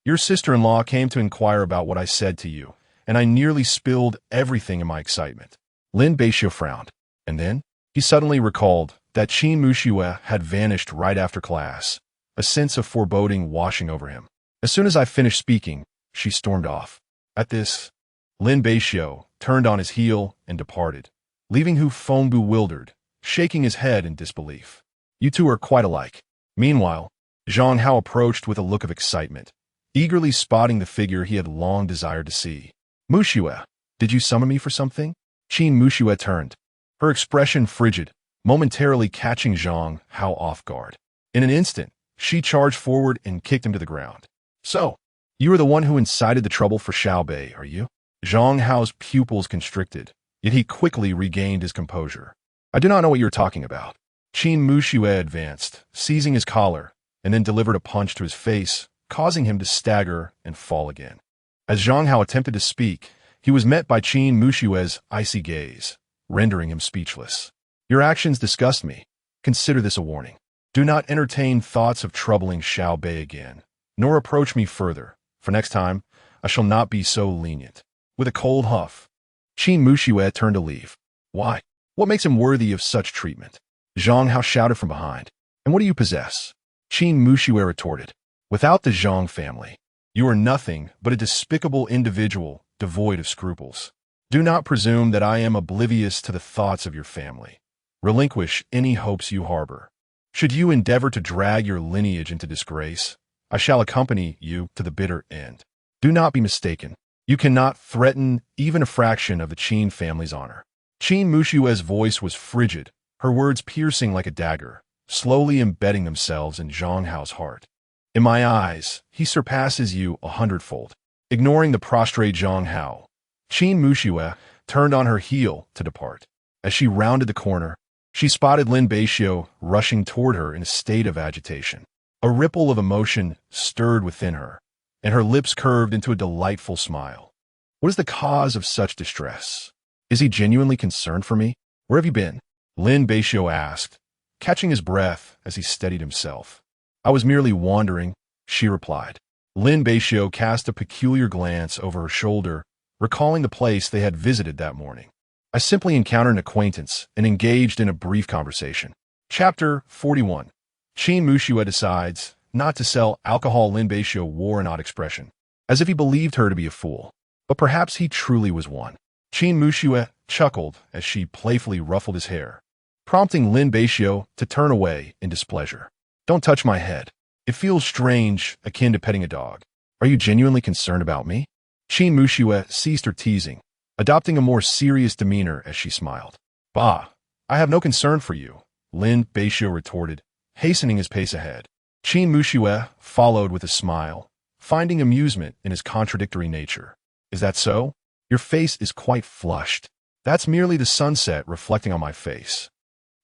Your sister-in-law came to inquire about what I said to you, and I nearly spilled everything in my excitement." Lin Beixiu frowned, and then he suddenly recalled that Qin Mushue had vanished right after class, a sense of foreboding washing over him. "As soon as I finished speaking," she stormed off. At this, Lin Beixiu turned on his heel and departed, leaving Hu Feng bewildered, shaking his head in disbelief. "You two are quite alike." Meanwhile, Zhang Hao approached with a look of excitement, eagerly spotting the figure he had long desired to see. "Mushue, did you summon me for something?" Qin Mushue turned, her expression frigid, momentarily catching Zhang Hao off guard. In an instant, she charged forward and kicked him to the ground. "So, you are the one who incited the trouble for Xiaobei, are you?" Zhang Hao's pupils constricted, yet he quickly regained his composure. "I do not know what you are talking about." Qin Mushue advanced, seizing his collar, and then delivered a punch to his face, causing him to stagger and fall again. As Zhang Hao attempted to speak, he was met by Qin Mushue's icy gaze, rendering him speechless. "Your actions disgust me. Consider this a warning. Do not entertain thoughts of troubling Xiaobei again, nor approach me further, for next time I shall not be so lenient." With a cold huff, Qin Mushue turned to leave. "Why? What makes him worthy of such treatment?" Zhang Hao shouted from behind. "And what do you possess?" Qin Mushue retorted. "Without the Zhang family, you are nothing but a despicable individual devoid of scruples. Do not presume that I am oblivious to the thoughts of your family. Relinquish any hopes you harbor. Should you endeavor to drag your lineage into disgrace, I shall accompany you to the bitter end. Do not be mistaken. You cannot threaten even a fraction of the Qin family's honor." Qin Mushue's voice was frigid, her words piercing like a dagger, slowly embedding themselves in Zhang Hao's heart. "In my eyes, he surpasses you 100-fold. Ignoring the prostrate Zhang Hao, Qin Mushue turned on her heel to depart. As she rounded the corner, she spotted Lin Beixiu rushing toward her in a state of agitation. A ripple of emotion stirred within her, and her lips curved into a delightful smile. "What is the cause of such distress? Is he genuinely concerned for me? Where have you been?" Lin Beixiu asked, catching his breath as he steadied himself. "I was merely wandering," she replied. Lin Beixiu cast a peculiar glance over her shoulder, recalling the place they had visited that morning. "I simply encountered an acquaintance and engaged in a brief conversation." Chapter 41. Qin Mushue decides not to sell alcohol. Lin Beixiu wore an odd expression, as if he believed her to be a fool. But perhaps he truly was one. Qin Mushue chuckled as she playfully ruffled his hair, prompting Lin Beixiu to turn away in displeasure. "Don't touch my head. It feels strange, akin to petting a dog. Are you genuinely concerned about me?" Qin Mushue ceased her teasing, adopting a more serious demeanor as she smiled. Bah, I have no concern for you, Lin Beixiu retorted, hastening his pace ahead. Qin Muxue followed with a smile, finding amusement in his contradictory nature. Is that so? Your face is quite flushed. That's merely the sunset reflecting on my face.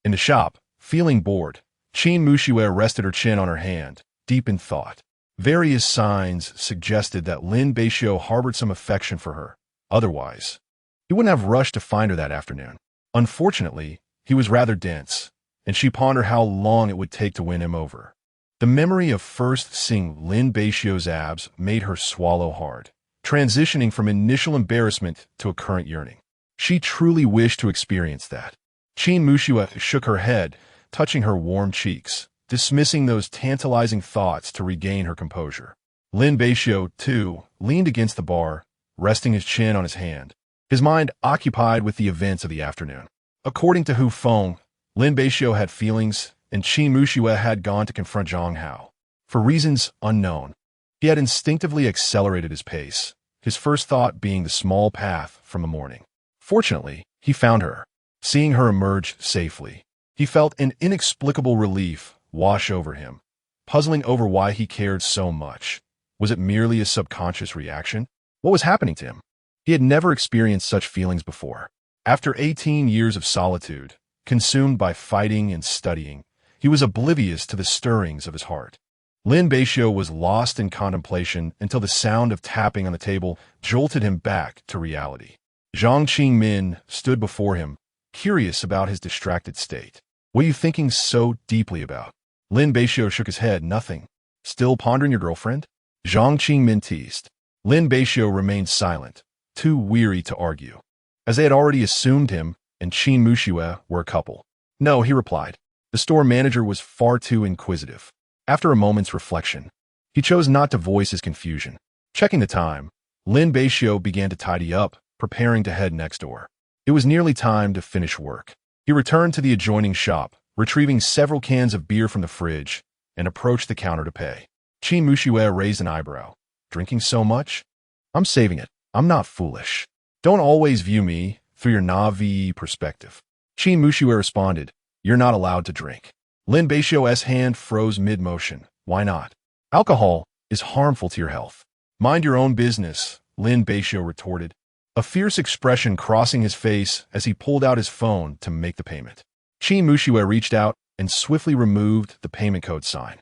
In the shop, feeling bored, Qin Muxue rested her chin on her hand, deep in thought. Various signs suggested that Lin Beixiu harbored some affection for her. Otherwise, he wouldn't have rushed to find her that afternoon. Unfortunately, he was rather dense, and she pondered how long it would take to win him over. The memory of first seeing Lin Beixiu's abs made her swallow hard, transitioning from initial embarrassment to a current yearning. She truly wished to experience that. Qin Muxue shook her head, touching her warm cheeks, dismissing those tantalizing thoughts to regain her composure. Lin Beixiu, too, leaned against the bar, resting his chin on his hand, his mind occupied with the events of the afternoon. According to Hu Feng, Lin Beixiu had feelings, and Qin Muxue had gone to confront Zhang Hao. For reasons unknown, he had instinctively accelerated his pace, his first thought being the small path from the morning. Fortunately, he found her. Seeing her emerge safely, he felt an inexplicable relief wash over him, puzzling over why he cared so much. Was it merely a subconscious reaction? What was happening to him? He had never experienced such feelings before. After 18 years of solitude, consumed by fighting and studying, he was oblivious to the stirrings of his heart. Lin Beixiu was lost in contemplation until the sound of tapping on the table jolted him back to reality. Zhang Qingmin stood before him, curious about his distracted state. What are you thinking so deeply about? Lin Beixiu shook his head. Nothing. Still pondering your girlfriend? Zhang Qingmin teased. Lin Beixiu remained silent, too weary to argue, as they had already assumed him and Qin Muxue were a couple. No, he replied. The store manager was far too inquisitive. After a moment's reflection, he chose not to voice his confusion. Checking the time, Lin Beixiu began to tidy up, preparing to head next door. It was nearly time to finish work. He returned to the adjoining shop, retrieving several cans of beer from the fridge, and approached the counter to pay. Qin Muxue raised an eyebrow. Drinking so much? I'm saving it. I'm not foolish. Don't always view me through your Na'vi perspective. Qin Muxue responded, You're not allowed to drink. Lin Beixiu's hand froze mid-motion. Why not? Alcohol is harmful to your health. Mind your own business, Lin Beixiu retorted, a fierce expression crossing his face as he pulled out his phone to make the payment. Qin Muxue reached out and swiftly removed the payment code sign.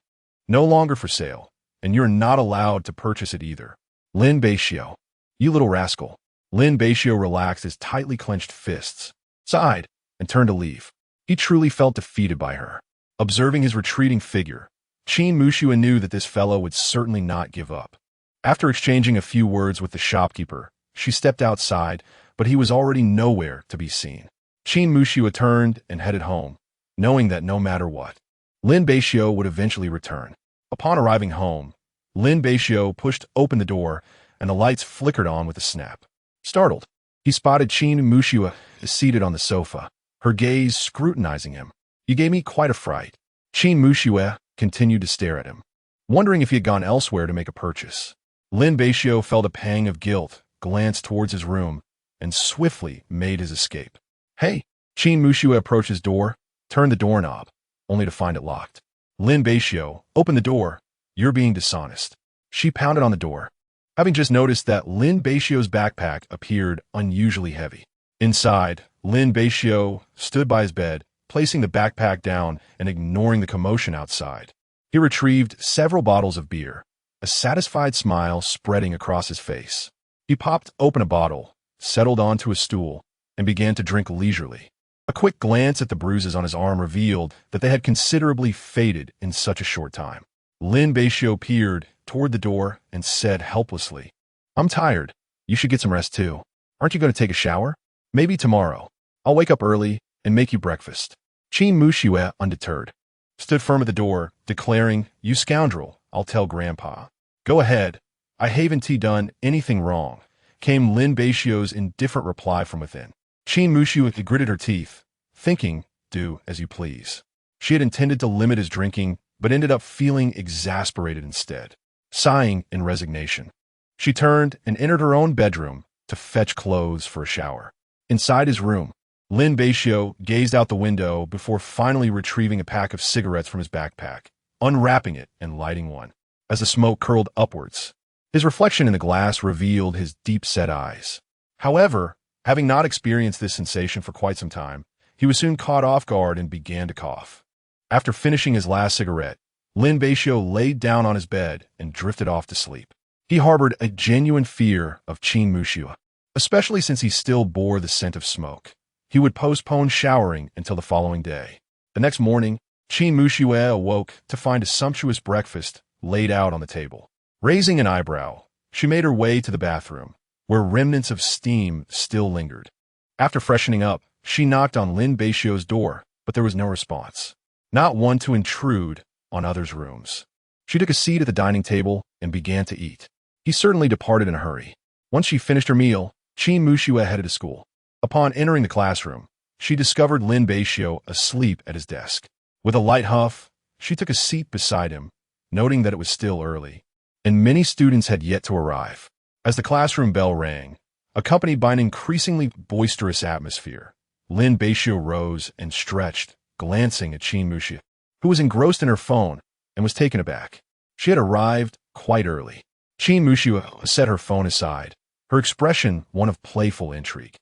No longer for sale, and you're not allowed to purchase it either. Lin Beixiu, you little rascal. Lin Beixiu relaxed his tightly clenched fists, sighed, and turned to leave. He truly felt defeated by her. Observing his retreating figure, Qin Muxue knew that this fellow would certainly not give up. After exchanging a few words with the shopkeeper, she stepped outside, but he was already nowhere to be seen. Qin Muxue turned and headed home, knowing that no matter what, Lin Beixiu would eventually return. Upon arriving home, Lin Beixiu pushed open the door, and the lights flickered on with a snap. Startled, he spotted Qin Muxue seated on the sofa, her gaze scrutinizing him. You gave me quite a fright. Qin Muxue continued to stare at him, wondering if he had gone elsewhere to make a purchase. Lin Beixiu felt a pang of guilt, glanced towards his room, and swiftly made his escape. Hey! Qin Muxue approached his door, turned the doorknob, only to find it locked. Lin Beixiu, open the door. You're being dishonest. She pounded on the door, having just noticed that Lin Beixiu's backpack appeared unusually heavy. Inside, Lin Beixiu stood by his bed, placing the backpack down and ignoring the commotion outside. He retrieved several bottles of beer, a satisfied smile spreading across his face. He popped open a bottle, settled onto a stool, and began to drink leisurely. A quick glance at the bruises on his arm revealed that they had considerably faded in such a short time. Lin Beixiu peered toward the door and said helplessly, I'm tired. You should get some rest too. Aren't you going to take a shower? Maybe tomorrow. I'll wake up early and make you breakfast. Qin Muxue, undeterred, stood firm at the door, declaring, You scoundrel, I'll tell Grandpa. Go ahead. I haven't done anything wrong, came Lin Beixiu's indifferent reply from within. Qin Muxue gritted her teeth, thinking, Do as you please. She had intended to limit his drinking, but ended up feeling exasperated instead. Sighing in resignation, she turned and entered her own bedroom, to fetch clothes for a shower. Inside his room, Lin Beixiu gazed out the window before finally retrieving a pack of cigarettes from his backpack, unwrapping it and lighting one. As the smoke curled upwards, his reflection in the glass revealed his deep-set eyes. However, having not experienced this sensation for quite some time, he was soon caught off guard and began to cough. After finishing his last cigarette, Lin Beixiu laid down on his bed and drifted off to sleep. He harbored a genuine fear of Qin Mushu, especially since he still bore the scent of smoke. He would postpone showering until the following day. The next morning, Qin Mushu awoke to find a sumptuous breakfast laid out on the table. Raising an eyebrow, she made her way to the bathroom, where remnants of steam still lingered. After freshening up, she knocked on Lin Beixiu's door, but there was no response. Not one to intrude on others' rooms. She took a seat at the dining table and began to eat. He certainly departed in a hurry. Once she finished her meal, Qin Mushu headed to school. Upon entering the classroom, she discovered Lin Beixiu asleep at his desk. With a light huff, she took a seat beside him, noting that it was still early, and many students had yet to arrive. As the classroom bell rang, accompanied by an increasingly boisterous atmosphere, Lin Beixiu rose and stretched, glancing at Qin Mushu, who was engrossed in her phone and was taken aback. She had arrived quite early. Qin Mushu set her phone aside, her expression one of playful intrigue.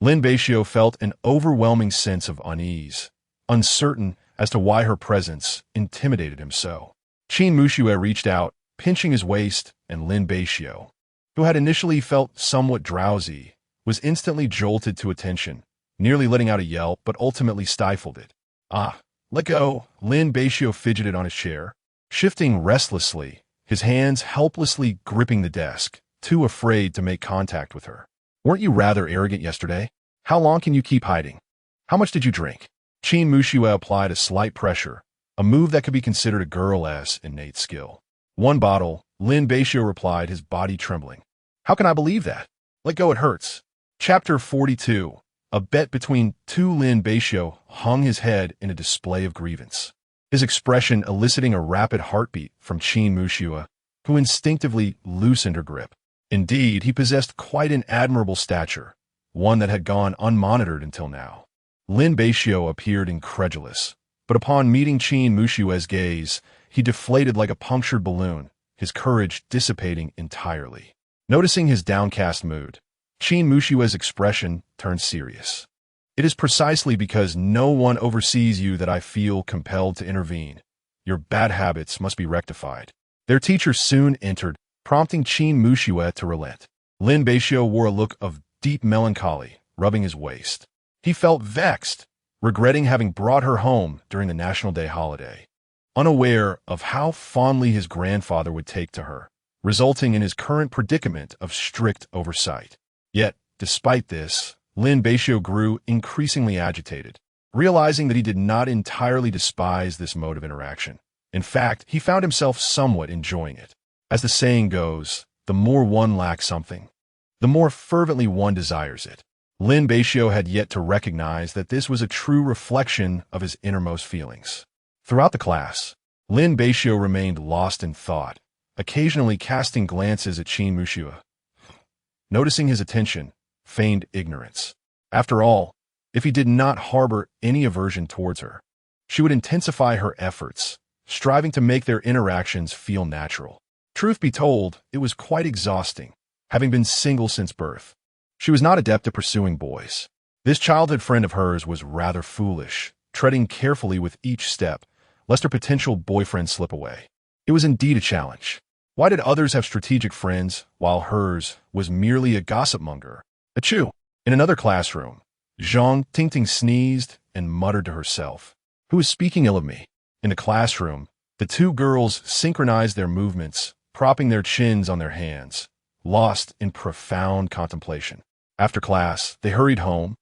Lin Beixiu felt an overwhelming sense of unease, uncertain as to why her presence intimidated him so. Qin Mushu reached out, pinching his waist, and Lin Beixiu, who had initially felt somewhat drowsy, was instantly jolted to attention, nearly letting out a yelp but ultimately stifled it. "Ah, let go." Lin Beixiu fidgeted on his chair, shifting restlessly, his hands helplessly gripping the desk, too afraid to make contact with her. "Weren't you rather arrogant yesterday? How long can you keep hiding? How much did you drink?" Qin Mushu applied a slight pressure, a move that could be considered a girl's innate skill. "One bottle," Lin Beixiu replied, his body trembling. "How can I believe that? Let go, it hurts." Chapter 42. A bet between two. Lin Beixiu hung his head in a display of grievance, his expression eliciting a rapid heartbeat from Qin Mushu, who instinctively loosened her grip. Indeed, he possessed quite an admirable stature, one that had gone unmonitored until now. Lin Beixiu appeared incredulous, but upon meeting Qin Mushu's gaze, he deflated like a punctured balloon, his courage dissipating entirely. Noticing his downcast mood, Qin Mushu's expression turned serious. "It is precisely because no one oversees you that I feel compelled to intervene. Your bad habits must be rectified." Their teacher soon entered, prompting Qin Mushu to relent. Lin Beixiu wore a look of deep melancholy, rubbing his waist. He felt vexed, regretting having brought her home during the National Day holiday, unaware of how fondly his grandfather would take to her, resulting in his current predicament of strict oversight. Yet, despite this, Lin Beixiu grew increasingly agitated, realizing that he did not entirely despise this mode of interaction. In fact, he found himself somewhat enjoying it. As the saying goes, the more one lacks something, the more fervently one desires it. Lin Beixiu had yet to recognize that this was a true reflection of his innermost feelings. Throughout the class, Lin Beixiu remained lost in thought, occasionally casting glances at Qin Mushu. Noticing his attention, feigned ignorance. After all, if he did not harbor any aversion towards her, she would intensify her efforts, striving to make their interactions feel natural. Truth be told, it was quite exhausting, having been single since birth. She was not adept at pursuing boys. This childhood friend of hers was rather foolish, treading carefully with each step, lest her potential boyfriend slip away. It was indeed a challenge. Why did others have strategic friends, while hers was merely a gossip monger? Achoo! In another classroom, Zhang Tingting sneezed and muttered to herself, "Who is speaking ill of me?" In the classroom, the two girls synchronized their movements, propping their chins on their hands, lost in profound contemplation. After class, they hurried home,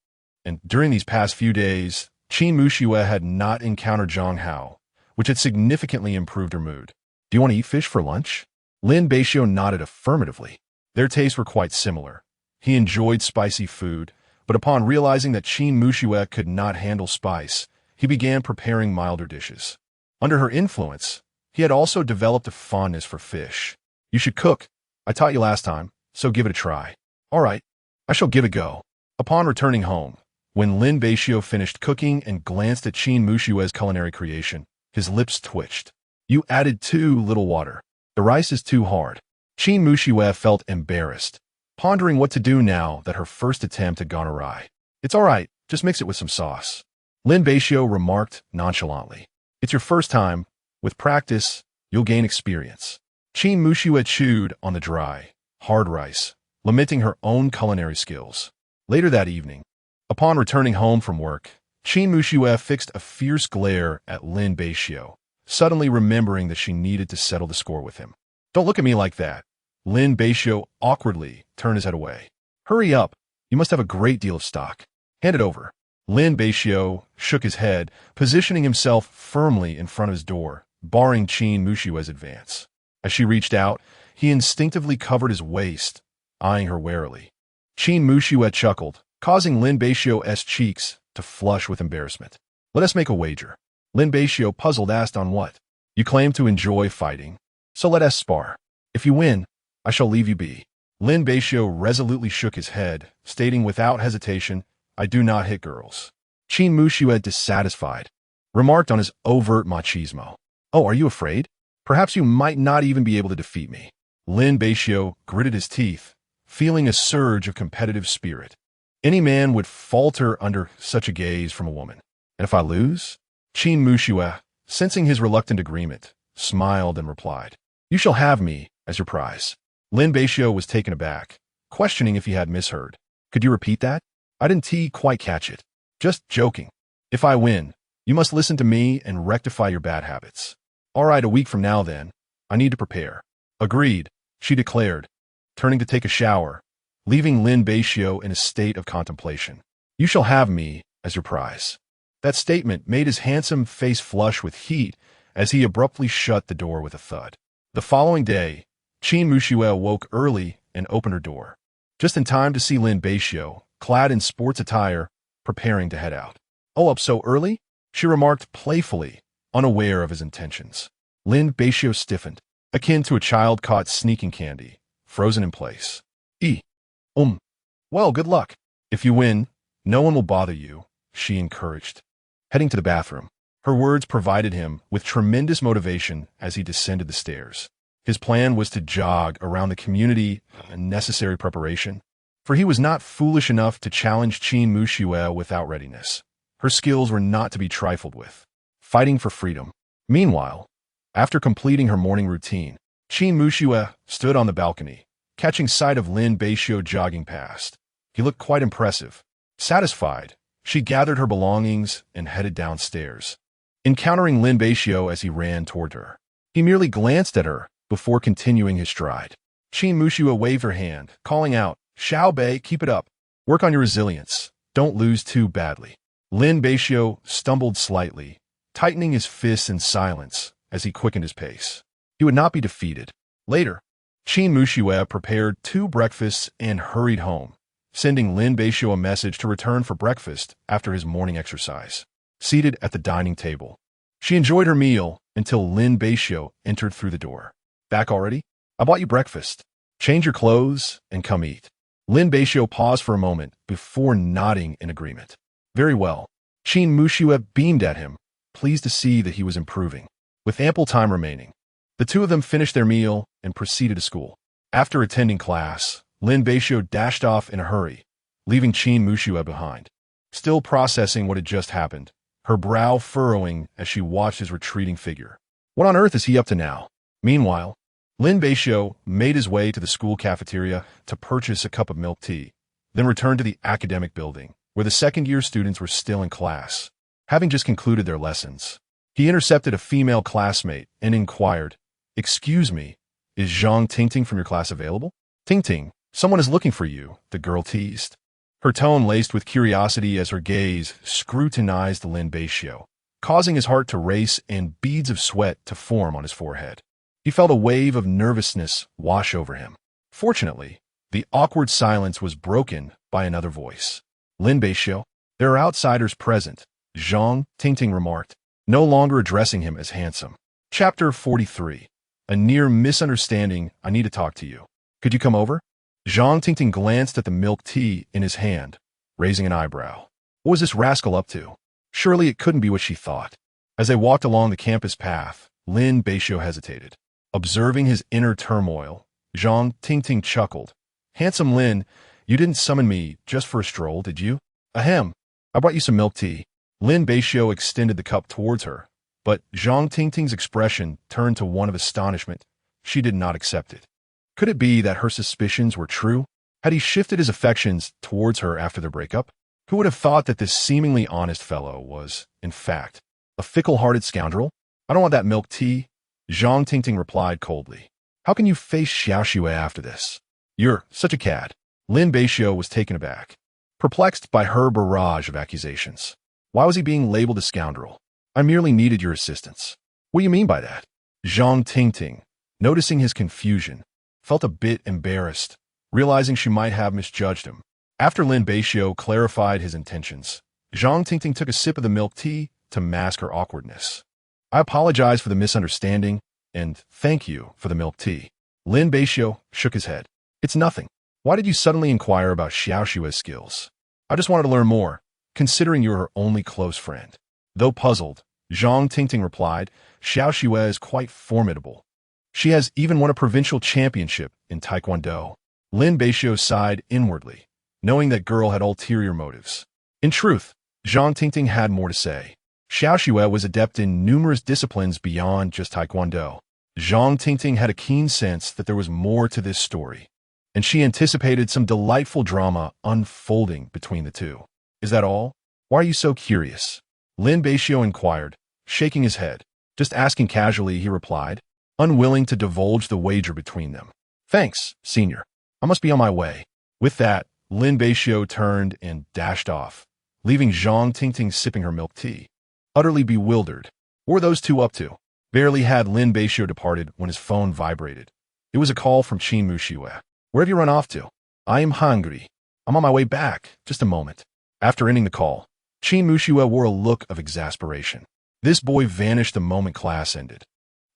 and during these past few days, Qin Mushu had not encountered Zhang Hao, which had significantly improved her mood. "Do you want to eat fish for lunch?" Lin Beixiu nodded affirmatively. Their tastes were quite similar. He enjoyed spicy food, but upon realizing that Qin Mushu could not handle spice, he began preparing milder dishes. Under her influence, he had also developed a fondness for fish. "You should cook. I taught you last time, so give it a try." "All right." I shall give it a go. Upon returning home, when Lin Beixiu finished cooking and glanced at Qin Mushue's culinary creation, his lips twitched. You added too little water. The rice is too hard. Qin Mushue felt embarrassed, pondering what to do now that her first attempt had gone awry. It's all right, just mix it with some sauce. Lin Beixiu remarked nonchalantly. It's your first time. With practice, you'll gain experience. Qin Mushue chewed on the dry, hard rice, lamenting her own culinary skills. Later that evening, upon returning home from work, Qin Mushue fixed a fierce glare at Lin Beixiu, suddenly remembering that she needed to settle the score with him. Don't look at me like that. Lin Beixiu awkwardly turned his head away. Hurry up. You must have a great deal of stock. Hand it over. Lin Beixiu shook his head, positioning himself firmly in front of his door, barring Qin Mushue's advance. As she reached out, he instinctively covered his waist, eyeing her warily. Qin Mushue chuckled, causing Lin Beixiu's cheeks to flush with embarrassment. Let us make a wager. Lin Beixiu, puzzled, asked on what. You claim to enjoy fighting, so let us spar. If you win, I shall leave you be. Lin Beixiu resolutely shook his head, stating without hesitation, I do not hit girls. Qin Mushue, dissatisfied, remarked on his overt machismo. Oh, are you afraid? Perhaps you might not even be able to defeat me. Lin Beixiu gritted his teeth, feeling a surge of competitive spirit. Any man would falter under such a gaze from a woman. And if I lose? Qin Mushue, sensing his reluctant agreement, smiled and replied, You shall have me as your prize. Lin Beixiu was taken aback, questioning if he had misheard. Could you repeat that? I didn't quite catch it. Just joking. If I win, you must listen to me and rectify your bad habits. All right, a week from now then. I need to prepare. Agreed, she declared, turning to take a shower, leaving Lin Beixiu in a state of contemplation. You shall have me as your prize. That statement made his handsome face flush with heat as he abruptly shut the door with a thud. The following day, Qin Mushue woke early and opened her door, just in time to see Lin Beixiu, clad in sports attire, preparing to head out. Oh, up so early? She remarked playfully, unaware of his intentions. Lin Beixiu stiffened, akin to a child caught sneaking candy, frozen in place. Well, good luck. If you win, no one will bother you, she encouraged, heading to the bathroom. Her words provided him with tremendous motivation as he descended the stairs. His plan was to jog around the community, a necessary preparation, for he was not foolish enough to challenge Qin Mushue without readiness. Her skills were not to be trifled with. Fighting for freedom. Meanwhile, after completing her morning routine, Qin Mushue stood on the balcony, catching sight of Lin Beixiu jogging past. He looked quite impressive. Satisfied, she gathered her belongings and headed downstairs, encountering Lin Beixiu as he ran toward her. He merely glanced at her before continuing his stride. Qin Mushue waved her hand, calling out, Xiao Bei, keep it up. Work on your resilience. Don't lose too badly. Lin Beixiu stumbled slightly, tightening his fists in silence as he quickened his pace. He would not be defeated. Later, Qin Mushue prepared 2 breakfasts and hurried home, sending Lin Beixiu a message to return for breakfast after his morning exercise. Seated at the dining table, she enjoyed her meal until Lin Beixiu entered through the door. Back already? I bought you breakfast. Change your clothes and come eat. Lin Beixiu paused for a moment before nodding in agreement. Very well. Qin Mushue beamed at him, pleased to see that he was improving. With ample time remaining, the two of them finished their meal and proceeded to school. After attending class, Lin Beixiu dashed off in a hurry, leaving Qin Mushue behind. Still processing what had just happened, her brow furrowing as she watched his retreating figure. What on earth is he up to now? Meanwhile, Lin Beixiu made his way to the school cafeteria to purchase a cup of milk tea, then returned to the academic building, where the second-year students were still in class, having just concluded their lessons. He intercepted a female classmate and inquired, Excuse me, is Zhang Tingting from your class available? Tingting, someone is looking for you, the girl teased, her tone laced with curiosity as her gaze scrutinized Lin Beixiu, causing his heart to race and beads of sweat to form on his forehead. He felt a wave of nervousness wash over him. Fortunately, the awkward silence was broken by another voice. Lin Beixiu, there are outsiders present, Zhang Tingting remarked, no longer addressing him as handsome. Chapter 43. A near misunderstanding. I need to talk to you. Could you come over? Zhang Tingting glanced at the milk tea in his hand, raising an eyebrow. What was this rascal up to? Surely it couldn't be what she thought. As they walked along the campus path, Lin Beixiu hesitated. Observing his inner turmoil, Zhang Tingting chuckled. Handsome Lin, you didn't summon me just for a stroll, did you? Ahem, I brought you some milk tea. Lin Beixiu extended the cup towards her, but Zhang Tingting's expression turned to one of astonishment. She did not accept it. Could it be that her suspicions were true? Had he shifted his affections towards her after their breakup? Who would have thought that this seemingly honest fellow was, in fact, a fickle-hearted scoundrel? I don't want that milk tea, Zhang Tingting replied coldly. How can you face Xiaoxue after this? You're such a cad. Lin Beixiu was taken aback, perplexed by her barrage of accusations. Why was he being labeled a scoundrel? I merely needed your assistance. What do you mean by that? Zhang Tingting, noticing his confusion, felt a bit embarrassed, realizing she might have misjudged him. After Lin Beixiu clarified his intentions, Zhang Tingting took a sip of the milk tea to mask her awkwardness. I apologize for the misunderstanding, and thank you for the milk tea. Lin Beixiu shook his head. It's nothing. Why did you suddenly inquire about Xiaoxue's skills? I just wanted to learn more, considering you're her only close friend. Though puzzled, Zhang Tingting replied, Xiaoxue is quite formidable. She has even won a provincial championship in Taekwondo. Lin Beixiu sighed inwardly, knowing that girl had ulterior motives. In truth, Zhang Tingting had more to say. Xiaoxue was adept in numerous disciplines beyond just Taekwondo. Zhang Tingting had a keen sense that there was more to this story, and she anticipated some delightful drama unfolding between the two. Is that all? Why are you so curious? Lin Beixiu inquired, shaking his head. Just asking casually, he replied, unwilling to divulge the wager between them. Thanks, senior. I must be on my way. With that, Lin Beixiu turned and dashed off, leaving Zhang Tingting sipping her milk tea. Utterly bewildered. What were those two up to? Barely had Lin Beixiu departed when his phone vibrated. It was a call from Lin Beixiu. Where have you run off to? I am hungry. I'm on my way back. Just a moment. After ending the call, Lin Beixiu wore a look of exasperation. This boy vanished the moment class ended.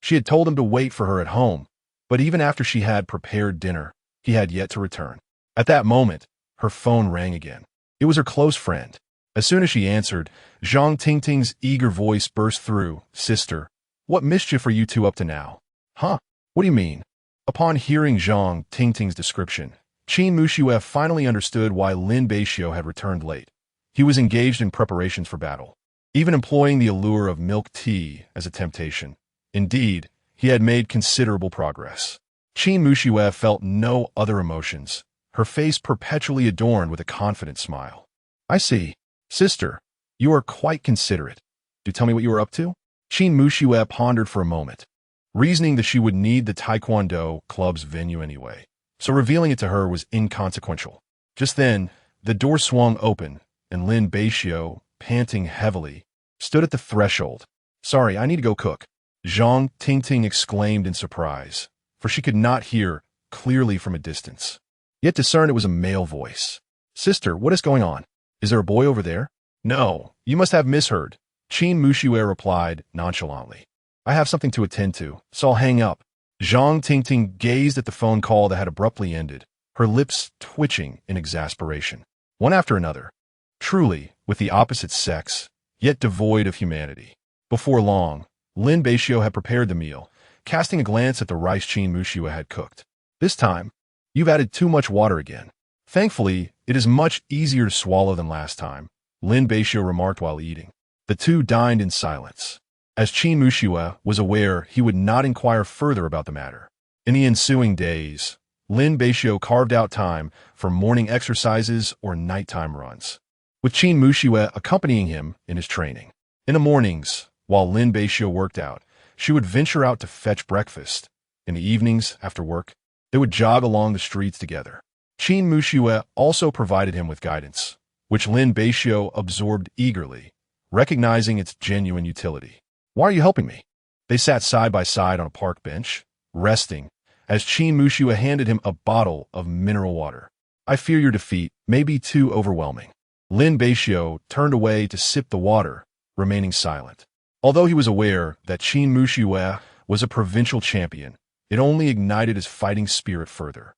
She had told him to wait for her at home, but even after she had prepared dinner, he had yet to return. At that moment, her phone rang again. It was her close friend. As soon as she answered, Zhang Tingting's eager voice burst through, Sister, what mischief are you two up to now? Huh? What do you mean? Upon hearing Zhang Tingting's description, Lin Beixiu finally understood why Lin Beixiu had returned late. He was engaged in preparations for battle, even employing the allure of milk tea as a temptation. Indeed, he had made considerable progress. Lin Beixiu felt no other emotions, her face perpetually adorned with a confident smile. I see. Sister, you are quite considerate. Do tell me what you were up to? Lin Beixiu pondered for a moment, reasoning that she would need the Taekwondo club's venue anyway, so revealing it to her was inconsequential. Just then, the door swung open, and Lin Beixiu, panting heavily, stood at the threshold. Sorry, I need to go cook. Zhang Tingting exclaimed in surprise, for she could not hear clearly from a distance, yet discerned it was a male voice. Sister, what is going on? Is there a boy over there? No, you must have misheard, Lin Beixiu replied nonchalantly. I have something to attend to, so I'll hang up. Zhang Tingting gazed at the phone call that had abruptly ended, her lips twitching in exasperation. One after another, truly with the opposite sex, yet devoid of humanity. Before long, Lin Beixiu had prepared the meal, casting a glance at the rice Lin Beixiu had cooked. This time, you've added too much water again. Thankfully, it is much easier to swallow than last time, Lin Beixiu remarked while eating. The two dined in silence, as Lin Beixiu was aware he would not inquire further about the matter. In the ensuing days, Lin Beixiu carved out time for morning exercises or nighttime runs, with Lin Beixiu accompanying him in his training. In the mornings, while Lin Beixiu worked out, she would venture out to fetch breakfast. In the evenings, after work, they would jog along the streets together. Lin Beixiu also provided him with guidance, which Lin Beixiu absorbed eagerly, recognizing its genuine utility. Why are you helping me? They sat side by side on a park bench, resting, as Lin Beixiu handed him a bottle of mineral water. I fear your defeat may be too overwhelming. Lin Beixiu turned away to sip the water, remaining silent. Although he was aware that Lin Beixiu was a provincial champion, it only ignited his fighting spirit further.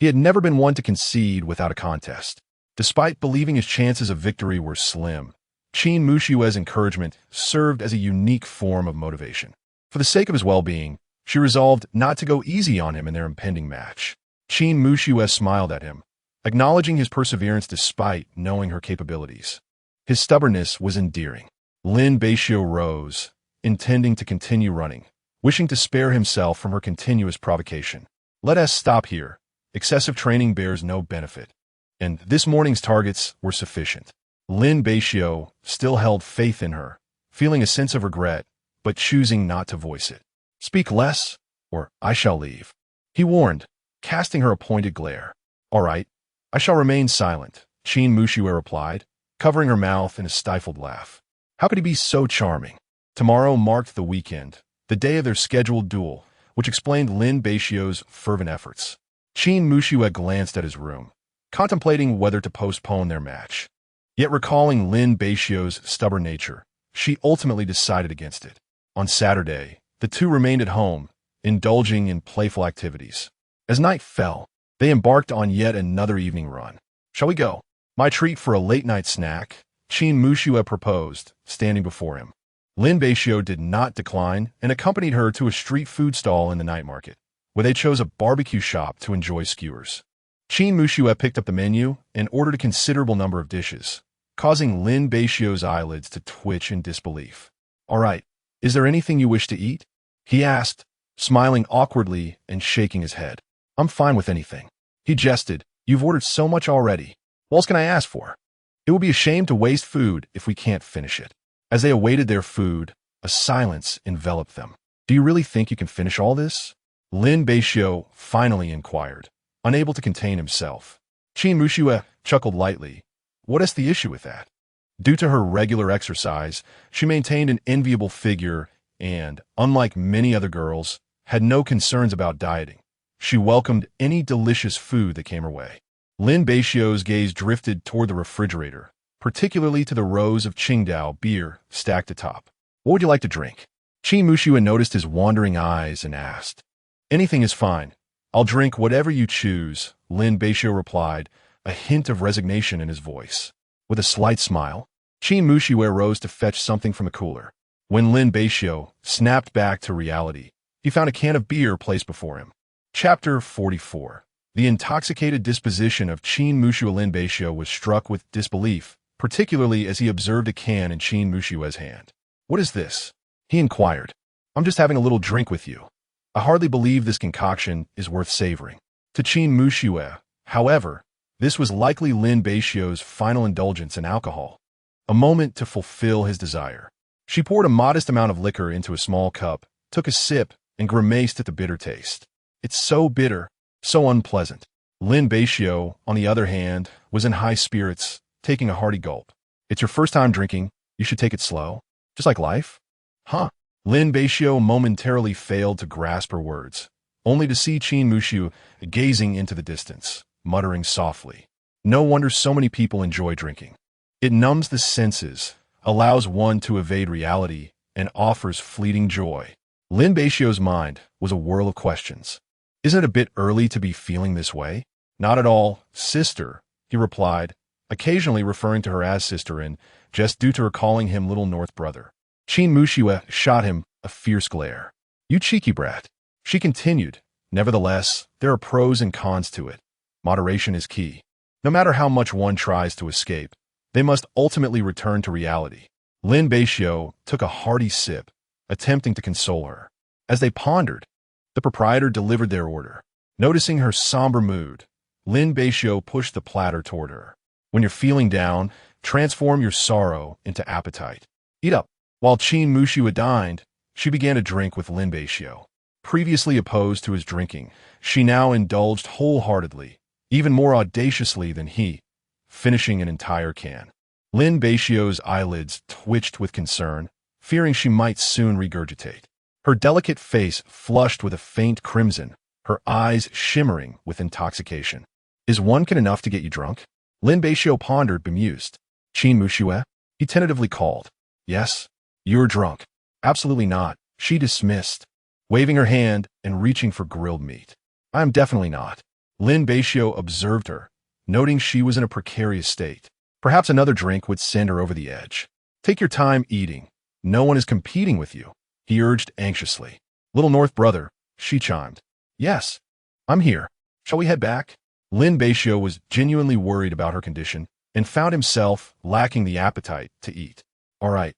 He had never been one to concede without a contest. Despite believing his chances of victory were slim, Qin Mushue's encouragement served as a unique form of motivation. For the sake of his well-being, she resolved not to go easy on him in their impending match. Qin Mushue smiled at him, acknowledging his perseverance despite knowing her capabilities. His stubbornness was endearing. Lin Beixiu rose, intending to continue running, wishing to spare himself from her continuous provocation. Let us stop here. Excessive training bears no benefit. And this morning's targets were sufficient. Lin Beixiu still held faith in her, feeling a sense of regret, but choosing not to voice it. Speak less, or I shall leave, he warned, casting her a pointed glare. All right, I shall remain silent, Qin Mushue replied, covering her mouth in a stifled laugh. How could he be so charming? Tomorrow marked the weekend, the day of their scheduled duel, which explained Lin Beixiu's fervent efforts. Qin Mushue glanced at his room, contemplating whether to postpone their match. Yet recalling Lin Beixiu's stubborn nature, she ultimately decided against it. On Saturday, the two remained at home, indulging in playful activities. As night fell, they embarked on yet another evening run. Shall we go? My treat for a late-night snack, Qin Mushue proposed, standing before him. Lin Beixiu did not decline and accompanied her to a street food stall in the night market, where they chose a barbecue shop to enjoy skewers. Qin Mushue picked up the menu and ordered a considerable number of dishes, causing Lin Beixiu's eyelids to twitch in disbelief. All right, is there anything you wish to eat? He asked, smiling awkwardly and shaking his head. I'm fine with anything. He jested. You've ordered so much already. What else can I ask for? It would be a shame to waste food if we can't finish it. As they awaited their food, a silence enveloped them. Do you really think you can finish all this? Lin Beixiu finally inquired, unable to contain himself. Qin Mushue chuckled lightly. What is the issue with that? Due to her regular exercise, she maintained an enviable figure and, unlike many other girls, had no concerns about dieting. She welcomed any delicious food that came her way. Lin Beixiu's gaze drifted toward the refrigerator, particularly to the rows of Qingdao beer stacked atop. What would you like to drink? Qin Mushue noticed his wandering eyes and asked. Anything is fine. I'll drink whatever you choose, Lin Beixiu replied, a hint of resignation in his voice. With a slight smile, Qin Mushue rose to fetch something from the cooler. When Lin Beixiu snapped back to reality, he found a can of beer placed before him. Chapter 44. The intoxicated disposition of Qin Mushue. Lin Beixiu was struck with disbelief, particularly as he observed a can in Qin Mushue's hand. What is this? He inquired. I'm just having a little drink with you. I hardly believe this concoction is worth savoring. To Qin Mushue, however, this was likely Lin Beixiu's final indulgence in alcohol, a moment to fulfill his desire. She poured a modest amount of liquor into a small cup, took a sip, and grimaced at the bitter taste. It's so bitter, so unpleasant. Lin Beixiu, on the other hand, was in high spirits, taking a hearty gulp. It's your first time drinking. You should take it slow. Just like life? Huh? Lin Beixiu momentarily failed to grasp her words, only to see Qin Mushue gazing into the distance, muttering softly. No wonder so many people enjoy drinking. It numbs the senses, allows one to evade reality, and offers fleeting joy. Lin Beixiu's mind was a whirl of questions. Isn't it a bit early to be feeling this way? Not at all, sister, he replied, occasionally referring to her as sister and just due to her calling him Little North Brother. Qin Mushue shot him a fierce glare. You cheeky brat. She continued. Nevertheless, there are pros and cons to it. Moderation is key. No matter how much one tries to escape, they must ultimately return to reality. Lin Beixiu took a hearty sip, attempting to console her. As they pondered, the proprietor delivered their order. Noticing her somber mood, Lin Beixiu pushed the platter toward her. When you're feeling down, transform your sorrow into appetite. Eat up. While Qin Mushue dined, she began to drink with Lin Beixiu. Previously opposed to his drinking, she now indulged wholeheartedly, even more audaciously than he, finishing an entire can. Lin Beixiu's eyelids twitched with concern, fearing she might soon regurgitate. Her delicate face flushed with a faint crimson, her eyes shimmering with intoxication. Is one can enough to get you drunk? Lin Beixiu pondered, bemused. Qin Mushue? He tentatively called. Yes? You're drunk. Absolutely not, she dismissed, waving her hand and reaching for grilled meat. I am definitely not. Lin Beixiu observed her, noting she was in a precarious state. Perhaps another drink would send her over the edge. Take your time eating. No one is competing with you, he urged anxiously. Little North brother, she chimed. Yes, I'm here. Shall we head back? Lin Beixiu was genuinely worried about her condition and found himself lacking the appetite to eat. All right,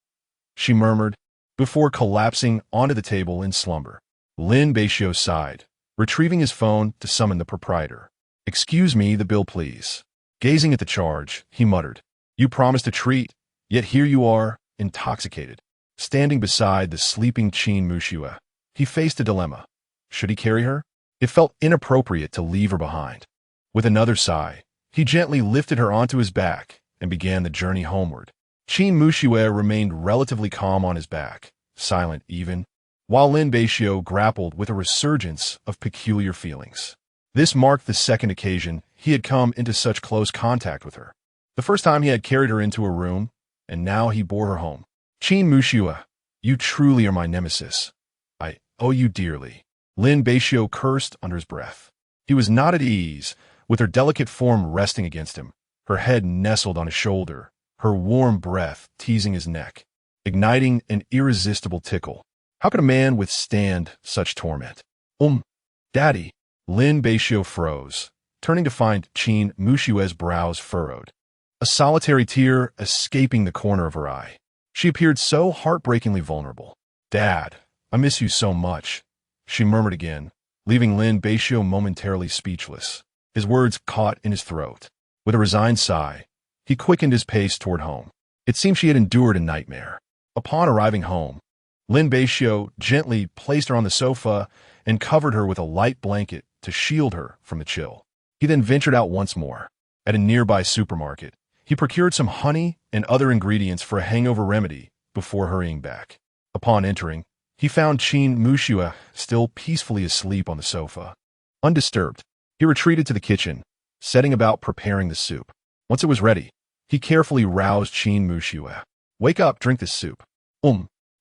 she murmured, before collapsing onto the table in slumber. Lin Beixiu sighed, retrieving his phone to summon the proprietor. Excuse me, the bill please. Gazing at the charge, he muttered. You promised a treat, yet here you are, intoxicated. Standing beside the sleeping Qin Muxue, he faced a dilemma. Should he carry her? It felt inappropriate to leave her behind. With another sigh, he gently lifted her onto his back and began the journey homeward. Qin Muxue remained relatively calm on his back, silent even, while Lin Beixiu grappled with a resurgence of peculiar feelings. This marked the second occasion he had come into such close contact with her. The first time he had carried her into a room, and now he bore her home. Qin Muxue, you truly are my nemesis. I owe you dearly. Lin Beixiu cursed under his breath. He was not at ease, with her delicate form resting against him, her head nestled on his shoulder, her warm breath teasing his neck, igniting an irresistible tickle. How could a man withstand such torment? Daddy. Lin Beixiu froze, turning to find Qin Muxue's brows furrowed, a solitary tear escaping the corner of her eye. She appeared so heartbreakingly vulnerable. Dad, I miss you so much, she murmured again, leaving Lin Beixiu momentarily speechless. His words caught in his throat. With a resigned sigh, he quickened his pace toward home. It seemed she had endured a nightmare. Upon arriving home, Lin Beixiu gently placed her on the sofa and covered her with a light blanket to shield her from the chill. He then ventured out once more. At a nearby supermarket, he procured some honey and other ingredients for a hangover remedy before hurrying back. Upon entering, he found Qin Muxue still peacefully asleep on the sofa. Undisturbed, he retreated to the kitchen, setting about preparing the soup. Once it was ready, he carefully roused Qin Muxue. Wake up, drink this soup.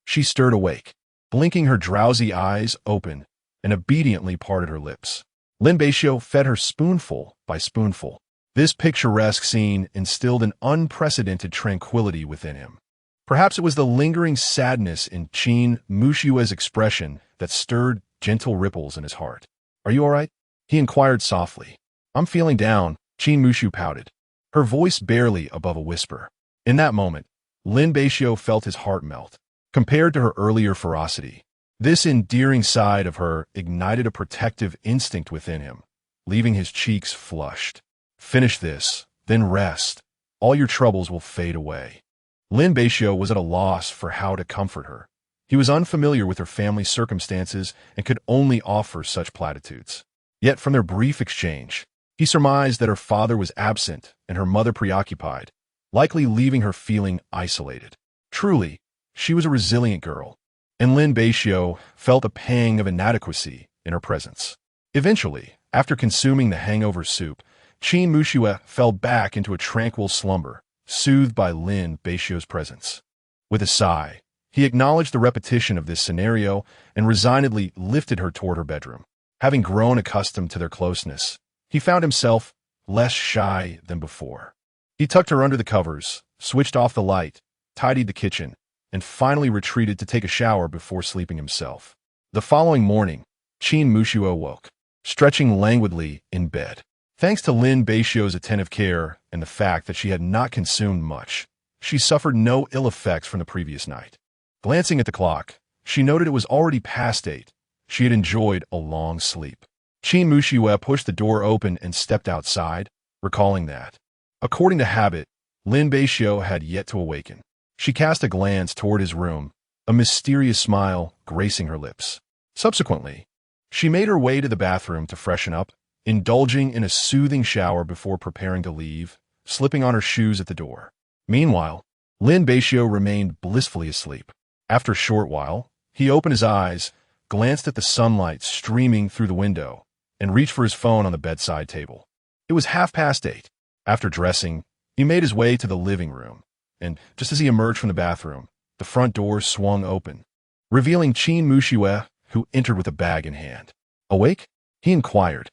She stirred awake, blinking her drowsy eyes open, and obediently parted her lips. Lin Beixiu fed her spoonful by spoonful. This picturesque scene instilled an unprecedented tranquility within him. Perhaps it was the lingering sadness in Qin Muxue's expression that stirred gentle ripples in his heart. Are you all right? He inquired softly. I'm feeling down, Qin Muxue pouted, her voice barely above a whisper. In that moment, Lin Beixiu felt his heart melt. Compared to her earlier ferocity, this endearing side of her ignited a protective instinct within him, leaving his cheeks flushed. Finish this, then rest. All your troubles will fade away. Lin Beixiu was at a loss for how to comfort her. He was unfamiliar with her family's circumstances and could only offer such platitudes. Yet from their brief exchange, he surmised that her father was absent and her mother preoccupied, likely leaving her feeling isolated. Truly, she was a resilient girl, and Lin Beixiu felt a pang of inadequacy in her presence. Eventually, after consuming the hangover soup, Qin Muxue fell back into a tranquil slumber, soothed by Lin Beixiu's presence. With a sigh, he acknowledged the repetition of this scenario and resignedly lifted her toward her bedroom. Having grown accustomed to their closeness, he found himself less shy than before. He tucked her under the covers, switched off the light, tidied the kitchen, and finally retreated to take a shower before sleeping himself. The following morning, Qin Muxue awoke, stretching languidly in bed. Thanks to Lin Beixiu's attentive care and the fact that she had not consumed much, she suffered no ill effects from the previous night. Glancing at the clock, she noted it was already past 8. She had enjoyed a long sleep. Qin Muxue pushed the door open and stepped outside, recalling that, according to habit, Lin Beixiu had yet to awaken. She cast a glance toward his room, a mysterious smile gracing her lips. Subsequently, she made her way to the bathroom to freshen up, indulging in a soothing shower before preparing to leave, slipping on her shoes at the door. Meanwhile, Lin Beixiu remained blissfully asleep. After a short while, he opened his eyes, glanced at the sunlight streaming through the window, and reached for his phone on the bedside table. It was 8:30. After dressing, he made his way to the living room, and just as he emerged from the bathroom, the front door swung open, revealing Qin Muxue, who entered with a bag in hand. Awake? He inquired.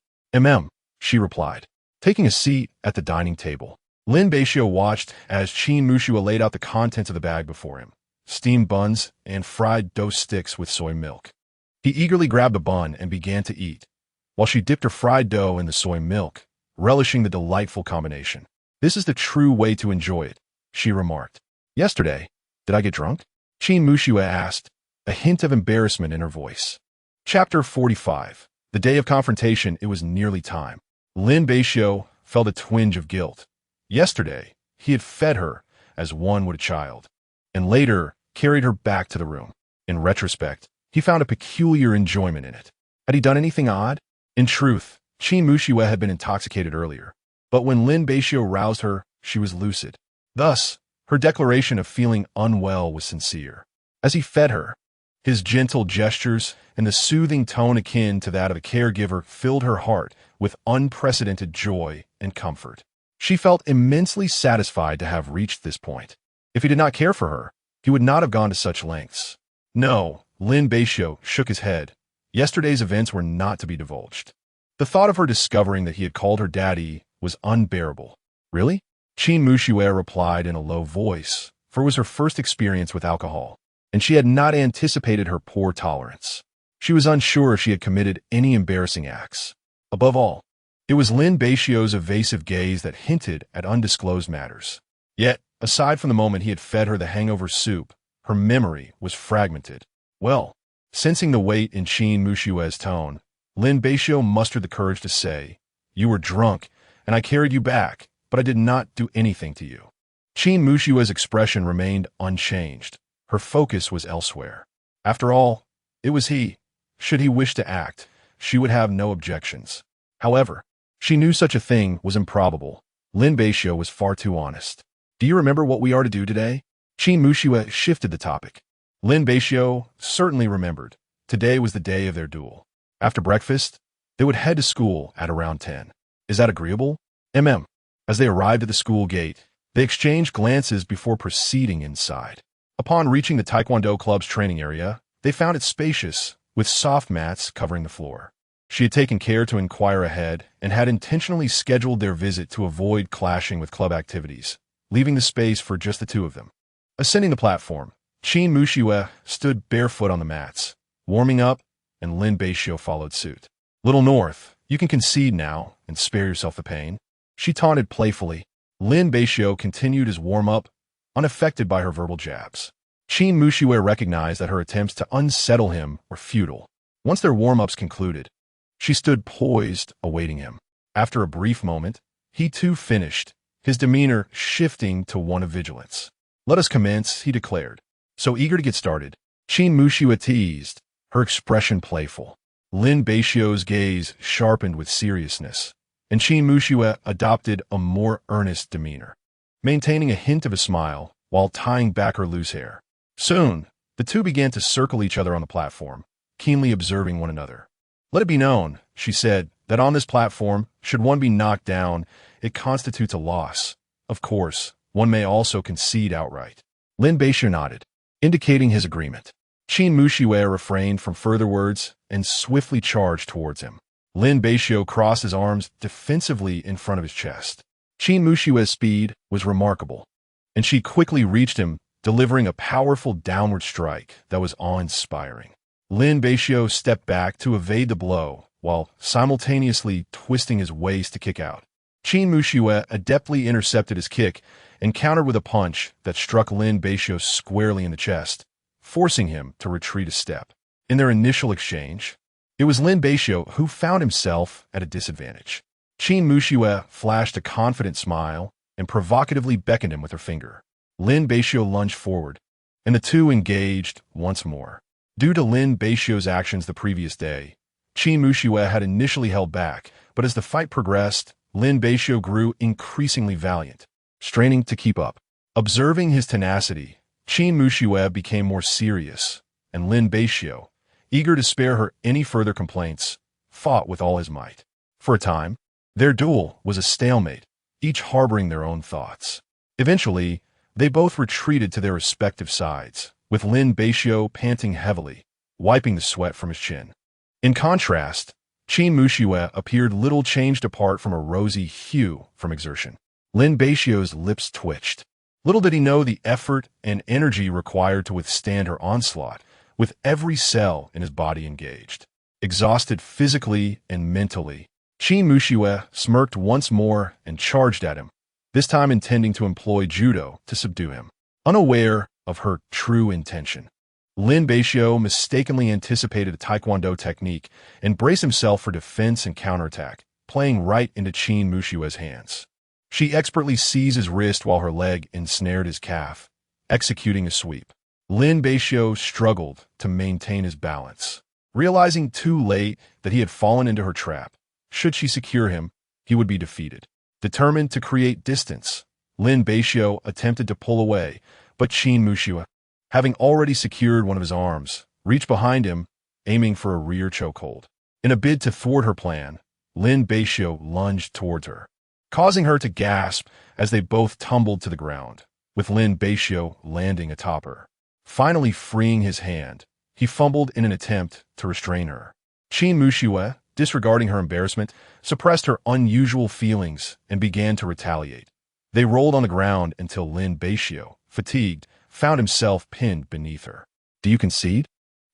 she replied, taking a seat at the dining table. Lin Beixiu watched as Qin Mushua laid out the contents of the bag before him, steamed buns and fried dough sticks with soy milk. He eagerly grabbed a bun and began to eat, while she dipped her fried dough in the soy milk, relishing the delightful combination. "This is the true way to enjoy it," she remarked. "Yesterday, did I get drunk?" Qin Mushua asked, a hint of embarrassment in her voice. Chapter 45. The day of confrontation. It was nearly time. Lin Beixiu felt a twinge of guilt. Yesterday, he had fed her as one would a child, and later carried her back to the room. In retrospect, he found a peculiar enjoyment in it. Had he done anything odd? In truth, Qin Mushua had been intoxicated earlier, but when Lin Beixiu roused her, she was lucid. Thus, her declaration of feeling unwell was sincere. As he fed her, his gentle gestures and the soothing tone akin to that of a caregiver filled her heart with unprecedented joy and comfort. She felt immensely satisfied to have reached this point. If he did not care for her, he would not have gone to such lengths. No, Lin Beixiu shook his head. Yesterday's events were not to be divulged. The thought of her discovering that he had called her daddy was unbearable. "Really?" Qin Mushua replied in a low voice, for it was her first experience with alcohol, and she had not anticipated her poor tolerance. She was unsure if she had committed any embarrassing acts. Above all, it was Lin Beixiu's evasive gaze that hinted at undisclosed matters. Yet, aside from the moment he had fed her the hangover soup, her memory was fragmented. Well, sensing the weight in Qin Mushua's tone, Lin Beixiu mustered the courage to say, "You were drunk, and I carried you back, but I did not do anything to you." Qin Mushua's expression remained unchanged. Her focus was elsewhere. After all, it was he. Should he wish to act, she would have no objections. However, she knew such a thing was improbable. Lin Beixiu was far too honest. "Do you remember what we are to do today?" Qin Mushua shifted the topic. Lin Beixiu certainly remembered. Today was the day of their duel. After breakfast, they would head to school at around 10. "Is that agreeable?" As they arrived at the school gate, they exchanged glances before proceeding inside. Upon reaching the Taekwondo club's training area, they found it spacious, with soft mats covering the floor. She had taken care to inquire ahead and had intentionally scheduled their visit to avoid clashing with club activities, leaving the space for just the two of them. Ascending the platform, Qin Mushua stood barefoot on the mats, warming up, and Lin Beixiu followed suit. "Little North, you can concede now and spare yourself the pain," she taunted playfully. Lin Beixiu continued his warm-up, unaffected by her verbal jabs. Qin Mushua recognized that her attempts to unsettle him were futile. Once their warm-ups concluded, she stood poised, awaiting him. After a brief moment, he too finished, his demeanor shifting to one of vigilance. "Let us commence," he declared. So eager to get started, Qin Mushua teased, her expression playful. Lin Beixiu's gaze sharpened with seriousness, and Qin Mushua adopted a more earnest demeanor, maintaining a hint of a smile while tying back her loose hair. Soon, the two began to circle each other on the platform, keenly observing one another. "Let it be known," she said, "that on this platform, should one be knocked down, it constitutes a loss. Of course, one may also concede outright." Lin Beixiu nodded, indicating his agreement. Qin Mushua refrained from further words and swiftly charged towards him. Lin Beixiu crossed his arms defensively in front of his chest. Qin Mushua's speed was remarkable, and she quickly reached him, delivering a powerful downward strike that was awe-inspiring. Lin Beixiu stepped back to evade the blow, while simultaneously twisting his waist to kick out. Qin Mushua adeptly intercepted his kick and countered with a punch that struck Lin Beixiu squarely in the chest, forcing him to retreat a step. In their initial exchange, it was Lin Beixiu who found himself at a disadvantage. Qin Mushua flashed a confident smile and provocatively beckoned him with her finger. Lin Beixiu lunged forward, and the two engaged once more. Due to Lin Beixiu's actions the previous day, Qin Mushua had initially held back, but as the fight progressed, Lin Beixiu grew increasingly valiant, straining to keep up. Observing his tenacity, Qin Mushua became more serious, and Lin Beixiu, eager to spare her any further complaints, fought with all his might. For a time, their duel was a stalemate, each harboring their own thoughts. Eventually, they both retreated to their respective sides, with Lin Beixiu panting heavily, wiping the sweat from his chin. In contrast, Qin Muxue appeared little changed apart from a rosy hue from exertion. Lin Beixiu's lips twitched. Little did he know the effort and energy required to withstand her onslaught, with every cell in his body engaged. Exhausted physically and mentally, Qin Muxue smirked once more and charged at him, this time intending to employ judo to subdue him. Unaware of her true intention, Lin Beixiu mistakenly anticipated a taekwondo technique and braced himself for defense and counterattack, playing right into Qin Muxue's hands. She expertly seized his wrist while her leg ensnared his calf, executing a sweep. Lin Beixiu struggled to maintain his balance, realizing too late that he had fallen into her trap. Should she secure him, he would be defeated. Determined to create distance, Lin Beixiu attempted to pull away, but Qin Muxue, having already secured one of his arms, reached behind him, aiming for a rear chokehold. In a bid to thwart her plan, Lin Beixiu lunged towards her, causing her to gasp as they both tumbled to the ground, with Lin Beixiu landing atop her. Finally freeing his hand, he fumbled in an attempt to restrain her. Qin Muxue, disregarding her embarrassment, suppressed her unusual feelings and began to retaliate. They rolled on the ground until Lin Beixiu, fatigued, found himself pinned beneath her. "Do you concede?"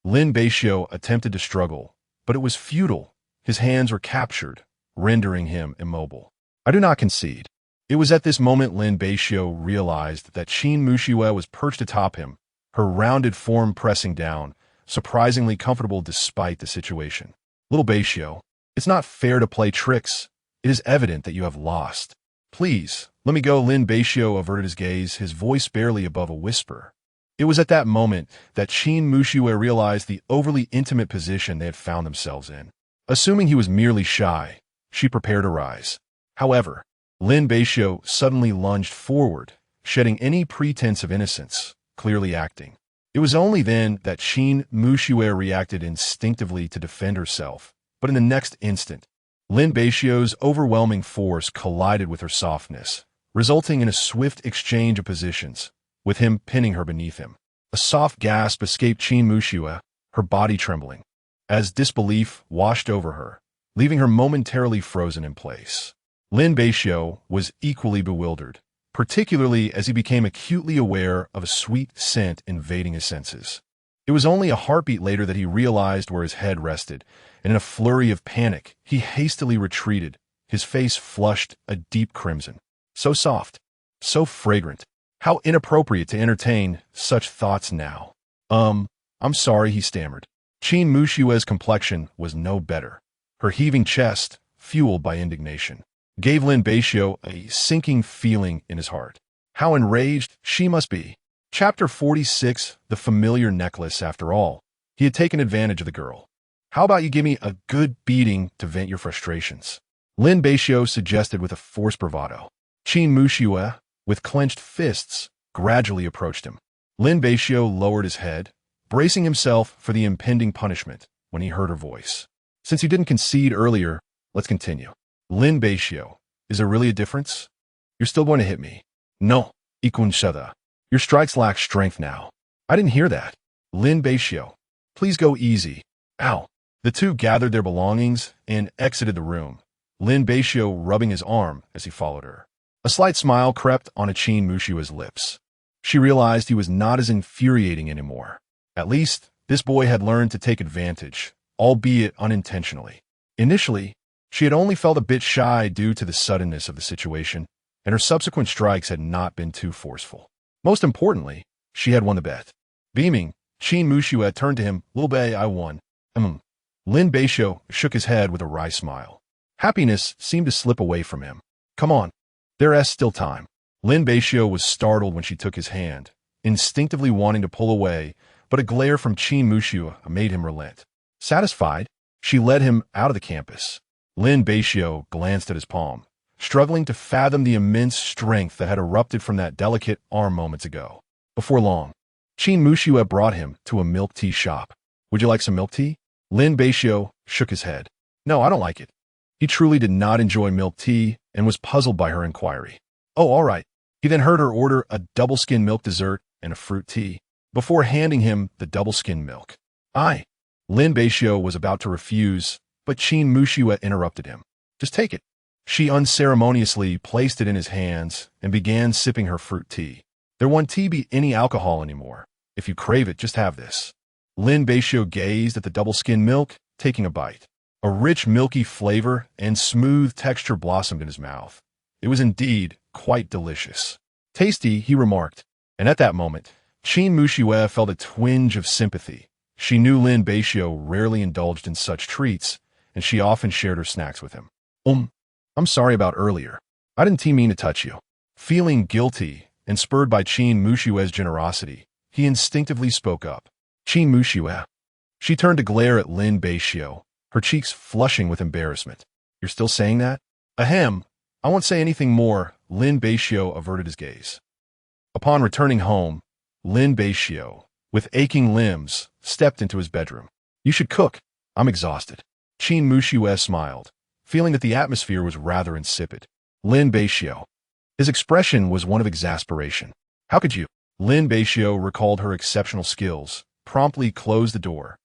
Lin Beixiu attempted to struggle, but it was futile. His hands were captured, rendering him immobile. "I do not concede." It was at this moment Lin Beixiu realized that Qin Muxue was perched atop him, her rounded form pressing down, surprisingly comfortable despite the situation. "Little Beixiu, it's not fair to play tricks. It is evident that you have lost. Please, let me go." Lin Beixiu averted his gaze, his voice barely above a whisper. It was at that moment that Qin Muxue realized the overly intimate position they had found themselves in. Assuming he was merely shy, she prepared to rise. However, Lin Beixiu suddenly lunged forward, shedding any pretense of innocence, clearly acting. It was only then that Qin Muxue reacted instinctively to defend herself, but in the next instant, Lin Beixiu's overwhelming force collided with her softness, resulting in a swift exchange of positions, with him pinning her beneath him. A soft gasp escaped Qin Muxue, her body trembling, as disbelief washed over her, leaving her momentarily frozen in place. Lin Beixiu was equally bewildered, particularly as he became acutely aware of a sweet scent invading his senses. It was only a heartbeat later that he realized where his head rested, and in a flurry of panic, he hastily retreated, his face flushed a deep crimson. So soft, so fragrant. How inappropriate to entertain such thoughts now. I'm sorry," he stammered. Qin Muxue's complexion was no better. Her heaving chest, fueled by indignation, gave Lin Beixiu a sinking feeling in his heart. How enraged she must be. Chapter 46, The Familiar Necklace. After all, he had taken advantage of the girl. "How about you give me a good beating to vent your frustrations?" Lin Beixiu suggested with a forced bravado. Qin Muxue, with clenched fists, gradually approached him. Lin Beixiu lowered his head, bracing himself for the impending punishment when he heard her voice. "Since you didn't concede earlier, let's continue." "Lin Beixiu, is there really a difference? You're still going to hit me?" "No, Ikun Shada. Your strikes lack strength now." "I didn't hear that." "Lin Beixiu, please go easy." "Ow." The two gathered their belongings and exited the room, Lin Beixiu rubbing his arm as he followed her. A slight smile crept onto Qin Muxue's lips. She realized he was not as infuriating anymore. At least, this boy had learned to take advantage, albeit unintentionally. Initially, she had only felt a bit shy due to the suddenness of the situation, and her subsequent strikes had not been too forceful. Most importantly, she had won the bet. Beaming, Qin Muxue turned to him. "Little Bei, I won." Lin Beixiu shook his head with a wry smile. Happiness seemed to slip away from him. "Come on. There's still time." Lin Beixiu was startled when she took his hand, instinctively wanting to pull away, but a glare from Qin Muxue made him relent. Satisfied, she led him out of the campus. Lin Beixiu glanced at his palm, struggling to fathom the immense strength that had erupted from that delicate arm moments ago. Before long, Qin Muxue brought him to a milk tea shop. "Would you like some milk tea?" Lin Beixiu shook his head. "No, I don't like it." He truly did not enjoy milk tea and was puzzled by her inquiry. "Oh, all right." He then heard her order a double-skim milk dessert and a fruit tea, before handing him the double-skim milk. Lin Beixiu was about to refuse, but Qin Muxue interrupted him. Just take it. She unceremoniously placed it in his hands and began sipping her fruit tea. There won't be any alcohol anymore. If you crave it, just have this. Lin Beixiu gazed at the double-skin milk, taking a bite. A rich, milky flavor and smooth texture blossomed in his mouth. It was indeed quite delicious. Tasty, he remarked. And at that moment, Qin Muxue felt a twinge of sympathy. She knew Lin Beixiu rarely indulged in such treats, and she often shared her snacks with him. I'm sorry about earlier. I didn't mean to touch you. Feeling guilty and spurred by Qin Muxue's generosity, he instinctively spoke up. Qin Muxue. She turned to glare at Lin Beixiu, her cheeks flushing with embarrassment. You're still saying that? Ahem. I won't say anything more. Lin Beixiu averted his gaze. Upon returning home, Lin Beixiu, with aching limbs, stepped into his bedroom. You should cook. I'm exhausted. Qin Muxue smiled, feeling that the atmosphere was rather insipid. Lin Beixiu. His expression was one of exasperation. How could you? Lin Beixiu recalled her exceptional skills, promptly closed the door,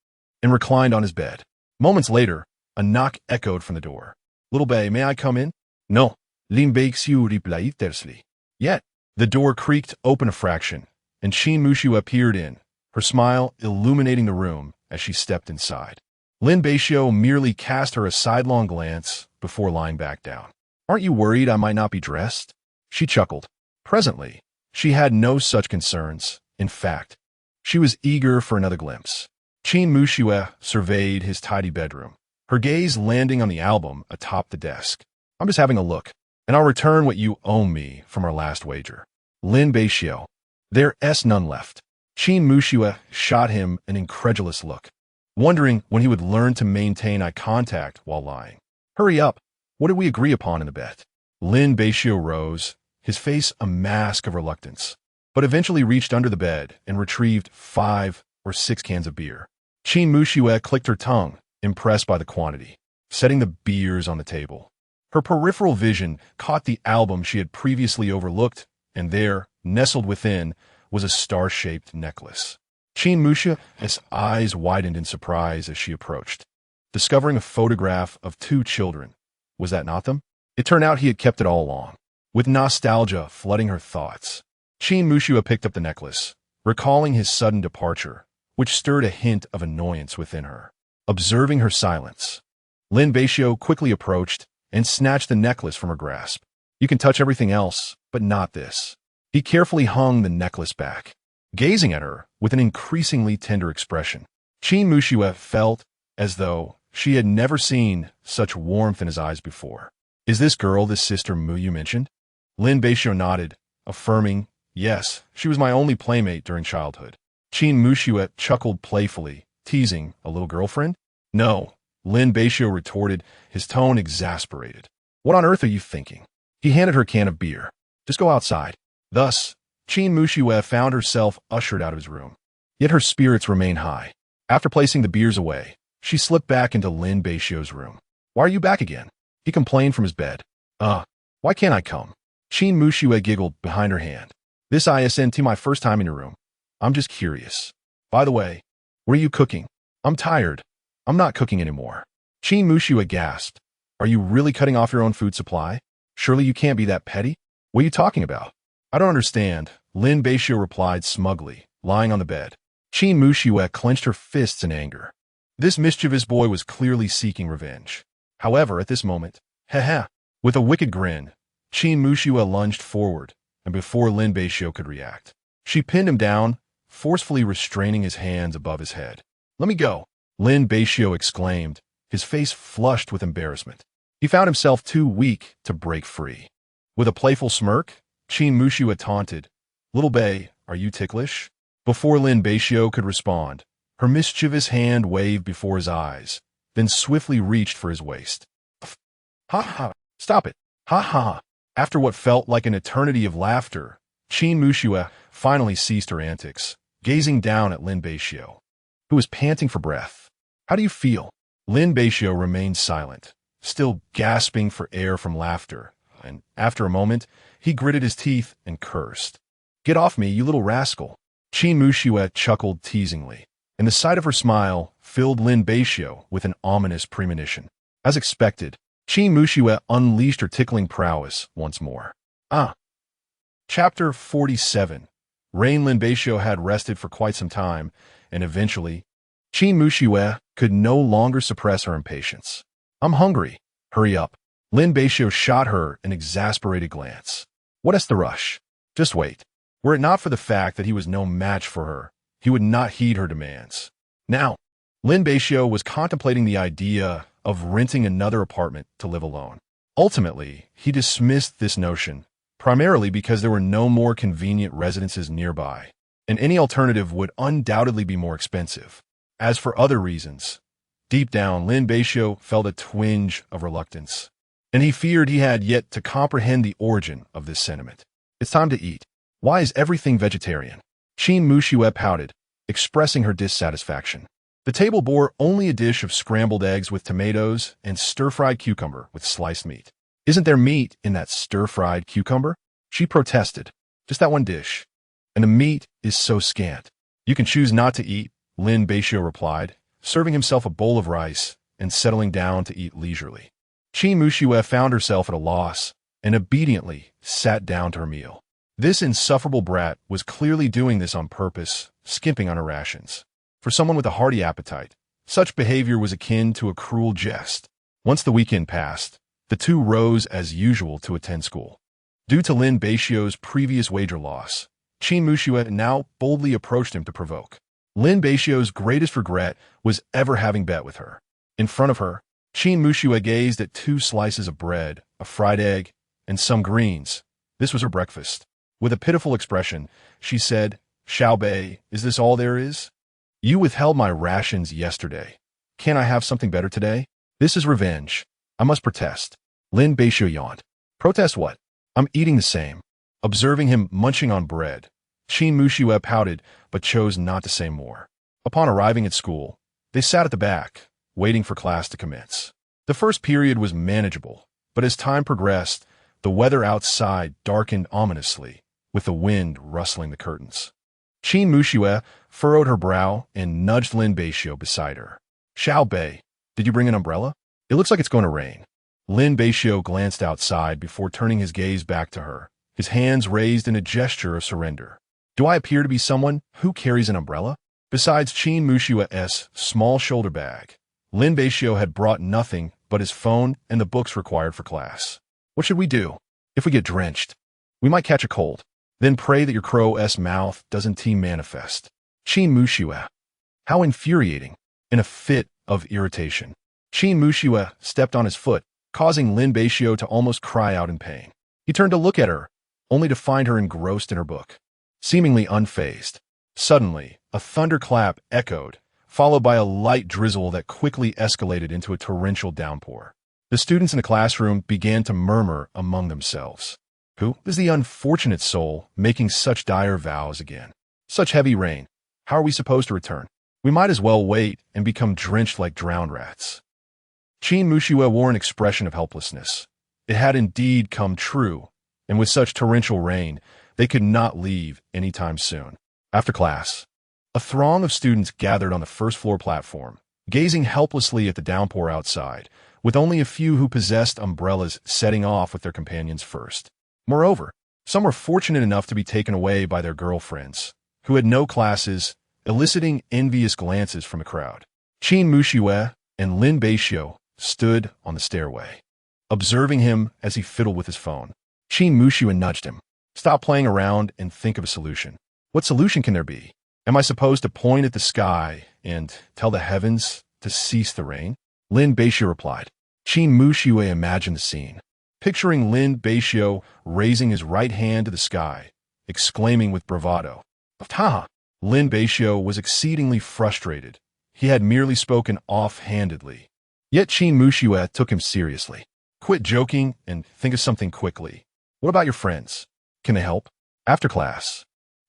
and reclined on his bed. Moments later, a knock echoed from the door. Little Bei, may I come in? No. Lin Beixiu replied tersely. Yet, the door creaked open a fraction, and Qin Muxue peered in, her smile illuminating the room as she stepped inside. Lin Beixiu merely cast her a sidelong glance before lying back down. Aren't you worried I might not be dressed? She chuckled. Presently, she had no such concerns. In fact, she was eager for another glimpse. Qin Muxue surveyed his tidy bedroom, her gaze landing on the album atop the desk. I'm just having a look, and I'll return what you owe me from our last wager. Lin Beixiu. There's none left. Qin Muxue shot him an incredulous look, wondering when he would learn to maintain eye contact while lying. Hurry up. What did we agree upon in the bet? Lin Beixiu rose, his face a mask of reluctance, but eventually reached under the bed and retrieved 5 or 6 cans of beer. Qin Muxue clicked her tongue, impressed by the quantity, setting the beers on the table. Her peripheral vision caught the album she had previously overlooked, and there, nestled within, was a star-shaped necklace. Qin Muxue's eyes widened in surprise as she approached, discovering a photograph of 2 children. Was that not them? It turned out he had kept it all along. With nostalgia flooding her thoughts, Qin Muxue picked up the necklace, recalling his sudden departure, which stirred a hint of annoyance within her. Observing her silence, Lin Beixiu quickly approached and snatched the necklace from her grasp. You can touch everything else, but not this. He carefully hung the necklace back, gazing at her with an increasingly tender expression. Qin Muxue felt as though she had never seen such warmth in his eyes before. Is this girl the sister Mu you mentioned? Lin Beixiu nodded, affirming, yes, she was my only playmate during childhood. Qin Muxue chuckled playfully, teasing, a little girlfriend? No, Lin Beixiu retorted, his tone exasperated. What on earth are you thinking? He handed her a can of beer. Just go outside. Thus, Qin Muxue found herself ushered out of his room. Yet her spirits remained high. After placing the beers away, she slipped back into Lin Beixiu's room. Why are you back again? He complained from his bed. Why can't I come? Qin Muxue giggled behind her hand. This isn't my first time in your room. I'm just curious. By the way, what are you cooking? I'm tired. I'm not cooking anymore. Qin Muxue gasped. Are you really cutting off your own food supply? Surely you can't be that petty? What are you talking about? I don't understand, Lin Beixiu replied smugly, lying on the bed. Qin Muxue clenched her fists in anger. This mischievous boy was clearly seeking revenge. However, at this moment, with a wicked grin, Qin Muxue lunged forward, and before Lin Beixiu could react, she pinned him down, forcefully restraining his hands above his head. Let me go, Lin Beixiu exclaimed, his face flushed with embarrassment. He found himself too weak to break free. With a playful smirk, Qin Muxue taunted, Little Bei, are you ticklish? Before Lin Beixiu could respond, her mischievous hand waved before his eyes, then swiftly reached for his waist. Ha ha, stop it, ha ha. After what felt like an eternity of laughter, Qin Muxue finally ceased her antics, gazing down at Lin Beixiu, who was panting for breath. How do you feel? Lin Beixiu remained silent, still gasping for air from laughter, and after a moment, he gritted his teeth and cursed. Get off me, you little rascal. Qin Muxue chuckled teasingly. and the sight of her smile filled Lin Beixiu with an ominous premonition. As expected, Qin Muxue unleashed her tickling prowess once more. Chapter 47. Lin Beixiu had rested for quite some time, and eventually, Qin Muxue could no longer suppress her impatience. "I'm hungry. Hurry up." Lin Beixiu shot her an exasperated glance. "What is the rush? Just wait." Were it not for the fact that he was no match for her, he would not heed her demands. Now, Lin Beixiu was contemplating the idea of renting another apartment to live alone. Ultimately, he dismissed this notion, primarily because there were no more convenient residences nearby, and any alternative would undoubtedly be more expensive. As for other reasons, deep down, Lin Beixiu felt a twinge of reluctance, and he feared he had yet to comprehend the origin of this sentiment. "It's time to eat. Why is everything vegetarian?" Qin Muxue pouted, expressing her dissatisfaction. The table bore only a dish of scrambled eggs with tomatoes and stir-fried cucumber with sliced meat. "Isn't there meat in that stir-fried cucumber?" she protested. "Just that one dish. And the meat is so scant." "You can choose not to eat," Lin Beixiu replied, serving himself a bowl of rice and settling down to eat leisurely. Qin Muxue found herself at a loss and obediently sat down to her meal. This insufferable brat was clearly doing this on purpose, skimping on her rations. For someone with a hearty appetite, such behavior was akin to a cruel jest. Once the weekend passed, the two rose as usual to attend school. Due to Lin Beixiu's previous wager loss, Qin Muxue now boldly approached him to provoke. Lin Beixiu's greatest regret was ever having bet with her. In front of her, Qin Muxue gazed at 2 slices of bread, a fried egg, and some greens. This was her breakfast. With a pitiful expression, she said, "Xiao Bei, is this all there is? You withheld my rations yesterday. Can't I have something better today? This is revenge. I must protest." Lin Beixiu yawned. "Protest what? I'm eating the same." Observing him munching on bread, Qin Muxue pouted but chose not to say more. Upon arriving at school, they sat at the back, waiting for class to commence. The first period was manageable, but as time progressed, the weather outside darkened ominously, with the wind rustling the curtains. Qin Muxue furrowed her brow and nudged Lin Beixiu beside her. "Xiao Bei, did you bring an umbrella? It looks like it's going to rain." Lin Beixiu glanced outside before turning his gaze back to her, his hands raised in a gesture of surrender. "Do I appear to be someone who carries an umbrella?" Besides Qin Muxue's small shoulder bag, Lin Beixiu had brought nothing but his phone and the books required for class. "What should we do? If we get drenched, we might catch a cold. Then pray that your crow's mouth doesn't teem manifest." Qin Muxue. How infuriating. In a fit of irritation, Qin Muxue stepped on his foot, causing Lin Beixiu to almost cry out in pain. He turned to look at her, only to find her engrossed in her book, seemingly unfazed. Suddenly, a thunderclap echoed, followed by a light drizzle that quickly escalated into a torrential downpour. The students in the classroom began to murmur among themselves. "Who is the unfortunate soul making such dire vows again? Such heavy rain. How are we supposed to return? We might as well wait and become drenched like drowned rats." Qin Muxue wore an expression of helplessness. It had indeed come true, and with such torrential rain, they could not leave any time soon. After class, a throng of students gathered on the first-floor platform, gazing helplessly at the downpour outside, with only a few who possessed umbrellas setting off with their companions first. Moreover, some were fortunate enough to be taken away by their girlfriends, who had no classes, eliciting envious glances from the crowd. Qin Muxue and Lin Beixiu stood on the stairway, observing him as he fiddled with his phone. Qin Muxue nudged him. "Stop playing around and think of a solution." "What solution can there be? Am I supposed to point at the sky and tell the heavens to cease the rain?" Lin Beixiu replied. Qin Muxue imagined the scene, picturing Lin Beixiu raising his right hand to the sky, exclaiming with bravado, "Ha!" Lin Beixiu was exceedingly frustrated. He had merely spoken off-handedly. Yet Qin Muxue took him seriously. "Quit joking and think of something quickly. What about your friends? Can they help?" After class,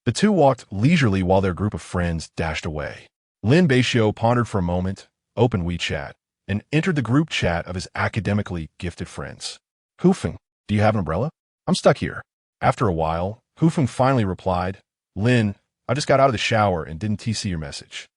the two walked leisurely while their group of friends dashed away. Lin Beixiu pondered for a moment, opened WeChat, and entered the group chat of his academically gifted friends. "Hufeng, do you have an umbrella? I'm stuck here." After a while, Hufeng finally replied, "Lin, I just got out of the shower and didn't see your message."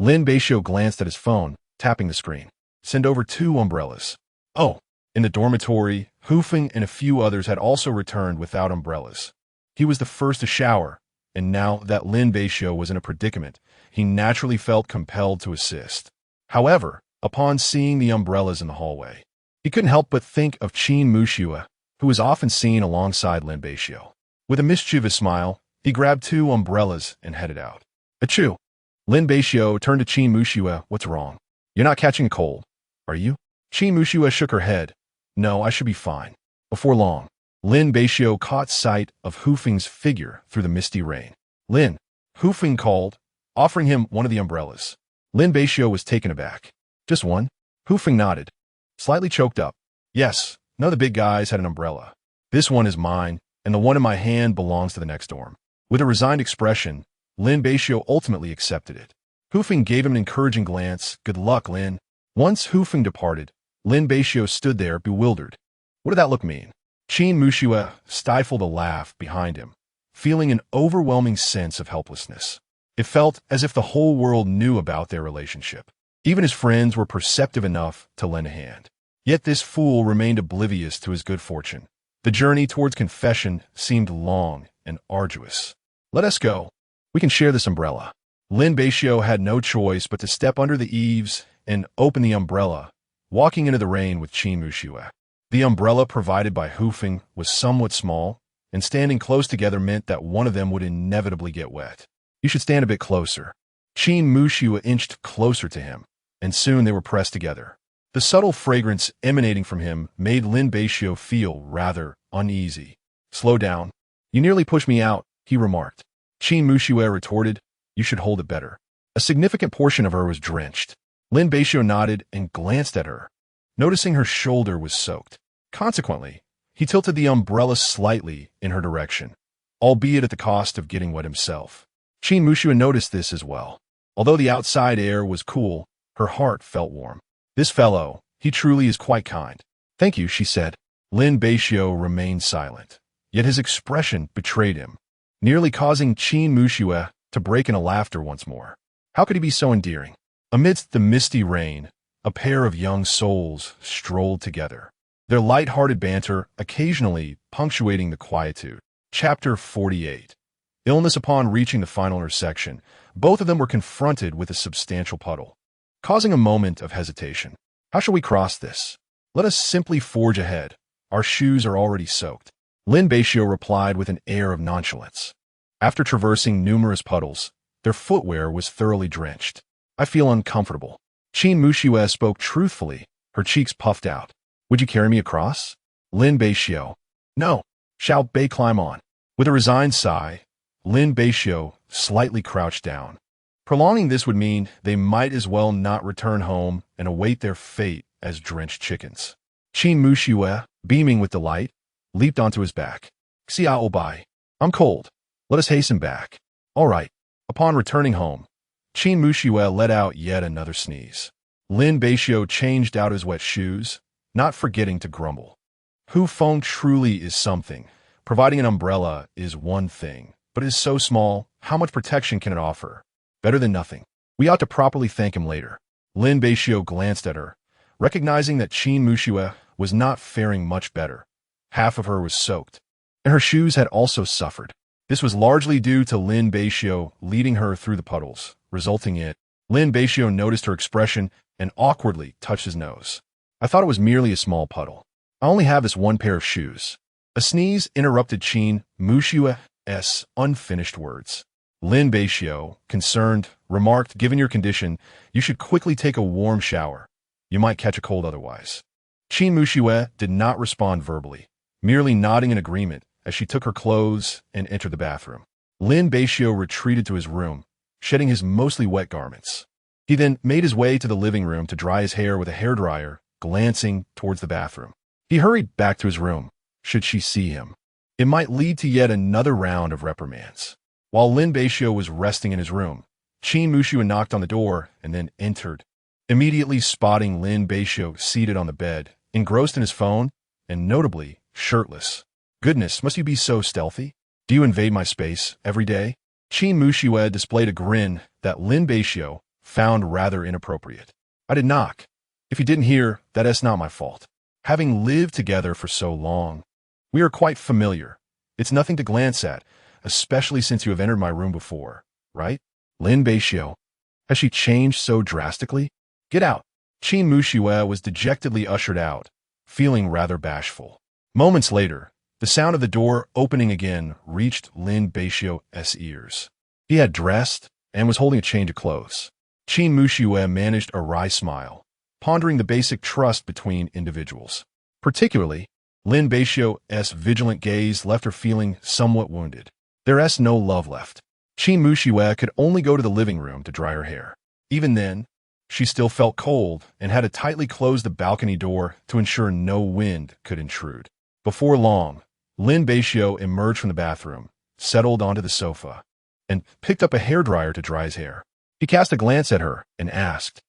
Lin Beixiu glanced at his phone, tapping the screen. Send over 2 umbrellas. Oh, in the dormitory, Hufeng and a few others had also returned without umbrellas. He was the first to shower, and now that Lin Beixiu was in a predicament, he naturally felt compelled to assist. However, upon seeing the umbrellas in the hallway, he couldn't help but think of Qin Muxue, who was often seen alongside Lin Beixiu. With a mischievous smile, he grabbed 2 umbrellas and headed out. Achoo! Lin Beixiu turned to Qin Muxue. What's wrong? You're not catching a cold, are you? Qin Muxue shook her head. No, I should be fine. Before long, Lin Beixiu caught sight of Hufeng's figure through the misty rain. Lin, Hufeng called, offering him one of the umbrellas. Lin Beixiu was taken aback. Just one? Hufeng nodded, slightly choked up. Yes, none of the big guys had an umbrella. This one is mine, and the one in my hand belongs to the next dorm. With a resigned expression, Lin Beixiu ultimately accepted it. Hufeng gave him an encouraging glance. Good luck, Lin. Once Hufeng departed, Lin Beixiu stood there bewildered. What did that look mean? Qin Muxue stifled a laugh behind him, feeling an overwhelming sense of helplessness. It felt as if the whole world knew about their relationship. Even his friends were perceptive enough to lend a hand. Yet this fool remained oblivious to his good fortune. The journey towards confession seemed long and arduous. Let us go. We can share this umbrella. Lin Beixiu had no choice but to step under the eaves and open the umbrella, walking into the rain with Qin Muxue. The umbrella provided by Hufeng was somewhat small, and standing close together meant that one of them would inevitably get wet. You should stand a bit closer. Qin Muxue inched closer to him, and soon they were pressed together. The subtle fragrance emanating from him made Lin Beixiu feel rather uneasy. Slow down. You nearly pushed me out, he remarked. Qin Muxue retorted, you should hold it better. A significant portion of her was drenched. Lin Beixiu nodded and glanced at her, noticing her shoulder was soaked. Consequently, he tilted the umbrella slightly in her direction, albeit at the cost of getting wet himself. Qin Muxue noticed this as well. Although the outside air was cool, her heart felt warm. This fellow, he truly is quite kind. Thank you, she said. Lin Beixiu remained silent, yet his expression betrayed him, nearly causing Qin Muxue to break into laughter once more. How could he be so endearing? Amidst the misty rain, a pair of young souls strolled together, their light-hearted banter occasionally punctuating the quietude. Chapter 48. Illness. Upon reaching the final intersection, both of them were confronted with a substantial puddle, causing a moment of hesitation. How shall we cross this? Let us simply forge ahead. Our shoes are already soaked. Lin Beixiu replied with an air of nonchalance. After traversing numerous puddles, their footwear was thoroughly drenched. I feel uncomfortable. Qin Muxue spoke truthfully, her cheeks puffed out. Would you carry me across? Lin Beixiu. No. Shall Bei climb on? With a resigned sigh, Lin Beixiu slightly crouched down. Prolonging this would mean they might as well not return home and await their fate as drenched chickens. Qin Muxue, beaming with delight, leaped onto his back. Xiao Bai. I'm cold. Let us hasten back. All right. Upon returning home, Qin Muxue let out yet another sneeze. Lin Beixiu changed out his wet shoes, not forgetting to grumble. Hufeng truly is something. Providing an umbrella is one thing, but it is so small, how much protection can it offer? Better than nothing. We ought to properly thank him later. Lin Beixiu glanced at her, recognizing that Qin Muxue was not faring much better. Half of her was soaked, and her shoes had also suffered. This was largely due to Lin Beixiu leading her through the puddles, resulting in Lin Beixiu noticed her expression and awkwardly touched his nose. I thought it was merely a small puddle. I only have this one pair of shoes. A sneeze interrupted Qin Muxue's unfinished words. Lin Beixiu, concerned, remarked, given your condition, you should quickly take a warm shower. You might catch a cold otherwise. Qin Muxue did not respond verbally, merely nodding in agreement as she took her clothes and entered the bathroom. Lin Beixiu retreated to his room, shedding his mostly wet garments. He then made his way to the living room to dry his hair with a hairdryer, glancing towards the bathroom. He hurried back to his room. Should she see him, it might lead to yet another round of reprimands. While Lin Beixiu was resting in his room, Qin Muxue knocked on the door and then entered, immediately spotting Lin Beixiu seated on the bed, engrossed in his phone, and notably shirtless. Goodness, must you be so stealthy? Do you invade my space every day? Qin Muxue displayed a grin that Lin Beixiu found rather inappropriate. I did knock. If you didn't hear, that's not my fault. Having lived together for so long, we are quite familiar. It's nothing to glance at, especially since you have entered my room before, right? Lin Beixiu. Has she changed so drastically? Get out. Qin Muxue was dejectedly ushered out, feeling rather bashful. Moments later, the sound of the door opening again reached Lin Beixiu's ears. He had dressed and was holding a change of clothes. Qin Muxue managed a wry smile, pondering the basic trust between individuals. Particularly, Lin Beixiu's vigilant gaze left her feeling somewhat wounded. There's no love left. Qin Muxue could only go to the living room to dry her hair. Even then, she still felt cold and had to tightly close the balcony door to ensure no wind could intrude. Before long, Lin Beixiu emerged from the bathroom, settled onto the sofa, and picked up a hairdryer to dry his hair. He cast a glance at her and asked,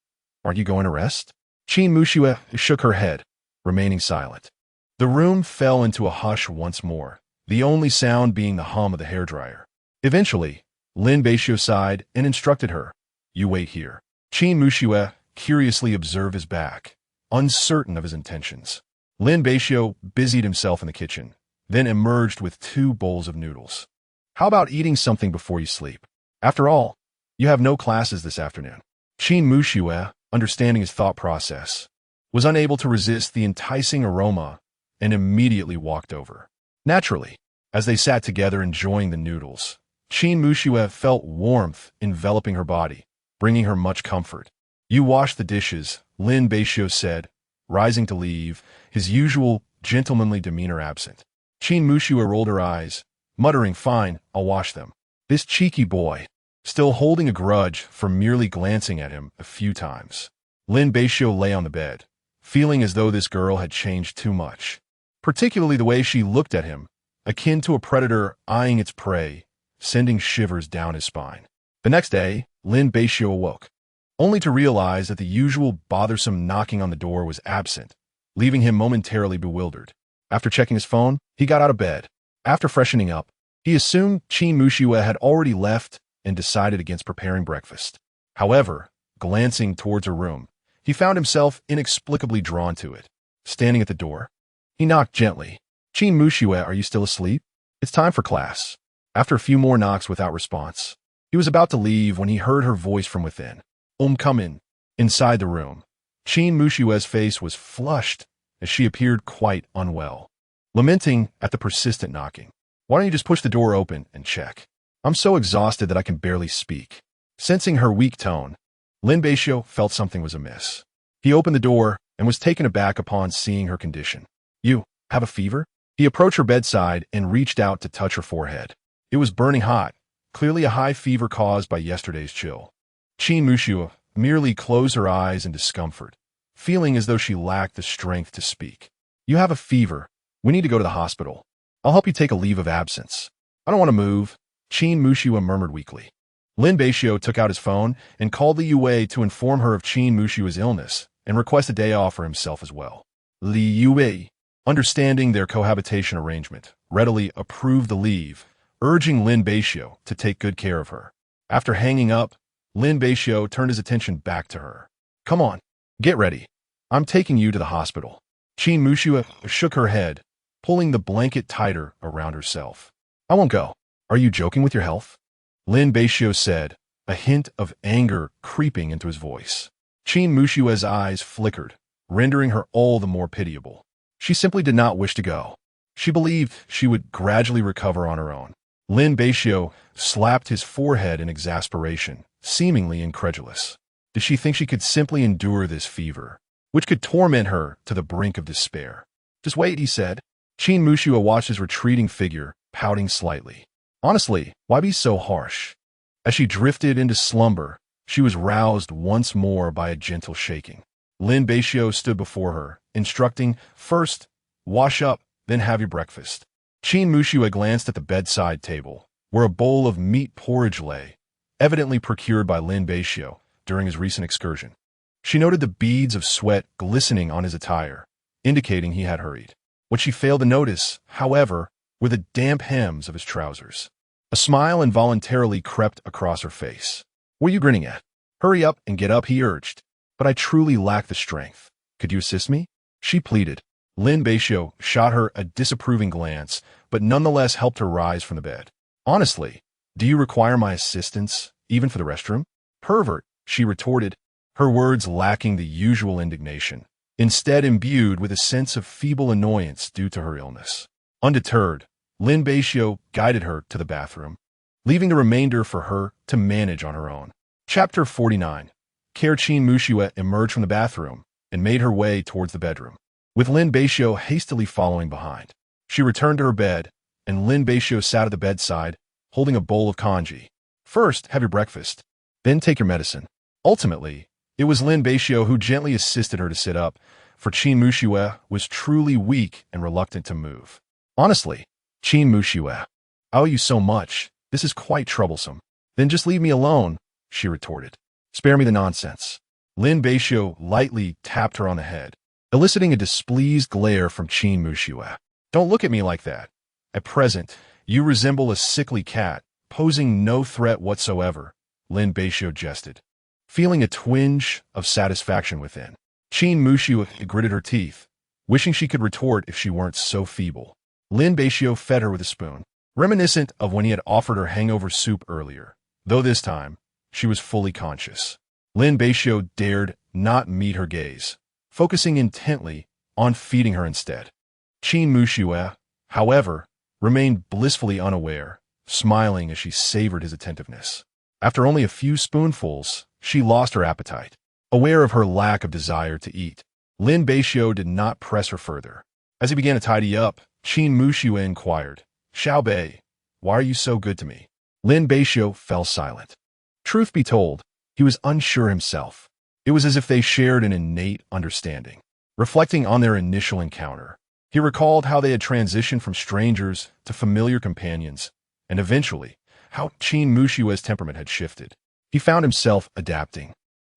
"Aren't you going to rest?" Qin Muxue shook her head, remaining silent. The room fell into a hush once more, the only sound being the hum of the hairdryer. Eventually, Lin Beixiu sighed and instructed her, "You wait here." Qin Muxue curiously observed his back, uncertain of his intentions. Lin Beixiu busied himself in the kitchen, then emerged with 2 bowls of noodles. "How about eating something before you sleep? After all, you have no classes this afternoon." Qin Muxue, understanding his thought process, was unable to resist the enticing aroma and immediately walked over. Naturally, as they sat together enjoying the noodles, Qin Muxue felt warmth enveloping her body, bringing her much comfort. "You wash the dishes," Lin Beixiu said, rising to leave, his usual gentlemanly demeanor absent. Qin Muxue rolled her eyes, muttering, "Fine, I'll wash them." This cheeky boy, still holding a grudge for merely glancing at him a few times. Lin Beixiu lay on the bed, feeling as though this girl had changed too much. Particularly the way she looked at him, akin to a predator eyeing its prey, sending shivers down his spine. The next day, Lin Beixiu awoke, only to realize that the usual bothersome knocking on the door was absent, leaving him momentarily bewildered. After checking his phone, he got out of bed. After freshening up, he assumed Qin Muxue had already left and decided against preparing breakfast. However, glancing towards her room, he found himself inexplicably drawn to it. Standing at the door, he knocked gently. "Qin Muxue, are you still asleep? It's time for class." After a few more knocks without response, he was about to leave when he heard her voice from within. Come in." Inside the room, Qin Muxue's face was flushed as she appeared quite unwell, lamenting at the persistent knocking. "Why don't you just push the door open and check? I'm so exhausted that I can barely speak." Sensing her weak tone, Lin Beixiu felt something was amiss. He opened the door and was taken aback upon seeing her condition. "You have a fever?" He approached her bedside and reached out to touch her forehead. It was burning hot, clearly a high fever caused by yesterday's chill. Qin Muxue merely closed her eyes in discomfort, feeling as though she lacked the strength to speak. "You have a fever. We need to go to the hospital. I'll help you take a leave of absence." "I don't want to move," Qin Muxue murmured weakly. Lin Beixiu took out his phone and called Li Yue to inform her of Qin Muxue's illness and request a day off for himself as well. Li Yue, understanding their cohabitation arrangement, readily approved the leave, urging Lin Beixiu to take good care of her. After hanging up, Lin Beixiu turned his attention back to her. "Come on, get ready. I'm taking you to the hospital." Qin Muxue shook her head, pulling the blanket tighter around herself. "I won't go." "Are you joking with your health?" Lin Beixiu said, a hint of anger creeping into his voice. Qin Muxue's eyes flickered, rendering her all the more pitiable. She simply did not wish to go. She believed she would gradually recover on her own. Lin Beixiu slapped his forehead in exasperation, seemingly incredulous. Did she think she could simply endure this fever, which could torment her to the brink of despair? "Just wait," he said. Qin Muxue watched his retreating figure, pouting slightly. Honestly, why be so harsh? As she drifted into slumber, she was roused once more by a gentle shaking. Lin Beixiu stood before her, instructing, "First, wash up, then have your breakfast." Qin Muxue glanced at the bedside table, where a bowl of meat porridge lay, evidently procured by Lin Beixiu during his recent excursion. She noted the beads of sweat glistening on his attire, indicating he had hurried. What she failed to notice, however, were the damp hems of his trousers. A smile involuntarily crept across her face. "What are you grinning at?" Hurry up and get up, he urged. But I truly lack the strength. Could you assist me? She pleaded. Lin Beixiu shot her a disapproving glance, but nonetheless helped her rise from the bed. Honestly, do you require my assistance, even for the restroom? Pervert, she retorted, her words lacking the usual indignation, instead imbued with a sense of feeble annoyance due to her illness. Undeterred, Lin Beixiu guided her to the bathroom, leaving the remainder for her to manage on her own. Chapter 49. Qin Mushiue emerged from the bathroom and made her way towards the bedroom, with Lin Beixiu hastily following behind. She returned to her bed, and Lin Beixiu sat at the bedside, holding a bowl of congee. First, have your breakfast, then take your medicine. Ultimately, it was Lin Beixiu who gently assisted her to sit up, for Qin Mushiue was truly weak and reluctant to move. Honestly, Qin Mushiue, I owe you so much. This is quite troublesome. Then just leave me alone, she retorted. Spare me the nonsense. Lin Beixiu lightly tapped her on the head, eliciting a displeased glare from Qin Mushiue. Don't look at me like that. At present, you resemble a sickly cat, posing no threat whatsoever, Lin Beixiu jested, feeling a twinge of satisfaction within. Qin Mushiue gritted her teeth, wishing she could retort if she weren't so feeble. Lin Beixiu fed her with a spoon, reminiscent of when he had offered her hangover soup earlier, though this time, she was fully conscious. Lin Beixiu dared not meet her gaze, focusing intently on feeding her instead. Qin Mushiue, however, remained blissfully unaware, smiling as she savored his attentiveness. After only a few spoonfuls, she lost her appetite. Aware of her lack of desire to eat, Lin Beixiu did not press her further. As he began to tidy up, Qin Mushiue inquired, Xiaobei, why are you so good to me? Lin Beixiu fell silent. Truth be told, he was unsure himself. It was as if they shared an innate understanding. Reflecting on their initial encounter, he recalled how they had transitioned from strangers to familiar companions, and eventually, how Qin Mushiue's temperament had shifted. He found himself adapting,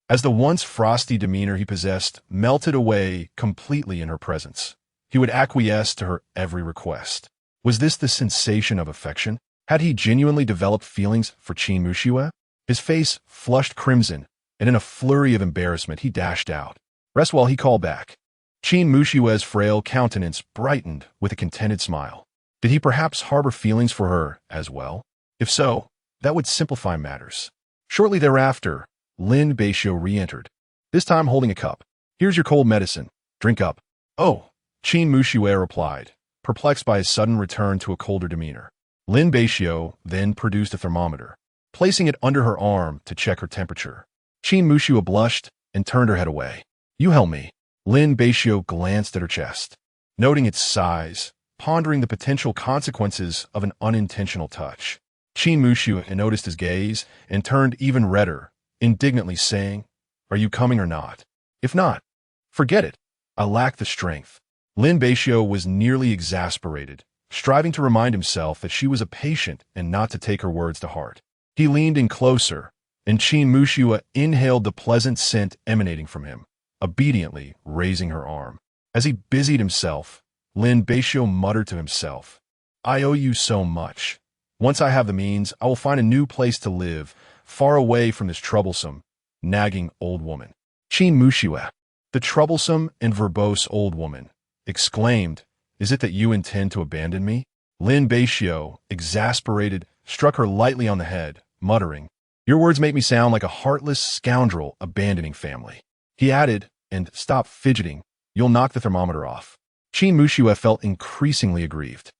as the once frosty demeanor he possessed melted away completely in her presence. He would acquiesce to her every request. Was this the sensation of affection? Had he genuinely developed feelings for Qin Mushiue? His face flushed crimson, and in a flurry of embarrassment he dashed out. Rest while he called back. Qin Mushiue's frail countenance brightened with a contented smile. Did he perhaps harbor feelings for her as well? If so, that would simplify matters. Shortly thereafter, Lin Beixiu re-entered, this time holding a cup. Here's your cold medicine. Drink up. Oh, Qin Mushiue replied, perplexed by his sudden return to a colder demeanor. Lin Beixiu then produced a thermometer, placing it under her arm to check her temperature. Qin Mushiue blushed and turned her head away. You help me. Lin Beixiu glanced at her chest, noting its size, pondering the potential consequences of an unintentional touch. Qin Mushiue noticed his gaze and turned even redder, indignantly saying, Are you coming or not? If not, forget it. I lack the strength. Lin Beixiu was nearly exasperated, striving to remind himself that she was a patient and not to take her words to heart. He leaned in closer, and Qin Mushiue inhaled the pleasant scent emanating from him, obediently raising her arm. As he busied himself, Lin Beixiu muttered to himself, I owe you so much. Once I have the means, I will find a new place to live, far away from this troublesome, nagging old woman. Qin Mushiue, the troublesome and verbose old woman, exclaimed, Is it that you intend to abandon me? Lin Beixiu, exasperated, struck her lightly on the head, muttering, Your words make me sound like a heartless scoundrel abandoning family. He added, and stop fidgeting, you'll knock the thermometer off. Qin Mushiue felt increasingly aggrieved.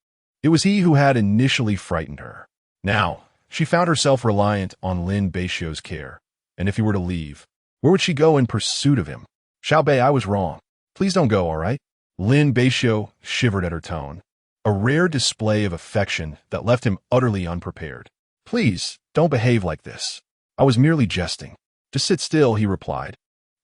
It was he who had initially frightened her. Now, she found herself reliant on Lin Beixiu's care, and if he were to leave, where would she go in pursuit of him? Xiaobei, I was wrong. Please don't go, all right? Lin Beixiu shivered at her tone, a rare display of affection that left him utterly unprepared. Please, don't behave like this. I was merely jesting. Just sit still, he replied,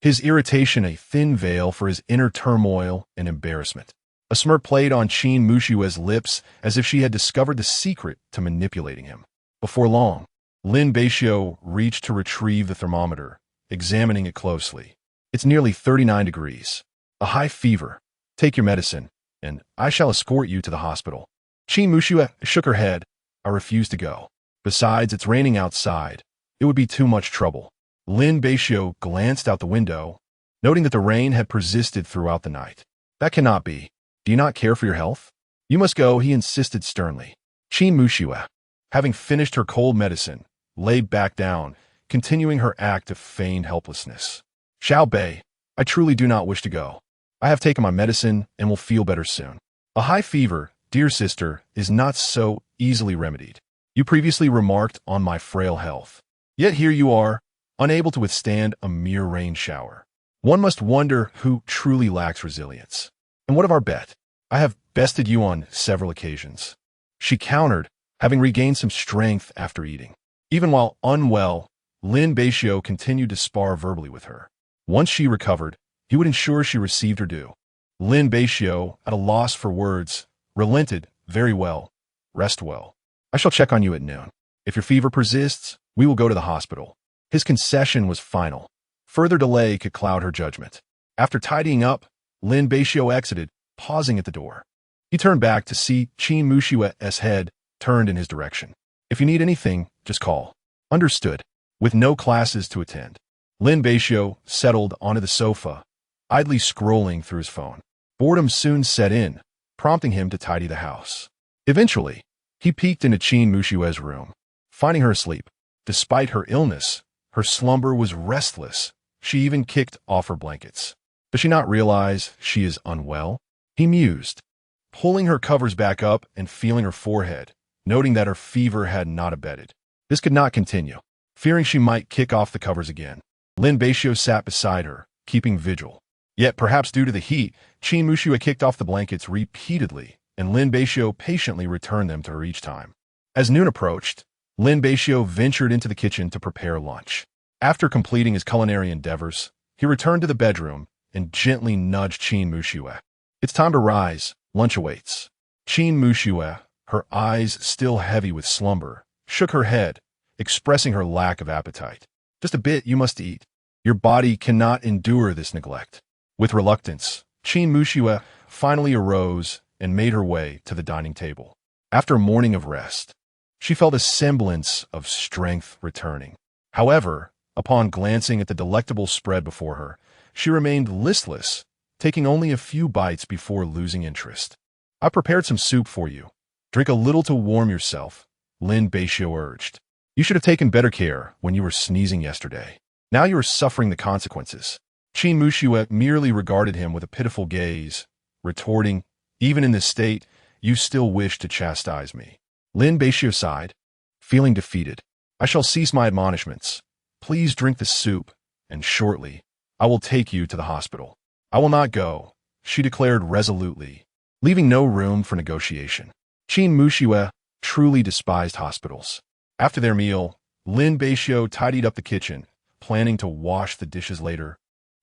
his irritation a thin veil for his inner turmoil and embarrassment. A smirk played on Qin Mushiue's lips as if she had discovered the secret to manipulating him. Before long, Lin Beixiu reached to retrieve the thermometer, examining it closely. It's nearly 39 degrees. A high fever. Take your medicine, and I shall escort you to the hospital. Qin Mushiue shook her head. I refuse to go. Besides, it's raining outside. It would be too much trouble. Lin Beixiu glanced out the window, noting that the rain had persisted throughout the night. That cannot be. Do you not care for your health? You must go, he insisted sternly. Qin Muxue, having finished her cold medicine, lay back down, continuing her act of feigned helplessness. Xiao Bei, I truly do not wish to go. I have taken my medicine and will feel better soon. A high fever, dear sister, is not so easily remedied. You previously remarked on my frail health. Yet here you are, unable to withstand a mere rain shower. One must wonder who truly lacks resilience. And what of our bet? I have bested you on several occasions. She countered, having regained some strength after eating. Even while unwell, Lin Beixiu continued to spar verbally with her. Once she recovered, he would ensure she received her due. Lin Beixiu, at a loss for words, relented. Very well. Rest well. I shall check on you at noon. If your fever persists, we will go to the hospital. His concession was final. Further delay could cloud her judgment. After tidying up, Lin Beixiu exited, pausing at the door. He turned back to see Qin Muxue's head turned in his direction. If you need anything, just call. Understood. With no classes to attend, Lin Beixiu settled onto the sofa, idly scrolling through his phone. Boredom soon set in, prompting him to tidy the house. Eventually, he peeked into Qin Muxue's room, finding her asleep. Despite her illness, her slumber was restless. She even kicked off her blankets. Does she not realize she is unwell? He mused, pulling her covers back up and feeling her forehead, noting that her fever had not abated. This could not continue. Fearing she might kick off the covers again, Lin Beixiu sat beside her, keeping vigil. Yet, perhaps due to the heat, Qin Muxue kicked off the blankets repeatedly, and Lin Beixiu patiently returned them to her each time. As noon approached, Lin Beixiu ventured into the kitchen to prepare lunch. After completing his culinary endeavors, he returned to the bedroom and gently nudged Qin Muxue. It's time to rise. Lunch awaits. Qin Muxue, her eyes still heavy with slumber, shook her head, expressing her lack of appetite. Just a bit you must eat. Your body cannot endure this neglect. With reluctance, Qin Muxue finally arose and made her way to the dining table. After a morning of rest, she felt a semblance of strength returning. However, upon glancing at the delectable spread before her, she remained listless, taking only a few bites before losing interest. I prepared some soup for you. Drink a little to warm yourself, Lin Beixiu urged. You should have taken better care when you were sneezing yesterday. Now you are suffering the consequences. Qin Muxue merely regarded him with a pitiful gaze, retorting, even in this state, you still wish to chastise me. Lin Beixiu sighed, feeling defeated. I shall cease my admonishments. Please drink the soup, and shortly, I will take you to the hospital. I will not go, she declared resolutely, leaving no room for negotiation. Qin Muxue truly despised hospitals. After their meal, Lin Beixiu tidied up the kitchen, planning to wash the dishes later,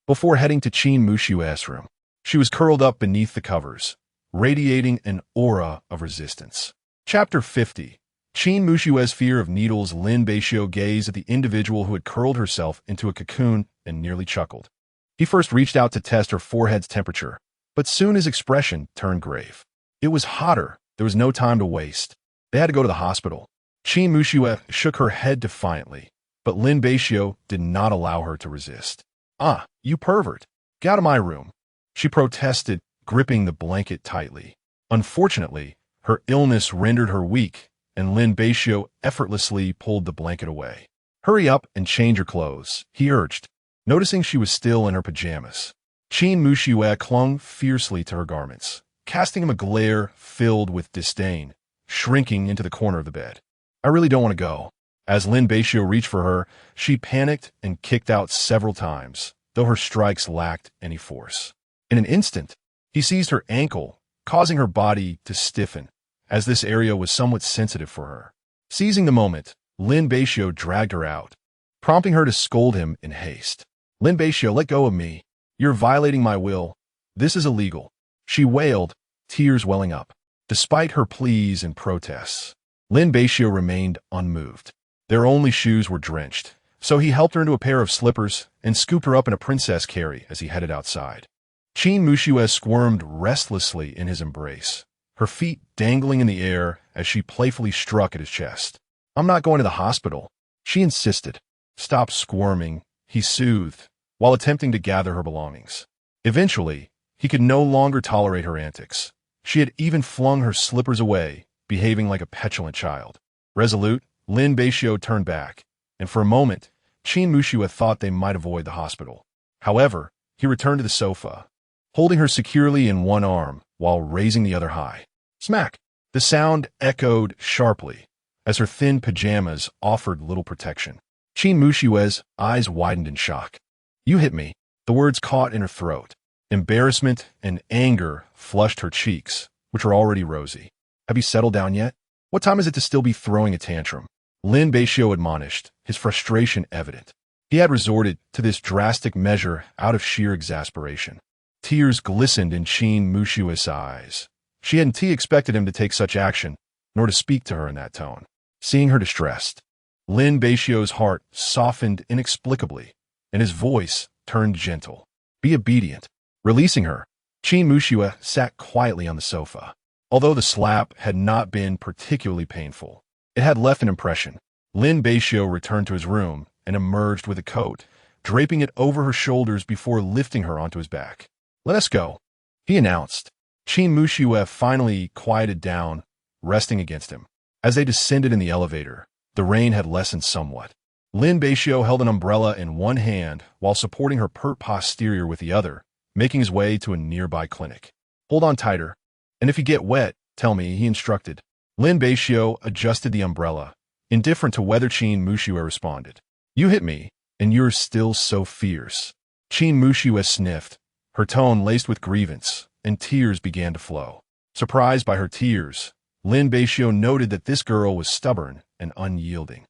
before heading to Qin Muxue's room. She was curled up beneath the covers, radiating an aura of resistance. Chapter 50. Qin Muxue's fear of needles. Lin Beixiu gazed at the individual who had curled herself into a cocoon and nearly chuckled. He first reached out to test her forehead's temperature, but soon his expression turned grave. It was hotter. There was no time to waste. They had to go to the hospital. Qin Muxue shook her head defiantly, but Lin Beixiu did not allow her to resist. Ah, you pervert! Get out of my room! She protested, gripping the blanket tightly. Unfortunately, her illness rendered her weak, and Lin Beixiu effortlessly pulled the blanket away. Hurry up and change your clothes, he urged, noticing she was still in her pajamas. Qin Muxue clung fiercely to her garments, casting him a glare filled with disdain, shrinking into the corner of the bed. I really don't want to go. As Lin Beixiu reached for her, she panicked and kicked out several times, though her strikes lacked any force. In an instant, he seized her ankle, causing her body to stiffen, as this area was somewhat sensitive for her. Seizing the moment, Lin Beixiu dragged her out, prompting her to scold him in haste. Lin Beixiu, let go of me. You're violating my will. This is illegal. She wailed, tears welling up. Despite her pleas and protests, Lin Beixiu remained unmoved. Their only shoes were drenched, so he helped her into a pair of slippers and scooped her up in a princess carry as he headed outside. Qin Muxue squirmed restlessly in his embrace, her feet dangling in the air as she playfully struck at his chest. I'm not going to the hospital, she insisted. Stop squirming, he soothed, while attempting to gather her belongings. Eventually, he could no longer tolerate her antics. She had even flung her slippers away, behaving like a petulant child. Resolute, Lin Beixiu turned back, and for a moment, Qin Muxue thought they might avoid the hospital. However, he returned to the sofa, holding her securely in one arm while raising the other high. Smack! The sound echoed sharply, as her thin pajamas offered little protection. Qin Muxue's eyes widened in shock. "You hit me." The words caught in her throat. Embarrassment and anger flushed her cheeks, which were already rosy. "Have you settled down yet? What time is it to still be throwing a tantrum?" Lin Beixiu admonished, his frustration evident. He had resorted to this drastic measure out of sheer exasperation. Tears glistened in Qin Muxue's eyes. She hadn't expected him to take such action, nor to speak to her in that tone. Seeing her distressed, Lin Beixiu's heart softened inexplicably, and his voice turned gentle. "Be obedient." Releasing her, Qin Muxue sat quietly on the sofa. Although the slap had not been particularly painful, it had left an impression. Lin Beixiu returned to his room and emerged with a coat, draping it over her shoulders before lifting her onto his back. "Let us go," he announced. Qin Muxue finally quieted down, resting against him. As they descended in the elevator, the rain had lessened somewhat. Lin Beixiu held an umbrella in one hand while supporting her pert posterior with the other, making his way to a nearby clinic. "Hold on tighter, and if you get wet, tell me," he instructed. Lin Beixiu adjusted the umbrella, indifferent to whether Qin Muxue responded. "You hit me, and you're still so fierce." Qin Muxue sniffed, her tone laced with grievance, and tears began to flow. Surprised by her tears, Lin Beixiu noted that this girl was stubborn and unyielding.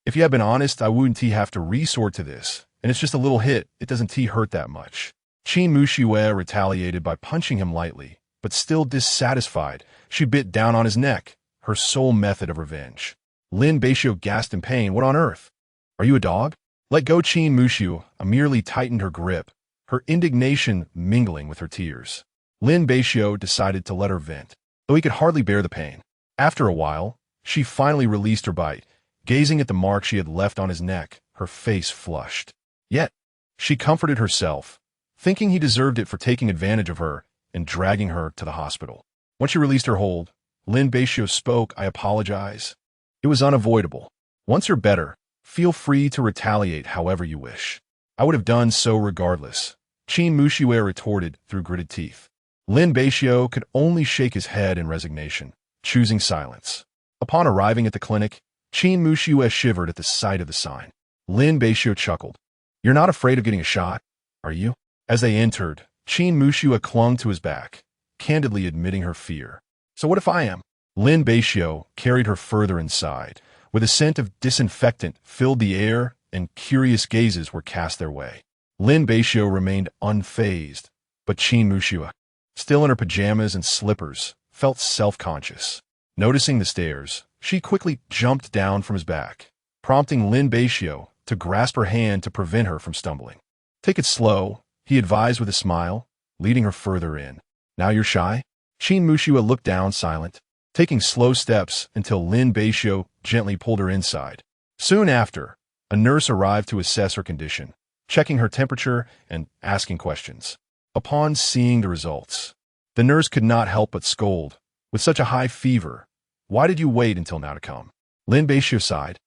"If you had been honest, I wouldn't have to resort to this, and it's just a little hit, it doesn't hurt that much." Qin Muxue retaliated by punching him lightly, but still dissatisfied, she bit down on his neck, her sole method of revenge. Lin Beixiu gasped in pain. "What on earth? Are you a dog?" "Let go." Qin Muxue merely tightened her grip, her indignation mingling with her tears. Lin Beixiu decided to let her vent, though he could hardly bear the pain. After a while, she finally released her bite, gazing at the mark she had left on his neck, her face flushed. Yet, she comforted herself, thinking he deserved it for taking advantage of her and dragging her to the hospital. When she released her hold, Lin Beixiu spoke. "I apologize. It was unavoidable. Once you're better, feel free to retaliate however you wish." "I would have done so regardless," Qin Muxue retorted through gritted teeth. Lin Beixiu could only shake his head in resignation, choosing silence. Upon arriving at the clinic, Qin Muxue shivered at the sight of the sign. Lin Beixiu chuckled. "You're not afraid of getting a shot, are you?" As they entered, Qin Muxue clung to his back, candidly admitting her fear. "So what if I am?" Lin Beixiu carried her further inside, where the scent of disinfectant filled the air and curious gazes were cast their way. Lin Beixiu remained unfazed, but Qin Muxue, still in her pajamas and slippers, felt self-conscious. Noticing the stairs, she quickly jumped down from his back, prompting Lin Beixiu to grasp her hand to prevent her from stumbling. "Take it slow," he advised with a smile, leading her further in. "Now you're shy?" Qin Muxue looked down, silent, taking slow steps until Lin Beixiu gently pulled her inside. Soon after, a nurse arrived to assess her condition, checking her temperature and asking questions. Upon seeing the results, the nurse could not help but scold. "With such a high fever, why did you wait until now to come?" Lin Beixiu sighed.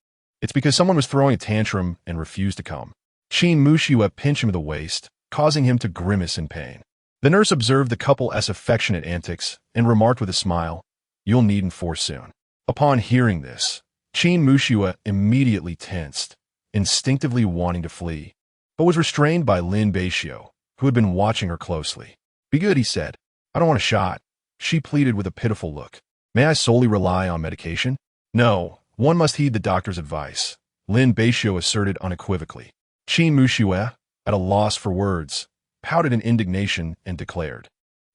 "It's because someone was throwing a tantrum and refused to come." Qin Muxue pinched him to the waist, causing him to grimace in pain. The nurse observed the couple as affectionate antics and remarked with a smile, "You'll need enforce soon." Upon hearing this, Qin Muxue immediately tensed, instinctively wanting to flee, but was restrained by Lin Beixiu, who had been watching her closely. "Be good," he said. "I don't want a shot," she pleaded with a pitiful look. "May I solely rely on medication?" "No, one must heed the doctor's advice," Lin Beixiu asserted unequivocally. Qin Muxue, at a loss for words, pouted in indignation and declared,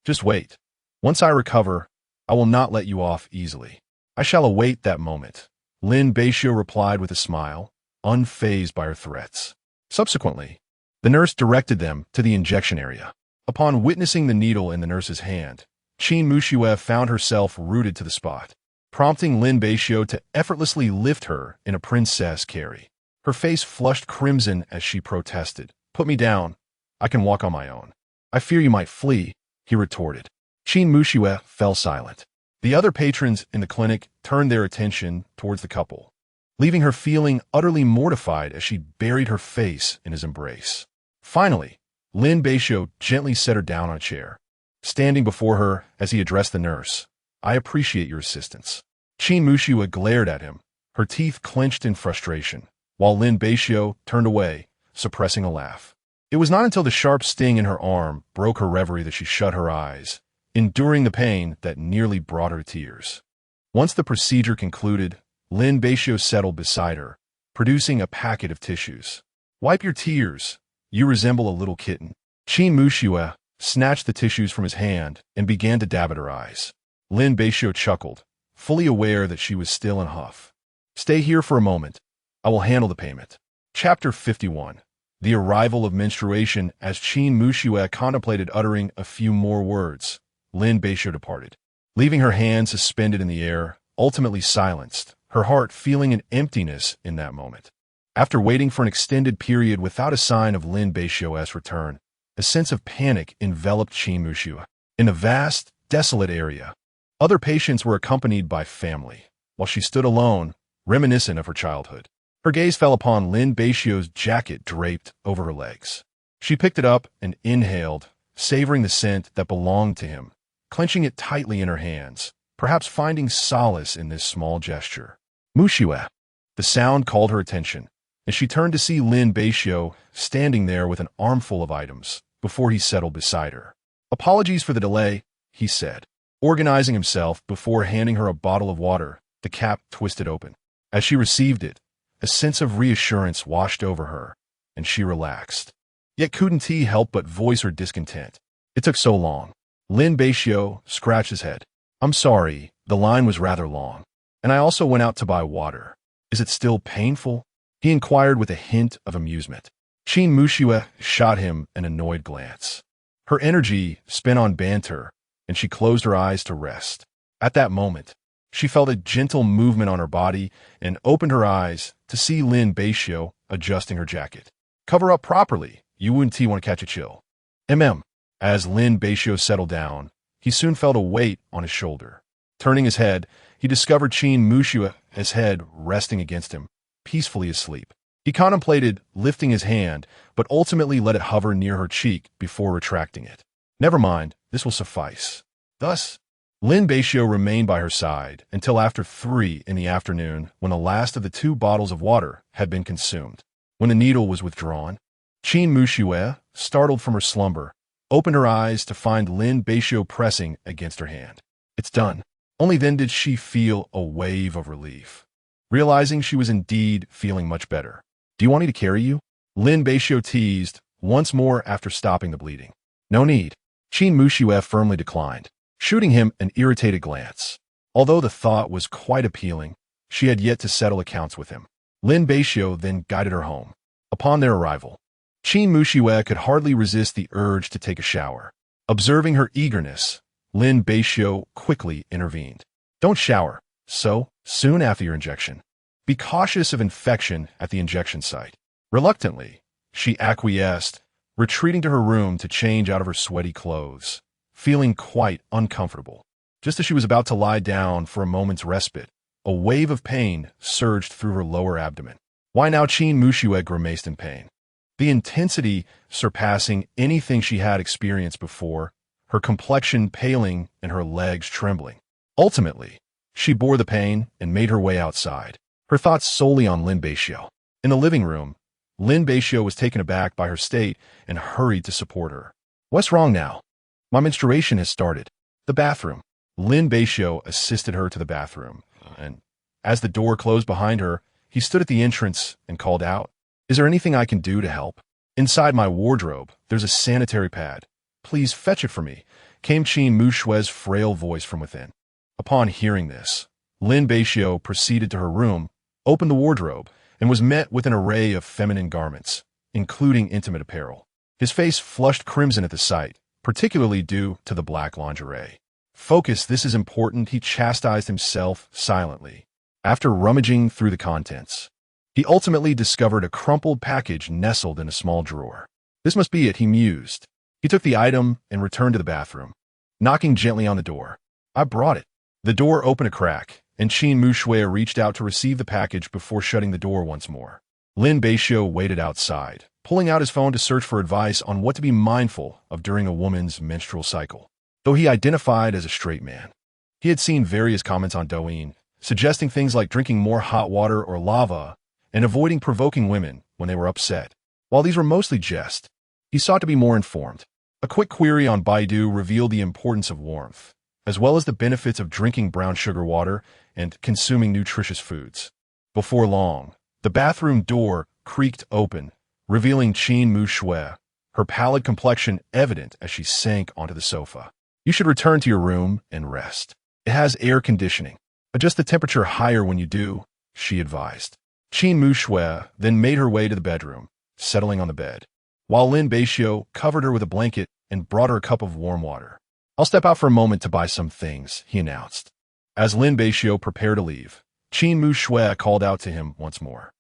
"Just wait. Once I recover, I will not let you off easily." "I shall await that moment," Lin Beixiu replied with a smile, unfazed by her threats. Subsequently, the nurse directed them to the injection area. Upon witnessing the needle in the nurse's hand, Qin Muxue found herself rooted to the spot, prompting Lin Beixiu to effortlessly lift her in a princess carry. Her face flushed crimson as she protested. "Put me down. I can walk on my own." "I fear you might flee," he retorted. Qin Muxue fell silent. The other patrons in the clinic turned their attention towards the couple, leaving her feeling utterly mortified as she buried her face in his embrace. Finally, Lin Beixiu gently set her down on a chair. Standing before her as he addressed the nurse, "I appreciate your assistance." Qin Muxue glared at him, her teeth clenched in frustration, while Lin Beixiu turned away, suppressing a laugh. It was not until the sharp sting in her arm broke her reverie that she shut her eyes, enduring the pain that nearly brought her to tears. Once the procedure concluded, Lin Beixiu settled beside her, producing a packet of tissues. "Wipe your tears. You resemble a little kitten." Qin Muxue snatched the tissues from his hand and began to dab at her eyes. Lin Beixiu chuckled, fully aware that she was still in a huff. "Stay here for a moment. I will handle the payment." Chapter 51. The arrival of menstruation. As Qin Muxue contemplated uttering a few more words, Lin Beixiu departed, leaving her hands suspended in the air, ultimately silenced, her heart feeling an emptiness in that moment. After waiting for an extended period without a sign of Lin Beixiu's return, a sense of panic enveloped Qin Muxue. In a vast, desolate area, other patients were accompanied by family, while she stood alone, reminiscent of her childhood. Her gaze fell upon Lin Beixiu's jacket draped over her legs. She picked it up and inhaled, savoring the scent that belonged to him, clenching it tightly in her hands, perhaps finding solace in this small gesture. "Muxue." The sound called her attention, and she turned to see Lin Beixiu standing there with an armful of items before he settled beside her. "Apologies for the delay," he said, organizing himself before handing her a bottle of water, the cap twisted open. As she received it, a sense of reassurance washed over her, and she relaxed. Yet couldn't he help but voice her discontent. "It took so long." Lin Beixiu scratched his head. "I'm sorry, the line was rather long. And I also went out to buy water." "Is it still painful?" he inquired with a hint of amusement. Qin Muxue shot him an annoyed glance. Her energy spent on banter, and she closed her eyes to rest. At that moment, she felt a gentle movement on her body and opened her eyes to see Lin Beixiu adjusting her jacket. "Cover up properly. You wouldn't want to catch a chill." As Lin Beixiu settled down, he soon felt a weight on his shoulder. Turning his head, he discovered Qin Muxue's head resting against him, peacefully asleep. He contemplated lifting his hand, but ultimately let it hover near her cheek before retracting it. "Never mind, this will suffice." Thus, Lin Beixiu remained by her side until after 3 in the afternoon, when the last of the 2 bottles of water had been consumed. When the needle was withdrawn, Qin Muxue, startled from her slumber, opened her eyes to find Lin Beixiu pressing against her hand. "It's done." Only then did she feel a wave of relief, realizing she was indeed feeling much better. "Do you want me to carry you?" Lin Beixiu teased, once more after stopping the bleeding. "No need." Qin Muxue firmly declined, shooting him an irritated glance. Although the thought was quite appealing, she had yet to settle accounts with him. Lin Beixiu then guided her home. Upon their arrival, Qin Muxue could hardly resist the urge to take a shower. Observing her eagerness, Lin Beixiu quickly intervened. "Don't shower so soon after your injection. Be cautious of infection at the injection site." Reluctantly, she acquiesced, retreating to her room to change out of her sweaty clothes, feeling quite uncomfortable. Just as she was about to lie down for a moment's respite, a wave of pain surged through her lower abdomen. "Why now?" Qin Muxue grimaced in pain, the intensity surpassing anything she had experienced before, her complexion paling and her legs trembling. Ultimately, she bore the pain and made her way outside, her thoughts solely on Lin Beixiu. In the living room, Lin Beixiu was taken aback by her state and hurried to support her. "What's wrong now?" "My menstruation has started." "The bathroom." Lin Beixiu assisted her to the bathroom, and as the door closed behind her, he stood at the entrance and called out, "Is there anything I can do to help?" "Inside my wardrobe, there's a sanitary pad. Please fetch it for me," came Qin Muxue's frail voice from within. Upon hearing this, Lin Beixiu proceeded to her room, opened the wardrobe, and was met with an array of feminine garments, including intimate apparel. His face flushed crimson at the sight, particularly due to the black lingerie. "Focus, this is important," he chastised himself silently. After rummaging through the contents, He ultimately discovered a crumpled package nestled in a small drawer. This must be it, he mused. He took the item and returned to the bathroom, knocking gently on the door. I brought it. The door opened a crack, and Qin Mushui reached out to receive the package before shutting the door once more. Lin Beixiu waited outside, pulling out his phone to search for advice on what to be mindful of during a woman's menstrual cycle. Though he identified as a straight man, he had seen various comments on Douyin, suggesting things like drinking more hot water or lava and avoiding provoking women when they were upset. While these were mostly jest, he sought to be more informed. A quick query on Baidu revealed the importance of warmth, as well as the benefits of drinking brown sugar water and consuming nutritious foods. Before long, the bathroom door creaked open, revealing Qin Mushui, her pallid complexion evident as she sank onto the sofa. You should return to your room and rest. It has air conditioning. Adjust the temperature higher when you do, she advised. Qin Mushui then made her way to the bedroom, settling on the bed, while Lin Beixiu covered her with a blanket and brought her a cup of warm water. I'll step out for a moment to buy some things, he announced. As Lin Beixiu prepared to leave, Qin Mushui called out to him once more.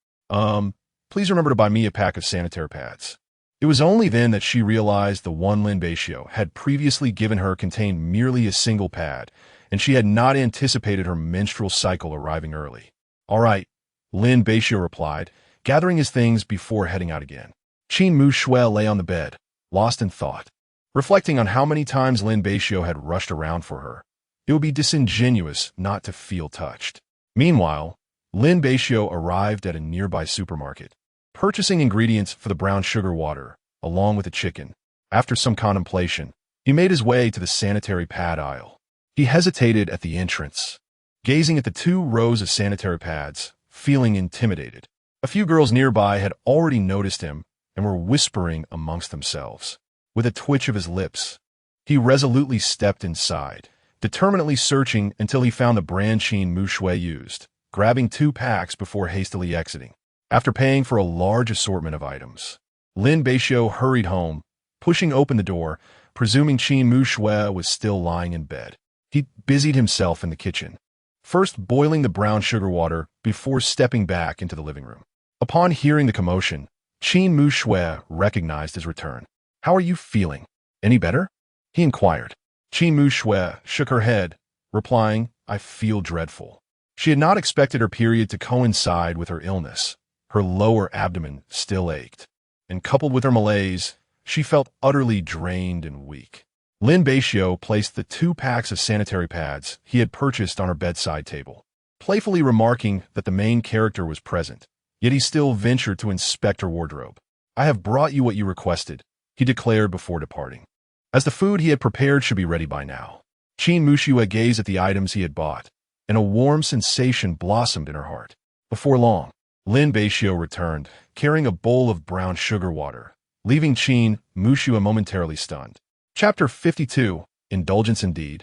Please remember to buy me a pack of sanitary pads. It was only then that she realized the one Lin Beixiu had previously given her contained merely a single pad, and she had not anticipated her menstrual cycle arriving early. All right, Lin Beixiu replied, gathering his things before heading out again. Qin Mushui lay on the bed, lost in thought, reflecting on how many times Lin Beixiu had rushed around for her. It would be disingenuous not to feel touched. Meanwhile, Lin Beixiu arrived at a nearby supermarket, purchasing ingredients for the brown sugar water, along with the chicken. After some contemplation, he made his way to the sanitary pad aisle. He hesitated at the entrance, gazing at the 2 rows of sanitary pads, feeling intimidated. A few girls nearby had already noticed him and were whispering amongst themselves. With a twitch of his lips, he resolutely stepped inside, determinedly searching until he found the brand Qin Mushui used, grabbing 2 packs before hastily exiting. After paying for a large assortment of items, Lin Beixiu hurried home, pushing open the door, presuming Qin Mushui was still lying in bed. He busied himself in the kitchen, first boiling the brown sugar water before stepping back into the living room. Upon hearing the commotion, Qin Mushui recognized his return. How are you feeling? Any better? He inquired. Qin Mushui shook her head, replying, I feel dreadful. She had not expected her period to coincide with her illness. Her lower abdomen still ached, and coupled with her malaise, she felt utterly drained and weak. Lin Beixiu placed the 2 packs of sanitary pads he had purchased on her bedside table, playfully remarking that the main character was present, yet he still ventured to inspect her wardrobe. I have brought you what you requested, he declared before departing. As the food he had prepared should be ready by now, Qin Mushui gazed at the items he had bought, and a warm sensation blossomed in her heart. Before long, Lin Beixiu returned, carrying a bowl of brown sugar water, leaving Qin Mushui momentarily stunned. Chapter 52, Indulgence Indeed.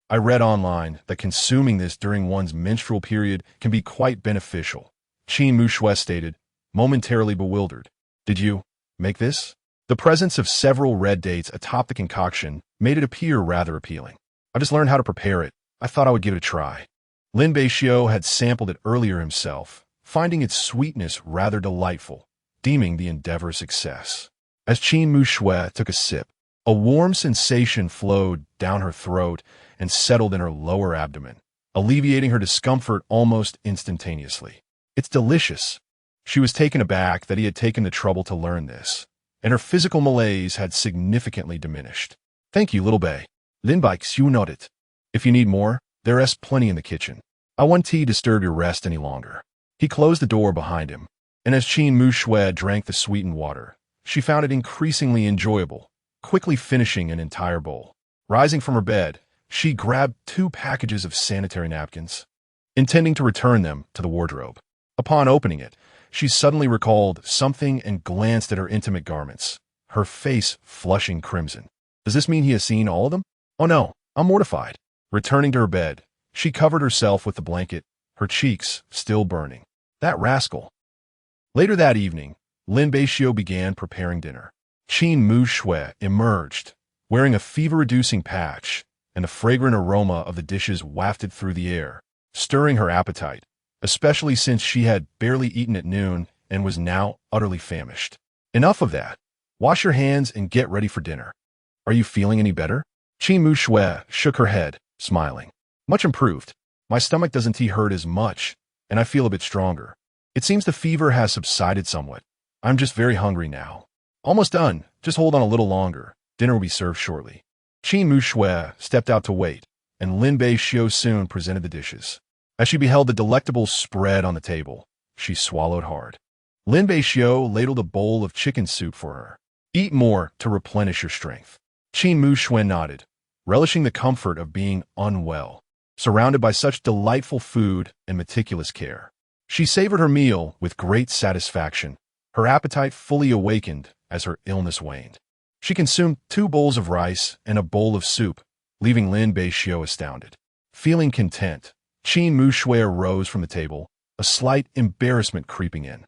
I read online that consuming this during one's menstrual period can be quite beneficial, Qin Mushui stated, momentarily bewildered. Did you make this? The presence of several red dates atop the concoction made it appear rather appealing. I just learned how to prepare it. I thought I would give it a try. Lin Beixiu had sampled it earlier himself, finding its sweetness rather delightful, deeming the endeavor a success. As Qin Mushui took a sip, a warm sensation flowed down her throat and settled in her lower abdomen, alleviating her discomfort almost instantaneously. It's delicious. She was taken aback that he had taken the trouble to learn this, and her physical malaise had significantly diminished. Thank you, little Bei. Lin Beixiu nodded. If you need more, there is plenty in the kitchen. I won't disturb your rest any longer. He closed the door behind him, and as Qin Mushui drank the sweetened water, she found it increasingly enjoyable, quickly finishing an entire bowl. Rising from her bed, she grabbed 2 packages of sanitary napkins, intending to return them to the wardrobe. Upon opening it, she suddenly recalled something and glanced at her intimate garments, her face flushing crimson. Does this mean he has seen all of them? Oh no, I'm mortified. Returning to her bed, she covered herself with the blanket, her cheeks still burning. That rascal. Later that evening, Lin Beixiu began preparing dinner. Qin Mushui emerged, wearing a fever-reducing patch, and the fragrant aroma of the dishes wafted through the air, stirring her appetite. especially since she had barely eaten at noon and was now utterly famished. Enough of that. Wash your hands and get ready for dinner. Are you feeling any better? Qin Mu Shui shook her head, smiling. Much improved. My stomach doesn't hurt as much, and I feel a bit stronger. It seems the fever has subsided somewhat. I'm just very hungry now. Almost done. Just hold on a little longer. Dinner will be served shortly. Qin Mu Shui stepped out to wait, and Lin Beixiu soon presented the dishes. As she beheld the delectable spread on the table, she swallowed hard. Lin Beixiu ladled a bowl of chicken soup for her. Eat more to replenish your strength. Qin Mu Shui nodded, relishing the comfort of being unwell, surrounded by such delightful food and meticulous care. She savored her meal with great satisfaction, her appetite fully awakened as her illness waned. She consumed 2 bowls of rice and a bowl of soup, leaving Lin Beixiu astounded. Feeling content, Qin Mu Shui rose from the table, a slight embarrassment creeping in.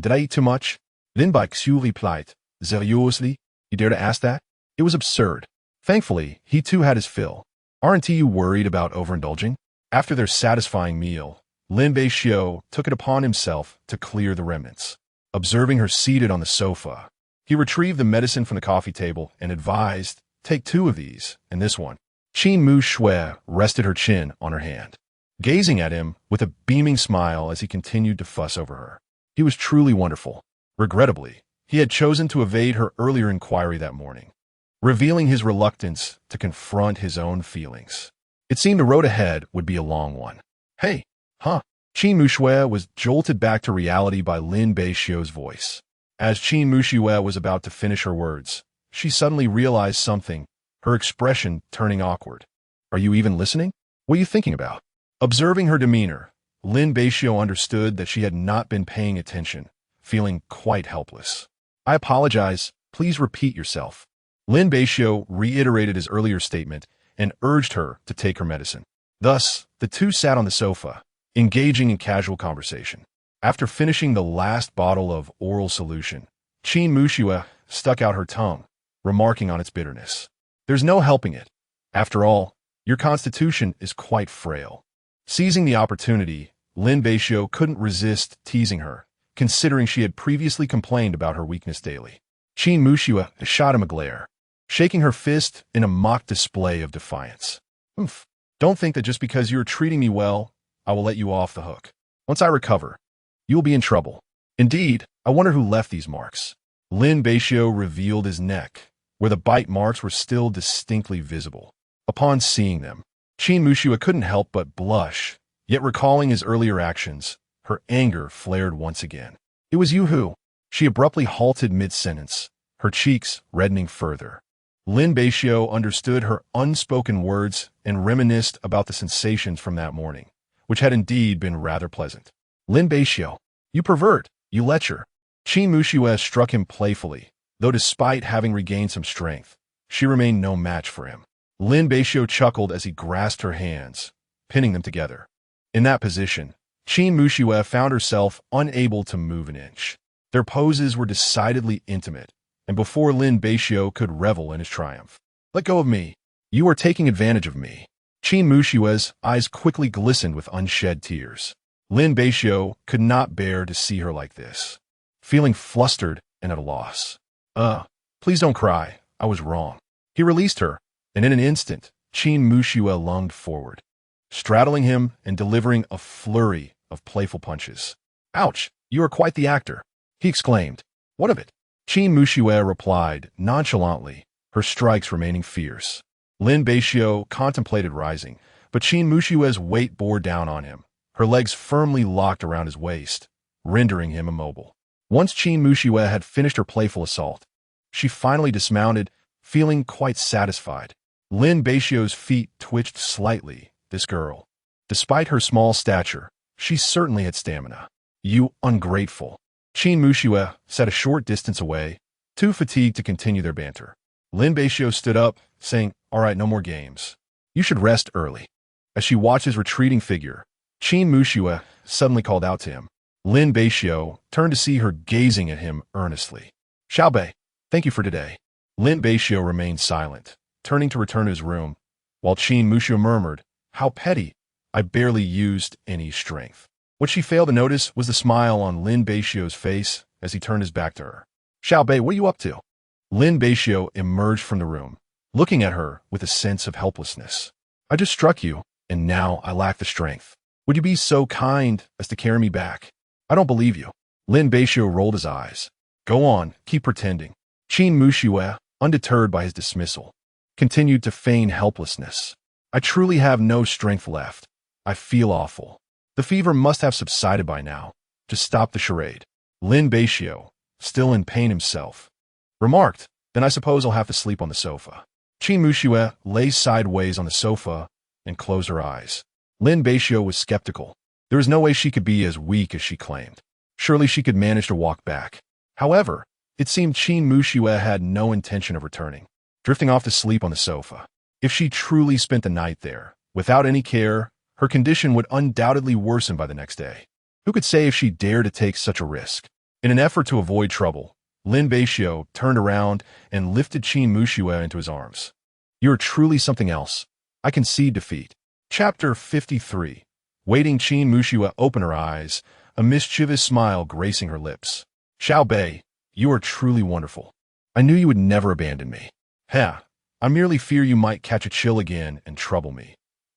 Did I eat too much? Lin Beixiu replied, seriously? You dare to ask that? It was absurd. Thankfully, he too had his fill. Aren't you worried about overindulging? After their satisfying meal, Lin Beixiu took it upon himself to clear the remnants. Observing her seated on the sofa, he retrieved the medicine from the coffee table and advised, take 2 of these, and this one. Qin Mu Shui rested her chin on her hand, gazing at him with a beaming smile as he continued to fuss over her. He was truly wonderful. Regrettably, he had chosen to evade her earlier inquiry that morning, revealing his reluctance to confront his own feelings. It seemed the road ahead would be a long one. Hey, huh? Qin Mu Shui was jolted back to reality by Lin Beixiu's voice. As Qin Mu Shui was about to finish her words, she suddenly realized something, her expression turning awkward. Are you even listening? What are you thinking about? Observing her demeanor, Lin Beixiu understood that she had not been paying attention, feeling quite helpless. I apologize. Please repeat yourself. Lin Beixiu reiterated his earlier statement and urged her to take her medicine. Thus, the two sat on the sofa, engaging in casual conversation. After finishing the last bottle of oral solution, Qin Mu Shui stuck out her tongue, remarking on its bitterness. There's no helping it. After all, your constitution is quite frail. Seizing the opportunity, Lin Beixiu couldn't resist teasing her, considering she had previously complained about her weakness daily. Qin Mu Shui shot him a glare, shaking her fist in a mock display of defiance. Oof. Don't think that just because you're treating me well, I will let you off the hook. Once I recover, you will be in trouble. Indeed, I wonder who left these marks. Lin Beixiu revealed his neck, where the bite marks were still distinctly visible. Upon seeing them, Qin Mu Shui couldn't help but blush, yet recalling his earlier actions, her anger flared once again. It was you who... She abruptly halted mid-sentence, her cheeks reddening further. Lin Beixiu understood her unspoken words and reminisced about the sensations from that morning, which had indeed been rather pleasant. Lin Beixiu, you pervert, you lecher. Qin Mu Shui struck him playfully, though despite having regained some strength, she remained no match for him. Lin Beixiu chuckled as he grasped her hands, pinning them together. In that position, Qin Mu Shui found herself unable to move an inch. Their poses were decidedly intimate, and before Lin Beixiu could revel in his triumph. Let go of me. You are taking advantage of me. Qin Mu Shui's eyes quickly glistened with unshed tears. Lin Beixiu could not bear to see her like this, feeling flustered and at a loss. Please don't cry. I was wrong. He released her, and in an instant, Qin Mu Shui lunged forward, straddling him and delivering a flurry of playful punches. Ouch, you are quite the actor, he exclaimed. What of it? Qin Mu Shui replied nonchalantly, her strikes remaining fierce. Lin Beixiu contemplated rising, but Qin Mu Shui's weight bore down on him, her legs firmly locked around his waist, rendering him immobile. Once Qin Mu Shui had finished her playful assault, she finally dismounted, feeling quite satisfied. Lin Beixiu's feet twitched slightly. This girl, despite her small stature, she certainly had stamina. You ungrateful. Qin Mu Shui sat a short distance away, too fatigued to continue their banter. Lin Beixiu stood up, saying, All right, no more games. You should rest early. As she watched his retreating figure, Qin Mu Shui suddenly called out to him. Lin Beixiu turned to see her gazing at him earnestly. Xiaobei, thank you for today. Lin Beixiu remained silent, turning to return to his room, while Qin Mu Shui murmured, How petty, I barely used any strength. What she failed to notice was the smile on Lin Beixiu's face as he turned his back to her. Xiao Bei, what are you up to? Lin Beixiu emerged from the room, looking at her with a sense of helplessness. I just struck you, and now I lack the strength. Would you be so kind as to carry me back? I don't believe you. Lin Beixiu rolled his eyes. Go on, keep pretending. Qin Muxue, undeterred by his dismissal, continued to feign helplessness. I truly have no strength left. I feel awful. The fever must have subsided by now. Just stop the charade. Lin Beixiu, still in pain himself, remarked, then I suppose I'll have to sleep on the sofa. Qin Muxue lay sideways on the sofa and closed her eyes. Lin Beixiu was skeptical. There was no way she could be as weak as she claimed. Surely she could manage to walk back. However, it seemed Qin Muxue had no intention of returning, drifting off to sleep on the sofa. If she truly spent the night there, without any care, her condition would undoubtedly worsen by the next day. Who could say if she dared to take such a risk? In an effort to avoid trouble, Lin Beixiu turned around and lifted Qin Muxue into his arms. You are truly something else. I concede defeat. Chapter 53. Waiting Qin Muxue opened her eyes, a mischievous smile gracing her lips. Xiao Bei, you are truly wonderful. I knew you would never abandon me. I merely fear you might catch a chill again and trouble me.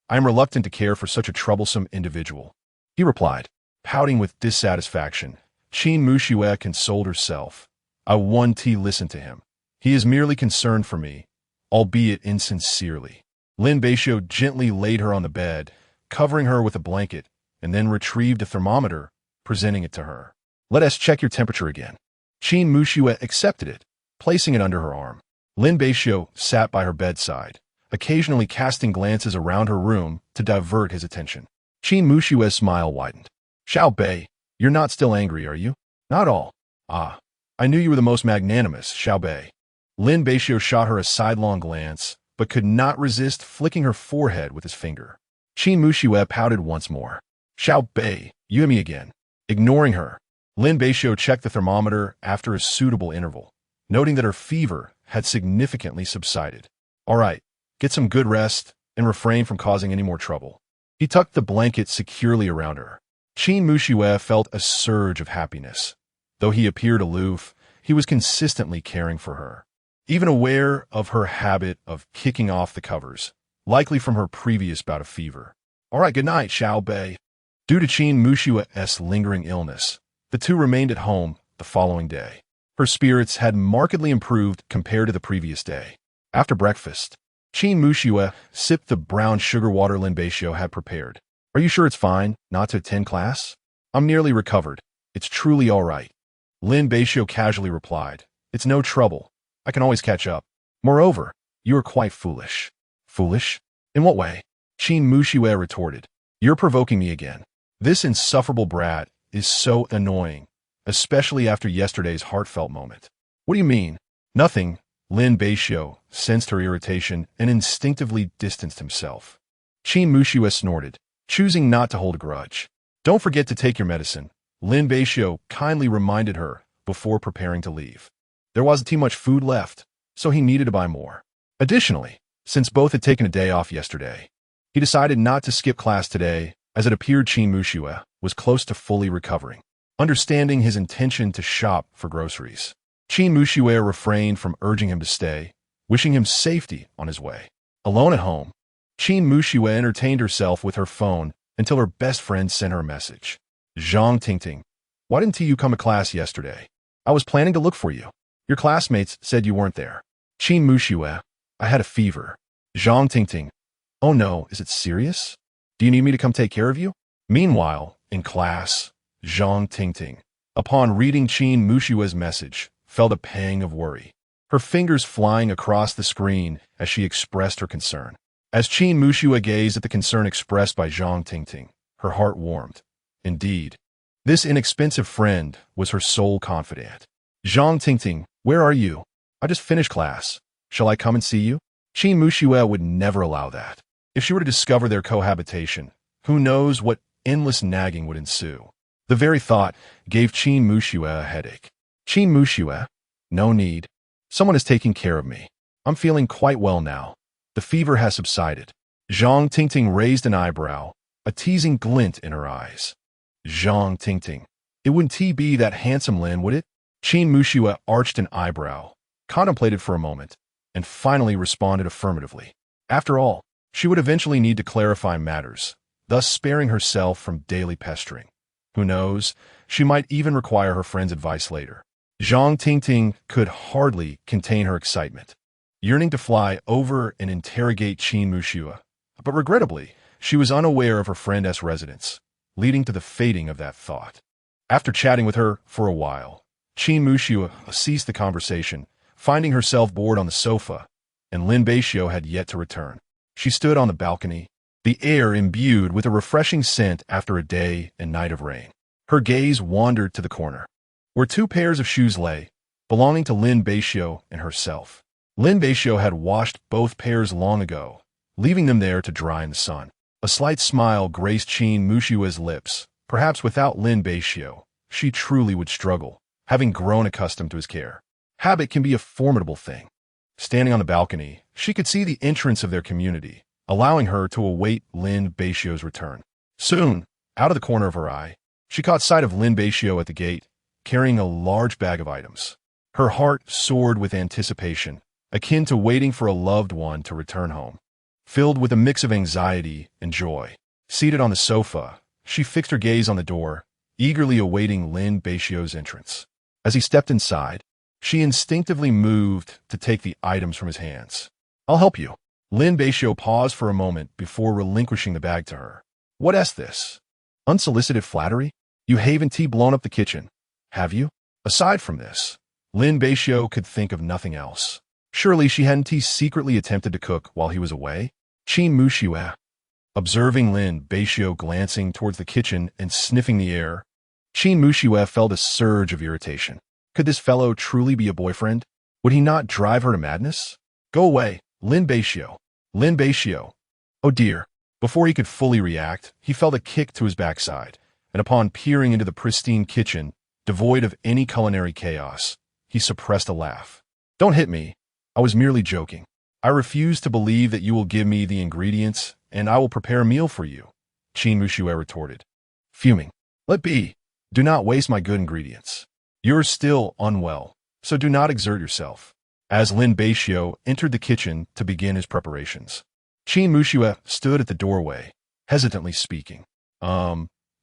I am reluctant to care for such a troublesome individual, he replied, pouting with dissatisfaction. Qin Muxue consoled herself. I won't listen to him. He is merely concerned for me, albeit insincerely. Lin Beixiu gently laid her on the bed, covering her with a blanket, and then retrieved a thermometer, presenting it to her. Let us check your temperature again. Qin Muxue accepted it, placing it under her arm. Lin Beixiu sat by her bedside, occasionally casting glances around her room to divert his attention. Qin Muxue's smile widened. Xiao Bei, you're not still angry, are you? Not all. Ah, I knew you were the most magnanimous, Xiao Bei. Lin Beixiu shot her a sidelong glance, but could not resist flicking her forehead with his finger. Qin Muxue pouted once more. Xiao Bei, you and me again. Ignoring her, Lin Beixiu checked the thermometer after a suitable interval, noting that her fever had significantly subsided. All right, get some good rest and refrain from causing any more trouble. He tucked the blanket securely around her. Qin Muxue felt a surge of happiness. Though he appeared aloof, he was consistently caring for her. Even aware of her habit of kicking off the covers, likely from her previous bout of fever. All right, good night, Xiao Bei. Due to Qin Muxue's lingering illness, the two remained at home the following day. Her spirits had markedly improved compared to the previous day. After breakfast, Qin Muxue sipped the brown sugar water Lin Beixiu had prepared. Are you sure it's fine not to attend class? I'm nearly recovered. It's truly all right. Lin Beixiu casually replied. It's no trouble. I can always catch up. Moreover, you are quite foolish. Foolish? In what way? Qin Muxue retorted. You're provoking me again. This insufferable brat is so annoying, especially after yesterday's heartfelt moment. What do you mean? Nothing. Lin Beixiu sensed her irritation and instinctively distanced himself. Qin Muxue snorted, choosing not to hold a grudge. Don't forget to take your medicine, Lin Beixiu kindly reminded her before preparing to leave. There wasn't too much food left, so he needed to buy more. Additionally, since both had taken a day off yesterday, he decided not to skip class today, as it appeared Qin Muxue was close to fully recovering. Understanding his intention to shop for groceries, Qin Muxue refrained from urging him to stay, wishing him safety on his way. Alone at home, Qin Muxue entertained herself with her phone until her best friend sent her a message. Zhang Tingting, why didn't you come to class yesterday? I was planning to look for you. Your classmates said you weren't there. Qin Muxue, I had a fever. Zhang Tingting, oh no, is it serious? Do you need me to come take care of you? Meanwhile, in class, Zhang Tingting, upon reading Qin Muxue's message, felt a pang of worry, her fingers flying across the screen as she expressed her concern. As Qin Muxue gazed at the concern expressed by Zhang Tingting, her heart warmed. Indeed, this inexpensive friend was her sole confidant. Zhang Tingting, where are you? I just finished class. Shall I come and see you? Qin Muxue would never allow that. If she were to discover their cohabitation, who knows what endless nagging would ensue. The very thought gave Qin Muxue a headache. Qin Muxue, no need. Someone is taking care of me. I'm feeling quite well now. The fever has subsided. Zhang Tingting raised an eyebrow, a teasing glint in her eyes. Zhang Tingting. It wouldn't be that handsome, Lin, would it? Qin Muxue arched an eyebrow, contemplated for a moment, and finally responded affirmatively. After all, she would eventually need to clarify matters, thus sparing herself from daily pestering. Who knows, she might even require her friend's advice later. Zhang Tingting could hardly contain her excitement, yearning to fly over and interrogate Qin Muxue. But regrettably, she was unaware of her friend's residence, leading to the fading of that thought. After chatting with her for a while, Qin Muxue ceased the conversation, finding herself bored on the sofa, and Lin Beixiu had yet to return. She stood on the balcony, the air imbued with a refreshing scent after a day and night of rain. Her gaze wandered to the corner, where two pairs of shoes lay, belonging to Lin Beixiu and herself. Lin Beixiu had washed both pairs long ago, leaving them there to dry in the sun. A slight smile graced Qin Muxue's lips. Perhaps without Lin Beixiu, she truly would struggle, having grown accustomed to his care. Habit can be a formidable thing. Standing on the balcony, she could see the entrance of their community, allowing her to await Lin Beixiu's return. Soon, out of the corner of her eye, she caught sight of Lin Beixiu at the gate, carrying a large bag of items. Her heart soared with anticipation, akin to waiting for a loved one to return home. Filled with a mix of anxiety and joy, seated on the sofa, she fixed her gaze on the door, eagerly awaiting Lin Beixiu's entrance. As he stepped inside, she instinctively moved to take the items from his hands. "I'll help you." Lin Beixiu paused for a moment before relinquishing the bag to her. "What's this? Unsolicited flattery? You haven't blown up the kitchen, have you?" Aside from this, Lin Beixiu could think of nothing else. Surely she hadn't secretly attempted to cook while he was away? Qin Muxue, observing Lin Beixiu glancing towards the kitchen and sniffing the air, Qin Muxue felt a surge of irritation. Could this fellow truly be a boyfriend? Would he not drive her to madness? "Go away, Lin Beixiu. Lin Beixiu." Oh dear. Before he could fully react, he felt a kick to his backside, and upon peering into the pristine kitchen, devoid of any culinary chaos, he suppressed a laugh. "Don't hit me. I was merely joking. I refuse to believe that you will give me the ingredients, and I will prepare a meal for you," Qin Muxue retorted, fuming. "Let be. Do not waste my good ingredients. You're still unwell, so do not exert yourself." As Lin Beixiu entered the kitchen to begin his preparations, Qin Muxue stood at the doorway, hesitantly speaking.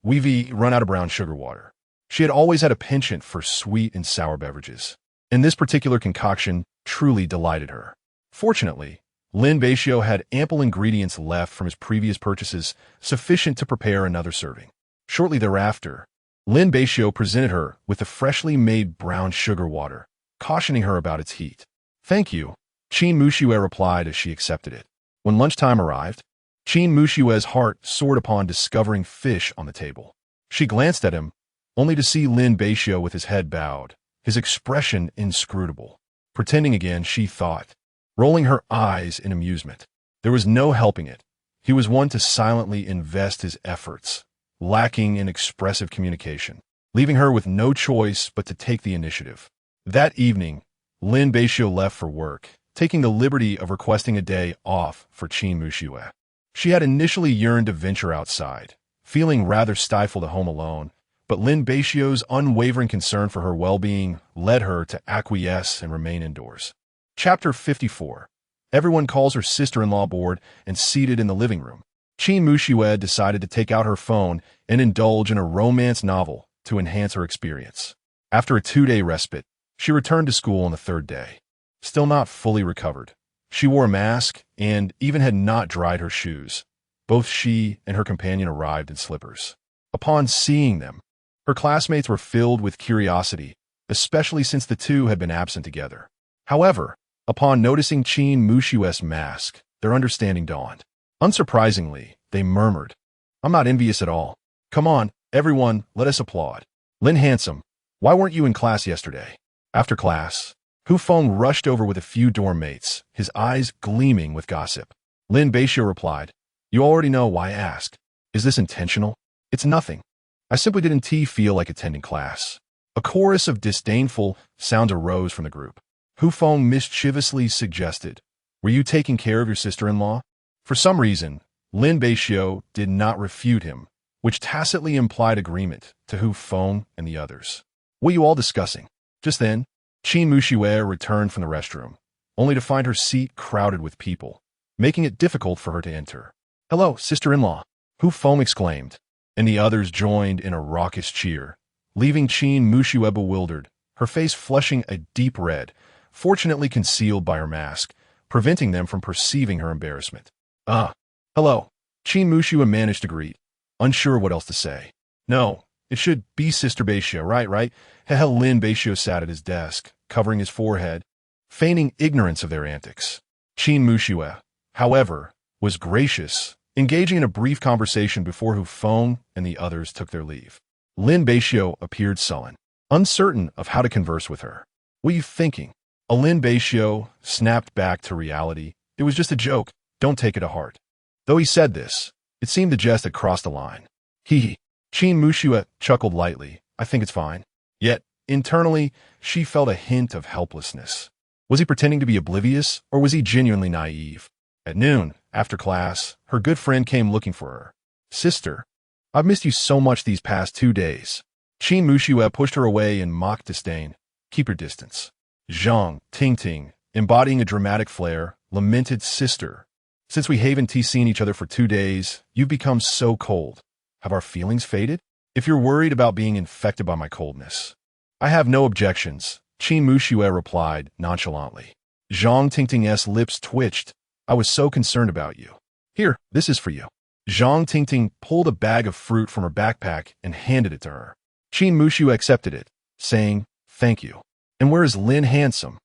We've run out of brown sugar water." She had always had a penchant for sweet and sour beverages, and this particular concoction truly delighted her. Fortunately, Lin Beixiu had ample ingredients left from his previous purchases, sufficient to prepare another serving. Shortly thereafter, Lin Beixiu presented her with the freshly made brown sugar water, cautioning her about its heat. "Thank you," Qin Muxue replied as she accepted it. When lunchtime arrived, Qin Muxue's heart soared upon discovering fish on the table. She glanced at him, only to see Lin Beixiu with his head bowed, his expression inscrutable. Pretending again, she thought, rolling her eyes in amusement. There was no helping it. He was one to silently invest his efforts, lacking in expressive communication, leaving her with no choice but to take the initiative. That evening, Lin Beixiu left for work, taking the liberty of requesting a day off for Qin Muxue. She had initially yearned to venture outside, feeling rather stifled at home alone, but Lin Beixiu's unwavering concern for her well-being led her to acquiesce and remain indoors. Chapter 54. Everyone calls her sister-in-law bored and seated in the living room. Qin Muxue decided to take out her phone and indulge in a romance novel to enhance her experience. After a 2-day respite, she returned to school on the 3rd day. Still not fully recovered, she wore a mask and even had not dried her shoes. Both she and her companion arrived in slippers. Upon seeing them, her classmates were filled with curiosity, especially since the two had been absent together. However, upon noticing Qin Muxue's mask, their understanding dawned. Unsurprisingly, they murmured, "I'm not envious at all. Come on, everyone, let us applaud. Lin Handsome, why weren't you in class yesterday?" After class, Hu Feng rushed over with a few dorm mates, his eyes gleaming with gossip. Lin Beixiu replied, "You already know why I asked. Is this intentional?" "It's nothing. I simply didn't feel like attending class." A chorus of disdainful sounds arose from the group. Hu Feng mischievously suggested, "Were you taking care of your sister-in-law?" For some reason, Lin Beixiu did not refute him, which tacitly implied agreement to Hu Feng and the others. What are you all discussing? Just then, Qin Muxue returned from the restroom, only to find her seat crowded with people, making it difficult for her to enter. "Hello, sister-in-law," Hu Feng exclaimed, and the others joined in a raucous cheer, leaving Qin Muxue bewildered, her face flushing a deep red, fortunately concealed by her mask, preventing them from perceiving her embarrassment. Hello," Qin Muxue managed to greet, unsure what else to say. "No, it should be Sister Beixiu, right? Lin Beixiu sat at his desk, covering his forehead, feigning ignorance of their antics. Qin Muxue, however, was gracious, engaging in a brief conversation before Hu Feng and the others took their leave. Lin Beixiu appeared sullen, uncertain of how to converse with her. "What are you thinking?" Lin Beixiu snapped back to reality. "It was just a joke. Don't take it to heart." Though he said this, it seemed the jest had crossed the line. Qin Muxue chuckled lightly. "I think it's fine." Yet, internally, she felt a hint of helplessness. Was he pretending to be oblivious, or was he genuinely naive? At noon, after class, her good friend came looking for her. "Sister, I've missed you so much these past 2 days." Qin Muxue pushed her away in mock disdain. "Keep your distance." Zhang Tingting, embodying a dramatic flair, lamented, "Sister, since we haven't seen each other for 2 days, you've become so cold. Have our feelings faded? If you're worried about being infected by my coldness, I have no objections," Qin Muxue replied nonchalantly. Zhang Tingting's lips twitched. "I was so concerned about you. Here, this is for you." Zhang Tingting pulled a bag of fruit from her backpack and handed it to her. Qin Muxue accepted it, saying, "Thank you." "And where is Lin Handsome?"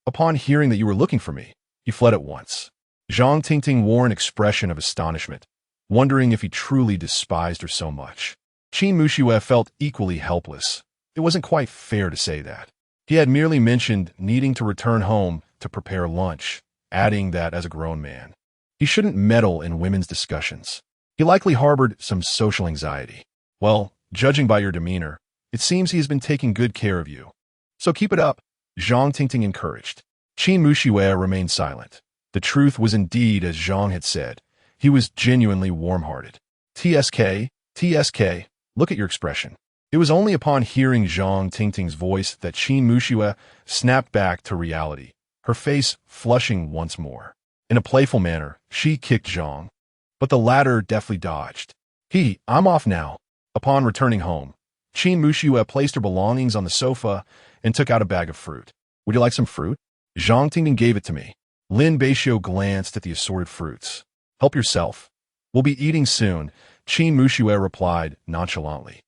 Upon hearing that you were looking for me, he fled at once." Zhang Tingting wore an expression of astonishment, wondering if he truly despised her so much. Qin Muxue felt equally helpless. It wasn't quite fair to say that. He had merely mentioned needing to return home to prepare lunch, adding that as a grown man, he shouldn't meddle in women's discussions. He likely harbored some social anxiety. "Well, judging by your demeanor, it seems he has been taking good care of you. So keep it up," Zhang Tingting encouraged. Qin Muxue remained silent. The truth was indeed as Zhang had said. He was genuinely warm-hearted. TSK, look at your expression." It was only upon hearing Zhang Tingting's voice that Qin Muxue snapped back to reality, her face flushing once more. In a playful manner, she kicked Zhang, but the latter deftly dodged. "I'm off now." Upon returning home, Qin Muxue placed her belongings on the sofa and took out a bag of fruit. "Would you like some fruit?" Zhang Tingting gave it to me. Lin Beixiu glanced at the assorted fruits. "Help yourself. We'll be eating soon," Qin Muxue replied nonchalantly.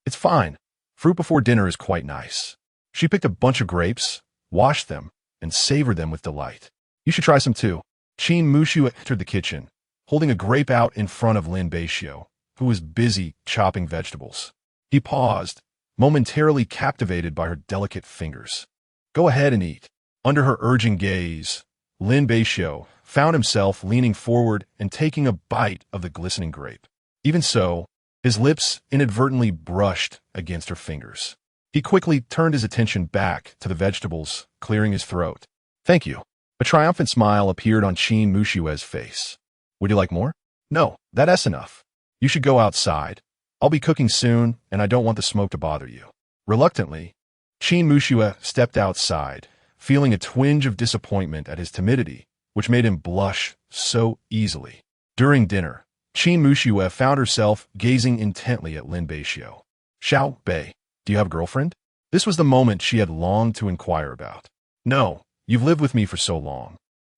"It's fine. Fruit before dinner is quite nice." She picked a bunch of grapes, washed them, and savored them with delight. "You should try some too." Qin Muxue entered the kitchen, holding a grape out in front of Lin Beixiu, who was busy chopping vegetables. He paused, momentarily captivated by her delicate fingers. "Go ahead and eat." Under her urging gaze, Lin Beixiu found himself leaning forward and taking a bite of the glistening grape. Even so, his lips inadvertently brushed against her fingers. He quickly turned his attention back to the vegetables, clearing his throat. "Thank you." A triumphant smile appeared on Qin Muxue's face. "Would you like more?" "No, that's enough. You should go outside. I'll be cooking soon, and I don't want the smoke to bother you." Reluctantly, Qin Muxue stepped outside, feeling a twinge of disappointment at his timidity, which made him blush so easily. During dinner, Qin Muxue found herself gazing intently at Lin Beixiu. "Xiao Bei, do you have a girlfriend?" This was the moment she had longed to inquire about. "No, you've lived with me for so long."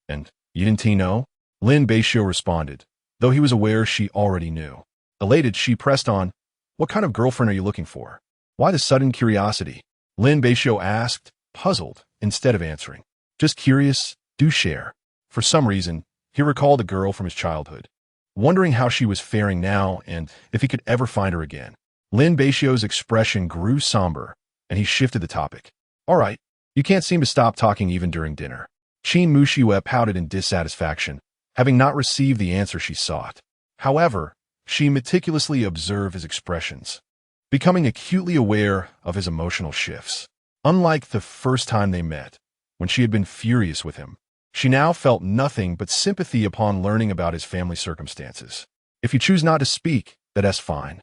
"And you didn't know?" Lin Beixiu responded, though he was aware she already knew. Elated, she pressed on, "What kind of girlfriend are you looking for?" "Why the sudden curiosity?" Lin Beixiu asked, puzzled, instead of answering. "Just curious, do share." For some reason, he recalled a girl from his childhood, wondering how she was faring now and if he could ever find her again. Lin Beixiu's expression grew somber, and he shifted the topic. "All right, you can't seem to stop talking even during dinner." Qin Muxue pouted in dissatisfaction, having not received the answer she sought. However, she meticulously observed his expressions, becoming acutely aware of his emotional shifts. Unlike the first time they met, when she had been furious with him, she now felt nothing but sympathy upon learning about his family circumstances. "If you choose not to speak, That's fine.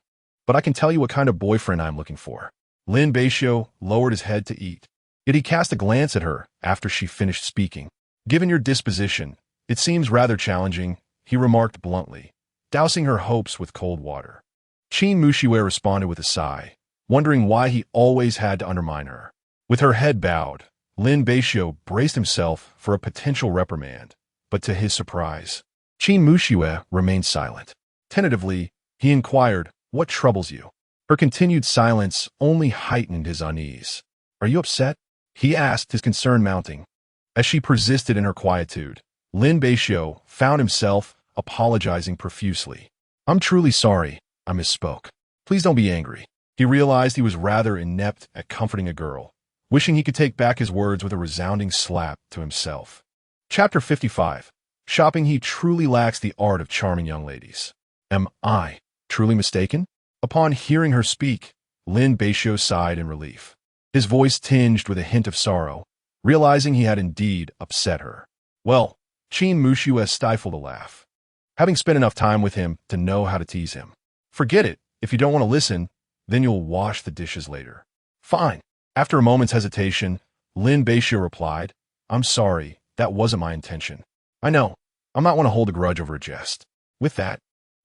But I can tell you what kind of boyfriend I'm looking for. Lin Beixiu lowered his head to eat. Yet he cast a glance at her after she finished speaking. Given your disposition, it seems rather challenging, he remarked bluntly, dousing her hopes with cold water. Qin Muxue responded with a sigh, wondering why he always had to undermine her. With her head bowed, Lin Beixiu braced himself for a potential reprimand, but to his surprise, Qin Muxue remained silent. Tentatively, he inquired, "What troubles you?" Her continued silence only heightened his unease. "Are you upset?" he asked, his concern mounting. As she persisted in her quietude, Lin Beixiu found himself apologizing profusely. "I'm truly sorry, I misspoke. Please don't be angry." He realized he was rather inept at comforting a girl, wishing he could take back his words with a resounding slap to himself. Chapter 55. Shopping. He truly lacks the art of charming young ladies. Am I truly mistaken? Upon hearing her speak, Lin Beixiu sighed in relief. His voice tinged with a hint of sorrow, realizing he had indeed upset her. Well, Qin Muxue stifled a laugh, having spent enough time with him to know how to tease him. "Forget it. If you don't want to listen, then you'll wash the dishes later." "Fine." After a moment's hesitation, Lin Beixiu replied, "I'm sorry, that wasn't my intention. I know, I'm not one to hold a grudge over a jest." With that,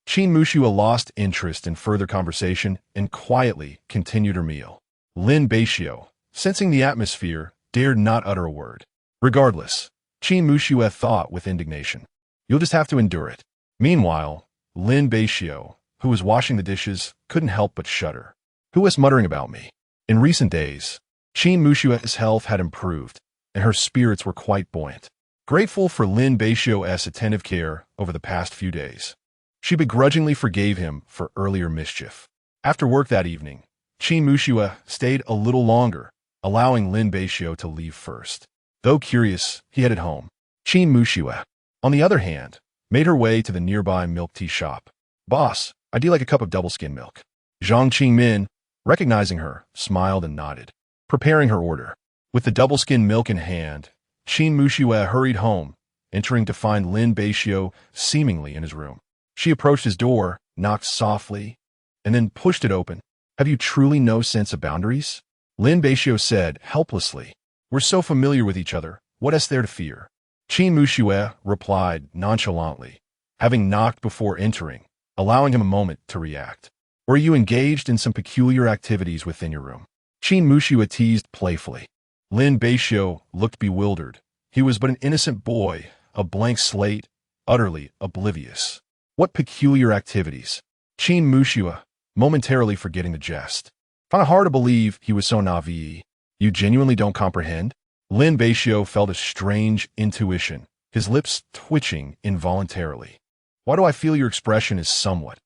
Qin Muxue lost interest in further conversation and quietly continued her meal. Lin Beixiu, sensing the atmosphere, dared not utter a word. Regardless, Qin Muxue thought with indignation, "You'll just have to endure it." Meanwhile, Lin Beixiu, who was washing the dishes, couldn't help but shudder. Who was muttering about me? In recent days, Qin Muxue's health had improved, and her spirits were quite buoyant. Grateful for Lin Beixiu's attentive care over the past few days, she begrudgingly forgave him for earlier mischief. After work that evening, Qin Muxue stayed a little longer, allowing Lin Beixiu to leave first. Though curious, he headed home. Qin Muxue, on the other hand, made her way to the nearby milk tea shop. "Boss, I'd like a cup of double-skim milk." Zhang Qingmin, recognizing her, smiled and nodded, preparing her order. With the double-skim milk in hand, Qin Muxue hurried home, entering to find Lin Beixiu seemingly in his room. She approached his door, knocked softly, and then pushed it open. "Have you truly no sense of boundaries?" Lin Beixiu said helplessly. "We're so familiar with each other, what is there to fear?" Qin Muxue replied nonchalantly, having knocked before entering, allowing him a moment to react. "Or are you engaged in some peculiar activities within your room?" Qin Muxue teased playfully. Lin Beixiu looked bewildered. He was but an innocent boy, a blank slate, utterly oblivious. What peculiar activities? Qin Muxue, momentarily forgetting the jest. Found it hard to believe he was so naive. "You genuinely don't comprehend?" Lin Beixiu felt a strange intuition, his lips twitching involuntarily. "Why do I feel your expression is somewhat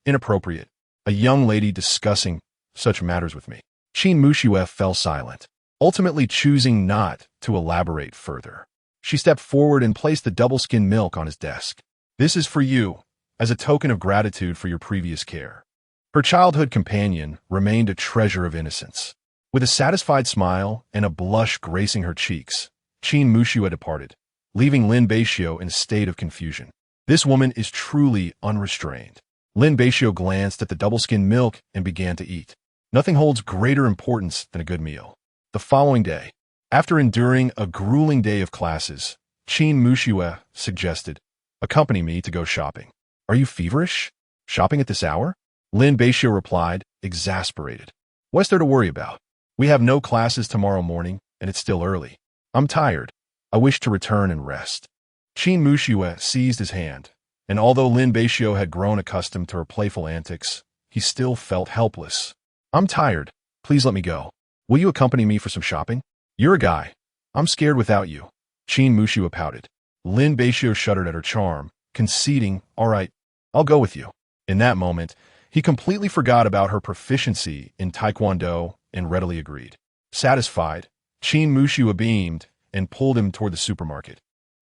inappropriate? A young lady discussing such matters with me." Qin Muxue fell silent, ultimately choosing not to elaborate further. She stepped forward and placed the double-skim milk on his desk. "This is for you, as a token of gratitude for your previous care." Her childhood companion remained a treasure of innocence. With a satisfied smile and a blush gracing her cheeks, Qin Muxue departed, leaving Lin Beixiu in a state of confusion. This woman is truly unrestrained. Lin Beixiu glanced at the double-skim milk and began to eat. Nothing holds greater importance than a good meal. The following day, after enduring a grueling day of classes, Qin Muxue suggested, "Accompany me to go shopping." "Are you feverish? Shopping at this hour?" Lin Beixiu replied, exasperated. "What's there to worry about? We have no classes tomorrow morning, and it's still early. I'm tired. I wish to return and rest." Qin Muxue seized his hand, and although Lin Beixiu had grown accustomed to her playful antics, he still felt helpless. "I'm tired. Please let me go. Will you accompany me for some shopping?" "You're a guy. I'm scared without you." Qin Muxue pouted. Lin Beixiu shuddered at her charm, conceding, "All right, I'll go with you." In that moment, he completely forgot about her proficiency in Taekwondo and readily agreed. Satisfied, Qin Muxue beamed and pulled him toward the supermarket,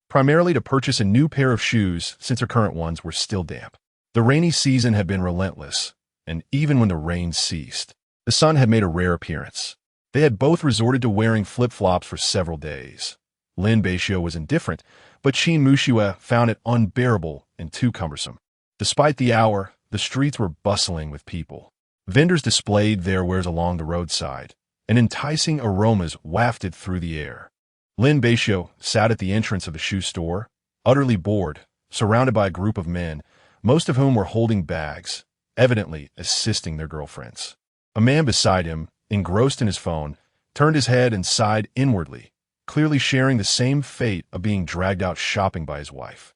primarily to purchase a new pair of shoes since her current ones were still damp. The rainy season had been relentless, and even when the rain ceased, the sun had made a rare appearance. They had both resorted to wearing flip-flops for several days. Lin Beixiu was indifferent, but Qin Muxue found it unbearable and too cumbersome. Despite the hour, the streets were bustling with people. Vendors displayed their wares along the roadside, and enticing aromas wafted through the air. Lin Beixiu sat at the entrance of the shoe store, utterly bored, surrounded by a group of men, most of whom were holding bags, evidently assisting their girlfriends. A man beside him, engrossed in his phone, turned his head and sighed inwardly, clearly sharing the same fate of being dragged out shopping by his wife.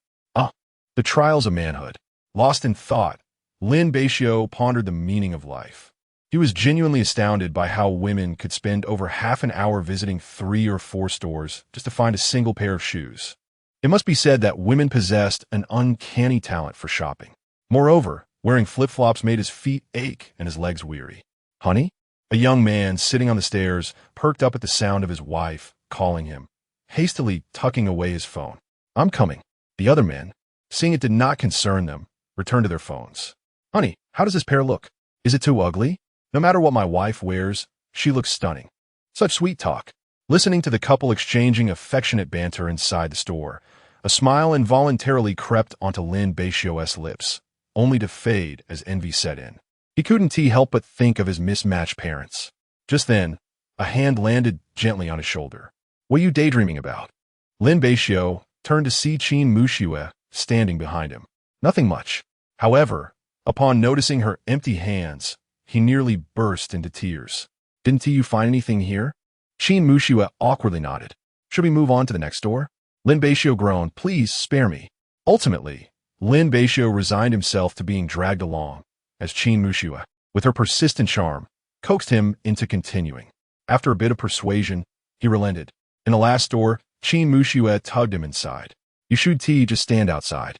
The trials of manhood. Lost in thought, Lin Beixiu pondered the meaning of life. He was genuinely astounded by how women could spend over half an hour visiting 3 or 4 stores just to find a single pair of shoes. It must be said that women possessed an uncanny talent for shopping. Moreover, wearing flip-flops made his feet ache and his legs weary. "Honey?" A young man sitting on the stairs perked up at the sound of his wife calling him, hastily tucking away his phone. "I'm coming." The other men, seeing it did not concern them, returned to their phones. "Honey, how does this pair look? Is it too ugly? No matter what my wife wears, she looks stunning." Such sweet talk. Listening to the couple exchanging affectionate banter inside the store, a smile involuntarily crept onto Lin Beixiu's lips, only to fade as envy set in. He couldn't help but think of his mismatched parents. Just then, a hand landed gently on his shoulder. "What are you daydreaming about?" Lin Beixiu turned to see Lin Beixiu standing behind him. Nothing much. However, upon noticing her empty hands, he nearly burst into tears. "Didn't you find anything here?" Lin Beixiu awkwardly nodded. "Should we move on to the next door?" Lin Beixiu groaned, "Please spare me." Ultimately, Lin Beixiu resigned himself to being dragged along, as Lin Beixiu, with her persistent charm, coaxed him into continuing. After a bit of persuasion, he relented. In the last store, Lin Beixiu tugged him inside. "You should just stand outside.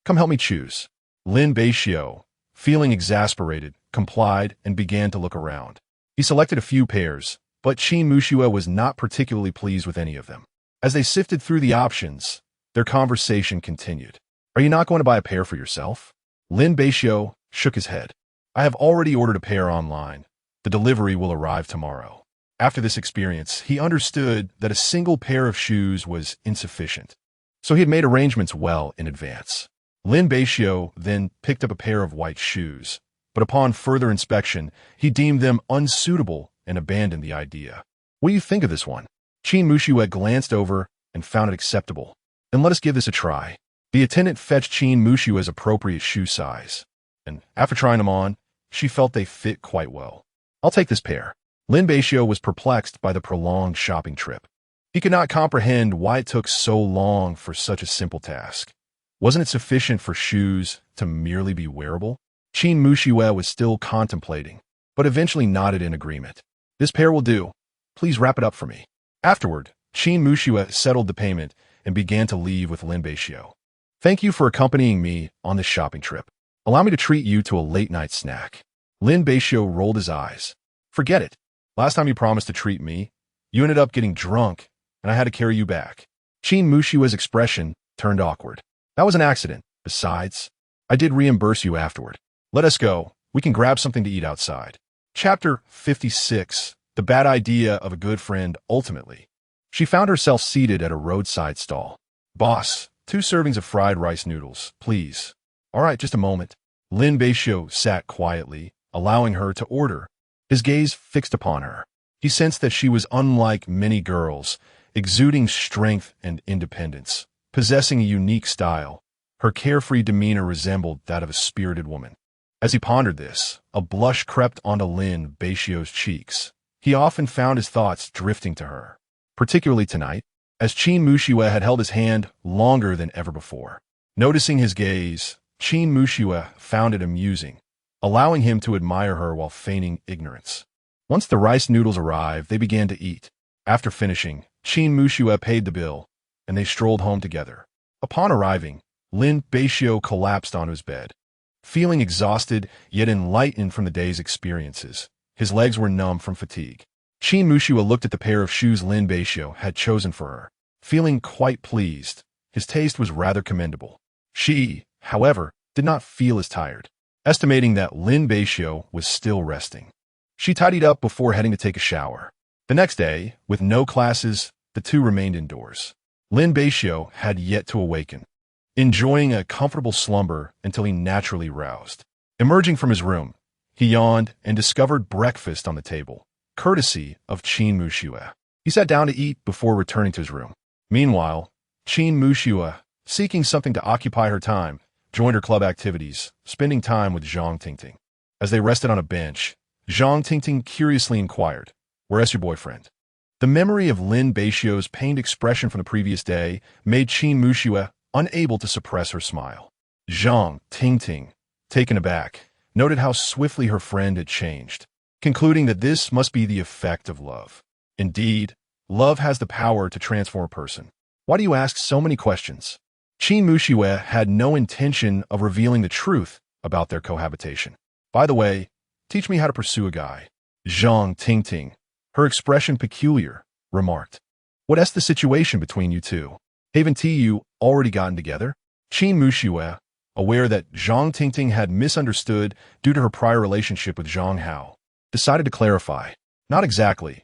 Come help me choose." Lin Beixiu, feeling exasperated, complied and began to look around. He selected a few pairs, but Lin Beixiu was not particularly pleased with any of them. As they sifted through the options, their conversation continued. "Are you not going to buy a pair for yourself?" Lin Beixiu shook his head. "I have already ordered a pair online. The delivery will arrive tomorrow." After this experience, he understood that a single pair of shoes was insufficient, so he had made arrangements well in advance. Lin Beixiu then picked up a pair of white shoes, but upon further inspection, he deemed them unsuitable and abandoned the idea. "What do you think of this one?" Lin Beixiu glanced over and found it acceptable. "Then let us give this a try." The attendant fetched Lin Beixiu's appropriate shoe size, and after trying them on, she felt they fit quite well. "I'll take this pair." Lin Beixiu was perplexed by the prolonged shopping trip. He could not comprehend why it took so long for such a simple task. Wasn't it sufficient for shoes to merely be wearable? Lin Beixiu was still contemplating, but eventually nodded in agreement. "This pair will do. Please wrap it up for me." Afterward, Lin Beixiu settled the payment and began to leave with Lin Beixiu. "Thank you for accompanying me on this shopping trip. Allow me to treat you to a late-night snack." Lin Beixiu rolled his eyes. "Forget it. Last time you promised to treat me, you ended up getting drunk, and I had to carry you back." Lin Beixiu's expression turned awkward. "That was an accident. Besides, I did reimburse you afterward. Let us go. We can grab something to eat outside." Chapter 56. The Bad Idea of a Good Friend. Ultimately, she found herself seated at a roadside stall. "Boss, 2 servings of fried rice noodles, please." "All right, just a moment." Lin Beixiu sat quietly, allowing her to order, his gaze fixed upon her. He sensed that she was unlike many girls, exuding strength and independence, possessing a unique style. Her carefree demeanor resembled that of a spirited woman. As he pondered this, a blush crept onto Lin Beixiu's cheeks. He often found his thoughts drifting to her, particularly tonight, as Lin Beixiu had held his hand longer than ever before. Noticing his gaze, Lin Beixiu found it amusing, allowing him to admire her while feigning ignorance. Once the rice noodles arrived, they began to eat. After finishing, Lin Beixiu paid the bill, and they strolled home together. Upon arriving, Lin Beixiu collapsed onto his bed. Feeling exhausted, yet enlightened from the day's experiences, his legs were numb from fatigue. Lin Beixiu looked at the pair of shoes Lin Beixiu had chosen for her, feeling quite pleased. His taste was rather commendable. She, however, did not feel as tired, estimating that Lin Beixiu was still resting. She tidied up before heading to take a shower. The next day, with no classes, the two remained indoors. Lin Beixiu had yet to awaken, enjoying a comfortable slumber until he naturally roused. Emerging from his room, he yawned and discovered breakfast on the table, courtesy of Qin Muxue. He sat down to eat before returning to his room. Meanwhile, Qin Muxue, seeking something to occupy her time, joined her club activities, spending time with Zhang Tingting. As they rested on a bench, Zhang Tingting curiously inquired, "Where's your boyfriend?" The memory of Lin Beixiu's pained expression from the previous day made Qin Muxue unable to suppress her smile. Zhang Tingting, taken aback, noted how swiftly her friend had changed, concluding that this must be the effect of love. Indeed, love has the power to transform a person. Why do you ask so many questions? Qin Muxue had no intention of revealing the truth about their cohabitation. By the way, teach me how to pursue a guy. Zhang Tingting, her expression peculiar, remarked. What's the situation between you two? Haven't you already gotten together? Qin Muxue, aware that Zhang Tingting had misunderstood due to her prior relationship with Zhang Hao, decided to clarify. Not exactly.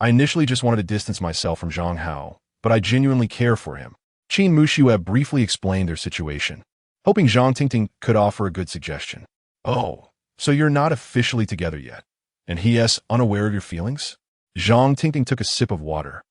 I initially just wanted to distance myself from Zhang Hao, but I genuinely care for him. Qin Muxue briefly explained their situation, hoping Zhang Tingting could offer a good suggestion. Oh, so you're not officially together yet, and he is unaware of your feelings? Zhang Tingting took a sip of water,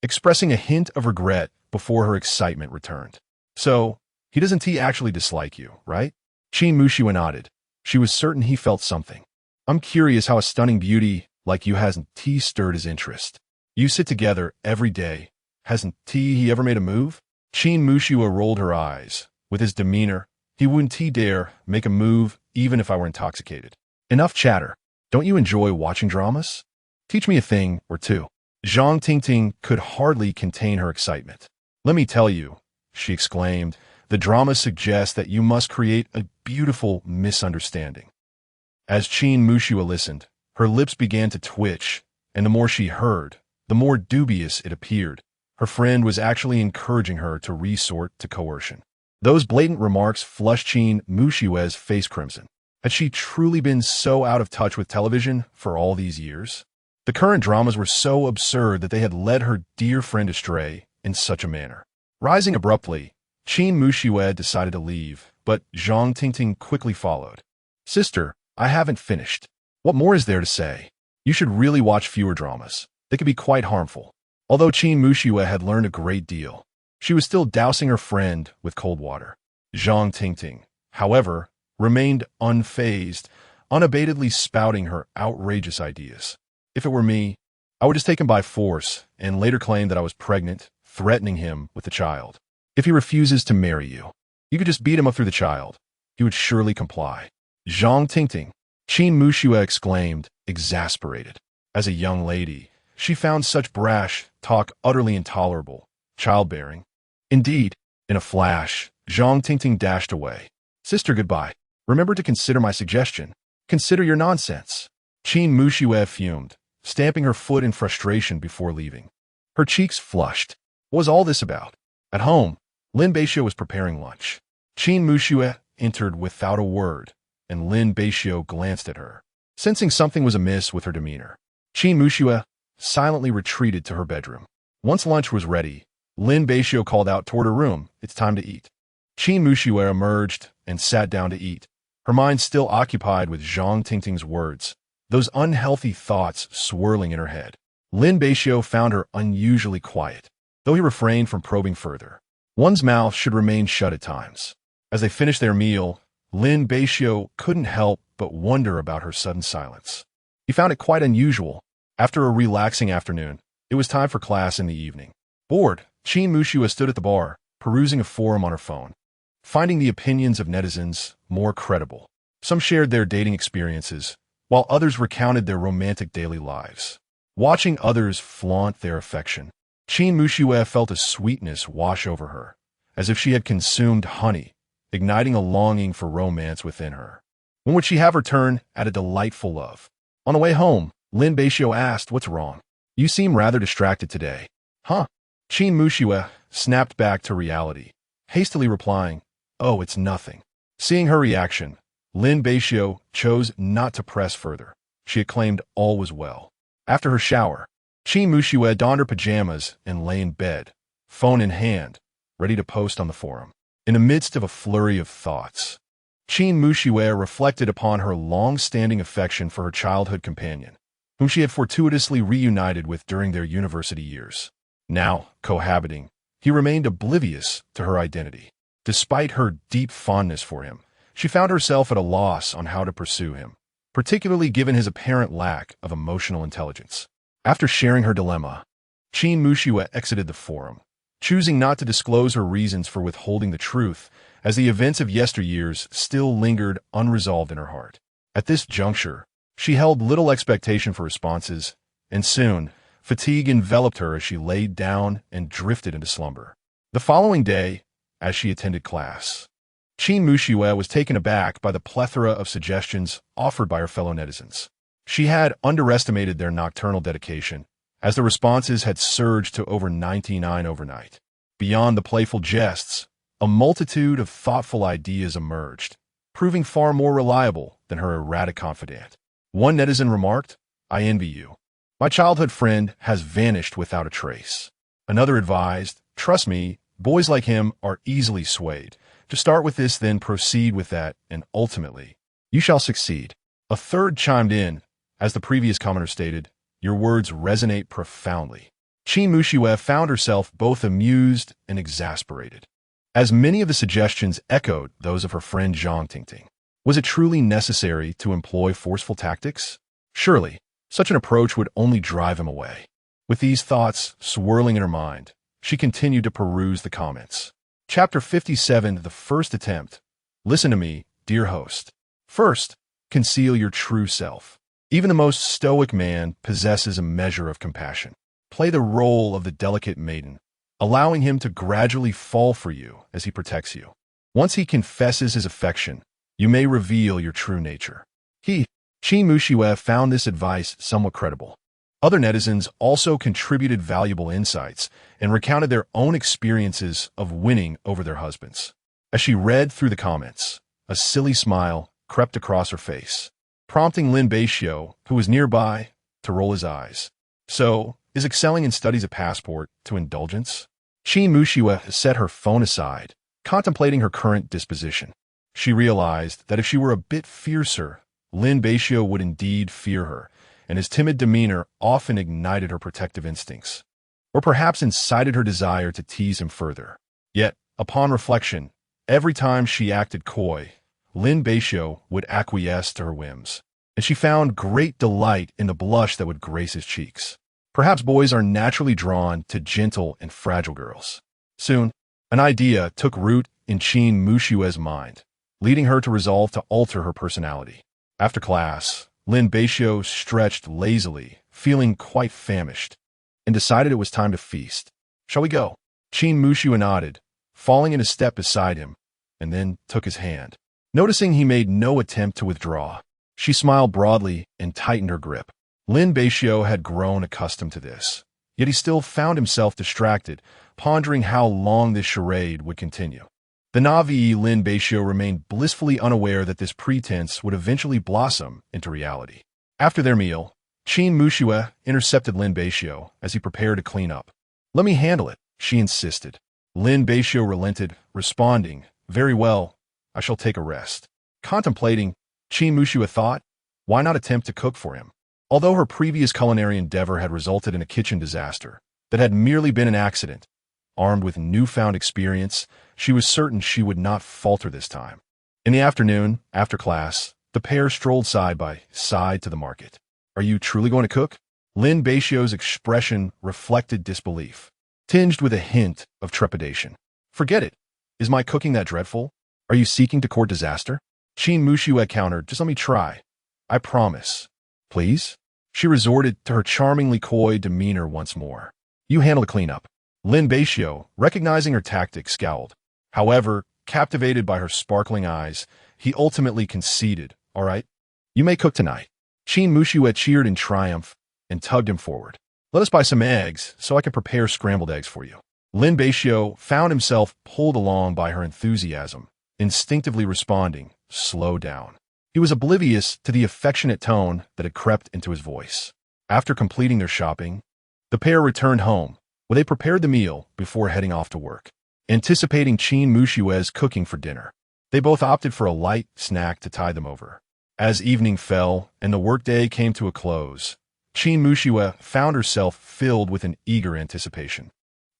expressing a hint of regret before her excitement returned. So, he doesn't actually dislike you, right? Qin Muxue nodded. She was certain he felt something. I'm curious how a stunning beauty like you hasn't stirred his interest. You sit together every day. Hasn't he ever made a move? Qin Muxue rolled her eyes. With his demeanor, he wouldn't dare make a move even if I were intoxicated. Enough chatter. Don't you enjoy watching dramas? Teach me a thing or two. Zhang Tingting could hardly contain her excitement. Let me tell you, she exclaimed, the drama suggests that you must create a beautiful misunderstanding. As Qin Muxue listened, her lips began to twitch, and the more she heard, the more dubious it appeared. Her friend was actually encouraging her to resort to coercion. Those blatant remarks flushed Qin Muxue's face crimson. Had she truly been so out of touch with television for all these years? The current dramas were so absurd that they had led her dear friend astray in such a manner. Rising abruptly, Qin Muxue decided to leave, but Zhang Tingting quickly followed. Sister, I haven't finished. What more is there to say? You should really watch fewer dramas. They could be quite harmful. Although Qin Muxue had learned a great deal, she was still dousing her friend with cold water. Zhang Tingting, however, remained unfazed, unabatedly spouting her outrageous ideas. If it were me, I would just take him by force and later claim that I was pregnant, threatening him with a child. If he refuses to marry you, you could just beat him up through the child. He would surely comply. Zhang Tingting, Qin Muxue exclaimed, exasperated. As a young lady, she found such brash talk utterly intolerable. Childbearing. Indeed, in a flash, Zhang Tingting dashed away. Sister, goodbye. Remember to consider my suggestion. Consider your nonsense. Qin Muxue fumed, stamping her foot in frustration before leaving. Her cheeks flushed. What was all this about? At home, Lin Beixiu was preparing lunch. Qin Muxue entered without a word, and Lin Beixiu glanced at her, sensing something was amiss with her demeanor. Qin Muxue silently retreated to her bedroom. Once lunch was ready, Lin Beixiu called out toward her room, "It's time to eat." Qin Muxue emerged and sat down to eat, her mind still occupied with Zhang Tingting's words, those unhealthy thoughts swirling in her head. Lin Beixiu found her unusually quiet, though he refrained from probing further. One's mouth should remain shut at times. As they finished their meal, Lin Beixiu couldn't help but wonder about her sudden silence. He found it quite unusual. After a relaxing afternoon, it was time for class in the evening. Bored, Qin Muxue stood at the bar, perusing a forum on her phone, finding the opinions of netizens more credible. Some shared their dating experiences, while others recounted their romantic daily lives. Watching others flaunt their affection, Qin Muxue felt a sweetness wash over her, as if she had consumed honey, igniting a longing for romance within her. When would she have her turn at a delightful love? On the way home, Lin Beixiu asked, "What's wrong? You seem rather distracted today." Huh? Qin Muxue snapped back to reality, hastily replying, "Oh, it's nothing." Seeing her reaction, Lin Beixiu chose not to press further. She acclaimed all was well. After her shower, Qin Muxue donned her pajamas and lay in bed, phone in hand, ready to post on the forum. In the midst of a flurry of thoughts, Qin Muxue reflected upon her long-standing affection for her childhood companion, whom she had fortuitously reunited with during their university years. Now, cohabiting, he remained oblivious to her identity. Despite her deep fondness for him, she found herself at a loss on how to pursue him, particularly given his apparent lack of emotional intelligence. After sharing her dilemma, Qin Muxue exited the forum, choosing not to disclose her reasons for withholding the truth, as the events of yesteryears still lingered unresolved in her heart. At this juncture, she held little expectation for responses, and soon, fatigue enveloped her as she laid down and drifted into slumber. The following day, as she attended class, Qin Muxue was taken aback by the plethora of suggestions offered by her fellow netizens. She had underestimated their nocturnal dedication, as the responses had surged to over 99 overnight. Beyond the playful jests, a multitude of thoughtful ideas emerged, proving far more reliable than her erratic confidant. One netizen remarked, "I envy you. My childhood friend has vanished without a trace." Another advised, "Trust me, boys like him are easily swayed. To start with this, then proceed with that, and ultimately, you shall succeed." A third chimed in, as the previous commenter stated, "Your words resonate profoundly." Qin Muxue found herself both amused and exasperated, as many of the suggestions echoed those of her friend Zhang Tingting. Was it truly necessary to employ forceful tactics? Surely, such an approach would only drive him away. With these thoughts swirling in her mind, she continued to peruse the comments. Chapter 57, The First Attempt. Listen to me, dear host. First, conceal your true self. Even the most stoic man possesses a measure of compassion. Play the role of the delicate maiden, allowing him to gradually fall for you as he protects you. Once he confesses his affection, you may reveal your true nature. Qin Muxue found this advice somewhat credible. Other netizens also contributed valuable insights and recounted their own experiences of winning over their husbands. As she read through the comments, a silly smile crept across her face, prompting Lin Beixiu, who was nearby, to roll his eyes. So, is excelling in studies a passport to indulgence? Qin Muxue set her phone aside, contemplating her current disposition. She realized that if she were a bit fiercer, Lin Beixiu would indeed fear her, and his timid demeanor often ignited her protective instincts, or perhaps incited her desire to tease him further. Yet, upon reflection, every time she acted coy, Lin Beixiu would acquiesce to her whims, and she found great delight in the blush that would grace his cheeks. Perhaps boys are naturally drawn to gentle and fragile girls. Soon, an idea took root in Qin Muxue's mind, leading her to resolve to alter her personality. After class, Lin Beixiu stretched lazily, feeling quite famished, and decided it was time to feast. "Shall we go?" Qin Muxue nodded, falling in a step beside him, and then took his hand. Noticing he made no attempt to withdraw, she smiled broadly and tightened her grip. Lin Beixiu had grown accustomed to this, yet he still found himself distracted, pondering how long this charade would continue. The Navi Lin Beixiu remained blissfully unaware that this pretense would eventually blossom into reality. After their meal, Qin Muxue intercepted Lin Beixiu as he prepared to clean up. "Let me handle it," she insisted. Lin Beixiu relented, responding, "Very well, I shall take a rest." Contemplating, Qin Muxue thought, why not attempt to cook for him? Although her previous culinary endeavor had resulted in a kitchen disaster that had merely been an accident, armed with newfound experience, she was certain she would not falter this time. In the afternoon, after class, the pair strolled side by side to the market. "Are you truly going to cook?" Lin Beixiu's expression reflected disbelief, tinged with a hint of trepidation. "Forget it. Is my cooking that dreadful? Are you seeking to court disaster?" Qin Muxue countered, "Just let me try. I promise." "Please?" She resorted to her charmingly coy demeanor once more. "You handle the cleanup." Lin Beixiu, recognizing her tactic, scowled. However, captivated by her sparkling eyes, he ultimately conceded, "All right, you may cook tonight." Qin Muxue cheered in triumph and tugged him forward. "Let us buy some eggs so I can prepare scrambled eggs for you." Lin Beixiu found himself pulled along by her enthusiasm, instinctively responding, "Slow down." He was oblivious to the affectionate tone that had crept into his voice. After completing their shopping, the pair returned home, where they prepared the meal before heading off to work. Anticipating Qin Muxue's cooking for dinner, They both opted for a light snack to tide them over. As evening fell and the workday came to a close, Qin Muxue found herself filled with an eager anticipation.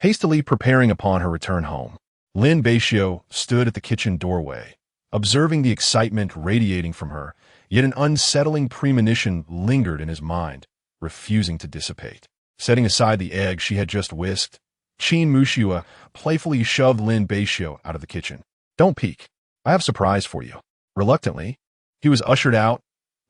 Hastily preparing upon her return home, Lin Beixiu stood at the kitchen doorway, observing the excitement radiating from her, yet an unsettling premonition lingered in his mind, refusing to dissipate. Setting aside the egg she had just whisked, Qin Muxue playfully shoved Lin Beixiu out of the kitchen. "Don't peek. I have a surprise for you." Reluctantly, he was ushered out,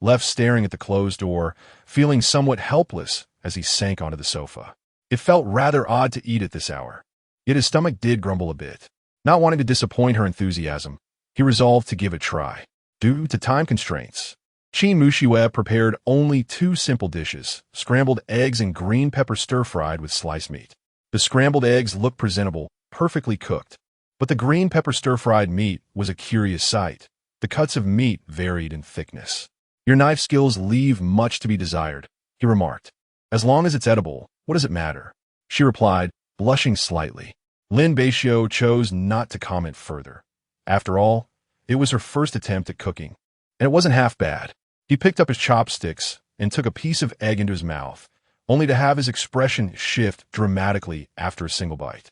left staring at the closed door, feeling somewhat helpless as he sank onto the sofa. It felt rather odd to eat at this hour, yet his stomach did grumble a bit. Not wanting to disappoint her enthusiasm, he resolved to give it a try. Due to time constraints, Qin Muxue prepared only 2 simple dishes: scrambled eggs and green pepper stir-fried with sliced meat. The scrambled eggs looked presentable, perfectly cooked, but the green pepper stir-fried meat was a curious sight. The cuts of meat varied in thickness. "Your knife skills leave much to be desired," he remarked. "As long as it's edible, what does it matter?" she replied, blushing slightly. Lin Beixiu chose not to comment further. After all, it was her first attempt at cooking, and it wasn't half bad. He picked up his chopsticks and took a piece of egg into his mouth, only to have his expression shift dramatically after a single bite.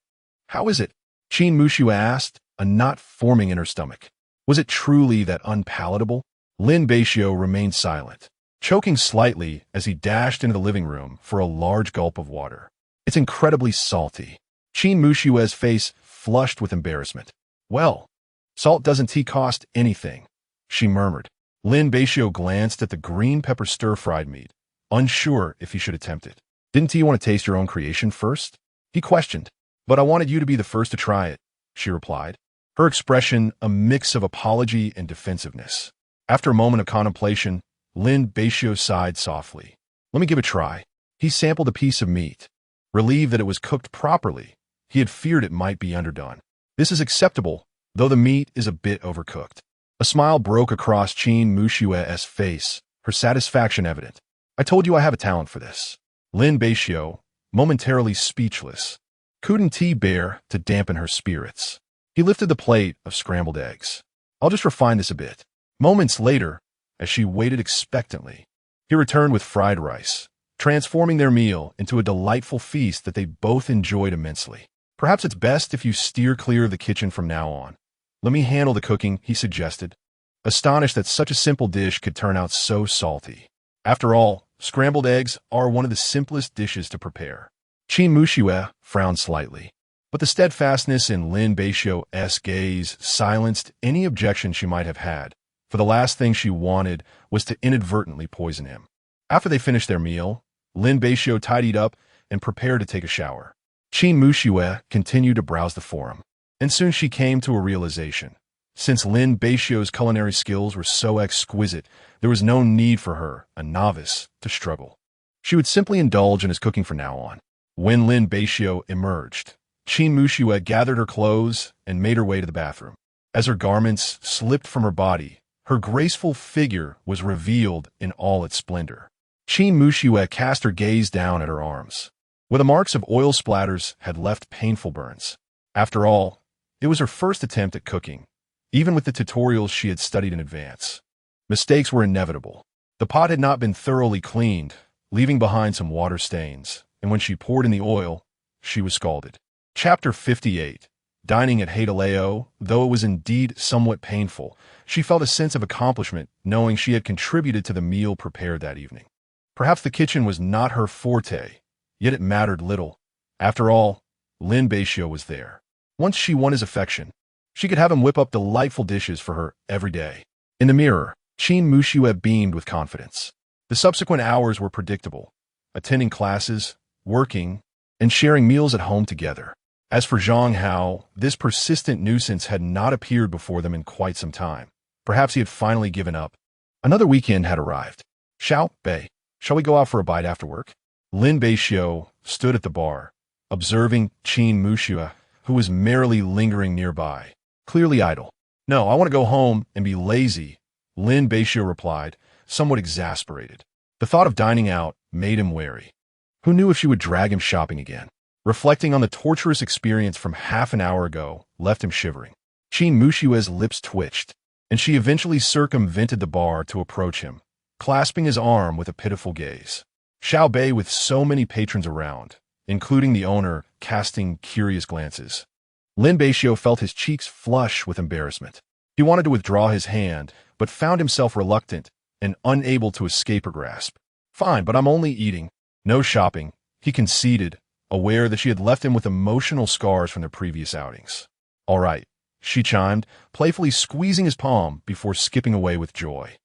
"How is it?" Qin Muxue asked, a knot forming in her stomach. Was it truly that unpalatable? Lin Beixiu remained silent, choking slightly as he dashed into the living room for a large gulp of water. "It's incredibly salty." Qin Muxue's face flushed with embarrassment. "Well, salt doesn't cost anything," she murmured. Lin Beixiu glanced at the green pepper stir-fried meat, unsure if he should attempt it. "Didn't you want to taste your own creation first?" he questioned. "But I wanted you to be the first to try it," she replied, her expression a mix of apology and defensiveness. After a moment of contemplation, Lin Beixiu sighed softly. "Let me give it a try." He sampled a piece of meat. Relieved that it was cooked properly, he had feared it might be underdone. "This is acceptable, though the meat is a bit overcooked." A smile broke across Qin Muxue's face, her satisfaction evident. "I told you I have a talent for this." Lin Beixiu, momentarily speechless, couldn't bear to dampen her spirits. He lifted the plate of scrambled eggs. "I'll just refine this a bit." Moments later, as she waited expectantly, he returned with fried rice, transforming their meal into a delightful feast that they both enjoyed immensely. "Perhaps it's best if you steer clear of the kitchen from now on. Let me handle the cooking," he suggested, astonished that such a simple dish could turn out so salty. After all, scrambled eggs are one of the simplest dishes to prepare. Qin Muxue frowned slightly, but the steadfastness in Lin Beixiu's gaze silenced any objection she might have had, for the last thing she wanted was to inadvertently poison him. After they finished their meal, Lin Beixiu tidied up and prepared to take a shower. Qin Muxue continued to browse the forum, and soon she came to a realization. Since Lin Beixiu's culinary skills were so exquisite, there was no need for her, a novice, to struggle. She would simply indulge in his cooking from now on. When Lin Beixiu emerged, Qin Muxue gathered her clothes and made her way to the bathroom. As her garments slipped from her body, her graceful figure was revealed in all its splendor. Qin Muxue cast her gaze down at her arms, where the marks of oil splatters had left painful burns. After all, it was her first attempt at cooking, even with the tutorials she had studied in advance. Mistakes were inevitable. The pot had not been thoroughly cleaned, leaving behind some water stains, and when she poured in the oil, she was scalded. Chapter 58. Dining at Hadaleo, though it was indeed somewhat painful, she felt a sense of accomplishment knowing she had contributed to the meal prepared that evening. Perhaps the kitchen was not her forte, yet it mattered little. After all, Lin Beixiu was there. Once she won his affection, she could have him whip up delightful dishes for her every day. In the mirror, Qin Muxue beamed with confidence. The subsequent hours were predictable, attending classes, working, and sharing meals at home together. As for Zhang Hao, this persistent nuisance had not appeared before them in quite some time. Perhaps he had finally given up. Another weekend had arrived. "Xiao Bei, shall we go out for a bite after work?" Lin Beixiu stood at the bar, observing Qin Muxue, who was merrily lingering nearby, clearly idle. "No, I want to go home and be lazy," Lin Beixiu replied, somewhat exasperated. The thought of dining out made him wary. Who knew if she would drag him shopping again? Reflecting on the torturous experience from half an hour ago left him shivering. Qin Mushue's lips twitched, and she eventually circumvented the bar to approach him, clasping his arm with a pitiful gaze. Xiao Bei, with so many patrons around, including the owner, casting curious glances. Lin Beixiu felt his cheeks flush with embarrassment. He wanted to withdraw his hand, but found himself reluctant and unable to escape her grasp. Fine, but I'm only eating. No shopping, he conceded, aware that she had left him with emotional scars from their previous outings. All right, she chimed, playfully squeezing his palm before skipping away with joy.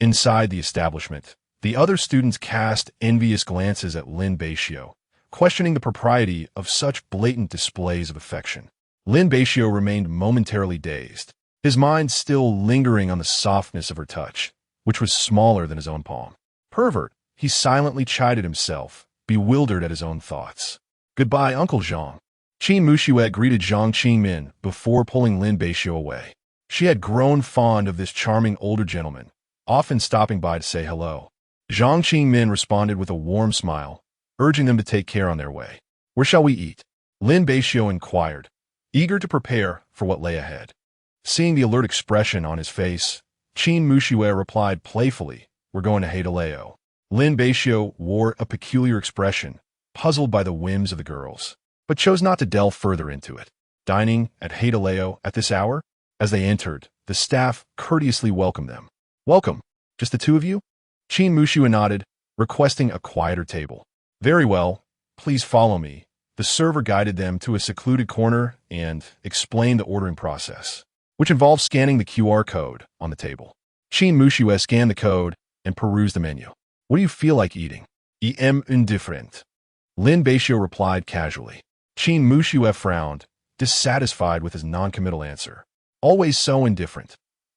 Inside the establishment, the other students cast envious glances at Lin Beixiu, questioning the propriety of such blatant displays of affection. Lin Beixiu remained momentarily dazed, his mind still lingering on the softness of her touch, which was smaller than his own palm. Pervert, he silently chided himself, bewildered at his own thoughts. Goodbye, Uncle Zhang. Qin Mushuet greeted Zhang Qingmin before pulling Lin Beixiu away. She had grown fond of this charming older gentleman, often stopping by to say hello. Zhang Qingmin responded with a warm smile, urging them to take care on their way. Where shall we eat? Lin Beixiu inquired, eager to prepare for what lay ahead. Seeing the alert expression on his face, Qin Mushuet replied playfully, We're going to Hadaleo. Lin Beixiu wore a peculiar expression, puzzled by the whims of the girls, but chose not to delve further into it. Dining at Hadaleo at this hour? As they entered, the staff courteously welcomed them. Welcome. Just the two of you? Qin Mushuet nodded, requesting a quieter table. Very well. Please follow me. The server guided them to a secluded corner and explained the ordering process, which involved scanning the QR code on the table. Qin Mushuet scanned the code and perused the menu. What do you feel like eating? I am indifferent. Lin Beixiu replied casually. Qin Mushuet frowned, dissatisfied with his non-committal answer. Always so indifferent.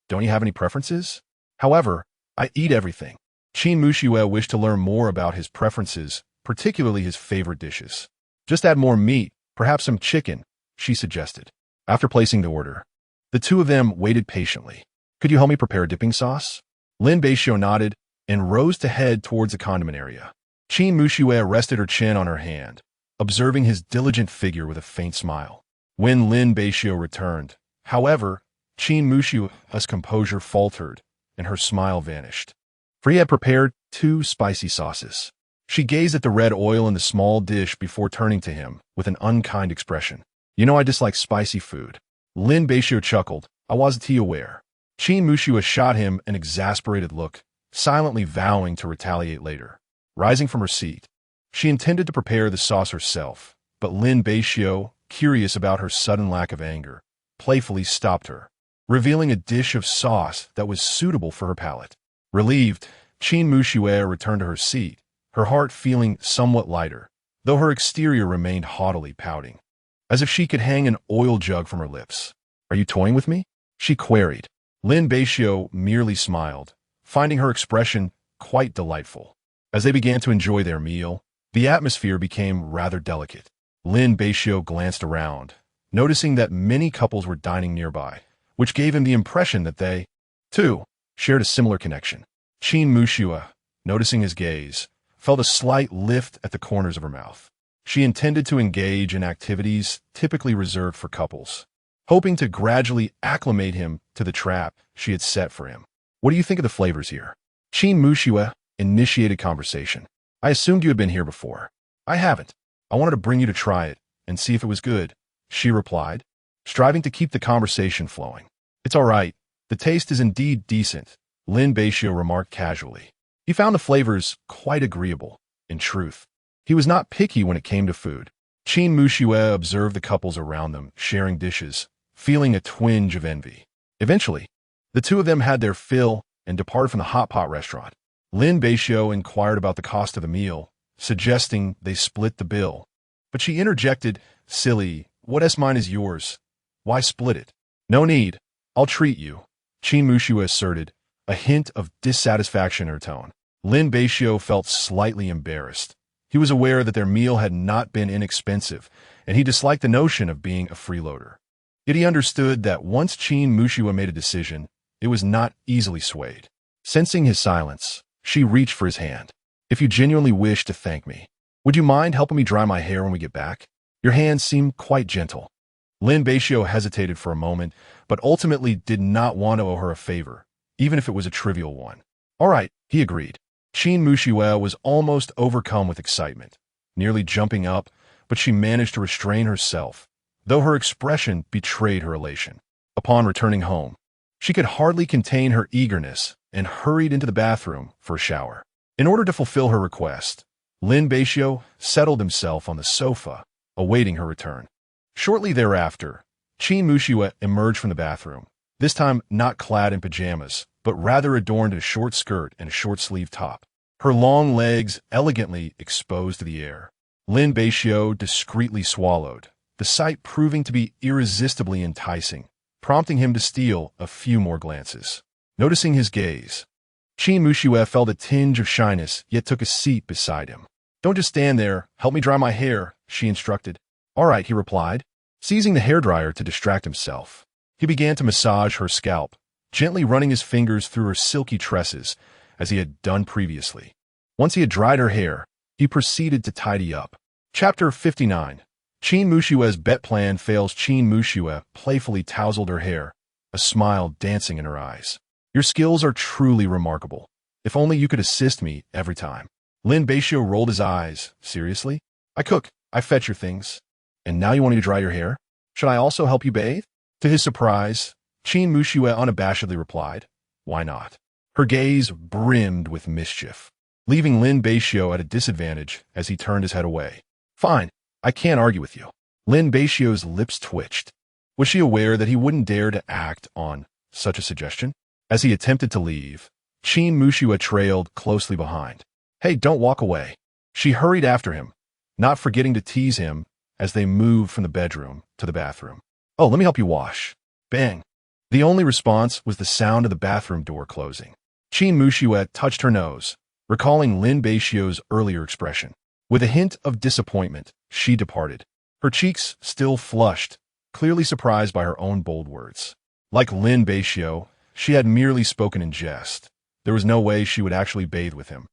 Don't you have any preferences? However, I eat everything. Qin Mushuet wished to learn more about his preferences, particularly his favorite dishes. Just add more meat, perhaps some chicken, she suggested. After placing the order, the two of them waited patiently. Could you help me prepare a dipping sauce? Lin Beixiu nodded and rose to head towards the condiment area. Qin Mushuet rested her chin on her hand, observing his diligent figure with a faint smile. When Lin Beixiu returned, however, Qin Mushuet's composure faltered and her smile vanished. For he had prepared 2 spicy sauces. She gazed at the red oil in the small dish before turning to him with an unkind expression. You know I dislike spicy food. Lin Beixiu chuckled. I wasn't aware. Qin Mushuet shot him an exasperated look, silently vowing to retaliate later. Rising from her seat, she intended to prepare the sauce herself, but Lin Beixiu, curious about her sudden lack of anger, playfully stopped her, revealing a dish of sauce that was suitable for her palate. Relieved, Qin Mushuet returned to her seat, her heart feeling somewhat lighter, though her exterior remained haughtily pouting, as if she could hang an oil jug from her lips. Are you toying with me? She queried. Lin Beixiu merely smiled, finding her expression quite delightful. As they began to enjoy their meal, the atmosphere became rather delicate. Lin Beixiu glanced around, noticing that many couples were dining nearby, which gave him the impression that they, too, shared a similar connection. Qin Mushuet, noticing his gaze, felt a slight lift at the corners of her mouth. She intended to engage in activities typically reserved for couples, hoping to gradually acclimate him to the trap she had set for him. What do you think of the flavors here? Qin Mushuet initiated conversation. I assumed you had been here before. I haven't. I wanted to bring you to try it and see if it was good, she replied, striving to keep the conversation flowing. It's all right. The taste is indeed decent, Lin Beixiu remarked casually. He found the flavors quite agreeable. In truth, he was not picky when it came to food. Qin Mushuet observed the couples around them sharing dishes, feeling a twinge of envy. Eventually, the two of them had their fill and departed from the hot pot restaurant. Lin Beixiu inquired about the cost of the meal, suggesting they split the bill. But she interjected, Silly, what's mine is yours. Why split it? No need. I'll treat you, Qin Mushuet asserted, a hint of dissatisfaction in her tone. Lin Beixiu felt slightly embarrassed. He was aware that their meal had not been inexpensive, and he disliked the notion of being a freeloader. Yet he understood that once Qin Mushuet made a decision, it was not easily swayed. Sensing his silence, she reached for his hand. If you genuinely wish to thank me, would you mind helping me dry my hair when we get back? Your hands seem quite gentle. Lin Beixiu hesitated for a moment, but ultimately did not want to owe her a favor, even if it was a trivial one. All right, he agreed. Qin Muxue was almost overcome with excitement, nearly jumping up, but she managed to restrain herself, though her expression betrayed her elation. Upon returning home, she could hardly contain her eagerness and hurried into the bathroom for a shower. In order to fulfill her request, Lin Beixiu settled himself on the sofa, awaiting her return. Shortly thereafter, Qin Muxue emerged from the bathroom, this time not clad in pajamas, but rather adorned in a short skirt and a short-sleeved top, her long legs elegantly exposed to the air. Lin Beixiu discreetly swallowed, the sight proving to be irresistibly enticing, prompting him to steal a few more glances. Noticing his gaze, Qin Muxue felt a tinge of shyness, yet took a seat beside him. "Don't just stand there, help me dry my hair," she instructed. "All right," he replied, seizing the hairdryer to distract himself. He began to massage her scalp, gently running his fingers through her silky tresses, as he had done previously. Once he had dried her hair, he proceeded to tidy up. Chapter 59. Qin Muxue's bet plan fails. Qin Muxue playfully tousled her hair, a smile dancing in her eyes. "Your skills are truly remarkable. If only you could assist me every time." Lin Beixiu rolled his eyes. "Seriously? I cook, I fetch your things. And now you want me to dry your hair? Should I also help you bathe?" To his surprise, Qin Muxue unabashedly replied, "Why not?" Her gaze brimmed with mischief, leaving Lin Beixiu at a disadvantage as he turned his head away. "Fine, I can't argue with you." Lin Beixiu's lips twitched. Was she aware that he wouldn't dare to act on such a suggestion? As he attempted to leave, Qin Muxue trailed closely behind. "Hey, don't walk away." She hurried after him, not forgetting to tease him as they moved from the bedroom to the bathroom. "Oh, let me help you wash." Bang. The only response was the sound of the bathroom door closing. Qin Muxue touched her nose, recalling Lin Beixiu's earlier expression. With a hint of disappointment, she departed, her cheeks still flushed, clearly surprised by her own bold words. Like Lin Beixiu, she had merely spoken in jest. There was no way she would actually bathe with him.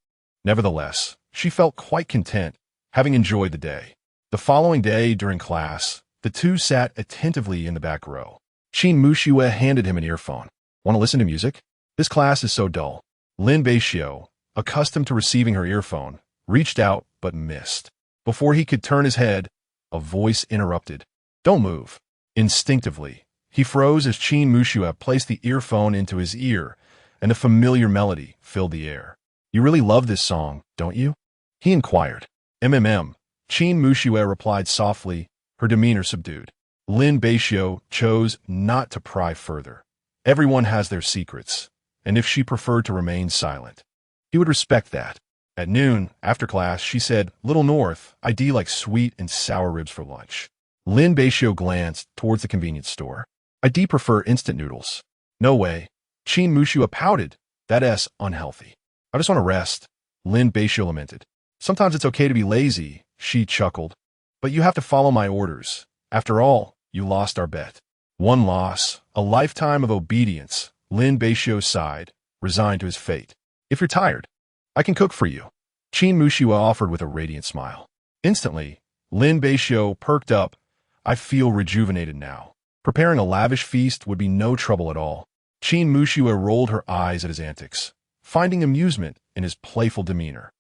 Nevertheless, she felt quite content, having enjoyed the day. The following day, during class, the two sat attentively in the back row. Qin Muxue handed him an earphone. "Want to listen to music? This class is so dull." Lin Beixiu, accustomed to receiving her earphone, reached out but missed. Before he could turn his head, a voice interrupted. "Don't move." Instinctively, he froze as Qin Muxue placed the earphone into his ear, and a familiar melody filled the air. "You really love this song, don't you?" he inquired. "MMM." Qin Muxue replied softly, her demeanor subdued. Lin Beixiu chose not to pry further. Everyone has their secrets, and if she preferred to remain silent, he would respect that. At noon, after class, she said, "Little North, I'd like sweet and sour ribs for lunch." Lin Beixiu glanced towards the convenience store. "I'd prefer instant noodles." "No way." Qin Muxue pouted. "That's unhealthy." "I just want to rest," Lin Beixiu lamented. "Sometimes it's okay to be lazy," she chuckled. "But you have to follow my orders. After all, you lost our bet." "One loss, a lifetime of obedience," Lin Beixiu sighed, resigned to his fate. "If you're tired, I can cook for you," Qin Muxue offered with a radiant smile. Instantly, Lin Beixiu perked up. "I feel rejuvenated now. Preparing a lavish feast would be no trouble at all." Qin Muxue rolled her eyes at his antics, finding amusement in his playful demeanor.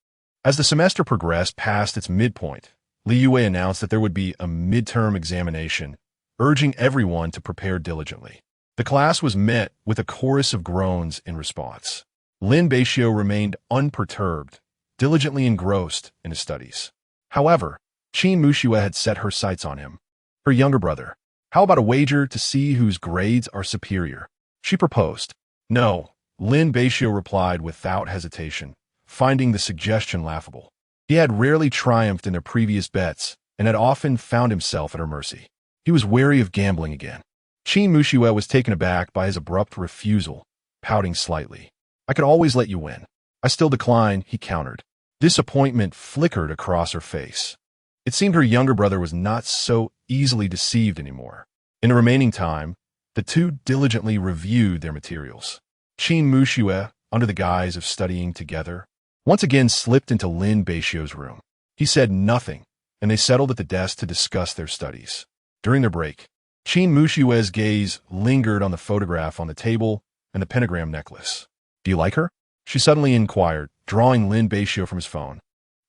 As the semester progressed past its midpoint, Li Yue announced that there would be a midterm examination, urging everyone to prepare diligently. The class was met with a chorus of groans in response. Lin Beixiu remained unperturbed, diligently engrossed in his studies. However, Qin Muxue had set her sights on him. Her younger brother. "How about a wager to see whose grades are superior?" she proposed. "No," Lin Beixiu replied without hesitation, finding the suggestion laughable. He had rarely triumphed in their previous bets and had often found himself at her mercy. He was wary of gambling again. Qin Muxue was taken aback by his abrupt refusal, pouting slightly. "I could always let you win." "I still decline," he countered. Disappointment flickered across her face. It seemed her younger brother was not so easily deceived anymore. In the remaining time, the two diligently reviewed their materials. Qin Muxue, under the guise of studying together, once again slipped into Lin Beixiu's room. He said nothing, and they settled at the desk to discuss their studies. During their break, Qin Mushue's gaze lingered on the photograph on the table and the pentagram necklace. Do you like her? She suddenly inquired, drawing Lin Beixiu from his phone,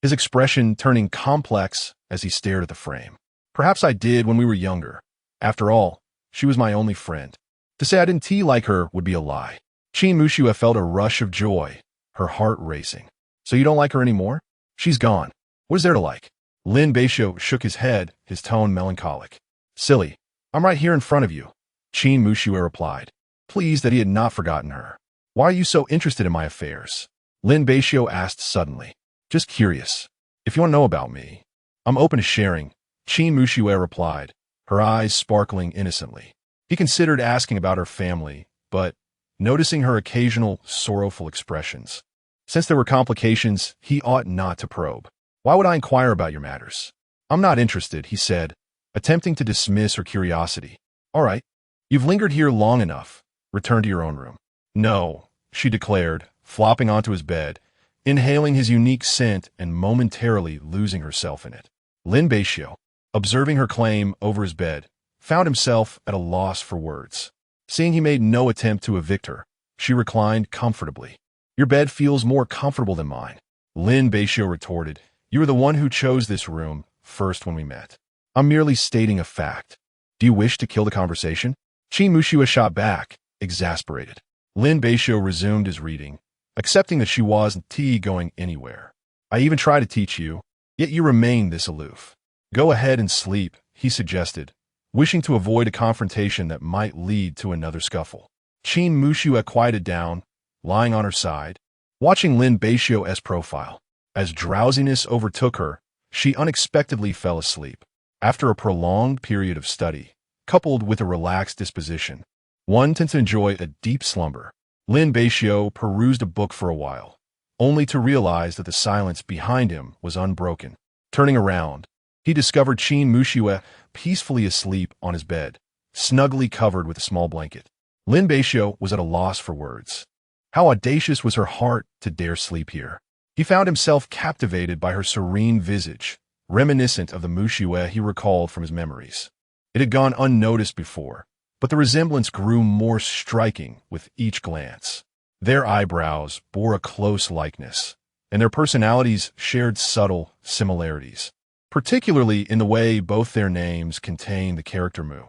his expression turning complex as he stared at the frame. Perhaps I did when we were younger. After all, she was my only friend. To say I didn't like her would be a lie. Qin Mushuo felt a rush of joy, her heart racing. So you don't like her anymore? She's gone. What is there to like? Lin Beixiu shook his head, his tone melancholic. Silly. I'm right here in front of you, Qin Mushuo replied, pleased that he had not forgotten her. Why are you so interested in my affairs? Lin Beixiu asked suddenly. Just curious. If you want to know about me, I'm open to sharing, Qin Mushuo replied, her eyes sparkling innocently. He considered asking about her family, but, noticing her occasional, sorrowful expressions, since there were complications, he ought not to probe. Why would I inquire about your matters? I'm not interested, he said, attempting to dismiss her curiosity. All right. You've lingered here long enough. Return to your own room. No, she declared, flopping onto his bed, inhaling his unique scent and momentarily losing herself in it. Lin Beixiu, observing her claim over his bed, found himself at a loss for words. Seeing he made no attempt to evict her, she reclined comfortably. Your bed feels more comfortable than mine. Lin Beixiu retorted, you were the one who chose this room first when we met. I'm merely stating a fact. Do you wish to kill the conversation? Qin Mushuo shot back, exasperated. Lin Beixiu resumed his reading, accepting that she wasn't going anywhere. I even tried to teach you, yet you remain this aloof. Go ahead and sleep, he suggested, wishing to avoid a confrontation that might lead to another scuffle. Qin Mushuo quieted down, lying on her side, watching Lin Beixiu's profile. As drowsiness overtook her, she unexpectedly fell asleep. After a prolonged period of study, coupled with a relaxed disposition, one tends to enjoy a deep slumber. Lin Beixiu perused a book for a while, only to realize that the silence behind him was unbroken. Turning around, he discovered Qin Mushuo peacefully asleep on his bed, snugly covered with a small blanket. Lin Beixiu was at a loss for words. How audacious was her heart to dare sleep here. He found himself captivated by her serene visage, reminiscent of the Mushuo he recalled from his memories. It had gone unnoticed before, but the resemblance grew more striking with each glance. Their eyebrows bore a close likeness, and their personalities shared subtle similarities, particularly in the way both their names contained the character Mu.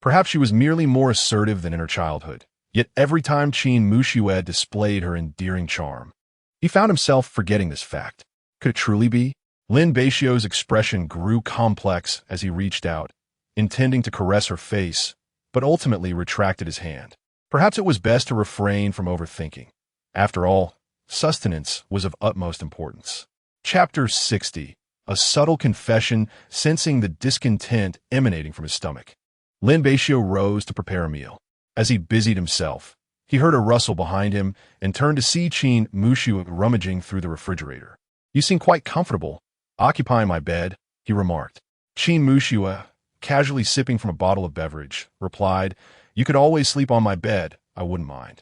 Perhaps she was merely more assertive than in her childhood, yet every time Qin Mushuo displayed her endearing charm, he found himself forgetting this fact. Could it truly be? Lin Beixiu's expression grew complex as he reached out, intending to caress her face, but ultimately retracted his hand. Perhaps it was best to refrain from overthinking. After all, sustenance was of utmost importance. Chapter 60. A subtle confession, sensing the discontent emanating from his stomach. Lin Beixiu rose to prepare a meal. As he busied himself, he heard a rustle behind him and turned to see Qin Mushuo rummaging through the refrigerator. You seem quite comfortable, occupying my bed, he remarked. Qin Mushuo, casually sipping from a bottle of beverage, replied, You could always sleep on my bed, I wouldn't mind.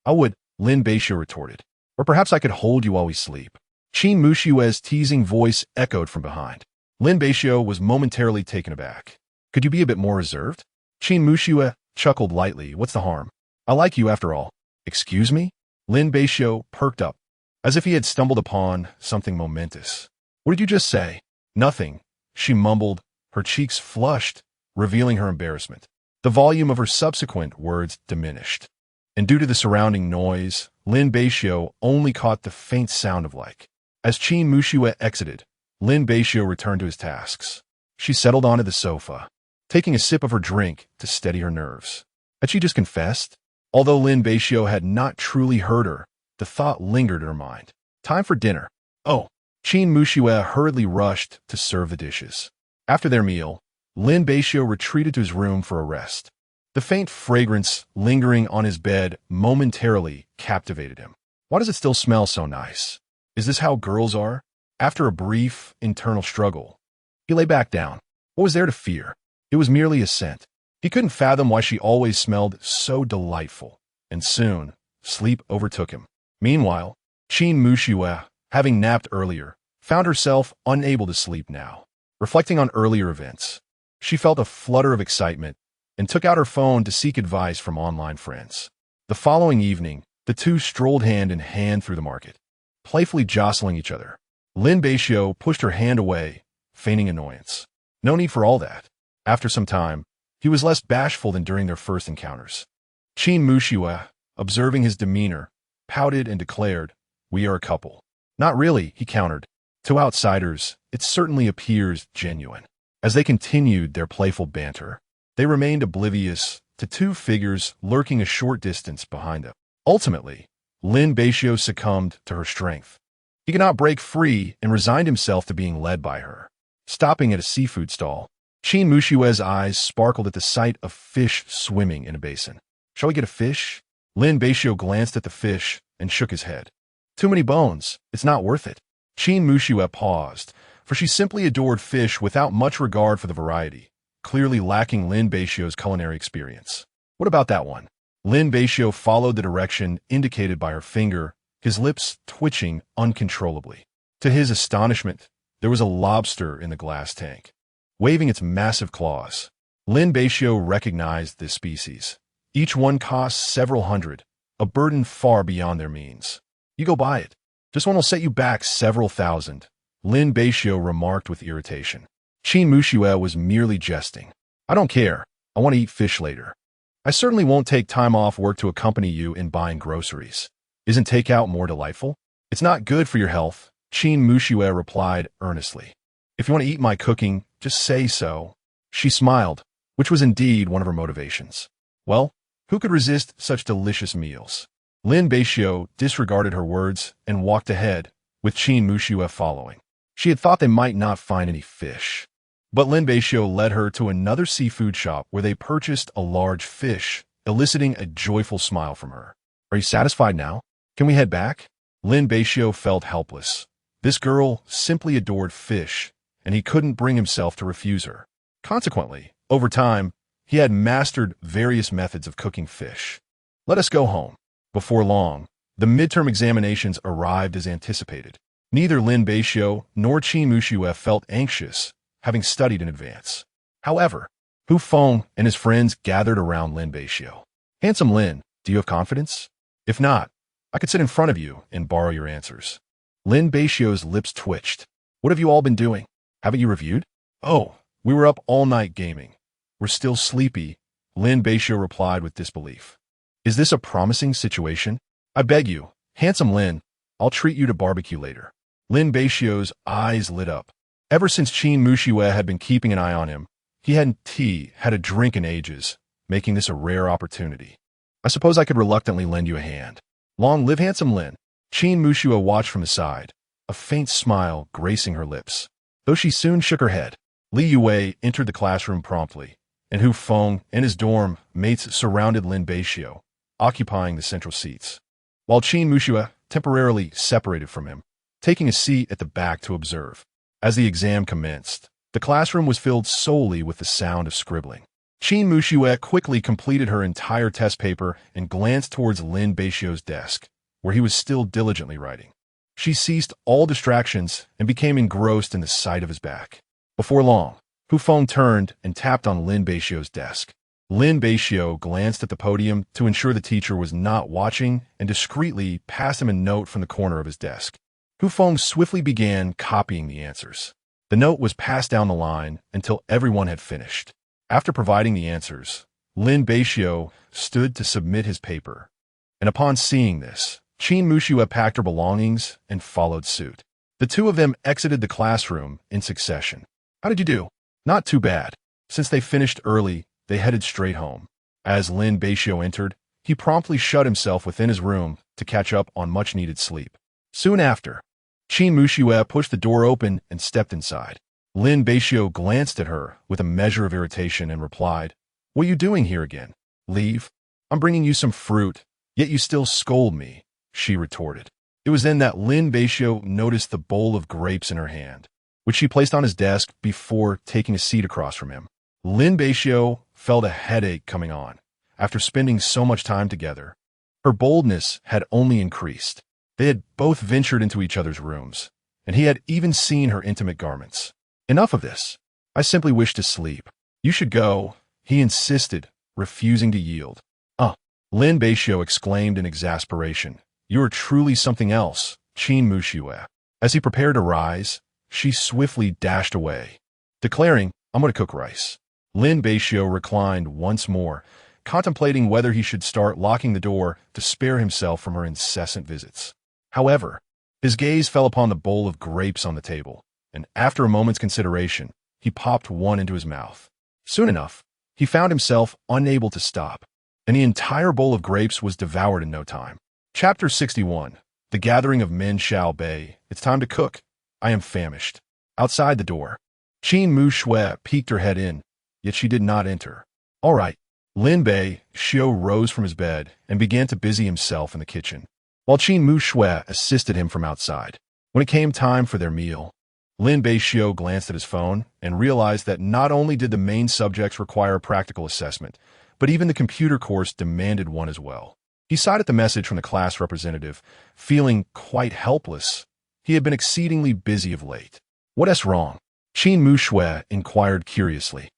I would, Lin Beixiu retorted. Or perhaps I could hold you while we sleep. Qin Mushuo's teasing voice echoed from behind. Lin Beixiu was momentarily taken aback. Could you be a bit more reserved? Qin Mushuo chuckled lightly. What's the harm? I like you after all. Excuse me? Lin Beixiu perked up, as if he had stumbled upon something momentous. What did you just say? Nothing, she mumbled, her cheeks flushed, revealing her embarrassment. The volume of her subsequent words diminished, and due to the surrounding noise, Lin Beixiu only caught the faint sound of like. As Qin Mushuo exited, Lin Beixiu returned to his tasks. She settled onto the sofa, taking a sip of her drink to steady her nerves. Had she just confessed? Although Lin Beixiu had not truly heard her, the thought lingered in her mind. Time for dinner. Oh, Qin Mushuo hurriedly rushed to serve the dishes. After their meal, Lin Beixiu retreated to his room for a rest. The faint fragrance lingering on his bed momentarily captivated him. Why does it still smell so nice? Is this how girls are? After a brief internal struggle, he lay back down. What was there to fear? It was merely a scent. He couldn't fathom why she always smelled so delightful, and soon, sleep overtook him. Meanwhile, Qin Mushuo, having napped earlier, found herself unable to sleep now. Reflecting on earlier events, she felt a flutter of excitement and took out her phone to seek advice from online friends. The following evening, the two strolled hand in hand through the market, playfully jostling each other. Lin Beixiu pushed her hand away, feigning annoyance. No need for all that. After some time, he was less bashful than during their first encounters. Qin Muxiue, observing his demeanor, pouted and declared, "We are a couple." "Not really," he countered. "To outsiders, it certainly appears genuine." As they continued their playful banter, they remained oblivious to two figures lurking a short distance behind them. Ultimately, Lin Beixiu succumbed to her strength. He could not break free and resigned himself to being led by her. Stopping at a seafood stall, Qin Muxiue's eyes sparkled at the sight of fish swimming in a basin. "Shall we get a fish?" Lin Beixiu glanced at the fish and shook his head. "Too many bones. It's not worth it." Qin Muxiue paused, for she simply adored fish without much regard for the variety, clearly lacking Lin Beixiu's culinary experience. "What about that one?" Lin Beixiu followed the direction indicated by her finger, his lips twitching uncontrollably. To his astonishment, there was a lobster in the glass tank, waving its massive claws. Lin Beixiu recognized this species. Each one cost several hundred, a burden far beyond their means. "You go buy it. This one will set you back several thousand," Lin Beixiu remarked with irritation. Qin Muxiue was merely jesting. "I don't care. I want to eat fish later. I certainly won't take time off work to accompany you in buying groceries. Isn't takeout more delightful?" "It's not good for your health," Qin Muxiue replied earnestly. "If you want to eat my cooking, just say so." She smiled, which was indeed one of her motivations. Well, who could resist such delicious meals? Lin Beixiu disregarded her words and walked ahead, with Qin Muxiue following. She had thought they might not find any fish. But Lin Beixiu led her to another seafood shop where they purchased a large fish, eliciting a joyful smile from her. "Are you satisfied now? Can we head back?" Lin Beixiu felt helpless. This girl simply adored fish, and he couldn't bring himself to refuse her. Consequently, over time, he had mastered various methods of cooking fish. "Let us go home." Before long, the midterm examinations arrived as anticipated. Neither Lin Beixiu nor Qin Muxiue felt anxious, having studied in advance. However, Hu Feng and his friends gathered around Lin Beixiu. "Handsome Lin, do you have confidence? If not, I could sit in front of you and borrow your answers." Lin Beixiu's lips twitched. "What have you all been doing? Haven't you reviewed?" "Oh, we were up all night gaming. We're still sleepy," Lin Beixiu replied with disbelief. "Is this a promising situation? I beg you, handsome Lin, I'll treat you to barbecue later." Lin Beixiu's eyes lit up. Ever since Qin Muxiue had been keeping an eye on him, he hadn't had a drink in ages, making this a rare opportunity. "I suppose I could reluctantly lend you a hand." "Long live handsome Lin." Qin Muxiue watched from the side, a faint smile gracing her lips. Though she soon shook her head. Li Yue entered the classroom promptly, and Hu Feng and his dorm mates surrounded Lin Beixiu, occupying the central seats, while Qin Muxiue temporarily separated from him, taking a seat at the back to observe. As the exam commenced, the classroom was filled solely with the sound of scribbling. Qin Muxiue quickly completed her entire test paper and glanced towards Lin Beixiu's desk, where he was still diligently writing. She ceased all distractions and became engrossed in the sight of his back. Before long, Hu Feng turned and tapped on Lin Beixiu's desk. Lin Beixiu glanced at the podium to ensure the teacher was not watching and discreetly passed him a note from the corner of his desk. Hu Feng swiftly began copying the answers. The note was passed down the line until everyone had finished. After providing the answers, Lin Beixiu stood to submit his paper, and upon seeing this, Qin Muxiue packed her belongings and followed suit. The two of them exited the classroom in succession. "How did you do?" "Not too bad." Since they finished early, they headed straight home. As Lin Beixiu entered, he promptly shut himself within his room to catch up on much-needed sleep. Soon after, Qin Muxiue pushed the door open and stepped inside. Lin Beixiu glanced at her with a measure of irritation and replied, "What are you doing here again? Leave. I'm bringing you some fruit, yet you still scold me," she retorted. It was then that Lin Beixiu noticed the bowl of grapes in her hand, which she placed on his desk before taking a seat across from him. Lin Beixiu felt a headache coming on. After spending so much time together, her boldness had only increased. They had both ventured into each other's rooms, and he had even seen her intimate garments. "Enough of this. I simply wish to sleep. You should go," He insisted, refusing to yield. Lin Beixiu exclaimed in exasperation. You are truly something else, Qin Muxue. As he prepared to rise, she swiftly dashed away, declaring, I'm going to cook rice. Lin Beixiu reclined once more, contemplating whether he should start locking the door to spare himself from her incessant visits. However, his gaze fell upon the bowl of grapes on the table, and after a moment's consideration, he popped one into his mouth. Soon enough, he found himself unable to stop, and the entire bowl of grapes was devoured in no time. Chapter 61. The Gathering of Men Shall Bei. It's time to cook. I am famished. Outside the door, Qin Muxue peeked her head in, yet she did not enter. All right. Lin Beixiu rose from his bed and began to busy himself in the kitchen, while Qin Muxue assisted him from outside. When it came time for their meal, Lin Beixiu glanced at his phone and realized that not only did the main subjects require a practical assessment, but even the computer course demanded one as well. He sighed at the message from the class representative, feeling quite helpless. He had been exceedingly busy of late. What's wrong? Qin Muxue inquired curiously,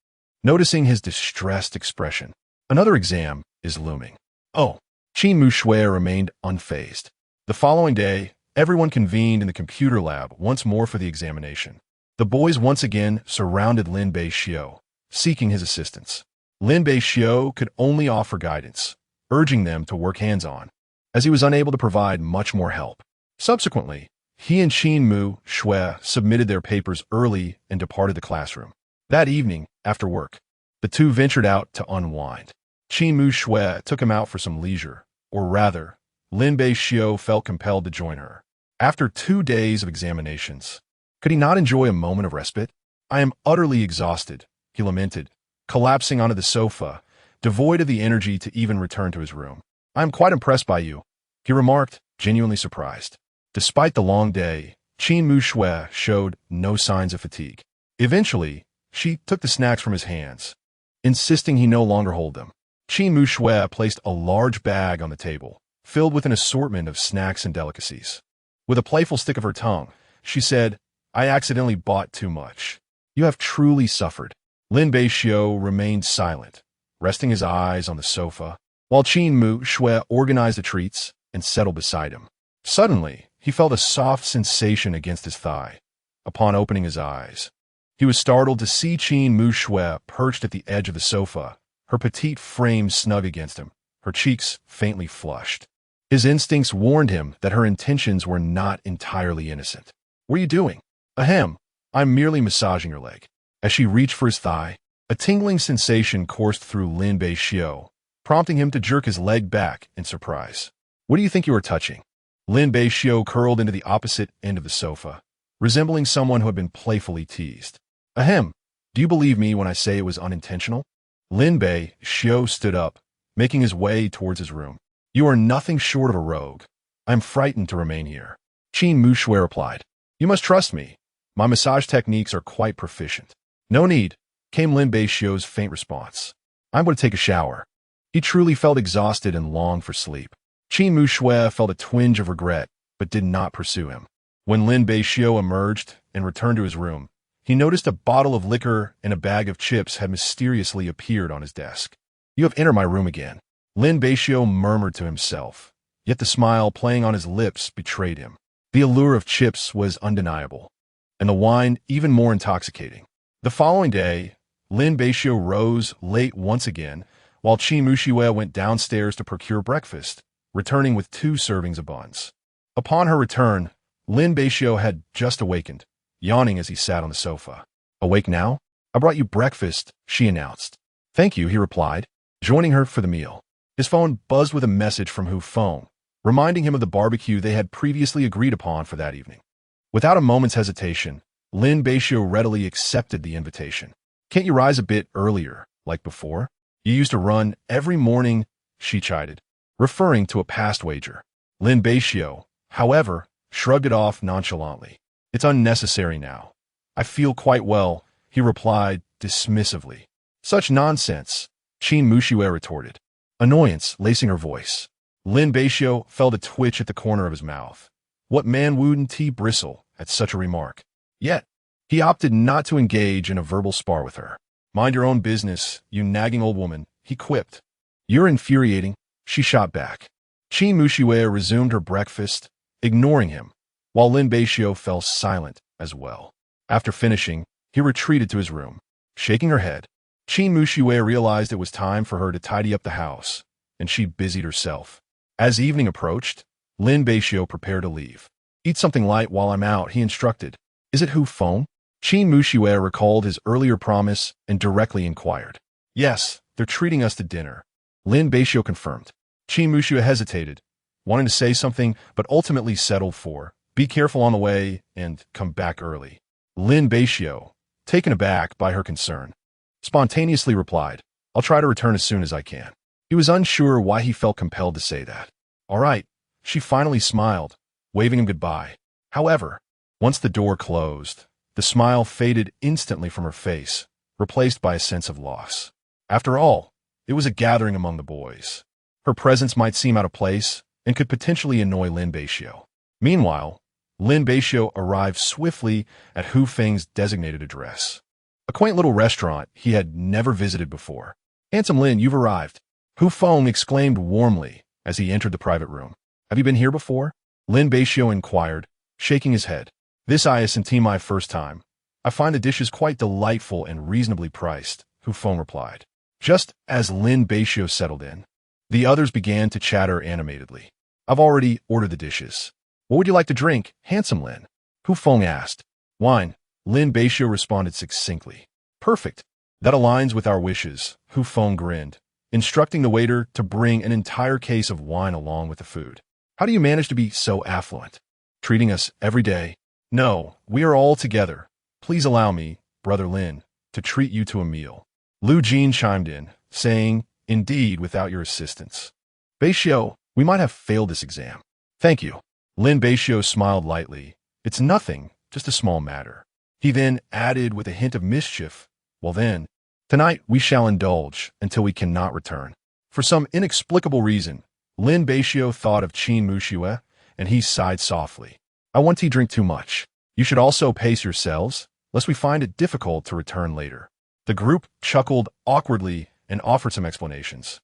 noticing his distressed expression. Another exam is looming. Oh, Qin Muxue remained unfazed. The following day, everyone convened in the computer lab once more for the examination. The boys once again surrounded Lin Beixiu, seeking his assistance. Lin Beixiu could only offer guidance, urging them to work hands-on, as he was unable to provide much more help. Subsequently, he and Qin Muxue submitted their papers early and departed the classroom. That evening, after work, the two ventured out to unwind. Qin Muxue took him out for some leisure, or rather, Lin Beixiu felt compelled to join her. After 2 days of examinations, could he not enjoy a moment of respite? I am utterly exhausted, he lamented, collapsing onto the sofa, devoid of the energy to even return to his room. I am quite impressed by you, he remarked, genuinely surprised. Despite the long day, Qin Muxue showed no signs of fatigue. Eventually, she took the snacks from his hands, insisting he no longer hold them. Qin Muxue placed a large bag on the table, filled with an assortment of snacks and delicacies. With a playful stick of her tongue, she said, I accidentally bought too much. You have truly suffered. Lin Beixiu remained silent, resting his eyes on the sofa, while Qin Muxue organized the treats and settled beside him. Suddenly, he felt a soft sensation against his thigh. Upon opening his eyes, he was startled to see Qin Muxue perched at the edge of the sofa, her petite frame snug against him, her cheeks faintly flushed. His instincts warned him that her intentions were not entirely innocent. What are you doing? Ahem, I'm merely massaging your leg. As she reached for his thigh, a tingling sensation coursed through Lin Beixiu, prompting him to jerk his leg back in surprise. What do you think you are touching? Lin Beixiu curled into the opposite end of the sofa, resembling someone who had been playfully teased. Ahem, do you believe me when I say it was unintentional? Lin Beixiu stood up, making his way towards his room. You are nothing short of a rogue. I am frightened to remain here. Qin Muxue replied. You must trust me. My massage techniques are quite proficient. No need, came Lin Beixiu's faint response. I'm going to take a shower. He truly felt exhausted and longed for sleep. Qin Muxue felt a twinge of regret, but did not pursue him. When Lin Beixiu emerged and returned to his room, he noticed a bottle of liquor and a bag of chips had mysteriously appeared on his desk. You have entered my room again, Lin Beixiu murmured to himself, yet the smile playing on his lips betrayed him. The allure of chips was undeniable, and the wine even more intoxicating. The following day, Lin Beixiu rose late once again, while Qin Muxue went downstairs to procure breakfast, returning with 2 servings of buns. Upon her return, Lin Beixiu had just awakened, yawning as he sat on the sofa. Awake now? I brought you breakfast, she announced. Thank you, he replied, joining her for the meal. His phone buzzed with a message from Hu Feng, reminding him of the barbecue they had previously agreed upon for that evening. Without a moment's hesitation, Lin Beixiu readily accepted the invitation. Can't you rise a bit earlier, like before? You used to run every morning, she chided, referring to a past wager. Lin Beixiu, however, shrugged it off nonchalantly. It's unnecessary now. I feel quite well, he replied dismissively. Such nonsense, Qin Muxue retorted, annoyance lacing her voice. Lin Beixiu felt a twitch at the corner of his mouth. What man wouldn't he bristle at such a remark? Yet, he opted not to engage in a verbal spar with her. Mind your own business, you nagging old woman, he quipped. You're infuriating, she shot back. Qin Mushiwei resumed her breakfast, ignoring him, while Lin Beixiu fell silent as well. After finishing, he retreated to his room. Shaking her head, Qin Mushiwei realized it was time for her to tidy up the house, and she busied herself. As evening approached, Lin Beixiu prepared to leave. Eat something light while I'm out, he instructed. Is it Hu Feng? Qin Mushiwei recalled his earlier promise and directly inquired. Yes, they're treating us to dinner. Lin Beixiu confirmed. Qin Mushiwei hesitated, wanting to say something, but ultimately settled for, be careful on the way and come back early. Lin Beixiu, taken aback by her concern, spontaneously replied, I'll try to return as soon as I can. He was unsure why he felt compelled to say that. All right, she finally smiled, waving him goodbye. However, once the door closed, the smile faded instantly from her face, replaced by a sense of loss. After all, it was a gathering among the boys. Her presence might seem out of place and could potentially annoy Lin Beixiu. Meanwhile, Lin Beixiu arrived swiftly at Hu Feng's designated address, a quaint little restaurant he had never visited before. Handsome Lin, you've arrived, Hu Feng exclaimed warmly as he entered the private room. Have you been here before? Lin Beixiu inquired, shaking his head. This isn't my first time. I find the dishes quite delightful and reasonably priced, Hu Feng replied. Just as Lin Beixiu settled in, the others began to chatter animatedly. I've already ordered the dishes. What would you like to drink, handsome Lin? Hu Feng asked. Wine, Lin Beixiu responded succinctly. Perfect. That aligns with our wishes, Hu Feng grinned, instructing the waiter to bring an entire case of wine along with the food. How do you manage to be so affluent? Treating us every day. No, we are all together. Please allow me, brother Lin, to treat you to a meal. Lu Jin chimed in, saying, Indeed, without your assistance. Beixiu, we might have failed this exam. Thank you. Lin Beixiu smiled lightly. It's nothing, just a small matter. He then added with a hint of mischief, Well then, tonight we shall indulge until we cannot return. For some inexplicable reason, Lin Beixiu thought of Qin Mushiwei, and he sighed softly. I want to drink too much. You should also pace yourselves, lest we find it difficult to return later. The group chuckled awkwardly and offered some explanations.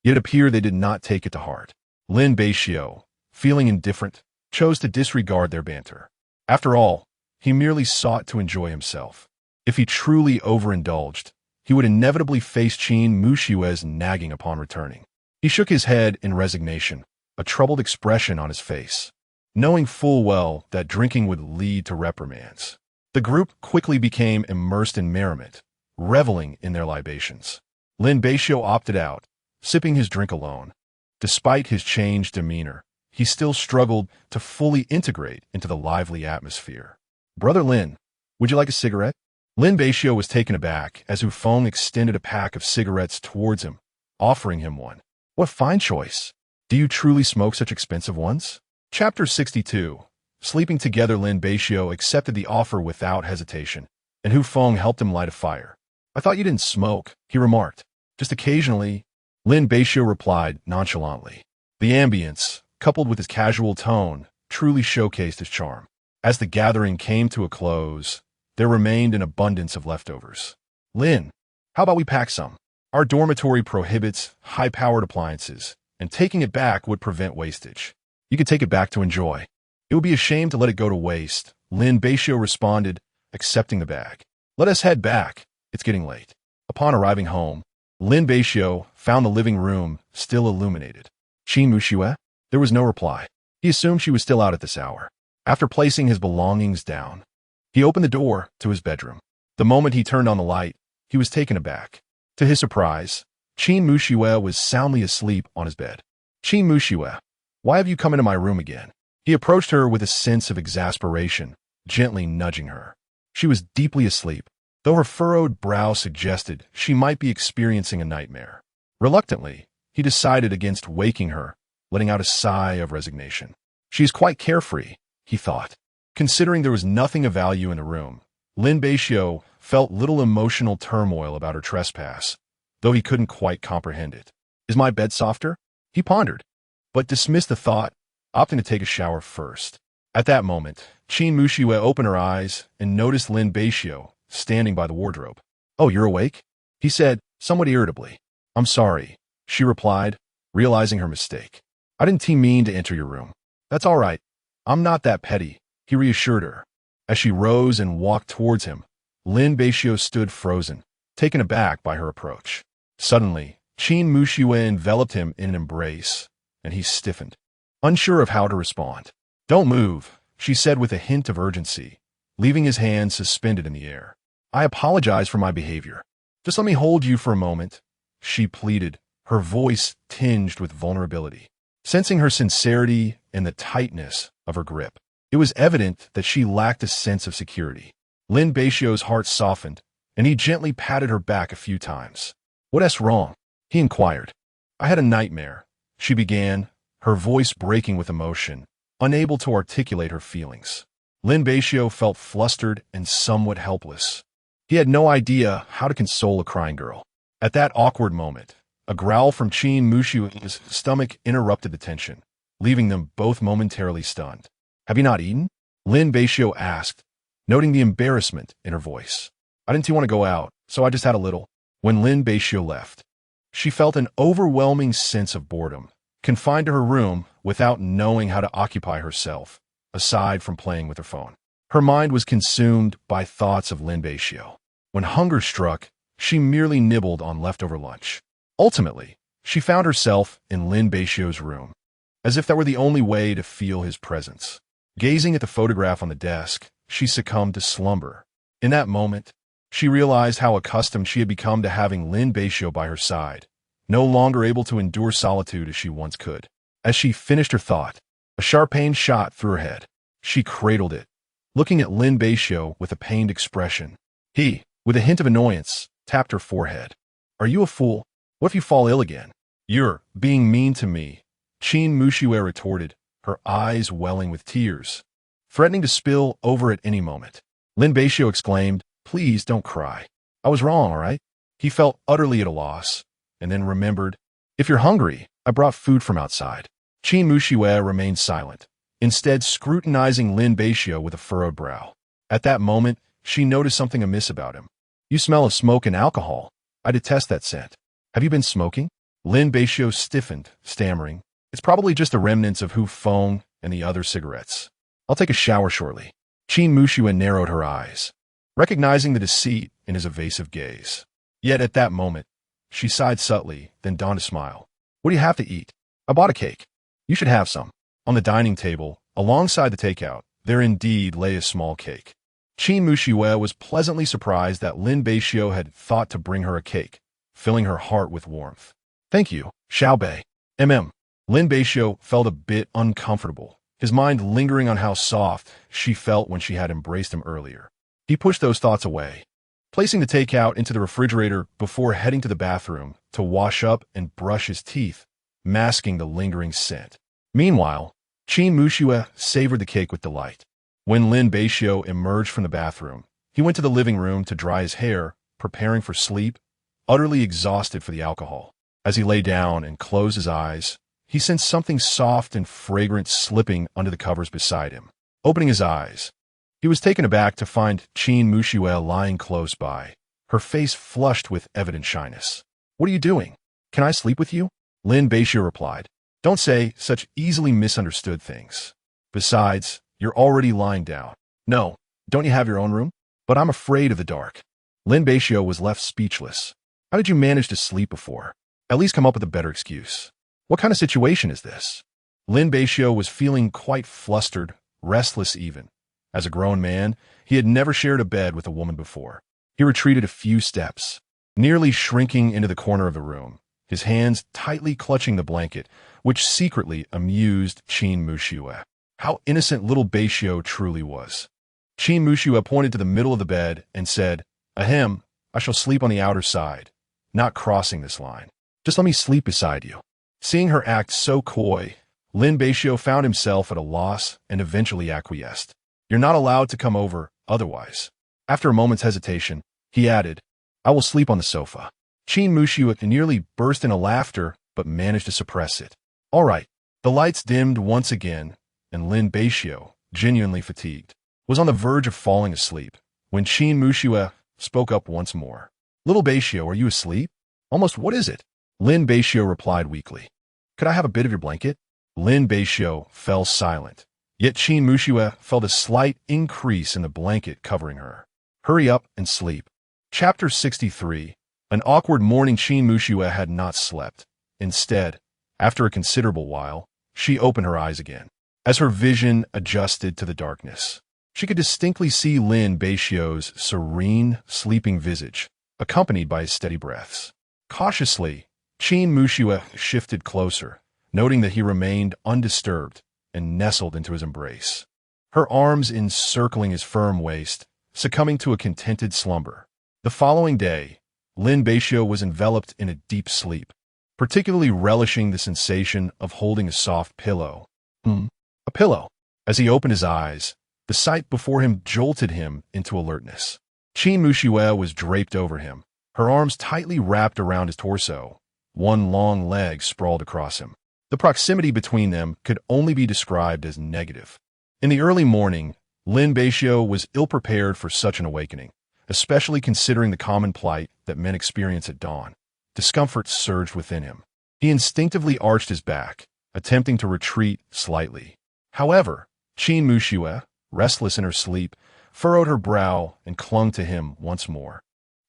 Yet it appeared they did not take it to heart. Lin Beixiu, feeling indifferent, chose to disregard their banter. After all, he merely sought to enjoy himself. If he truly overindulged, he would inevitably face Qin Mushiwei's nagging upon returning. He shook his head in resignation, a troubled expression on his face, knowing full well that drinking would lead to reprimands. The group quickly became immersed in merriment, reveling in their libations. Lin Beixiu opted out, sipping his drink alone. Despite his changed demeanor, he still struggled to fully integrate into the lively atmosphere. Brother Lin, would you like a cigarette? Lin Beixiu was taken aback as Hu Feng extended a pack of cigarettes towards him, offering him one. What fine choice. Do you truly smoke such expensive ones? Chapter 62. Sleeping together, Lin Beixiu accepted the offer without hesitation, and Hu Feng helped him light a fire. I thought you didn't smoke, he remarked. Just occasionally, Lin Beixiu replied nonchalantly. The ambience, coupled with his casual tone, truly showcased his charm. As the gathering came to a close, there remained an abundance of leftovers. Lin, how about we pack some? Our dormitory prohibits high-powered appliances, and taking it back would prevent wastage. You could take it back to enjoy. It would be a shame to let it go to waste, Lin Beixiu responded, accepting the bag. Let us head back. It's getting late. Upon arriving home, Lin Beixiu found the living room still illuminated. Qin Mushiwei? There was no reply. He assumed she was still out at this hour. After placing his belongings down, he opened the door to his bedroom. The moment he turned on the light, he was taken aback. To his surprise, Qin Mushiwei was soundly asleep on his bed. Qin Mushiwei, why have you come into my room again? He approached her with a sense of exasperation, gently nudging her. She was deeply asleep, though her furrowed brow suggested she might be experiencing a nightmare. Reluctantly, he decided against waking her, letting out a sigh of resignation. She is quite carefree, he thought. Considering there was nothing of value in the room, Lin Beixiu felt little emotional turmoil about her trespass, though he couldn't quite comprehend it. Is my bed softer? He pondered, but dismissed the thought, opting to take a shower first. At that moment, Qin Mushiwei opened her eyes and noticed Lin Beixiu standing by the wardrobe. Oh, you're awake? he said, somewhat irritably. I'm sorry, she replied, realizing her mistake. I didn't mean to enter your room. That's all right. I'm not that petty, he reassured her. As she rose and walked towards him, Lin Beixiu stood frozen, taken aback by her approach. Suddenly, Qin Muxue enveloped him in an embrace, and he stiffened, unsure of how to respond. Don't move, she said with a hint of urgency, leaving his hand suspended in the air. I apologize for my behavior. Just let me hold you for a moment, she pleaded, her voice tinged with vulnerability. Sensing her sincerity and the tightness of her grip, it was evident that she lacked a sense of security. Lin Beixiu's heart softened, and he gently patted her back a few times. What's wrong? He inquired. I had a nightmare, she began, her voice breaking with emotion, unable to articulate her feelings. Lin Beixiu felt flustered and somewhat helpless. He had no idea how to console a crying girl. At that awkward moment, a growl from Qin Muxue's stomach interrupted the tension, leaving them both momentarily stunned. Have you not eaten? Lin Beixiu asked, noting the embarrassment in her voice. I didn't want to go out, so I just had a little. When Lin Beixiu left, she felt an overwhelming sense of boredom, confined to her room without knowing how to occupy herself, aside from playing with her phone. Her mind was consumed by thoughts of Lin Beixiu. When hunger struck, she merely nibbled on leftover lunch. Ultimately, she found herself in Lin Beixiu's room, as if that were the only way to feel his presence. Gazing at the photograph on the desk, she succumbed to slumber. In that moment, she realized how accustomed she had become to having Lin Beixiu by her side, no longer able to endure solitude as she once could. As she finished her thought, a sharp pain shot through her head. She cradled it, looking at Lin Beixiu with a pained expression. He, with a hint of annoyance, tapped her forehead. Are you a fool? What if you fall ill again? You're being mean to me, Qin Muxue retorted, her eyes welling with tears, threatening to spill over at any moment. Lin Beixiu exclaimed, Please don't cry. I was wrong, all right? He felt utterly at a loss, and then remembered, If you're hungry, I brought food from outside. Qin Muxue remained silent, instead scrutinizing Lin Beixiu with a furrowed brow. At that moment, she noticed something amiss about him. You smell of smoke and alcohol. I detest that scent. Have you been smoking? Lin Beixiu stiffened, stammering. It's probably just the remnants of Hu Feng and the other cigarettes. I'll take a shower shortly. Qin Muxue narrowed her eyes, recognizing the deceit in his evasive gaze. Yet at that moment, she sighed subtly, then donned a smile. What do you have to eat? I bought a cake. You should have some. On the dining table, alongside the takeout, there indeed lay a small cake. Qin Muxue was pleasantly surprised that Lin Beixiu had thought to bring her a cake, filling her heart with warmth. Thank you, Xiaobei. Lin Beixiu felt a bit uncomfortable, his mind lingering on how soft she felt when she had embraced him earlier. He pushed those thoughts away, placing the takeout into the refrigerator before heading to the bathroom to wash up and brush his teeth, masking the lingering scent. Meanwhile, Qin Muxue savored the cake with delight. When Lin Beixiu emerged from the bathroom, he went to the living room to dry his hair, preparing for sleep, utterly exhausted for the alcohol. As he lay down and closed his eyes, he sensed something soft and fragrant slipping under the covers beside him. Opening his eyes, he was taken aback to find Qin Muxue lying close by, her face flushed with evident shyness. What are you doing? Can I sleep with you? Lin Beixiu replied. Don't say such easily misunderstood things. Besides, you're already lying down. No, don't you have your own room? But I'm afraid of the dark. Lin Beixiu was left speechless. How did you manage to sleep before? At least come up with a better excuse. What kind of situation is this? Lin Beixiu was feeling quite flustered, restless even. As a grown man, he had never shared a bed with a woman before. He retreated a few steps, nearly shrinking into the corner of the room, his hands tightly clutching the blanket, which secretly amused Qin Muxue. How innocent little Beixiu truly was. Qin Muxue pointed to the middle of the bed and said, Ahem, I shall sleep on the outer side, not crossing this line. Just let me sleep beside you. Seeing her act so coy, Lin Beixiu found himself at a loss and eventually acquiesced. You're not allowed to come over, otherwise. After a moment's hesitation, he added, I will sleep on the sofa. Qin Muxue nearly burst into laughter, but managed to suppress it. All right. The lights dimmed once again, and Lin Beixiu, genuinely fatigued, was on the verge of falling asleep when Qin Muxue spoke up once more. Little Beixiu, are you asleep? Almost, what is it? Lin Beixiu replied weakly. Could I have a bit of your blanket? Lin Beixiu fell silent. Yet Qin Muxue felt a slight increase in the blanket covering her. Hurry up and sleep. Chapter 63. An awkward morning. Qin Muxue had not slept. Instead, after a considerable while, she opened her eyes again. As her vision adjusted to the darkness, she could distinctly see Lin Beixiu's serene, sleeping visage, accompanied by his steady breaths. Cautiously, Qin Muxue shifted closer, noting that he remained undisturbed, and nestled into his embrace, her arms encircling his firm waist, succumbing to a contented slumber. The following day, Lin Beixiu was enveloped in a deep sleep, particularly relishing the sensation of holding a soft pillow. A pillow. As he opened his eyes, the sight before him jolted him into alertness. Qin Muxue was draped over him, her arms tightly wrapped around his torso. One long leg sprawled across him. The proximity between them could only be described as negative. In the early morning, Lin Beixiu was ill-prepared for such an awakening, especially considering the common plight that men experience at dawn. Discomfort surged within him. He instinctively arched his back, attempting to retreat slightly. However, Qin Muxue, restless in her sleep, furrowed her brow and clung to him once more,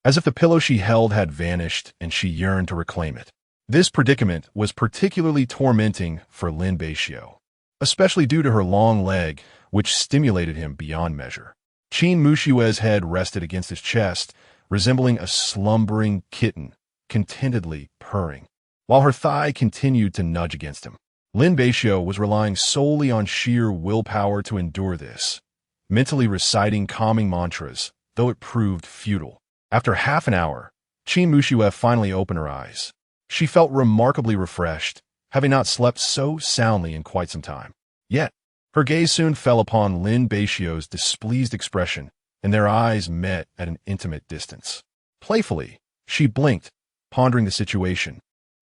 as if the pillow she held had vanished and she yearned to reclaim it. This predicament was particularly tormenting for Lin Beixiu, especially due to her long leg, which stimulated him beyond measure. Qin Muxue's head rested against his chest, resembling a slumbering kitten, contentedly purring, while her thigh continued to nudge against him. Lin Beixiu was relying solely on sheer willpower to endure this, mentally reciting calming mantras, though it proved futile. After half an hour, Qin Muxue finally opened her eyes. She felt remarkably refreshed, having not slept so soundly in quite some time. Yet, her gaze soon fell upon Lin Beixiu's displeased expression, and their eyes met at an intimate distance. Playfully, she blinked, pondering the situation,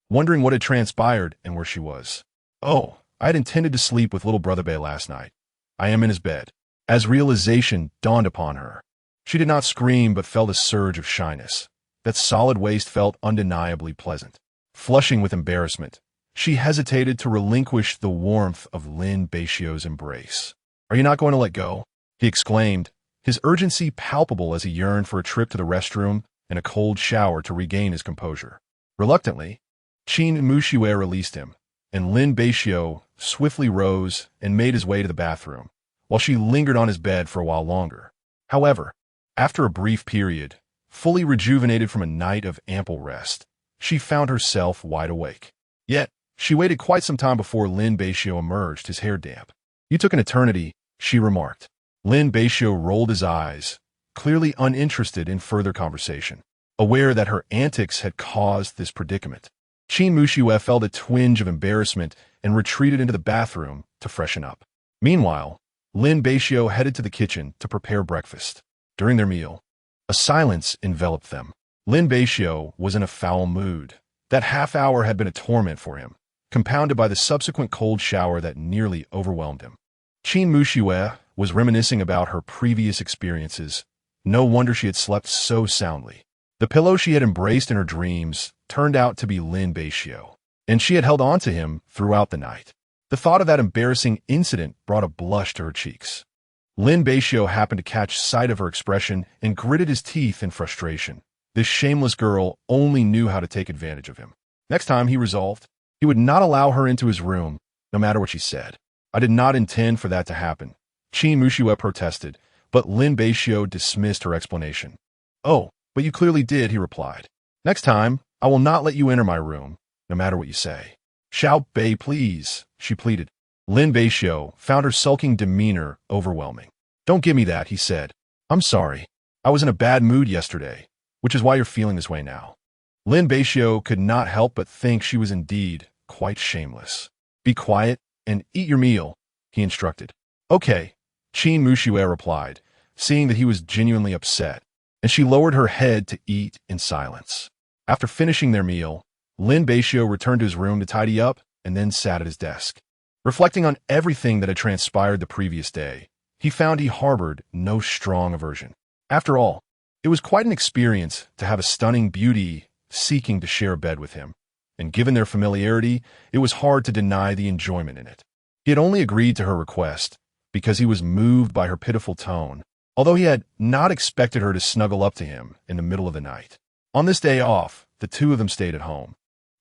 wondering what had transpired and where she was. Oh, I had intended to sleep with little brother Bei last night. I am in his bed. As realization dawned upon her, she did not scream but felt a surge of shyness. That solid waist felt undeniably pleasant. Flushing with embarrassment, she hesitated to relinquish the warmth of Lin Beixiu's embrace. Are you not going to let go? He exclaimed, his urgency palpable as he yearned for a trip to the restroom and a cold shower to regain his composure. Reluctantly, Qin Muxue released him, and Lin Beixiu swiftly rose and made his way to the bathroom, while she lingered on his bed for a while longer. However, after a brief period, fully rejuvenated from a night of ample rest, she found herself wide awake. Yet, she waited quite some time before Lin Beixiu emerged, his hair damp. You took an eternity, she remarked. Lin Beixiu rolled his eyes, clearly uninterested in further conversation, aware that her antics had caused this predicament. Qin Muxue felt a twinge of embarrassment and retreated into the bathroom to freshen up. Meanwhile, Lin Beixiu headed to the kitchen to prepare breakfast. During their meal, a silence enveloped them. Lin Beixiu was in a foul mood. That half hour had been a torment for him, compounded by the subsequent cold shower that nearly overwhelmed him. Qin Muxue was reminiscing about her previous experiences. No wonder she had slept so soundly. The pillow she had embraced in her dreams turned out to be Lin Beixiu, and she had held on to him throughout the night. The thought of that embarrassing incident brought a blush to her cheeks. Lin Beixiu happened to catch sight of her expression and gritted his teeth in frustration. This shameless girl only knew how to take advantage of him. Next time, he resolved, he would not allow her into his room, no matter what she said. I did not intend for that to happen, Qin Muxue protested, but Lin Beixiu dismissed her explanation. Oh, but you clearly did, he replied. Next time, I will not let you enter my room, no matter what you say. Xiao Bei, please, she pleaded. Lin Beixiu found her sulking demeanor overwhelming. Don't give me that, he said. I'm sorry. I was in a bad mood yesterday, which is why you're feeling this way now. Lin Beixiu could not help but think she was indeed quite shameless. Be quiet and eat your meal, he instructed. Okay, Qin Muxue replied, seeing that he was genuinely upset, and she lowered her head to eat in silence. After finishing their meal, Lin Beixiu returned to his room to tidy up and then sat at his desk. Reflecting on everything that had transpired the previous day, he found he harbored no strong aversion. After all, It was quite an experience to have a stunning beauty seeking to share a bed with him, and given their familiarity, it was hard to deny the enjoyment in it. He had only agreed to her request because he was moved by her pitiful tone, although he had not expected her to snuggle up to him in the middle of the night. On this day off, the two of them stayed at home,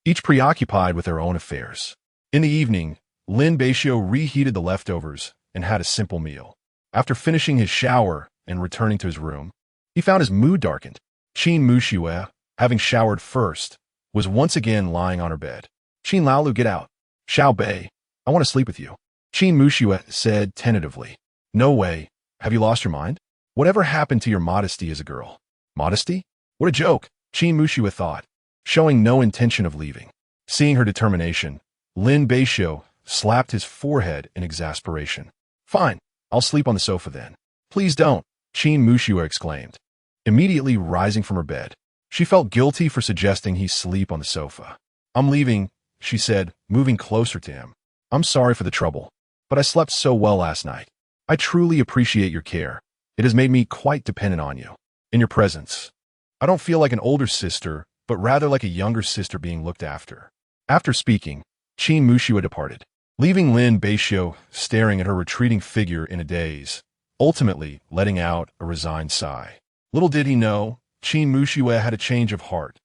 each preoccupied with their own affairs. In the evening, Lin Beixiu reheated the leftovers and had a simple meal. After finishing his shower and returning to his room, he found his mood darkened. Qin Muxue, having showered first, was once again lying on her bed. "Qin Laolu, get out. Xiao Bei, I want to sleep with you," Qin Muxue said tentatively. "No way. Have you lost your mind? Whatever happened to your modesty as a girl?" "Modesty? What a joke," Qin Muxue thought, showing no intention of leaving. Seeing her determination, Lin Beixiu slapped his forehead in exasperation. "Fine, I'll sleep on the sofa then." "Please don't," Qin Muxue exclaimed, immediately rising from her bed. She felt guilty for suggesting he sleep on the sofa. "I'm leaving," she said, moving closer to him. "I'm sorry for the trouble, but I slept so well last night. I truly appreciate your care. It has made me quite dependent on you. In your presence, I don't feel like an older sister, but rather like a younger sister being looked after." After speaking, Qin Muxue departed, leaving Lin Beixiu staring at her retreating figure in a daze, ultimately letting out a resigned sigh. Little did he know, Qin Muxue had a change of heart,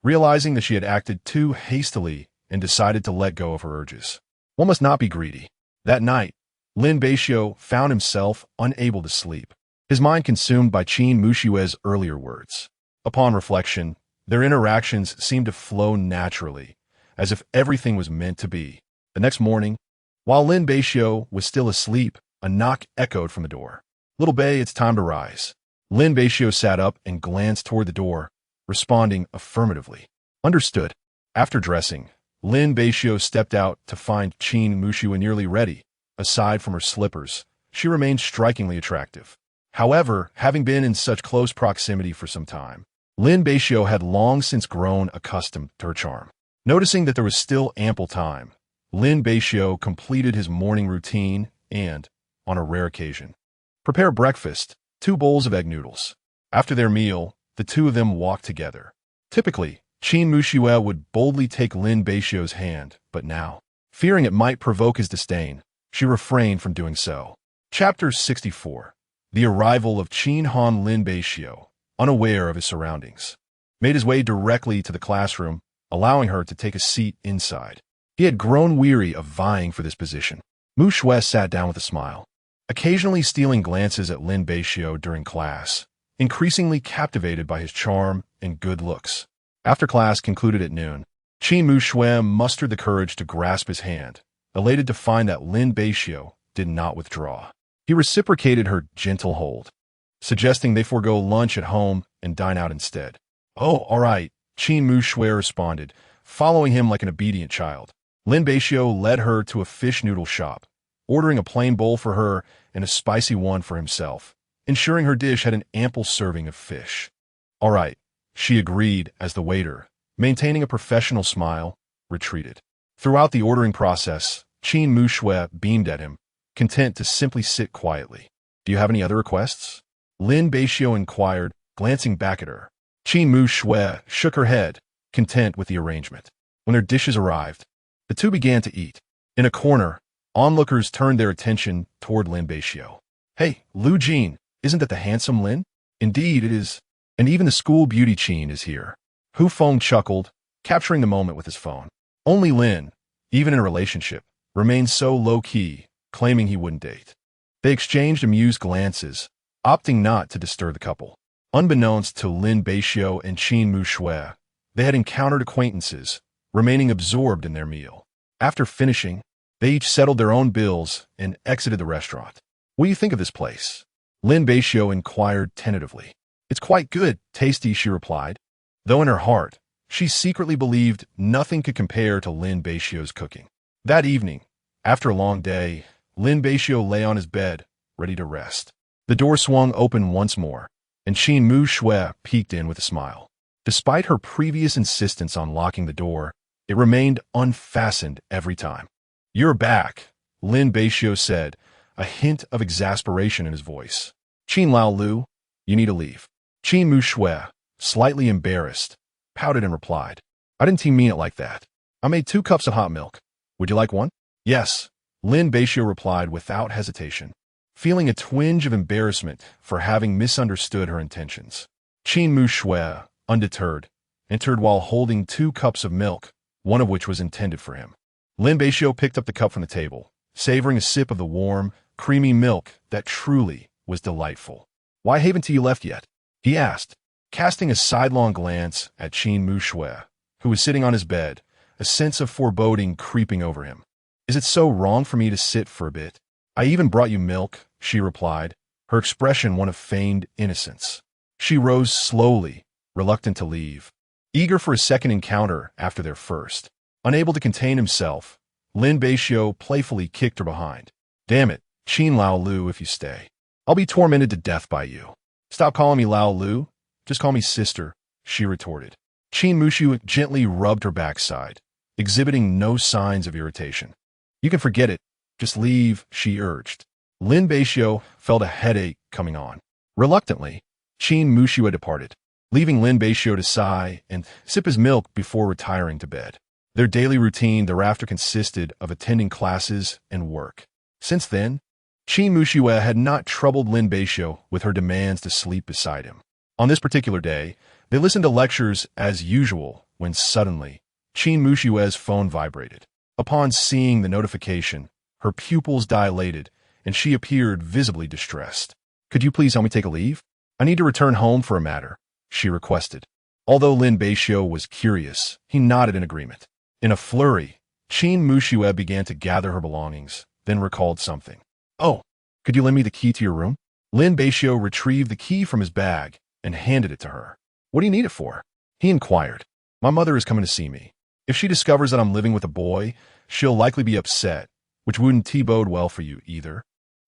realizing that she had acted too hastily and decided to let go of her urges. One must not be greedy. That night, Lin Beixiu found himself unable to sleep, his mind consumed by Qin Muxue's earlier words. Upon reflection, their interactions seemed to flow naturally, as if everything was meant to be. The next morning, while Lin Beixiu was still asleep, a knock echoed from the door. "Little Bei, it's time to rise." Lin Beixiu sat up and glanced toward the door, responding affirmatively. "Understood." After dressing, Lin Beixiu stepped out to find Qin Muxue nearly ready. Aside from her slippers, she remained strikingly attractive. However, having been in such close proximity for some time, Lin Beixiu had long since grown accustomed to her charm. Noticing that there was still ample time, Lin Beixiu completed his morning routine and, on a rare occasion, prepared breakfast, 2 bowls of egg noodles. After their meal, the two of them walked together. Typically, Qin Muxue would boldly take Lin Beixiu's hand, but now, fearing it might provoke his disdain, she refrained from doing so. Chapter 64. The arrival of Qin Han. Lin Beixiu, unaware of his surroundings, made his way directly to the classroom, allowing her to take a seat inside. He had grown weary of vying for this position. Muxue sat down with a smile, occasionally stealing glances at Lin Beixiu during class, increasingly captivated by his charm and good looks. After class concluded at noon, Qin Muxue mustered the courage to grasp his hand, elated to find that Lin Beixiu did not withdraw. He reciprocated her gentle hold, suggesting they forego lunch at home and dine out instead. "Oh, all right," Qin Muxue responded, following him like an obedient child. Lin Beixiu led her to a fish noodle shop, ordering a plain bowl for her and a spicy one for himself, ensuring her dish had an ample serving of fish. "All right," she agreed as the waiter, maintaining a professional smile, retreated. Throughout the ordering process, Qin Muxue beamed at him, content to simply sit quietly. "Do you have any other requests?" Lin Beixiu inquired, glancing back at her. Qin Muxue shook her head, content with the arrangement. When their dishes arrived, the two began to eat. In a corner, onlookers turned their attention toward Lin Beixiu. "Hey, Lu Jin, isn't that the handsome Lin?" "Indeed it is. And even the school beauty Qin is here." Hu Feng chuckled, capturing the moment with his phone. Only Lin, even in a relationship, remained so low-key, claiming he wouldn't date. They exchanged amused glances, opting not to disturb the couple. Unbeknownst to Lin Beixiu and Qin Muxue, they had encountered acquaintances, remaining absorbed in their meal. After finishing, they each settled their own bills and exited the restaurant. "What do you think of this place?" Lin Beixiu inquired tentatively. "It's quite good, tasty," she replied, though in her heart, she secretly believed nothing could compare to Lin Beixiu's cooking. That evening, after a long day, Lin Beixiu lay on his bed, ready to rest. The door swung open once more, and Qin Muxue peeked in with a smile. Despite her previous insistence on locking the door, it remained unfastened every time. "You're back," Lin Beixiu said, a hint of exasperation in his voice. "Qin Laolu, you need to leave." Qin Mu Shui, slightly embarrassed, pouted and replied, I didn't mean it like that. I made 2 cups of hot milk. Would you like one? Yes, Lin Beixiu replied without hesitation, feeling a twinge of embarrassment for having misunderstood her intentions. Qin Mu Shui, undeterred, entered while holding 2 cups of milk, one of which was intended for him. Lin Beixiu picked up the cup from the table, savoring a sip of the warm, creamy milk that truly was delightful. Why haven't you left yet? He asked, casting a sidelong glance at Qin Mu Shui, who was sitting on his bed, a sense of foreboding creeping over him. Is it so wrong for me to sit for a bit? I even brought you milk, she replied, her expression one of feigned innocence. She rose slowly, reluctant to leave, eager for a second encounter after their first. Unable to contain himself, Lin Beixiu playfully kicked her behind. Damn it, Qin Lao Lu, if you stay, I'll be tormented to death by you. Stop calling me Lao Lu, just call me sister, she retorted. Qin Mu Shui gently rubbed her backside, exhibiting no signs of irritation. You can forget it, just leave, she urged. Lin Beixiu felt a headache coming on. Reluctantly, Qin Mu Shui departed, leaving Lin Beixiu to sigh and sip his milk before retiring to bed. Their daily routine thereafter consisted of attending classes and work. Since then, Qin Mu Shui had not troubled Lin Beixiu with her demands to sleep beside him. On this particular day, they listened to lectures as usual when suddenly, Qin Mu Shui's phone vibrated. Upon seeing the notification, her pupils dilated and she appeared visibly distressed. Could you please help me take a leave? I need to return home for a matter, she requested. Although Lin Beixiu was curious, he nodded in agreement. In a flurry, Qin Mu Shui began to gather her belongings, then recalled something. Oh, could you lend me the key to your room? Lin Beixiu retrieved the key from his bag and handed it to her. What do you need it for? He inquired. My mother is coming to see me. If she discovers that I'm living with a boy, she'll likely be upset, which wouldn't bode well for you either.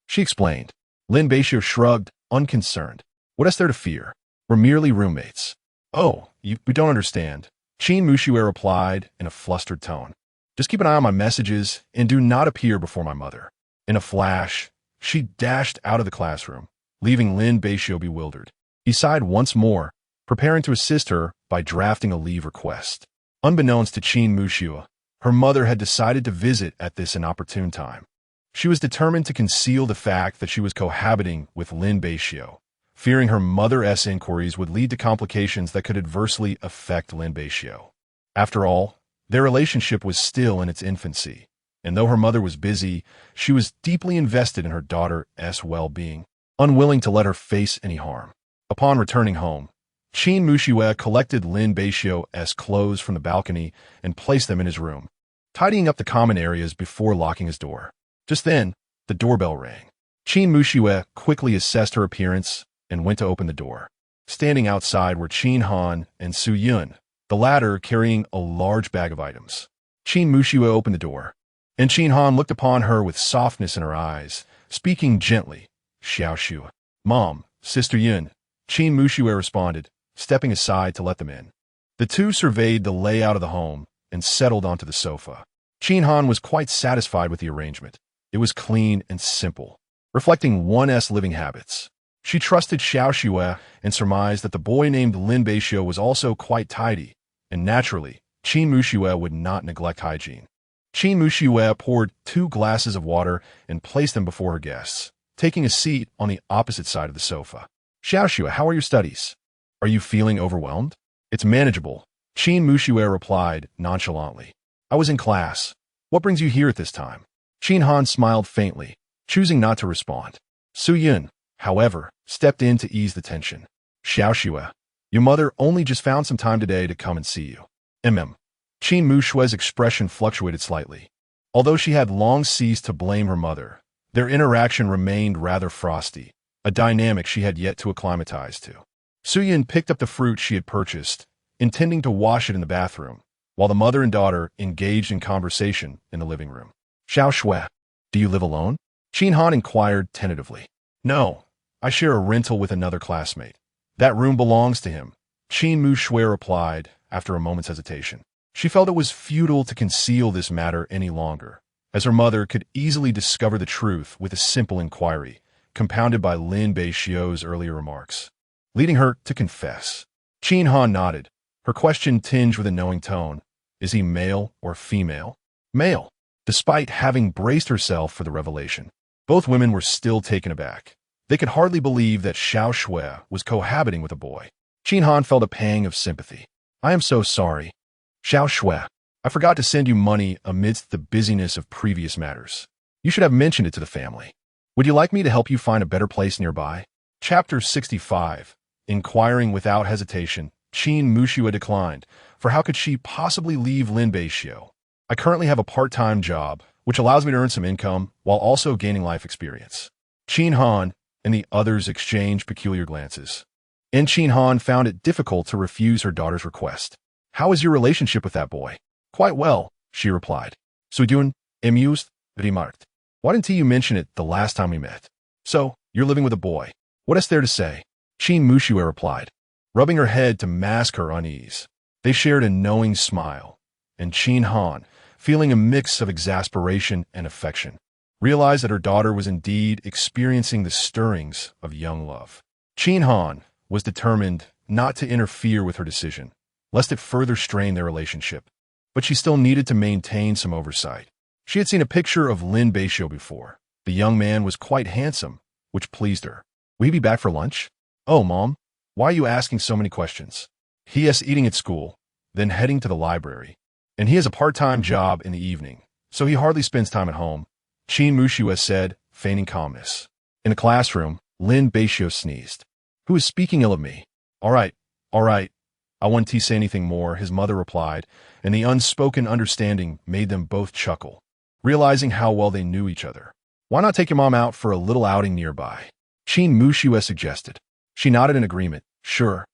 She explained. Lin Beixiu shrugged, unconcerned. What is there to fear? We're merely roommates. Oh, you don't understand, Qin Mu Shui replied in a flustered tone. Just keep an eye on my messages and do not appear before my mother. In a flash, she dashed out of the classroom, leaving Lin Beixiu bewildered. He sighed once more, preparing to assist her by drafting a leave request. Unbeknownst to Qin Mu Shui, her mother had decided to visit at this inopportune time. She was determined to conceal the fact that she was cohabiting with Lin Beixiu, fearing her mother's inquiries would lead to complications that could adversely affect Lin Beixiu. After all, their relationship was still in its infancy, and though her mother was busy, she was deeply invested in her daughter's well-being, unwilling to let her face any harm. Upon returning home, Qin Mu Shui collected Lin Beixiu's clothes from the balcony and placed them in his room, tidying up the common areas before locking his door. Just then, the doorbell rang. Qin Mu Shui quickly assessed her appearance and went to open the door. Standing outside were Qin Han and Su Yun, the latter carrying a large bag of items. Qin Mu Shui opened the door, and Qin Han looked upon her with softness in her eyes, speaking gently. Xiao Shu. Mom, Sister Yun, Qin Mu Shui responded, stepping aside to let them in. The two surveyed the layout of the home and settled onto the sofa. Qin Han was quite satisfied with the arrangement. It was clean and simple, reflecting one's living habits. She trusted Xiao Shui and surmised that the boy named Lin Beixiu was also quite tidy, and naturally, Qin Mu Shui would not neglect hygiene. Qin Mu Shui poured 2 glasses of water and placed them before her guests, taking a seat on the opposite side of the sofa. Xiao Shui, how are your studies? Are you feeling overwhelmed? It's manageable, Qin Mu Shui replied nonchalantly. I was in class. What brings you here at this time? Qin Han smiled faintly, choosing not to respond. Su Yun, however, stepped in to ease the tension. Xiao Shui, your mother only just found some time today to come and see you. Qin Mu Shui's expression fluctuated slightly. Although she had long ceased to blame her mother, their interaction remained rather frosty, a dynamic she had yet to acclimatize to. Su Yun picked up the fruit she had purchased, intending to wash it in the bathroom, while the mother and daughter engaged in conversation in the living room. Xiao Shui, do you live alone? Qin Han inquired tentatively. No, I share a rental with another classmate. That room belongs to him, Qin Mu Shui replied after a moment's hesitation. She felt it was futile to conceal this matter any longer, as her mother could easily discover the truth with a simple inquiry, compounded by Lin Beixiu's earlier remarks. leading her to confess. Qin Han nodded, her question tinged with a knowing tone. Is he male or female? Male. Despite having braced herself for the revelation, both women were still taken aback. They could hardly believe that Xiao Shui was cohabiting with a boy. Qin Han felt a pang of sympathy. I am so sorry. Xiao Shui, I forgot to send you money amidst the busyness of previous matters. You should have mentioned it to the family. Would you like me to help you find a better place nearby? Chapter 65. Inquiring without hesitation, Qin Mushui declined, for how could she possibly leave Lin Beixiu? I currently have a part-time job, which allows me to earn some income while also gaining life experience. Qin Han and the others exchanged peculiar glances. And Qin Han found it difficult to refuse her daughter's request. How is your relationship with that boy? Quite well, she replied. Suyun, amused, remarked. Why didn't you mention it the last time we met? So, you're living with a boy. What is there to say? Qin Mushui replied, rubbing her head to mask her unease. They shared a knowing smile, and Qin Han, feeling a mix of exasperation and affection, realized that her daughter was indeed experiencing the stirrings of young love. Qin Han was determined not to interfere with her decision, lest it further strain their relationship, but she still needed to maintain some oversight. She had seen a picture of Lin Beixiu before. The young man was quite handsome, which pleased her. Will he be back for lunch? Oh, Mom, why are you asking so many questions? He is eating at school, then heading to the library. And he has a part-time job in the evening, so he hardly spends time at home, Qin Mushui said, feigning calmness. In the classroom, Lin Beixiu sneezed. Who is speaking ill of me? All right. I won't say anything more, his mother replied, and the unspoken understanding made them both chuckle, realizing how well they knew each other. Why not take your mom out for a little outing nearby? Qin Mushui suggested. She nodded in agreement. Sure.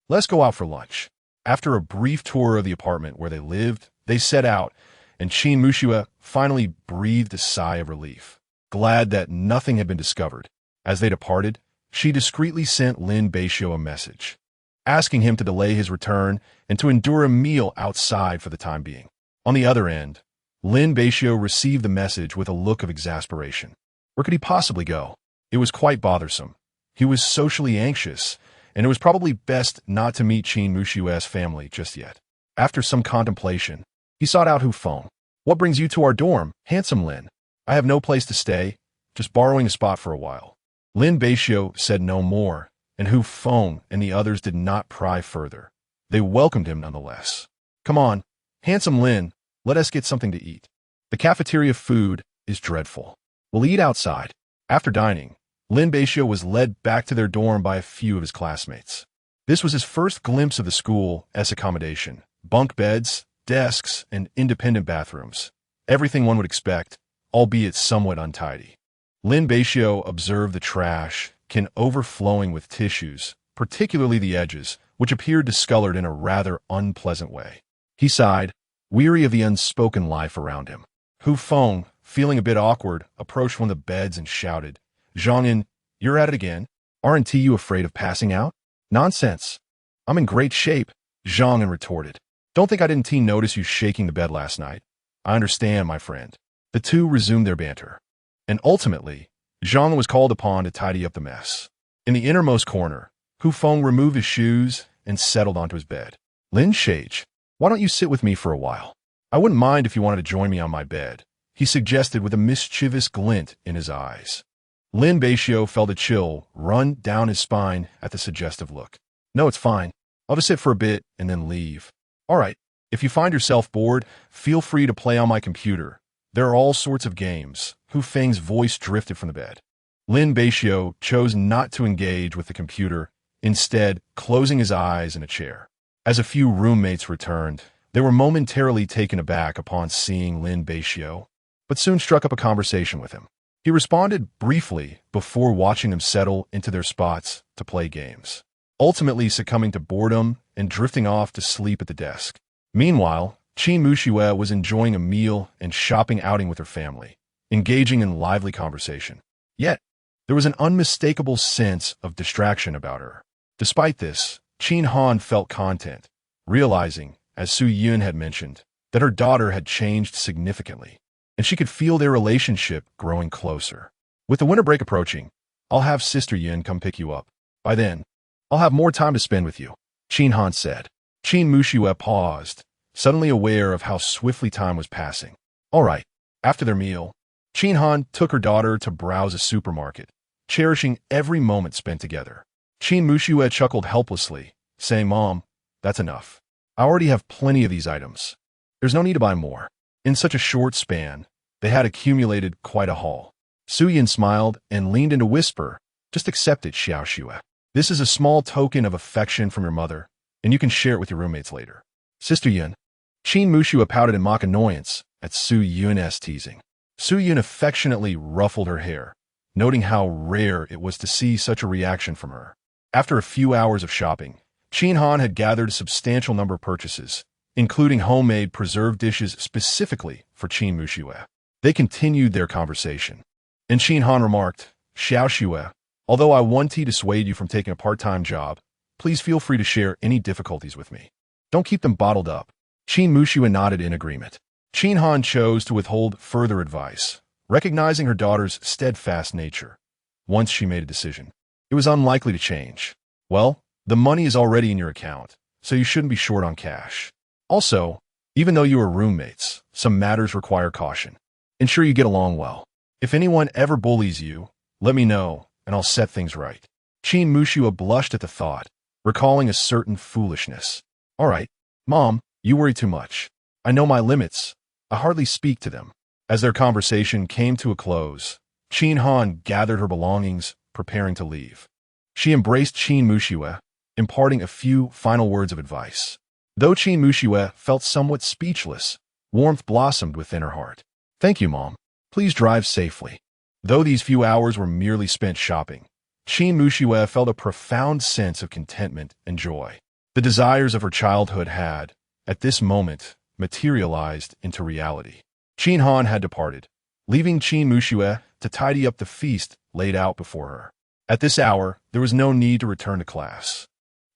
Let's go out for lunch. After a brief tour of the apartment where they lived, they set out, and Qin Mushui finally breathed a sigh of relief, glad that nothing had been discovered. As they departed, she discreetly sent Lin Beixiu a message, asking him to delay his return and to endure a meal outside for the time being. On the other end, Lin Beixiu received the message with a look of exasperation. Where could he possibly go? It was quite bothersome. He was socially anxious, and it was probably best not to meet Qin Mushui's family just yet. After some contemplation, he sought out Hu Feng. What brings you to our dorm, handsome Lin? I have no place to stay, just borrowing a spot for a while. Lin Beixiu said no more, and Hu Feng and the others did not pry further. They welcomed him nonetheless. Come on, handsome Lin, let us get something to eat. The cafeteria food is dreadful. We'll eat outside. After dining, Lin Beixiu was led back to their dorm by a few of his classmates. This was his first glimpse of the school as accommodation. Bunk beds, desks, and independent bathrooms. Everything one would expect, albeit somewhat untidy. Lin Beixiu observed the trash, overflowing with tissues, particularly the edges, which appeared discolored in a rather unpleasant way. He sighed, weary of the unspoken life around him. Hu Feng, feeling a bit awkward, approached one of the beds and shouted, Zhangin, you're at it again. Aren't you afraid of passing out? Nonsense. I'm in great shape, Zhangin retorted. Don't think I didn't notice you shaking the bed last night. I understand, my friend. The two resumed their banter. And ultimately, Zhang was called upon to tidy up the mess. In the innermost corner, Hu Feng removed his shoes and settled onto his bed. Lin Shage, why don't you sit with me for a while? I wouldn't mind if you wanted to join me on my bed, he suggested with a mischievous glint in his eyes. Lin Beixiu felt a chill run down his spine at the suggestive look. No, it's fine. I'll just sit for a bit and then leave. All right, if you find yourself bored, feel free to play on my computer. There are all sorts of games. Hu Feng's voice drifted from the bed. Lin Beixiu chose not to engage with the computer, instead closing his eyes in a chair. As a few roommates returned, they were momentarily taken aback upon seeing Lin Beixiu, but soon struck up a conversation with him. He responded briefly before watching them settle into their spots to play games, ultimately succumbing to boredom and drifting off to sleep at the desk. Meanwhile, Qin Mushui was enjoying a meal and shopping outing with her family, engaging in lively conversation. Yet, there was an unmistakable sense of distraction about her. Despite this, Qin Han felt content, realizing, as Su Yun had mentioned, that her daughter had changed significantly, and she could feel their relationship growing closer. With the winter break approaching, I'll have Sister Yun come pick you up. By then, I'll have more time to spend with you, Qin Han said. Qin Muxue paused, suddenly aware of how swiftly time was passing. All right. After their meal, Qin Han took her daughter to browse a supermarket, cherishing every moment spent together. Qin Muxue chuckled helplessly, saying, Mom, that's enough. I already have plenty of these items. There's no need to buy more. In such a short span, they had accumulated quite a haul. Su Yin smiled and leaned in to whisper, just accept it, Xiaoxue. This is a small token of affection from your mother, and you can share it with your roommates later. Sister Yin. Qin Muxue pouted in mock annoyance at Su Yun's teasing. Su Yun affectionately ruffled her hair, noting how rare it was to see such a reaction from her. After a few hours of shopping, Qin Han had gathered a substantial number of purchases, including homemade preserved dishes specifically for Qin Muxue. They continued their conversation, and Qin Han remarked, Xiaoxue, although I want to dissuade you from taking a part-time job, please feel free to share any difficulties with me. Don't keep them bottled up. Qin Muxue nodded in agreement. Qin Han chose to withhold further advice, recognizing her daughter's steadfast nature. Once she made a decision, it was unlikely to change. Well, the money is already in your account, so you shouldn't be short on cash. Also, even though you are roommates, some matters require caution. Ensure you get along well. If anyone ever bullies you, let me know, and I'll set things right. Qin Muxue blushed at the thought, recalling a certain foolishness. All right, Mom, you worry too much. I know my limits. I hardly speak to them. As their conversation came to a close, Qin Han gathered her belongings, preparing to leave. She embraced Qin Muxue, imparting a few final words of advice. Though Qin Muxue felt somewhat speechless, warmth blossomed within her heart. Thank you, Mom. Please drive safely. Though these few hours were merely spent shopping, Qin Muxue felt a profound sense of contentment and joy. The desires of her childhood had, at this moment, materialized into reality. Qin Han had departed, leaving Qin Muxue to tidy up the feast laid out before her. At this hour, there was no need to return to class.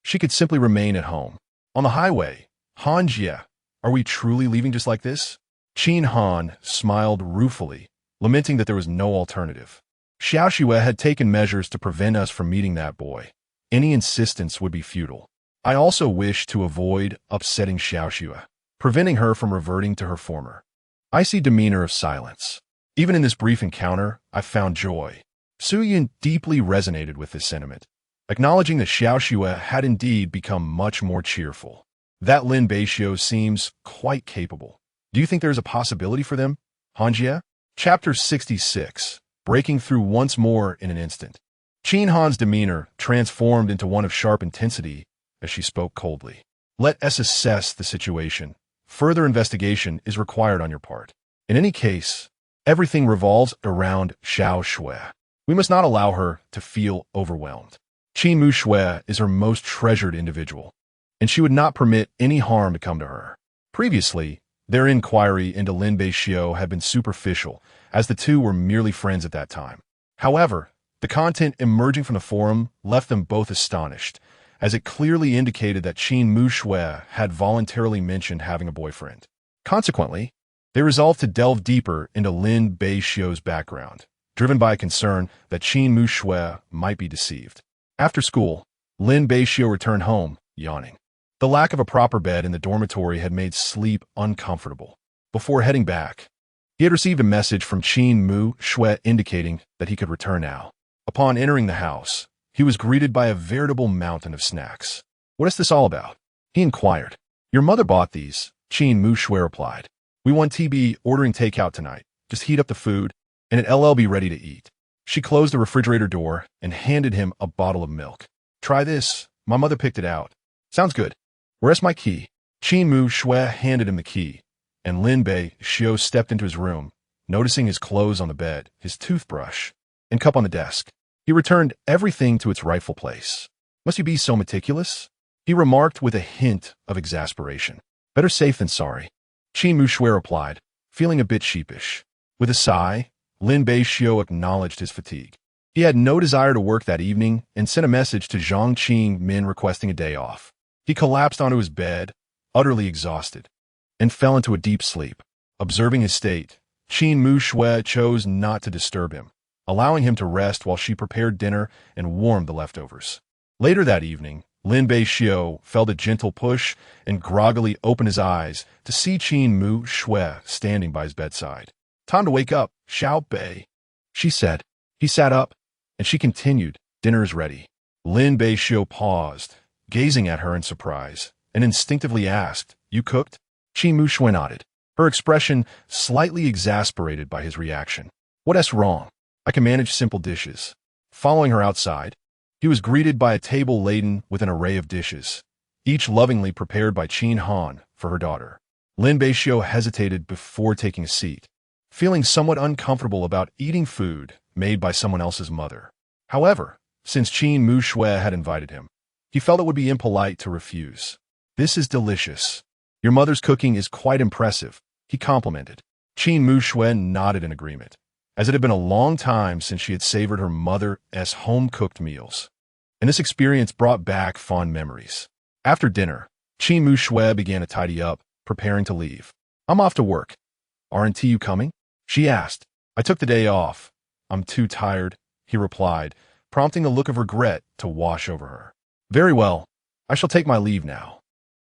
She could simply remain at home. On the highway, Han Jie, are we truly leaving just like this? Qin Han smiled ruefully, lamenting that there was no alternative. Xiaoxue had taken measures to prevent us from meeting that boy. Any insistence would be futile. I also wish to avoid upsetting Xiaoxue, preventing her from reverting to her former icy demeanor of silence. Even in this brief encounter, I found joy. Su Yun deeply resonated with this sentiment, acknowledging that Xiaoxue had indeed become much more cheerful. That Lin Beixiu seems quite capable. Do you think there is a possibility for them, Han Jie? Chapter 66, breaking through once more in an instant. Qin Han's demeanor transformed into one of sharp intensity as she spoke coldly. Let us assess the situation. Further investigation is required on your part. In any case, everything revolves around Xiaoxue. We must not allow her to feel overwhelmed. Qin Muxue is her most treasured individual, and she would not permit any harm to come to her. Previously, their inquiry into Lin Beixiu had been superficial, as the two were merely friends at that time. However, the content emerging from the forum left them both astonished, as it clearly indicated that Qin Muxue had voluntarily mentioned having a boyfriend. Consequently, they resolved to delve deeper into Lin Beixiu's background, driven by a concern that Qin Muxue might be deceived. After school, Lin Beixiu returned home, yawning. The lack of a proper bed in the dormitory had made sleep uncomfortable. Before heading back, he had received a message from Qin Muxue indicating that he could return now. Upon entering the house, he was greeted by a veritable mountain of snacks. What is this all about? He inquired. Your mother bought these, Qin Muxue replied. We want to be ordering takeout tonight. Just heat up the food, and it'll be ready to eat. She closed the refrigerator door and handed him a bottle of milk. Try this. My mother picked it out. Sounds good. Where's my key? Qin Muxue handed him the key, and Lin Beixiu stepped into his room, noticing his clothes on the bed, his toothbrush, and cup on the desk. He returned everything to its rightful place. Must you be so meticulous? He remarked with a hint of exasperation. Better safe than sorry. Qin Muxue replied, feeling a bit sheepish. With a sigh, Lin Beixiu acknowledged his fatigue. He had no desire to work that evening and sent a message to Zhang Qingmin requesting a day off. He collapsed onto his bed, utterly exhausted, and fell into a deep sleep. Observing his state, Qin Muxue chose not to disturb him, allowing him to rest while she prepared dinner and warmed the leftovers. Later that evening, Lin Beixiu felt a gentle push and groggily opened his eyes to see Qin Mu Shui standing by his bedside. "Time to wake up, Xiao Bei," she said. He sat up, and she continued, "Dinner is ready." Lin Beixiu paused, gazing at her in surprise, and instinctively asked, "You cooked?" Qin Mu Shui nodded, her expression slightly exasperated by his reaction. "What's wrong? I can manage simple dishes." Following her outside, he was greeted by a table laden with an array of dishes, each lovingly prepared by Qin Han for her daughter. Lin Beixiu hesitated before taking a seat, feeling somewhat uncomfortable about eating food made by someone else's mother. However, since Qin Mu Shui had invited him, he felt it would be impolite to refuse. "This is delicious. Your mother's cooking is quite impressive," he complimented. Qin Mu Shui nodded in agreement, as it had been a long time since she had savored her mother's home-cooked meals, and this experience brought back fond memories. After dinner, Qin Mu Shui began to tidy up, preparing to leave. "I'm off to work. Aren't you coming?" she asked. "I took the day off. I'm too tired," he replied, prompting a look of regret to wash over her. "Very well. I shall take my leave now."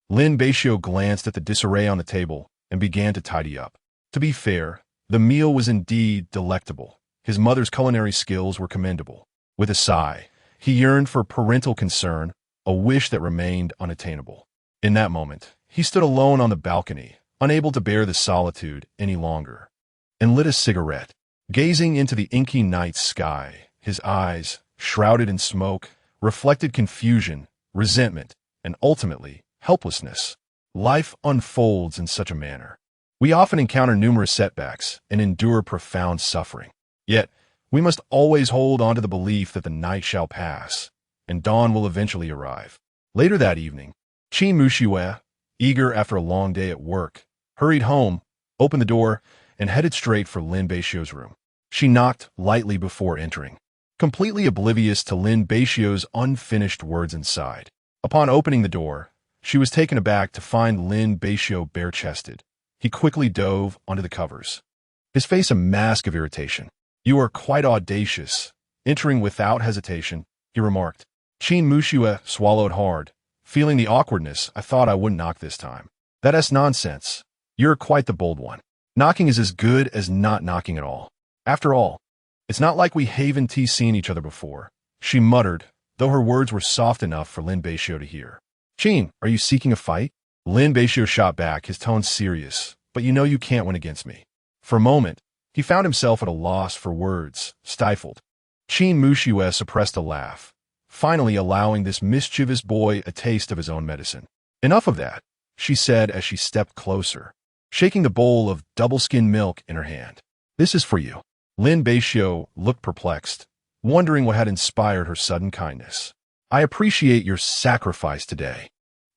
Lin Beixiu glanced at the disarray on the table and began to tidy up. To be fair, the meal was indeed delectable. His mother's culinary skills were commendable. With a sigh, he yearned for parental concern, a wish that remained unattainable. In that moment, he stood alone on the balcony, unable to bear the solitude any longer, and lit a cigarette. Gazing into the inky night sky, his eyes, shrouded in smoke, reflected confusion, resentment, and ultimately, helplessness. Life unfolds in such a manner. We often encounter numerous setbacks and endure profound suffering. Yet, we must always hold on to the belief that the night shall pass, and dawn will eventually arrive. Later that evening, Qin Mu Shui, eager after a long day at work, hurried home, opened the door, and headed straight for Lin Beixiu's room. She knocked lightly before entering, completely oblivious to Lin Beixiu's unfinished words inside. Upon opening the door, she was taken aback to find Lin Beixiu bare-chested. He quickly dove onto the covers, his face a mask of irritation. "You are quite audacious." Entering without hesitation, he remarked. Qin Mu Shui swallowed hard, feeling the awkwardness. "I thought I wouldn't knock this time." "That's nonsense. You're quite the bold one. Knocking is as good as not knocking at all. After all, it's not like we haven't seen each other before," she muttered, though her words were soft enough for Lin Beixiu to hear. "Qin, are you seeking a fight?" Lin Beixiu shot back, his tone serious. "But you know you can't win against me." For a moment, he found himself at a loss for words, stifled. Qin Mu Shui suppressed a laugh, finally allowing this mischievous boy a taste of his own medicine. "Enough of that," she said as she stepped closer, shaking the bowl of double-skin milk in her hand. "This is for you." Lin Beixiu looked perplexed, wondering what had inspired her sudden kindness. "I appreciate your sacrifice today.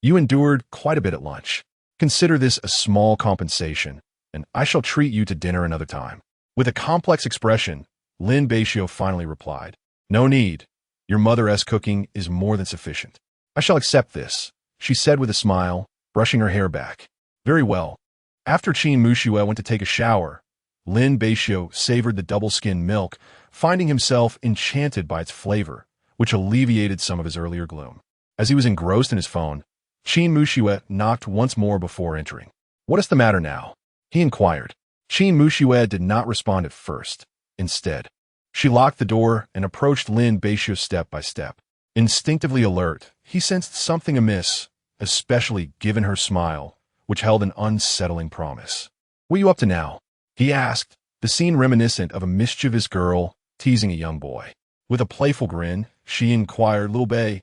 You endured quite a bit at lunch. Consider this a small compensation, and I shall treat you to dinner another time." With a complex expression, Lin Beixiu finally replied, "No need. Your mother's cooking is more than sufficient. I shall accept this," she said with a smile, brushing her hair back. "Very well." After Qin Mu Shui went to take a shower, Lin Beixiu savored the double-skin milk, finding himself enchanted by its flavor, which alleviated some of his earlier gloom. As he was engrossed in his phone, Qin Mu Shui knocked once more before entering. "What is the matter now?" he inquired. Qin Mu Shui did not respond at first. Instead, she locked the door and approached Lin Beixiu step by step. Instinctively alert, he sensed something amiss, especially given her smile, which held an unsettling promise. "What are you up to now?" he asked, the scene reminiscent of a mischievous girl teasing a young boy. With a playful grin, she inquired, "Little Bei,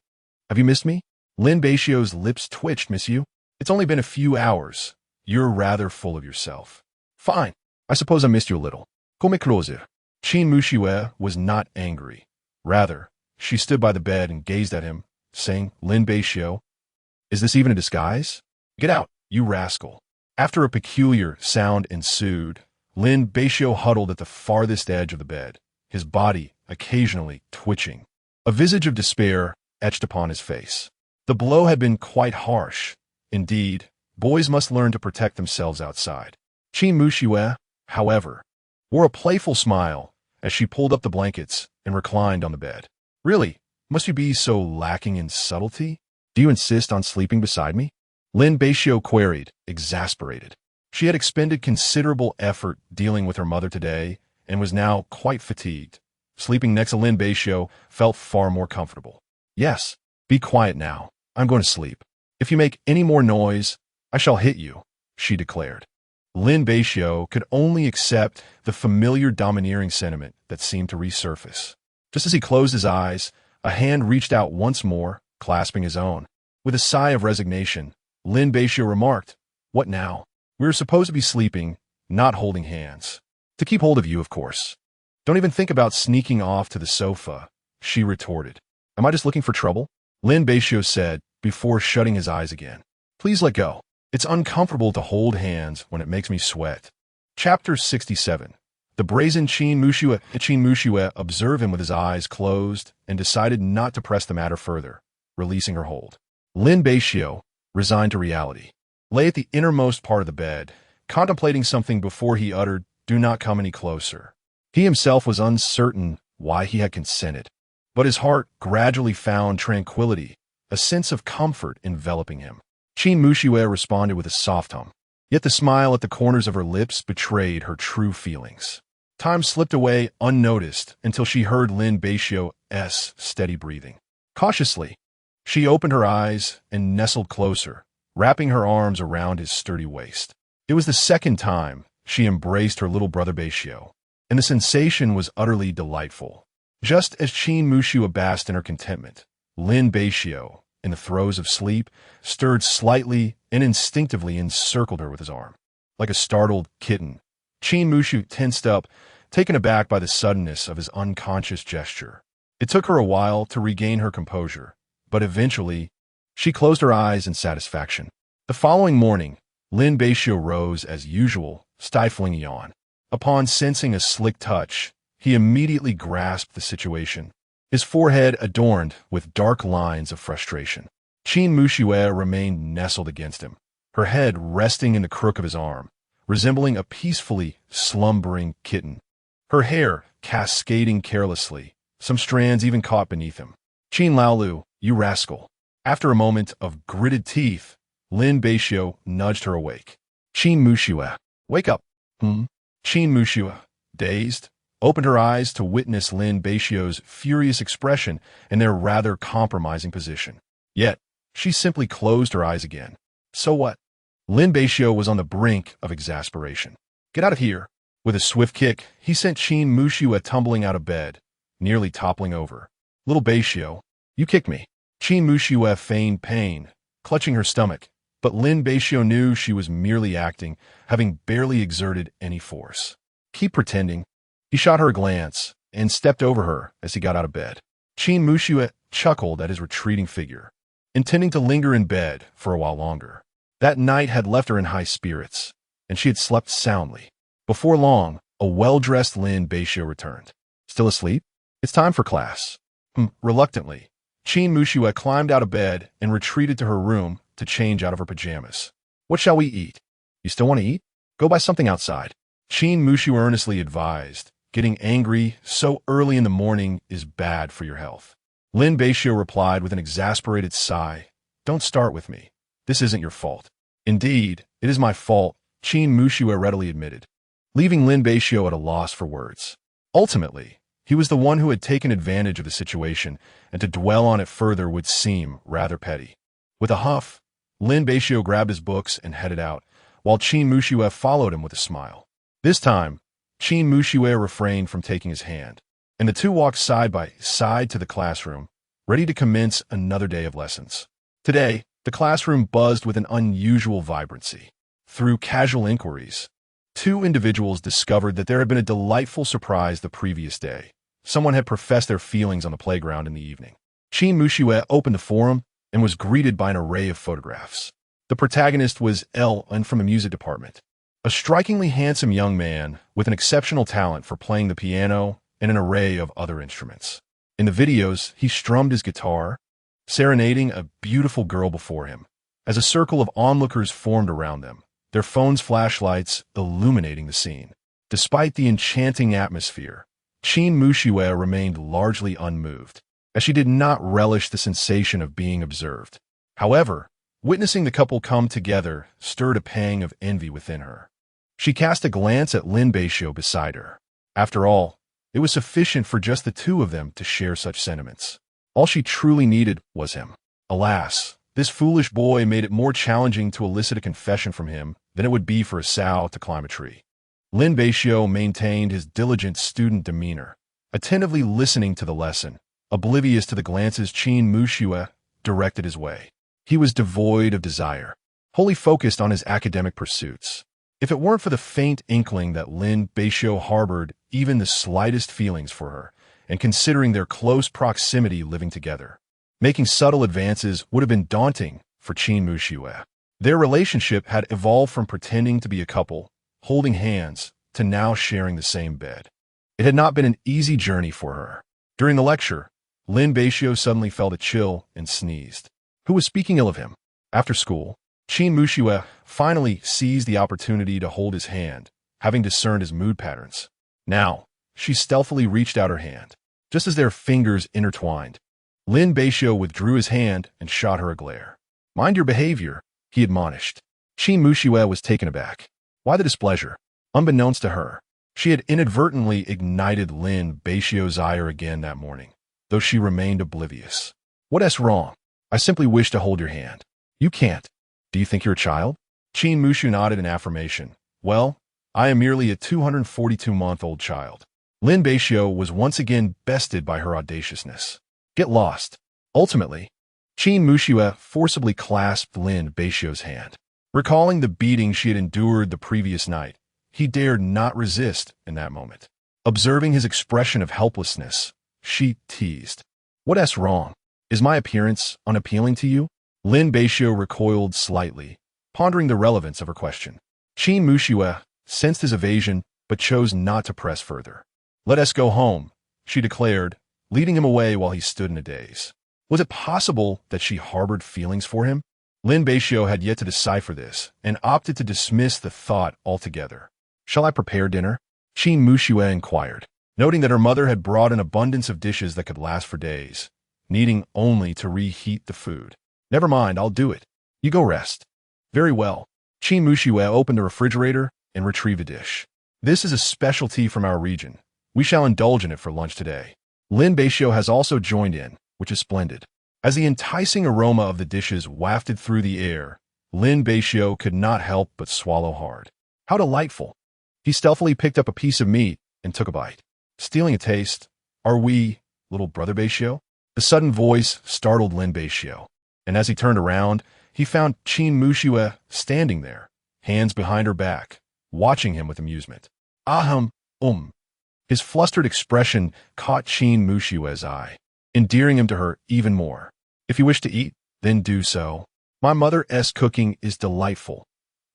have you missed me?" Lin Beixiu's lips twitched. "Miss you? It's only been a few hours. You're rather full of yourself." "Fine. I suppose I missed you a little." "Come closer." Qin Mu Shui was not angry. Rather, she stood by the bed and gazed at him, saying, "Lin Beixiu, is this even a disguise? Get out, you rascal." After a peculiar sound ensued, Lin Beixiu huddled at the farthest edge of the bed, his body occasionally twitching. A visage of despair etched upon his face. The blow had been quite harsh. Indeed, boys must learn to protect themselves outside. Qin Mu Shui, however, wore a playful smile as she pulled up the blankets and reclined on the bed. "Really, Must you be so lacking in subtlety? Do you insist on sleeping beside me? Lin Beixiu queried, exasperated. She had expended considerable effort dealing with her mother today and was now quite fatigued. Sleeping next to Lin Beixiu felt far more comfortable. Yes, be quiet now. I'm going to sleep. If you make any more noise, I shall hit you, she declared. Lin Beixiu could only accept the familiar domineering sentiment that seemed to resurface. Just as he closed his eyes, a hand reached out once more, clasping his own. With a sigh of resignation, Lin Beixiu remarked, "What now? We were supposed to be sleeping, not holding hands. To keep hold of you, of course. Don't even think about sneaking off to the sofa," she retorted. "Am I just looking for trouble?" Lin Beixiu said, before shutting his eyes again. "Please let go. It's uncomfortable to hold hands when it makes me sweat." Chapter 67. The brazen Qin Mushui observed him with his eyes closed and decided not to press the matter further, releasing her hold. Lin Beixiu, resigned to reality, lay at the innermost part of the bed, contemplating something before he uttered, "Do not come any closer." He himself was uncertain why he had consented, but his heart gradually found tranquility, a sense of comfort enveloping him. Qin Mushui responded with a soft hum, yet the smile at the corners of her lips betrayed her true feelings. Time slipped away unnoticed until she heard Lin Beixiu's steady breathing. Cautiously, she opened her eyes and nestled closer, wrapping her arms around his sturdy waist. It was the second time she embraced her little brother Beixiu, and the sensation was utterly delightful. Just as Qin Mushui basked in her contentment, Lin Beixiu, in the throes of sleep, stirred slightly and instinctively encircled her with his arm. Like a startled kitten, Qin Mushui tensed up, taken aback by the suddenness of his unconscious gesture. It took her a while to regain her composure, but eventually, she closed her eyes in satisfaction. The following morning, Lin Beixiu rose as usual, stifling a yawn. Upon sensing a slick touch, he immediately grasped the situation, his forehead adorned with dark lines of frustration. Qin Mushui remained nestled against him, her head resting in the crook of his arm, resembling a peacefully slumbering kitten. Her hair cascading carelessly, some strands even caught beneath him. "Qin Laolu, you rascal." After a moment of gritted teeth, Lin Beixiu nudged her awake. "Qin Mushui, wake up." Qin Mushui, dazed, opened her eyes to witness Lin Beixiu's furious expression and their rather compromising position. Yet, she simply closed her eyes again. So what? Lin Beixiu was on the brink of exasperation. "Get out of here." With a swift kick, he sent Qin Mushui tumbling out of bed, nearly toppling over. "Little Beixiu, you kicked me." Qin Mushui feigned pain, clutching her stomach, but Lin Beixiu knew she was merely acting, having barely exerted any force. "Keep pretending." He shot her a glance and stepped over her as he got out of bed. Qin Mushui chuckled at his retreating figure, intending to linger in bed for a while longer. That night had left her in high spirits, and she had slept soundly. Before long, a well-dressed Lin Beixiu returned. "Still asleep? It's time for class." Reluctantly, Qin Mushui climbed out of bed and retreated to her room to change out of her pajamas. "What shall we eat?" "You still want to eat? Go buy something outside." Qin Mushui earnestly advised. "Getting angry so early in the morning is bad for your health." Lin Beixiu replied with an exasperated sigh, "Don't start with me. This isn't your fault." "Indeed, it is my fault," Qin Mushui readily admitted, leaving Lin Beixiu at a loss for words. Ultimately, he was the one who had taken advantage of the situation, and to dwell on it further would seem rather petty. With a huff, Lin Beixiu grabbed his books and headed out, while Qin Mushui followed him with a smile. This time, Qin Mushui refrained from taking his hand, and the two walked side by side to the classroom, ready to commence another day of lessons. Today, the classroom buzzed with an unusual vibrancy. Through casual inquiries, two individuals discovered that there had been a delightful surprise the previous day. Someone had professed their feelings on the playground in the evening. Qin Mushui opened the forum and was greeted by an array of photographs. The protagonist was Lin from the music department, a strikingly handsome young man with an exceptional talent for playing the piano and an array of other instruments. In the videos, he strummed his guitar, serenading a beautiful girl before him, as a circle of onlookers formed around them, their phones' flashlights illuminating the scene. Despite the enchanting atmosphere, Qin Mushui remained largely unmoved. as she did not relish the sensation of being observed. However, witnessing the couple come together stirred a pang of envy within her. She cast a glance at Lin Beixiu beside her. After all, it was sufficient for just the two of them to share such sentiments. All she truly needed was him. Alas, this foolish boy made it more challenging to elicit a confession from him than it would be for a sow to climb a tree. Lin Beixiu maintained his diligent student demeanor, attentively listening to the lesson, oblivious to the glances Qin Muxue directed his way. He was devoid of desire, wholly focused on his academic pursuits. If it weren't for the faint inkling that Lin Beixiu harbored even the slightest feelings for her, and considering their close proximity living together, making subtle advances would have been daunting for Qin Muxue. Their relationship had evolved from pretending to be a couple, holding hands, to now sharing the same bed. It had not been an easy journey for her. During the lecture, Lin Beixiu suddenly felt a chill and sneezed. Who was speaking ill of him? After school, Qin Muxue finally seized the opportunity to hold his hand, having discerned his mood patterns. Now, she stealthily reached out her hand. Just as their fingers intertwined, Lin Beixiu withdrew his hand and shot her a glare. "Mind your behavior," he admonished. Qin Muxue was taken aback. Why the displeasure? Unbeknownst to her, she had inadvertently ignited Lin Beixiu's ire again that morning, though she remained oblivious. "What's wrong? I simply wish to hold your hand." "You can't. Do you think you're a child?" Qin Muxue nodded in affirmation. "Well, I am merely a 242-month-old child." Lin Beixiu was once again bested by her audaciousness. "Get lost." Ultimately, Qin Muxue forcibly clasped Lin Beixiu's hand. Recalling the beating she had endured the previous night, he dared not resist in that moment. Observing his expression of helplessness, she teased. "What's wrong? Is my appearance unappealing to you?" Lin Beixiu recoiled slightly, pondering the relevance of her question. Qin Muxue sensed his evasion, but chose not to press further. "Let us go home," she declared, leading him away while he stood in a daze. Was it possible that she harbored feelings for him? Lin Beixiu had yet to decipher this, and opted to dismiss the thought altogether. "Shall I prepare dinner?" Qin Muxue inquired, noting that her mother had brought an abundance of dishes that could last for days, needing only to reheat the food. "Never mind, I'll do it. You go rest." "Very well." Qin Muxue opened the refrigerator and retrieved a dish. "This is a specialty from our region. We shall indulge in it for lunch today." Lin Beixiu has also joined in, which is splendid. As the enticing aroma of the dishes wafted through the air, Lin Beixiu could not help but swallow hard. How delightful! He stealthily picked up a piece of meat and took a bite. Stealing a taste, "Are we, little brother Beixiu?" The sudden voice startled Lin Beixiu, and as he turned around, he found Qin Muxue standing there, hands behind her back, watching him with amusement. "Ahem, His flustered expression caught Qin Muxue's eye, endearing him to her even more. "If you wish to eat, then do so. My mother's cooking is delightful.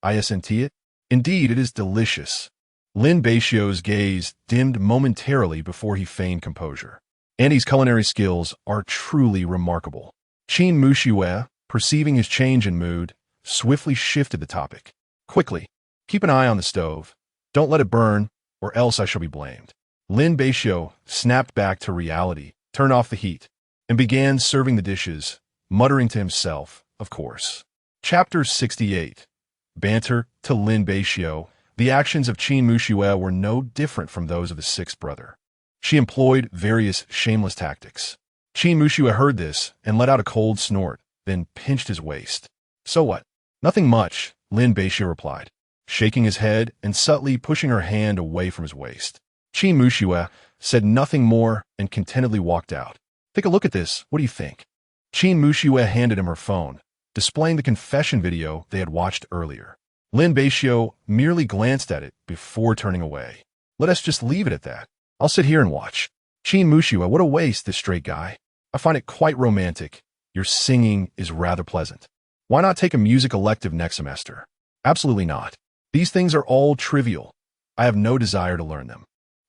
Isn't it? Indeed, it is delicious." Lin Beixiu's gaze dimmed momentarily before he feigned composure. "Annie's culinary skills are truly remarkable." Qin Muxue, perceiving his change in mood, swiftly shifted the topic. "Quickly, keep an eye on the stove. Don't let it burn, or else I shall be blamed." Lin Beixiu snapped back to reality, turned off the heat, and began serving the dishes, muttering to himself, of course. Chapter 68. Banter to Lin Beixiu. The actions of Qin Muxue were no different from those of his sixth brother. She employed various shameless tactics. Qin Muxue heard this and let out a cold snort, then pinched his waist. "So what?" "Nothing much," Lin Beixiu replied, shaking his head and subtly pushing her hand away from his waist. Qin Muxue said nothing more and contentedly walked out. "Take a look at this, what do you think?" Qin Muxue handed him her phone, displaying the confession video they had watched earlier. Lin Beixiu merely glanced at it before turning away. "Let us just leave it at that. I'll sit here and watch." "Qin Muxue, what a waste, this straight guy. I find it quite romantic. Your singing is rather pleasant. Why not take a music elective next semester?" "Absolutely not. These things are all trivial. I have no desire to learn them."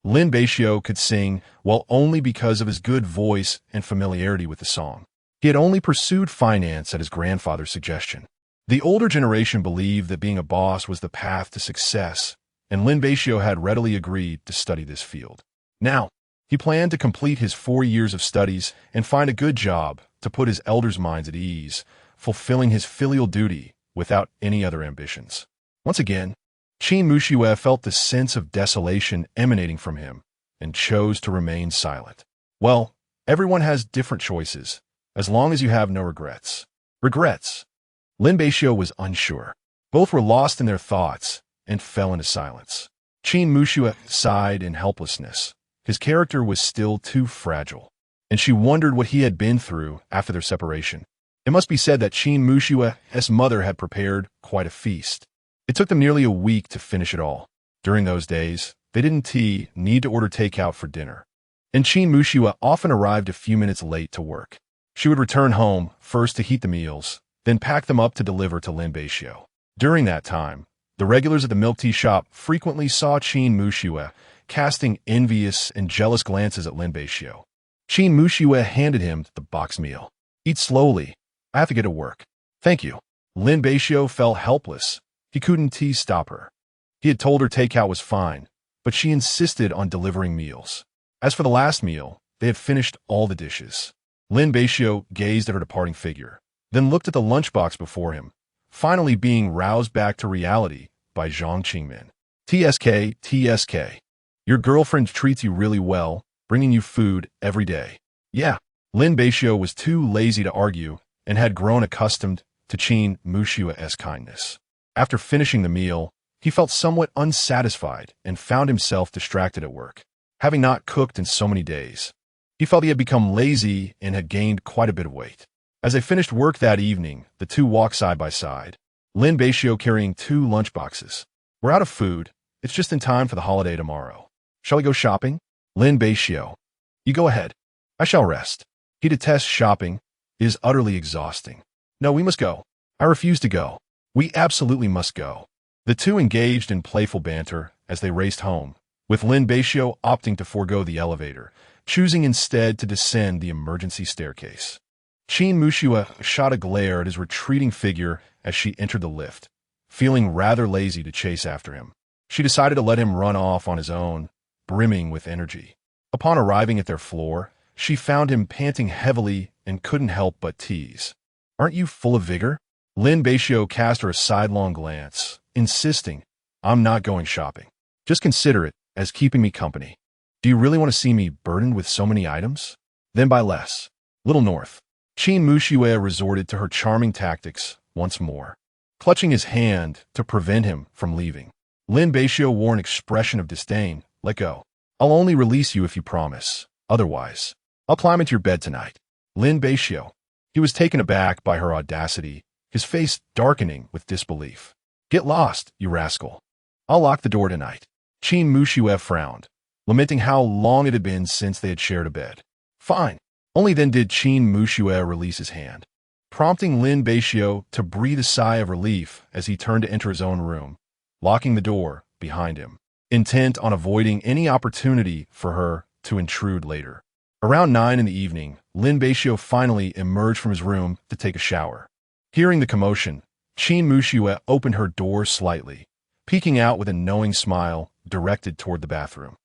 Lin Beixiu could sing, well, only because of his good voice and familiarity with the song. He had only pursued finance at his grandfather's suggestion. The older generation believed that being a boss was the path to success, and Lin Beixiu had readily agreed to study this field. Now, He planned to complete his 4 years of studies and find a good job to put his elders' minds at ease, fulfilling his filial duty without any other ambitions. Once again, Qin Muxue felt the sense of desolation emanating from him and chose to remain silent. Well, everyone has different choices, as long as you have no regrets. Regrets? Lin Beixiu was unsure. Both were lost in their thoughts and fell into silence. Qin Muxue sighed in helplessness. His character was still too fragile, and she wondered what he had been through after their separation. It must be said that Qin Muxue's mother had prepared quite a feast. It took them nearly a week to finish it all. During those days, they didn't need to order takeout for dinner, and Qin Muxue often arrived a few minutes late to work. She would return home first to heat the meals, then pack them up to deliver to Lin Beixiu. During that time, the regulars at the milk tea shop frequently saw Qin Muxue casting envious and jealous glances at Lin Beixiu. Qin Muxue handed him the box meal. "Eat slowly. I have to get to work." "Thank you." Lin Beixiu felt helpless. He couldn't stop her. He had told her takeout was fine, but she insisted on delivering meals. As for the last meal, they had finished all the dishes. Lin Beixiu gazed at her departing figure, then looked at the lunchbox before him, finally being roused back to reality by Zhang Qingmin. TSK. Your girlfriend treats you really well, bringing you food every day." "Yeah." Lin Beixiu was too lazy to argue and had grown accustomed to Qin Muxue's kindness. After finishing the meal, he felt somewhat unsatisfied and found himself distracted at work. Having not cooked in so many days, he felt he had become lazy and had gained quite a bit of weight. As they finished work that evening, the two walked side by side, Lin Beixiu carrying 2 lunchboxes. "We're out of food. It's just in time for the holiday tomorrow. Shall we go shopping?" Lin Beixiu. "You go ahead. I shall rest." He detests shopping. It is utterly exhausting. "No, we must go." "I refuse to go." "We absolutely must go." The two engaged in playful banter as they raced home, with Lin Beixiu opting to forego the elevator, choosing instead to descend the emergency staircase. Qin Muxue shot a glare at his retreating figure as she entered the lift, feeling rather lazy to chase after him. She decided to let him run off on his own, brimming with energy. Upon arriving at their floor, she found him panting heavily and couldn't help but tease. "Aren't you full of vigor?" Lin Beixiu cast her a sidelong glance, insisting, "I'm not going shopping. Just consider it as keeping me company. Do you really want to see me burdened with so many items? Then buy less." Little north. Qin Muxue resorted to her charming tactics once more, clutching his hand to prevent him from leaving. Lin Beixiu wore an expression of disdain. "Let go. I'll only release you if you promise. Otherwise, I'll climb into your bed tonight." Lin Beixiu. He was taken aback by her audacity, his face darkening with disbelief. "Get lost, you rascal. I'll lock the door tonight." Qin Muxue frowned, lamenting how long it had been since they had shared a bed. "Fine." Only then did Qin Muxue release his hand, prompting Lin Beixiu to breathe a sigh of relief as he turned to enter his own room, locking the door behind him, intent on avoiding any opportunity for her to intrude later. Around 9 in the evening, Lin Beixiu finally emerged from his room to take a shower. Hearing the commotion, Qin Muxue opened her door slightly, peeking out with a knowing smile directed toward the bathroom.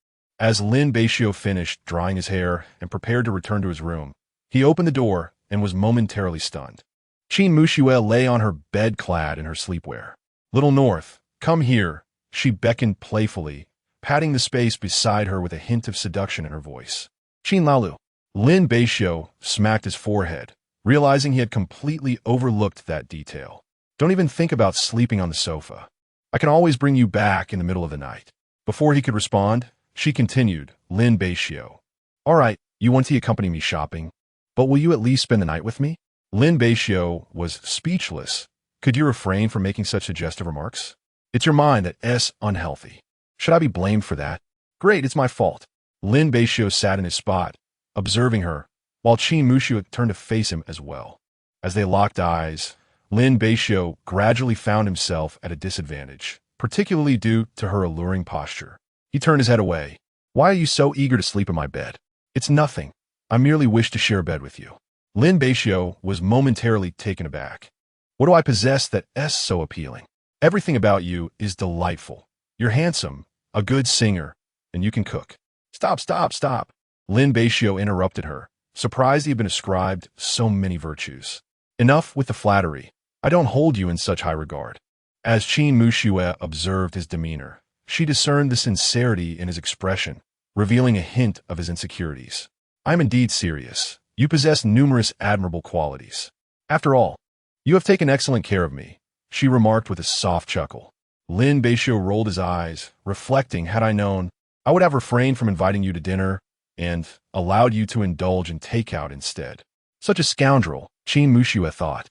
As Lin Beixiu finished drying his hair and prepared to return to his room, he opened the door and was momentarily stunned. Qin Muxue lay on her bed clad in her sleepwear. "Little North, come here," she beckoned playfully, patting the space beside her with a hint of seduction in her voice. "Qin Lalu." Lin Beixiu smacked his forehead, realizing he had completely overlooked that detail. "Don't even think about sleeping on the sofa. I can always bring you back in the middle of the night." Before he could respond, she continued, "Lin Beixiu. All right, you want to accompany me shopping, but will you at least spend the night with me?" Lin Beixiu was speechless. Could you refrain from making such suggestive remarks? "It's your mind that's unhealthy. Should I be blamed for that?" "Great, it's my fault." Lin Beixiu sat in his spot, observing her, while Qin Muxue turned to face him as well. As they locked eyes, Lin Beixiu gradually found himself at a disadvantage, particularly due to her alluring posture. He turned his head away. "Why are you so eager to sleep in my bed?" "It's nothing. I merely wish to share a bed with you." Lin Beixiu was momentarily taken aback. "What do I possess that's so appealing?" "Everything about you is delightful. You're handsome, a good singer, and you can cook." Stop. Lin Beixiu interrupted her, surprised he had been ascribed so many virtues. Enough with the flattery. I don't hold you in such high regard. As Qin Muxue observed his demeanor, she discerned the sincerity in his expression, revealing a hint of his insecurities. I am indeed serious. You possess numerous admirable qualities. After all, you have taken excellent care of me, she remarked with a soft chuckle. Lin Beixiu rolled his eyes, reflecting, had I known, I would have refrained from inviting you to dinner and allowed you to indulge in takeout instead. Such a scoundrel, Qin Muxue thought,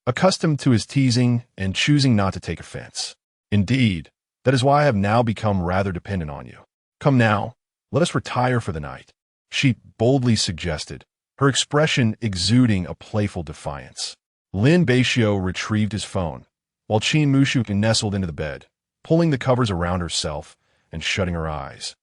accustomed to his teasing and choosing not to take offense. Indeed, that is why I have now become rather dependent on you. Come now, let us retire for the night, she boldly suggested, her expression exuding a playful defiance. Lin Beixiu retrieved his phone, while Qin Muxue nestled into the bed, pulling the covers around herself and shutting her eyes.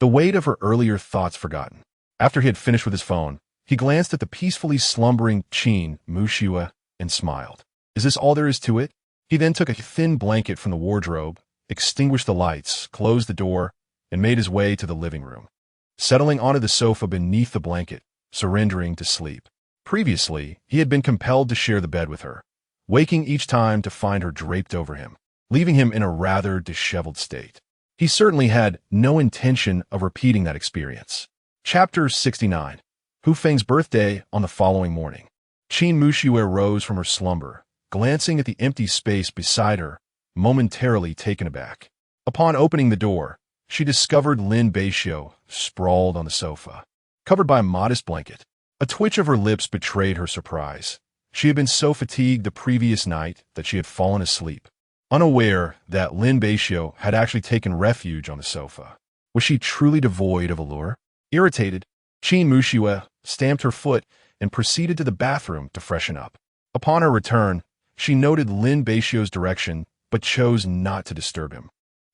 The weight of her earlier thoughts forgotten. After he had finished with his phone, he glanced at the peacefully slumbering Qin Muxue and smiled. Is this all there is to it? He then took a thin blanket from the wardrobe, extinguished the lights, closed the door, and made his way to the living room, settling onto the sofa beneath the blanket, surrendering to sleep. Previously, he had been compelled to share the bed with her, waking each time to find her draped over him, leaving him in a rather disheveled state. He certainly had no intention of repeating that experience. Chapter 69. Hu Feng's birthday on the following morning. Qin Muxue rose from her slumber, glancing at the empty space beside her, momentarily taken aback. Upon opening the door, she discovered Lin Beixiu sprawled on the sofa, covered by a modest blanket. A twitch of her lips betrayed her surprise. She had been so fatigued the previous night that she had fallen asleep, unaware that Lin Beixiu had actually taken refuge on the sofa. Was she truly devoid of allure? Irritated, Qin Muxue stamped her foot and proceeded to the bathroom to freshen up. Upon her return, she noted Lin Beixiu's direction but chose not to disturb him,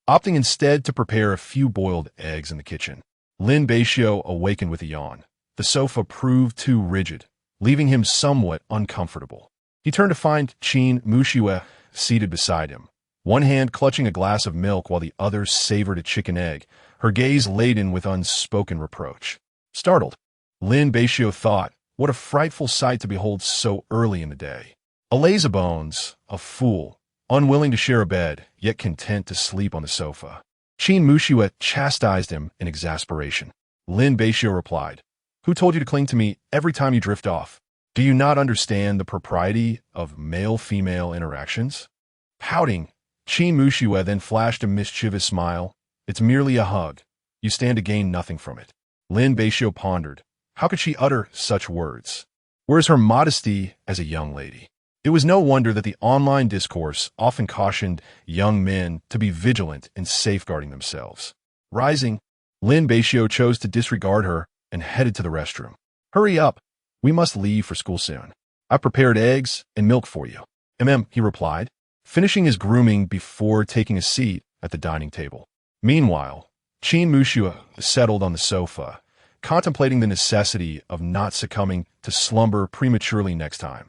opting instead to prepare a few boiled eggs in the kitchen. Lin Beixiu awakened with a yawn. The sofa proved too rigid, leaving him somewhat uncomfortable. He turned to find Qin Muxue seated beside him, one hand clutching a glass of milk while the other savored a chicken egg, her gaze laden with unspoken reproach. Startled, Lin Beixiu thought, what a frightful sight to behold so early in the day. A lazybones, a fool, unwilling to share a bed, yet content to sleep on the sofa. Qin Muxue chastised him in exasperation. Lin Beixiu replied, who told you to cling to me every time you drift off? Do you not understand the propriety of male-female interactions? Pouting, Qin Muxue then flashed a mischievous smile. It's merely a hug. You stand to gain nothing from it. Lin Beixiu pondered. How could she utter such words? Where is her modesty as a young lady? It was no wonder that the online discourse often cautioned young men to be vigilant in safeguarding themselves. Rising, Lin Beixiu chose to disregard her and headed to the restroom. Hurry up. We must leave for school soon. I prepared eggs and milk for you. He replied, finishing his grooming before taking a seat at the dining table. Meanwhile, Qin Muxue settled on the sofa, contemplating the necessity of not succumbing to slumber prematurely next time.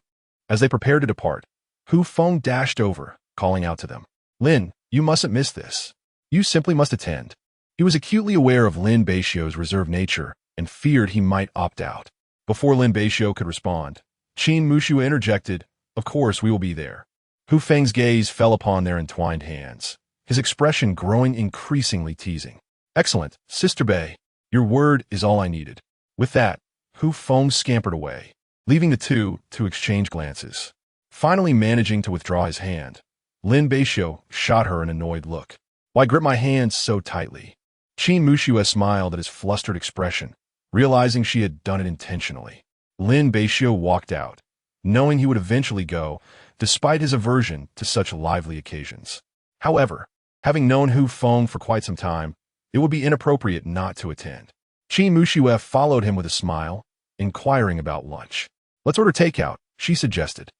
As they prepared to depart, Hu Feng dashed over, calling out to them. Lin, you mustn't miss this. You simply must attend. He was acutely aware of Lin Beixiu's reserved nature and feared he might opt out. Before Lin Beixiu could respond, Qin Muxue interjected, of course we will be there. Hu Feng's gaze fell upon their entwined hands, his expression growing increasingly teasing. Excellent, Sister Bei. Your word is all I needed. With that, Hu Feng scampered away, leaving the two to exchange glances. Finally managing to withdraw his hand, Lin Beixiu shot her an annoyed look. Why grip my hands so tightly? Qin Muxue smiled at his flustered expression, realizing she had done it intentionally. Lin Beixiu walked out, knowing he would eventually go, despite his aversion to such lively occasions. However, having known Hu Feng for quite some time, it would be inappropriate not to attend. Qin Muxue followed him with a smile, inquiring about lunch. Let's order takeout, she suggested.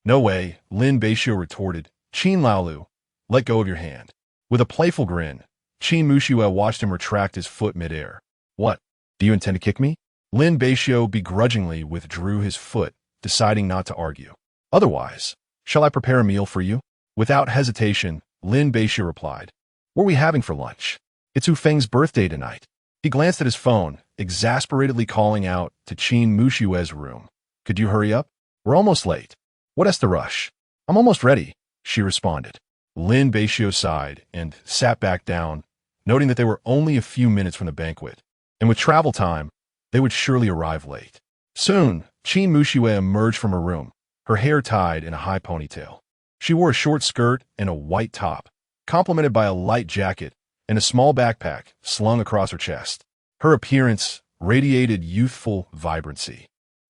No way, Lin Beixiu retorted. Qin Laolu, let go of your hand. With a playful grin, Qin Muxue watched him retract his foot midair. What? Do you intend to kick me? Lin Beixiu begrudgingly withdrew his foot, deciding not to argue. Otherwise, shall I prepare a meal for you? Without hesitation, Lin Beixiu replied. What are we having for lunch? It's Hu Feng's birthday tonight. He glanced at his phone, exasperatedly calling out to Qin Mushue's room. Could you hurry up? We're almost late. What is the rush? I'm almost ready, she responded. Lin Beixiu sighed and sat back down, noting that they were only a few minutes from the banquet, and with travel time, they would surely arrive late. Soon, Qin Mushue emerged from her room, her hair tied in a high ponytail. She wore a short skirt and a white top, complemented by a light jacket and a small backpack slung across her chest. Her appearance radiated youthful vibrancy.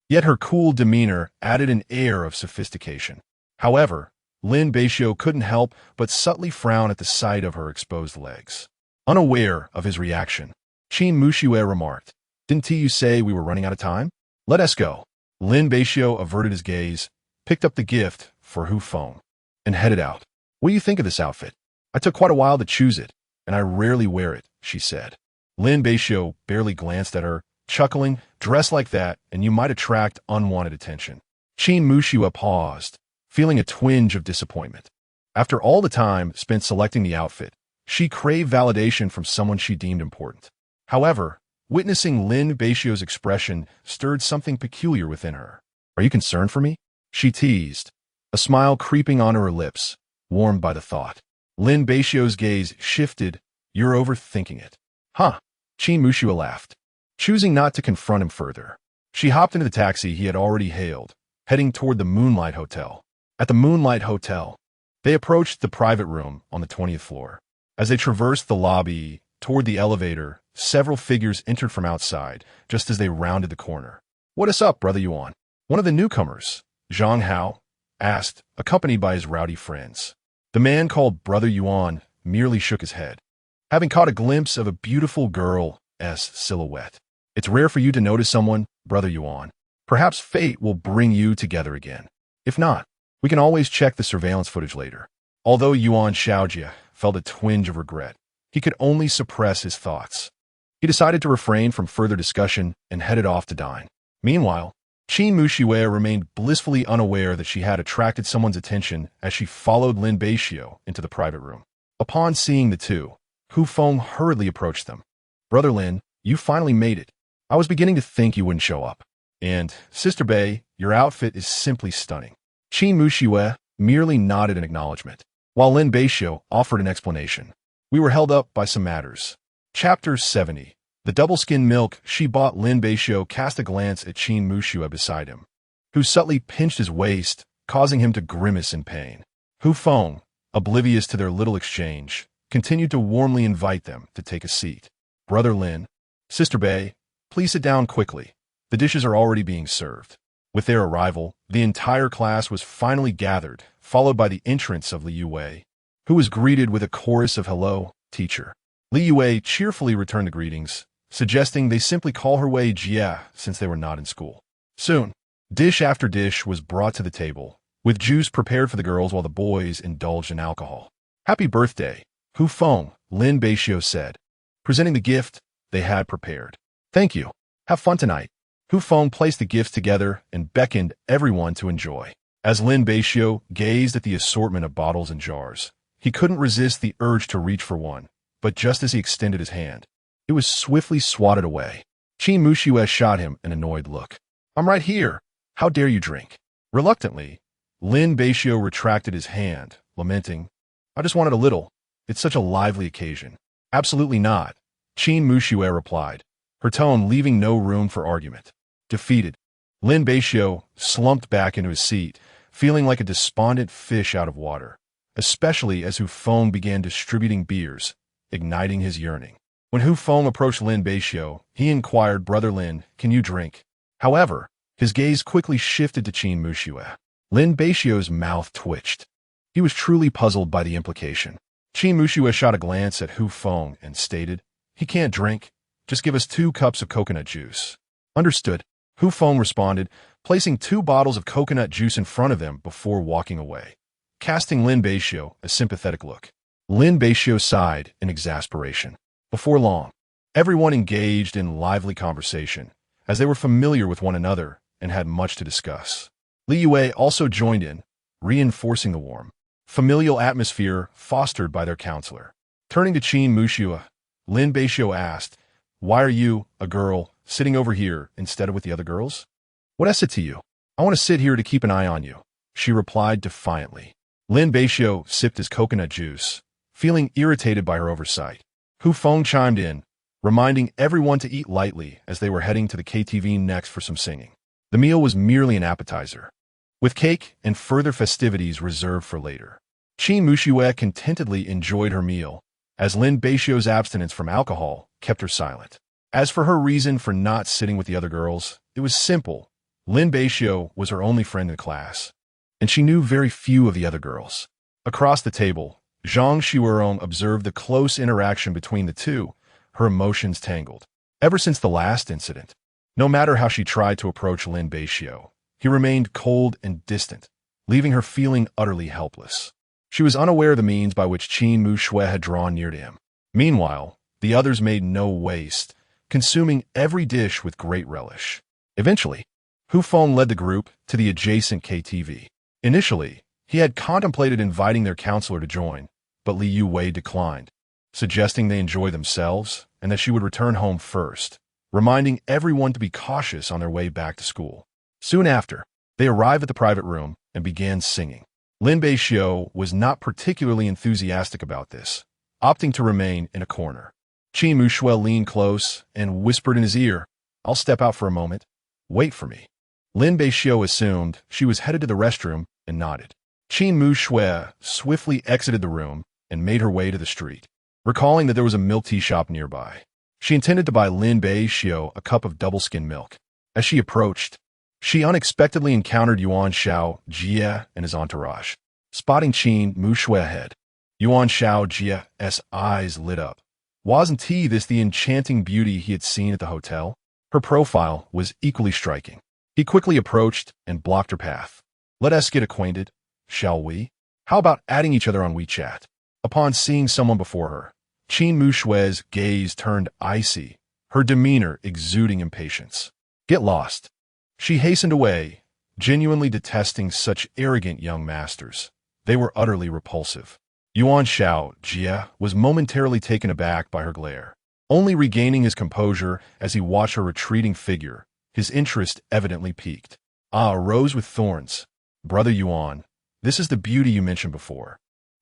Yet her cool demeanor added an air of sophistication. However, Lin Beixiu couldn't help but subtly frown at the sight of her exposed legs. Unaware of his reaction, Qin Mushue remarked, "Didn't you say we were running out of time? Let us go." Lin Beixiu averted his gaze, picked up the gift for Hu Feng, and headed out. "What do you think of this outfit? I took quite a while to choose it, and I rarely wear it," she said. Lin Beixiu barely glanced at her, chuckling, "Dressed like that, and you might attract unwanted attention." Qin Mushue paused, feeling a twinge of disappointment. After all the time spent selecting the outfit, she craved validation from someone she deemed important. However, witnessing Lin Beixiu's expression stirred something peculiar within her. "Are you concerned for me?" she teased, a smile creeping onto her lips, warmed by the thought. Lin Beixiu's gaze shifted. "You're overthinking it." "Huh?" Qin Mushue laughed, choosing not to confront him further. She hopped into the taxi he had already hailed, heading toward the Moonlight Hotel. At the Moonlight Hotel, they approached the private room on the 20th floor. As they traversed the lobby toward the elevator, several figures entered from outside, just as they rounded the corner. "What is up, Brother Yuan?" One of the newcomers, Zhang Hao, asked, accompanied by his rowdy friends. The man called Brother Yuan merely shook his head, having caught a glimpse of a beautiful girl's silhouette. "It's rare for you to notice someone, Brother Yuan. Perhaps fate will bring you together again. If not, we can always check the surveillance footage later." Although Yuan Xiaojie felt a twinge of regret, he could only suppress his thoughts. He decided to refrain from further discussion and headed off to dine. Meanwhile, Qin Mushue remained blissfully unaware that she had attracted someone's attention as she followed Lin Beixiu into the private room. Upon seeing the two, Hu Feng hurriedly approached them. "Brother Lin, you finally made it. I was beginning to think you wouldn't show up. And, Sister Bei, your outfit is simply stunning." Qin Mushue merely nodded in acknowledgement, while Lin Beixiu offered an explanation. "We were held up by some matters." Chapter 70. The double-skin milk she bought. Lin Beixiu cast a glance at Qin Mushue beside him, who subtly pinched his waist, causing him to grimace in pain. Hu Feng, oblivious to their little exchange, continued to warmly invite them to take a seat. "Brother Lin, Sister Bei, please sit down quickly. The dishes are already being served." With their arrival, the entire class was finally gathered, followed by the entrance of Li Yue, who was greeted with a chorus of "Hello, teacher." Li Yue cheerfully returned the greetings, suggesting they simply call her Wei Jie since they were not in school. Soon, dish after dish was brought to the table, with juice prepared for the girls while the boys indulged in alcohol. "Happy birthday, Hu Feng," Lin Beixiu said, presenting the gift they had prepared. "Thank you. Have fun tonight." Hu Feng placed the gifts together and beckoned everyone to enjoy. As Lin Beixiu gazed at the assortment of bottles and jars, he couldn't resist the urge to reach for one, but just as he extended his hand, it was swiftly swatted away. Qin Mushue shot him an annoyed look. "I'm right here. How dare you drink?" Reluctantly, Lin Beixiu retracted his hand, lamenting, "I just wanted a little. It's such a lively occasion." "Absolutely not," Qin Mushue replied, her tone leaving no room for argument. Defeated, Lin Beixiu slumped back into his seat, feeling like a despondent fish out of water, especially as Hu Feng began distributing beers, igniting his yearning. When Hu Feng approached Lin Beixiu, he inquired, "Brother Lin, can you drink?" However, his gaze quickly shifted to Qin Mushue. Lin Beixiu's mouth twitched. He was truly puzzled by the implication. Qin Mushue shot a glance at Hu Feng and stated, "He can't drink. Just give us 2 cups of coconut juice." "Understood," Hu Feng responded, placing 2 bottles of coconut juice in front of them before walking away, casting Lin Beixiu a sympathetic look. Lin Beixiu sighed in exasperation. Before long, everyone engaged in lively conversation, as they were familiar with one another and had much to discuss. Li Yue also joined in, reinforcing the warm, familial atmosphere fostered by their counselor. Turning to Qin Mushue, Lin Beixiu asked, Why are you, a girl, sitting over here instead of with the other girls? What is it to you? I want to sit here to keep an eye on you, she replied defiantly. Lin Beixiu sipped his coconut juice, feeling irritated by her oversight. Hu Feng chimed in, reminding everyone to eat lightly as they were heading to the KTV next for some singing. The meal was merely an appetizer, with cake and further festivities reserved for later. Qin Muxue contentedly enjoyed her meal, as Lin Beixiu's abstinence from alcohol kept her silent. As for her reason for not sitting with the other girls, it was simple. Lin Beixiu was her only friend in the class, and she knew very few of the other girls. Across the table, Zhang Xuerong observed the close interaction between the two, her emotions tangled. Ever since the last incident, no matter how she tried to approach Lin Beixiu, he remained cold and distant, leaving her feeling utterly helpless. She was unaware of the means by which Qin Muxue had drawn near to him. Meanwhile, the others made no waste, consuming every dish with great relish. Eventually, Hu Feng led the group to the adjacent KTV. Initially, he had contemplated inviting their counselor to join, but Li Yuwei declined, suggesting they enjoy themselves and that she would return home first, reminding everyone to be cautious on their way back to school. Soon after, they arrived at the private room and began singing. Lin Beixiu was not particularly enthusiastic about this, opting to remain in a corner. Qin Muxue leaned close and whispered in his ear, "I'll step out for a moment. Wait for me." Lin Beixiu assumed she was headed to the restroom and nodded. Qin Muxue swiftly exited the room and made her way to the street, recalling that there was a milk tea shop nearby. She intended to buy Lin Beixiu a cup of double-skim milk. As she approached, she unexpectedly encountered Yuan Shao Jie and his entourage. Spotting Qin Muxue ahead, Yuan Shao Jie's eyes lit up. Wasn't this the enchanting beauty he had seen at the hotel? Her profile was equally striking. He quickly approached and blocked her path. "Let us get acquainted, shall we? How about adding each other on WeChat?" Upon seeing someone before her, Qin Muxue's gaze turned icy, her demeanor exuding impatience. "Get lost." She hastened away, genuinely detesting such arrogant young masters. They were utterly repulsive. Yuan Shao Jie was momentarily taken aback by her glare, only regaining his composure as he watched her retreating figure, his interest evidently piqued. "Ah, a rose with thorns. Brother Yuan, this is the beauty you mentioned before.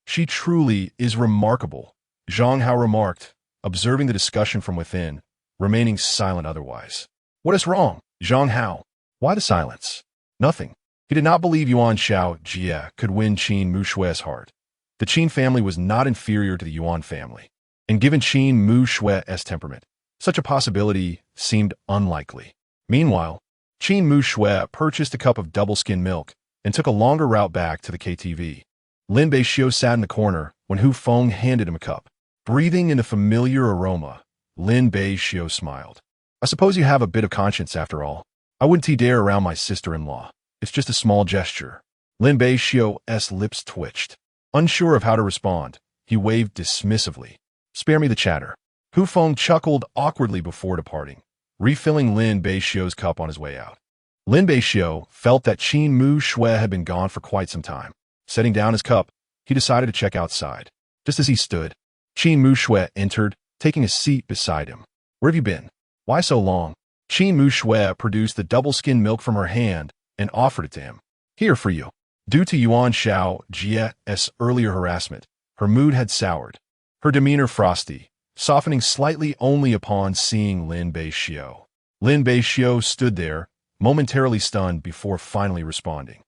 She truly is remarkable," Zhang Hao remarked, observing the discussion from within, remaining silent otherwise. "What is wrong, Zhang Hao? Why the silence?" "Nothing." He did not believe Yuan Shao Jie could win Qin Muxue's heart. The Qin family was not inferior to the Yuan family, and given Qin Muxue's temperament, such a possibility seemed unlikely. Meanwhile, Qin Muxue purchased a cup of double-skim milk and took a longer route back to the KTV. Lin Beixiu sat in the corner when Hu Feng handed him a cup. Breathing in the familiar aroma, Lin Beixiu smiled. "I suppose you have a bit of conscience after all. I wouldn't dare around my sister-in-law. It's just a small gesture." Lin Beixiu's lips twitched. Unsure of how to respond, he waved dismissively. "Spare me the chatter." Hu Feng chuckled awkwardly before departing, refilling Lin Beixiu's cup on his way out. Lin Beixiu felt that Qin Muxue had been gone for quite some time. Setting down his cup, he decided to check outside. Just as he stood, Qin Muxue entered, taking a seat beside him. "Where have you been? Why so long?" Qin Muxue produced the double-skim milk from her hand and offered it to him. "Here for you." Due to Yuan Shao Jie's earlier harassment, her mood had soured, her demeanor frosty, softening slightly only upon seeing Lin Beixiu. Lin Beixiu stood there, momentarily stunned before finally responding.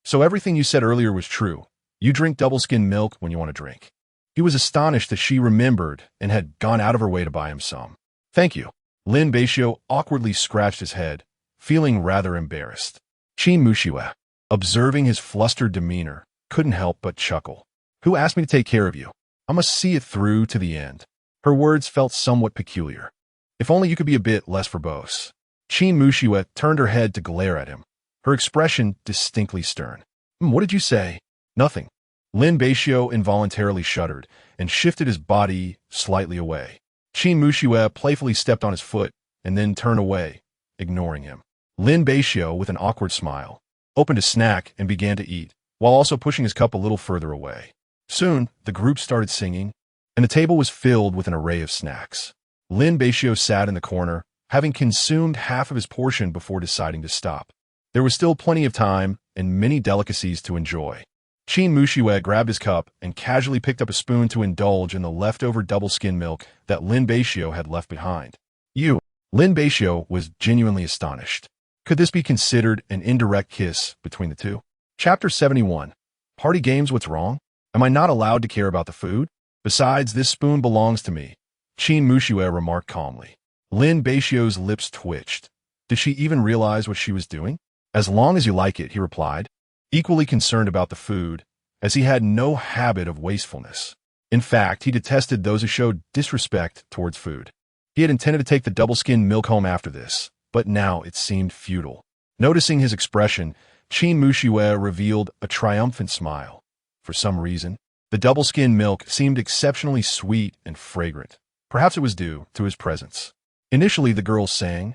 So everything you said earlier was true. You drink double-skim milk when you want to drink." He was astonished that she remembered and had gone out of her way to buy him some. "Thank you." Lin Beixiu awkwardly scratched his head, feeling rather embarrassed. Qin Muxue, observing his flustered demeanor, couldn't help but chuckle. "Who asked me to take care of you? I must see it through to the end." Her words felt somewhat peculiar. "If only you could be a bit less verbose." Qin Muxue turned her head to glare at him, her expression distinctly stern. "What did you say?" "Nothing." Lin Beixiu involuntarily shuddered and shifted his body slightly away. Qin Muxue playfully stepped on his foot and then turned away, ignoring him. Lin Beixiu, with an awkward smile, opened a snack and began to eat, while also pushing his cup a little further away. Soon, the group started singing, and the table was filled with an array of snacks. Lin Beixiu sat in the corner, having consumed half of his portion before deciding to stop. There was still plenty of time and many delicacies to enjoy. Qin Muxue grabbed his cup and casually picked up a spoon to indulge in the leftover double-skim milk that Lin Beixiu had left behind. Lin Beixiu was genuinely astonished. Could this be considered an indirect kiss between the two? Chapter 71. Party games, what's wrong? Am I not allowed to care about the food? Besides, this spoon belongs to me, Qin Muxue remarked calmly. Lin Beixiu's lips twitched. Did she even realize what she was doing? As long as you like it, he replied, equally concerned about the food, as he had no habit of wastefulness. In fact, he detested those who showed disrespect towards food. He had intended to take the double-skinned milk home after this, but now it seemed futile. Noticing his expression, Qin Muxue revealed a triumphant smile. For some reason, the double-skinned milk seemed exceptionally sweet and fragrant. Perhaps it was due to his presence. Initially, the girls sang,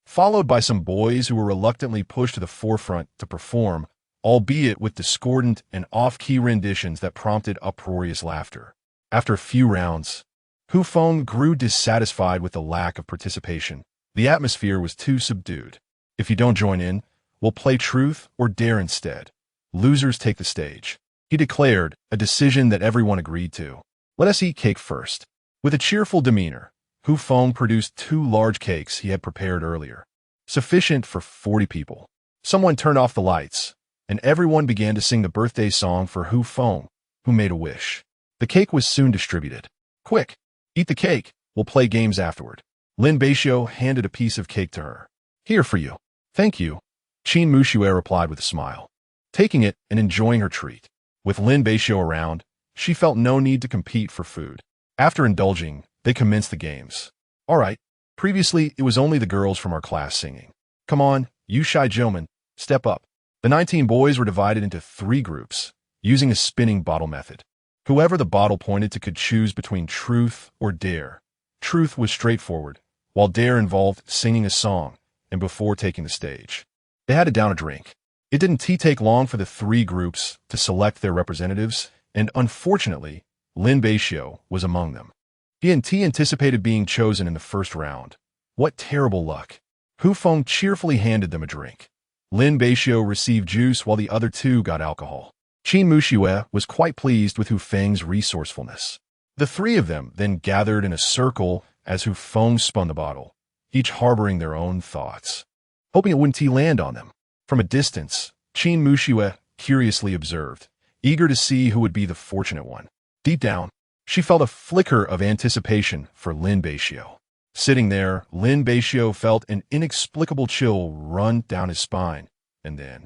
followed by some boys who were reluctantly pushed to the forefront to perform, albeit with discordant and off-key renditions that prompted uproarious laughter. After a few rounds, Hu Feng grew dissatisfied with the lack of participation. The atmosphere was too subdued. If you don't join in, we'll play truth or dare instead. Losers take the stage, he declared, a decision that everyone agreed to. Let us eat cake first. With a cheerful demeanor, Hu Feng produced 2 large cakes he had prepared earlier, sufficient for 40 people. Someone turned off the lights, and everyone began to sing the birthday song for Hu Feng, who made a wish. The cake was soon distributed. Quick, eat the cake, we'll play games afterward. Lin Beixiu handed a piece of cake to her. Here for you. Thank you, Qin Muxue replied with a smile, taking it and enjoying her treat. With Lin Beixiu around, she felt no need to compete for food. After indulging, they commenced the games. All right, previously it was only the girls from our class singing. Come on, you shy gentlemen, step up. The 19 boys were divided into 3 groups, using a spinning bottle method. Whoever the bottle pointed to could choose between truth or dare. Truth was straightforward, while dare involved singing a song, and before taking the stage, they had to down a drink. It didn't take long for the 3 groups to select their representatives, and unfortunately, Lin Beixiu was among them. He anticipated being chosen in the first round. What terrible luck. Hu Feng cheerfully handed them a drink. Lin Beixiu received juice while the other 2 got alcohol. Qin Muxue was quite pleased with Hu Feng's resourcefulness. The 3 of them then gathered in a circle as Hu Feng spun the bottle, each harboring their own thoughts, hoping it wouldn't land on them. From a distance, Qin Muxue curiously observed, eager to see who would be the fortunate one. Deep down, she felt a flicker of anticipation for Lin Beixiu. Sitting there, Lin Beixiu felt an inexplicable chill run down his spine, and then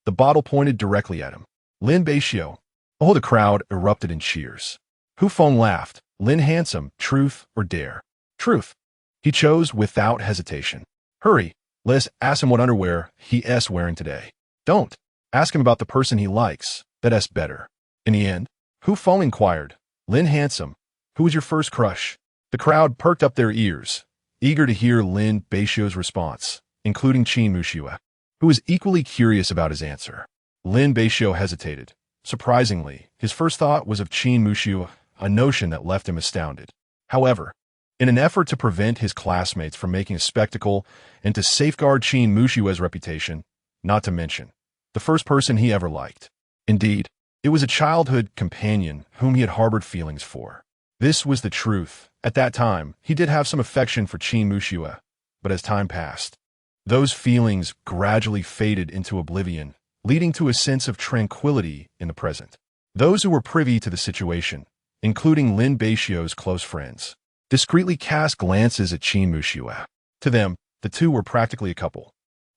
the bottle pointed directly at him. Lin Beixiu. Oh, the crowd erupted in cheers. Hu Feng laughed. Lin handsome, truth or dare? Truth. He chose without hesitation. Hurry, let us ask him what underwear he's wearing today. Don't. Ask him about the person he likes. That's better. In the end, Hu Feng inquired, Lin handsome, who was your first crush? The crowd perked up their ears, eager to hear Lin Beixiu's response, including Qin Muxue, who was equally curious about his answer. Lin Beixiu hesitated. Surprisingly, his first thought was of Qin Muxue, a notion that left him astounded. However, in an effort to prevent his classmates from making a spectacle and to safeguard Qin Muxue's reputation, not to mention the first person he ever liked. Indeed, it was a childhood companion whom he had harbored feelings for. This was the truth. At that time, he did have some affection for Qin Muxue, but as time passed, those feelings gradually faded into oblivion, leading to a sense of tranquility in the present. Those who were privy to the situation, including Lin Beixiu's close friends, discreetly cast glances at Qin Muxue. To them, the 2 were practically a couple.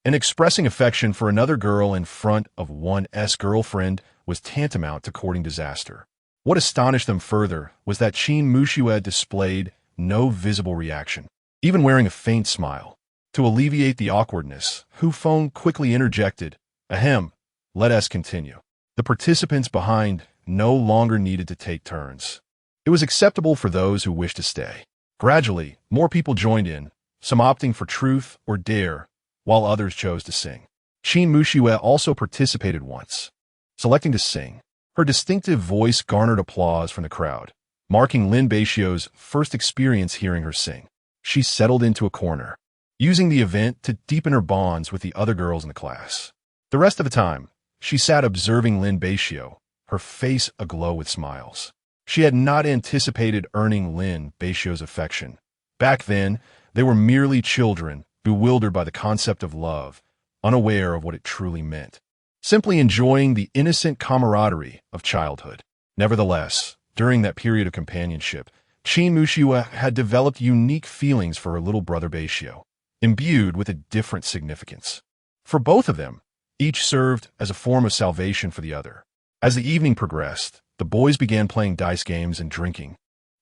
And expressing affection for another girl in front of one's girlfriend was tantamount to courting disaster. What astonished them further was that Qin Muxue displayed no visible reaction, even wearing a faint smile. To alleviate the awkwardness, Hu Feng quickly interjected, Ahem, let us continue. The participants behind no longer needed to take turns. It was acceptable for those who wished to stay. Gradually, more people joined in, some opting for truth or dare, while others chose to sing. Qin Muxue also participated once, selecting to sing. Her distinctive voice garnered applause from the crowd, marking Lin Beixiu's first experience hearing her sing. She settled into a corner, using the event to deepen her bonds with the other girls in the class. The rest of the time, she sat observing Lin Beixiu, her face aglow with smiles. She had not anticipated earning Lin Beixiu's affection. Back then, they were merely children, bewildered by the concept of love, unaware of what it truly meant, simply enjoying the innocent camaraderie of childhood. Nevertheless, during that period of companionship, Lin Beixiu had developed unique feelings for her little brother Beixiu, imbued with a different significance. For both of them, each served as a form of salvation for the other. As the evening progressed, the boys began playing dice games and drinking,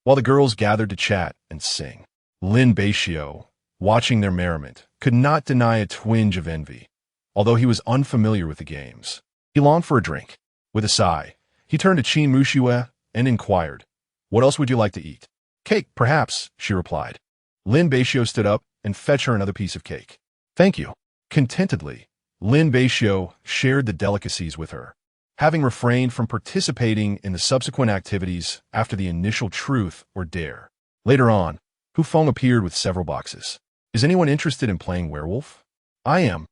while the girls gathered to chat and sing. Lin Beixiu, watching their merriment, could not deny a twinge of envy. Although he was unfamiliar with the games, he longed for a drink. With a sigh, he turned to Lin Beixiu and inquired, "What else would you like to eat?" "Cake, perhaps," she replied. Lin Beixiu stood up and fetched her another piece of cake. "Thank you." Contentedly, Lin Beixiu shared the delicacies with her, having refrained from participating in the subsequent activities after the initial truth or dare. Later on, Hu Feng appeared with several boxes. "Is anyone interested in playing werewolf?" "I am.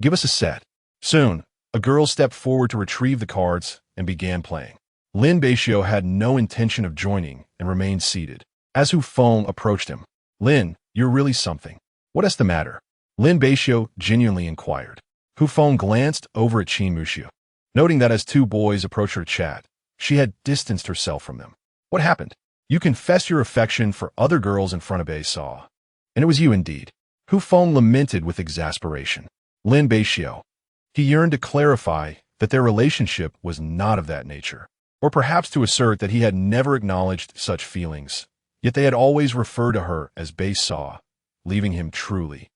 Give us a set." Soon, a girl stepped forward to retrieve the cards and began playing. Lin Beixiu had no intention of joining and remained seated. As Hu Feng approached him, "Lin, you're really something. What is the matter?" Lin Beixiu genuinely inquired. Hu Feng glanced over at Lin Beixiu. Noting that as two boys approached her to chat, she had distanced herself from them. "What happened? You confessed your affection for other girls in front of Beixiu. And it was you indeed." Hu Feng lamented with exasperation. Lin Beixiu. He yearned to clarify that their relationship was not of that nature, or perhaps to assert that he had never acknowledged such feelings, yet they had always referred to her as Beixiu, leaving him truly.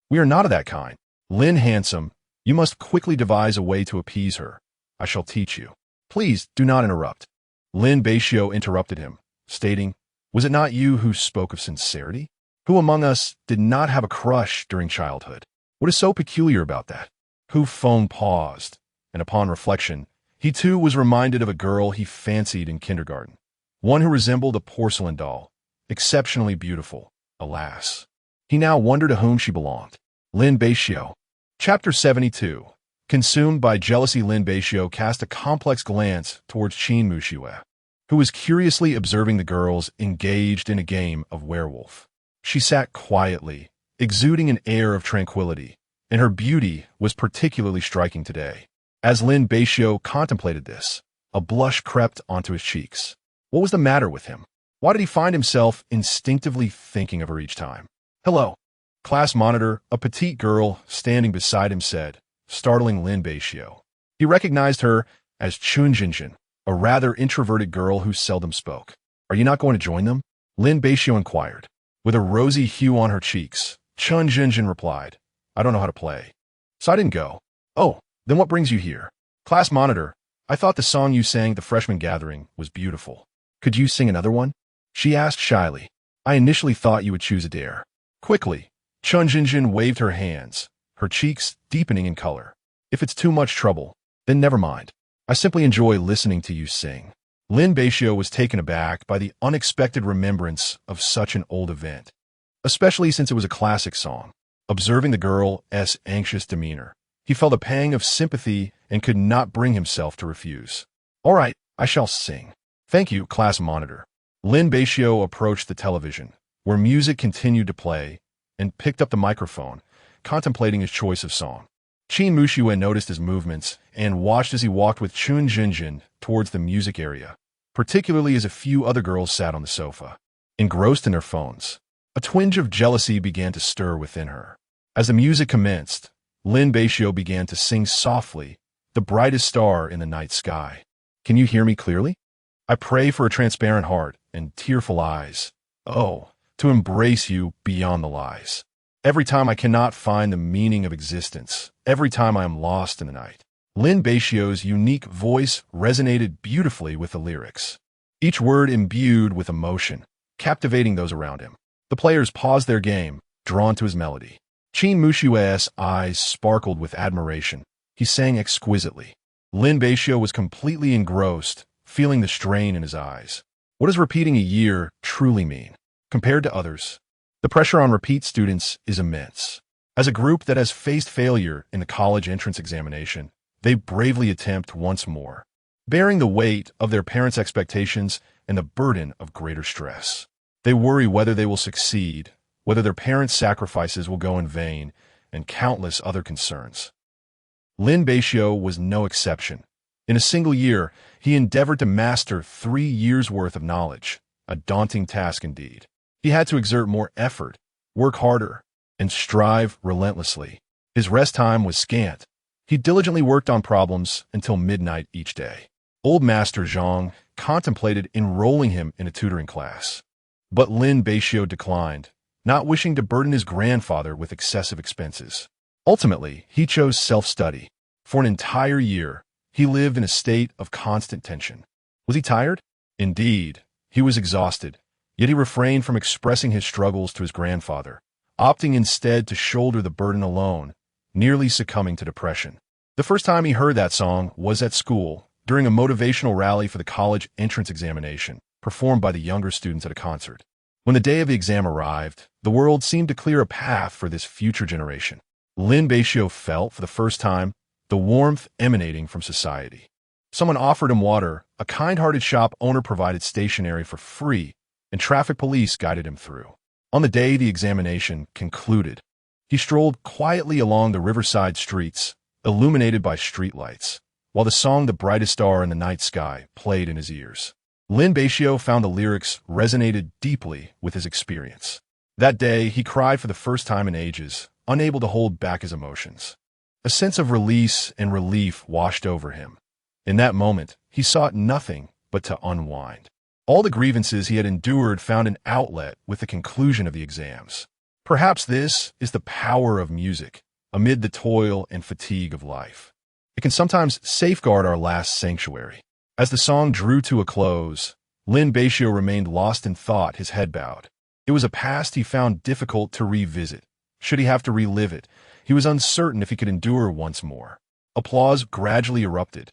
"We are not of that kind. Lin Handsome, you must quickly devise a way to appease her. I shall teach you." "Please do not interrupt." Lin Beixiu interrupted him, stating, "Was it not you who spoke of sincerity? Who among us did not have a crush during childhood? What is so peculiar about that?" Hu Feng paused, and upon reflection, he too was reminded of a girl he fancied in kindergarten, one who resembled a porcelain doll, exceptionally beautiful, alas. He now wondered to whom she belonged. Lin Beixiu. Chapter 72. Consumed by jealousy, Lin Beixiu cast a complex glance towards Lin Beixiu, who was curiously observing the girls engaged in a game of werewolf. She sat quietly, exuding an air of tranquility, and her beauty was particularly striking today. As Lin Beixiu contemplated this, a blush crept onto his cheeks. What was the matter with him? Why did he find himself instinctively thinking of her each time? "Hello." Class monitor, a petite girl standing beside him, said, startling Lin Beixiu. He recognized her as Chun Jinjin, a rather introverted girl who seldom spoke. "Are you not going to join them?" Lin Beixiu inquired. With a rosy hue on her cheeks, Chun Jinjin replied, "I don't know how to play, so I didn't go." "Oh, then what brings you here?" Class monitor, "I thought the song you sang at the freshman gathering was beautiful. Could you sing another one?" She asked shyly. "I initially thought you would choose a dare." Quickly, Chun Jinjin waved her hands, her cheeks deepening in color. "If it's too much trouble, then never mind. I simply enjoy listening to you sing." Lin Beixiu was taken aback by the unexpected remembrance of such an old event, especially since it was a classic song. Observing the girl's anxious demeanor, he felt a pang of sympathy and could not bring himself to refuse. "All right, I shall sing." "Thank you, class monitor." Lin Beixiu approached the television, where music continued to play, and picked up the microphone, contemplating his choice of song. Lin Beixiu noticed his movements and watched as he walked with Chun Jinjin towards the music area, particularly as a few other girls sat on the sofa, engrossed in their phones. A twinge of jealousy began to stir within her. As the music commenced, Lin Beixiu began to sing softly, the brightest star in the night sky. "Can you hear me clearly? I pray for a transparent heart and tearful eyes. Oh, to embrace you beyond the lies. Every time I cannot find the meaning of existence, every time I am lost in the night." Lin Beixiu's unique voice resonated beautifully with the lyrics, each word imbued with emotion, captivating those around him. The players paused their game, drawn to his melody. Lin Beixiu's eyes sparkled with admiration. He sang exquisitely. Lin Beixiu was completely engrossed, feeling the strain in his eyes. What does repeating a year truly mean? Compared to others, The pressure on repeat students is immense. As a group that has faced failure in the college entrance examination, they bravely attempt once more, bearing the weight of their parents' expectations and the burden of greater stress. They worry whether they will succeed, whether their parents' sacrifices will go in vain, and countless other concerns. Lin Beixiu was no exception. In a single year, he endeavored to master 3 years' worth of knowledge, a daunting task indeed. He had to exert more effort, work harder, and strive relentlessly. His rest time was scant. He diligently worked on problems until midnight each day. Old Master Zhang contemplated enrolling him in a tutoring class. But Lin Beixiu declined, not wishing to burden his grandfather with excessive expenses. Ultimately, he chose self-study. For an entire year, he lived in a state of constant tension. Was he tired? Indeed, he was exhausted, yet he refrained from expressing his struggles to his grandfather, opting instead to shoulder the burden alone, nearly succumbing to depression. The first time he heard that song was at school, during a motivational rally for the college entrance examination, performed by the younger students at a concert. When the day of the exam arrived, the world seemed to clear a path for this future generation. Lin Beixiu felt, for the first time, the warmth emanating from society. Someone offered him water, a kind-hearted shop owner provided stationery for free, and traffic police guided him through. On the day the examination concluded, he strolled quietly along the riverside streets, illuminated by streetlights, while the song "The Brightest Star in the Night Sky" played in his ears. Lin Beixiu found the lyrics resonated deeply with his experience. That day, he cried for the first time in ages, unable to hold back his emotions. A sense of release and relief washed over him. In that moment, he sought nothing but to unwind. All the grievances he had endured found an outlet with the conclusion of the exams. Perhaps this is the power of music, amid the toil and fatigue of life. It can sometimes safeguard our last sanctuary. As the song drew to a close, Lin Beixiu remained lost in thought, his head bowed. It was a past he found difficult to revisit. Should he have to relive it, he was uncertain if he could endure once more. Applause gradually erupted,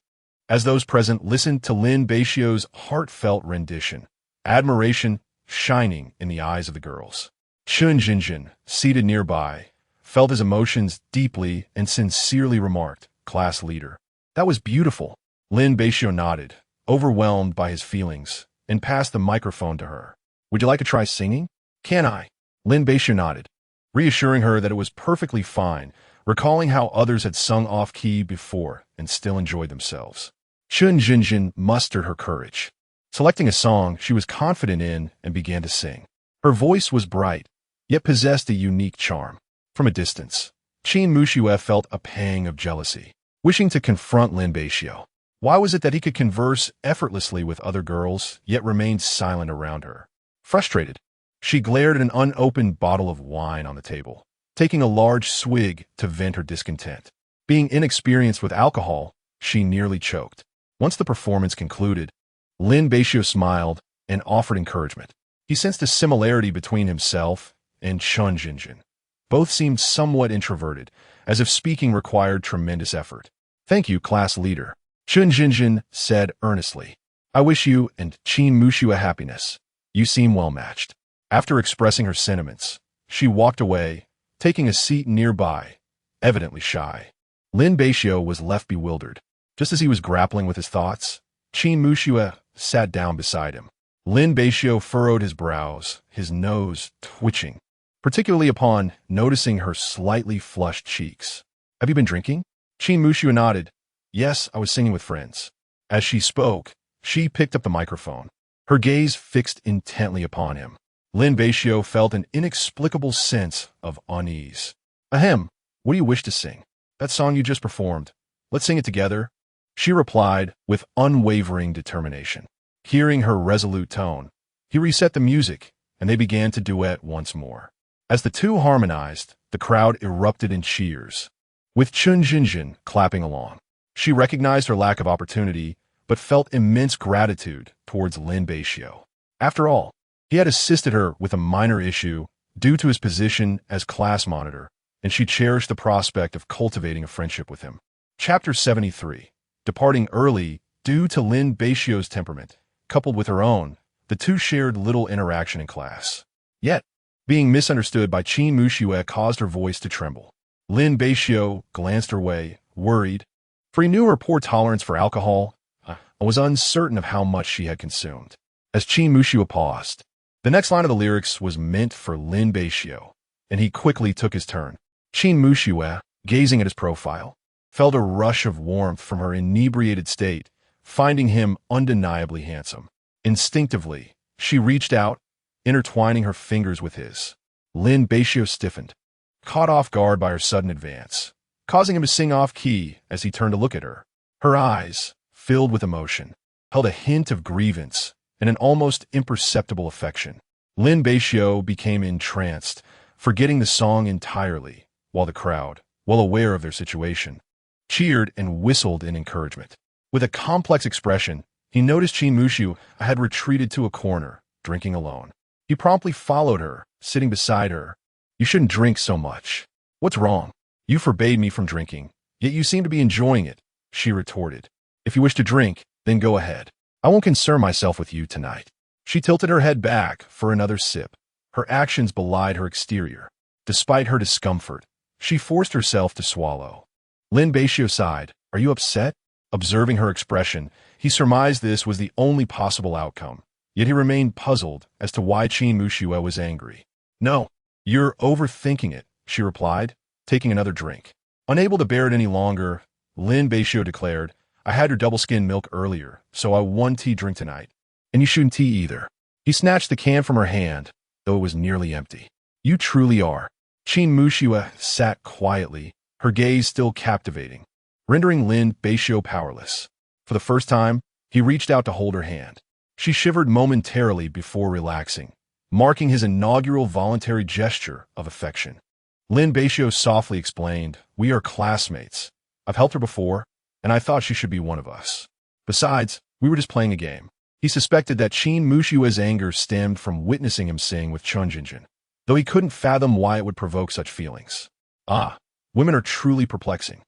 as those present listened to Lin Beixiu's heartfelt rendition, admiration shining in the eyes of the girls. Chun Jinjin, seated nearby, felt his emotions deeply and sincerely remarked, "Class leader, that was beautiful." Lin Beixiu nodded, overwhelmed by his feelings, and passed the microphone to her. "Would you like to try singing?" "Can I?" Lin Beixiu nodded, reassuring her that it was perfectly fine, recalling how others had sung off-key before and still enjoyed themselves. Chun Jinjin mustered her courage. Selecting a song she was confident in and began to sing. Her voice was bright, yet possessed a unique charm. From a distance, Qin Mushuo felt a pang of jealousy, wishing to confront Lin Beixiu. Why was it that he could converse effortlessly with other girls, yet remained silent around her? Frustrated, she glared at an unopened bottle of wine on the table, taking a large swig to vent her discontent. Being inexperienced with alcohol, she nearly choked. Once the performance concluded, Lin Beixiu smiled and offered encouragement. He sensed a similarity between himself and Chun Jinjin. Both seemed somewhat introverted, as if speaking required tremendous effort. "Thank you, class leader," Chun Jinjin said earnestly. "I wish you and Qin Mushu happiness. You seem well matched." After expressing her sentiments, she walked away, taking a seat nearby, evidently shy. Lin Beixiu was left bewildered. Just as he was grappling with his thoughts, Qin Mushu sat down beside him. Lin Beixiu furrowed his brows, his nose twitching, particularly upon noticing her slightly flushed cheeks. "Have you been drinking?" Qin Mushu nodded. "Yes, I was singing with friends." As she spoke, she picked up the microphone, her gaze fixed intently upon him. Lin Beixiu felt an inexplicable sense of unease. "Ahem, what do you wish to sing?" "That song you just performed. Let's sing it together," she replied with unwavering determination. Hearing her resolute tone, he reset the music, and they began to duet once more. As the two harmonized, the crowd erupted in cheers, with Chun Jinjin clapping along. She recognized her lack of opportunity, but felt immense gratitude towards Lin Beixiu. After all, he had assisted her with a minor issue due to his position as class monitor, and she cherished the prospect of cultivating a friendship with him. Chapter 73. Departing early due to Lin Beixiu's temperament, coupled with her own, the two shared little interaction in class. Yet, Being misunderstood by Qin Muxue caused her voice to tremble. Lin Beixiu glanced her way, worried, for he knew her poor tolerance for alcohol and was uncertain of how much she had consumed. As Qin Muxue paused, the next line of the lyrics was meant for Lin Beixiu, and he quickly took his turn. Qin Muxue, gazing at his profile, felt a rush of warmth from her inebriated state, finding him undeniably handsome. Instinctively, she reached out, intertwining her fingers with his. Lin Beixiu stiffened, caught off guard by her sudden advance, causing him to sing off-key as he turned to look at her. Her eyes, filled with emotion, held a hint of grievance and an almost imperceptible affection. Lin Beixiu became entranced, forgetting the song entirely, while the crowd, well aware of their situation, cheered and whistled in encouragement. With a complex expression, he noticed Qin Muxue had retreated to a corner, drinking alone. He promptly followed her, sitting beside her. "You shouldn't drink so much. What's wrong? You forbade me from drinking, yet you seem to be enjoying it," she retorted. "If you wish to drink, then go ahead. I won't concern myself with you tonight." She tilted her head back for another sip. Her actions belied her exterior. Despite her discomfort, she forced herself to swallow. Lin Beixiu sighed. "Are you upset?" Observing her expression, he surmised this was the only possible outcome, yet he remained puzzled as to why Qin Muxue was angry. "No, you're overthinking it," she replied, taking another drink. Unable to bear it any longer, Lin Beixiu declared, "I had your double-skin milk earlier, so I won tea drink tonight. And you shouldn't tea either." He snatched the can from her hand, though it was nearly empty. "You truly are." Qin Muxue sat quietly, her gaze still captivating, rendering Lin Beixiu powerless. For the first time, he reached out to hold her hand. She shivered momentarily before relaxing, marking his inaugural voluntary gesture of affection. Lin Beixiu softly explained, "We are classmates. I've helped her before, and I thought she should be one of us. Besides, we were just playing a game." He suspected that Qin Muxue's anger stemmed from witnessing him sing with Chun Jinjin, though he couldn't fathom why it would provoke such feelings. Women are truly perplexing.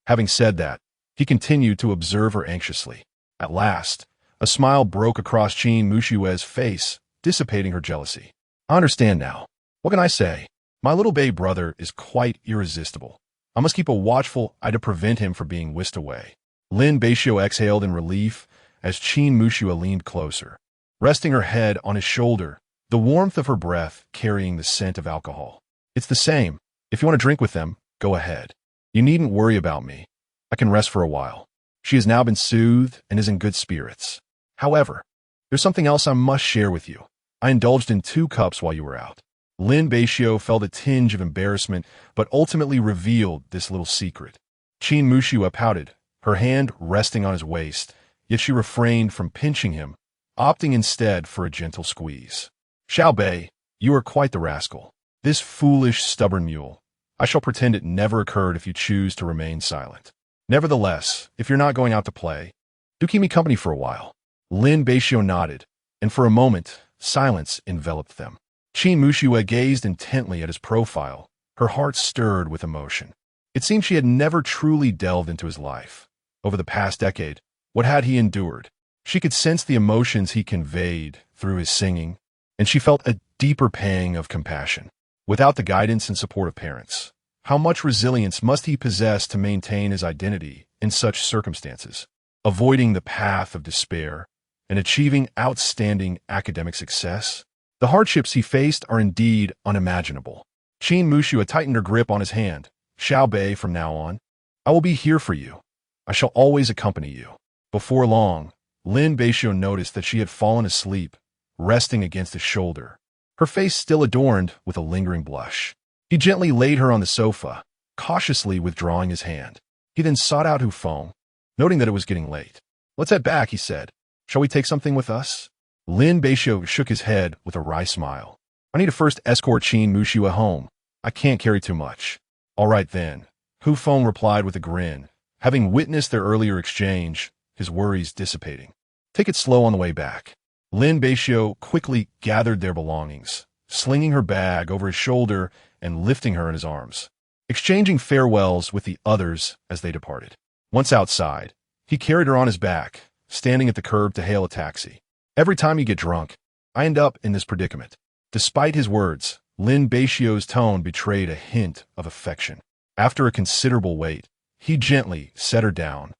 Having said that, he continued to observe her anxiously. At last, a smile broke across Qin Muxue's face, dissipating her jealousy. "I understand now. What can I say? My little bay brother is quite irresistible. I must keep a watchful eye to prevent him from being whisked away." Lin Beixiu exhaled in relief as Qin Muxue leaned closer, resting her head on his shoulder, the warmth of her breath carrying the scent of alcohol. "It's the same. If you want to drink with them, go ahead. You needn't worry about me. I can rest for a while." She has now been soothed and is in good spirits. "However, there's something else I must share with you. I indulged in 2 cups while you were out." Lin Beixiu felt a tinge of embarrassment, but ultimately revealed this little secret. Qin Muxue pouted, her hand resting on his waist, yet she refrained from pinching him, opting instead for a gentle squeeze. "Xiao Bei, you are quite the rascal. This foolish, stubborn mule. I shall pretend it never occurred if you choose to remain silent. Nevertheless, if you're not going out to play, do keep me company for a while." Lin Beixiu nodded, and for a moment, silence enveloped them. Qin Muxue gazed intently at his profile, her heart stirred with emotion. It seemed she had never truly delved into his life. Over the past decade, what had he endured? She could sense the emotions he conveyed through his singing, and she felt a deeper pang of compassion. Without the guidance and support of parents, how much resilience must he possess to maintain his identity in such circumstances, avoiding the path of despair and achieving outstanding academic success? The hardships he faced are indeed unimaginable. Qin Muxue tightened her grip on his hand. "Xiao Bei, from now on, I will be here for you. I shall always accompany you." Before long, Lin Beixiu noticed that she had fallen asleep, resting against his shoulder, her face still adorned with a lingering blush. He gently laid her on the sofa, cautiously withdrawing his hand. He then sought out Hu Feng, noting that it was getting late. "Let's head back," he said. "Shall we take something with us?" Lin Beixiu shook his head with a wry smile. "I need to first escort Qin Muxue home. I can't carry too much." "All right then," Hu Feng replied with a grin, having witnessed their earlier exchange, his worries dissipating. "Take it slow on the way back." Lin Beixiu quickly gathered their belongings, slinging her bag over his shoulder and lifting her in his arms, exchanging farewells with the others as they departed. Once outside, he carried her on his back, standing at the curb to hail a taxi. "Every time you get drunk, I end up in this predicament." Despite his words, Lin Beixiu's tone betrayed a hint of affection. After a considerable wait, he gently set her down,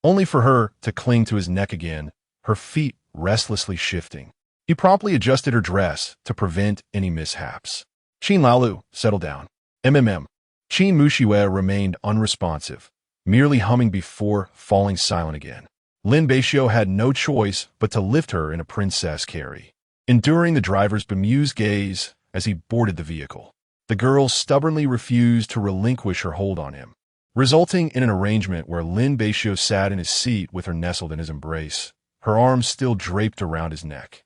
only for her to cling to his neck again, her feet restlessly shifting. He promptly adjusted her dress to prevent any mishaps. Qin Laolu, settle down. MMM. Qin Mushiue remained unresponsive, merely humming before falling silent again. Lin Beixiu had no choice but to lift her in a princess carry, enduring the driver's bemused gaze as he boarded the vehicle. The girl stubbornly refused to relinquish her hold on him, resulting in an arrangement where Lin Beixiu sat in his seat with her nestled in his embrace, her arms still draped around his neck.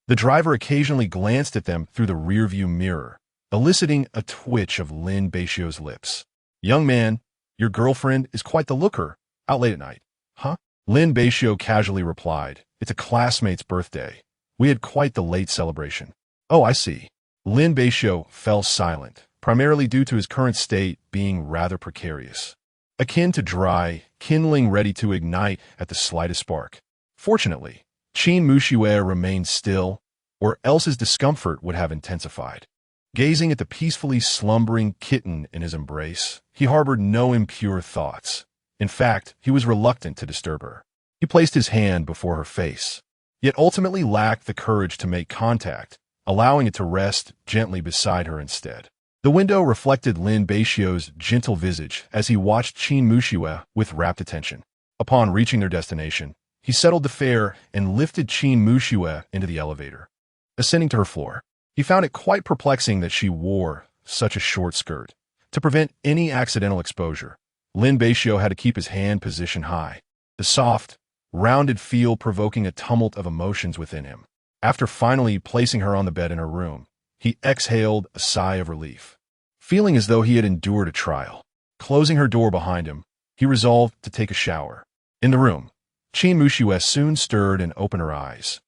The driver occasionally glanced at them through the rearview mirror, eliciting a twitch of Lin Beixiu's lips. Young man, your girlfriend is quite the looker, out late at night, huh? Lin Beixiu casually replied, it's a classmate's birthday. We had quite the late celebration. Oh, I see. Lin Beixiu fell silent, primarily due to his current state being rather precarious, akin to dry kindling ready to ignite at the slightest spark. Fortunately, Qin Mushiue remained still, or else his discomfort would have intensified. Gazing at the peacefully slumbering kitten in his embrace, he harbored no impure thoughts. In fact, he was reluctant to disturb her. He placed his hand before her face, yet ultimately lacked the courage to make contact, allowing it to rest gently beside her instead. The window reflected Lin Beixiu's gentle visage as he watched Qin Mushiue with rapt attention. Upon reaching their destination, he settled the fare and lifted Qin Mushiue into the elevator. Ascending to her floor, he found it quite perplexing that she wore such a short skirt. To prevent any accidental exposure, Lin Beixiu had to keep his hand positioned high, the soft, rounded feel provoking a tumult of emotions within him. After finally placing her on the bed in her room, he exhaled a sigh of relief, feeling as though he had endured a trial. Closing her door behind him, he resolved to take a shower. In the room, Qin Mushiue soon stirred and opened her eyes.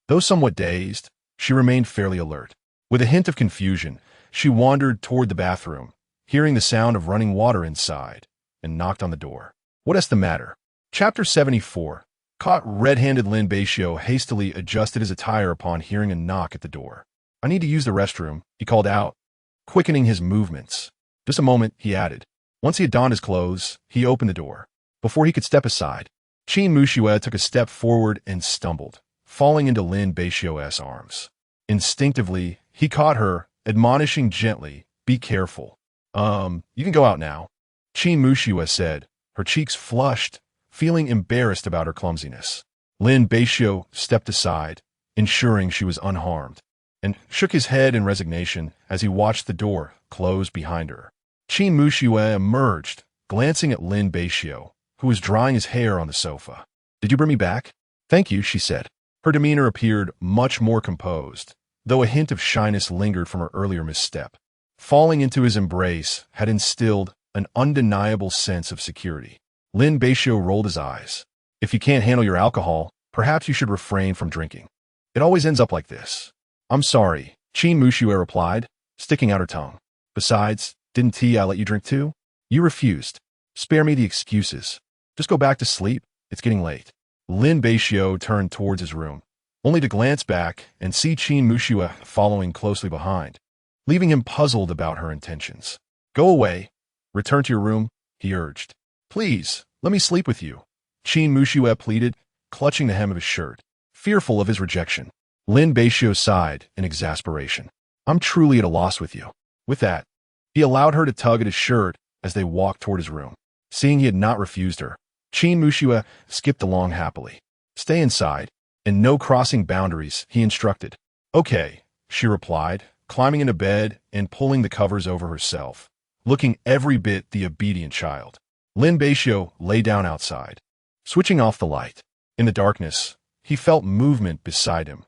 Though somewhat dazed, she remained fairly alert. With a hint of confusion, she wandered toward the bathroom, hearing the sound of running water inside, and knocked on the door. What is the matter? Chapter 74. Caught red-handed, Lin Beixiu hastily adjusted his attire upon hearing a knock at the door. I need to use the restroom, he called out, quickening his movements. Just a moment, he added. Once he had donned his clothes, he opened the door. Before he could step aside, Qin Mushiue took a step forward and stumbled, falling into Lin Beixiu's arms. Instinctively, he caught her, admonishing gently, be careful. You can go out now, Qin Mushiue said, her cheeks flushed, feeling embarrassed about her clumsiness. Lin Beixiu stepped aside, ensuring she was unharmed, and shook his head in resignation as he watched the door close behind her. Qin Mushiue emerged, glancing at Lin Beixiu, who was drying his hair on the sofa. Did you bring me back? Thank you, she said. Her demeanor appeared much more composed, though a hint of shyness lingered from her earlier misstep. Falling into his embrace had instilled an undeniable sense of security. Lin Beixiu rolled his eyes. If you can't handle your alcohol, perhaps you should refrain from drinking. It always ends up like this. I'm sorry, Qin Mushiue replied, sticking out her tongue. Besides, didn't I let you drink too? You refused. Spare me the excuses. Just go back to sleep. It's getting late. Lin Beixiu turned towards his room, only to glance back and see Qin Mushiue following closely behind, leaving him puzzled about her intentions. Go away. Return to your room, he urged. Please, let me sleep with you, Qin Mushiue pleaded, clutching the hem of his shirt, fearful of his rejection. Lin Beixiu sighed in exasperation. I'm truly at a loss with you. With that, he allowed her to tug at his shirt as they walked toward his room. Seeing he had not refused her, Qin Mushiue skipped along happily. Stay inside, and no crossing boundaries, he instructed. Okay, she replied, climbing into bed and pulling the covers over herself, looking every bit the obedient child. Lin Beixiu lay down outside, switching off the light. In the darkness, he felt movement beside him.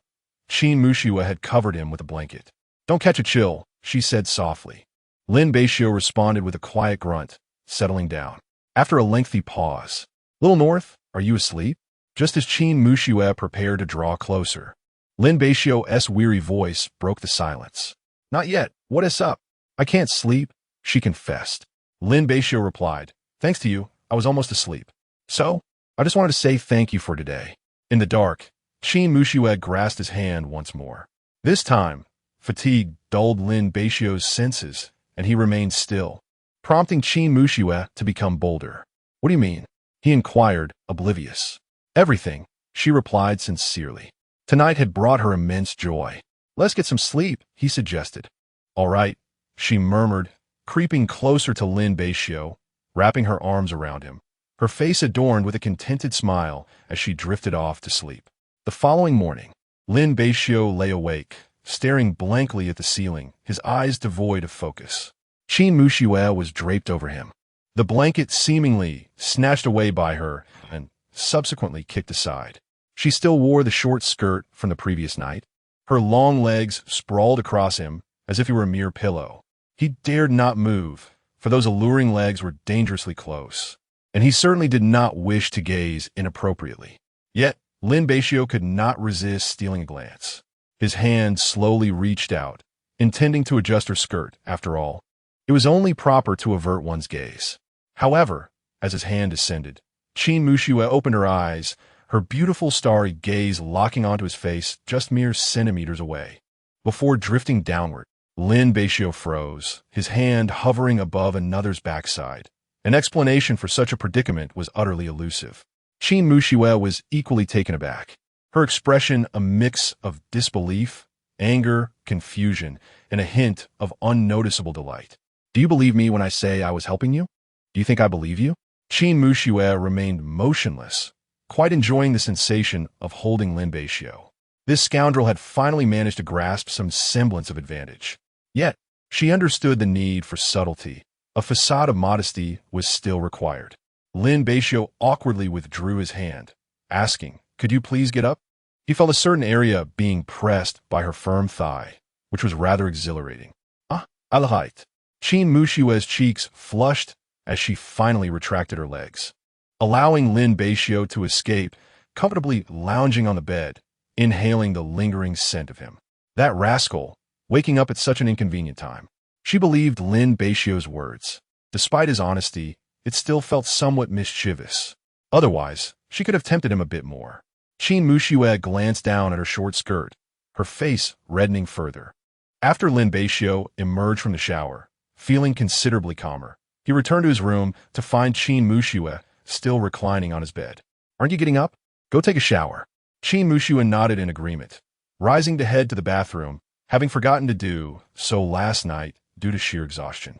Qin Mushiue had covered him with a blanket. Don't catch a chill, she said softly. Lin Beixiu responded with a quiet grunt, settling down. After a lengthy pause, Little North, are you asleep? Just as Qin Mushiue prepared to draw closer, Lin Beixiu's weary voice broke the silence. Not yet. What is up? I can't sleep, she confessed. Lin Beixiu replied. Thanks to you, I was almost asleep. So, I just wanted to say thank you for today. In the dark, Qin Mushiue grasped his hand once more. This time, Fatigue dulled Lin Beixiu's senses, and he remained still, prompting Qin Muxue to become bolder. What do you mean? He inquired, oblivious. Everything, she replied sincerely. Tonight had brought her immense joy. Let's get some sleep, he suggested. All right, she murmured, creeping closer to Lin Beixiu, wrapping her arms around him, her face adorned with a contented smile as she drifted off to sleep. The following morning, Lin Beixiu lay awake, staring blankly at the ceiling, his eyes devoid of focus. Qin Muxue was draped over him, the blanket seemingly snatched away by her and subsequently kicked aside. She still wore the short skirt from the previous night. Her long legs sprawled across him as if he were a mere pillow. He dared not move, for those alluring legs were dangerously close, and he certainly did not wish to gaze inappropriately. Yet, Lin Beixiu could not resist stealing a glance. His hand slowly reached out, intending to adjust her skirt. After all, it was only proper to avert one's gaze. However, as his hand descended, Qin Muxue opened her eyes, her beautiful starry gaze locking onto his face just mere centimeters away. Before drifting downward, Lin Beixiu froze, his hand hovering above another's backside. An explanation for such a predicament was utterly elusive. Qin Muxue was equally taken aback, her expression a mix of disbelief, anger, confusion, and a hint of unnoticeable delight. Do you believe me when I say I was helping you? Do you think I believe you? Qin Muxue remained motionless, quite enjoying the sensation of holding Lin Beixiu. This scoundrel had finally managed to grasp some semblance of advantage. Yet, she understood the need for subtlety. A facade of modesty was still required. Lin Beixiu awkwardly withdrew his hand, asking, "Could you please get up?" He felt a certain area being pressed by her firm thigh, which was rather exhilarating. All right. Qin Muxue's cheeks flushed as she finally retracted her legs, allowing Lin Beixiu to escape, comfortably lounging on the bed, inhaling the lingering scent of him. That rascal, waking up at such an inconvenient time. She believed Lin Beixiu's words. Despite his honesty, it still felt somewhat mischievous. Otherwise, she could have tempted him a bit more. Qin Muxue glanced down at her short skirt, her face reddening further. After Lin Beixiu emerged from the shower, feeling considerably calmer, he returned to his room to find Qin Muxue still reclining on his bed. Aren't you getting up? Go take a shower. Qin Muxue nodded in agreement, rising to head to the bathroom, having forgotten to do so last night due to sheer exhaustion.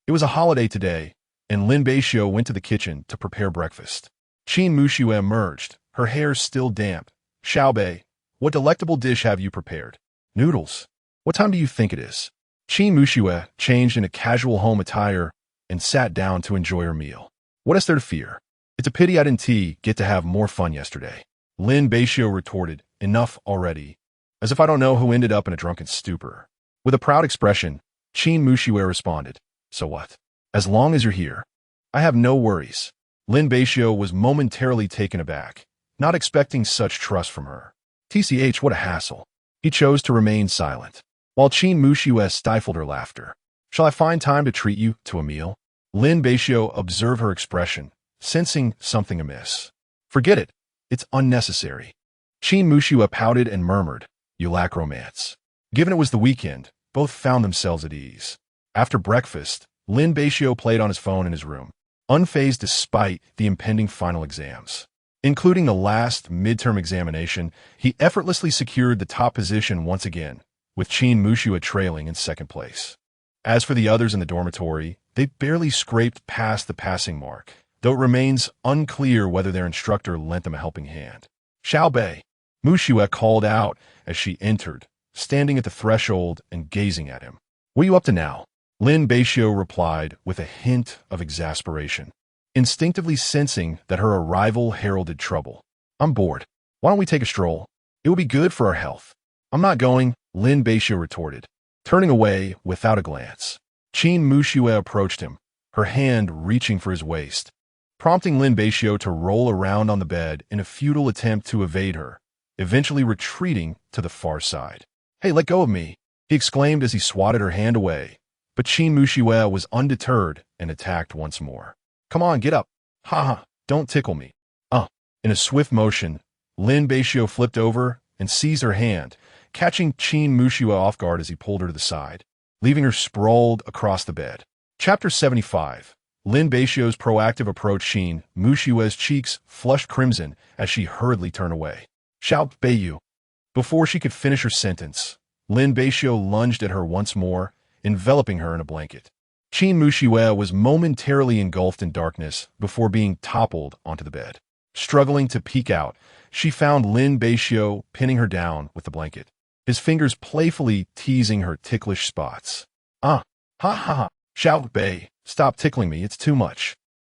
It was a holiday today, and Lin Beixiu went to the kitchen to prepare breakfast. Qin Muxue emerged, her hair still damp. "Xiaobei, what delectable dish have you prepared?" "Noodles. What time do you think it is?" Qin Muxue changed into casual home attire and sat down to enjoy her meal. "What is there to fear? It's a pity I didn't get to have more fun yesterday." Lin Beixiu retorted, "Enough already," as if I don't know who ended up in a drunken stupor. With a proud expression, Qin Muxue responded, "So what? As long as you're here, I have no worries." Lin Beixiu was momentarily taken aback, not expecting such trust from her. TCH, what a hassle. He chose to remain silent, while Qin Muxue stifled her laughter. "Shall I find time to treat you to a meal?" Lin Beixiu observed her expression, sensing something amiss. "Forget it. It's unnecessary." Qin Muxue pouted and murmured, "You lack romance." Given it was the weekend, both found themselves at ease. After breakfast, Lin Beixiu played on his phone in his room, unfazed despite the impending final exams. Including the last midterm examination, he effortlessly secured the top position once again, with Qin Muxue trailing in second place. As for the others in the dormitory, they barely scraped past the passing mark, though it remains unclear whether their instructor lent them a helping hand. "Xiaobei," Muxue called out as she entered, standing at the threshold and gazing at him. "What are you up to now?" Lin Beixiu replied with a hint of exasperation, instinctively sensing that her arrival heralded trouble. "I'm bored. Why don't we take a stroll? It will be good for our health." "I'm not going," Lin Beixiu retorted, turning away without a glance. Qin Muxue approached him, her hand reaching for his waist, prompting Lin Beixiu to roll around on the bed in a futile attempt to evade her, eventually retreating to the far side. "Hey, let go of me," he exclaimed as he swatted her hand away, but Qin Muxue was undeterred and attacked once more. "Come on, get up. Ha, don't tickle me." In a swift motion, Lin Beixiu flipped over and seized her hand, catching Qin Muxue off guard as he pulled her to the side, leaving her sprawled across the bed. Chapter 75. Lin Beixiu's proactive approach. Qin Muxue's cheeks flushed crimson as she hurriedly turned away. Shout Beiyu. Before she could finish her sentence, Lin Beixiu lunged at her once more, enveloping her in a blanket. Qin Muxue was momentarily engulfed in darkness before being toppled onto the bed. Struggling to peek out, she found Lin Beixiu pinning her down with the blanket, his fingers playfully teasing her ticklish spots. Ha ha, shout Bei, stop tickling me, it's too much.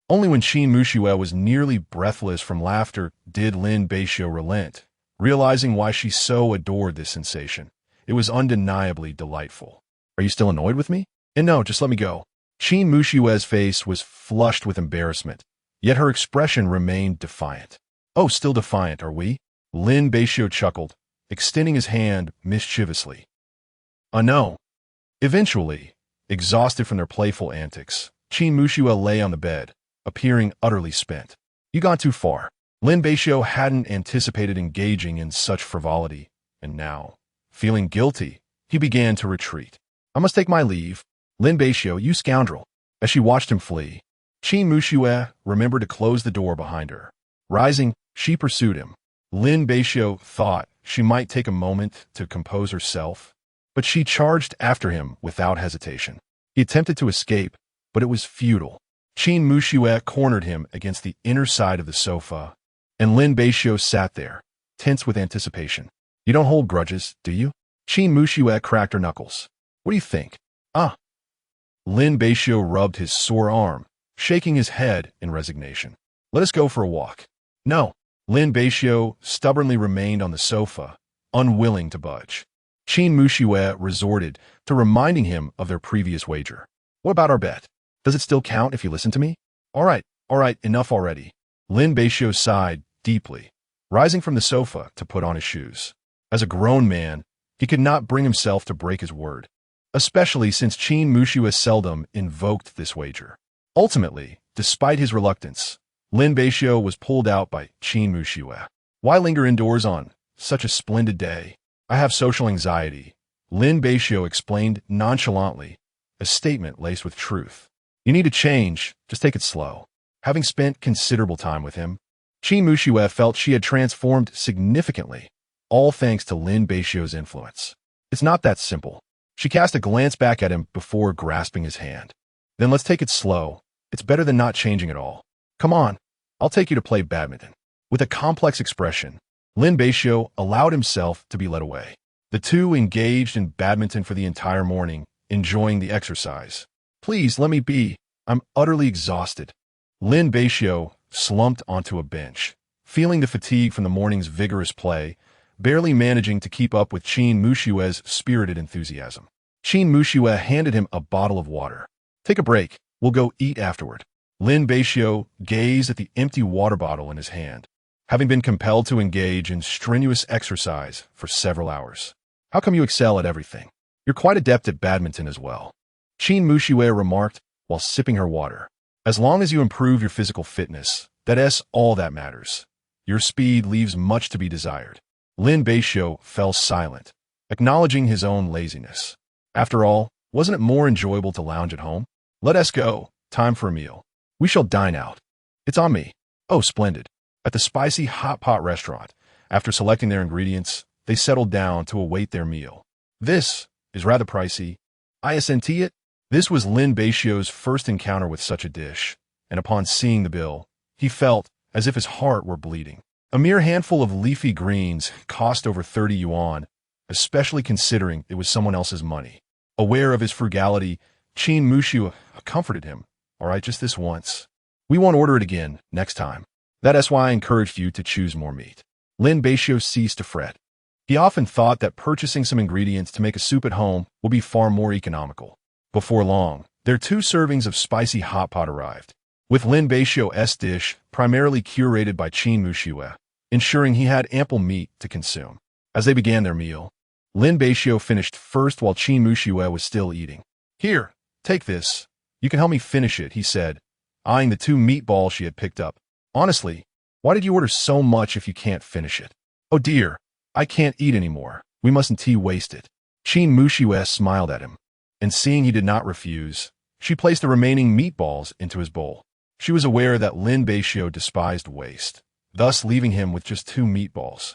Only when Qin Muxue was nearly breathless from laughter did Lin Beixiu relent, realizing why she so adored this sensation. It was undeniably delightful. Are you still annoyed with me? And no, just let me go. Qin Muxue's face was flushed with embarrassment, yet her expression remained defiant. Oh, still defiant, are we? Lin Beixiu chuckled, extending his hand mischievously. No. Eventually, exhausted from their playful antics, Qin Muxue lay on the bed, appearing utterly spent. You gone too far. Lin Beixiu hadn't anticipated engaging in such frivolity, and now, feeling guilty, he began to retreat. I must take my leave. Lin Beixiu, you scoundrel. As she watched him flee, Qin Muxue remembered to close the door behind her. Rising, she pursued him. Lin Beixiu thought she might take a moment to compose herself, but she charged after him without hesitation. He attempted to escape, but it was futile. Qin Muxue cornered him against the inner side of the sofa, and Lin Beixiu sat there, tense with anticipation. You don't hold grudges, do you? Qin Muxue cracked her knuckles. What do you think? Lin Beixiu rubbed his sore arm, shaking his head in resignation. Let us go for a walk. No. Lin Beixiu stubbornly remained on the sofa, unwilling to budge. Qin Muxue resorted to reminding him of their previous wager. What about our bet? Does it still count if you listen to me? All right, enough already. Lin Beixiu sighed deeply, rising from the sofa to put on his shoes. As a grown man, he could not bring himself to break his word, especially since Qin Muxue seldom invoked this wager. Ultimately, despite his reluctance, Lin Beixiu was pulled out by Qin Muxue. Why linger indoors on such a splendid day? I have social anxiety, Lin Beixiu explained nonchalantly, a statement laced with truth. You need to change, just take it slow. Having spent considerable time with him, Qin Muxue felt she had transformed significantly, all thanks to Lin Beixiu's influence. It's not that simple. She cast a glance back at him before grasping his hand. Then let's take it slow. It's better than not changing at all. Come on, I'll take you to play badminton. With a complex expression, Lin Beixiu allowed himself to be led away. The two engaged in badminton for the entire morning, enjoying the exercise. Please, let me be. I'm utterly exhausted. Lin Beixiu slumped onto a bench, feeling the fatigue from the morning's vigorous play, barely managing to keep up with Qin Muxue's spirited enthusiasm. Qin Muxue handed him a bottle of water. Take a break. We'll go eat afterward. Lin Beixiu gazed at the empty water bottle in his hand, having been compelled to engage in strenuous exercise for several hours. How come you excel at everything? You're quite adept at badminton as well. Qin Muxue remarked while sipping her water. As long as you improve your physical fitness, that's all that matters. Your speed leaves much to be desired. Lin Beixiu fell silent, acknowledging his own laziness. After all, wasn't it more enjoyable to lounge at home? Let us go. Time for a meal. We shall dine out. It's on me. Oh, splendid. At the spicy hot pot restaurant, after selecting their ingredients, they settled down to await their meal. This is rather pricey. Isn't it? This was Lin Beixiu's first encounter with such a dish, and upon seeing the bill, he felt as if his heart were bleeding. A mere handful of leafy greens cost over 30 yuan, especially considering it was someone else's money. Aware of his frugality, Qin Muxue comforted him. All right, just this once. We won't order it again next time. That's why I encouraged you to choose more meat. Lin Beixiu ceased to fret. He often thought that purchasing some ingredients to make a soup at home will be far more economical. Before long, their 2 servings of spicy hot pot arrived, with Lin Beixiu's dish primarily curated by Qin Muxue, ensuring he had ample meat to consume. As they began their meal, Lin Beixiu finished first while Qin Muxue was still eating. Here, take this. You can help me finish it, he said, eyeing the 2 meatballs she had picked up. Honestly, why did you order so much if you can't finish it? Oh dear, I can't eat anymore. We mustn't tea waste it. Qin Mushiue smiled at him, and seeing he did not refuse, she placed the remaining meatballs into his bowl. She was aware that Lin Beixiu despised waste, thus leaving him with just 2 meatballs.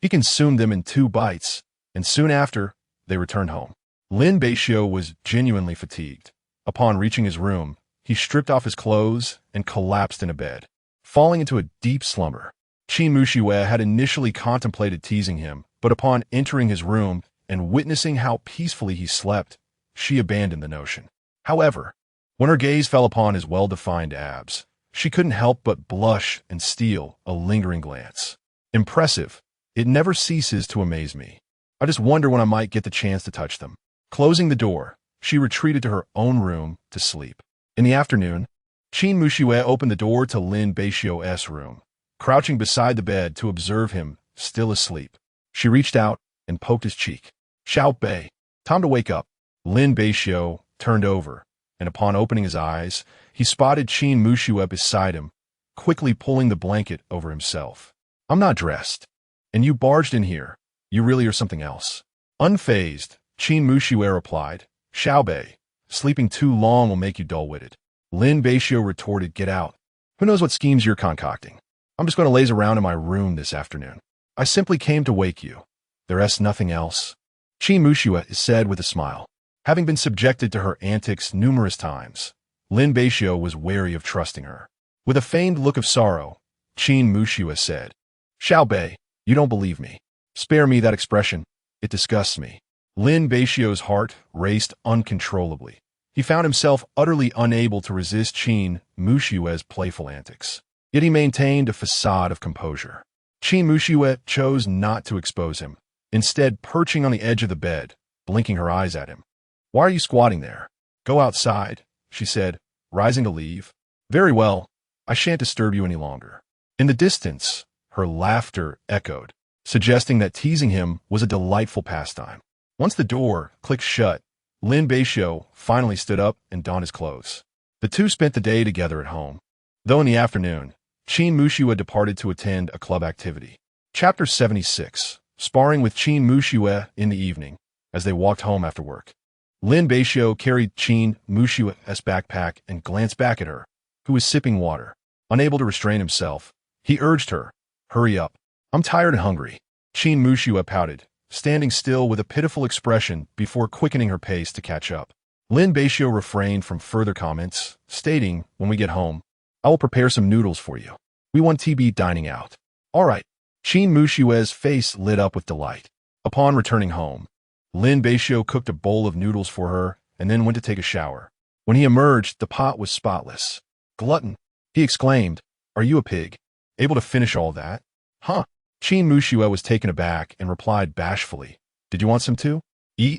He consumed them in 2 bites, and soon after, they returned home. Lin Beixiu was genuinely fatigued. Upon reaching his room, he stripped off his clothes and collapsed in a bed, falling into a deep slumber. Qin Mushiue had initially contemplated teasing him, but upon entering his room and witnessing how peacefully he slept, she abandoned the notion. However, when her gaze fell upon his well-defined abs, she couldn't help but blush and steal a lingering glance. Impressive. It never ceases to amaze me. I just wonder when I might get the chance to touch them. Closing the door, she retreated to her own room to sleep. In the afternoon, Qin Mushiue opened the door to Lin Beixiu's room, crouching beside the bed to observe him, still asleep. She reached out and poked his cheek. "Xiao Bei, time to wake up." Lin Beixiu turned over, and upon opening his eyes, he spotted Qin Mushiue beside him, quickly pulling the blanket over himself. "I'm not dressed. And you barged in here. You really are something else." Unfazed, Qin Mushiue replied, "Xiao Bei, sleeping too long will make you dull-witted." Lin Beixiu retorted, "Get out. Who knows what schemes you're concocting? I'm just going to laze around in my room this afternoon. I simply came to wake you. There's nothing else." Qin Mushiue said with a smile. Having been subjected to her antics numerous times, Lin Beixiu was wary of trusting her. With a feigned look of sorrow, Qin Mushiue said, "Xiao Bei, you don't believe me. Spare me that expression. It disgusts me." Lin Beixiu's heart raced uncontrollably. He found himself utterly unable to resist Qin Mushiue's playful antics. Yet he maintained a facade of composure. Qin Mushiue chose not to expose him, instead perching on the edge of the bed, blinking her eyes at him. "Why are you squatting there? Go outside," she said, rising to leave. "Very well, I shan't disturb you any longer." In the distance, her laughter echoed, suggesting that teasing him was a delightful pastime. Once the door clicked shut, Lin Beixiu finally stood up and donned his clothes. The two spent the day together at home, though in the afternoon, Qin Mushiue departed to attend a club activity. Chapter 76. Sparring with Qin Mushiue in the evening, as they walked home after work. Lin Beixiu carried Qin Mushiue's backpack and glanced back at her, who was sipping water. Unable to restrain himself, he urged her, "Hurry up. I'm tired and hungry." Qin Mushiue pouted, standing still with a pitiful expression before quickening her pace to catch up. Lin Beixiu refrained from further comments, stating, "When we get home, I will prepare some noodles for you. We want to be dining out." "All right." Qin Mushiue's face lit up with delight. Upon returning home, Lin Beixiu cooked a bowl of noodles for her and then went to take a shower. When he emerged, the pot was spotless. "Glutton," he exclaimed, "are you a pig? Able to finish all that?" "Huh?" Qin Mushiue was taken aback and replied bashfully, "Did you want some too?"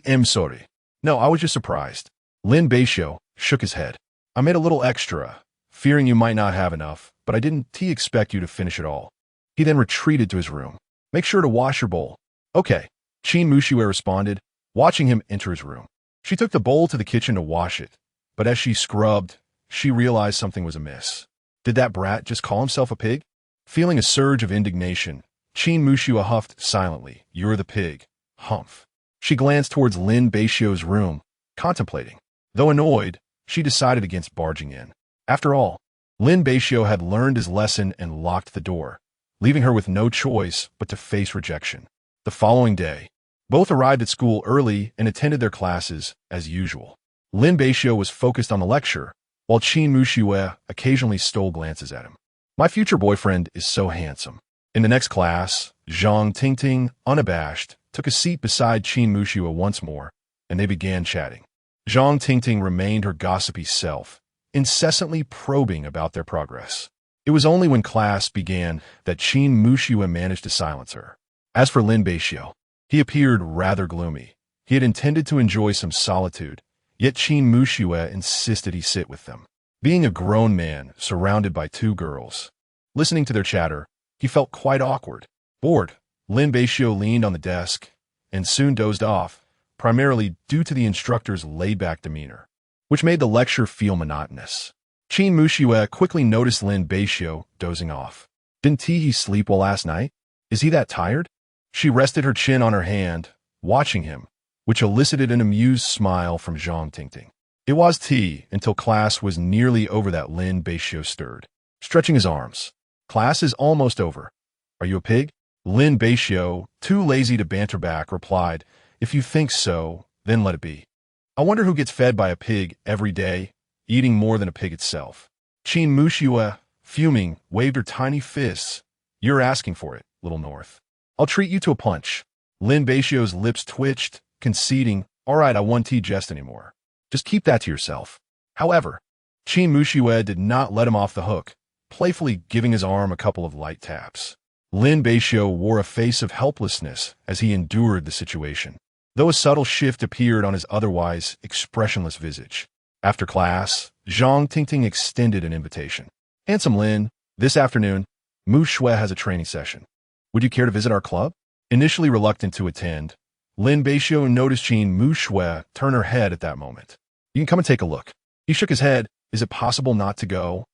"I'm sorry. No, I was just surprised." Lin Beixiu shook his head. "I made a little extra, fearing you might not have enough, but I didn't expect you to finish it all." He then retreated to his room. "Make sure to wash your bowl." "Okay," Qin Mushiue responded, watching him enter his room. She took the bowl to the kitchen to wash it, but as she scrubbed, she realized something was amiss. Did that brat just call himself a pig? Feeling a surge of indignation, Qin Mushiue huffed silently, "You're the pig. Humph." She glanced towards Lin Beixiu's room, contemplating. Though annoyed, she decided against barging in. After all, Lin Beixiu had learned his lesson and locked the door, leaving her with no choice but to face rejection. The following day, both arrived at school early and attended their classes as usual. Lin Beixiu was focused on the lecture, while Qin Mushiue occasionally stole glances at him. "My future boyfriend is so handsome." In the next class, Zhang Tingting, unabashed, took a seat beside Qin Mushiue once more, and they began chatting. Zhang Tingting remained her gossipy self, incessantly probing about their progress. It was only when class began that Qin Mushiue managed to silence her. As for Lin Beixiu, he appeared rather gloomy. He had intended to enjoy some solitude, yet Qin Mushiue insisted he sit with them. Being a grown man surrounded by 2 girls, listening to their chatter, he felt quite awkward. Bored, Lin Beixiu leaned on the desk and soon dozed off, primarily due to the instructor's laid-back demeanor, which made the lecture feel monotonous. Qin Mushiue quickly noticed Lin Beixiu dozing off. "Didn't he sleep well last night? Is he that tired?" She rested her chin on her hand, watching him, which elicited an amused smile from Zhang Tingting. It was tea until class was nearly over that Lin Beixiu stirred, stretching his arms. Class is almost over. Are you a pig? Lin Beixiu, too lazy to banter back, replied, if you think so, then let it be. I wonder who gets fed by a pig every day, eating more than a pig itself. Qin Muxue, fuming, waved her tiny fists. You're asking for it, Little North. I'll treat you to a punch. Lin Beixiu's lips twitched, conceding, all right, I won't jest anymore. Just keep that to yourself. However, Qin Muxue did not let him off the hook, playfully giving his arm a couple of light taps. Lin Beixiu wore a face of helplessness as he endured the situation, though a subtle shift appeared on his otherwise expressionless visage. After class, Zhang Tingting extended an invitation. Handsome Lin, this afternoon, Mu Shui has a training session. Would you care to visit our club? Initially reluctant to attend, Lin Beixiu noticed Qin Mu Shui turn her head at that moment. You can come and take a look. He shook his head. Is it possible not to go?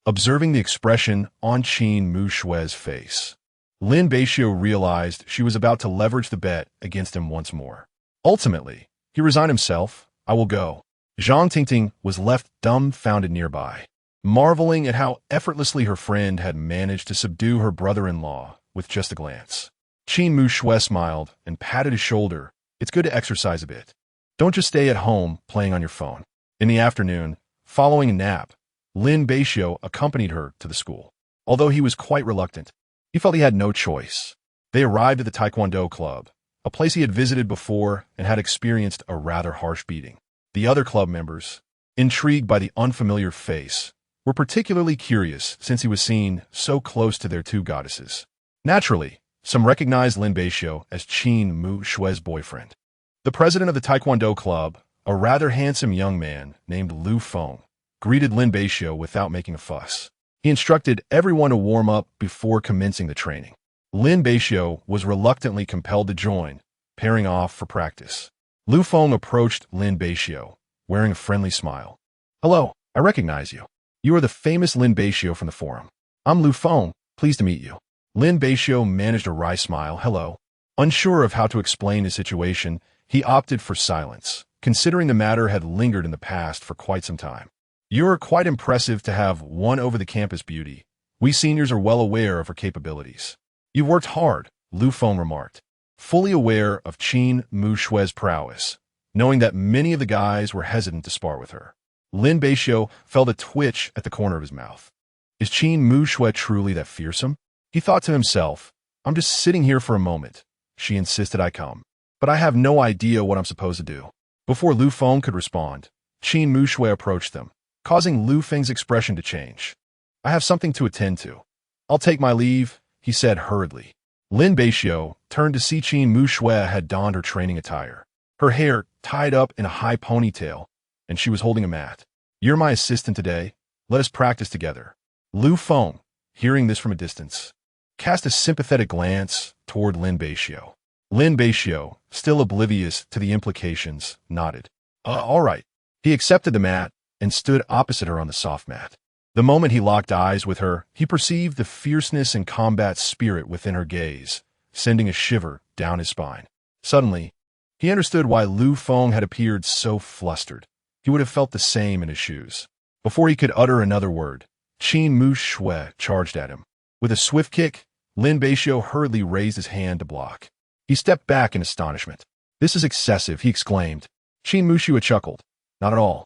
Observing the expression on Qin Mu Shui's face, Lin Beixiu realized she was about to leverage the bet against him once more. Ultimately, he resigned himself. I will go. Zhang Tingting was left dumbfounded nearby, marveling at how effortlessly her friend had managed to subdue her brother-in-law with just a glance. Qin Mu Shui smiled and patted his shoulder. It's good to exercise a bit. Don't just stay at home playing on your phone. In the afternoon, following a nap, Lin Beixiu accompanied her to the school. Although he was quite reluctant, he felt he had no choice. They arrived at the Taekwondo club, a place he had visited before and had experienced a rather harsh beating. The other club members, intrigued by the unfamiliar face, were particularly curious since he was seen so close to their two goddesses. Naturally, some recognized Lin Beixiu as Qin Mu Shui's boyfriend. The president of the Taekwondo club, a rather handsome young man named Lu Feng, greeted Lin Beixiu without making a fuss. He instructed everyone to warm up before commencing the training. Lin Beixiu was reluctantly compelled to join, pairing off for practice. Lu Feng approached Lin Beixiu, wearing a friendly smile. Hello, I recognize you. You are the famous Lin Beixiu from the forum. I'm Lu Feng, pleased to meet you. Lin Beixiu managed a wry smile. Hello. Unsure of how to explain his situation, he opted for silence, considering the matter had lingered in the past for quite some time. You're quite impressive to have won over the campus beauty. We seniors are well aware of her capabilities. You've worked hard, Lu Feng remarked, fully aware of Qin Mu Shui's prowess, knowing that many of the guys were hesitant to spar with her. Lin Beixiu felt a twitch at the corner of his mouth. Is Qin Mu Shui truly that fearsome? He thought to himself, I'm just sitting here for a moment. She insisted I come, but I have no idea what I'm supposed to do. Before Lu Feng could respond, Qin Mu Shui approached them, causing Lu Feng's expression to change. I have something to attend to. I'll take my leave, he said hurriedly. Lin Beixiu turned to see Qin Mu Shui had donned her training attire, her hair tied up in a high ponytail, and she was holding a mat. You're my assistant today. Let us practice together. Lu Feng, hearing this from a distance, cast a sympathetic glance toward Lin Beixiu. Lin Beixiu, still oblivious to the implications, nodded. All right. He accepted the mat and stood opposite her on the soft mat. The moment he locked eyes with her, he perceived the fierceness and combat spirit within her gaze, sending a shiver down his spine. Suddenly, he understood why Lu Feng had appeared so flustered. He would have felt the same in his shoes. Before he could utter another word, Qin Mu Shui charged at him. With a swift kick, Lin Beixiu hurriedly raised his hand to block. He stepped back in astonishment. This is excessive, he exclaimed. Qin Mu Shui chuckled. Not at all.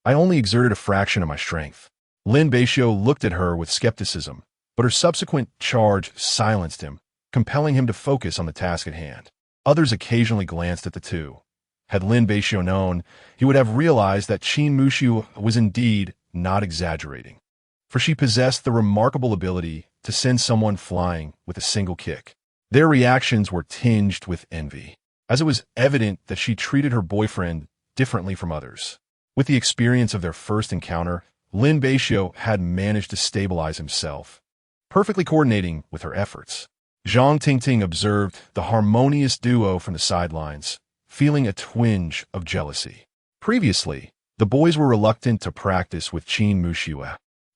I only exerted a fraction of my strength. Lin Beixiu looked at her with skepticism, but her subsequent charge silenced him, compelling him to focus on the task at hand. Others occasionally glanced at the two. Had Lin Beixiu known, he would have realized that Qin Mu Shui was indeed not exaggerating, for she possessed the remarkable ability to send someone flying with a single kick. Their reactions were tinged with envy, as it was evident that she treated her boyfriend differently from others. With the experience of their first encounter, Lin Beixiu had managed to stabilize himself, perfectly coordinating with her efforts. Zhang Tingting observed the harmonious duo from the sidelines, feeling a twinge of jealousy. Previously, the boys were reluctant to practice with Qin Mu Shui,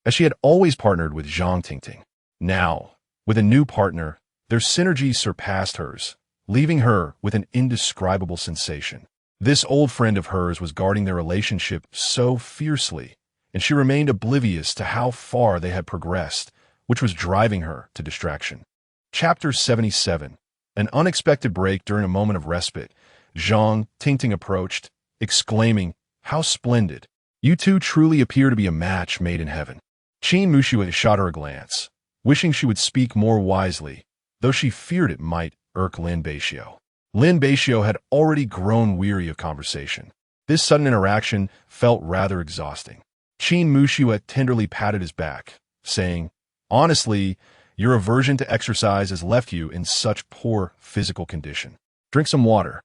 as she had always partnered with Zhang Tingting. Now, with a new partner, their synergy surpassed hers, leaving her with an indescribable sensation. This old friend of hers was guarding their relationship so fiercely, and she remained oblivious to how far they had progressed, which was driving her to distraction. Chapter 77. An unexpected break during a moment of respite. Zhang Tingting approached, exclaiming, "How splendid! You two truly appear to be a match made in heaven." Qin Muxue shot her a glance, wishing she would speak more wisely, though she feared it might irk Lin Beixiu. Lin Beixiu had already grown weary of conversation. This sudden interaction felt rather exhausting. Qin Muxue tenderly patted his back, saying, "Honestly, your aversion to exercise has left you in such poor physical condition. Drink some water."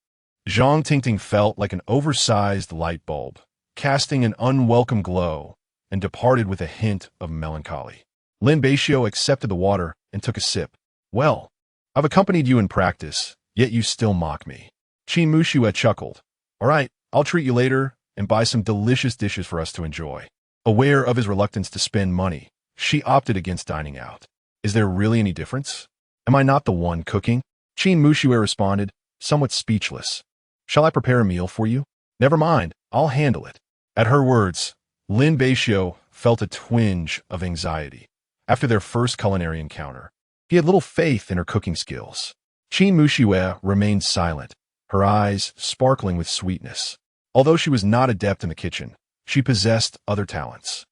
Zhang Tingting felt like an oversized light bulb, casting an unwelcome glow, and departed with a hint of melancholy. Lin Beixiu accepted the water and took a sip. "Well, I've accompanied you in practice, yet you still mock me." Qin Muxue chuckled. "All right, I'll treat you later and buy some delicious dishes for us to enjoy." Aware of his reluctance to spend money, she opted against dining out. "Is there really any difference? Am I not the one cooking?" Qin Muxue responded, somewhat speechless. "Shall I prepare a meal for you?" "Never mind, I'll handle it." At her words, Lin Beixiu felt a twinge of anxiety. After their first culinary encounter, he had little faith in her cooking skills. Qin Muxue remained silent, her eyes sparkling with sweetness. Although she was not adept in the kitchen, she possessed other talents.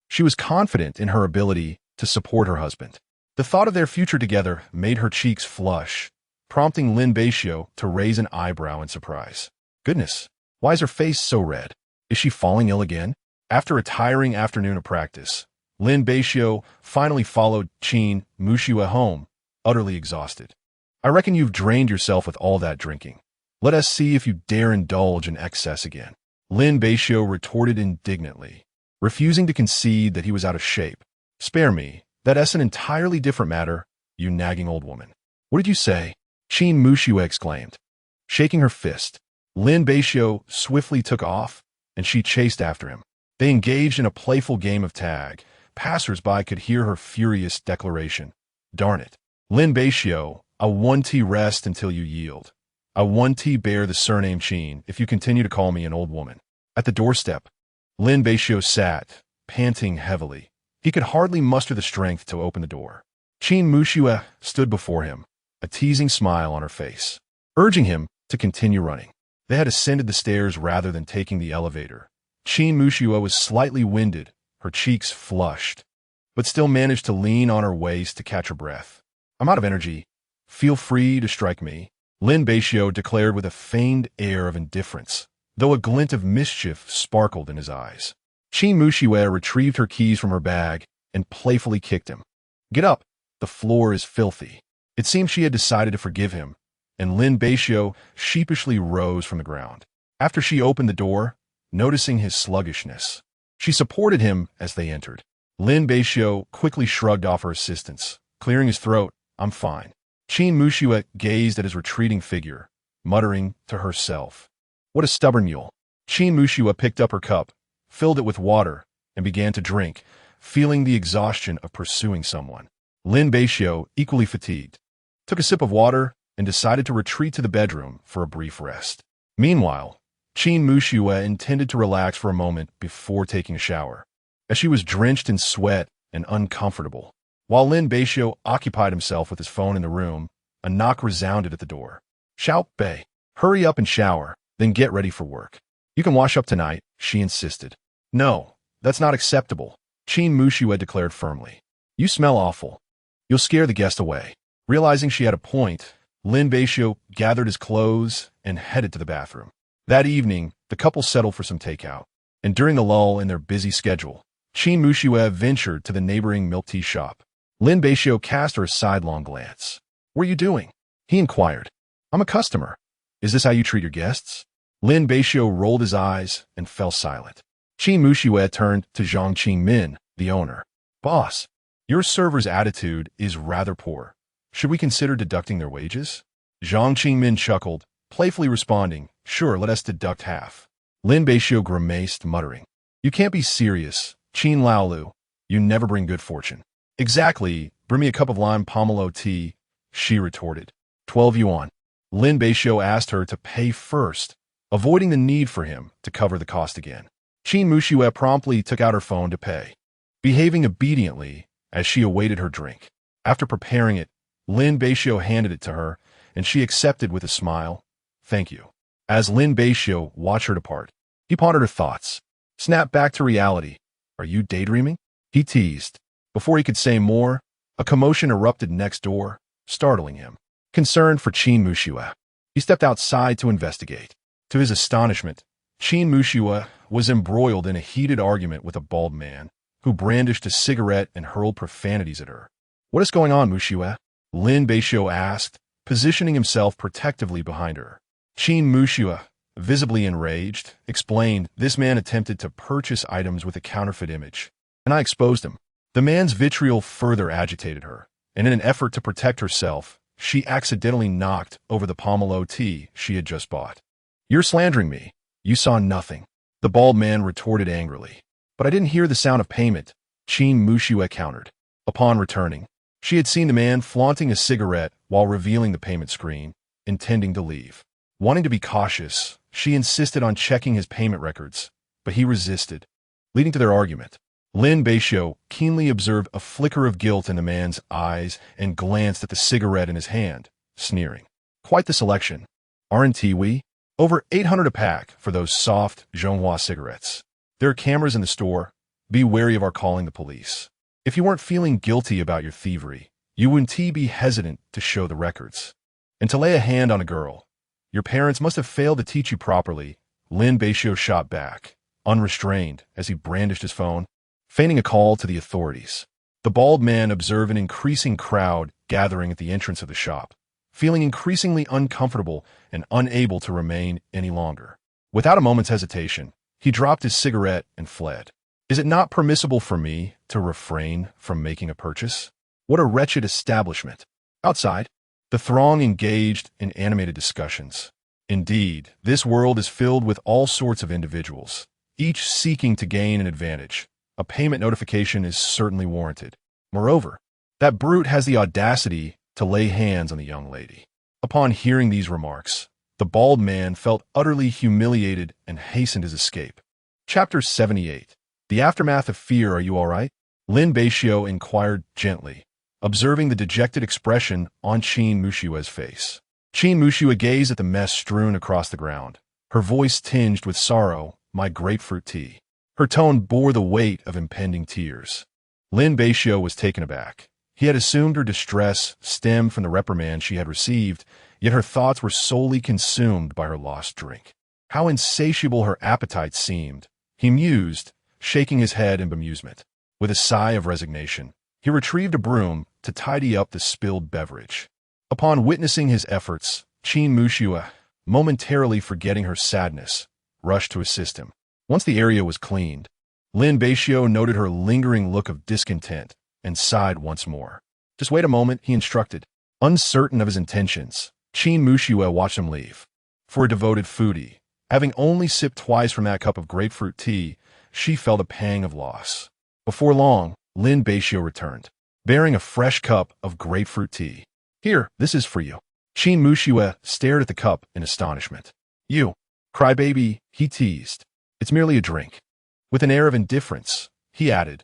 She was confident in her ability to support her husband. The thought of their future together made her cheeks flush, prompting Lin Beixiu to raise an eyebrow in surprise. "Goodness, why is her face so red? Is she falling ill again?" After a tiring afternoon of practice, Lin Beixiu finally followed Qin Muxue home, utterly exhausted. "I reckon you've drained yourself with all that drinking. Let us see if you dare indulge in excess again." Lin Beixiu retorted indignantly, refusing to concede that he was out of shape. "Spare me, that's an entirely different matter, you nagging old woman." "What did you say?" Qin Muxue exclaimed. Shaking her fist, Lin Beixiu swiftly took off, and she chased after him. They engaged in a playful game of tag. Passers-by could hear her furious declaration. "Darn it. Lin Beixiu, I 1T rest until you yield. I 1T bear the surname Qin if you continue to call me an old woman." At the doorstep, Lin Beixiu sat, panting heavily. He could hardly muster the strength to open the door. Qin Muxue stood before him, a teasing smile on her face, urging him to continue running. They had ascended the stairs rather than taking the elevator. Qin Muxue was slightly winded, her cheeks flushed, but still managed to lean on her waist to catch her breath. "I'm out of energy. Feel free to strike me," Lin Beixiu declared with a feigned air of indifference, though a glint of mischief sparkled in his eyes. Qin Muxue retrieved her keys from her bag and playfully kicked him. "Get up. The floor is filthy." It seemed she had decided to forgive him, and Lin Beixiu sheepishly rose from the ground. After she opened the door, noticing his sluggishness, she supported him as they entered. Lin Beixiu quickly shrugged off her assistance, clearing his throat. "I'm fine." Qin Muxue gazed at his retreating figure, muttering to herself, "What a stubborn mule." Qin Muxue picked up her cup, filled it with water, and began to drink, feeling the exhaustion of pursuing someone. Lin Beixiu, equally fatigued, took a sip of water and decided to retreat to the bedroom for a brief rest. Meanwhile, Qin Muxue intended to relax for a moment before taking a shower, as she was drenched in sweat and uncomfortable. While Lin Beixiu occupied himself with his phone in the room, a knock resounded at the door. "Xiao Bei, hurry up and shower, then get ready for work." "You can wash up tonight," she insisted. "No, that's not acceptable," Qin Muxue declared firmly. "You smell awful. You'll scare the guest away." Realizing she had a point, Lin Beixiu gathered his clothes and headed to the bathroom. That evening, the couple settled for some takeout, and during the lull in their busy schedule, Qin Muxue ventured to the neighboring milk tea shop. Lin Beixiu cast her a sidelong glance. "What are you doing?" he inquired. "I'm a customer." "Is this how you treat your guests?" Lin Beixiu rolled his eyes and fell silent. Qin Muxue turned to Zhang Qingmin, the owner. "Boss, your server's attitude is rather poor. Should we consider deducting their wages?" Zhang Qingmin chuckled, playfully responding, "Sure, let us deduct half." Lin Beixiu grimaced, muttering, "You can't be serious, Qin Laolu. You never bring good fortune." "Exactly. Bring me a cup of lime pomelo tea," she retorted. 12 yuan. Lin Beixiu asked her to pay first, avoiding the need for him to cover the cost again. Qin Muxue promptly took out her phone to pay, behaving obediently as she awaited her drink. After preparing it, Lin Beixiu handed it to her, and she accepted with a smile. "Thank you." As Lin Beixiu watched her depart, he pondered her thoughts. "Snap back to reality. Are you daydreaming?" he teased. Before he could say more, a commotion erupted next door, startling him. Concerned for Qin Muxue, he stepped outside to investigate. To his astonishment, Qin Muxue was embroiled in a heated argument with a bald man who brandished a cigarette and hurled profanities at her. "What is going on, Muxue?" Lin Beixiu asked, positioning himself protectively behind her. Qin Muxue, visibly enraged, explained, "This man attempted to purchase items with a counterfeit image, and I exposed him." The man's vitriol further agitated her, and in an effort to protect herself, she accidentally knocked over the pomelo tea she had just bought. "You're slandering me. You saw nothing," the bald man retorted angrily. "But I didn't hear the sound of payment," Qin Muxue countered. Upon returning, she had seen the man flaunting a cigarette while revealing the payment screen, intending to leave. Wanting to be cautious, she insisted on checking his payment records, but he resisted, leading to their argument. Lin Beixiu keenly observed a flicker of guilt in the man's eyes and glanced at the cigarette in his hand, sneering. "Quite the selection, aren't we? Over 800 a pack for those soft Zhonghua cigarettes. There are cameras in the store. Be wary of our calling the police. If you weren't feeling guilty about your thievery, you wouldn't be hesitant to show the records. And to lay a hand on a girl, your parents must have failed to teach you properly." Lin Beixiu shot back, unrestrained, as he brandished his phone, feigning a call to the authorities. The bald man observed an increasing crowd gathering at the entrance of the shop, feeling increasingly uncomfortable and unable to remain any longer. Without a moment's hesitation, he dropped his cigarette and fled. "Is it not permissible for me to refrain from making a purchase? What a wretched establishment." Outside, the throng engaged in animated discussions. Indeed, this world is filled with all sorts of individuals, each seeking to gain an advantage. A payment notification is certainly warranted. Moreover, that brute has the audacity to lay hands on the young lady. Upon hearing these remarks, the bald man felt utterly humiliated and hastened his escape. Chapter 78. The Aftermath of Fear. "Are you all right?" Lin Beixiu inquired gently, observing the dejected expression on Qin Muxue's face. Qin Muxue gazed at the mess strewn across the ground, her voice tinged with sorrow. "My grapefruit tea." Her tone bore the weight of impending tears. Lin Beixiu was taken aback. He had assumed her distress stemmed from the reprimand she had received, yet her thoughts were solely consumed by her lost drink. How insatiable her appetite seemed, he mused, shaking his head in bemusement. With a sigh of resignation, he retrieved a broom to tidy up the spilled beverage. Upon witnessing his efforts, Qin Muxue, momentarily forgetting her sadness, rushed to assist him. Once the area was cleaned, Lin Beixiu noted her lingering look of discontent and sighed once more. "Just wait a moment," he instructed. Uncertain of his intentions, Qin Muxue watched him leave. For a devoted foodie, having only sipped twice from that cup of grapefruit tea, she felt a pang of loss. Before long, Lin Beixiu returned, bearing a fresh cup of grapefruit tea. "Here, this is for you." Qin Muxue stared at the cup in astonishment. "You crybaby," he teased. "It's merely a drink." With an air of indifference, he added,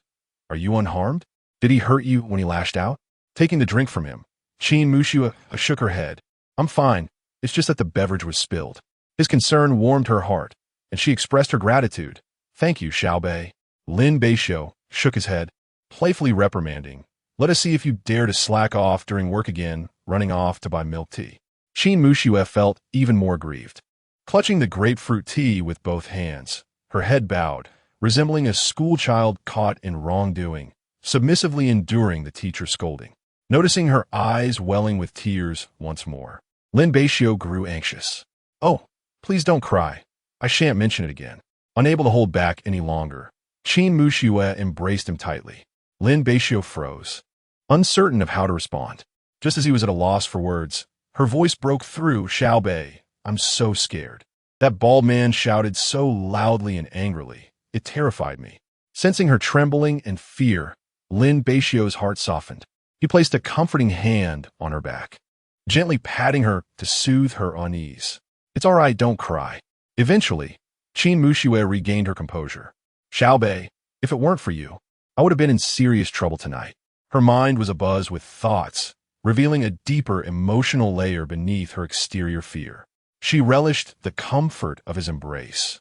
"Are you unharmed? Did he hurt you when he lashed out?" Taking the drink from him, Qin Muxue shook her head. "I'm fine. It's just that the beverage was spilled." His concern warmed her heart, and she expressed her gratitude. "Thank you, Xiaobei." Lin Beixiu shook his head, playfully reprimanding, "Let us see if you dare to slack off during work again, running off to buy milk tea." Qin Muxue felt even more grieved. Clutching the grapefruit tea with both hands, her head bowed, resembling a schoolchild caught in wrongdoing, submissively enduring the teacher's scolding. Noticing her eyes welling with tears once more, Lin Beixiu grew anxious. "Oh, please don't cry. I shan't mention it again." Unable to hold back any longer, Qin Muxue embraced him tightly. Lin Beixiu froze, uncertain of how to respond. Just as he was at a loss for words, her voice broke through. "Xiaobei, I'm so scared." That bald man shouted so loudly and angrily, it terrified me. Sensing her trembling and fear, Lin Beixiu's heart softened. He placed a comforting hand on her back. gently patting her to soothe her unease. "It's all right, don't cry." Eventually, Qin Muxue regained her composure. "Xiao Bei, if it weren't for you, I would have been in serious trouble tonight." Her mind was abuzz with thoughts, revealing a deeper emotional layer beneath her exterior fear. She relished the comfort of his embrace,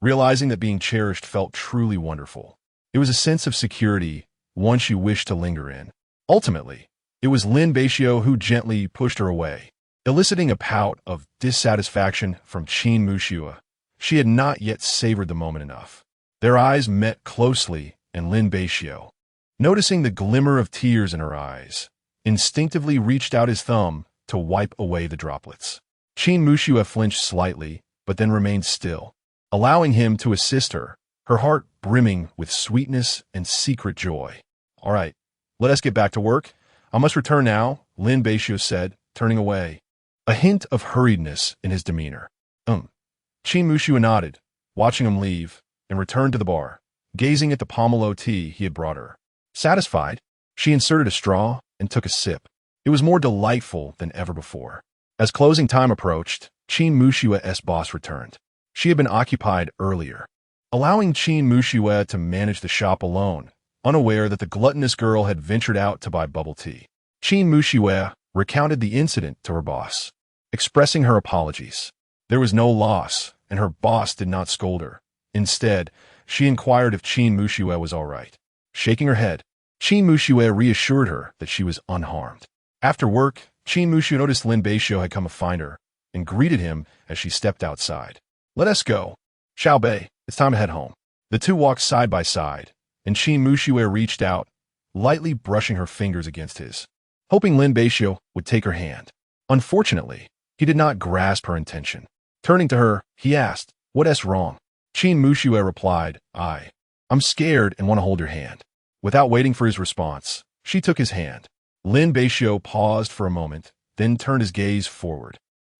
realizing that being cherished felt truly wonderful. It was a sense of security, one she wished to linger in. Ultimately, it was Lin Beixiu who gently pushed her away, eliciting a pout of dissatisfaction from Qin Muxue. She had not yet savored the moment enough. Their eyes met closely, and Lin Beixiu, noticing the glimmer of tears in her eyes, instinctively reached out his thumb to wipe away the droplets. Qin Muxue flinched slightly, but then remained still, allowing him to assist her, her heart brimming with sweetness and secret joy. "All right, let us get back to work. I must return now," Lin Beixiu said, turning away, a hint of hurriedness in his demeanor. Qin Muxue nodded, watching him leave, and returned to the bar, gazing at the pomelo tea he had brought her. Satisfied, she inserted a straw and took a sip. It was more delightful than ever before. As closing time approached, Qin Muxue's boss returned. She had been occupied earlier, allowing Qin Muxue to manage the shop alone, unaware that the gluttonous girl had ventured out to buy bubble tea. Qin Muxue recounted the incident to her boss, expressing her apologies. There was no loss, and her boss did not scold her. Instead, she inquired if Qin Muxue was all right. Shaking her head, Qin Muxue reassured her that she was unharmed. After work, Qin Muxue noticed Lin Beixiu had come to find her and greeted him as she stepped outside. "Let us go. Xiao Bei, it's time to head home." The two walked side by side, and Qin Muxue reached out, lightly brushing her fingers against his, hoping Lin Beixiu would take her hand. Unfortunately, he did not grasp her intention. Turning to her, he asked, "What's wrong?" Qin Muxue replied, I'm scared and want to hold your hand." Without waiting for his response, she took his hand. Lin Beixiu paused for a moment, then turned his gaze forward.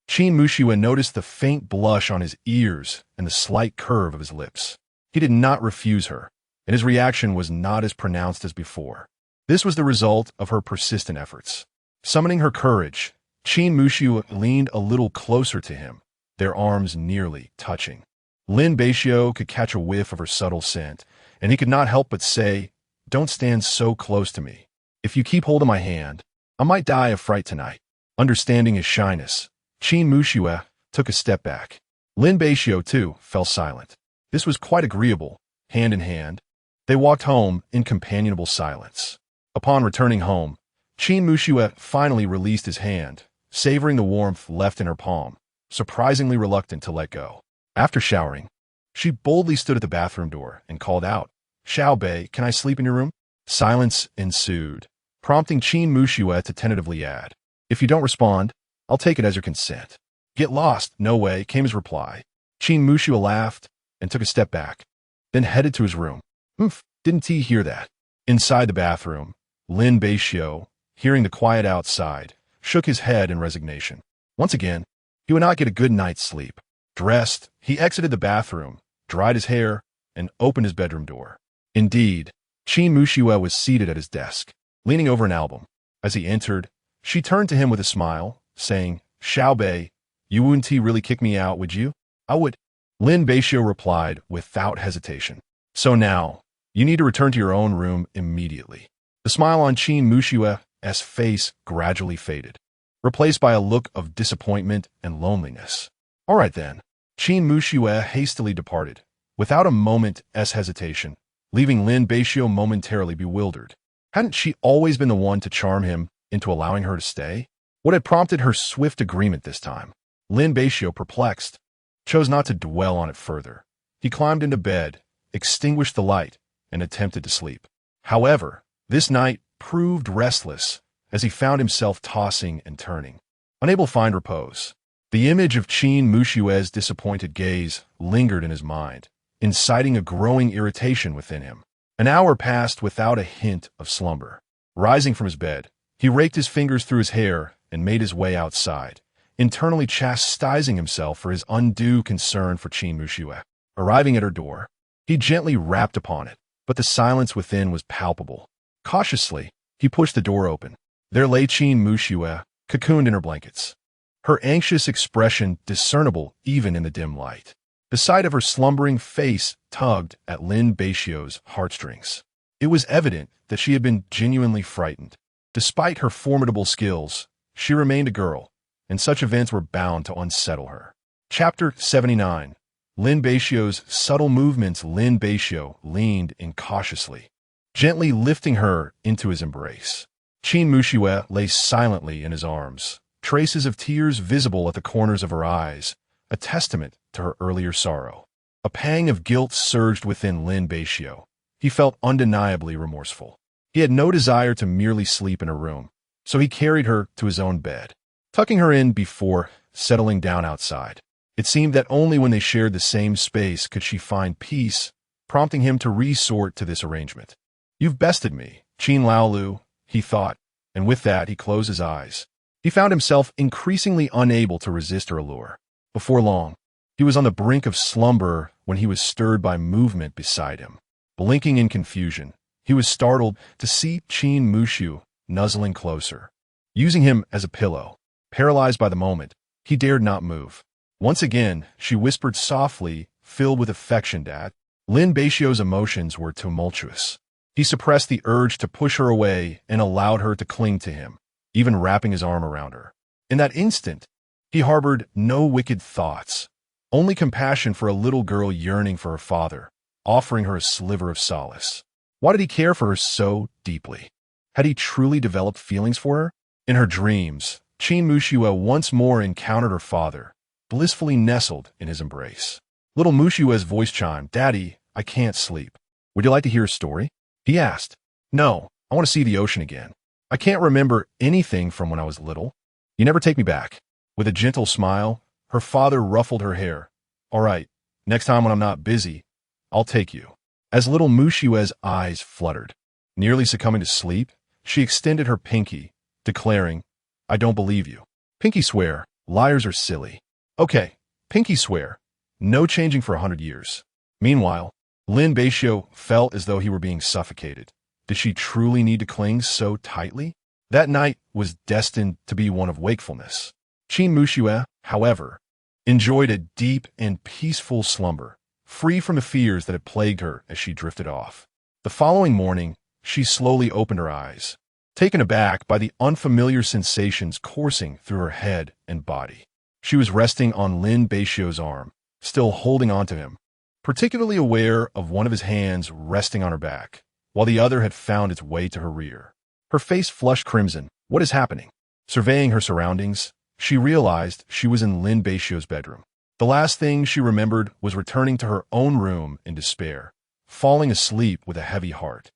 Qin Muxue noticed the faint blush on his ears and the slight curve of his lips. He did not refuse her, and his reaction was not as pronounced as before. This was the result of her persistent efforts. Summoning her courage, Qin Muxue leaned a little closer to him, their arms nearly touching. Lin Beixiu could catch a whiff of her subtle scent, and he could not help but say, "Don't stand so close to me. If you keep hold of my hand, I might die of fright tonight." Understanding his shyness, Qin Muxue took a step back. Lin Beixiu, too, fell silent. This was quite agreeable. Hand in hand, they walked home in companionable silence. Upon returning home, Qin Muxue finally released his hand, savoring the warmth left in her palm, surprisingly reluctant to let go. After showering, she boldly stood at the bathroom door and called out, "Xiao Bei, can I sleep in your room?" Silence ensued, prompting Qin Muxue to tentatively add, "If you don't respond, I'll take it as your consent." "Get lost, no way," came his reply. Qin Muxue laughed and took a step back, then headed to his room. Didn't he hear that? Inside the bathroom, Lin Beixiu, hearing the quiet outside, shook his head in resignation. Once again, he would not get a good night's sleep. Dressed, he exited the bathroom, dried his hair, and opened his bedroom door. Indeed, Qin Muxue was seated at his desk, leaning over an album. As he entered, she turned to him with a smile, saying, "Xiao Bei, you wouldn't really kick me out, would you?" "I would," Lin Beixiu replied without hesitation. "So now, you need to return to your own room immediately." The smile on Qin Muxue's face gradually faded, replaced by a look of disappointment and loneliness. "All right then." Qin Muxue hastily departed, without a moment's hesitation, leaving Lin Beixiu momentarily bewildered. Hadn't she always been the one to charm him into allowing her to stay? What had prompted her swift agreement this time? Lin Beixiu, perplexed, chose not to dwell on it further. He climbed into bed, extinguished the light, and attempted to sleep. However, this night proved restless as he found himself tossing and turning, unable to find repose. The image of Qin Muxue's disappointed gaze lingered in his mind, inciting a growing irritation within him. An hour passed without a hint of slumber. Rising from his bed, he raked his fingers through his hair and made his way outside, internally chastising himself for his undue concern for Qin Muxue. Arriving at her door, he gently rapped upon it, but the silence within was palpable. Cautiously, he pushed the door open. There lay Qin Muxue, cocooned in her blankets, her anxious expression discernible even in the dim light. The sight of her slumbering face tugged at Lin Beixiu's heartstrings. It was evident that she had been genuinely frightened. Despite her formidable skills, she remained a girl, and such events were bound to unsettle her. Chapter 79. Lin Beixiu's subtle movements. Lin Beixiu leaned in cautiously, gently lifting her into his embrace. Qin Muxue lay silently in his arms, traces of tears visible at the corners of her eyes, a testament to her earlier sorrow. A pang of guilt surged within Lin Beixiu. He felt undeniably remorseful. He had no desire to merely sleep in her room, so he carried her to his own bed, tucking her in before settling down outside. It seemed that only when they shared the same space could she find peace, prompting him to resort to this arrangement. "You've bested me, Qin Laolu," he thought, and with that he closed his eyes. He found himself increasingly unable to resist her allure. Before long, he was on the brink of slumber when he was stirred by movement beside him. Blinking in confusion, he was startled to see Qin Muxue nuzzling closer, using him as a pillow. Paralyzed by the moment, he dared not move. Once again, she whispered softly, filled with affection, "Dad." Lin Beixiu's emotions were tumultuous. He suppressed the urge to push her away and allowed her to cling to him, even wrapping his arm around her. In that instant, he harbored no wicked thoughts, only compassion for a little girl yearning for her father, offering her a sliver of solace. Why did he care for her so deeply? Had he truly developed feelings for her? In her dreams, Qin Muxue once more encountered her father, blissfully nestled in his embrace. Little Muxue's voice chimed, "Daddy, I can't sleep. Would you like to hear a story?" He asked. "No, I want to see the ocean again. I can't remember anything from when I was little. You never take me back." With a gentle smile, her father ruffled her hair. "All right, next time when I'm not busy, I'll take you." As little Muxue's eyes fluttered, nearly succumbing to sleep, she extended her pinky, declaring, "I don't believe you. Pinky swear, liars are silly." "Okay, pinky swear, no changing for 100 years. Meanwhile, Lin Beixiu felt as though he were being suffocated. Did she truly need to cling so tightly? That night was destined to be one of wakefulness. Qin Muxue, however, enjoyed a deep and peaceful slumber, free from the fears that had plagued her as she drifted off. The following morning, she slowly opened her eyes, taken aback by the unfamiliar sensations coursing through her head and body. She was resting on Lin Beixiu's arm, still holding on to him, particularly aware of one of his hands resting on her back, while the other had found its way to her rear. Her face flushed crimson. What is happening? Surveying her surroundings, she realized she was in Lin Beixiu's bedroom. The last thing she remembered was returning to her own room in despair, falling asleep with a heavy heart,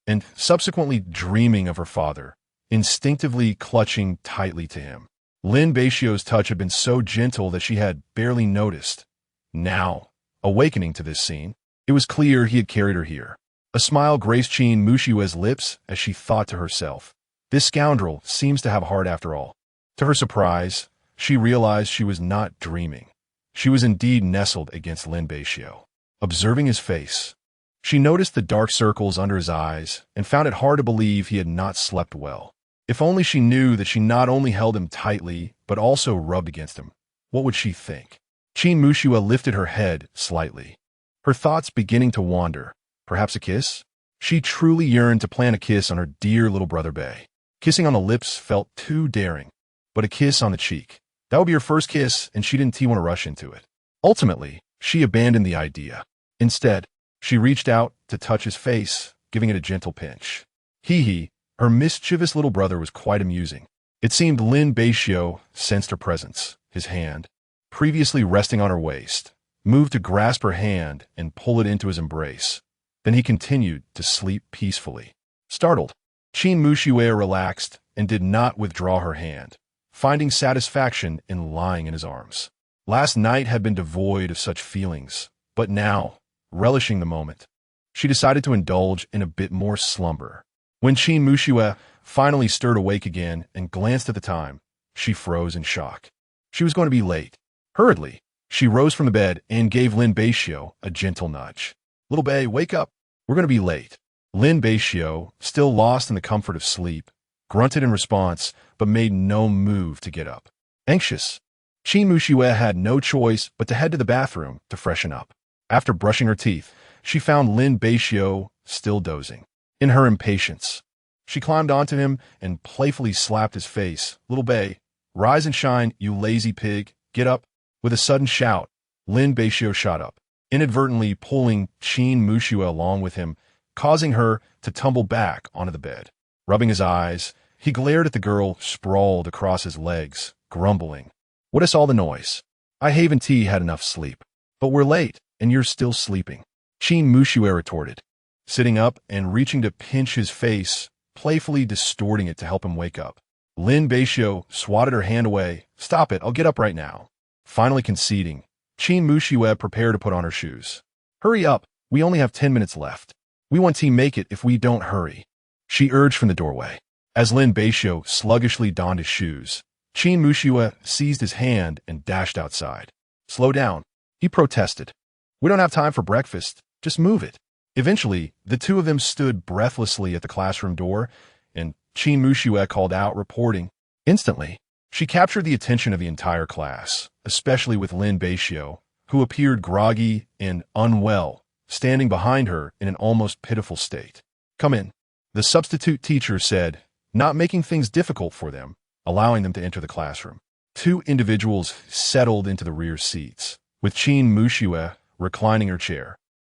and subsequently dreaming of her father, instinctively clutching tightly to him. Lin Beixiu's touch had been so gentle that she had barely noticed. Now, awakening to this scene, it was clear he had carried her here. A smile graced Qin Muxue's lips as she thought to herself, "This scoundrel seems to have a heart after all." To her surprise, she realized she was not dreaming. She was indeed nestled against Lin Beixiu. Observing his face, she noticed the dark circles under his eyes and found it hard to believe he had not slept well. If only she knew that she not only held him tightly, but also rubbed against him, what would she think? Qin Muxue lifted her head slightly, her thoughts beginning to wander. Perhaps a kiss? She truly yearned to plant a kiss on her dear little brother Bei. Kissing on the lips felt too daring, but a kiss on the cheek, that would be her first kiss, and she didn't want to rush into it. Ultimately, she abandoned the idea. Instead, she reached out to touch his face, giving it a gentle pinch. Hee, her mischievous little brother was quite amusing. It seemed Lin Beixiu sensed her presence. His hand, previously resting on her waist, moved to grasp her hand and pull it into his embrace. Then he continued to sleep peacefully. Startled, Qin Muxue relaxed and did not withdraw her hand, finding satisfaction in lying in his arms. Last night had been devoid of such feelings, but now, relishing the moment, she decided to indulge in a bit more slumber. When Qin Muxue finally stirred awake again and glanced at the time, she froze in shock. She was going to be late. Hurriedly, she rose from the bed and gave Lin Beixiu a gentle nudge. "Little Bei, wake up. We're going to be late." Lin Beixiu, still lost in the comfort of sleep, grunted in response, but made no move to get up. Anxious, Qin Muxue had no choice but to head to the bathroom to freshen up. After brushing her teeth, she found Lin Beixiu still dozing. In her impatience, she climbed onto him and playfully slapped his face. "Little Bei, rise and shine, you lazy pig, get up." With a sudden shout, Lin Beixiu shot up, inadvertently pulling Qin Muxue along with him, causing her to tumble back onto the bed. Rubbing his eyes, he glared at the girl sprawled across his legs, grumbling. "What is all the noise? I haven't had enough sleep. But we're late, and you're still sleeping," Qin Muxue retorted, sitting up and reaching to pinch his face, playfully distorting it to help him wake up. Lin Beixiu swatted her hand away. "Stop it, I'll get up right now." Finally conceding, Qin Muxue prepared to put on her shoes. "Hurry up, we only have 10 minutes left. We want to make it if we don't hurry," she urged from the doorway. As Lin Beixiu sluggishly donned his shoes, Qin Muxue seized his hand and dashed outside. "Slow down," he protested. "We don't have time for breakfast. Just move it." Eventually, the two of them stood breathlessly at the classroom door, and Qin Muxue called out, reporting. Instantly, she captured the attention of the entire class, especially with Lin Beixiu, who appeared groggy and unwell, standing behind her in an almost pitiful state. "Come in," the substitute teacher said, not making things difficult for them, allowing them to enter the classroom. Two individuals settled into the rear seats, with Qin Muxue reclining her chair,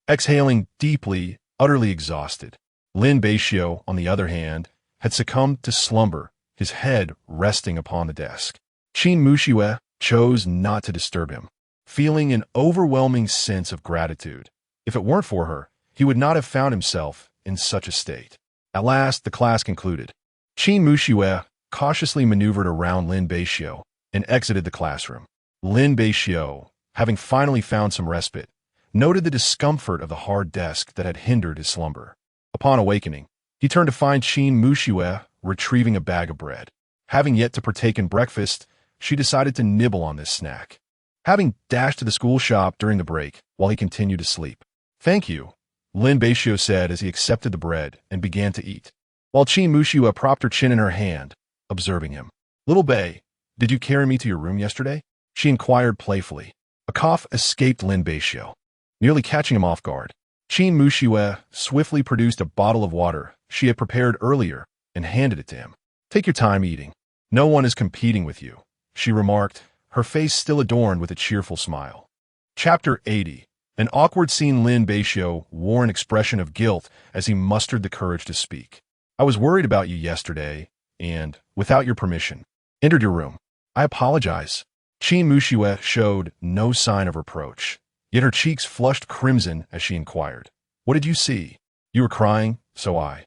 exhaling deeply, utterly exhausted. Lin Beixiu, on the other hand, had succumbed to slumber, his head resting upon the desk. Qin Muxue chose not to disturb him, feeling an overwhelming sense of gratitude. If it weren't for her, he would not have found himself in such a state. At last, the class concluded. Qin Muxue cautiously maneuvered around Lin Beixiu and exited the classroom. Lin Beixiu, having finally found some respite, noted the discomfort of the hard desk that had hindered his slumber. Upon awakening, he turned to find Qin Muxue retrieving a bag of bread. Having yet to partake in breakfast, she decided to nibble on this snack, having dashed to the school shop during the break while he continued to sleep. "Thank you," Lin Beixiu said as he accepted the bread and began to eat, while Qin Muxue propped her chin in her hand, observing him. "Little Bei, did you carry me to your room yesterday?" she inquired playfully. A cough escaped Lin Beixiu, nearly catching him off guard. Qin Muxue swiftly produced a bottle of water she had prepared earlier and handed it to him. "Take your time eating. No one is competing with you," she remarked, her face still adorned with a cheerful smile. Chapter 80. An awkward scene. Lin Beixiu wore an expression of guilt as he mustered the courage to speak. "I was worried about you yesterday and, without your permission, entered your room. I apologize." Qin Muxue showed no sign of reproach, yet her cheeks flushed crimson as she inquired, "What did you see?" "You were crying, so I—"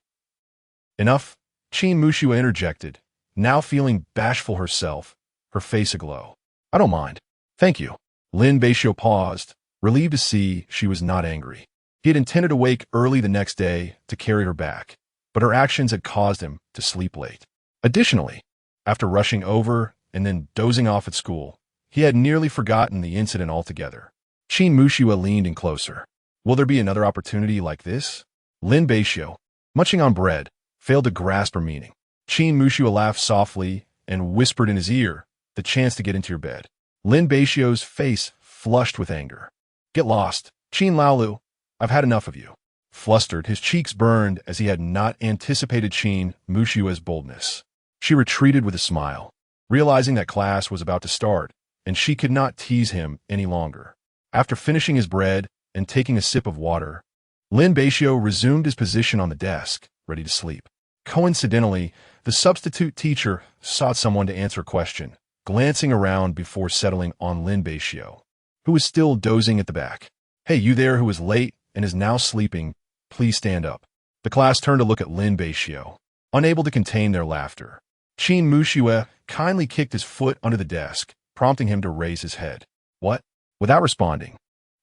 "Enough," Qin Muxue interjected, now feeling bashful herself, her face aglow. "I don't mind. Thank you." Lin Beixiu paused, relieved to see she was not angry. He had intended to wake early the next day to carry her back, but her actions had caused him to sleep late. Additionally, after rushing over and then dozing off at school, he had nearly forgotten the incident altogether. Qin Muxue leaned in closer. "Will there be another opportunity like this?" Lin Beixiu, munching on bread, failed to grasp her meaning. Qin Muxue laughed softly and whispered in his ear, "The chance to get into your bed." Lin Beixiu's face flushed with anger. "Get lost, Qin Laolu. I've had enough of you." Flustered, his cheeks burned as he had not anticipated Qin Muxue's boldness. She retreated with a smile, realizing that class was about to start, and she could not tease him any longer. After finishing his bread and taking a sip of water, Lin Beixiu resumed his position on the desk, ready to sleep. Coincidentally, the substitute teacher sought someone to answer a question, glancing around before settling on Lin Beixiu, who was still dozing at the back. "Hey, you there who was late and is now sleeping, please stand up." The class turned to look at Lin Beixiu, unable to contain their laughter. Qin Muxue kindly kicked his foot under the desk, prompting him to raise his head. "What?" Without responding,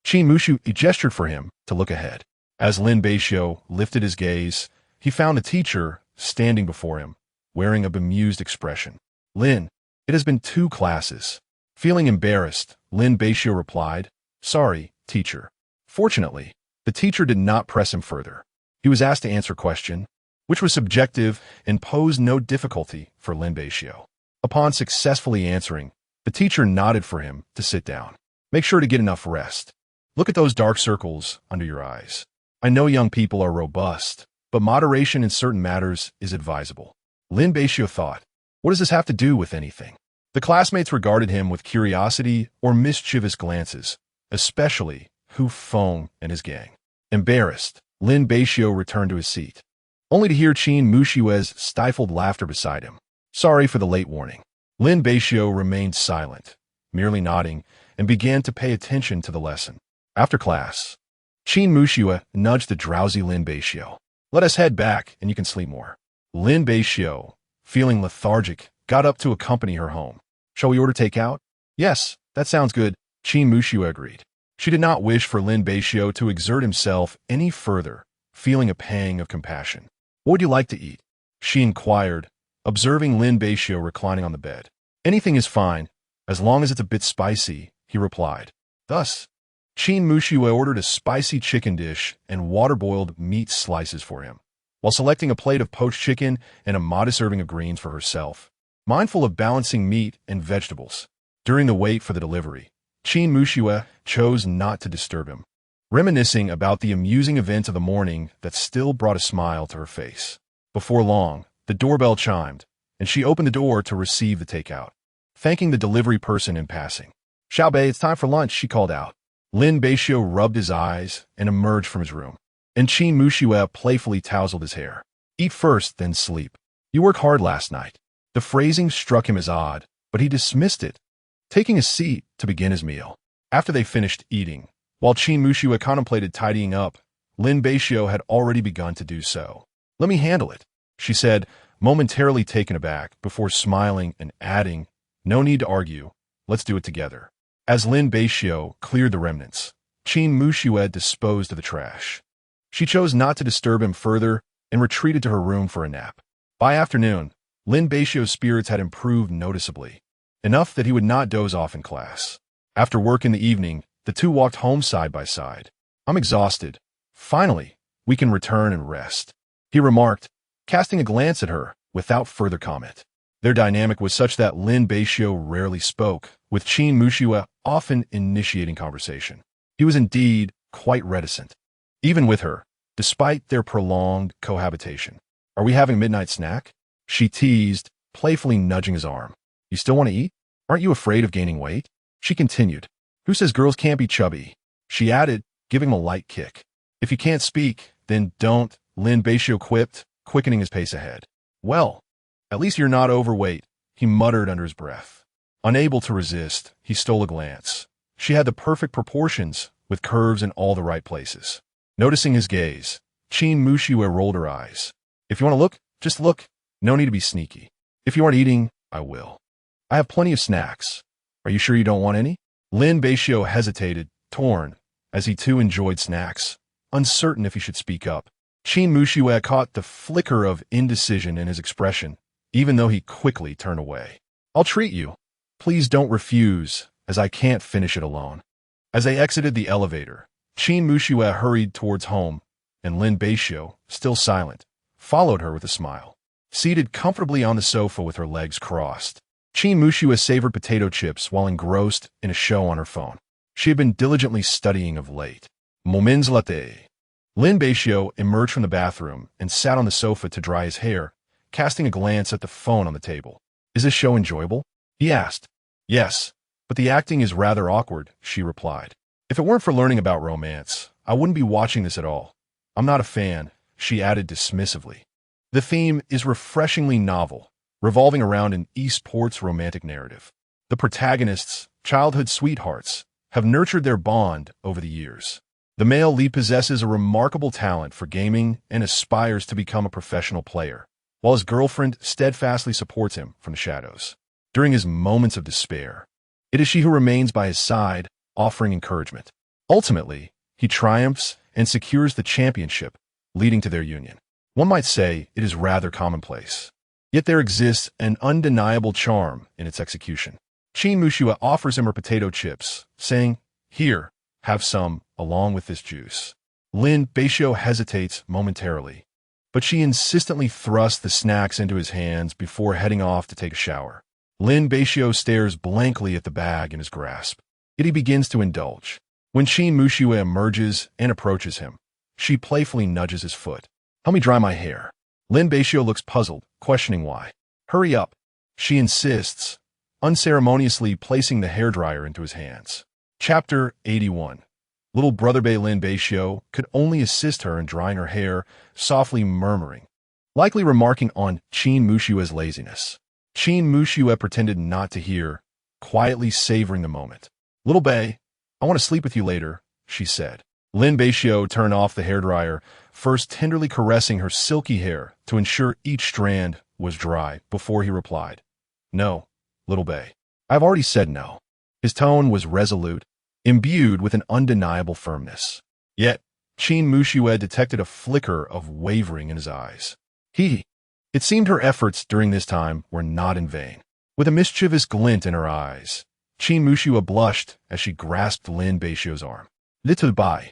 Qin Muxue gestured for him to look ahead. As Lin Beixiu lifted his gaze, he found the teacher standing before him, wearing a bemused expression. "Lin, it has been 2 classes." Feeling embarrassed, Lin Beixiu replied, "Sorry, teacher." Fortunately, the teacher did not press him further. He was asked to answer a question, which was subjective and posed no difficulty for Lin Beixiu. Upon successfully answering, the teacher nodded for him to sit down. Make sure to get enough rest. Look at those dark circles under your eyes. I know young people are robust, but moderation in certain matters is advisable. Lin Beixiu thought, what does this have to do with anything? The classmates regarded him with curiosity or mischievous glances, especially Hu Feng and his gang. Embarrassed, Lin Beixiu returned to his seat, only to hear Qin Mushue's stifled laughter beside him. Sorry for the late warning. Lin Beixiu remained silent, merely nodding, and began to pay attention to the lesson. After class, Qin Mushue nudged the drowsy Lin Beixiu. Let us head back, and you can sleep more. Lin Beixiu, feeling lethargic, got up to accompany her home. Shall we order takeout? Yes, that sounds good, Qin Mushue agreed. She did not wish for Lin Beixiu to exert himself any further, feeling a pang of compassion. What would you like to eat? She inquired, observing Lin Beixiu reclining on the bed. Anything is fine, as long as it's a bit spicy, he replied. Thus, Qin Mushue ordered a spicy chicken dish and water-boiled meat slices for him, while selecting a plate of poached chicken and a modest serving of greens for herself, mindful of balancing meat and vegetables. During the wait for the delivery, Qin Mushue chose not to disturb him, reminiscing about the amusing event of the morning that still brought a smile to her face. Before long, the doorbell chimed, and she opened the door to receive the takeout, thanking the delivery person in passing. Xiaobei, it's time for lunch, she called out. Lin Beixiu rubbed his eyes and emerged from his room, and Qin Mushue playfully tousled his hair. Eat first, then sleep. You worked hard last night. The phrasing struck him as odd, but he dismissed it, taking a seat to begin his meal. After they finished eating, while Qin Mushue contemplated tidying up, Lin Beixiu had already begun to do so. Let me handle it, she said, momentarily taken aback, before smiling and adding, no need to argue, let's do it together. As Lin Beixiu cleared the remnants, Qin Mushue disposed of the trash. She chose not to disturb him further and retreated to her room for a nap. By afternoon, Lin Beixiu's spirits had improved noticeably, enough that he would not doze off in class. After work in the evening, the two walked home side by side. I'm exhausted. Finally, we can return and rest, he remarked, casting a glance at her without further comment. Their dynamic was such that Lin Beixiu rarely spoke, with Qin Mushue often initiating conversation. He was indeed quite reticent, even with her, despite their prolonged cohabitation. Are we having a midnight snack? She teased, playfully nudging his arm. You still want to eat? Aren't you afraid of gaining weight? She continued. Who says girls can't be chubby? She added, giving him a light kick. If you can't speak, then don't, Lin Beixiu quipped, quickening his pace ahead. Well, at least you're not overweight, he muttered under his breath. Unable to resist, he stole a glance. She had the perfect proportions, with curves in all the right places. Noticing his gaze, Qin Mushue rolled her eyes. If you want to look, just look. No need to be sneaky. If you aren't eating, I will. I have plenty of snacks. Are you sure you don't want any? Lin Beixiu hesitated, torn, as he too enjoyed snacks, uncertain if he should speak up. Qin Mushue caught the flicker of indecision in his expression, even though he quickly turned away. I'll treat you. Please don't refuse, as I can't finish it alone. As they exited the elevator, Qin Mushue hurried towards home, and Lin Beixiu, still silent, followed her with a smile. Seated comfortably on the sofa with her legs crossed, Qin Mushue savored potato chips while engrossed in a show on her phone. She had been diligently studying of late. Moments latte. Lin Beixiu emerged from the bathroom and sat on the sofa to dry his hair, casting a glance at the phone on the table. Is this show enjoyable? He asked. Yes, but the acting is rather awkward, she replied. If it weren't for learning about romance, I wouldn't be watching this at all. I'm not a fan, she added dismissively. The theme is refreshingly novel, revolving around an Eastport's romantic narrative. The protagonists, childhood sweethearts, have nurtured their bond over the years. The male lead possesses a remarkable talent for gaming and aspires to become a professional player, while his girlfriend steadfastly supports him from the shadows. During his moments of despair, it is she who remains by his side, offering encouragement. Ultimately, he triumphs and secures the championship, leading to their union. One might say it is rather commonplace. Yet there exists an undeniable charm in its execution. Qin Mushue offers him her potato chips, saying, Here, have some, along with this juice. Lin Beixiu hesitates momentarily, but she insistently thrust the snacks into his hands before heading off to take a shower. Lin Beixiu stares blankly at the bag in his grasp. Yet he begins to indulge. When Qin Muxue emerges and approaches him, she playfully nudges his foot. "Help me dry my hair." Lin Beixiu looks puzzled, questioning why. "Hurry up," she insists, unceremoniously placing the hairdryer into his hands. Chapter 81. Little brother Bei Lin Beixiu could only assist her in drying her hair, softly murmuring, likely remarking on Qin Muxue's laziness. Qin Muxue pretended not to hear, quietly savoring the moment. "Little Bei, I want to sleep with you later," she said. Lin Beixiu turned off the hairdryer, first tenderly caressing her silky hair to ensure each strand was dry before he replied, "No, little Bei. I've already said no." His tone was resolute, imbued with an undeniable firmness. Yet, Qin Muxue detected a flicker of wavering in his eyes. It seemed her efforts during this time were not in vain. With a mischievous glint in her eyes, Qin Muxue blushed as she grasped Lin Beixiu's arm. "Little Bai."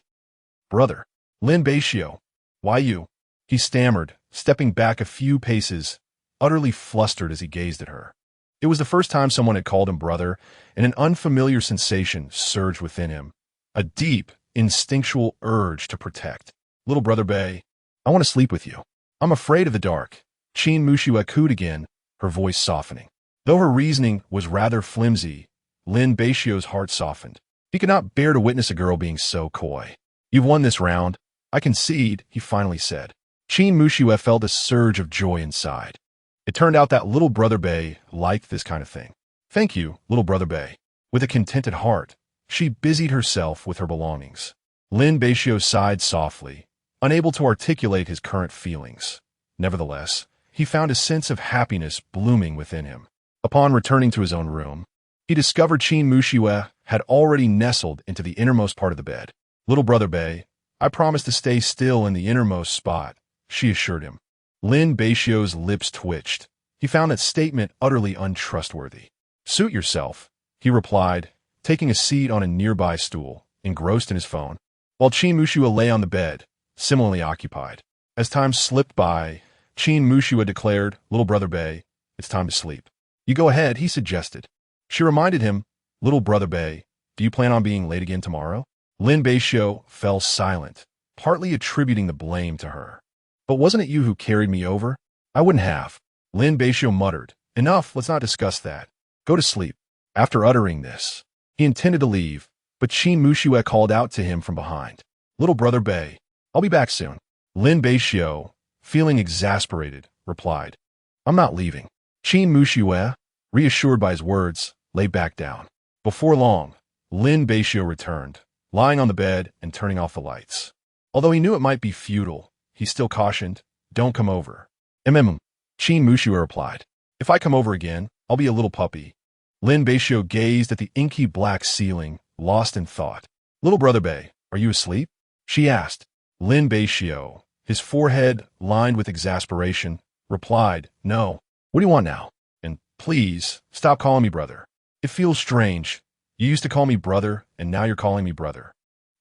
"Brother." "Lin Beixiu. Why you?" he stammered, stepping back a few paces, utterly flustered as he gazed at her. It was the first time someone had called him brother, and an unfamiliar sensation surged within him, a deep, instinctual urge to protect. "Little brother Bei, I want to sleep with you. I'm afraid of the dark." Qin Muxue cooed again, her voice softening. Though her reasoning was rather flimsy, Lin Beixiu's heart softened. He could not bear to witness a girl being so coy. "You've won this round. I concede," he finally said. Qin Muxue felt a surge of joy inside. It turned out that little brother Bei liked this kind of thing. "Thank you, little brother Bei." With a contented heart, she busied herself with her belongings. Lin Beixiu sighed softly, unable to articulate his current feelings. Nevertheless, he found a sense of happiness blooming within him. Upon returning to his own room, he discovered Qin Muxue had already nestled into the innermost part of the bed. "Little brother Bei, I promise to stay still in the innermost spot," she assured him. Lin Beixiu's lips twitched. He found that statement utterly untrustworthy. "Suit yourself," he replied, taking a seat on a nearby stool, engrossed in his phone, while Qin Muxue lay on the bed, similarly occupied. As time slipped by, Qin Muxue declared, "Little brother Bei, it's time to sleep." "You go ahead," he suggested. She reminded him, "Little brother Bei, do you plan on being late again tomorrow?" Lin Beixiu fell silent, partly attributing the blame to her. "But wasn't it you who carried me over?" "I wouldn't have." Lin Beixiu muttered, "Enough, let's not discuss that. Go to sleep." After uttering this, he intended to leave, but Qin Muxue called out to him from behind, "Little brother Bei, I'll be back soon." Lin Beixiu, feeling exasperated, replied, "I'm not leaving." Qin Muxue, reassured by his words, lay back down. Before long, Lin Beixiu returned, lying on the bed and turning off the lights. Although he knew it might be futile, he still cautioned, "Don't come over." Qin Muxue replied, "If I come over again, I'll be a little puppy." Lin Beixiu gazed at the inky black ceiling, lost in thought. "Little brother Bei, are you asleep?" she asked. Lin Beixiu, his forehead lined with exasperation, replied, "No. What do you want now? And please, stop calling me brother. It feels strange. You used to call me brother, and now you're calling me brother."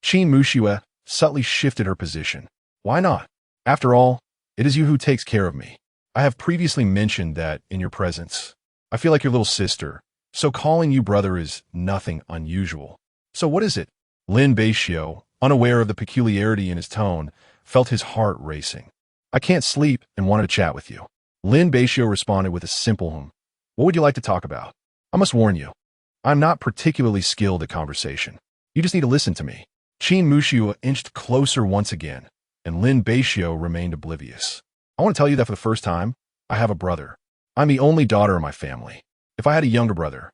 Qin Muxue subtly shifted her position. "Why not? After all, it is you who takes care of me. I have previously mentioned that in your presence. I feel like your little sister, so calling you brother is nothing unusual. So what is it?" Lin Beixiu, unaware of the peculiarity in his tone, felt his heart racing. "I can't sleep and wanted to chat with you." Lin Beixiu responded with a simple "What would you like to talk about?" "I must warn you, I'm not particularly skilled at conversation. You just need to listen to me." Qin Muxue inched closer once again, and Lin Beixiu remained oblivious. "I want to tell you that for the first time, I have a brother. I'm the only daughter in my family. If I had a younger brother,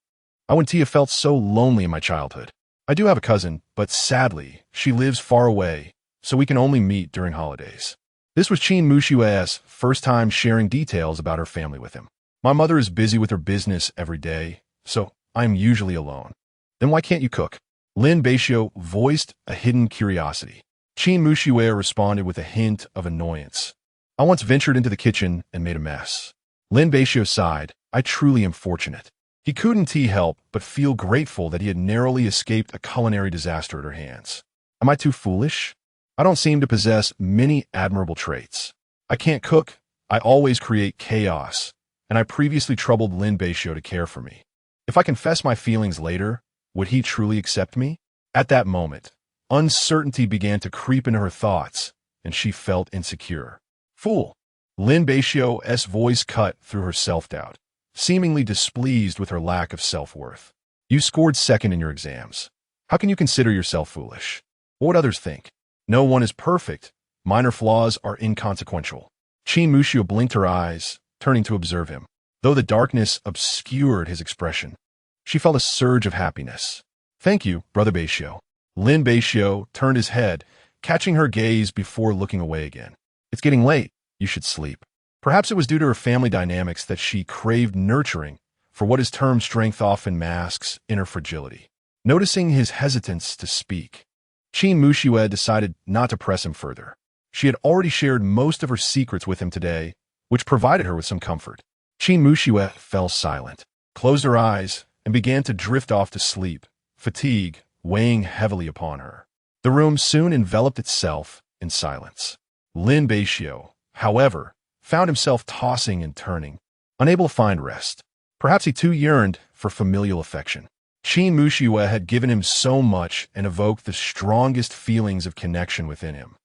I wouldn't have felt so lonely in my childhood. I do have a cousin, but sadly, she lives far away, so we can only meet during holidays." This was Qin Muxue's first time sharing details about her family with him. "My mother is busy with her business every day, so I'm usually alone." "Then why can't you cook?" Lin Beixiu voiced a hidden curiosity. Qin Muxue responded with a hint of annoyance. "I once ventured into the kitchen and made a mess." Lin Beixiu sighed. "I truly am fortunate." He couldn't help but feel grateful that he had narrowly escaped a culinary disaster at her hands. "Am I too foolish? I don't seem to possess many admirable traits." I can't cook. I always create chaos, and I previously troubled Lin Beixiu to care for me. If I confess my feelings later, would he truly accept me? At that moment, uncertainty began to creep into her thoughts, and she felt insecure. Fool! Lin Beixiu's voice cut through her self-doubt, seemingly displeased with her lack of self-worth. You scored second in your exams. How can you consider yourself foolish? What would others think? No one is perfect. Minor flaws are inconsequential. Qin Mushu blinked her eyes, turning to observe him. Though the darkness obscured his expression, she felt a surge of happiness. Thank you, Brother Beixiu. Lin Beixiu turned his head, catching her gaze before looking away again. It's getting late. You should sleep. Perhaps it was due to her family dynamics that she craved nurturing, for what is termed strength often masks inner fragility. Noticing his hesitance to speak, Qin Mushu decided not to press him further. She had already shared most of her secrets with him today, which provided her with some comfort. Qin Mushu fell silent, closed her eyes, and began to drift off to sleep, fatigue weighing heavily upon her. The room soon enveloped itself in silence. Lin Beixiu, however, found himself tossing and turning, unable to find rest. Perhaps he too yearned for familial affection. Qin Mushu had given him so much and evoked the strongest feelings of connection within him.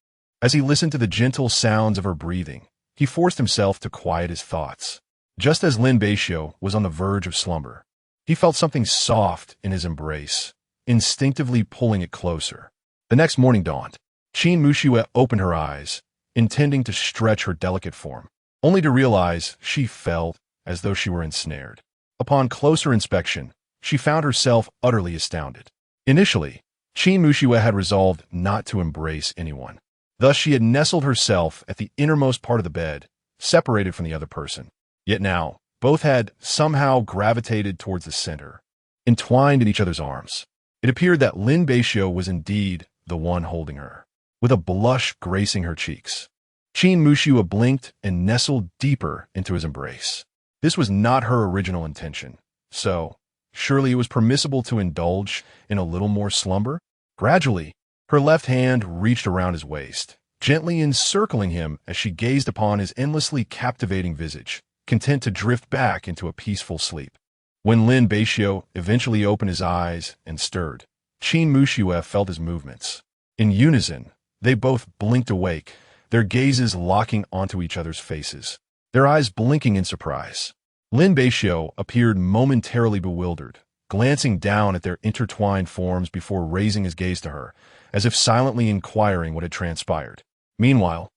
As he listened to the gentle sounds of her breathing, he forced himself to quiet his thoughts. Just as Lin Beixiu was on the verge of slumber, he felt something soft in his embrace, instinctively pulling it closer. The next morning dawned. Qin Mushu opened her eyes, intending to stretch her delicate form, only to realize she felt as though she were ensnared. Upon closer inspection, she found herself utterly astounded. Initially, Qin Mushu had resolved not to embrace anyone. Thus she had nestled herself at the innermost part of the bed, separated from the other person. Yet now, both had somehow gravitated towards the center, entwined in each other's arms. It appeared that Lin Beixiu was indeed the one holding her, with a blush gracing her cheeks. Qin Mushu blinked and nestled deeper into his embrace. This was not her original intention, so surely it was permissible to indulge in a little more slumber? Gradually, her left hand reached around his waist, gently encircling him as she gazed upon his endlessly captivating visage, content to drift back into a peaceful sleep. When Lin Beixiu eventually opened his eyes and stirred, Qin Mushu felt his movements. In unison, they both blinked awake, their gazes locking onto each other's faces, their eyes blinking in surprise. Lin Beixiu appeared momentarily bewildered, glancing down at their intertwined forms before raising his gaze to her, as if silently inquiring what had transpired. Meanwhile,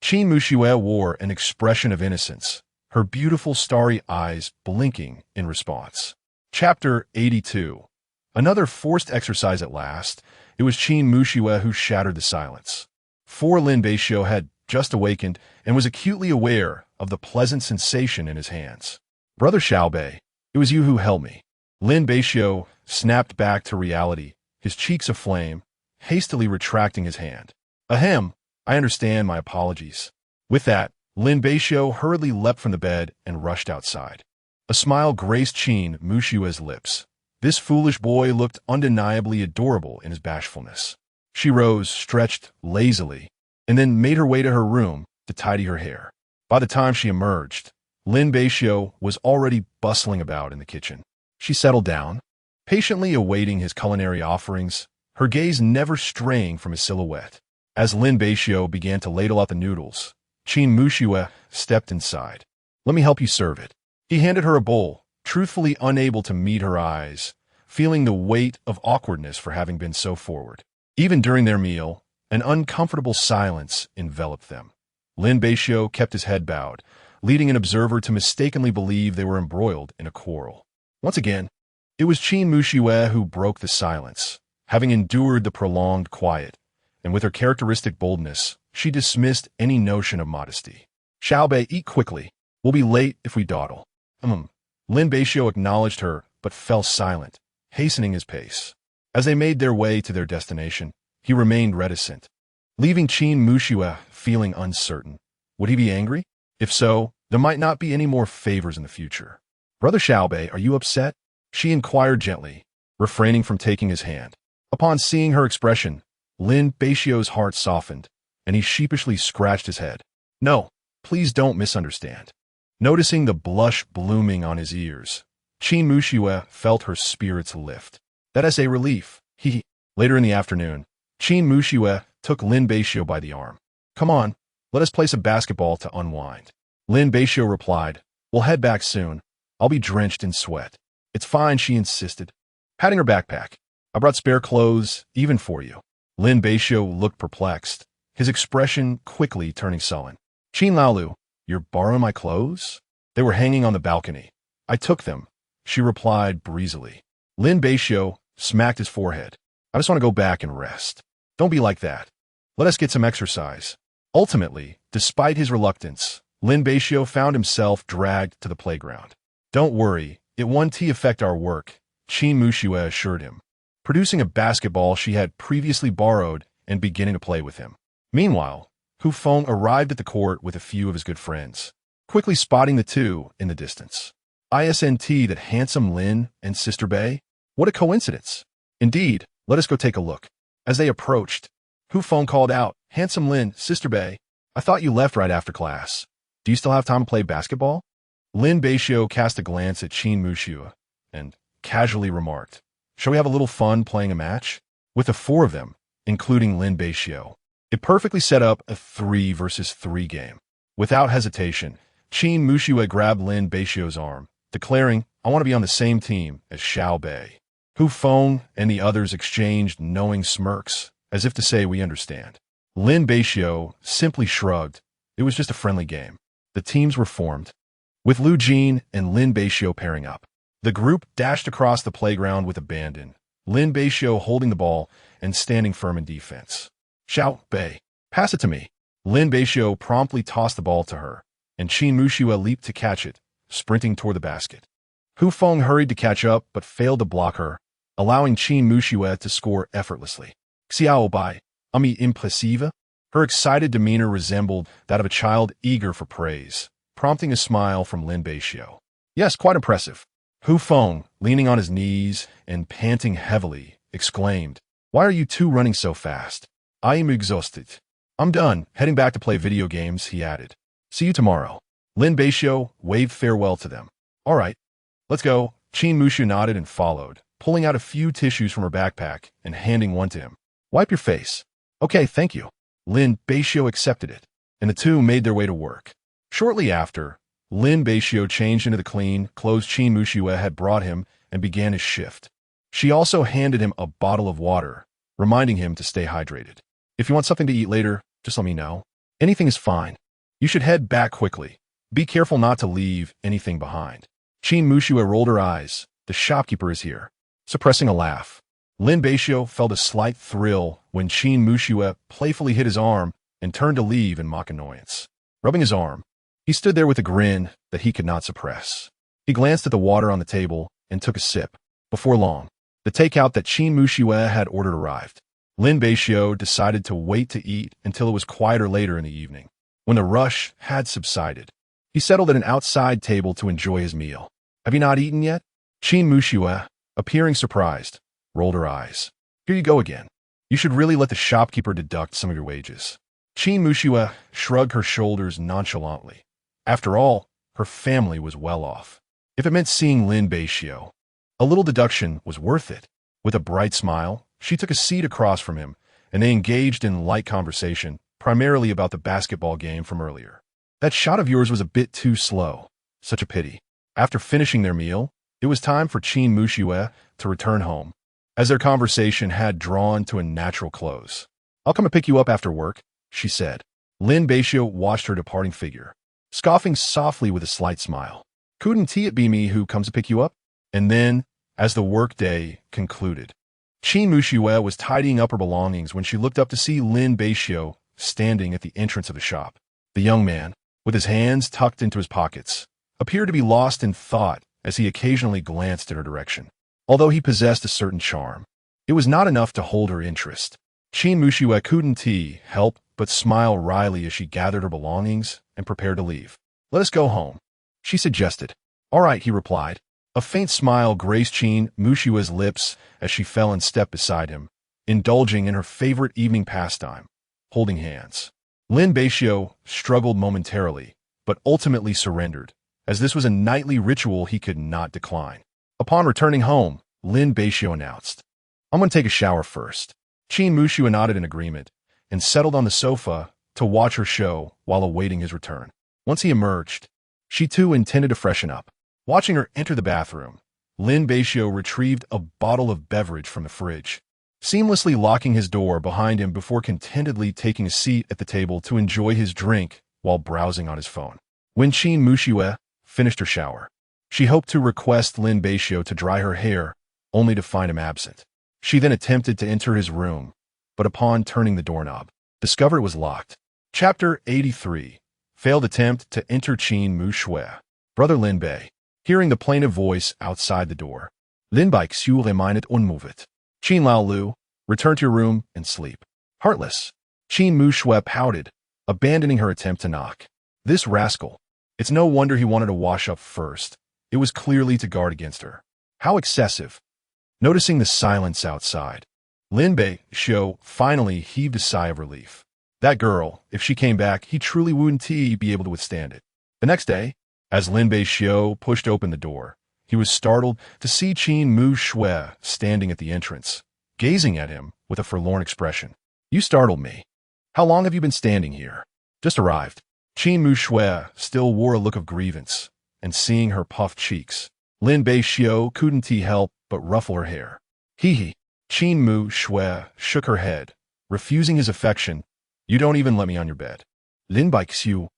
Qin Mushu wore an expression of innocence, her beautiful starry eyes blinking in response. Chapter 82. Another forced exercise at last. It was Qin Mushu who shattered the silence. For Lin Beixiu had just awakened and was acutely aware of the pleasant sensation in his hands. Brother Xiaobei, it was you who held me. Lin Beixiu snapped back to reality, his cheeks aflame, hastily retracting his hand. Ahem, I understand, my apologies. With that, Lin Beixiu hurriedly leapt from the bed and rushed outside. A smile graced Qin Mushu's lips. This foolish boy looked undeniably adorable in his bashfulness. She rose, stretched lazily, and then made her way to her room to tidy her hair. By the time she emerged, Lin Beixiu was already bustling about in the kitchen. She settled down, patiently awaiting his culinary offerings, her gaze never straying from his silhouette. As Lin Beixiu began to ladle out the noodles, Qin Mushu stepped inside. Let me help you serve it. He handed her a bowl, truthfully unable to meet her eyes, feeling the weight of awkwardness for having been so forward. Even during their meal, an uncomfortable silence enveloped them. Lin Beixiu kept his head bowed, leading an observer to mistakenly believe they were embroiled in a quarrel. Once again, it was Qin Mushu who broke the silence, having endured the prolonged quiet, and with her characteristic boldness, she dismissed any notion of modesty. Xiaobei, eat quickly. We'll be late if we dawdle. Lin Beixiu acknowledged her, but fell silent, hastening his pace. As they made their way to their destination, he remained reticent, leaving Qin Mushu feeling uncertain. Would he be angry? If so, there might not be any more favors in the future. Brother Xiaobei, are you upset? She inquired gently, refraining from taking his hand. Upon seeing her expression, Lin Beixiu's heart softened, and he sheepishly scratched his head. No, Please don't misunderstand. Noticing the blush blooming on his ears, Qin Muxue felt her spirits lift. That is a relief. Later in the afternoon, Qin Muxue took Lin Beixiu by the arm. Come on, let us play some basketball to unwind. Lin Beixiu replied, We'll head back soon. I'll be drenched in sweat. It's fine, she insisted, patting her backpack. I brought spare clothes, even for you. Lin Beixiu looked perplexed, his expression quickly turning sullen. Qin Laolu, you're borrowing my clothes? They were hanging on the balcony. I took them, she replied breezily. Lin Beixiu smacked his forehead. I just want to go back and rest. Don't be like that. Let us get some exercise. Ultimately, despite his reluctance, Lin Beixiu found himself dragged to the playground. Don't worry, it won't affect our work, Qin Muxue assured him, producing a basketball she had previously borrowed and beginning to play with him. Meanwhile, Hu Feng arrived at the court with a few of his good friends, quickly spotting the two in the distance. Isn't that handsome Lin and Sister Bei? What a coincidence. Indeed, let us go take a look. As they approached, Hu Feng called out, Handsome Lin, Sister Bei, I thought you left right after class. Do you still have time to play basketball? Lin Beixiu cast a glance at Qin Muxue and casually remarked, Shall we have a little fun playing a match? With the four of them, including Lin Beixiu, it perfectly set up a 3 versus 3 game. Without hesitation, Qin Muxue grabbed Lin Beixiu's arm, declaring, I want to be on the same team as Xiao Bei. Hu Feng and the others exchanged knowing smirks, as if to say we understand. Lin Beixiu simply shrugged. It was just a friendly game. The teams were formed, with Lu Jin and Lin Beixiu pairing up. The group dashed across the playground with abandon, Lin Beixiu holding the ball and standing firm in defense. Xiao Bei, pass it to me. Lin Beixiu promptly tossed the ball to her, and Qin Muxue leaped to catch it, sprinting toward the basket. Hu Feng hurried to catch up but failed to block her, allowing Qin Muxue to score effortlessly. Xiao Bei, impressive? Her excited demeanor resembled that of a child eager for praise, prompting a smile from Lin Beixiu. Yes, quite impressive. Hu Feng, leaning on his knees and panting heavily, exclaimed, Why are you two running so fast? I am exhausted. I'm done, heading back to play video games, he added. See you tomorrow. Lin Beixiu waved farewell to them. All right, let's go. Qin Muxue nodded and followed, pulling out a few tissues from her backpack and handing one to him. Wipe your face. Okay, thank you. Lin Beixiu accepted it, and the two made their way to work. Shortly after, Lin Beixiu changed into the clean clothes Qin Muxue had brought him and began his shift. She also handed him a bottle of water, reminding him to stay hydrated. If you want something to eat later, just let me know. Anything is fine. You should head back quickly. Be careful not to leave anything behind. Qin Muxue rolled her eyes. The shopkeeper is here. Suppressing a laugh, Lin Beixiu felt a slight thrill when Qin Muxue playfully hit his arm and turned to leave in mock annoyance. Rubbing his arm, he stood there with a grin that he could not suppress. He glanced at the water on the table and took a sip. Before long, the takeout that Qin Muxue had ordered arrived. Lin Beixiu decided to wait to eat until it was quieter later in the evening. When the rush had subsided, he settled at an outside table to enjoy his meal. Have you not eaten yet? Qin Muxue, appearing surprised, rolled her eyes. Here you go again. You should really let the shopkeeper deduct some of your wages. Qin Muxue shrugged her shoulders nonchalantly. After all, her family was well off. If it meant seeing Lin Beixiu, a little deduction was worth it. With a bright smile, she took a seat across from him, and they engaged in light conversation, primarily about the basketball game from earlier. That shot of yours was a bit too slow. Such a pity. After finishing their meal, it was time for Qin Muxue to return home, as their conversation had drawn to a natural close. I'll come and pick you up after work, she said. Lin Beixiu watched her departing figure, scoffing softly with a slight smile. Couldn't it be me who comes to pick you up? And then, as the workday concluded, Qin Muxue was tidying up her belongings when she looked up to see Lin Beixiu standing at the entrance of the shop. The young man, with his hands tucked into his pockets, appeared to be lost in thought as he occasionally glanced in her direction. Although he possessed a certain charm, it was not enough to hold her interest. Qin Muxue couldn't help but smile wryly as she gathered her belongings and prepared to leave. Let us go home, she suggested. All right, he replied. A faint smile graced Qin Muxue's lips as she fell in step beside him, indulging in her favorite evening pastime, holding hands. Lin Beixiu struggled momentarily, but ultimately surrendered, as this was a nightly ritual he could not decline. Upon returning home, Lin Beixiu announced, "I'm going to take a shower first." Qin Mushu nodded in agreement and settled on the sofa to watch her show while awaiting his return. Once he emerged, she too intended to freshen up. Watching her enter the bathroom, Lin Beixiu retrieved a bottle of beverage from the fridge, seamlessly locking his door behind him before contentedly taking a seat at the table to enjoy his drink while browsing on his phone. When Qin Mushu finished her shower, she hoped to request Lin Beixiu to dry her hair, only to find him absent. She then attempted to enter his room, but upon turning the doorknob, discovered it was locked. Chapter 83. Failed attempt to enter Qin Mushu. Brother Lin Bei. Hearing the plaintive voice outside the door, Lin Beixiu reminded unmoved. Qin Lao Lu, return to your room and sleep. Heartless. Qin Mushu pouted, abandoning her attempt to knock. This rascal. It's no wonder he wanted to wash up first. It was clearly to guard against her. How excessive. Noticing the silence outside, Lin Beixiu finally heaved a sigh of relief. That girl, if she came back, he truly wouldn't be able to withstand it. The next day, as Lin Beixiu pushed open the door, he was startled to see Qin Mushu standing at the entrance, gazing at him with a forlorn expression. "You startled me. How long have you been standing here?" "Just arrived." Qin Mushu still wore a look of grievance, and seeing her puffed cheeks, Lin Beixiu couldn't help but ruffle her hair. Hee. Qin Mushu shook her head, refusing his affection. "You don't even let me on your bed." Lin Beixiu,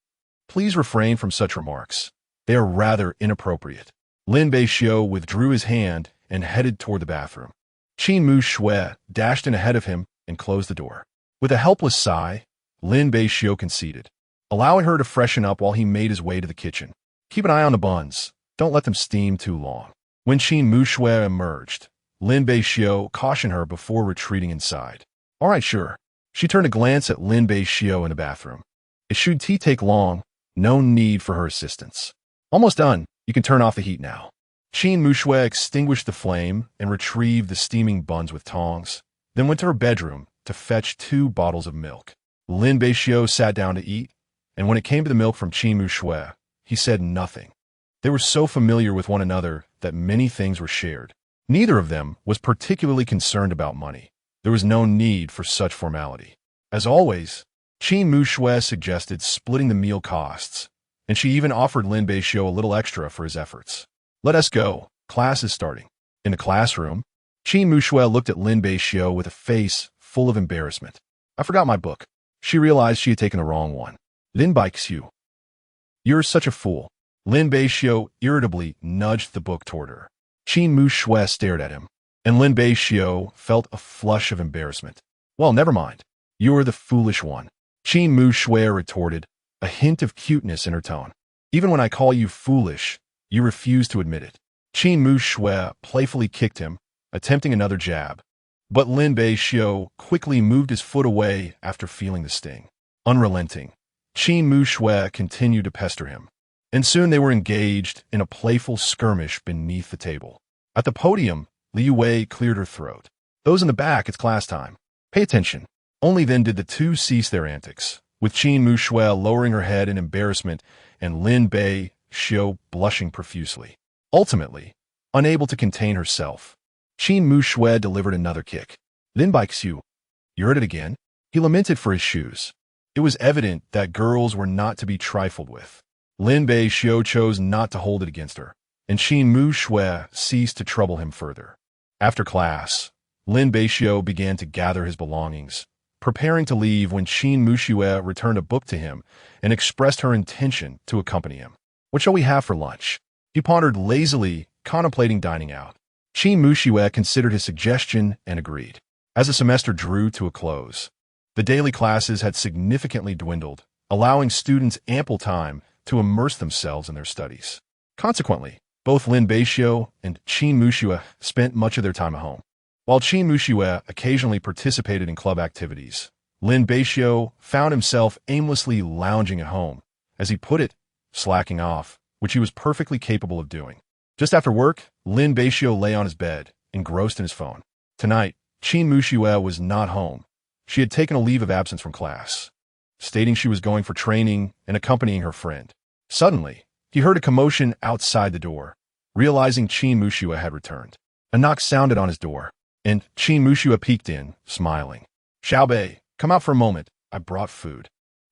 please refrain from such remarks. They are rather inappropriate. Lin Beixiu withdrew his hand and headed toward the bathroom. Qin Mushu dashed in ahead of him and closed the door. With a helpless sigh, Lin Beixiu conceded, allowing her to freshen up while he made his way to the kitchen. "Keep an eye on the buns. Don't let them steam too long." When Qin Mushu emerged, Lin Beixiu cautioned her before retreating inside. "All right, sure." She turned to glance at Lin Beixiu in the bathroom. "It should take long. No need for her assistance." "Almost done. You can turn off the heat now." Qin Mushu extinguished the flame and retrieved the steaming buns with tongs, then went to her bedroom to fetch 2 bottles of milk. Lin Beixiu sat down to eat, and when it came to the milk from Qin Mushu, he said nothing. They were so familiar with one another that many things were shared. Neither of them was particularly concerned about money. There was no need for such formality. As always, Qin Mushu suggested splitting the meal costs, and she even offered Lin Beixiu a little extra for his efforts. "Let us go. Class is starting." In the classroom, Qin Mushu looked at Lin Beixiu with a face full of embarrassment. "I forgot my book." She realized she had taken the wrong one. "Lin Beixiu, you're such a fool." Lin Beixiu irritably nudged the book toward her. Qin Mushu stared at him, and Lin Beixiu felt a flush of embarrassment. "Well, never mind. You are the foolish one." Qin Mushu retorted, a hint of cuteness in her tone. "Even when I call you foolish, you refuse to admit it." Qin Mushu playfully kicked him, attempting another jab, but Lin Beixiu quickly moved his foot away after feeling the sting. Unrelenting, Qin Mushu continued to pester him, and soon they were engaged in a playful skirmish beneath the table. At the podium, Liu Wei cleared her throat. "Those in the back, it's class time. Pay attention." Only then did the two cease their antics, with Qin Mushu lowering her head in embarrassment and Lin Beixiu blushing profusely. Ultimately, unable to contain herself, Qin Mushu delivered another kick. "Lin Beixiu, you're at it again?" He lamented for his shoes. It was evident that girls were not to be trifled with. Lin Beixiu chose not to hold it against her, and Qin Mushu ceased to trouble him further. After class, Lin Beixiu began to gather his belongings, preparing to leave when Qin Mushu returned a book to him and expressed her intention to accompany him. "What shall we have for lunch?" He pondered lazily, contemplating dining out. Qin Mushu considered his suggestion and agreed. As the semester drew to a close, the daily classes had significantly dwindled, allowing students ample time to immerse themselves in their studies. Consequently, both Lin Beixiu and Qin Mushu spent much of their time at home. While Qin Mushu occasionally participated in club activities, Lin Beixiu found himself aimlessly lounging at home, as he put it, slacking off, which he was perfectly capable of doing. Just after work, Lin Beixiu lay on his bed, engrossed in his phone. Tonight, Qin Mushu was not home. She had taken a leave of absence from class, stating she was going for training and accompanying her friend. Suddenly, he heard a commotion outside the door. Realizing Qin Muxue had returned, a knock sounded on his door, and Qin Muxue peeked in, smiling. Xiaobei, come out for a moment. I brought food.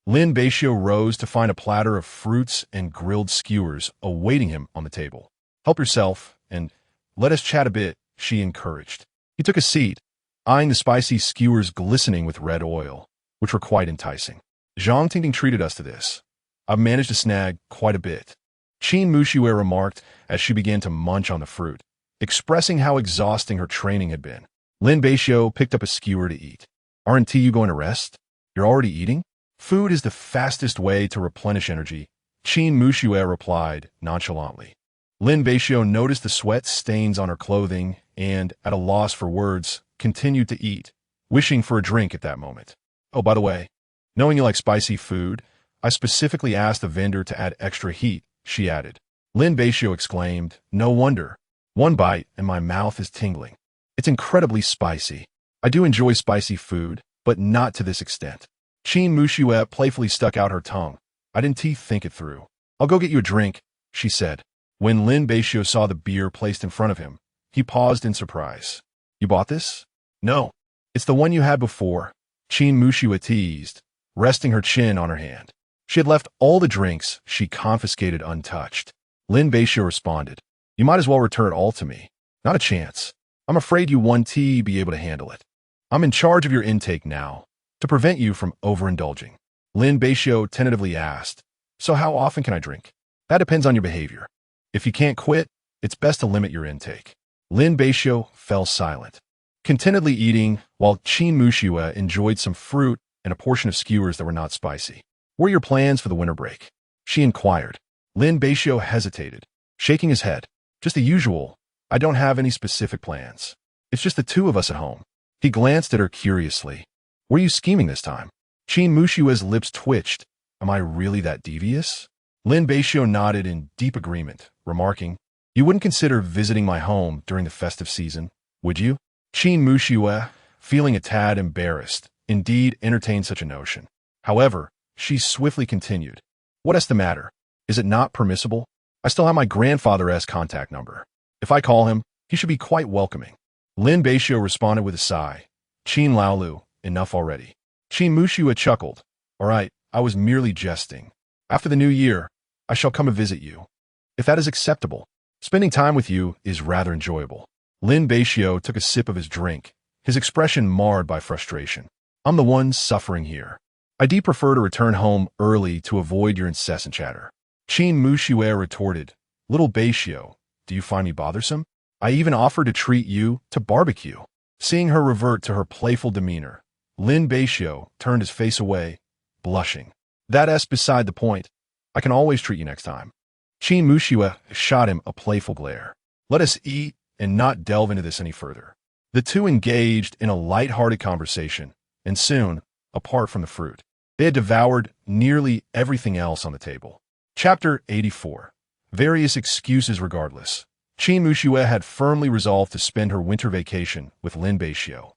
Lin Beixiu rose to find a platter of fruits and grilled skewers awaiting him on the table. Help yourself, and let us chat a bit, she encouraged. He took a seat, eyeing the spicy skewers glistening with red oil, which were quite enticing. Zhang Tingting treated us to this. I've managed to snag quite a bit. Qin Muxue remarked as she began to munch on the fruit, expressing how exhausting her training had been. Lin Beixiu picked up a skewer to eat. Aren't you going to rest? You're already eating? Food is the fastest way to replenish energy, Qin Muxue replied nonchalantly. Lin Beixiu noticed the sweat stains on her clothing and, at a loss for words, continued to eat, wishing for a drink at that moment. Oh, by the way, knowing you like spicy food, I specifically asked the vendor to add extra heat, she added. Lin Beixiu exclaimed, no wonder. One bite and my mouth is tingling. It's incredibly spicy. I do enjoy spicy food, but not to this extent. Qin Muxue playfully stuck out her tongue. I didn't think it through. I'll go get you a drink, she said. When Lin Beixiu saw the beer placed in front of him, he paused in surprise. You bought this? No. It's the one you had before, Qin Muxue teased, resting her chin on her hand. She had left all the drinks she confiscated untouched. Lin Beixiu responded, you might as well return it all to me. Not a chance. I'm afraid you won't be able to handle it. I'm in charge of your intake now, to prevent you from overindulging. Lin Beixiu tentatively asked, so how often can I drink? That depends on your behavior. If you can't quit, it's best to limit your intake. Lin Beixiu fell silent, contentedly eating while Qin Muxue enjoyed some fruit and a portion of skewers that were not spicy. What are your plans for the winter break? She inquired. Lin Beixiu hesitated, shaking his head. Just the usual. I don't have any specific plans. It's just the two of us at home. He glanced at her curiously. Were you scheming this time? Qin Muxue's lips twitched. Am I really that devious? Lin Beixiu nodded in deep agreement, remarking, you wouldn't consider visiting my home during the festive season, would you? Qin Muxue, feeling a tad embarrassed, indeed entertained such a notion. However, she swiftly continued. What's the matter? Is it not permissible? I still have my grandfather's contact number. If I call him, he should be quite welcoming. Lin Beixiu responded with a sigh. Qin Laolu, enough already. Qin Muxue chuckled. All right, I was merely jesting. After the new year, I shall come and visit you. If that is acceptable, spending time with you is rather enjoyable. Lin Beixiu took a sip of his drink, his expression marred by frustration. I'm the one suffering here. I do prefer to return home early to avoid your incessant chatter. Qin Muxue retorted, Little Beixiu, do you find me bothersome? I even offered to treat you to barbecue. Seeing her revert to her playful demeanor, Lin Beixiu turned his face away, blushing. That's beside the point. I can always treat you next time. Qin Muxue shot him a playful glare. Let us eat and not delve into this any further. The two engaged in a light-hearted conversation, and soon, apart from the fruit, they had devoured nearly everything else on the table. Chapter 84. Various excuses regardless. Qin Muxue had firmly resolved to spend her winter vacation with Lin Beixiu,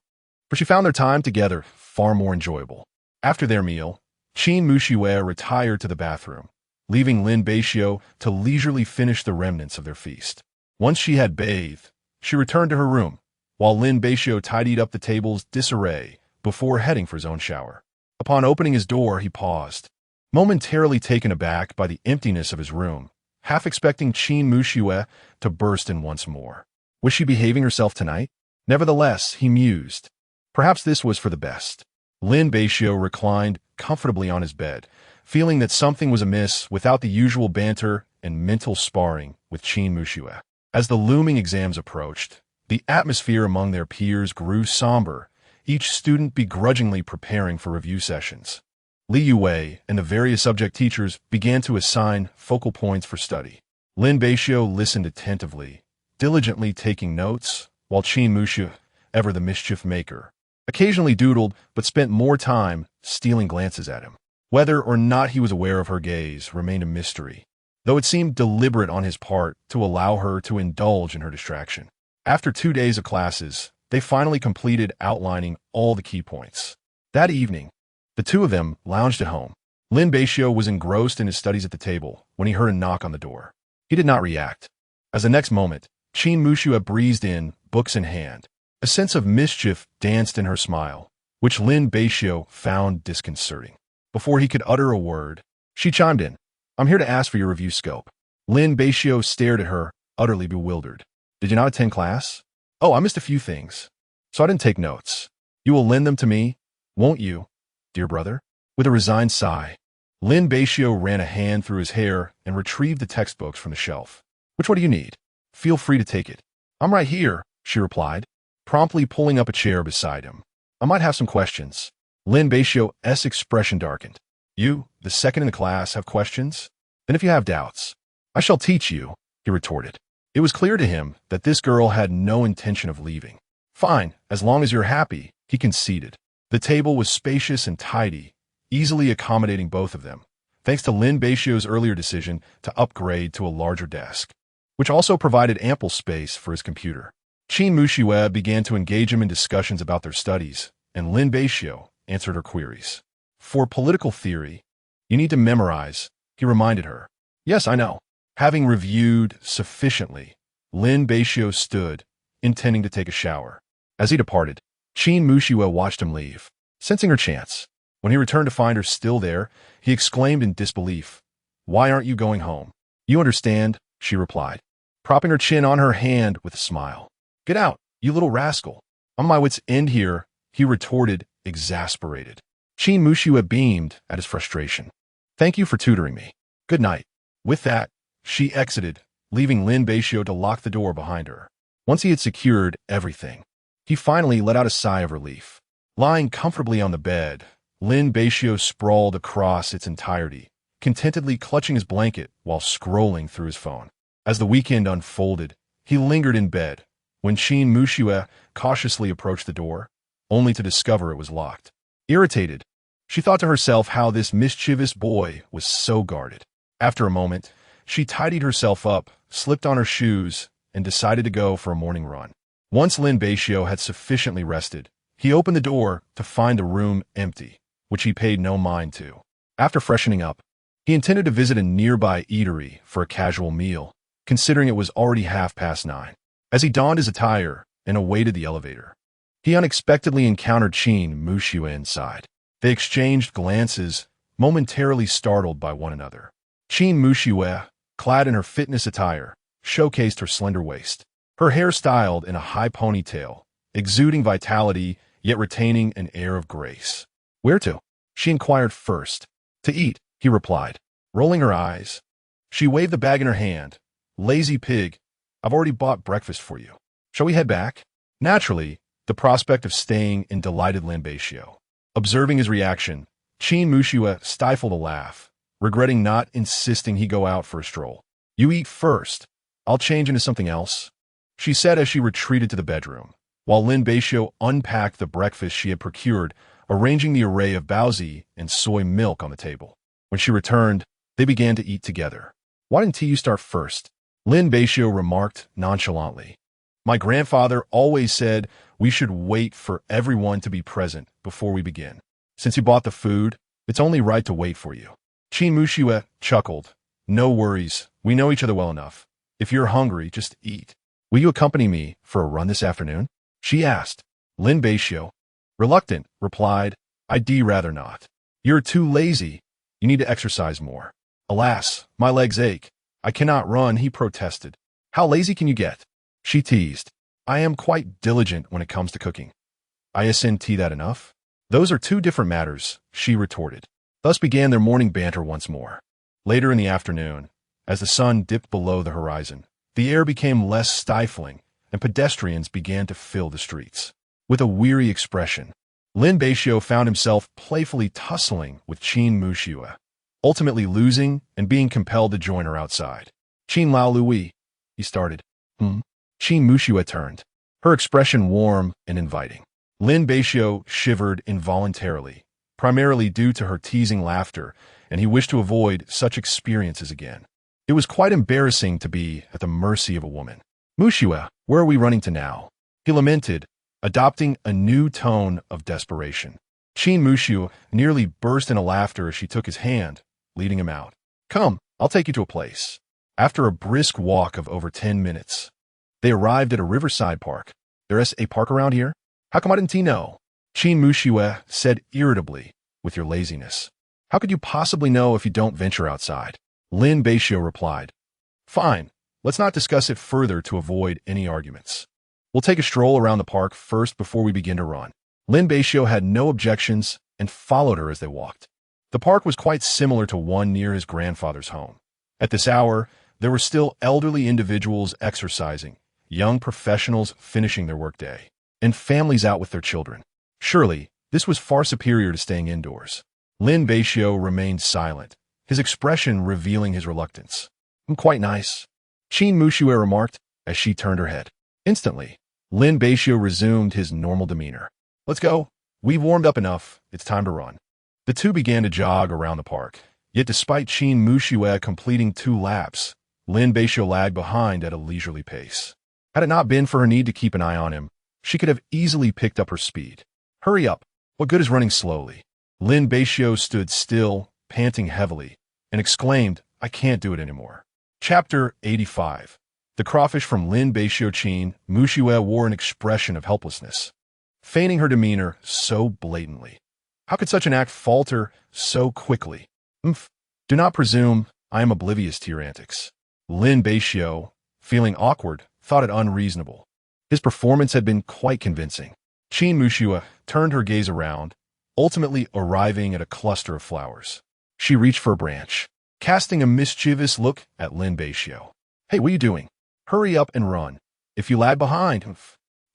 for she found their time together far more enjoyable. After their meal, Qin Muxue retired to the bathroom, leaving Lin Beixiu to leisurely finish the remnants of their feast. Once she had bathed, she returned to her room, while Lin Beixiu tidied up the table's disarray before heading for his own shower. Upon opening his door, he paused, momentarily taken aback by the emptiness of his room, half expecting Qin Muxue to burst in once more. Was she behaving herself tonight? Nevertheless, he mused. Perhaps this was for the best. Lin Beixiu reclined comfortably on his bed, feeling that something was amiss without the usual banter and mental sparring with Qin Muxue. As the looming exams approached, the atmosphere among their peers grew somber, each student begrudgingly preparing for review sessions. Li Yue and the various subject teachers began to assign focal points for study. Lin Beixiu listened attentively, diligently taking notes, while Qin Muxue, ever the mischief maker, occasionally doodled but spent more time stealing glances at him. Whether or not he was aware of her gaze remained a mystery, though it seemed deliberate on his part to allow her to indulge in her distraction. After 2 days of classes, they finally completed outlining all the key points. That evening, the two of them lounged at home, Lin Beixiu was engrossed in his studies at the table when he heard a knock on the door. He did not react. As the next moment, Qin Muxue breezed in, books in hand. A sense of mischief danced in her smile, which Lin Beixiu found disconcerting. Before he could utter a word, she chimed in. I'm here to ask for your review scope. Lin Beixiu stared at her, utterly bewildered. Did you not attend class? Oh, I missed a few things, so I didn't take notes. You will lend them to me, won't you, dear brother? With a resigned sigh, Lin Beixiu ran a hand through his hair and retrieved the textbooks from the shelf. Which one do you need? Feel free to take it. I'm right here, she replied, promptly pulling up a chair beside him. I might have some questions. Lin Beixiu's expression darkened. You, the second in the class, have questions? Then if you have doubts, I shall teach you, he retorted. It was clear to him that this girl had no intention of leaving. Fine, as long as you're happy, he conceded. The table was spacious and tidy, easily accommodating both of them, thanks to Lin Beixiu's earlier decision to upgrade to a larger desk, which also provided ample space for his computer. Qin Muxue began to engage him in discussions about their studies, and Lin Beixiu answered her queries. For political theory, you need to memorize, he reminded her. Yes, I know. Having reviewed sufficiently, Lin Beixiu stood, intending to take a shower. As he departed, Qin Muxue watched him leave, sensing her chance. When he returned to find her still there, he exclaimed in disbelief, Why aren't you going home? You understand, she replied, propping her chin on her hand with a smile. Get out, you little rascal. I'm my wit's end here, he retorted, exasperated. Qin Muxue beamed at his frustration. Thank you for tutoring me. Good night. With that, she exited, leaving Lin Beixiu to lock the door behind her. Once he had secured everything, he finally let out a sigh of relief. Lying comfortably on the bed, Lin Beixiu sprawled across its entirety, contentedly clutching his blanket while scrolling through his phone. As the weekend unfolded, he lingered in bed when Qin Muxue cautiously approached the door, only to discover it was locked. Irritated, she thought to herself how this mischievous boy was so guarded. After a moment, she tidied herself up, slipped on her shoes, and decided to go for a morning run. Once Lin Beixiu had sufficiently rested, he opened the door to find the room empty, which he paid no mind to. After freshening up, he intended to visit a nearby eatery for a casual meal, considering it was already 9:30. As he donned his attire and awaited the elevator, he unexpectedly encountered Qin Muxue inside. They exchanged glances, momentarily startled by one another. Qin Muxue, clad in her fitness attire, showcased her slender waist, her hair styled in a high ponytail, exuding vitality yet retaining an air of grace. Where to? She inquired first. To eat, he replied, rolling her eyes. She waved the bag in her hand. Lazy pig, I've already bought breakfast for you. Shall we head back? Naturally, the prospect of staying delighted Lin Beixiu. Observing his reaction, Qin Muxue stifled a laugh, regretting not insisting he go out for a stroll. You eat first. I'll change into something else, she said as she retreated to the bedroom, while Lin Beixiu unpacked the breakfast she had procured, arranging the array of baozi and soy milk on the table. When she returned, they began to eat together. Why didn't you start first? Lin Beixiu remarked nonchalantly. My grandfather always said we should wait for everyone to be present before we begin. Since you bought the food, it's only right to wait for you. Qin Muxue chuckled. No worries, we know each other well enough. If you're hungry, just eat. Will you accompany me for a run this afternoon? She asked. Lin Beixiu, reluctant, replied, I'd rather not. You're too lazy. You need to exercise more. Alas, my legs ache. I cannot run, he protested. How lazy can you get? She teased. I am quite diligent when it comes to cooking. Isn't that enough? Those are two different matters, she retorted. Thus began their morning banter once more. Later in the afternoon, as the sun dipped below the horizon, the air became less stifling, and pedestrians began to fill the streets. With a weary expression, Lin Beixiu found himself playfully tussling with Qin Muxue, ultimately losing and being compelled to join her outside. Qin Lao Lui, he started. Qin Muxue turned, her expression warm and inviting. Lin Beixiu shivered involuntarily, primarily due to her teasing laughter, and he wished to avoid such experiences again. It was quite embarrassing to be at the mercy of a woman. Muxue, where are we running to now? He lamented, adopting a new tone of desperation. Qin Mushu nearly burst into laughter as she took his hand, leading him out. Come, I'll take you to a place. After a brisk walk of over 10 minutes, they arrived at a riverside park. There's a park around here? How come I didn't know? Qin Mushu said irritably, with your laziness. How could you possibly know if you don't venture outside? Lin Beixiu replied. Fine, let's not discuss it further to avoid any arguments. We'll take a stroll around the park first before we begin to run. Lin Beixiu had no objections and followed her as they walked. The park was quite similar to one near his grandfather's home. At this hour, there were still elderly individuals exercising, young professionals finishing their workday, and families out with their children. Surely, this was far superior to staying indoors. Lin Beixiu remained silent, his expression revealing his reluctance. Quite nice, Qin Mushu remarked as she turned her head. Instantly, Lin Beixiu resumed his normal demeanor. Let's go. We've warmed up enough. It's time to run. The two began to jog around the park. Yet despite Qin Mushu completing 2 laps, Lin Beixiu lagged behind at a leisurely pace. Had it not been for her need to keep an eye on him, she could have easily picked up her speed. Hurry up. What good is running slowly? Lin Beixiu stood still, panting heavily, and exclaimed, I can't do it anymore. Chapter 85. The crawfish from Lin Beixiu. Qin Mushu wore an expression of helplessness, feigning her demeanor so blatantly. How could such an act falter so quickly? Do not presume I am oblivious to your antics. Lin Beixiu, feeling awkward, thought it unreasonable. His performance had been quite convincing. Qin Mushu turned her gaze around, ultimately arriving at a cluster of flowers. She reached for a branch, casting a mischievous look at Lin Beixiu. Hey, what are you doing? Hurry up and run. If you lag behind...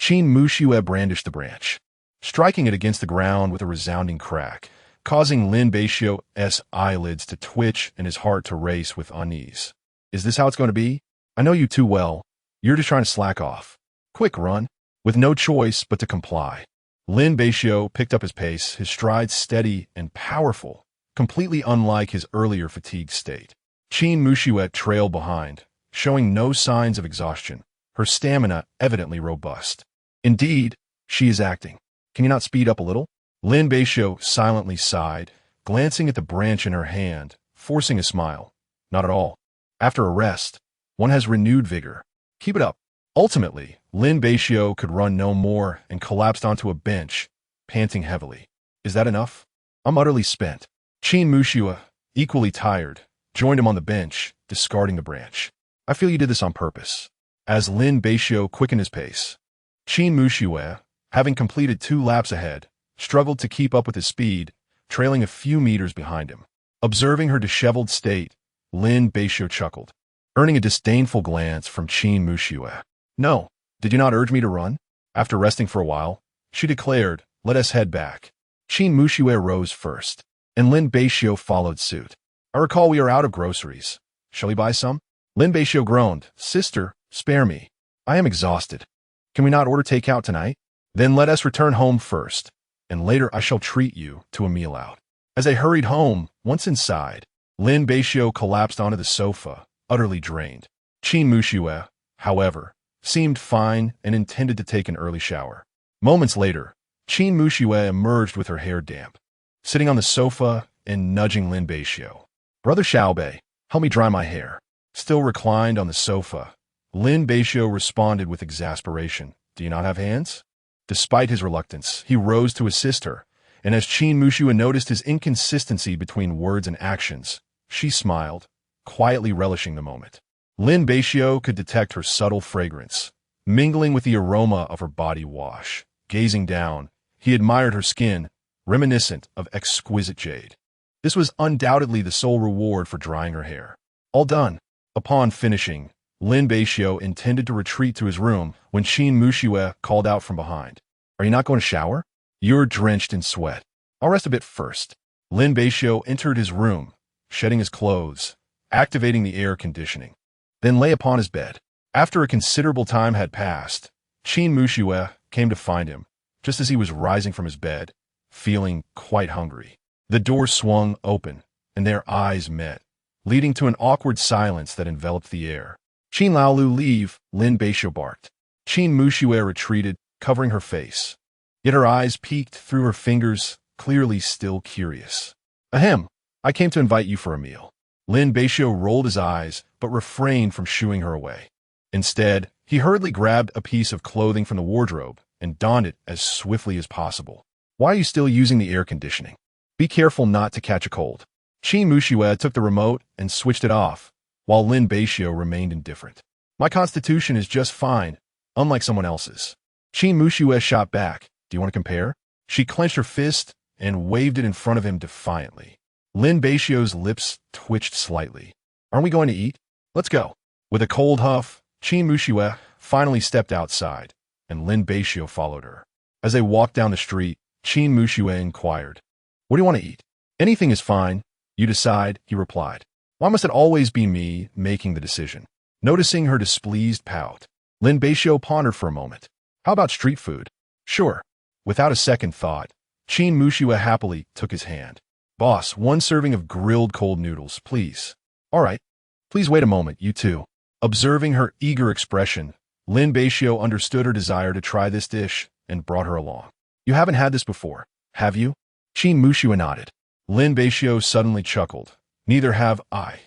Qin Mushu brandished the branch, striking it against the ground with a resounding crack, causing Lin Beixiu's eyelids to twitch and his heart to race with unease. Is this how it's going to be? I know you too well. You're just trying to slack off. Quick, run. With no choice but to comply. Lin Beixiu picked up his pace, his stride steady and powerful, completely unlike his earlier fatigued state. Qin Mushu trailed behind, showing no signs of exhaustion, her stamina evidently robust. Indeed, she is acting. Can you not speed up a little? Lin Beixiu silently sighed, glancing at the branch in her hand, forcing a smile. Not at all. After a rest, one has renewed vigor. Keep it up. Ultimately, Lin Beixiu could run no more and collapsed onto a bench, panting heavily. Is that enough? I'm utterly spent. Qin Mushu, equally tired, joined him on the bench, discarding the branch. I feel you did this on purpose. As Lin Beixiu quickened his pace, Qin Mushu, having completed 2 laps ahead, struggled to keep up with his speed, trailing a few meters behind him. Observing her disheveled state, Lin Beixiu chuckled, earning a disdainful glance from Qin Mushu. No, did you not urge me to run? After resting for a while, she declared, let us head back. Qin Mushu rose first, and Lin Beixiu followed suit. I recall we are out of groceries. Shall we buy some? Lin Beixiu groaned, Sister, spare me. I am exhausted. Can we not order takeout tonight? Then let us return home first, and later I shall treat you to a meal out. As they hurried home, once inside, Lin Beixiu collapsed onto the sofa, utterly drained. Qin Mushu, however, seemed fine and intended to take an early shower. Moments later, Qin Mushu emerged with her hair damp, sitting on the sofa and nudging Lin Beixiu. Brother Xiaobei, help me dry my hair. Still reclined on the sofa, Lin Beixiu responded with exasperation. Do you not have hands? Despite his reluctance, he rose to assist her, and as Qin Mushu noticed his inconsistency between words and actions, she smiled, quietly relishing the moment. Lin Beixiu could detect her subtle fragrance, mingling with the aroma of her body wash. Gazing down, he admired her skin, reminiscent of exquisite jade. This was undoubtedly the sole reward for drying her hair. All done. Upon finishing, Lin Beixiu intended to retreat to his room when Qin Mushu called out from behind. Are you not going to shower? You're drenched in sweat. I'll rest a bit first. Lin Beixiu entered his room, shedding his clothes, activating the air conditioning, then lay upon his bed. After a considerable time had passed, Qin Mushu came to find him, just as he was rising from his bed, feeling quite hungry. The door swung open, and their eyes met, leading to an awkward silence that enveloped the air. Qin Laolu, leave, Lin Beixiu barked. Qin Mushu retreated, covering her face. Yet her eyes peeked through her fingers, clearly still curious. Ahem, I came to invite you for a meal. Lin Beixiu rolled his eyes, but refrained from shooing her away. Instead, he hurriedly grabbed a piece of clothing from the wardrobe and donned it as swiftly as possible. Why are you still using the air conditioning? Be careful not to catch a cold. Qin Muxue took the remote and switched it off, while Lin Beixiu remained indifferent. My constitution is just fine, unlike someone else's. Qin Muxue shot back. Do you want to compare? She clenched her fist and waved it in front of him defiantly. Lin Beixiu's lips twitched slightly. Aren't we going to eat? Let's go. With a cold huff, Qin Muxue finally stepped outside, and Lin Beixiu followed her. As they walked down the street, Qin Muxue inquired, "What do you want to eat?" "Anything is fine. You decide," he replied. "Why must it always be me making the decision?" Noticing her displeased pout, Lin Beixiu pondered for a moment. "How about street food?" "Sure." Without a second thought, Qin Muxue happily took his hand. "Boss, 1 serving of grilled cold noodles, please." "All right. Please wait a moment, you too." Observing her eager expression, Lin Beixiu understood her desire to try this dish and brought her along. "You haven't had this before, have you?" Qin Muxue nodded. Lin Beixiu suddenly chuckled. "Neither have I."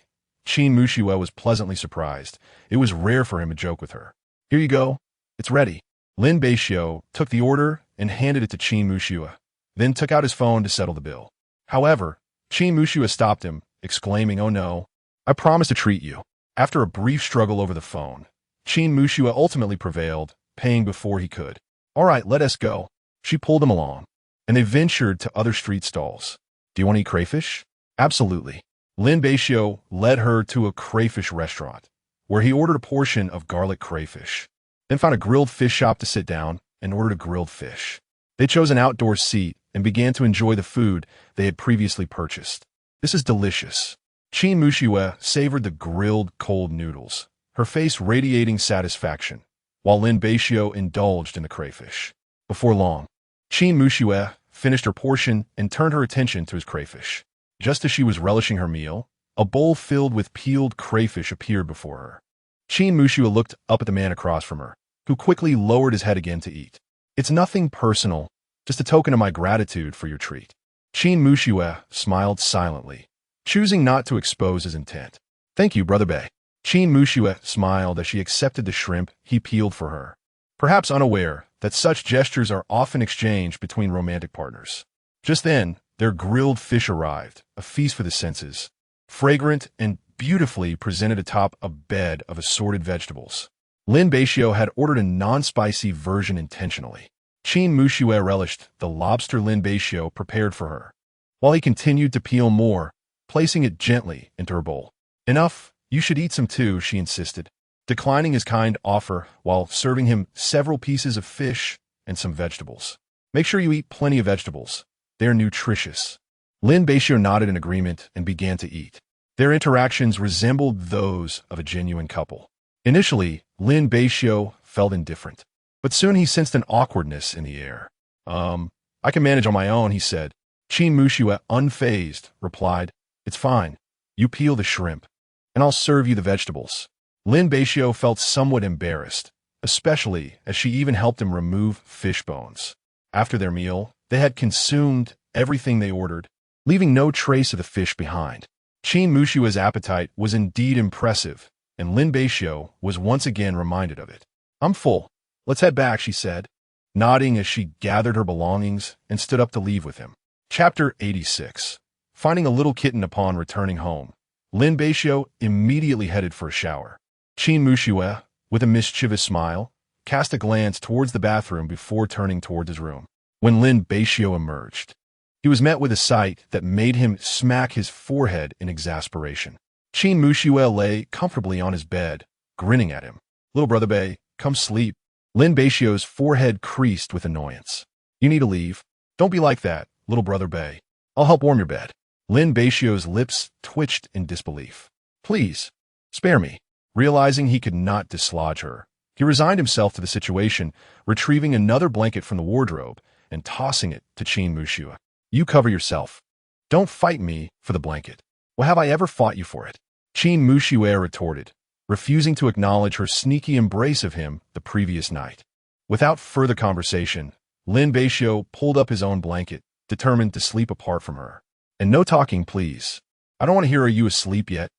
Qin Muxue was pleasantly surprised. It was rare for him to joke with her. "Here you go. It's ready." Lin Beixiu took the order and handed it to Qin Muxue, then took out his phone to settle the bill. However, Qin Muxue stopped him, exclaiming, "Oh no, I promised to treat you." After a brief struggle over the phone, Qin Muxue ultimately prevailed, paying before he could. "All right, let us go." She pulled him along, and they ventured to other street stalls. "Do you want to eat crayfish?" "Absolutely." Lin Beixiu led her to a crayfish restaurant, where he ordered a portion of garlic crayfish, then found a grilled fish shop to sit down and ordered a grilled fish. They chose an outdoor seat and began to enjoy the food they had previously purchased. "This is delicious." Qin Muxue savored the grilled cold noodles, her face radiating satisfaction, while Lin Beixiu indulged in the crayfish. Before long, Qin Muxue finished her portion and turned her attention to his crayfish. Just as she was relishing her meal, a bowl filled with peeled crayfish appeared before her. Qin Muxue looked up at the man across from her, who quickly lowered his head again to eat. "It's nothing personal, just a token of my gratitude for your treat." Qin Muxue smiled silently, choosing not to expose his intent. "Thank you, Brother Bei." Qin Muxue smiled as she accepted the shrimp he peeled for her, perhaps unaware that such gestures are often exchanged between romantic partners. Just then, their grilled fish arrived, a feast for the senses, fragrant and beautifully presented atop a bed of assorted vegetables. Lin Beixiu had ordered a non-spicy version intentionally. Qin Muxue relished the lobster Lin Beixiu prepared for her, while he continued to peel more, placing it gently into her bowl. "Enough, you should eat some too," she insisted, declining his kind offer while serving him several pieces of fish and some vegetables. "Make sure you eat plenty of vegetables. They're nutritious." Lin Beixiu nodded in agreement and began to eat. Their interactions resembled those of a genuine couple. Initially, Lin Beixiu felt indifferent, but soon he sensed an awkwardness in the air. I can manage on my own," he said. Qin Muxue, unfazed, replied, "It's fine. You peel the shrimp, and I'll serve you the vegetables." Lin Beixiu felt somewhat embarrassed, especially as she even helped him remove fish bones. After their meal, they had consumed everything they ordered, leaving no trace of the fish behind. Qin Muxue's appetite was indeed impressive, and Lin Beixiu was once again reminded of it. "I'm full. Let's head back," she said, nodding as she gathered her belongings and stood up to leave with him. Chapter 86. Finding a little kitten upon returning home, Lin Beixiu immediately headed for a shower. Qin Muxue, with a mischievous smile, cast a glance towards the bathroom before turning towards his room. When Lin Beixiu emerged, he was met with a sight that made him smack his forehead in exasperation. Qin Muxue lay comfortably on his bed, grinning at him. "Little Brother Bei, come sleep." Lin Beixiu's forehead creased with annoyance. "You need to leave. Don't be like that, Little Brother Bei. I'll help warm your bed." Lin Beixiu's lips twitched in disbelief. "Please, spare me." Realizing he could not dislodge her, he resigned himself to the situation, retrieving another blanket from the wardrobe and tossing it to Qin Muxue. "You cover yourself. Don't fight me for the blanket." "Well, have I ever fought you for it?" Qin Muxue retorted, refusing to acknowledge her sneaky embrace of him the previous night. Without further conversation, Lin Beixiu pulled up his own blanket determined to sleep apart from her. And no talking, please. I don't want to hear are you asleep yet.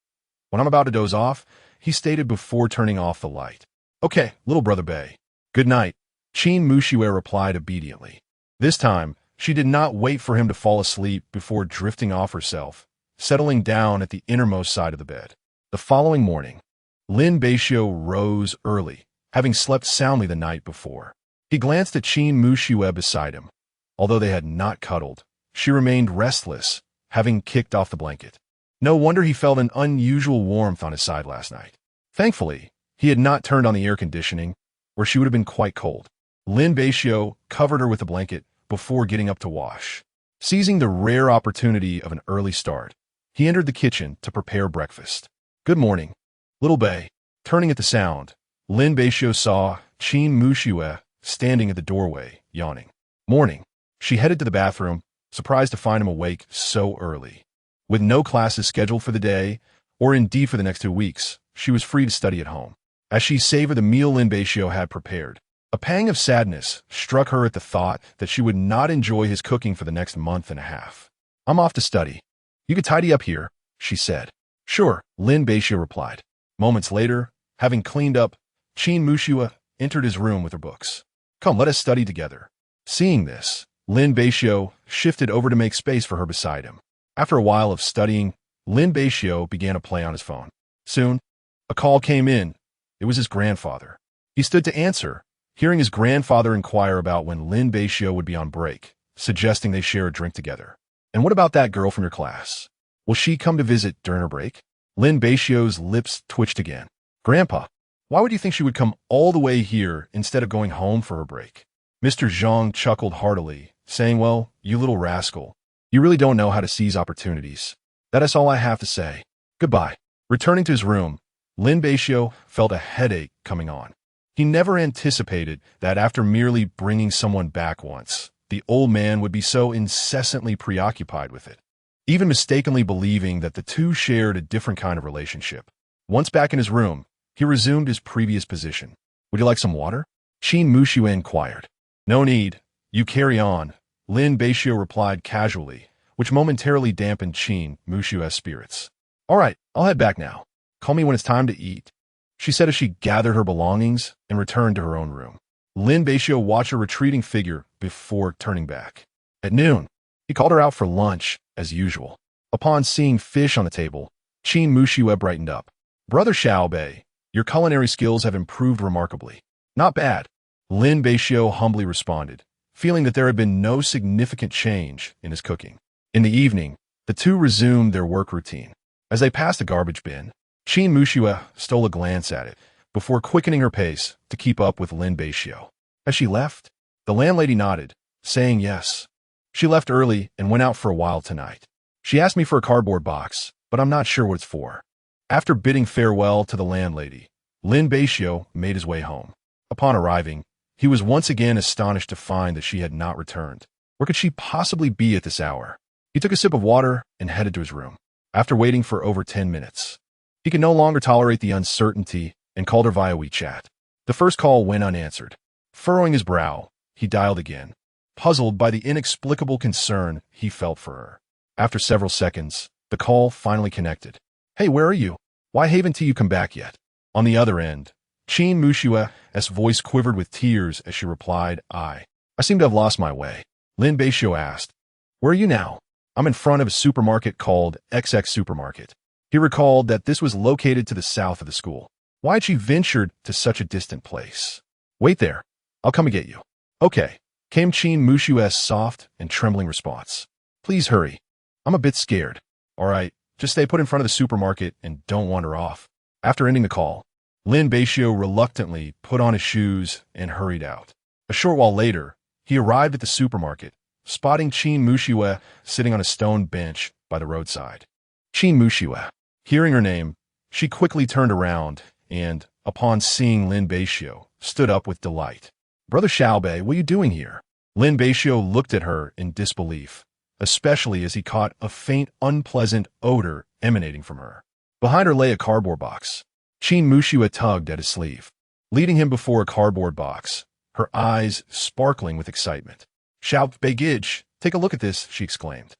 When I'm about to doze off, he stated before turning off the light. Okay, little brother Bei. Good night. Qin Muxue replied obediently. This time, she did not wait for him to fall asleep before drifting off herself, settling down at the innermost side of the bed. The following morning, Lin Beixiu rose early, having slept soundly the night before. He glanced at Qin Muxue beside him. Although they had not cuddled, she remained restless, having kicked off the blanket. No wonder he felt an unusual warmth on his side last night. Thankfully, he had not turned on the air conditioning, or she would have been quite cold. Lin Beixiu covered her with a blanket before getting up to wash. Seizing the rare opportunity of an early start, he entered the kitchen to prepare breakfast. Good morning, little Bei. Turning at the sound, Lin Beixiu saw Qin Muxue standing at the doorway, yawning. Morning. She headed to the bathroom, surprised to find him awake so early. With no classes scheduled for the day, or indeed for the next 2 weeks, she was free to study at home. As she savored the meal Lin Beixiu had prepared, a pang of sadness struck her at the thought that she would not enjoy his cooking for the next month and a half. I'm off to study. You could tidy up here, she said. Sure, Lin Beixiu replied. Moments later, having cleaned up, Qin Muxue entered his room with her books. Come, let us study together. Seeing this, Lin Beixiu shifted over to make space for her beside him. After a while of studying, Lin Beixiu began to play on his phone. Soon, a call came in. It was his grandfather. He stood to answer, hearing his grandfather inquire about when Lin Beixiu would be on break, suggesting they share a drink together. And what about that girl from your class? Will she come to visit during her break? Lin Beixiu's lips twitched again. Grandpa, why would you think she would come all the way here instead of going home for her break? Mr. Zhang chuckled heartily, saying, well, you little rascal, you really don't know how to seize opportunities. That is all I have to say. Goodbye. Returning to his room, Lin Beixiu felt a headache coming on. He never anticipated that after merely bringing someone back once, the old man would be so incessantly preoccupied with it, even mistakenly believing that the two shared a different kind of relationship. Once back in his room, he resumed his previous position. Would you like some water? Qin Muxue inquired. No need. You carry on, Lin Beixiu replied casually, which momentarily dampened Qin Muxue's spirits. All right, I'll head back now. Call me when it's time to eat, she said as she gathered her belongings and returned to her own room. Lin Beixiu watched her retreating figure before turning back. At noon, he called her out for lunch, as usual. Upon seeing fish on the table, Qin Muxue brightened up. Brother Xiaobei, your culinary skills have improved remarkably. Not bad, Lin Beixiu humbly responded, feeling that there had been no significant change in his cooking. In the evening, the two resumed their work routine. As they passed a garbage bin, Qin Muxue stole a glance at it before quickening her pace to keep up with Lin Beixiu. As she left, the landlady nodded, saying yes. She left early and went out for a while tonight. She asked me for a cardboard box, but I'm not sure what it's for. After bidding farewell to the landlady, Lin Beixiu made his way home. Upon arriving, he was once again astonished to find that she had not returned. Where could she possibly be at this hour? He took a sip of water and headed to his room. After waiting for over 10 minutes, he could no longer tolerate the uncertainty and called her via WeChat. The first call went unanswered. Furrowing his brow, he dialed again, puzzled by the inexplicable concern he felt for her. After several seconds, the call finally connected. Hey, where are you? Why haven't you come back yet? On the other end, Qin Muxue's voice quivered with tears as she replied, I seem to have lost my way. Lin Beixiu asked, where are you now? I'm in front of a supermarket called XX Supermarket. He recalled that this was located to the south of the school. Why had she ventured to such a distant place? Wait there. I'll come and get you. Okay, came Qin Muxue's soft and trembling response. Please hurry. I'm a bit scared. All right, just stay put in front of the supermarket and don't wander off. After ending the call, Lin Beixiu reluctantly put on his shoes and hurried out. A short while later, he arrived at the supermarket, spotting Qin Muxue sitting on a stone bench by the roadside. Qin Muxue. Hearing her name, she quickly turned around and, upon seeing Lin Beixiu, stood up with delight. Brother Xiaobei, what are you doing here? Lin Beixiu looked at her in disbelief, especially as he caught a faint, unpleasant odor emanating from her. Behind her lay a cardboard box. Qin Muxue tugged at his sleeve, leading him before a cardboard box, her eyes sparkling with excitement. Xiaobei Gidge, Take a look at this, she exclaimed.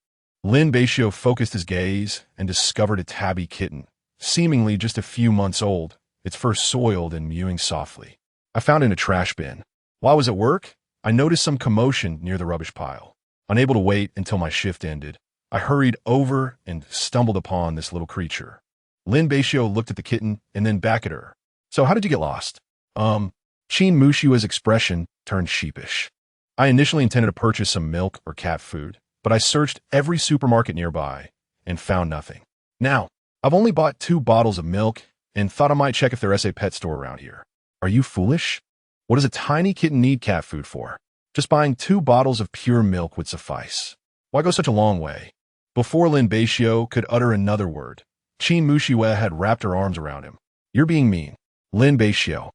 Lin Beixiu focused his gaze and discovered a tabby kitten, seemingly just a few months old, its fur soiled and mewing softly. I found it in a trash bin. While I was at work, I noticed some commotion near the rubbish pile. Unable to wait until my shift ended, I hurried over and stumbled upon this little creature. Lin Beixiu looked at the kitten and then back at her. So how did you get lost? Qin Mushua's expression turned sheepish. I initially intended to purchase some milk or cat food, but I searched every supermarket nearby and found nothing. Now, I've only bought 2 bottles of milk and thought I might check if there's a pet store around here. Are you foolish? What does a tiny kitten need cat food for? Just buying 2 bottles of pure milk would suffice. Why go such a long way? Before Lin Beixiu could utter another word, Qin Mushue had wrapped her arms around him. You're being mean. Lin Beixiu.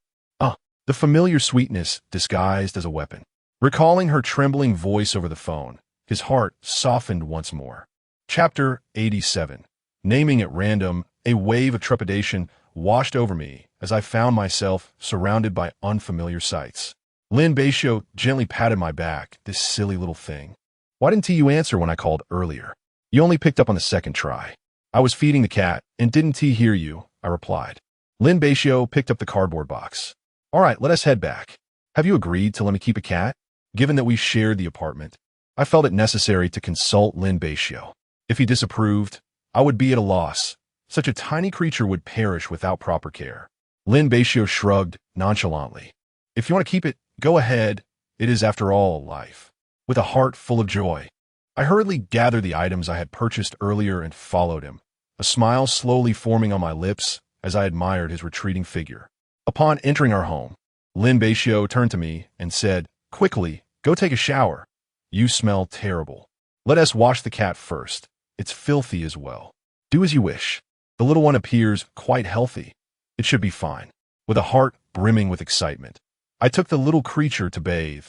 The familiar sweetness disguised as a weapon. Recalling her trembling voice over the phone, his heart softened once more. Chapter 87. Naming at random, a wave of trepidation washed over me as I found myself surrounded by unfamiliar sights. Lin Beixiu gently patted my back. This silly little thing. Why didn't you answer when I called earlier? You only picked up on the second try. I was feeding the cat, and didn't he hear you? I replied. Lin Beixiu picked up the cardboard box. All right, let us head back. Have you agreed to let me keep a cat? Given that we shared the apartment, I felt it necessary to consult Lin Beixiu. If he disapproved, I would be at a loss. Such a tiny creature would perish without proper care. Lin Beixiu shrugged nonchalantly. If you want to keep it, go ahead. It is, after all, life. With a heart full of joy, I hurriedly gathered the items I had purchased earlier and followed him, a smile slowly forming on my lips as I admired his retreating figure. Upon entering our home, Lin Beixiu turned to me and said, Quickly, go take a shower. You smell terrible. Let us wash the cat first. It's filthy as well. Do as you wish. The little one appears quite healthy. It should be fine. With a heart brimming with excitement, I took the little creature to bathe,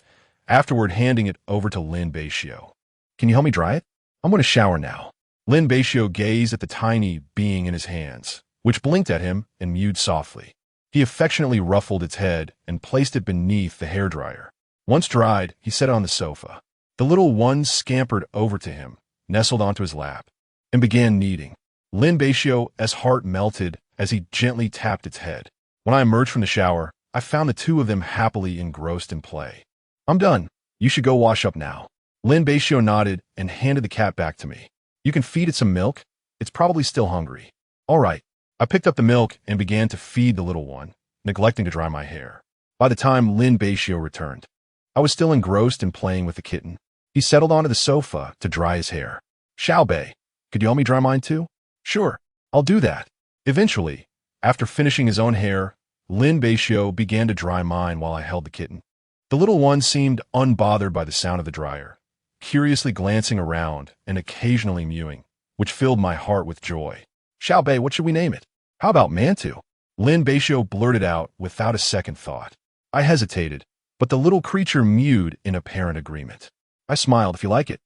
afterward handing it over to Lin Beixiu. Can you help me dry it? I'm going to shower now. Lin Beixiu gazed at the tiny being in his hands, which blinked at him and mewed softly. He affectionately ruffled its head and placed it beneath the hairdryer. Once dried, he set it on the sofa. The little one scampered over to him, nestled onto his lap, and began kneading. Lin Beixiu's heart melted as he gently tapped its head. When I emerged from the shower, I found the 2 of them happily engrossed in play. I'm done. You should go wash up now. Lin Beixiu nodded and handed the cat back to me. You can feed it some milk. It's probably still hungry. All right. I picked up the milk and began to feed the little one, neglecting to dry my hair. By the time Lin Beixiu returned, I was still engrossed in playing with the kitten. He settled onto the sofa to dry his hair. Xiaobei, could you help me dry mine too? Sure, I'll do that. Eventually, after finishing his own hair, Lin Beixiu began to dry mine while I held the kitten. The little one seemed unbothered by the sound of the dryer, curiously glancing around and occasionally mewing, which filled my heart with joy. Xiaobei, what should we name it? How about Mantu? Lin Beixiu blurted out without a second thought. I hesitated, but the little creature mewed in apparent agreement. I smiled. If you like it,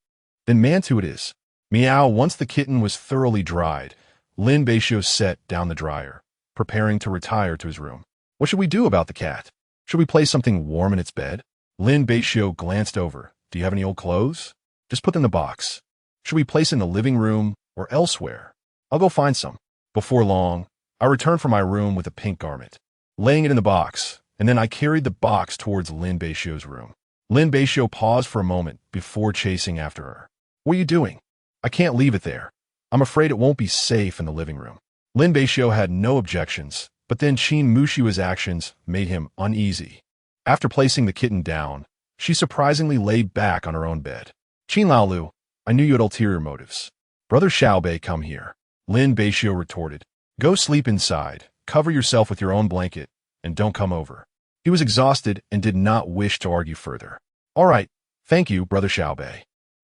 then Mantu it is. Meow. Once the kitten was thoroughly dried, Lin Beixiu set down the dryer, preparing to retire to his room. What should we do about the cat? Should we place something warm in its bed? Lin Beixiu glanced over. Do you have any old clothes? Just put them in the box. Should we place it in the living room or elsewhere? I'll go find some. Before long, I returned from my room with a pink garment, laying it in the box, and then I carried the box towards Lin Beixiu's room. Lin Beixiu paused for a moment before chasing after her. What are you doing? I can't leave it there. I'm afraid it won't be safe in the living room. Lin Beixiu had no objections, but then Qin Mushua's actions made him uneasy. After placing the kitten down, she surprisingly lay back on her own bed. Qin Laolu, I knew you had ulterior motives. Brother Xiaobei, come here. Lin Beixiu retorted. Go sleep inside, cover yourself with your own blanket, and don't come over. He was exhausted and did not wish to argue further. All right, thank you, Brother Xiaobei.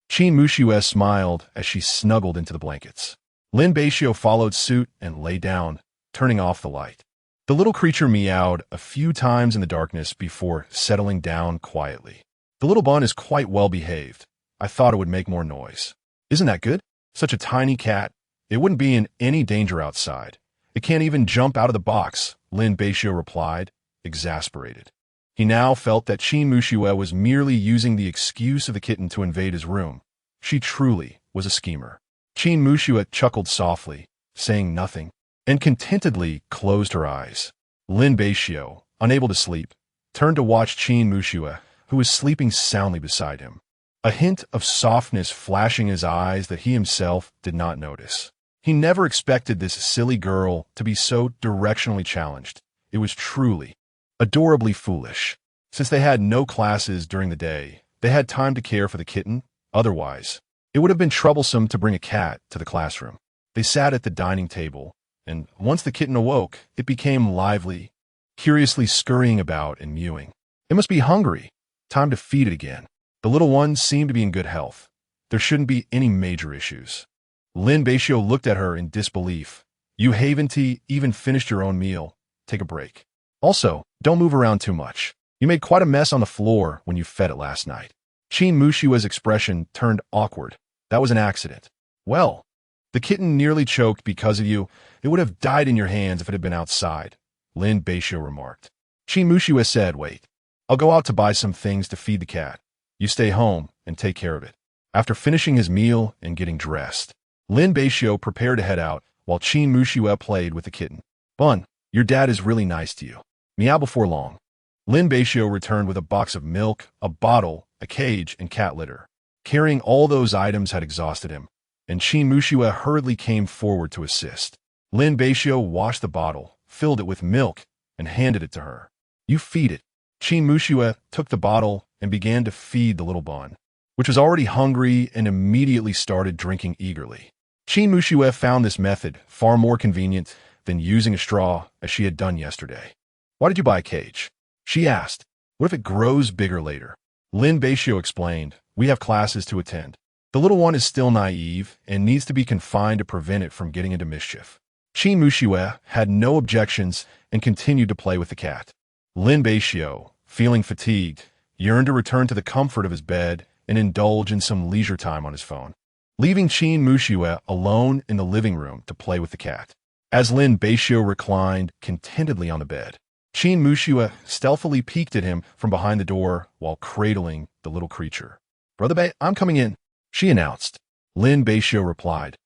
Qin Mushue smiled as she snuggled into the blankets. Lin Beixiu followed suit and lay down, turning off the light. The little creature meowed a few times in the darkness before settling down quietly. The little bun is quite well behaved. I thought it would make more noise. Isn't that good? Such a tiny cat. It wouldn't be in any danger outside. It can't even jump out of the box, Lin Beixiu replied, exasperated. He now felt that Qin Mushue was merely using the excuse of the kitten to invade his room, She truly was a schemer. Qin Muxue chuckled softly, saying nothing, and contentedly closed her eyes. Lin Beixiu, unable to sleep, turned to watch Qin Muxue, who was sleeping soundly beside him, a hint of softness flashing in his eyes that he himself did not notice. He never expected this silly girl to be so directionally challenged. It was truly, adorably foolish. Since they had no classes during the day, they had time to care for the kitten. Otherwise, it would have been troublesome to bring a cat to the classroom. They sat at the dining table, and once the kitten awoke, it became lively, curiously scurrying about and mewing. It must be hungry. Time to feed it again. The little one seemed to be in good health. There shouldn't be any major issues. Lin Beixiu looked at her in disbelief. You haven't even finished your own meal. Take a break. Also, don't move around too much. You made quite a mess on the floor when you fed it last night. Qin Muxue's expression turned awkward. That was an accident. Well, the kitten nearly choked because of you. It would have died in your hands if it had been outside, Lin Beixiu remarked. Qin Muxue said, wait. I'll go out to buy some things to feed the cat. You stay home and take care of it. After finishing his meal and getting dressed, Lin Beixiu prepared to head out while Qin Muxue played with the kitten. Bun, your dad is really nice to you. Meow before long. Lin Beixiu returned with a box of milk, a bottle, a cage, and cat litter. Carrying all those items had exhausted him, and Qin Muxue hurriedly came forward to assist. Lin Beixiu washed the bottle, filled it with milk, and handed it to her. You feed it. Qin Muxue took the bottle and began to feed the little bun, which was already hungry and immediately started drinking eagerly. Qin Muxue found this method far more convenient than using a straw as she had done yesterday. Why did you buy a cage? She asked. What if it grows bigger later? Lin Beixiu explained, we have classes to attend. The little one is still naive and needs to be confined to prevent it from getting into mischief. Qin Muxue had no objections and continued to play with the cat. Lin Beixiu, feeling fatigued, yearned to return to the comfort of his bed and indulge in some leisure time on his phone, leaving Qin Muxue alone in the living room to play with the cat. As Lin Beixiu reclined contentedly on the bed, Qin Muxue stealthily peeked at him from behind the door while cradling the little creature. Brother Bei, I'm coming in, she announced. Lin Beixiu replied.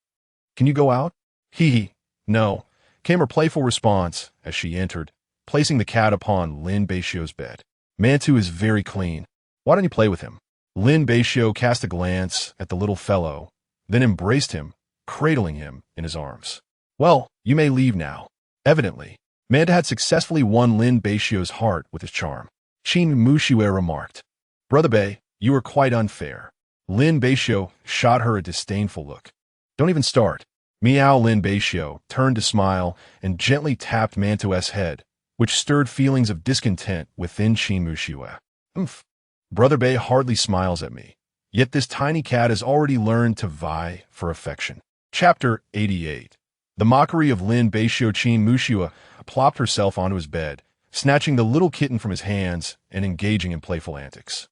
Can you go out? Hee. No, came her playful response as she entered, placing the cat upon Lin Beixiu's bed. Mantu is very clean. Why don't you play with him? Lin Beixiu cast a glance at the little fellow, then embraced him, cradling him in his arms. Well, you may leave now. Evidently, Manta had successfully won Lin Beixiu's heart with his charm. Qin Muxue remarked. Brother Bei, you are quite unfair. Lin Beixiu shot her a disdainful look. Don't even start. Meow. Lin Beixiu turned to smile and gently tapped Mantu's head, which stirred feelings of discontent within Qin Muxue. Oomph. Brother Bei hardly smiles at me. Yet this tiny cat has already learned to vie for affection. Chapter 88. The mockery of Lin Beixiu. Qin Muxue plopped herself onto his bed, snatching the little kitten from his hands and engaging in playful antics.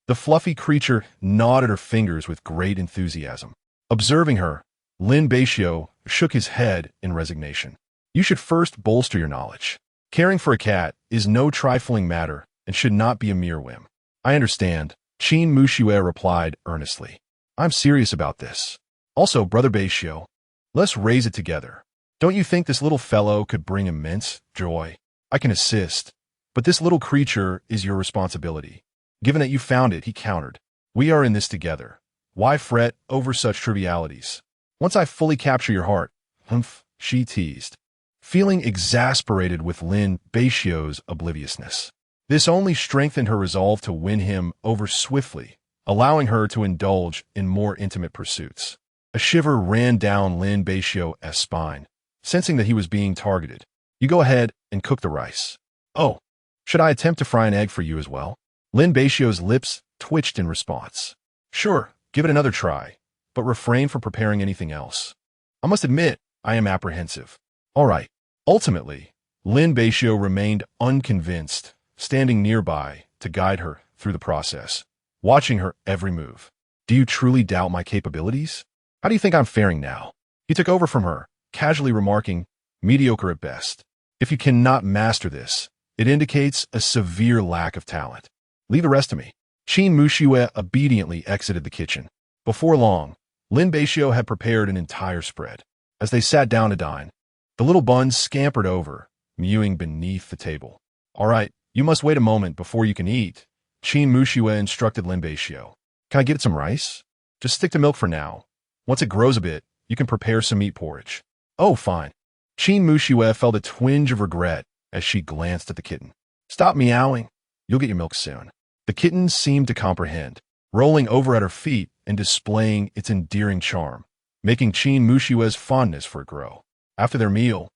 The fluffy creature gnawed at her fingers with great enthusiasm. Observing her, Lin Beixiu shook his head in resignation. You should first bolster your knowledge. Caring for a cat is no trifling matter and should not be a mere whim. I understand, Qin Muxue replied earnestly. I'm serious about this. Also, Brother Beixiu, let's raise it together. Don't you think this little fellow could bring immense joy? I can assist, but this little creature is your responsibility. Given that you found it, he countered. We are in this together. Why fret over such trivialities? Once I fully capture your heart, humph, she teased, feeling exasperated with Lin Beixiu's obliviousness. This only strengthened her resolve to win him over swiftly, allowing her to indulge in more intimate pursuits. A shiver ran down Lin Beixiu's spine, sensing that he was being targeted. You go ahead and cook the rice. Oh, should I attempt to fry an egg for you as well? Lin Beixiu's lips twitched in response. Sure, give it another try, but refrain from preparing anything else. I must admit, I am apprehensive. All right. Ultimately, Lin Beixiu remained unconvinced, standing nearby to guide her through the process, watching her every move. Do you truly doubt my capabilities? How do you think I'm faring now? He took over from her, casually remarking, mediocre at best. If you cannot master this, it indicates a severe lack of talent. Leave the rest to me. Qin Muxue obediently exited the kitchen. Before long, Lin Beixiu had prepared an entire spread. As they sat down to dine, the little buns scampered over, mewing beneath the table. "All right, you must wait a moment before you can eat," Qin Muxue instructed Lin Beixiu. "Can I get some rice? Just stick to milk for now. Once it grows a bit, you can prepare some meat porridge." "Oh, fine." Qin Muxue felt a twinge of regret as she glanced at the kitten. "Stop meowing. You'll get your milk soon." The kitten seemed to comprehend, rolling over at her feet and displaying its endearing charm, making Qin Muxue's fondness for it grow. After their meal,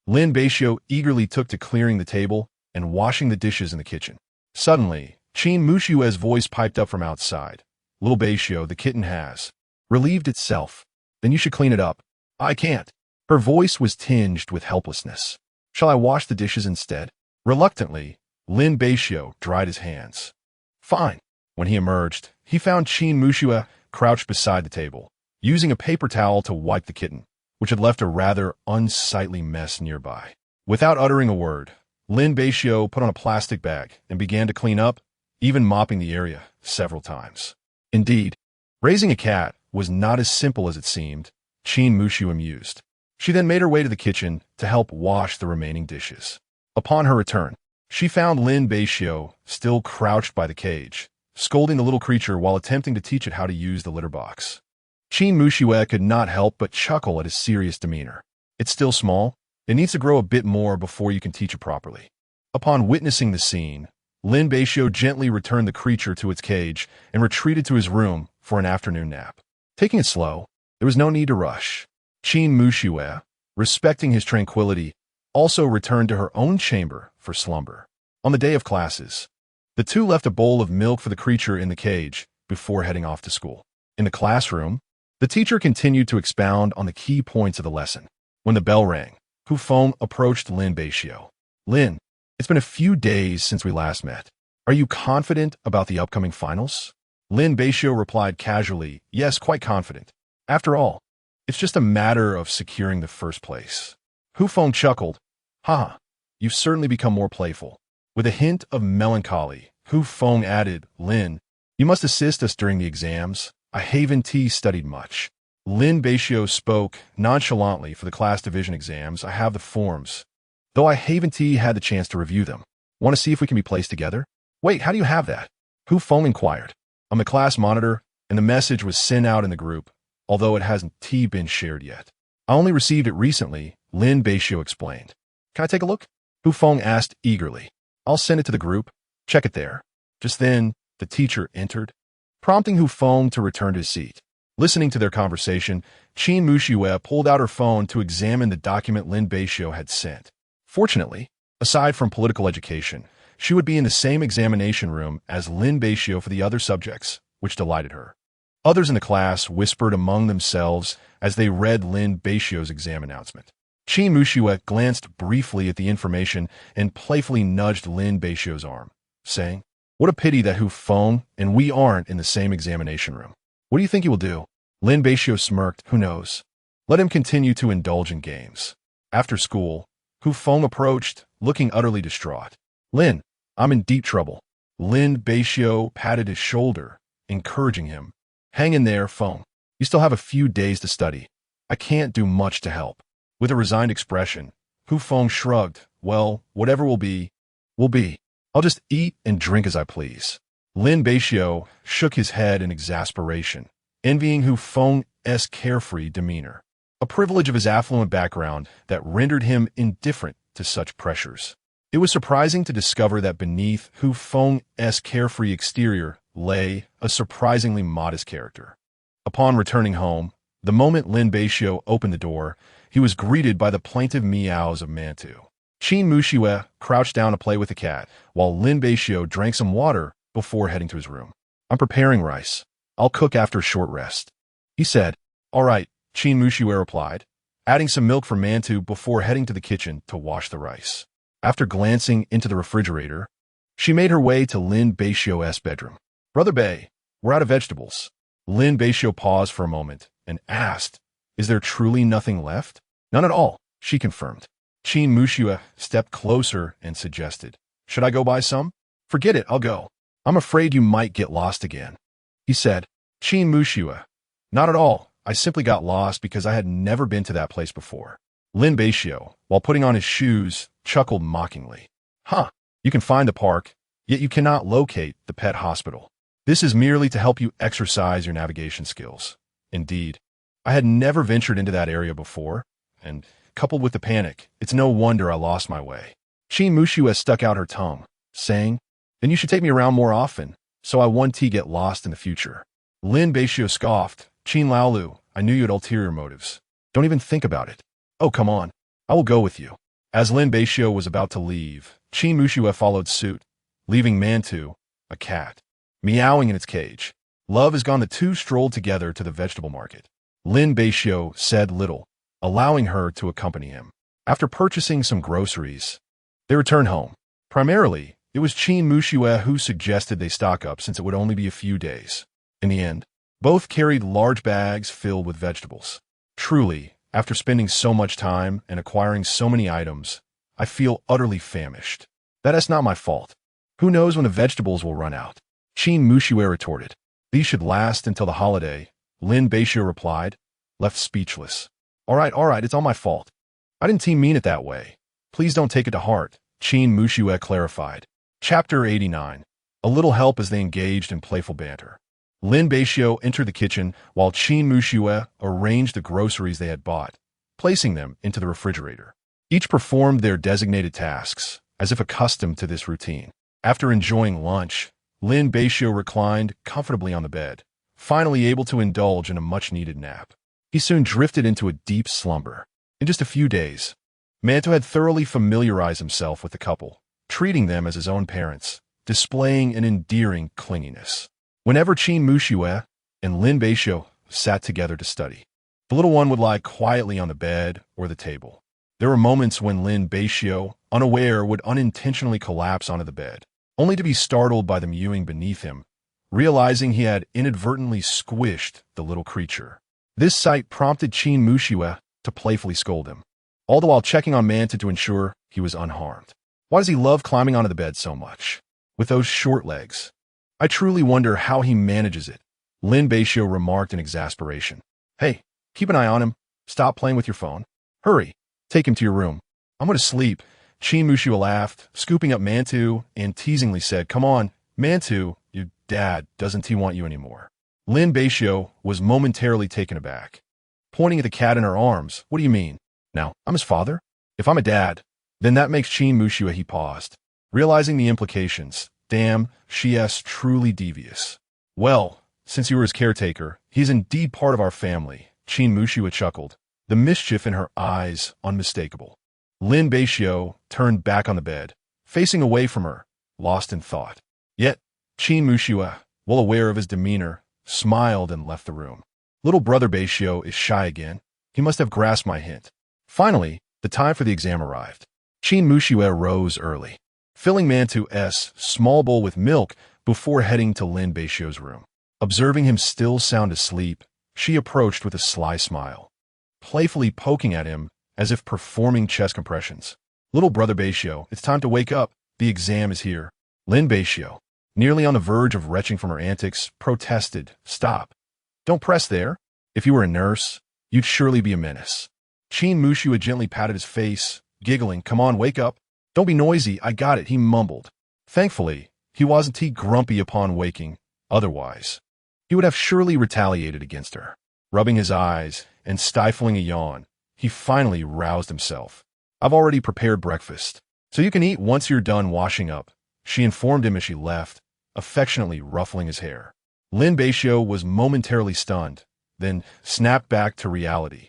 Lin Beixiu eagerly took to clearing the table and washing the dishes in the kitchen. Suddenly, Qin Muxue's voice piped up from outside. "Little Beixiu, the kitten has relieved itself. Then you should clean it up." "I can't." Her voice was tinged with helplessness. "Shall I wash the dishes instead?" Reluctantly, Lin Beixiu dried his hands. "Fine." When he emerged, he found Qin Muxue crouched beside the table, using a paper towel to wipe the kitten, which had left a rather unsightly mess nearby. Without uttering a word, Lin Beixiu put on a plastic bag and began to clean up, even mopping the area several times. Indeed, raising a cat was not as simple as it seemed, Qin Muxue mused. She then made her way to the kitchen to help wash the remaining dishes. Upon her return, she found Lin Beixiu still crouched by the cage, scolding the little creature while attempting to teach it how to use the litter box. Qin Muxue could not help but chuckle at his serious demeanor. "It's still small. It needs to grow a bit more before you can teach it properly." Upon witnessing the scene, Lin Beixiu gently returned the creature to its cage and retreated to his room for an afternoon nap. Taking it slow, there was no need to rush. Qin Muxue, respecting his tranquility, also returned to her own chamber for slumber. On the day of classes, the two left a bowl of milk for the creature in the cage before heading off to school. In the classroom, the teacher continued to expound on the key points of the lesson. When the bell rang, Hu Feng approached Lin Beixiu. "Lin, it's been a few days since we last met. Are you confident about the upcoming finals?" Lin Beixiu replied casually, "Yes, quite confident. After all, it's just a matter of securing the first place." Hu Feng chuckled. "Haha, you've certainly become more playful." With a hint of melancholy, Hu Feng added, "Lin, you must assist us during the exams. I haven't studied much." Lin Beixiu spoke nonchalantly. "For the class division exams, I have the forms, though I haven't had the chance to review them. Want to see if we can be placed together?" "Wait, how do you have that?" Hu Feng inquired. "On the class monitor, and the message was sent out in the group, although it hasn't been shared yet." "I only received it recently," Lin Beixiu explained. "Can I take a look?" Hu Feng asked eagerly. "I'll send it to the group. Check it there." Just then, the teacher entered, prompting Hu Feng to return to his seat. Listening to their conversation, Qin Muxue pulled out her phone to examine the document Lin Beixiu had sent. Fortunately, aside from political education, she would be in the same examination room as Lin Beixiu for the other subjects, which delighted her. Others in the class whispered among themselves as they read Lin Beixiu's exam announcement. Qin Muxue glanced briefly at the information and playfully nudged Lin Beixiu's arm, saying, "What a pity that Hu Feng and we aren't in the same examination room. What do you think he will do?" Lin Beixiu smirked. "Who knows? Let him continue to indulge in games." After school, Hu Feng approached, looking utterly distraught. "Lin, I'm in deep trouble." Lin Beixiu patted his shoulder, encouraging him. "Hang in there, Feng. You still have a few days to study. I can't do much to help." With a resigned expression, Hu Feng shrugged. "Well, whatever will be, will be. I'll just eat and drink as I please." Lin Beixiu shook his head in exasperation, envying Hu Feng's carefree demeanor, a privilege of his affluent background that rendered him indifferent to such pressures. It was surprising to discover that beneath Hu Feng's carefree exterior lay a surprisingly modest character. Upon returning home, the moment Lin Beixiu opened the door, he was greeted by the plaintive meows of Mantu. Qin Muxue crouched down to play with the cat, while Lin Beixiu drank some water before heading to his room. "I'm preparing rice. I'll cook after a short rest," he said. "All right," Qin Muxue replied, adding some milk for Mantu before heading to the kitchen to wash the rice. After glancing into the refrigerator, she made her way to Lin Beixiu's bedroom. "Brother Bei, we're out of vegetables." Lin Beixiu paused for a moment and asked, "Is there truly nothing left?" "None at all," she confirmed. Qin Muxue stepped closer and suggested, "Should I go buy some?" "Forget it, I'll go. I'm afraid you might get lost again," he said. Qin Muxue, Not at all. I simply got lost because I had never been to that place before. Lin Beixiu, while putting on his shoes, chuckled mockingly. Huh, you can find the park, yet you cannot locate the pet hospital. This is merely to help you exercise your navigation skills. Indeed, I had never ventured into that area before, and coupled with the panic, it's no wonder I lost my way. Qin Muxue stuck out her tongue, saying, Then you should take me around more often, so I won't get lost in the future. Lin Beixiu scoffed. Qin Laolu, I knew you had ulterior motives. Don't even think about it. Oh, come on. I will go with you. As Lin Beixiu was about to leave, Qin Muxue followed suit, leaving Mantu, a cat, meowing in its cage. Love is gone. The two strolled together to the vegetable market. Lin Beixiu said little, allowing her to accompany him. After purchasing some groceries, they returned home. Primarily, it was Qin Muxue who suggested they stock up since it would only be a few days. In the end, both carried large bags filled with vegetables. Truly, after spending so much time and acquiring so many items, I feel utterly famished. That is not my fault. Who knows when the vegetables will run out? Qin Muxue retorted. These should last until the holiday, Lin Beixiu replied, left speechless. All right, it's all my fault. I didn't mean it that way. Please don't take it to heart, Qin Muxue clarified. Chapter 89. A little help as they engaged in playful banter. Lin Beixiu entered the kitchen while Qin Muxue arranged the groceries they had bought, placing them into the refrigerator. Each performed their designated tasks, as if accustomed to this routine. After enjoying lunch, Lin Beixiu reclined comfortably on the bed, finally able to indulge in a much-needed nap. He soon drifted into a deep slumber. In just a few days, Mantu had thoroughly familiarized himself with the couple, treating them as his own parents, displaying an endearing clinginess. Whenever Qin Muxue and Lin Beixiu sat together to study, the little one would lie quietly on the bed or the table. There were moments when Lin Beixiu, unaware, would unintentionally collapse onto the bed, only to be startled by the mewing beneath him, realizing he had inadvertently squished the little creature. This sight prompted Qin Muxue to playfully scold him, all the while checking on Mantu to ensure he was unharmed. Why does he love climbing onto the bed so much? With those short legs. I truly wonder how he manages it, Lin Beixiu remarked in exasperation. Hey, keep an eye on him. Stop playing with your phone. Hurry, take him to your room. I'm going to sleep. Qin Muxue laughed, scooping up Mantu, and teasingly said, Come on, Mantu, your dad, doesn't he want you anymore? Lin Beixiu was momentarily taken aback. Pointing at the cat in her arms, what do you mean? Now, I'm his father? If I'm a dad, then that makes Qin Muxue. He paused, realizing the implications. Damn, she is truly devious. Well, since you were his caretaker, he's indeed part of our family, Qin Muxue chuckled, the mischief in her eyes unmistakable. Lin Beixiu turned back on the bed, facing away from her, lost in thought. Yet, Qin Muxue, well aware of his demeanor, smiled and left the room. Little brother Beixiu is shy again. He must have grasped my hint. Finally, the time for the exam arrived. Qin Muxue rose early, filling Mantu's small bowl with milk before heading to Lin Beixiu's room. Observing him still sound asleep, she approached with a sly smile, playfully poking at him as if performing chest compressions. Little brother Beixiu, it's time to wake up. The exam is here. Lin Beixiu, nearly on the verge of retching from her antics, protested. Stop. Don't press there. If you were a nurse, you'd surely be a menace. Qin Muxue gently patted his face, giggling. Come on, wake up. Don't be noisy. I got it, he mumbled. Thankfully, he wasn't too grumpy upon waking. Otherwise, he would have surely retaliated against her. Rubbing his eyes and stifling a yawn, he finally roused himself. I've already prepared breakfast, so you can eat once you're done washing up, she informed him as she left, affectionately ruffling his hair. Lin Beixiu was momentarily stunned, then snapped back to reality.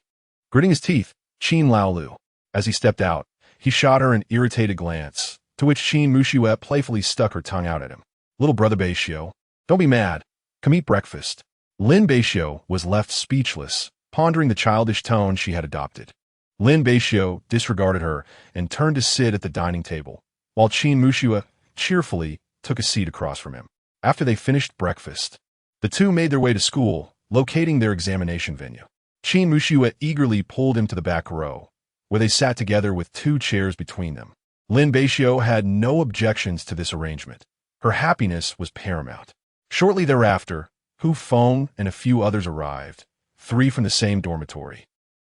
Gritting his teeth, Qin Laolu. As he stepped out, he shot her an irritated glance, to which Qin Muxue playfully stuck her tongue out at him. Little brother Beixiu, don't be mad. Come eat breakfast. Lin Beixiu was left speechless, pondering the childish tone she had adopted. Lin Beixiu disregarded her and turned to sit at the dining table, while Qin Muxue cheerfully took a seat across from him. After they finished breakfast, the two made their way to school, locating their examination venue. Qin Muxue eagerly pulled him to the back row, where they sat together with 2 chairs between them. Lin Beixiu had no objections to this arrangement. Her happiness was paramount. Shortly thereafter, Hu Feng and a few others arrived, 3 from the same dormitory,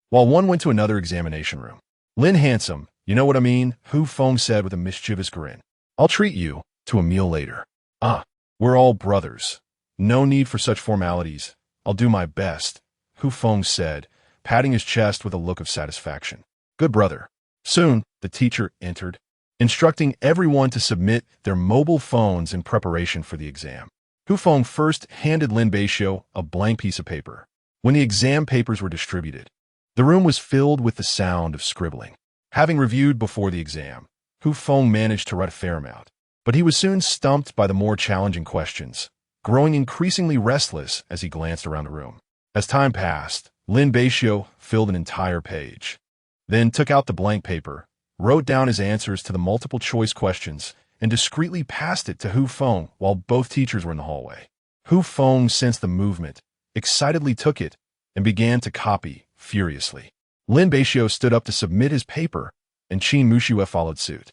while one went to another examination room. Lin Handsome, you know what I mean, Hu Feng said with a mischievous grin. I'll treat you to a meal later. Ah, we're all brothers. No need for such formalities. I'll do my best, Hu Feng said, patting his chest with a look of satisfaction. Good brother. Soon, the teacher entered, instructing everyone to submit their mobile phones in preparation for the exam. Hu Feng first handed Lin Beixiu a blank piece of paper. When the exam papers were distributed, the room was filled with the sound of scribbling. Having reviewed before the exam, Hu Feng managed to write a fair amount, but he was soon stumped by the more challenging questions, growing increasingly restless as he glanced around the room. As time passed, Lin Beixiu filled an entire page, then took out the blank paper, wrote down his answers to the multiple-choice questions, and discreetly passed it to Hu Feng while both teachers were in the hallway. Hu Feng sensed the movement, excitedly took it, and began to copy furiously. Lin Beixiu stood up to submit his paper, and Qin Muxue followed suit.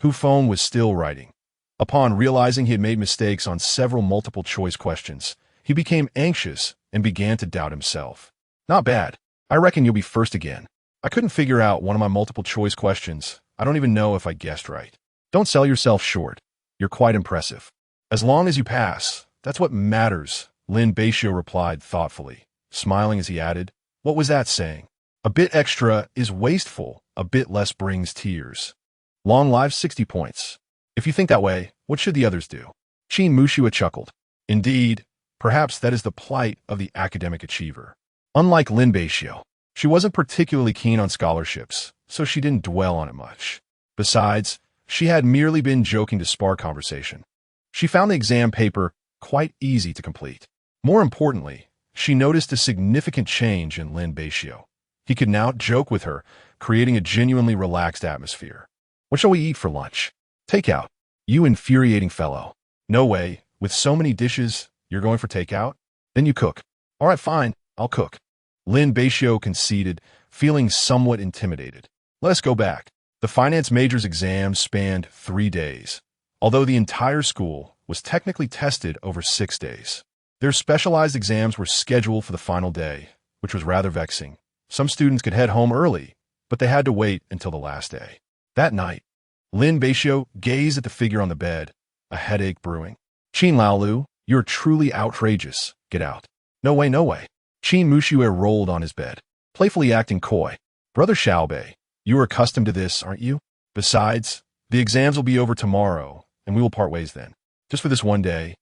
Hu Feng was still writing. Upon realizing he had made mistakes on several multiple-choice questions, he became anxious and began to doubt himself. Not bad. I reckon you'll be first again. I couldn't figure out one of my multiple-choice questions. I don't even know if I guessed right. Don't sell yourself short. You're quite impressive. As long as you pass, that's what matters, Lin Beixiu replied thoughtfully, smiling as he added, what was that saying? A bit extra is wasteful, a bit less brings tears. Long lives 60 points. If you think that way, what should the others do? Qin Muxue chuckled. Indeed, perhaps that is the plight of the academic achiever. Unlike Lin Beixiu, she wasn't particularly keen on scholarships, so she didn't dwell on it much. Besides, she had merely been joking to spark conversation. She found the exam paper quite easy to complete. More importantly, she noticed a significant change in Lin Beixiu. He could now joke with her, creating a genuinely relaxed atmosphere. What shall we eat for lunch? Takeout. You infuriating fellow. No way. With so many dishes, you're going for takeout? Then you cook. All right, fine. I'll cook. Lin Beixiu conceded, feeling somewhat intimidated. Let us go back. The finance major's exam spanned 3 days, although the entire school was technically tested over 6 days. Their specialized exams were scheduled for the final day, which was rather vexing. Some students could head home early, but they had to wait until the last day. That night, Lin Beixiu gazed at the figure on the bed, a headache brewing. Qin Laolu, you're truly outrageous. Get out. No way, no way. Qin Muxue rolled on his bed, playfully acting coy. Brother Xiaobei, you are accustomed to this, aren't you? Besides, the exams will be over tomorrow, and we will part ways then. Just for this one day.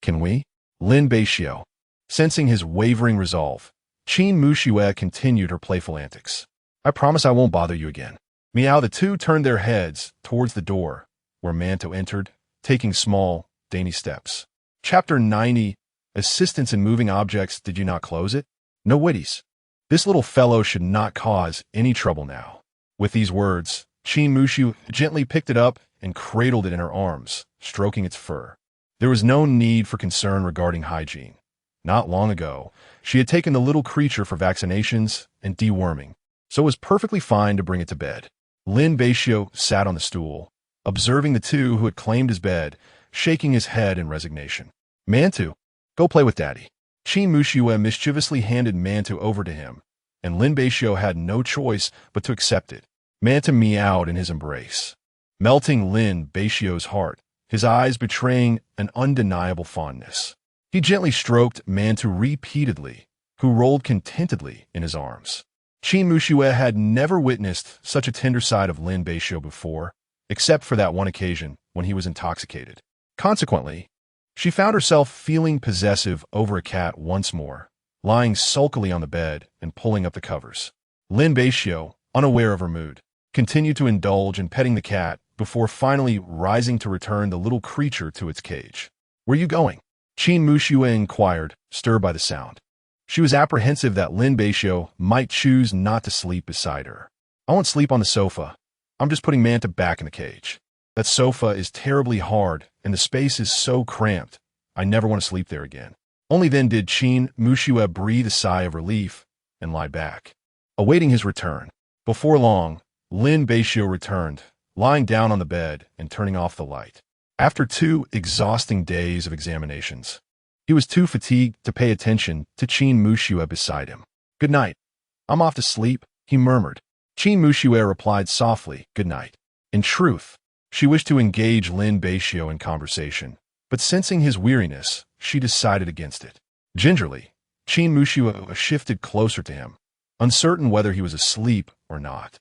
Can we? Lin Beixiu. Sensing his wavering resolve, Qin Muxue continued her playful antics. I promise I won't bother you again. Meow, the two turned their heads towards the door, where Manto entered, taking small, dainty steps. Chapter 90, Assistance in Moving Objects. Did you not close it? No witties. This little fellow should not cause any trouble now. With these words, Qin Muxue gently picked it up and cradled it in her arms, stroking its fur. There was no need for concern regarding hygiene. Not long ago, she had taken the little creature for vaccinations and deworming, so it was perfectly fine to bring it to bed. Lin Beixiu sat on the stool, observing the two who had claimed his bed, shaking his head in resignation. Mantu, go play with Daddy. Qin Muxue mischievously handed Mantu over to him, and Lin Beixiu had no choice but to accept it. Mantu meowed in his embrace, melting Lin Beixiu's heart, his eyes betraying an undeniable fondness. He gently stroked Mantu repeatedly, who rolled contentedly in his arms. Qin Muxue had never witnessed such a tender side of Lin Beixiu before, except for that one occasion when he was intoxicated. Consequently, she found herself feeling possessive over a cat once more, lying sulkily on the bed and pulling up the covers. Lin Beixiu, unaware of her mood, continued to indulge in petting the cat before finally rising to return the little creature to its cage. Where are you going? Qin Muxue inquired, stirred by the sound. She was apprehensive that Lin Beixiu might choose not to sleep beside her. I won't sleep on the sofa. I'm just putting Manta back in the cage. That sofa is terribly hard, and the space is so cramped. I never want to sleep there again. Only then did Qin Muxue breathe a sigh of relief and lie back, awaiting his return. Before long, Lin Beixiu returned, lying down on the bed and turning off the light. After 2 exhausting days of examinations, He was too fatigued to pay attention to Qin Muxue beside him. "Good night. I'm off to sleep," he murmured. Qin Muxue replied softly, "Good night." In truth, she wished to engage Lin Beixiu in conversation, but sensing his weariness, she decided against it. Gingerly, Qin Muxue shifted closer to him, uncertain whether he was asleep or not.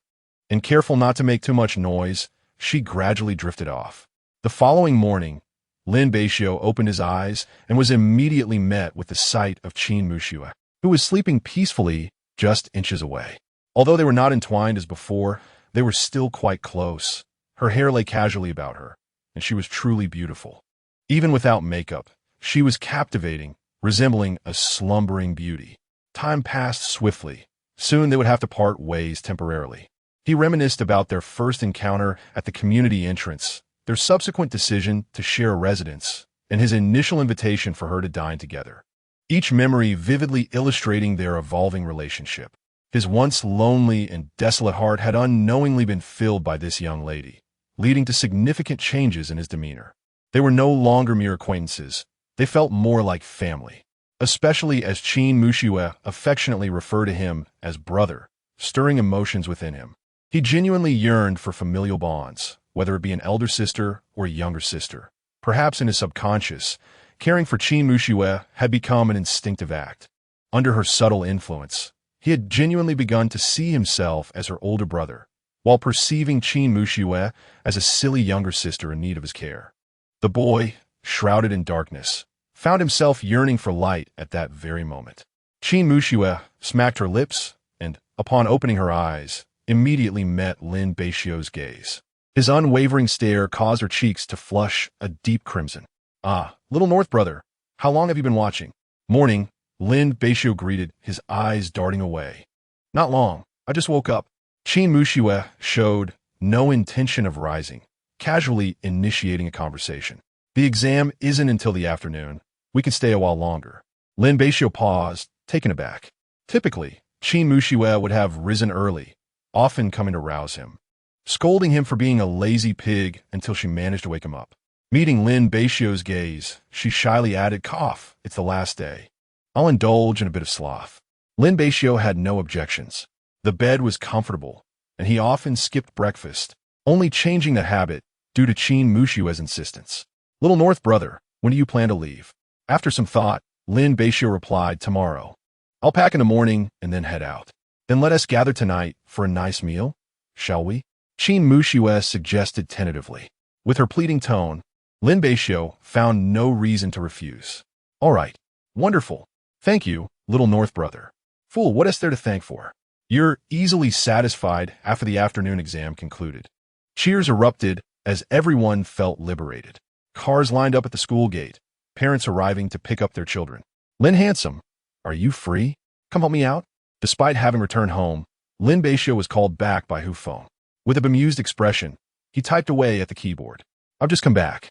And careful not to make too much noise, she gradually drifted off. The following morning, Lin Beixiu opened his eyes and was immediately met with the sight of Qin Muxue, who was sleeping peacefully just inches away. Although they were not entwined as before, they were still quite close. Her hair lay casually about her, and she was truly beautiful. Even without makeup, she was captivating, resembling a slumbering beauty. Time passed swiftly. Soon they would have to part ways temporarily. He reminisced about their first encounter at the community entrance, their subsequent decision to share a residence, and his initial invitation for her to dine together. Each memory vividly illustrating their evolving relationship. His once lonely and desolate heart had unknowingly been filled by this young lady, leading to significant changes in his demeanor. They were no longer mere acquaintances. They felt more like family, especially as Qin Muxue affectionately referred to him as brother, stirring emotions within him. He genuinely yearned for familial bonds, whether it be an elder sister or a younger sister. Perhaps in his subconscious, caring for Qin Muxue had become an instinctive act. Under her subtle influence, he had genuinely begun to see himself as her older brother, while perceiving Qin Muxue as a silly younger sister in need of his care. The boy, shrouded in darkness, found himself yearning for light at that very moment. Qin Muxue smacked her lips and, upon opening her eyes, immediately met Lin Beixiu's gaze. His unwavering stare caused her cheeks to flush a deep crimson. "Ah, little North brother, how long have you been watching?" "Morning," Lin Beixiu greeted, his eyes darting away. "Not long. I just woke up." Qin Muxue showed no intention of rising, casually initiating a conversation. "The exam isn't until the afternoon. We can stay a while longer." Lin Beixiu paused, taken aback. Typically, Qin Muxue would have risen early, often coming to rouse him, scolding him for being a lazy pig until she managed to wake him up. Meeting Lin Beixiu's gaze, she shyly added, "Cough, it's the last day. I'll indulge in a bit of sloth." Lin Beixiu had no objections. The bed was comfortable, and he often skipped breakfast, only changing the habit due to Qin Muxue's insistence. "Little North brother, when do you plan to leave?" After some thought, Lin Beixiu replied, "Tomorrow. I'll pack in the morning and then head out." "Then let us gather tonight for a nice meal, shall we?" Qin Muxue suggested tentatively. With her pleading tone, Lin Beixiu found no reason to refuse. "All right. Wonderful. Thank you, little North brother." "Fool, what is there to thank for? You're easily satisfied." After the afternoon exam concluded, cheers erupted as everyone felt liberated. Cars lined up at the school gate, parents arriving to pick up their children. "Lin Handsome, are you free? Come help me out?" Despite having returned home, Lin Beixiu was called back by Hu Feng. With a bemused expression, he typed away at the keyboard. "I've just come back.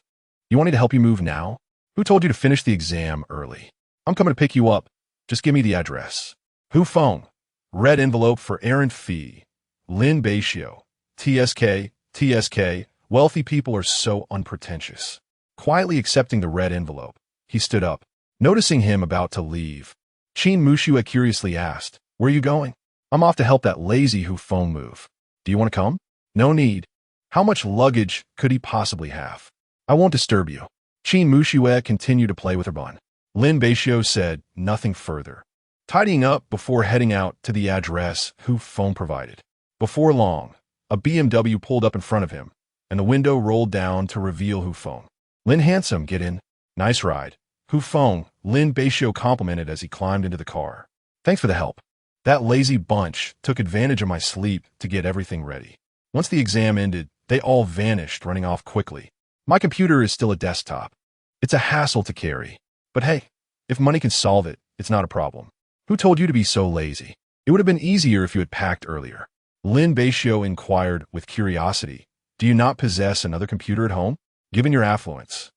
You want me to help you move now? Who told you to finish the exam early? I'm coming to pick you up. Just give me the address." Hu Feng. Red envelope for errand fee. Lin Beixiu. TSK. Wealthy people are so unpretentious. Quietly accepting the red envelope, he stood up. Noticing him about to leave, Qin Muxue curiously asked, "Where are you going?" "I'm off to help that lazy Hu Feng move. Do you want to come?" "No need. How much luggage could he possibly have?" "I won't disturb you." Qin Muxue continued to play with her bun. Lin Beixiu said nothing further, tidying up before heading out to the address Hu Feng provided. Before long, a BMW pulled up in front of him, and the window rolled down to reveal Hu Feng. "Lin Handsome, get in. Nice ride." Hu Feng, Lin Beixiu complimented as he climbed into the car. "Thanks for the help. That lazy bunch took advantage of my sleep to get everything ready." Once the exam ended, they all vanished, running off quickly. "My computer is still a desktop. It's a hassle to carry. But hey, if money can solve it, it's not a problem." "Who told you to be so lazy? It would have been easier if you had packed earlier." Lin Beixiu inquired with curiosity. "Do you not possess another computer at home? Given your affluence,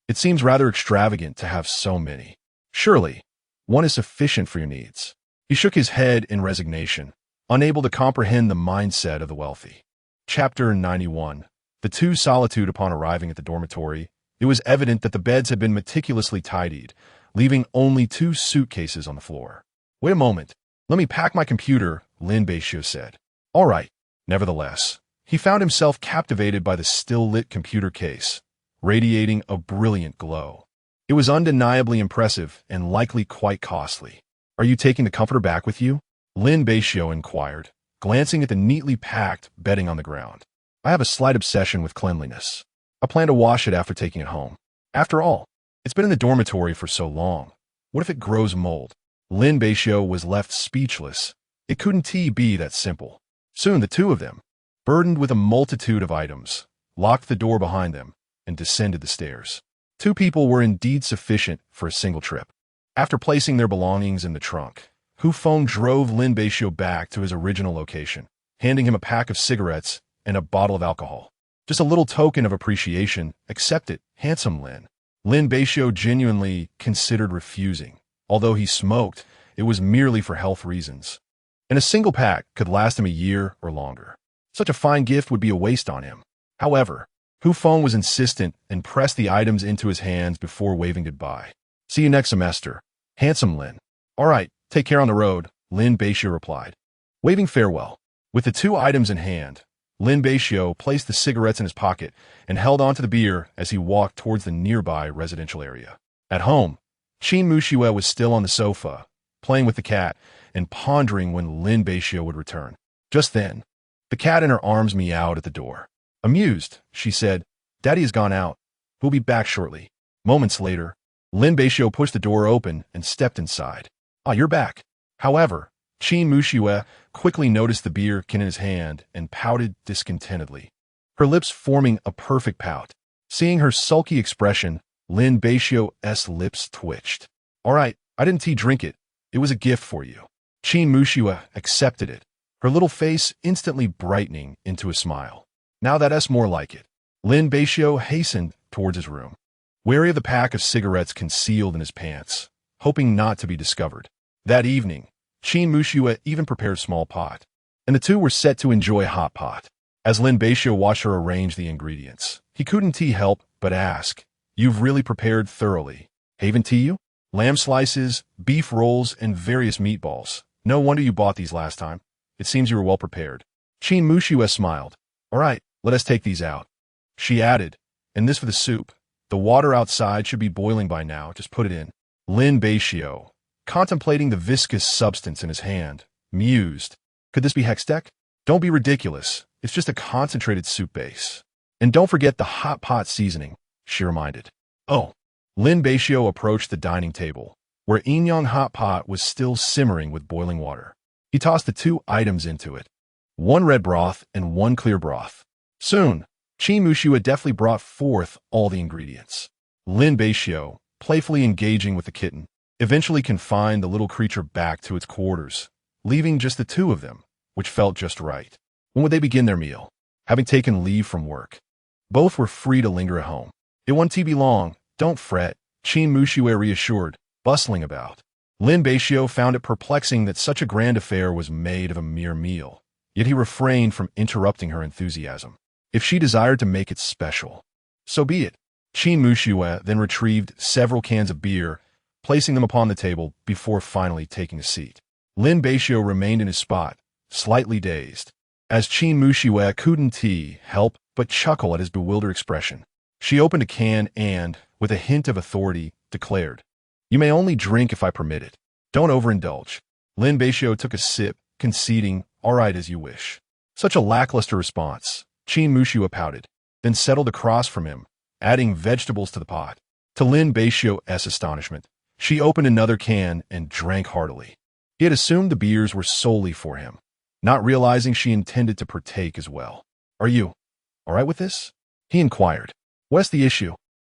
it seems rather extravagant to have so many. Surely, one is sufficient for your needs." He shook his head in resignation, unable to comprehend the mindset of the wealthy. Chapter 91. The two solitude. Upon arriving at the dormitory, it was evident that the beds had been meticulously tidied, leaving only 2 suitcases on the floor. Wait a moment. Let me pack my computer, Lin Beixiu said. All right. Nevertheless, he found himself captivated by the still-lit computer case, radiating a brilliant glow. It was undeniably impressive and likely quite costly. Are you taking the comforter back with you? Lin Beixiu inquired, glancing at the neatly packed bedding on the ground. I have a slight obsession with cleanliness. I plan to wash it after taking it home. After all, it's been in the dormitory for so long. What if it grows mold? Lin Beixiu was left speechless. It couldn't be that simple. Soon the two of them, burdened with a multitude of items, locked the door behind them and descended the stairs. 2 people were indeed sufficient for a single trip. After placing their belongings in the trunk, Hu Feng drove Lin Beixiu back to his original location, handing him a pack of cigarettes and a bottle of alcohol. Just a little token of appreciation. Accept it, handsome Lin. Lin Beixiu genuinely considered refusing. Although he smoked, it was merely for health reasons. And a single pack could last him a year or longer. Such a fine gift would be a waste on him. However, Hu Feng was insistent and pressed the items into his hands before waving goodbye. See you next semester, handsome Lin. All right, take care on the road, Lin Beixiu replied. Waving farewell. With the 2 items in hand, Lin Beixiu placed the cigarettes in his pocket and held onto the beer as he walked towards the nearby residential area. At home, Qin Muxue was still on the sofa, playing with the cat and pondering when Lin Beixiu would return. Just then, the cat in her arms meowed at the door. Amused, she said, Daddy has gone out. He'll be back shortly. Moments later, Lin Beixiu pushed the door open and stepped inside. Ah, you're back. However, Qin Muxue quickly noticed the beer can in his hand and pouted discontentedly, her lips forming a perfect pout. Seeing her sulky expression, Lin Beixiu's lips twitched. All right, I didn't drink it. It was a gift for you. Qin Muxue accepted it, her little face instantly brightening into a smile. Now that's more like it. Lin Beixiu hastened towards his room, wary of the pack of cigarettes concealed in his pants, hoping not to be discovered. That evening, Qin Muxue even prepared a small pot, and the two were set to enjoy hot pot. As Lin Beixiu watched her arrange the ingredients, he couldn't help but ask, You've really prepared thoroughly. Haven't you? Lamb slices, beef rolls, and various meatballs. No wonder you bought these last time. It seems you were well prepared. Qin Muxue smiled. All right, let us take these out. She added, and this for the soup. The water outside should be boiling by now. Just put it in. Lin Beixiu, contemplating the viscous substance in his hand, mused. Could this be hextech? Don't be ridiculous. It's just a concentrated soup base. And don't forget the hot pot seasoning, she reminded. Oh. Lin Beixiu approached the dining table, where Inyang hot pot was still simmering with boiling water. He tossed the 2 items into it, 1 red broth and 1 clear broth. Soon, Qin Muxue deftly brought forth all the ingredients. Lin Beixiu, playfully engaging with the kitten, eventually confined the little creature back to its quarters, leaving just the 2 of them, which felt just right. When would they begin their meal? Having taken leave from work, both were free to linger at home. It won't be long. Don't fret, Qin Muxue reassured, bustling about. Lin Beixiu found it perplexing that such a grand affair was made of a mere meal, yet he refrained from interrupting her enthusiasm. If she desired to make it special, so be it. Qin Muxue then retrieved several cans of beer, placing them upon the table before finally taking a seat. Lin Beixiu remained in his spot, slightly dazed, as Qin Muxue couldn't help but chuckle at his bewildered expression. She opened a can and, with a hint of authority, declared, You may only drink if I permit it. Don't overindulge. Lin Beixiu took a sip, conceding, All right, as you wish. Such a lackluster response, Qin Muxue pouted, then settled across from him, adding vegetables to the pot. To Lin Beixiu's astonishment, she opened another can and drank heartily. He had assumed the beers were solely for him, not realizing she intended to partake as well. Are you all right with this? He inquired. What's the issue?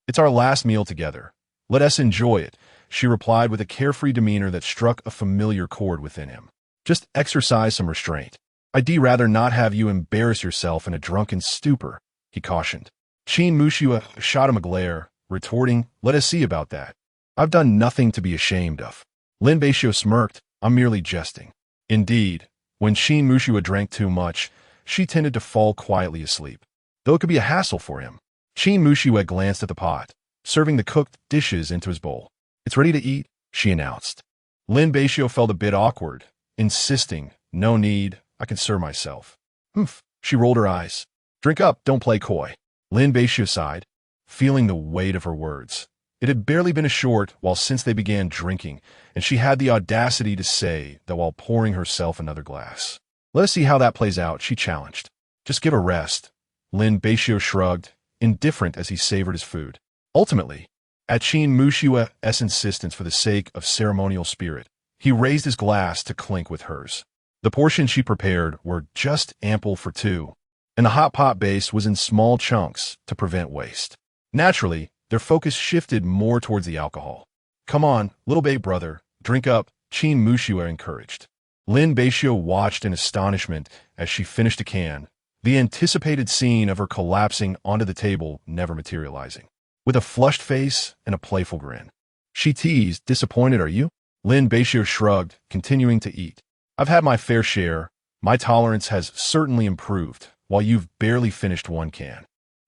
It's our last meal together. Let us enjoy it, she replied with a carefree demeanor that struck a familiar chord within him. Just exercise some restraint. I'd rather not have you embarrass yourself in a drunken stupor, he cautioned. Qin Muxue shot him a glare, retorting, Let us see about that. I've done nothing to be ashamed of. Lin Beixiu smirked, I'm merely jesting. Indeed, when Qin Muxue drank too much, she tended to fall quietly asleep, though it could be a hassle for him. Qin Muxue glanced at the pot, serving the cooked dishes into his bowl. "It's ready to eat," she announced. Lin Beixiu felt a bit awkward, insisting, "No need, I can serve myself." "Humph," she rolled her eyes. "Drink up, don't play coy." Lin Beixiu sighed, feeling the weight of her words. It had barely been a short while since they began drinking, and she had the audacity to say that while pouring herself another glass. "Let us see how that plays out," she challenged. "Just give a rest." Lin Beixiu shrugged, indifferent as he savored his food. Ultimately, at Qin Mushua's insistence for the sake of ceremonial spirit, he raised his glass to clink with hers. The portions she prepared were just ample for two, and the hot pot base was in small chunks to prevent waste. Naturally, their focus shifted more towards the alcohol. "Come on, little babe brother, drink up," Qin Mushua encouraged. Lin Beixiu watched in astonishment as she finished a can, the anticipated scene of her collapsing onto the table never materializing. With a flushed face and a playful grin, she teased, "Disappointed, are you?" Lin Beixiu shrugged, continuing to eat. "I've had my fair share. My tolerance has certainly improved, while you've barely finished one can."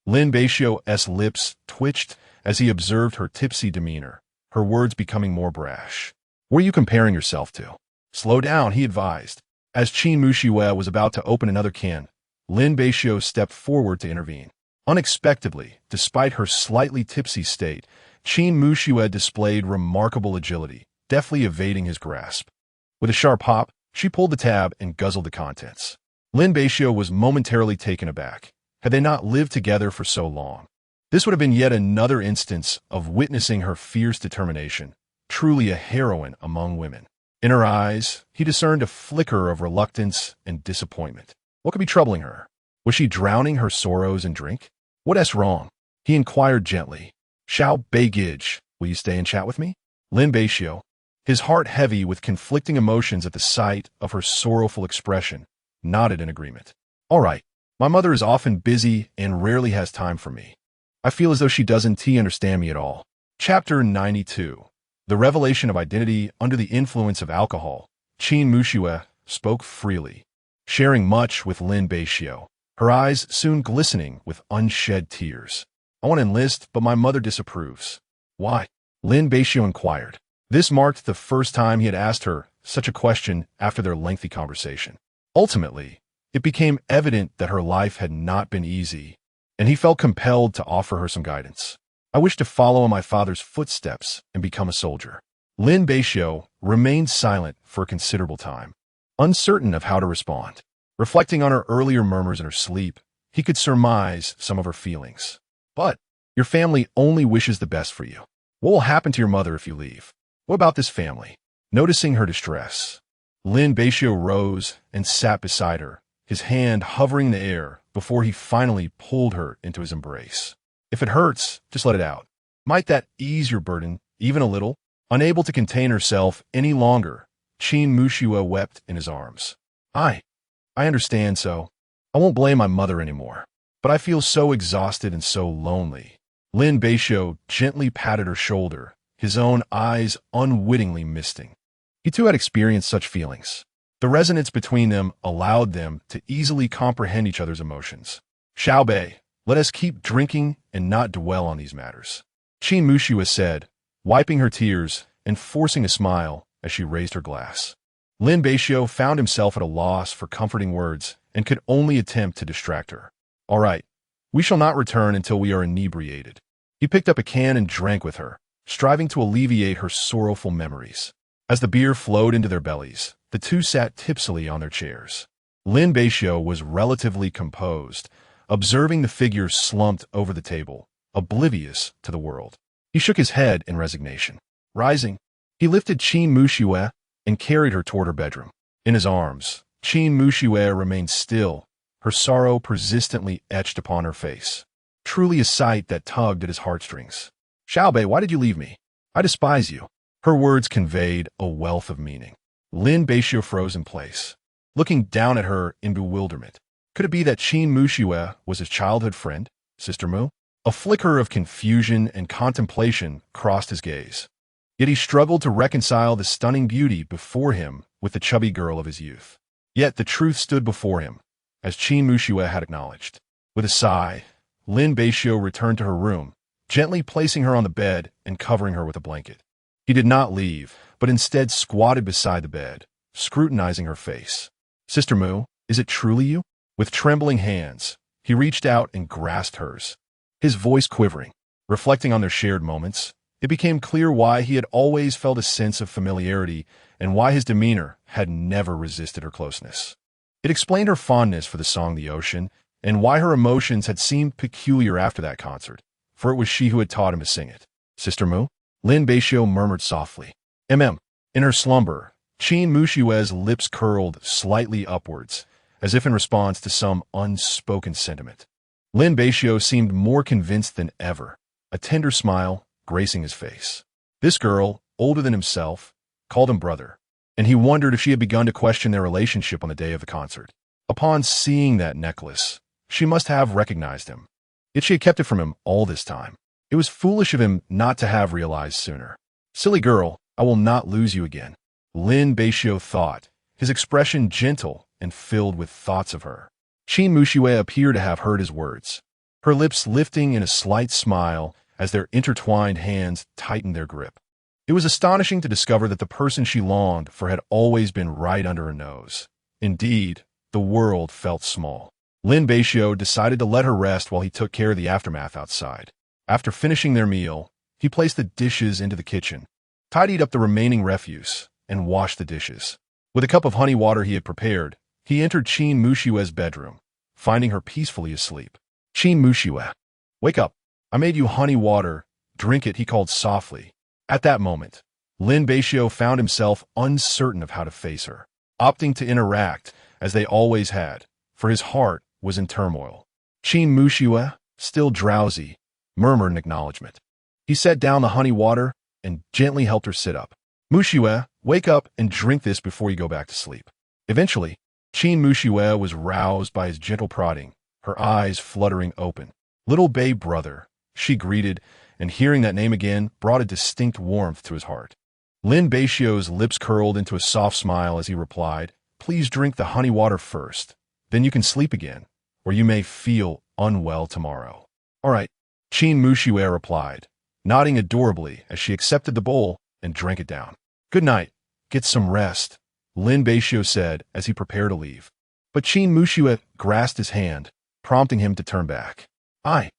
Lin Beixiu's lips twitched as he observed her tipsy demeanor, her words becoming more brash. "What are you comparing yourself to?" "Slow down," he advised. As Qin Mushua was about to open another can, Lin Beixiu stepped forward to intervene. Unexpectedly, despite her slightly tipsy state, Qin Mushua displayed remarkable agility, deftly evading his grasp. With a sharp hop, she pulled the tab and guzzled the contents. Lin Beixiu was momentarily taken aback. Had they not lived together for so long? This would have been yet another instance of witnessing her fierce determination, truly a heroine among women. In her eyes, he discerned a flicker of reluctance and disappointment. What could be troubling her? Was she drowning her sorrows in drink? "What's wrong?" he inquired gently. "Xiao Beigij, will you stay and chat with me?" Lin Beixiu, his heart heavy with conflicting emotions at the sight of her sorrowful expression, nodded in agreement. "All right. My mother is often busy and rarely has time for me. I feel as though she doesn't understand me at all." Chapter 92. The revelation of identity under the influence of alcohol. Qin Mushua spoke freely, sharing much with Lin Beixiu, her eyes soon glistening with unshed tears. "I want to enlist, but my mother disapproves." "Why?" Lin Beixiu inquired. This marked the first time he had asked her such a question after their lengthy conversation. Ultimately, it became evident that her life had not been easy, and he felt compelled to offer her some guidance. "I wish to follow in my father's footsteps and become a soldier." Lin Beixiu remained silent for a considerable time, uncertain of how to respond. Reflecting on her earlier murmurs in her sleep, he could surmise some of her feelings. "But your family only wishes the best for you. What will happen to your mother if you leave? What about this family?" Noticing her distress, Lin Beixiu rose and sat beside her, his hand hovering in the air before he finally pulled her into his embrace. "If it hurts, just let it out. Might that ease your burden, even a little?" Unable to contain herself any longer, Qin Mushua wept in his arms. I understand, so I won't blame my mother anymore. But I feel so exhausted and so lonely." Lin Beixiu gently patted her shoulder, his own eyes unwittingly misting. He too had experienced such feelings. The resonance between them allowed them to easily comprehend each other's emotions. "Xiao Bei, let us keep drinking and not dwell on these matters," Qin Mushua said, wiping her tears and forcing a smile as she raised her glass. Lin Beixiu found himself at a loss for comforting words and could only attempt to distract her. "All right, we shall not return until we are inebriated." He picked up a can and drank with her, striving to alleviate her sorrowful memories. As the beer flowed into their bellies, the two sat tipsily on their chairs. Lin Beixiu was relatively composed, observing the figure slumped over the table, oblivious to the world. He shook his head in resignation. Rising, he lifted Qin Mushua and carried her toward her bedroom. In his arms, Qin Mushua remained still, her sorrow persistently etched upon her face. Truly a sight that tugged at his heartstrings. "Xiao Bei, why did you leave me? I despise you." Her words conveyed a wealth of meaning. Lin Beixiu froze in place, looking down at her in bewilderment. Could it be that Qin Mushua was his childhood friend, Sister Mu? A flicker of confusion and contemplation crossed his gaze. Yet he struggled to reconcile the stunning beauty before him with the chubby girl of his youth. Yet the truth stood before him, as Qin Mushua had acknowledged. With a sigh, Lin Beixiu returned to her room, gently placing her on the bed and covering her with a blanket. He did not leave, but instead squatted beside the bed, scrutinizing her face. "Sister Mu, is it truly you?" With trembling hands, he reached out and grasped hers, his voice quivering. Reflecting on their shared moments, it became clear why he had always felt a sense of familiarity and why his demeanor had never resisted her closeness. It explained her fondness for the song The Ocean and why her emotions had seemed peculiar after that concert, for it was she who had taught him to sing it. "Sister Mu?" Lin Beixiu murmured softly. In her slumber, Qin Mushue's lips curled slightly upwards, as if in response to some unspoken sentiment. Lin Beixiu seemed more convinced than ever, a tender smile gracing his face. This girl, older than himself, called him brother, and he wondered if she had begun to question their relationship on the day of the concert. Upon seeing that necklace, she must have recognized him. Yet she had kept it from him all this time. It was foolish of him not to have realized sooner. "Silly girl, I will not lose you again," Lin Beixiu thought, his expression gentle and filled with thoughts of her. Qin Mushue appeared to have heard his words, her lips lifting in a slight smile as their intertwined hands tightened their grip. It was astonishing to discover that the person she longed for had always been right under her nose. Indeed, the world felt small. Lin Beixiu decided to let her rest while he took care of the aftermath outside. After finishing their meal, he placed the dishes into the kitchen, tidied up the remaining refuse, and washed the dishes. With a cup of honey water he had prepared, he entered Qin Mushue's bedroom, finding her peacefully asleep. "Qin Mushue, wake up. I made you honey water. Drink it," he called softly. At that moment, Lin Beixiu found himself uncertain of how to face her, opting to interact as they always had, for his heart was in turmoil. Qin Mushue, still drowsy, murmured in acknowledgement. He set down the honey water and gently helped her sit up. "Mushue, wake up and drink this before you go back to sleep." Eventually, Qin Mushue was roused by his gentle prodding, her eyes fluttering open. "Little babe brother," she greeted, and hearing that name again brought a distinct warmth to his heart. Lin Beixiu's lips curled into a soft smile as he replied, "Please drink the honey water first. Then you can sleep again, or you may feel unwell tomorrow." "All right," Qin Mushue replied, nodding adorably as she accepted the bowl and drank it down. "Good night. Get some rest," Lin Beixiu said as he prepared to leave. But Qin Mushue grasped his hand, prompting him to turn back. I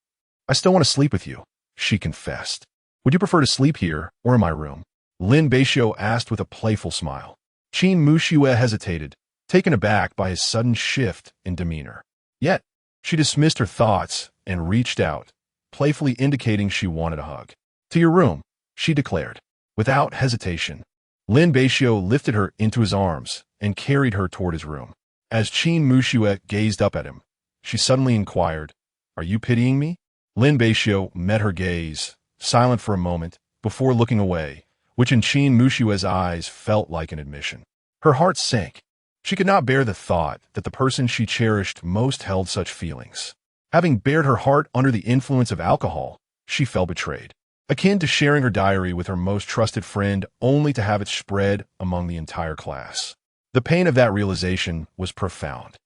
still want to sleep with you," she confessed. "Would you prefer to sleep here or in my room?" Lin Beixiu asked with a playful smile. Qin Mushue hesitated, taken aback by his sudden shift in demeanor. Yet, she dismissed her thoughts and reached out, playfully indicating she wanted a hug. "To your room," she declared. Without hesitation, Lin Beixiu lifted her into his arms and carried her toward his room. As Qin Mushue gazed up at him, she suddenly inquired, "Are you pitying me?" Lin Beixiu met her gaze, silent for a moment, before looking away, which in Qin Mushue's eyes felt like an admission. Her heart sank. She could not bear the thought that the person she cherished most held such feelings. Having bared her heart under the influence of alcohol, she felt betrayed, akin to sharing her diary with her most trusted friend only to have it spread among the entire class. The pain of that realization was profound.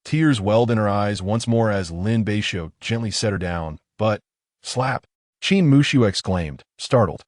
Tears welled in her eyes once more as Lin Beixiu gently set her down, but, slap, Qin Mushue exclaimed, startled,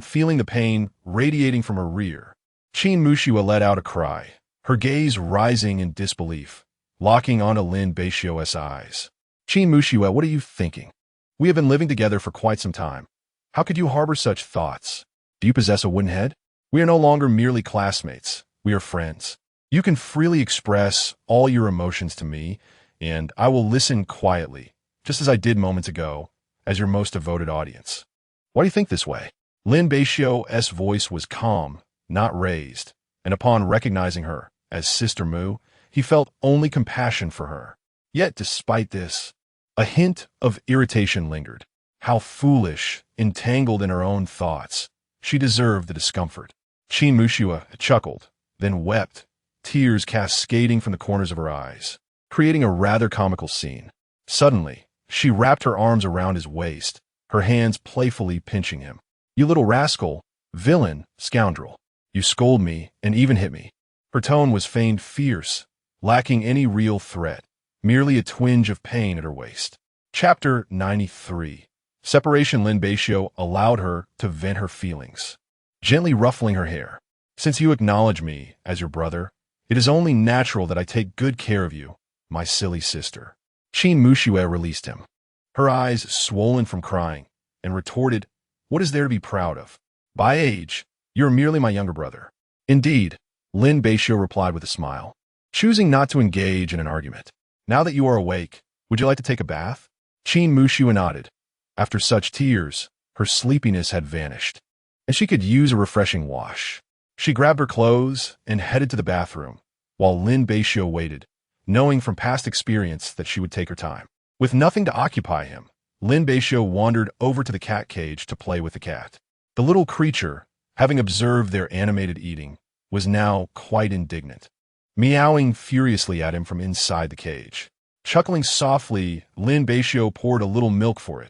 feeling the pain radiating from her rear. Qin Mushue let out a cry, her gaze rising in disbelief, locking onto Lin Beixiu's eyes. "Qin Mushue, what are you thinking? We have been living together for quite some time. How could you harbor such thoughts? Do you possess a wooden head? We are no longer merely classmates. We are friends. You can freely express all your emotions to me, and I will listen quietly, just as I did moments ago, as your most devoted audience. Why do you think this way?" Lin Beixiu's voice was calm, not raised, and upon recognizing her as Sister Mu, he felt only compassion for her. Yet, despite this, a hint of irritation lingered. How foolish, entangled in her own thoughts. She deserved the discomfort. Qin Mushue chuckled, then wept, tears cascading from the corners of her eyes, creating a rather comical scene. Suddenly, she wrapped her arms around his waist, her hands playfully pinching him. "You little rascal, villain, scoundrel. You scold me and even hit me." Her tone was feigned fierce, lacking any real threat, merely a twinge of pain at her waist. Chapter 93. Separation. Lin Beixiu allowed her to vent her feelings. gently ruffling her hair. Since you acknowledge me as your brother, it is only natural that I take good care of you, my silly sister. Qin Muxue released him, her eyes swollen from crying, and retorted, "What is there to be proud of? By age, you're merely my younger brother." "Indeed," Lin Beixiu replied with a smile, choosing not to engage in an argument. "Now that you are awake, would you like to take a bath?" Qin Muxue nodded. After such tears, her sleepiness had vanished, and she could use a refreshing wash. She grabbed her clothes and headed to the bathroom, while Lin Beixiu waited, knowing from past experience that she would take her time. With nothing to occupy him, Lin Beixiu wandered over to the cat cage to play with the cat. The little creature, having observed their animated eating, was now quite indignant, meowing furiously at him from inside the cage. Chuckling softly, Lin Beixiu poured a little milk for it,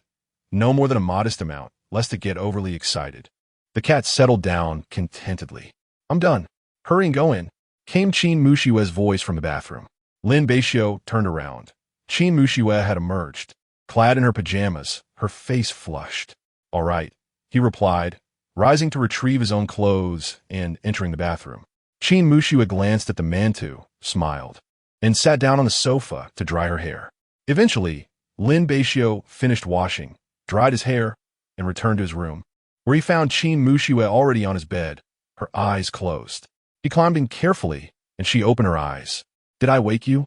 no more than a modest amount, lest it get overly excited. The cat settled down contentedly. "I'm done. Hurry and go in," came Qin Muxue's voice from the bathroom. Lin Beixiu turned around. Qin Muxue had emerged, clad in her pajamas, her face flushed. "All right," he replied, rising to retrieve his own clothes and entering the bathroom. Qin Muxue glanced at the mantu, smiled, and sat down on the sofa to dry her hair. Eventually, Lin Beixiu finished washing, dried his hair, and returned to his room, where he found Qin Muxue already on his bed, her eyes closed. He climbed in carefully, and she opened her eyes. "Did I wake you?"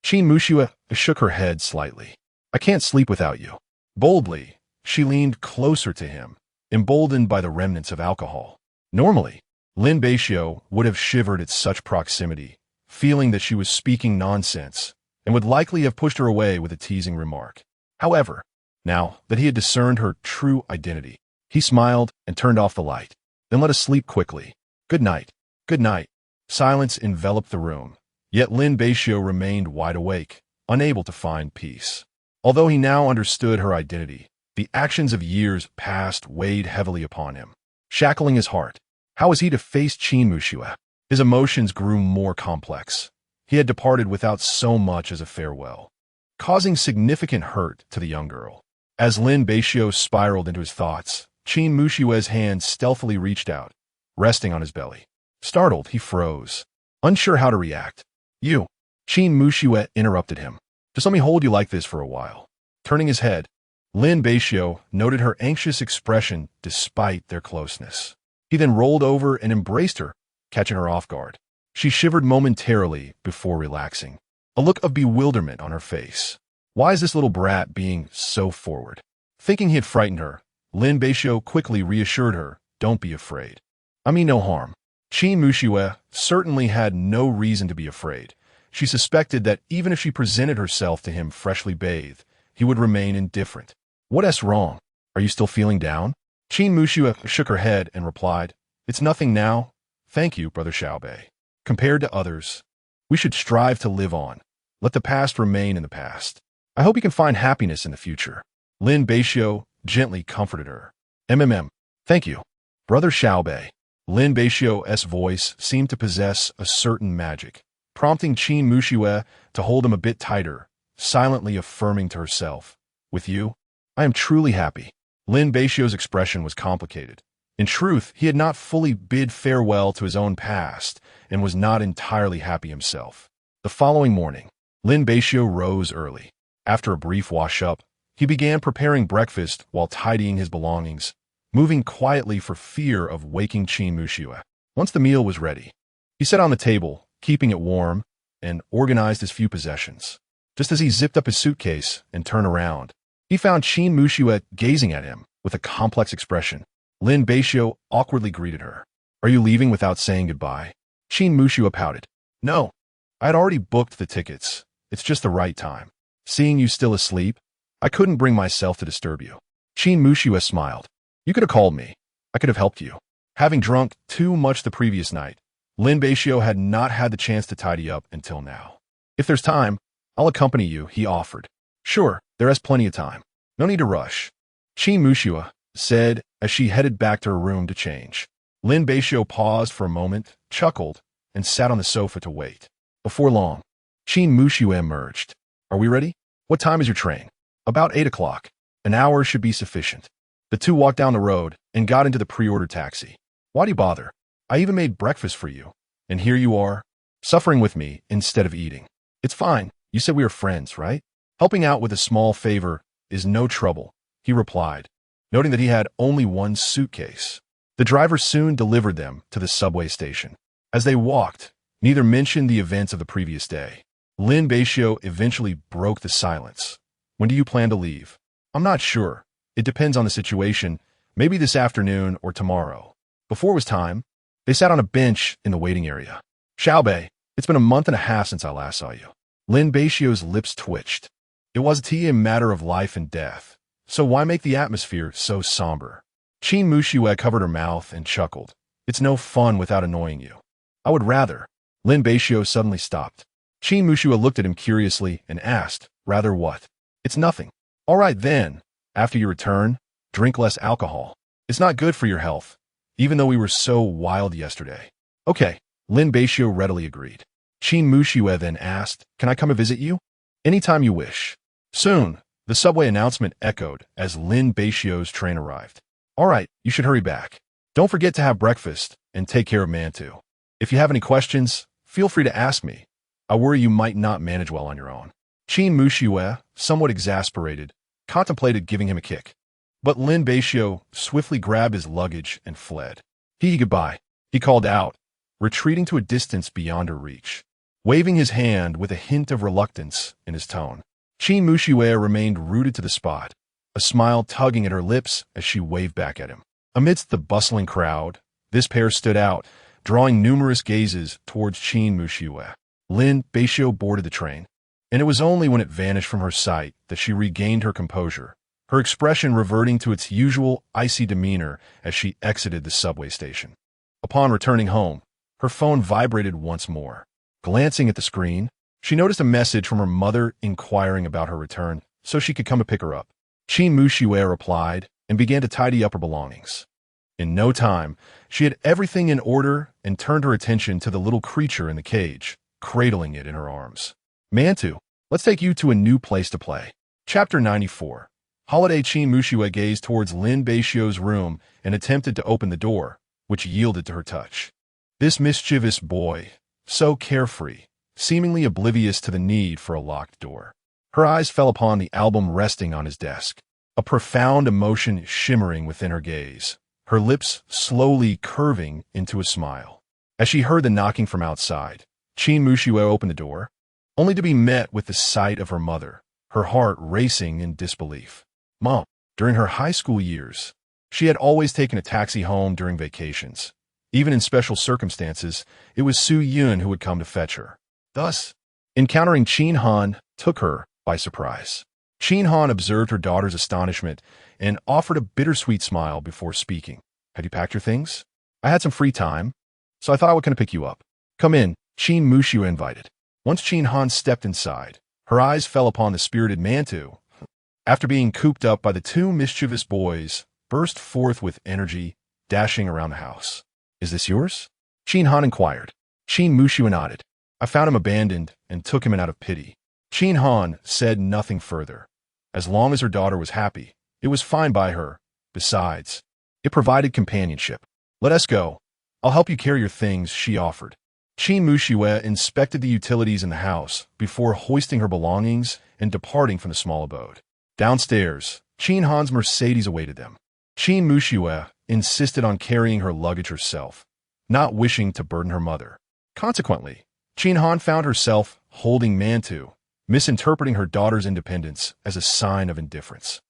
Qin Muxue shook her head slightly. "I can't sleep without you." Boldly, she leaned closer to him, emboldened by the remnants of alcohol. Normally, Lin Beixiu would have shivered at such proximity, feeling that she was speaking nonsense, and would likely have pushed her away with a teasing remark. However, now that he had discerned her true identity, he smiled and turned off the light. "Then let us sleep quickly. Good night." "Good night." Silence enveloped the room, yet Lin Beixiu remained wide awake, unable to find peace. Although he now understood her identity, the actions of years past weighed heavily upon him, shackling his heart. How was he to face Qin Muxue? His emotions grew more complex. He had departed without so much as a farewell, causing significant hurt to the young girl. As Lin Beixiu spiraled into his thoughts, Qin Muxue's hand stealthily reached out, resting on his belly. Startled, he froze, unsure how to react. "You," Qin Muxue interrupted him. "Just let me hold you like this for a while." Turning his head, Lin Beixiu noted her anxious expression despite their closeness. He then rolled over and embraced her, catching her off guard. She shivered momentarily before relaxing, a look of bewilderment on her face. Why is this little brat being so forward? Thinking he had frightened her, Lin Beixiu quickly reassured her, "Don't be afraid. I mean no harm." Qin Muxue certainly had no reason to be afraid. She suspected that even if she presented herself to him freshly bathed, he would remain indifferent. "What's wrong? Are you still feeling down?" Qin Muxue shook her head and replied, "It's nothing now. Thank you, Brother Xiaobei. Compared to others, we should strive to live on. Let the past remain in the past. I hope you can find happiness in the future." Lin Beixiu gently comforted her. Thank you, Brother Xiaobei." Lin Beixiu's voice seemed to possess a certain magic, prompting Qin Muxue to hold him a bit tighter, silently affirming to herself, "With you, I am truly happy." Lin Beixiu's expression was complicated. In truth, he had not fully bid farewell to his own past and was not entirely happy himself. The following morning, Lin Beixiu rose early. After a brief wash-up, he began preparing breakfast while tidying his belongings, moving quietly for fear of waking Qin Muxue. Once the meal was ready, he sat on the table, keeping it warm, and organized his few possessions. Just as he zipped up his suitcase and turned around, he found Qin Muxue gazing at him with a complex expression. Lin Beixiu awkwardly greeted her. "Are you leaving without saying goodbye?" Qin Muxue pouted. "No, I had already booked the tickets. It's just the right time. Seeing you still asleep, I couldn't bring myself to disturb you." Qin Muxue smiled. "You could have called me. I could have helped you." Having drunk too much the previous night, Lin Beixiu had not had the chance to tidy up until now. "If there's time, I'll accompany you," he offered. "Sure, there is plenty of time. No need to rush," Qin Muxue said as she headed back to her room to change. Lin Beixiu paused for a moment, chuckled, and sat on the sofa to wait. Before long, Qin Muxue emerged. "Are we ready? What time is your train?" "About 8 o'clock. An hour should be sufficient." The two walked down the road and got into the pre-ordered taxi. Why do you bother? I even made breakfast for you. And here you are, suffering with me instead of eating. It's fine. You said we were friends, right? Helping out with a small favor is no trouble, he replied, noting that he had only one suitcase. The driver soon delivered them to the subway station. As they walked, neither mentioned the events of the previous day. Lin Beixiu eventually broke the silence. When do you plan to leave? I'm not sure. It depends on the situation, maybe this afternoon or tomorrow. Before it was time, they sat on a bench in the waiting area. Xiaobei, it's been a month and a half since I last saw you. Lin Beixiu's lips twitched. It wasn't a matter of life and death, so why make the atmosphere so somber? Qin Muxue covered her mouth and chuckled. It's no fun without annoying you. I would rather. Lin Beixiu suddenly stopped. Qin Muxue looked at him curiously and asked, rather what? It's nothing. All right then. After you return, drink less alcohol. It's not good for your health, even though we were so wild yesterday. Okay, Lin Beixiu readily agreed. Qin Muxue then asked, can I come and visit you? Anytime you wish. Soon, the subway announcement echoed as Lin Beixiu's train arrived. All right, you should hurry back. Don't forget to have breakfast and take care of Mantu. If you have any questions, feel free to ask me. I worry you might not manage well on your own. Qin Muxue, somewhat exasperated, contemplated giving him a kick. But Lin Beixiu swiftly grabbed his luggage and fled. Goodbye, he called out, retreating to a distance beyond her reach, waving his hand with a hint of reluctance in his tone. Qin Muxue remained rooted to the spot, a smile tugging at her lips as she waved back at him. Amidst the bustling crowd, this pair stood out, drawing numerous gazes towards Qin Muxue. Lin Beixiu boarded the train, and it was only when it vanished from her sight that she regained her composure, her expression reverting to its usual icy demeanor as she exited the subway station. Upon returning home, her phone vibrated once more. Glancing at the screen, she noticed a message from her mother inquiring about her return so she could come to pick her up. Qin Muxue replied and began to tidy up her belongings. In no time, she had everything in order and turned her attention to the little creature in the cage, cradling it in her arms. Mantu, let's take you to a new place to play. Chapter 94. Holiday. Qin Muxue gazed towards Lin Beixiu's room and attempted to open the door, which yielded to her touch. This mischievous boy, so carefree, seemingly oblivious to the need for a locked door. Her eyes fell upon the album resting on his desk, a profound emotion shimmering within her gaze, her lips slowly curving into a smile. As she heard the knocking from outside, Qin Muxue opened the door, only to be met with the sight of her mother, her heart racing in disbelief. Mom, during her high school years, she had always taken a taxi home during vacations. Even in special circumstances, it was Su Yun who would come to fetch her. Thus, encountering Qin Han took her by surprise. Qin Han observed her daughter's astonishment and offered a bittersweet smile before speaking. Had you packed your things? I had some free time, so I thought I would come to pick you up. Come in, Qin Muxue invited. Once Qin Han stepped inside, her eyes fell upon the spirited Mantu. After being cooped up by the two mischievous boys, burst forth with energy, dashing around the house. Is this yours? Qin Han inquired. Qin Muxue nodded. I found him abandoned and took him in out of pity. Qin Han said nothing further. As long as her daughter was happy, it was fine by her. Besides, it provided companionship. Let us go. I'll help you carry your things, she offered. Qin Muxue inspected the utilities in the house before hoisting her belongings and departing from the small abode. Downstairs, Qin Han's Mercedes awaited them. Qin Muxue insisted on carrying her luggage herself, not wishing to burden her mother. Consequently, Qin Han found herself holding Mantu, misinterpreting her daughter's independence as a sign of indifference.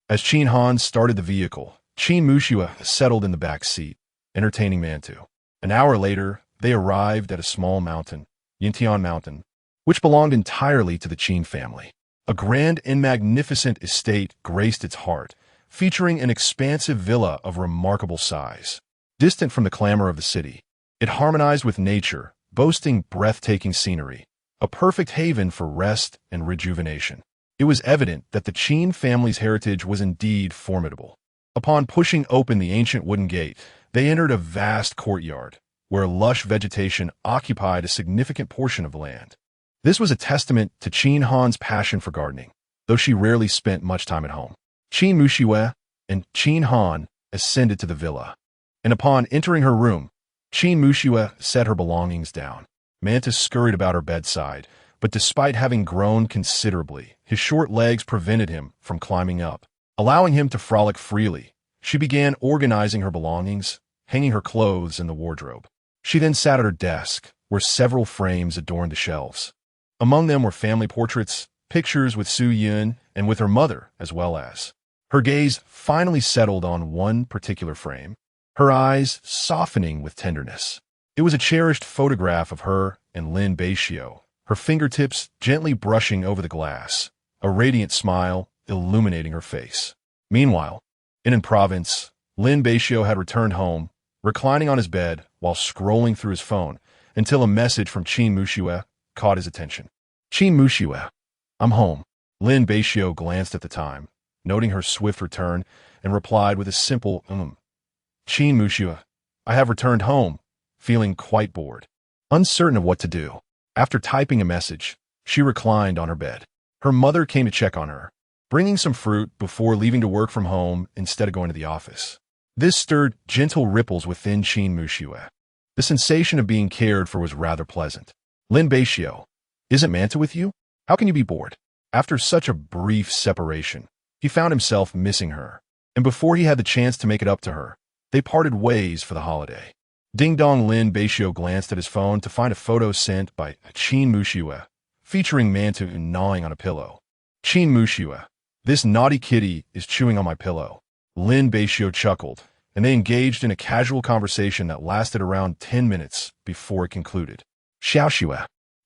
As Qin Han started the vehicle, Qin Muxue settled in the back seat, entertaining Mantu. An hour later, they arrived at a small mountain, Yintian Mountain, which belonged entirely to the Qin family. A grand and magnificent estate graced its heart, featuring an expansive villa of remarkable size. Distant from the clamor of the city, it harmonized with nature, boasting breathtaking scenery, a perfect haven for rest and rejuvenation. It was evident that the Qin family's heritage was indeed formidable. Upon pushing open the ancient wooden gate, they entered a vast courtyard, where lush vegetation occupied a significant portion of the land. This was a testament to Qin Han's passion for gardening, though she rarely spent much time at home. Qin Muxue and Qin Han ascended to the villa. and upon entering her room, Qin Muxue set her belongings down. Mantis scurried about her bedside, but despite having grown considerably, his short legs prevented him from climbing up. Allowing him to frolic freely, she began organizing her belongings, hanging her clothes in the wardrobe. She then sat at her desk, where several frames adorned the shelves. Among them were family portraits, pictures with Su Yun and with her mother, as well as. Her gaze finally settled on one particular frame, her eyes softening with tenderness. It was a cherished photograph of her and Lin Beixiu, her fingertips gently brushing over the glass, a radiant smile illuminating her face. Meanwhile, in province, Lin Beixiu had returned home, reclining on his bed while scrolling through his phone until a message from Qin Muxue caught his attention. Qin Muxue, I'm home. Lin Beixiu glanced at the time, noting her swift return, and replied with a simple Qin Muxue, I have returned home, feeling quite bored. Uncertain of what to do, after typing a message, she reclined on her bed. Her mother came to check on her, bringing some fruit before leaving to work from home instead of going to the office. This stirred gentle ripples within Qin Muxue. The sensation of being cared for was rather pleasant. Lin Beixiu, isn't Manta with you? How can you be bored? After such a brief separation, he found himself missing her, and before he had the chance to make it up to her, they parted ways for the holiday. Ding-dong. Lin Beixiu glanced at his phone to find a photo sent by Qin Muxue, featuring Manta gnawing on a pillow. Qin Muxue, this naughty kitty is chewing on my pillow. Lin Beixiu chuckled, and they engaged in a casual conversation that lasted around 10 minutes before it concluded. Xiaoxue,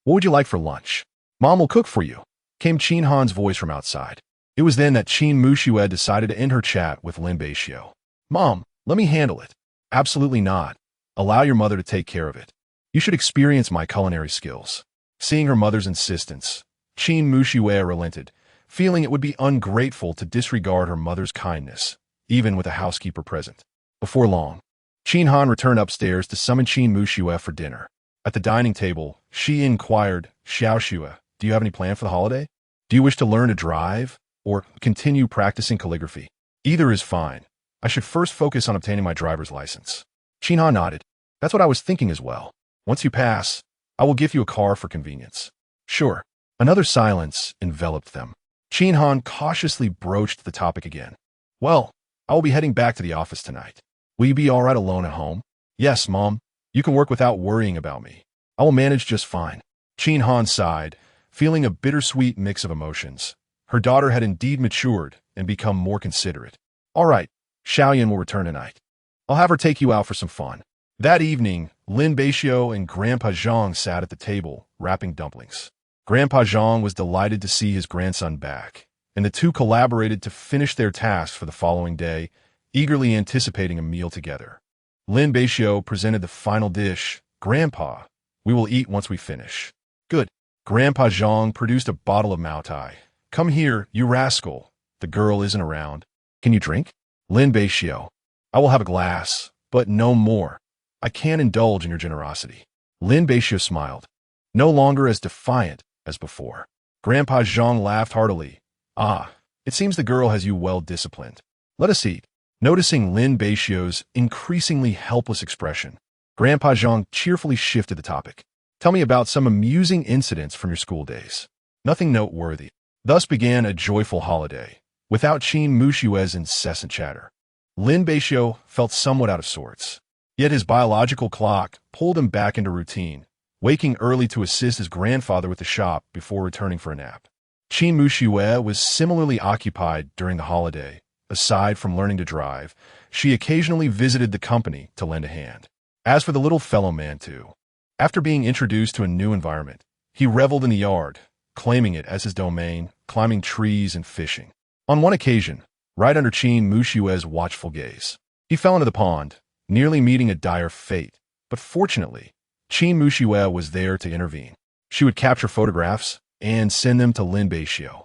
what would you like for lunch? Mom will cook for you, came Qin Han's voice from outside. It was then that Qin Muxue decided to end her chat with Lin Beixiu. Mom, let me handle it. Absolutely not. Allow your mother to take care of it. You should experience my culinary skills. Seeing her mother's insistence, Qin Muxue relented, feeling it would be ungrateful to disregard her mother's kindness, even with a housekeeper present. Before long, Qin Han returned upstairs to summon Qin Muxue for dinner. At the dining table, she inquired, Xiaoxue, do you have any plan for the holiday? Do you wish to learn to drive, or continue practicing calligraphy? Either is fine. I should first focus on obtaining my driver's license. Qin Han nodded. That's what I was thinking as well. Once you pass, I will give you a car for convenience. Sure. Another silence enveloped them. Qin Han cautiously broached the topic again. Well, I will be heading back to the office tonight. Will you be all right alone at home? Yes, Mom. You can work without worrying about me. I will manage just fine. Qin Han sighed, feeling a bittersweet mix of emotions. Her daughter had indeed matured and become more considerate. All right, Xiaoyan will return tonight. I'll have her take you out for some fun. That evening, Lin Beixiu and Grandpa Zhang sat at the table, wrapping dumplings. Grandpa Zhang was delighted to see his grandson back, and the two collaborated to finish their tasks for the following day, eagerly anticipating a meal together. Lin Beixiu presented the final dish. Grandpa, we will eat once we finish. Good. Grandpa Zhang produced a bottle of Maotai. Come here, you rascal. The girl isn't around. Can you drink? Lin Beixiu, I will have a glass, but no more. I can't indulge in your generosity. Lin Beixiu smiled, no longer as defiant as before. Grandpa Zhang laughed heartily. Ah, it seems the girl has you well disciplined. Let us eat. Noticing Lin Beixiu's increasingly helpless expression, Grandpa Zhang cheerfully shifted the topic. Tell me about some amusing incidents from your school days. Nothing noteworthy. Thus began a joyful holiday, without Qin Muxue's incessant chatter. Lin Beixiu felt somewhat out of sorts, yet his biological clock pulled him back into routine, waking early to assist his grandfather with the shop before returning for a nap. Qin Muxue was similarly occupied during the holiday. Aside from learning to drive, she occasionally visited the company to lend a hand. As for the little fellow Mantu, after being introduced to a new environment, he reveled in the yard, claiming it as his domain, climbing trees and fishing. On one occasion, right under Qin Muxue's watchful gaze, he fell into the pond, nearly meeting a dire fate. But fortunately, Qin Muxue was there to intervene. She would capture photographs and send them to Lin Beixiu,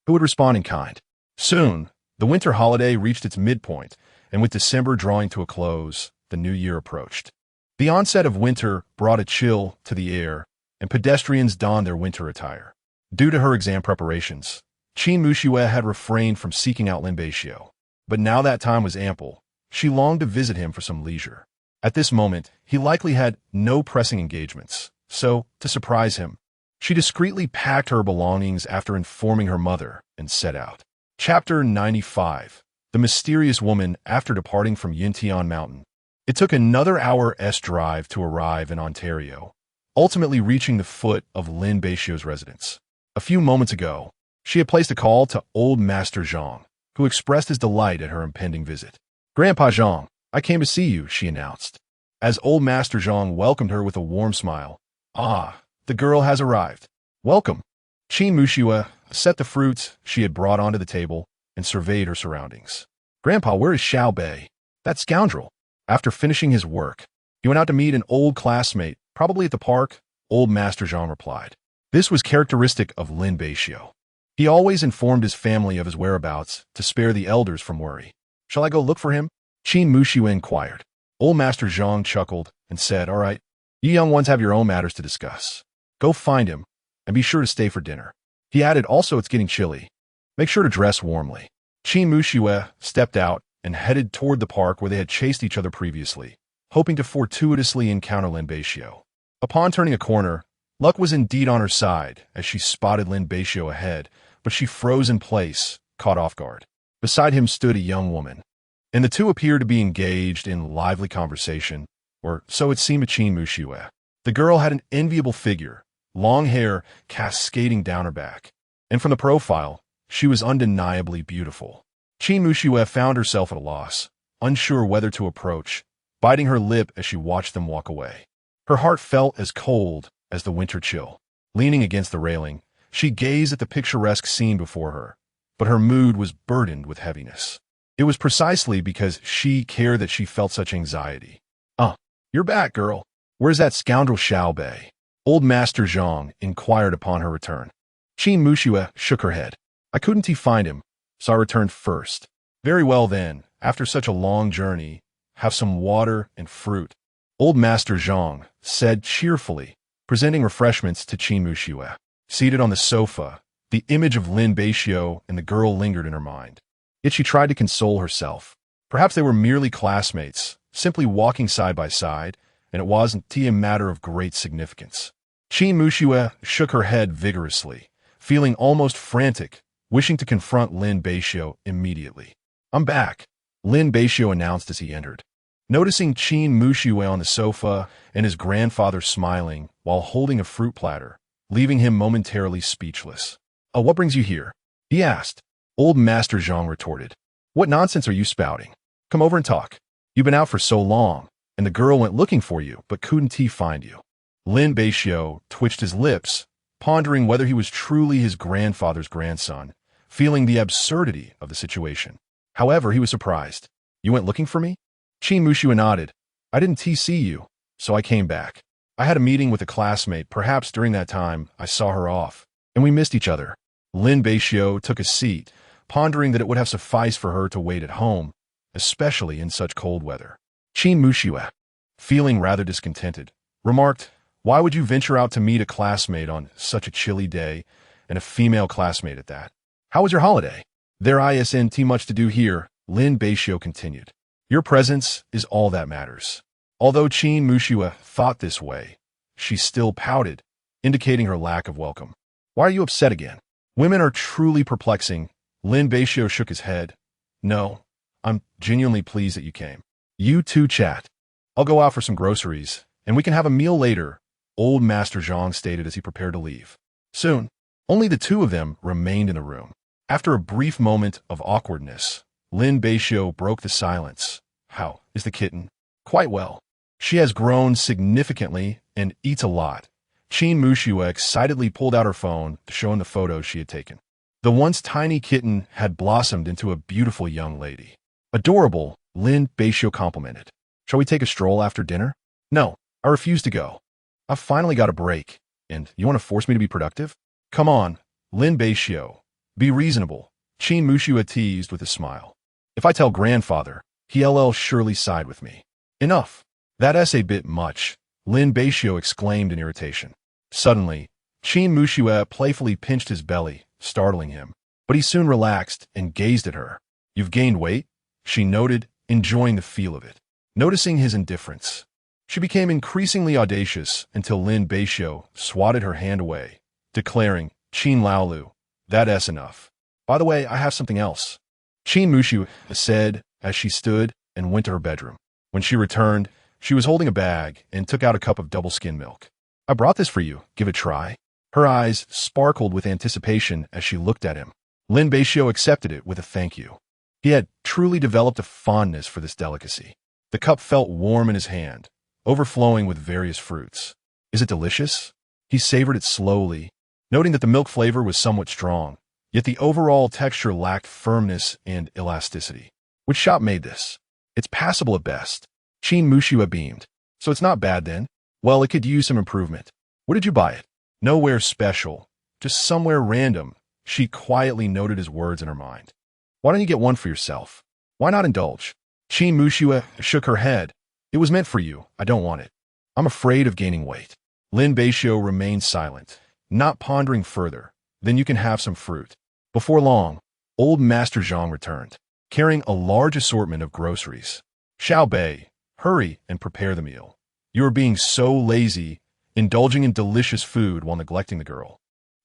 who would respond in kind. Soon, the winter holiday reached its midpoint, and with December drawing to a close, the new year approached. The onset of winter brought a chill to the air, and pedestrians donned their winter attire. Due to her exam preparations, Qin Muxue had refrained from seeking out Lin Beixiu. But now that time was ample. She longed to visit him for some leisure. At this moment, he likely had no pressing engagements, so, to surprise him, she discreetly packed her belongings after informing her mother and set out. Chapter 95. The Mysterious Woman After Departing from Yintian Mountain. It took another hour's drive to arrive in Ontario, ultimately reaching the foot of Lin Beixiu's residence. A few moments ago, she had placed a call to old Master Zhang, who expressed his delight at her impending visit. "Grandpa Zhang, I came to see you," she announced. As old Master Zhang welcomed her with a warm smile. "Ah, the girl has arrived. Welcome." Qin Muxue set the fruits she had brought onto the table and surveyed her surroundings. "Grandpa, where is Xiao Bei? That scoundrel." After finishing his work, he went out to meet an old classmate, probably at the park, old Master Zhang replied. This was characteristic of Lin Beixiu. He always informed his family of his whereabouts to spare the elders from worry. "Shall I go look for him?" Qin Muxue inquired. Old Master Zhang chuckled and said, "All right, you young ones have your own matters to discuss. Go find him, and be sure to stay for dinner." He added, "Also, it's getting chilly. Make sure to dress warmly." Qin Muxue stepped out and headed toward the park where they had chased each other previously, hoping to fortuitously encounter Lin Beixiu. Upon turning a corner, luck was indeed on her side as she spotted Lin Beixiu ahead, but she froze in place, caught off guard. Beside him stood a young woman, and the two appeared to be engaged in lively conversation, or so it seemed to Qin Muxue. The girl had an enviable figure, long hair cascading down her back, and from the profile, she was undeniably beautiful. Qin Muxue found herself at a loss, unsure whether to approach, biting her lip as she watched them walk away. Her heart felt as cold as the winter chill. Leaning against the railing, she gazed at the picturesque scene before her, but her mood was burdened with heaviness. It was precisely because she cared that she felt such anxiety. You're back, girl. Where's that scoundrel Xiao Bei?" Old Master Zhang inquired upon her return. Qin Muxue shook her head. "I couldn't find him, so I returned first." "Very well then, after such a long journey, have some water and fruit," Old Master Zhang said cheerfully, presenting refreshments to Qin Muxue. Seated on the sofa, the image of Lin Beixiu and the girl lingered in her mind. Yet she tried to console herself. Perhaps they were merely classmates, simply walking side by side, and it wasn't a matter of great significance. Qin Muxue shook her head vigorously, feeling almost frantic, wishing to confront Lin Beixiu immediately. "I'm back," Lin Beixiu announced as he entered. Noticing Qin Muxue on the sofa and his grandfather smiling while holding a fruit platter, leaving him momentarily speechless. "Oh, what brings you here?" he asked. Old Master Zhang retorted. "What nonsense are you spouting? Come over and talk. You've been out for so long, and the girl went looking for you, but couldn't find you." Lin Beixiu twitched his lips, pondering whether he was truly his grandfather's grandson, feeling the absurdity of the situation. However, he was surprised. "You went looking for me?" Qin Muxue nodded. "I didn't see you, so I came back. I had a meeting with a classmate. Perhaps during that time, I saw her off, and we missed each other." Lin Beixiu took a seat, pondering that it would have sufficed for her to wait at home, especially in such cold weather. Qin Muxue, feeling rather discontented, remarked, "Why would you venture out to meet a classmate on such a chilly day, and a female classmate at that? How was your holiday?" "There isn't much to do here," Lin Beixiu continued. "Your presence is all that matters." Although Qin Muxue thought this way, she still pouted, indicating her lack of welcome. "Why are you upset again?" "Women are truly perplexing." Lin Beixiu shook his head. "No, I'm genuinely pleased that you came. You two chat. I'll go out for some groceries, and we can have a meal later," Old Master Zhang stated as he prepared to leave. Soon, only the two of them remained in the room. After a brief moment of awkwardness, Lin Beixiu broke the silence. "How is the kitten?" "Quite well. She has grown significantly and eats a lot." Qin Muxue excitedly pulled out her phone to show him the photos she had taken. The once tiny kitten had blossomed into a beautiful young lady. "Adorable," Lin Beixiu complimented. "Shall we take a stroll after dinner?" "No, I refuse to go. I've finally got a break, and you want to force me to be productive?" "Come on, Lin Beixiu. Be reasonable," Qin Muxue teased with a smile. "If I tell grandfather, he'll surely side with me." "Enough. That's a bit much," Lin Beixiu exclaimed in irritation. Suddenly, Qin Muxue playfully pinched his belly, startling him. But he soon relaxed and gazed at her. "You've gained weight?" she noted, enjoying the feel of it. Noticing his indifference, she became increasingly audacious until Lin Beixiu swatted her hand away, declaring, "Qin Laolu, that's enough. By the way, I have something else." Qin Mushu said as she stood and went to her bedroom. When she returned, she was holding a bag and took out a cup of double-skim milk. "I brought this for you. Give it a try." Her eyes sparkled with anticipation as she looked at him. Lin Beixiu accepted it with a thank you. He had truly developed a fondness for this delicacy. The cup felt warm in his hand, overflowing with various fruits. "Is it delicious?" He savored it slowly, noting that the milk flavor was somewhat strong, yet the overall texture lacked firmness and elasticity. "Which shop made this?" "It's passable at best." Qin Mushu beamed. "So it's not bad then?" "Well, it could use some improvement." "Where did you buy it?" "Nowhere special. Just somewhere random." She quietly noted his words in her mind. "Why don't you get one for yourself?" "Why not indulge?" Qin Mushu shook her head. "It was meant for you. I don't want it. I'm afraid of gaining weight." Lin Beixiu remained silent, not pondering further. "Then you can have some fruit." Before long, old Master Zhang returned, carrying a large assortment of groceries. "Xiao Bei, hurry and prepare the meal. You are being so lazy, indulging in delicious food while neglecting the girl."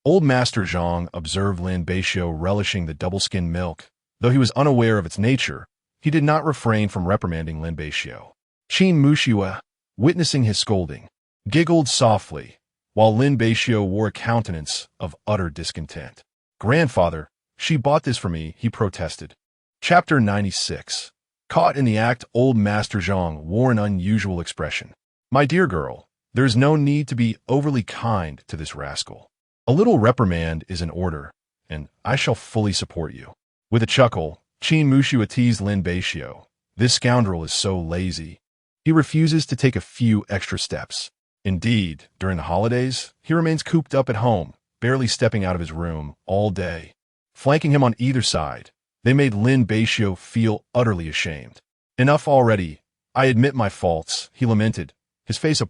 Old Master Zhang observed Lin Beixiu relishing the double-skinned milk. Though he was unaware of its nature, he did not refrain from reprimanding Lin Beixiu. Qin Mushu, witnessing his scolding, giggled softly, while Lin Beixiu wore a countenance of utter discontent. "Grandfather, she bought this for me," he protested. Chapter 96. Caught in the act, old Master Zhang wore an unusual expression. "My dear girl, there is no need to be overly kind to this rascal. A little reprimand is in order, and I shall fully support you." With a chuckle, Qin Mushu teased Lin Beixiu. "This scoundrel is so lazy. He refuses to take a few extra steps. Indeed, during the holidays, he remains cooped up at home, barely stepping out of his room all day." Flanking him on either side, they made Lin Beixiu feel utterly ashamed. "Enough already. I admit my faults," he lamented, his face a